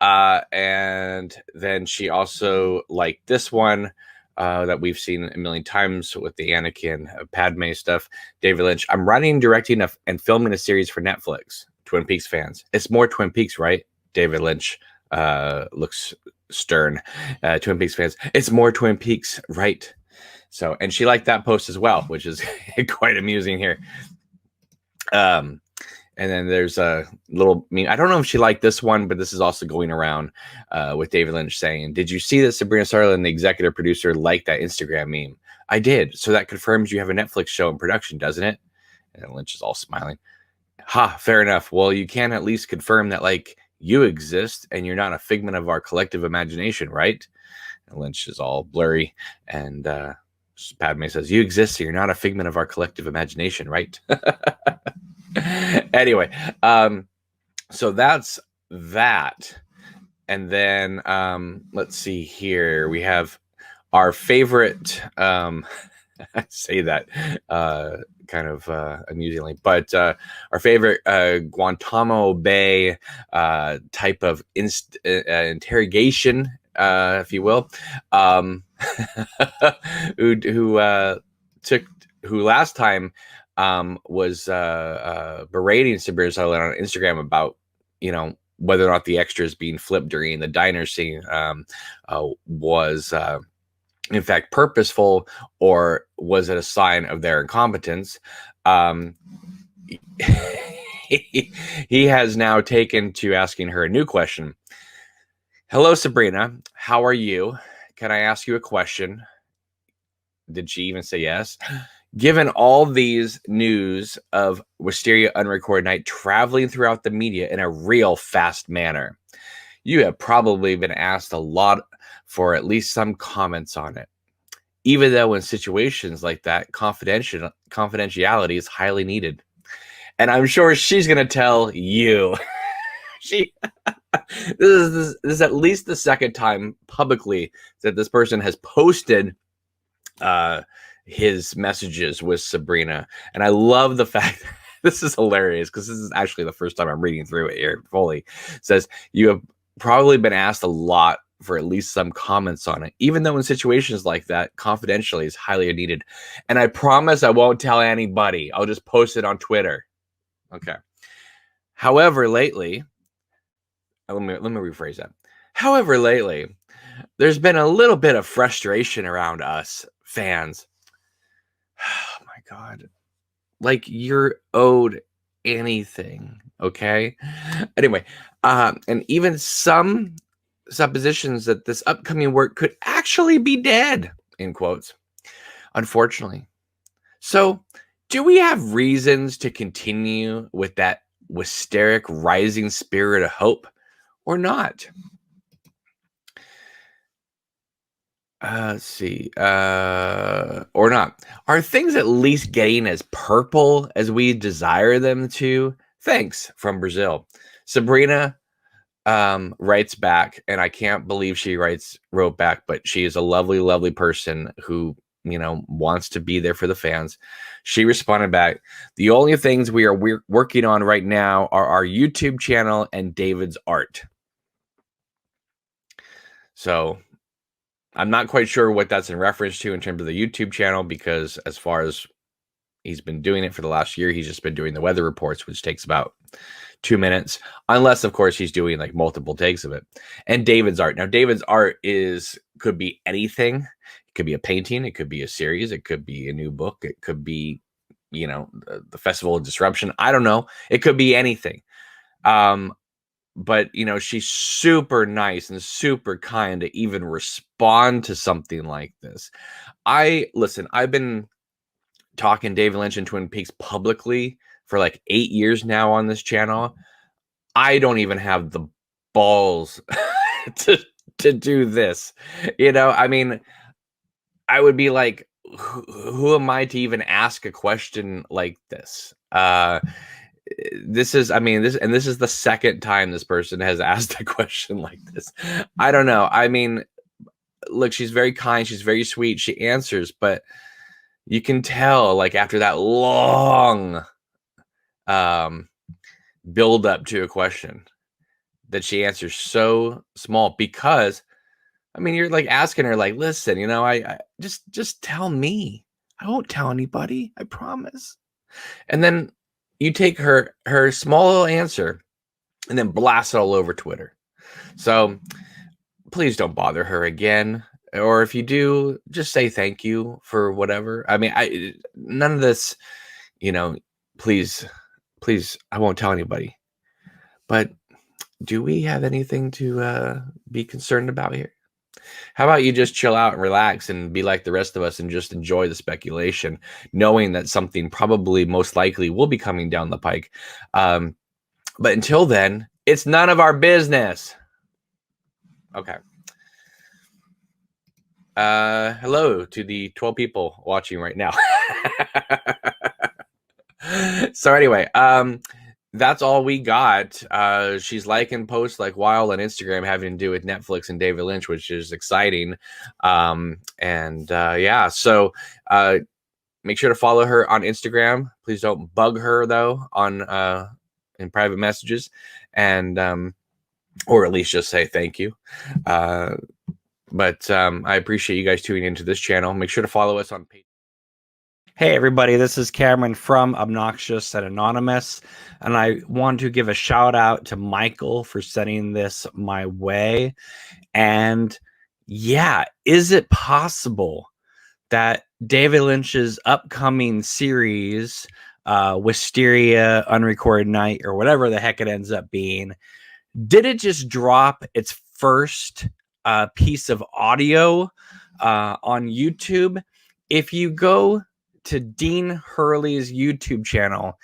And then she also liked this one that we've seen a million times with the Anakin Padme stuff. David Lynch, I'm writing, directing, and filming a series for Netflix. Twin Peaks fans. It's more Twin Peaks, right? David Lynch looks stern. Twin Peaks fans, it's more Twin Peaks, right? So, and she liked that post as well, which is quite amusing here. And then there's a little meme. I don't know if she liked this one, but this is also going around with David Lynch saying, did you see that Sabrina Sutherland, the executive producer, liked that Instagram meme? I did. So that confirms you have a Netflix show in production, doesn't it? And Lynch is all smiling. Ha, fair enough. Well, you can at least confirm that, like, you exist and you're not a figment of our collective imagination, right? And Lynch is all blurry. And Padme says, you exist, so you're not a figment of our collective imagination, right? Anyway, so that's that. And then let's see here. We have our favorite, I say that kind of amusingly, but our favorite Guantanamo Bay type of interrogation, if you will, who last time was berating Sabrina Sutherland on Instagram about, whether or not the extras being flipped during the diner scene was in fact purposeful, or was it a sign of their incompetence? He has now taken to asking her a new question. Hello, Sabrina. How are you? Can I ask you a question? Did she even say yes? Given all these news of Wisteria Unrecorded Night traveling throughout the media in a real fast manner, you have probably been asked a lot for at least some comments on it. Even though in situations like that, confidentiality is highly needed. And I'm sure she's going to tell you. This is at least the second time publicly that this person has posted his messages with Sabrina. And I love the fact this is hilarious because this is actually the first time I'm reading through it here fully. It says, you have probably been asked a lot for at least some comments on it, even though in situations like that, confidentially is highly needed. And I promise I won't tell anybody. I'll just post it on Twitter. Okay. However, lately, let me rephrase that. However, lately, there's been a little bit of frustration around us fans. Oh my God. Like you're owed anything. Okay. Anyway, and even some suppositions that this upcoming work could actually be dead, in quotes, unfortunately. So do we have reasons to continue with that Wisteric rising spirit of hope or not? Let's see. Or not. Are things at least getting as purple as we desire them to? Thanks, from Brazil. Sabrina writes back, and I can't believe she wrote back, but she is a lovely, lovely person who, you know, wants to be there for the fans. She responded back, the only things we're working on right now are our YouTube channel and David's art. So I'm not quite sure what that's in reference to in terms of the YouTube channel, because as far as he's been doing it for the last year, he's just been doing the weather reports, which takes about 2 minutes, unless of course he's doing like multiple takes of it. And David's art. Now, David's art could be anything. It could be a painting. It could be a series. It could be a new book. It could be, you know, the Festival of Disruption. I don't know. It could be anything. But, you know, she's super nice and super kind to even respond to something like this. Listen, I've been talking David Lynch and Twin Peaks publicly for like 8 years now on this channel. I don't even have the balls to do this. You know, I mean, I would be like, who am I to even ask a question like this? This is the second time this person has asked a question like this. I don't know. I mean, look, she's very kind. She's very sweet. She answers, but you can tell, like, after that long build up to a question, that she answers so small, because, I mean, you're like asking her, like, listen, you know, I just tell me. I won't tell anybody. I promise. And then you take her small little answer and then blast it all over Twitter. So please don't bother her again. Or if you do, just say thank you for whatever. I mean, none of this, you know, please, I won't tell anybody. But do we have anything to be concerned about here? How about you just chill out and relax and be like the rest of us and just enjoy the speculation, knowing that something probably most likely will be coming down the pike. But until then, it's none of our business. Okay. Hello to the 12 people watching right now. So anyway, that's all we got. She's liking posts like wild on Instagram having to do with Netflix and David Lynch, which is exciting. Yeah, so make sure to follow her on Instagram. Please don't bug her though on in private messages, and or at least just say thank you. But I appreciate you guys tuning into this channel. Make sure to follow us on Patreon. Hey everybody, this is Cameron from Obnoxious and Anonymous, and I want to give a shout out to Michael for sending this my way. And yeah, is it possible that David Lynch's upcoming series, Wisteria, Unrecorded Night, or whatever the heck it ends up being, did it just drop its first piece of audio on YouTube? If you go to Dean Hurley's YouTube channel,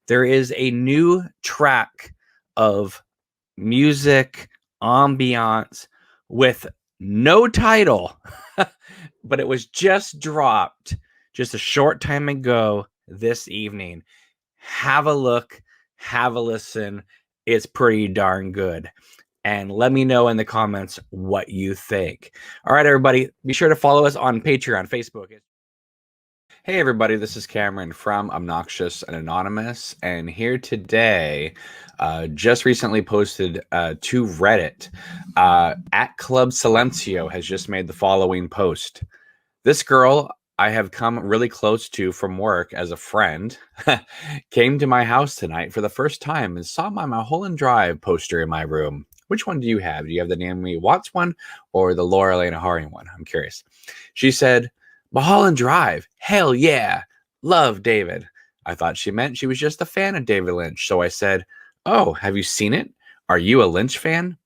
there is a new track of music ambiance with no title, but it was just dropped just a short time ago this evening. Have a look, have a listen. It's pretty darn good. and let me know in the comments what you think. All right, everybody, be sure to follow us on Patreon, Facebook. Hey, everybody, this is Cameron from Obnoxious and Anonymous, and here today, just recently posted to Reddit, at Club Silencio has just made the following post. This girl I have come really close to from work as a friend came to my house tonight for the first time and saw my Mulholland Drive poster in my room. Which one do you have? Do you have the Naomi Watts one or the Laura Elena Harding one? I'm curious. She said, Mulholland Drive, hell yeah, love David. I thought she meant she was just a fan of David Lynch, so I said, oh, have you seen it? Are you a Lynch fan?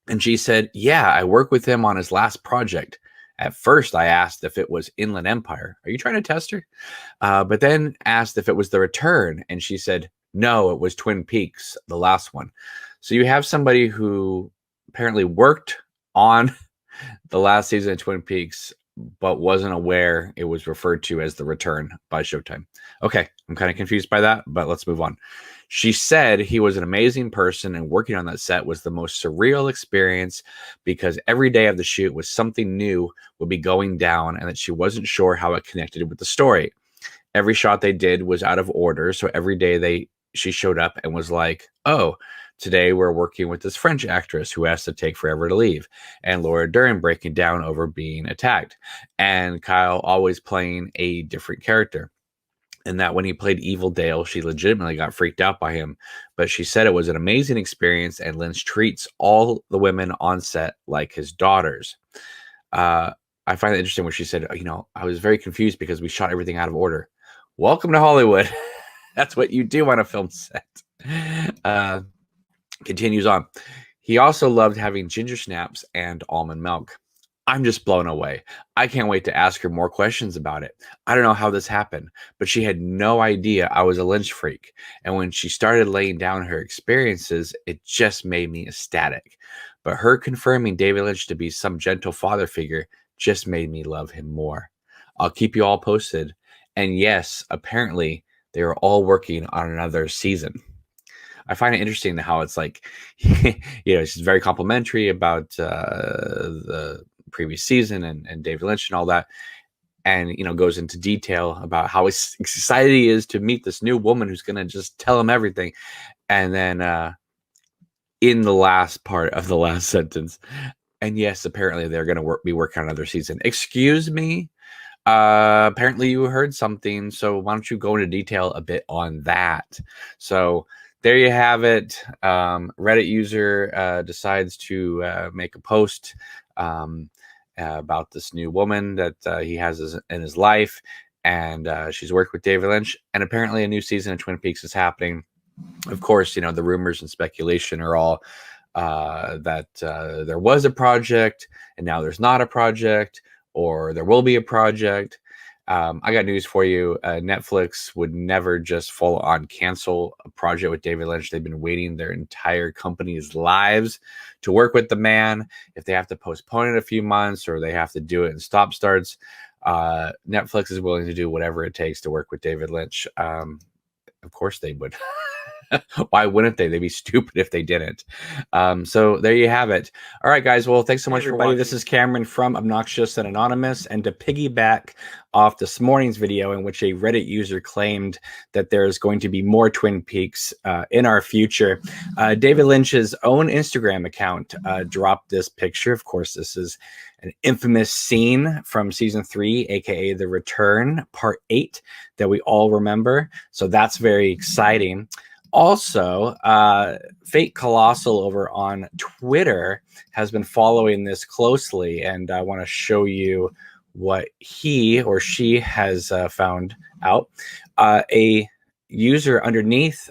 And she said, yeah, I work with him on his last project. At first, I asked if it was Inland Empire. Are you trying to test her? But then asked if it was The Return, and she said, no, it was Twin Peaks, the last one. So you have somebody who apparently worked on the last season of Twin Peaks, but wasn't aware it was referred to as The Return by Showtime. Okay, I'm kind of confused by that, but let's move on. She said he was an amazing person and working on that set was the most surreal experience because every day of the shoot was something new would be going down and that she wasn't sure how it connected with the story. Every shot they did was out of order, so every day she showed up and was like, oh, today we're working with this French actress who has to take forever to leave, and Laura Dern breaking down over being attacked, and Kyle always playing a different character. And that when he played Evil Dale, she legitimately got freaked out by him. But she said it was an amazing experience, and Lynch treats all the women on set like his daughters. I find it interesting when she said, you know, I was very confused because we shot everything out of order. Welcome to Hollywood. That's what you do on a film set. Continues on. He also loved having ginger snaps and almond milk. I'm just blown away. I can't wait to ask her more questions about it. I don't know how this happened, but she had no idea I was a Lynch freak. And when she started laying down her experiences, it just made me ecstatic. But her confirming David Lynch to be some gentle father figure just made me love him more. I'll keep you all posted. And yes, apparently they are all working on another season. I find it interesting how it's like, you know, she's very complimentary about the previous season and David Lynch and all that, and you know, goes into detail about how excited he is to meet this new woman who's going to just tell him everything. And then in the last part of the last sentence, and yes, apparently they're going to be working on another season. Excuse me, apparently you heard something, so why don't you go into detail a bit on that? So there you have it. Reddit user decides to make a post about this new woman that he has in his life, and she's worked with David Lynch, and apparently a new season of Twin Peaks is happening. Of course, you know, the rumors and speculation are all that there was a project and now there's not a project, or there will be a project. I got news for you. Netflix would never just full on cancel a project with David Lynch. They've been waiting their entire company's lives to work with the man. If they have to postpone it a few months or they have to do it in stop starts, Netflix is willing to do whatever it takes to work with David Lynch. Of course they would. Why wouldn't they? They'd be stupid if they didn't. So there you have it. All right, guys. Well, thanks so much for watching. This is Cameron from Obnoxious and Anonymous. And to piggyback off this morning's video in which a Reddit user claimed that there's going to be more Twin Peaks in our future, David Lynch's own Instagram account dropped this picture. Of course, this is an infamous scene from season 3, aka The Return, part 8, that we all remember. So that's very exciting. Also, Fate Colossal over on Twitter has been following this closely, and I want to show you what he or she has found out. A user underneath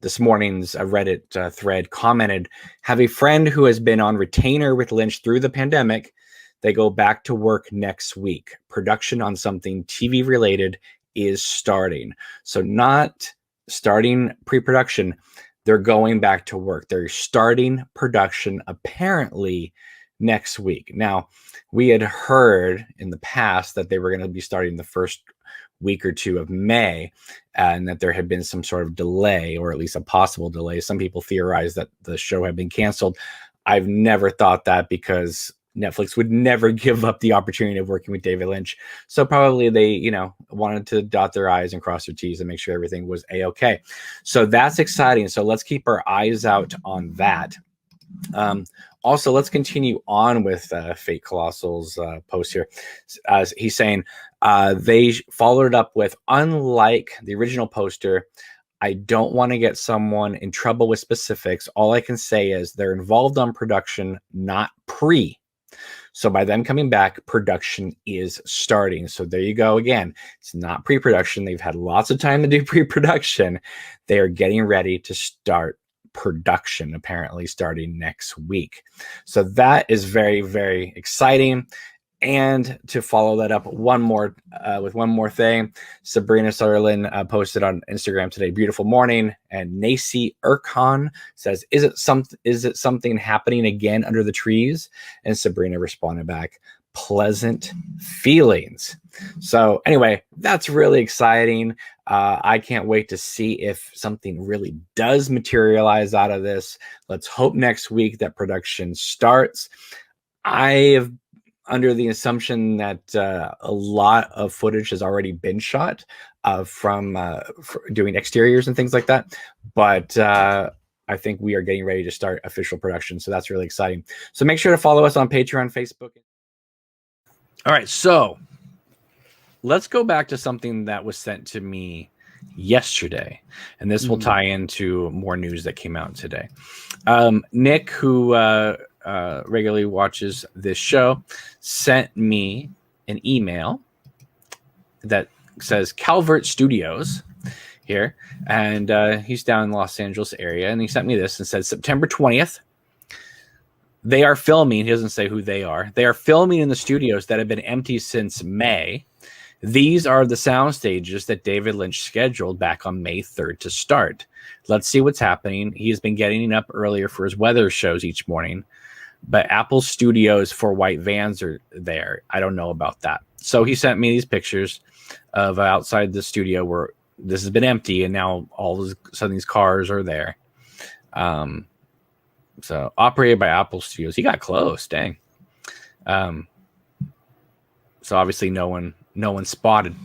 this morning's Reddit thread commented, have a friend who has been on retainer with Lynch through the pandemic. They go back to work next week. Production on something TV related is starting. So not starting pre-production, they're going back to work. They're starting production apparently next week. Now, we had heard in the past that they were going to be starting the first week or two of May, and that there had been some sort of delay, or at least a possible delay. Some people theorized that the show had been canceled. I've never thought that, because Netflix would never give up the opportunity of working with David Lynch. So probably they, wanted to dot their I's and cross their T's and make sure everything was A-okay. So that's exciting. So let's keep our eyes out on that. Also, let's continue on with Fate Colossal's post here. As he's saying, they followed it up with, unlike the original poster, I don't want to get someone in trouble with specifics. All I can say is they're involved on production, not pre. So by them coming back, production is starting. So there you go again. It's not pre-production. They've had lots of time to do pre-production. They are getting ready to start production, apparently starting next week. So that is very, very exciting. And to follow that up with one more thing, Sabrina Sutherland posted on Instagram today, beautiful morning, and Nacy Urkhan says, is it something happening again under the trees? And Sabrina responded back, pleasant feelings. So anyway, that's really exciting. I can't wait to see if something really does materialize out of this. Let's hope next week that production starts. I have under the assumption that a lot of footage has already been shot from doing exteriors and things like that. But I think we are getting ready to start official production. So that's really exciting. So make sure to follow us on Patreon, Facebook. All right. So let's go back to something that was sent to me yesterday. And this will tie into more news that came out today. Nick, who regularly watches this show, sent me an email that says Calvert Studios here, and he's down in the Los Angeles area, and he sent me this and said September 20th they are filming. He doesn't say who they are. They are filming in the studios that have been empty since May. These are the sound stages that David Lynch scheduled back on May 3rd to start. Let's see what's happening. He has been getting up earlier for his weather shows each morning, but Apple Studios for white vans are there. I don't know about that. So he sent me these pictures of outside the studio where this has been empty, and now all of a sudden these cars are there. So operated by Apple Studios. He got close, dang. So obviously no one spotted.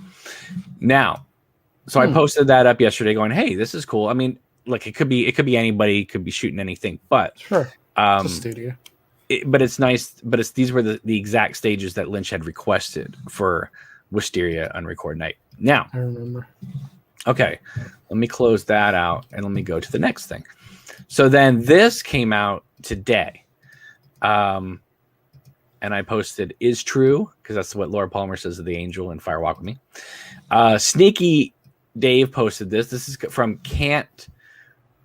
Now, so I posted that up yesterday going, hey, this is cool. I mean, like it could be anybody, could be shooting anything, but
sure. It's a studio.
But it's nice, but these were the exact stages that Lynch had requested for Wisteria Unrecorded Night. Now,
I remember.
Okay, let me close that out and let me go to the next thing. So then this came out today. And I posted is true, because that's what Laura Palmer says of the Angel in Fire Walk With Me. Sneaky Dave posted this. This is from Can't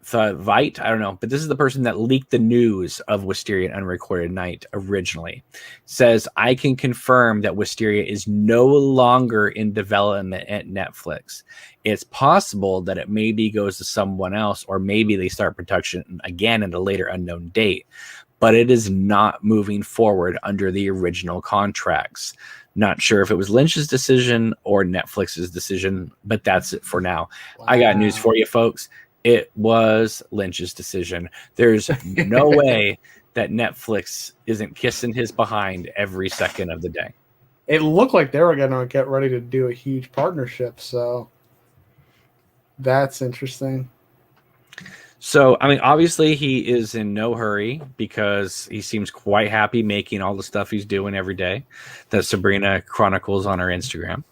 Vite. I don't know, but this is the person that leaked the news of Wisteria Unrecorded Night originally. Says, I can confirm that Wisteria is no longer in development at Netflix. It's possible that it maybe goes to someone else, or maybe they start production again at a later unknown date. But it is not moving forward under the original contracts. Not sure if it was Lynch's decision or Netflix's decision, but that's it for now. Wow. I got news for you, folks. It was Lynch's decision. There's no way that Netflix isn't kissing his behind every second of the day.
It looked like they were going to get ready to do a huge partnership, so that's interesting.
So, I mean, obviously he is in no hurry because he seems quite happy making all the stuff he's doing every day that Sabrina chronicles on her Instagram.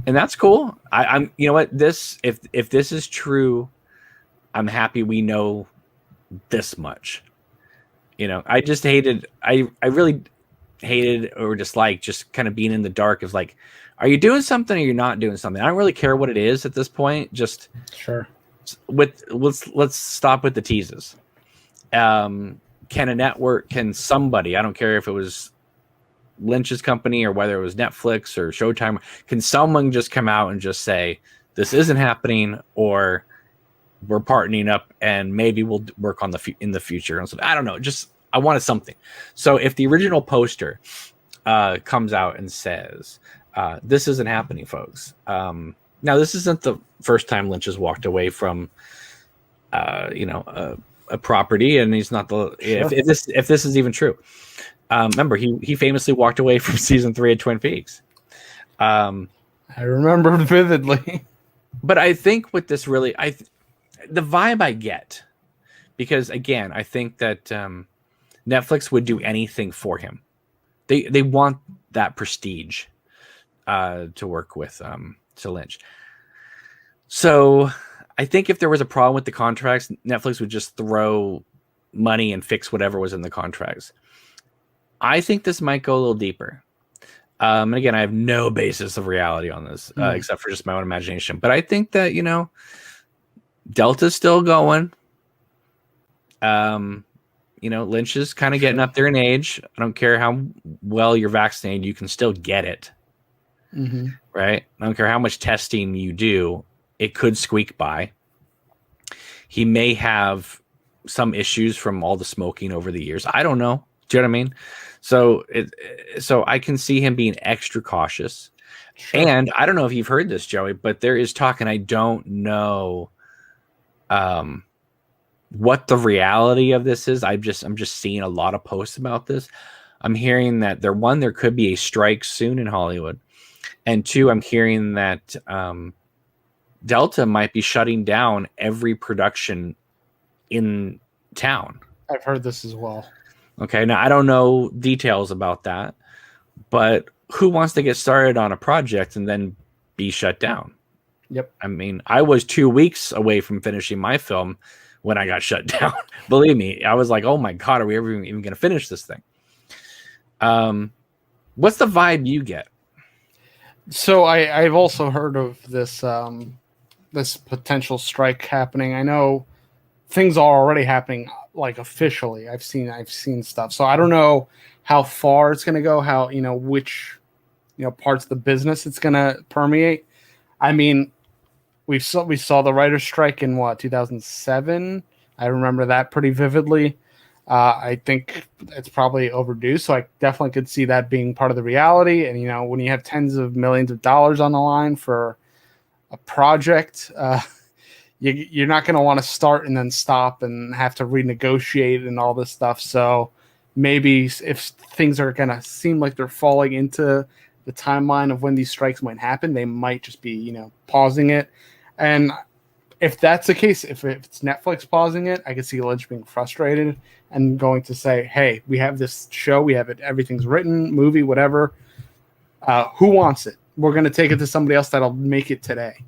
And that's cool. I'm, you know what, if this is true, I'm happy we know this much. You know, I really hated or disliked just kind of being in the dark of like, are you doing something or you're not doing something? I don't really care what it is at this point. Just
sure.
Let's stop with the teases. Can somebody, I don't care if it was Lynch's company or whether it was Netflix or Showtime, can someone just come out and just say this isn't happening, or we're partnering up and maybe we'll work on in the future? And so I don't know, just I wanted something. So if the original poster comes out and says This isn't happening, folks. Now, this isn't the first time Lynch has walked away from, a property, and he's not the. Sure. If this is even true, remember he famously walked away from season 3 of Twin Peaks.
I remember vividly.
But I think with this, really, the vibe I get, because again, I think that Netflix would do anything for him. They want that prestige to work with to Lynch. So I think if there was a problem with the contracts, Netflix would just throw money and fix whatever was in the contracts. I think this might go a little deeper. And again, I have no basis of reality on this, except for just my own imagination. But I think that, Delta's still going. Lynch is kind of getting up there in age. I don't care how well you're vaccinated, you can still get it.
Mm-hmm.
Right? I don't care how much testing you do, it could squeak by. He may have some issues from all the smoking over the years. I don't know. Do you know what I mean? So I can see him being extra cautious. Sure. And I don't know if you've heard this, Joey, but there is talk, and I don't know what the reality of this is. I'm just seeing a lot of posts about this. I'm hearing that there could be a strike soon in Hollywood, and 2, I'm hearing that Delta might be shutting down every production in town.
I've heard this as well.
Okay, now I don't know details about that, but who wants to get started on a project and then be shut down?
Yep.
I mean, I was 2 weeks away from finishing my film when I got shut down. Believe me, I was like, oh my God, are we ever even going to finish this thing? What's the vibe you get?
So I've also heard of this this potential strike happening. I know things are already happening, like officially. I've seen stuff. So I don't know how far it's going to go, how, which, parts of the business it's going to permeate. I mean, we saw the writer's strike in 2007. I remember that pretty vividly. I think it's probably overdue. So I definitely could see that being part of the reality. And, when you have tens of millions of dollars on the line for a project, you're not going to want to start and then stop and have to renegotiate and all this stuff. So maybe if things are going to seem like they're falling into the timeline of when these strikes might happen, they might just be, pausing it. And if that's the case, if it's Netflix pausing it, I could see Lynch being frustrated and going to say, hey, we have this show, we have it, everything's written, movie, whatever. Who wants it? We're going to take it to somebody else that'll make it today.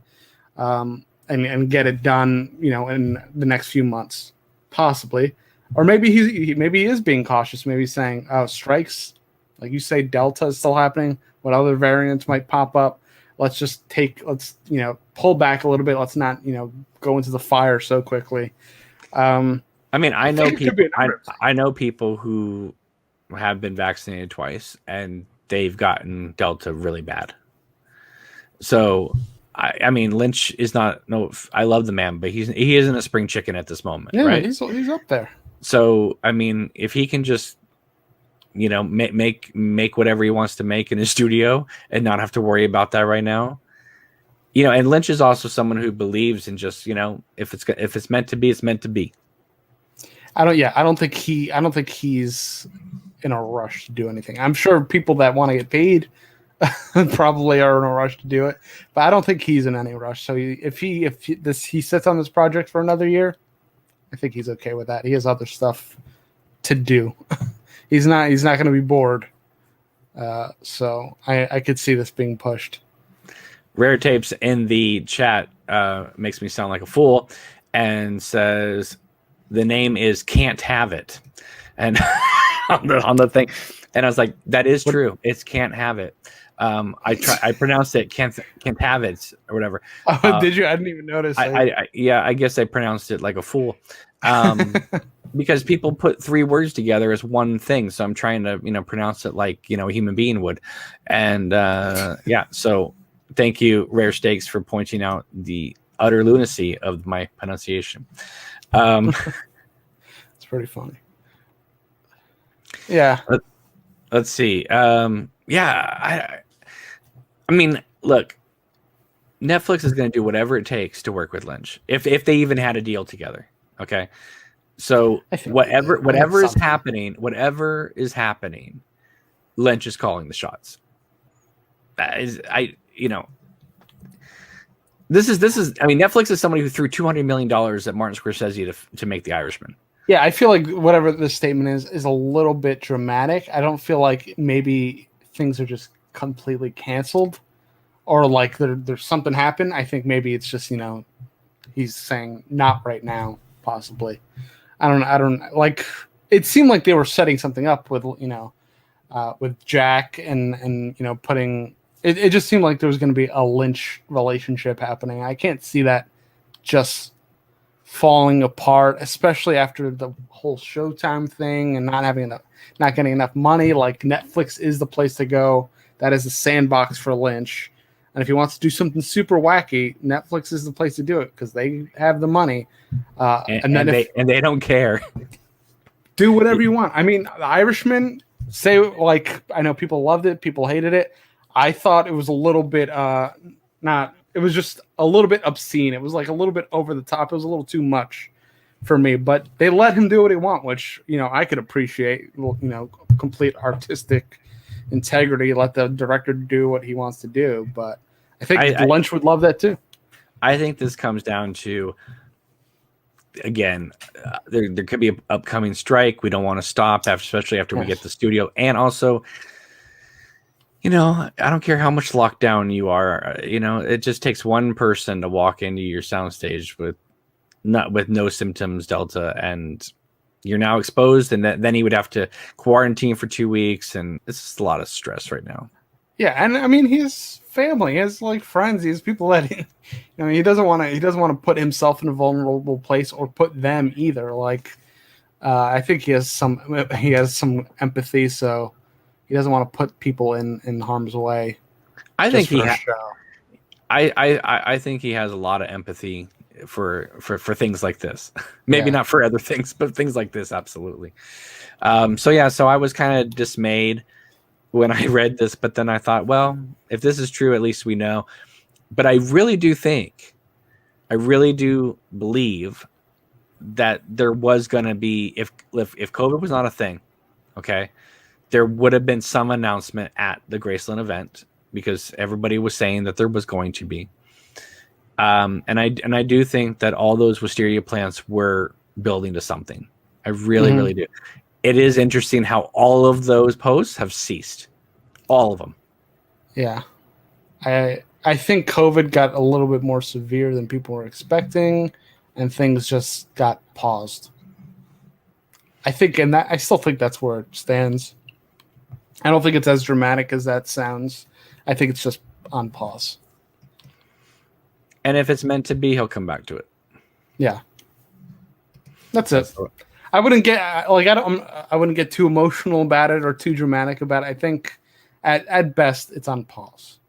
And get it done, in the next few months, possibly. Or maybe he is being cautious. Maybe he's saying, "Oh, strikes, like you say, Delta is still happening. What other variants might pop up? Let's pull back a little bit. Let's not, go into the fire so quickly."
I mean, I know people. I know people who have been vaccinated twice, and they've gotten Delta really bad. So. I mean, Lynch is not. No, I love the man, but he isn't a spring chicken at this moment, right?
He's up there.
So, I mean, if he can just, make whatever he wants to make in his studio and not have to worry about that right now, and Lynch is also someone who believes in just, if it's meant to be, it's meant to be.
I don't think he's in a rush to do anything. I'm sure people that want to get paid probably are in a rush to do it, but I don't think he's in any rush. So if he sits on this project for another year, I think he's okay with that. He has other stuff to do. He's not going to be bored. So I could see this being pushed.
Rare Tapes in the chat makes me sound like a fool and says the name is Can't Have It, and on the thing, and I was like, that is true. It's Can't Have It. I pronounced it can't have it or whatever.
Oh, did you? I didn't even notice.
I guess I pronounced it like a fool. Because people put 3 words together as one thing. So I'm trying to, pronounce it like, a human being would. And so thank you, Rare Steaks, for pointing out the utter lunacy of my pronunciation.
It's pretty funny. Yeah.
Let's see. I I mean, look, Netflix is going to do whatever it takes to work with Lynch, if they even had a deal together. Okay, so whatever is happening, Lynch is calling the shots. This is. I mean, Netflix is somebody who threw $200 million at Martin Scorsese to make The Irishman.
Yeah, I feel like whatever this statement is a little bit dramatic. I don't feel like maybe things are just completely canceled, or like there's something happened. I think maybe it's just he's saying not right now, possibly. I don't like. It seemed like they were setting something up with with Jack and putting. It just seemed like there was going to be a Lynch relationship happening. I can't see that just falling apart, especially after the whole Showtime thing and not getting enough money. Like, Netflix is the place to go. That is a sandbox for Lynch. And if he wants to do something super wacky, Netflix is the place to do it because they have the money. And
they don't care.
Do whatever you want. I mean, The Irishman. Say, like, I know people loved it, people hated it. I thought it was a little bit it was just a little bit obscene. It was like a little bit over the top. It was a little too much for me, but they let him do what he want, which, I could appreciate, complete artistic integrity. Let the director do what he wants to do. But I think Lynch would love that too.
I think this comes down to, again, there could be an upcoming strike. We don't want to stop, especially after we get the studio. And also, I don't care how much lockdown you are. It just takes one person to walk into your soundstage with no symptoms, Delta, and you're now exposed. And then he would have to quarantine for 2 weeks, and it's just a lot of stress right now.
Yeah, and I mean, he has family, he has like friends, he has people that he doesn't want to put himself in a vulnerable place or put them either. Like, I think he has some empathy, so he doesn't want to put people in harm's way.
I think I think he has a lot of empathy for things like this. Maybe not for other things, but things like this, absolutely. So I was kind of dismayed when I read this, but then I thought, well, if this is true, at least we know. But I really do believe that there was going to be, if COVID was not a thing, okay, there would have been some announcement at the Graceland event, because everybody was saying that there was going to be. And I do think that all those Wisteria plants were building to something. I really, really do. It is interesting how all of those posts have ceased. All of them. Yeah.
I think COVID got a little bit more severe than people were expecting, and things just got paused. I still think that's where it stands. I don't think it's as dramatic as that sounds. I think it's just on pause.
And if it's meant to be, he'll come back to it.
Yeah. That's it. I wouldn't get I wouldn't get too emotional about it or too dramatic about it. I think at best it's on pause.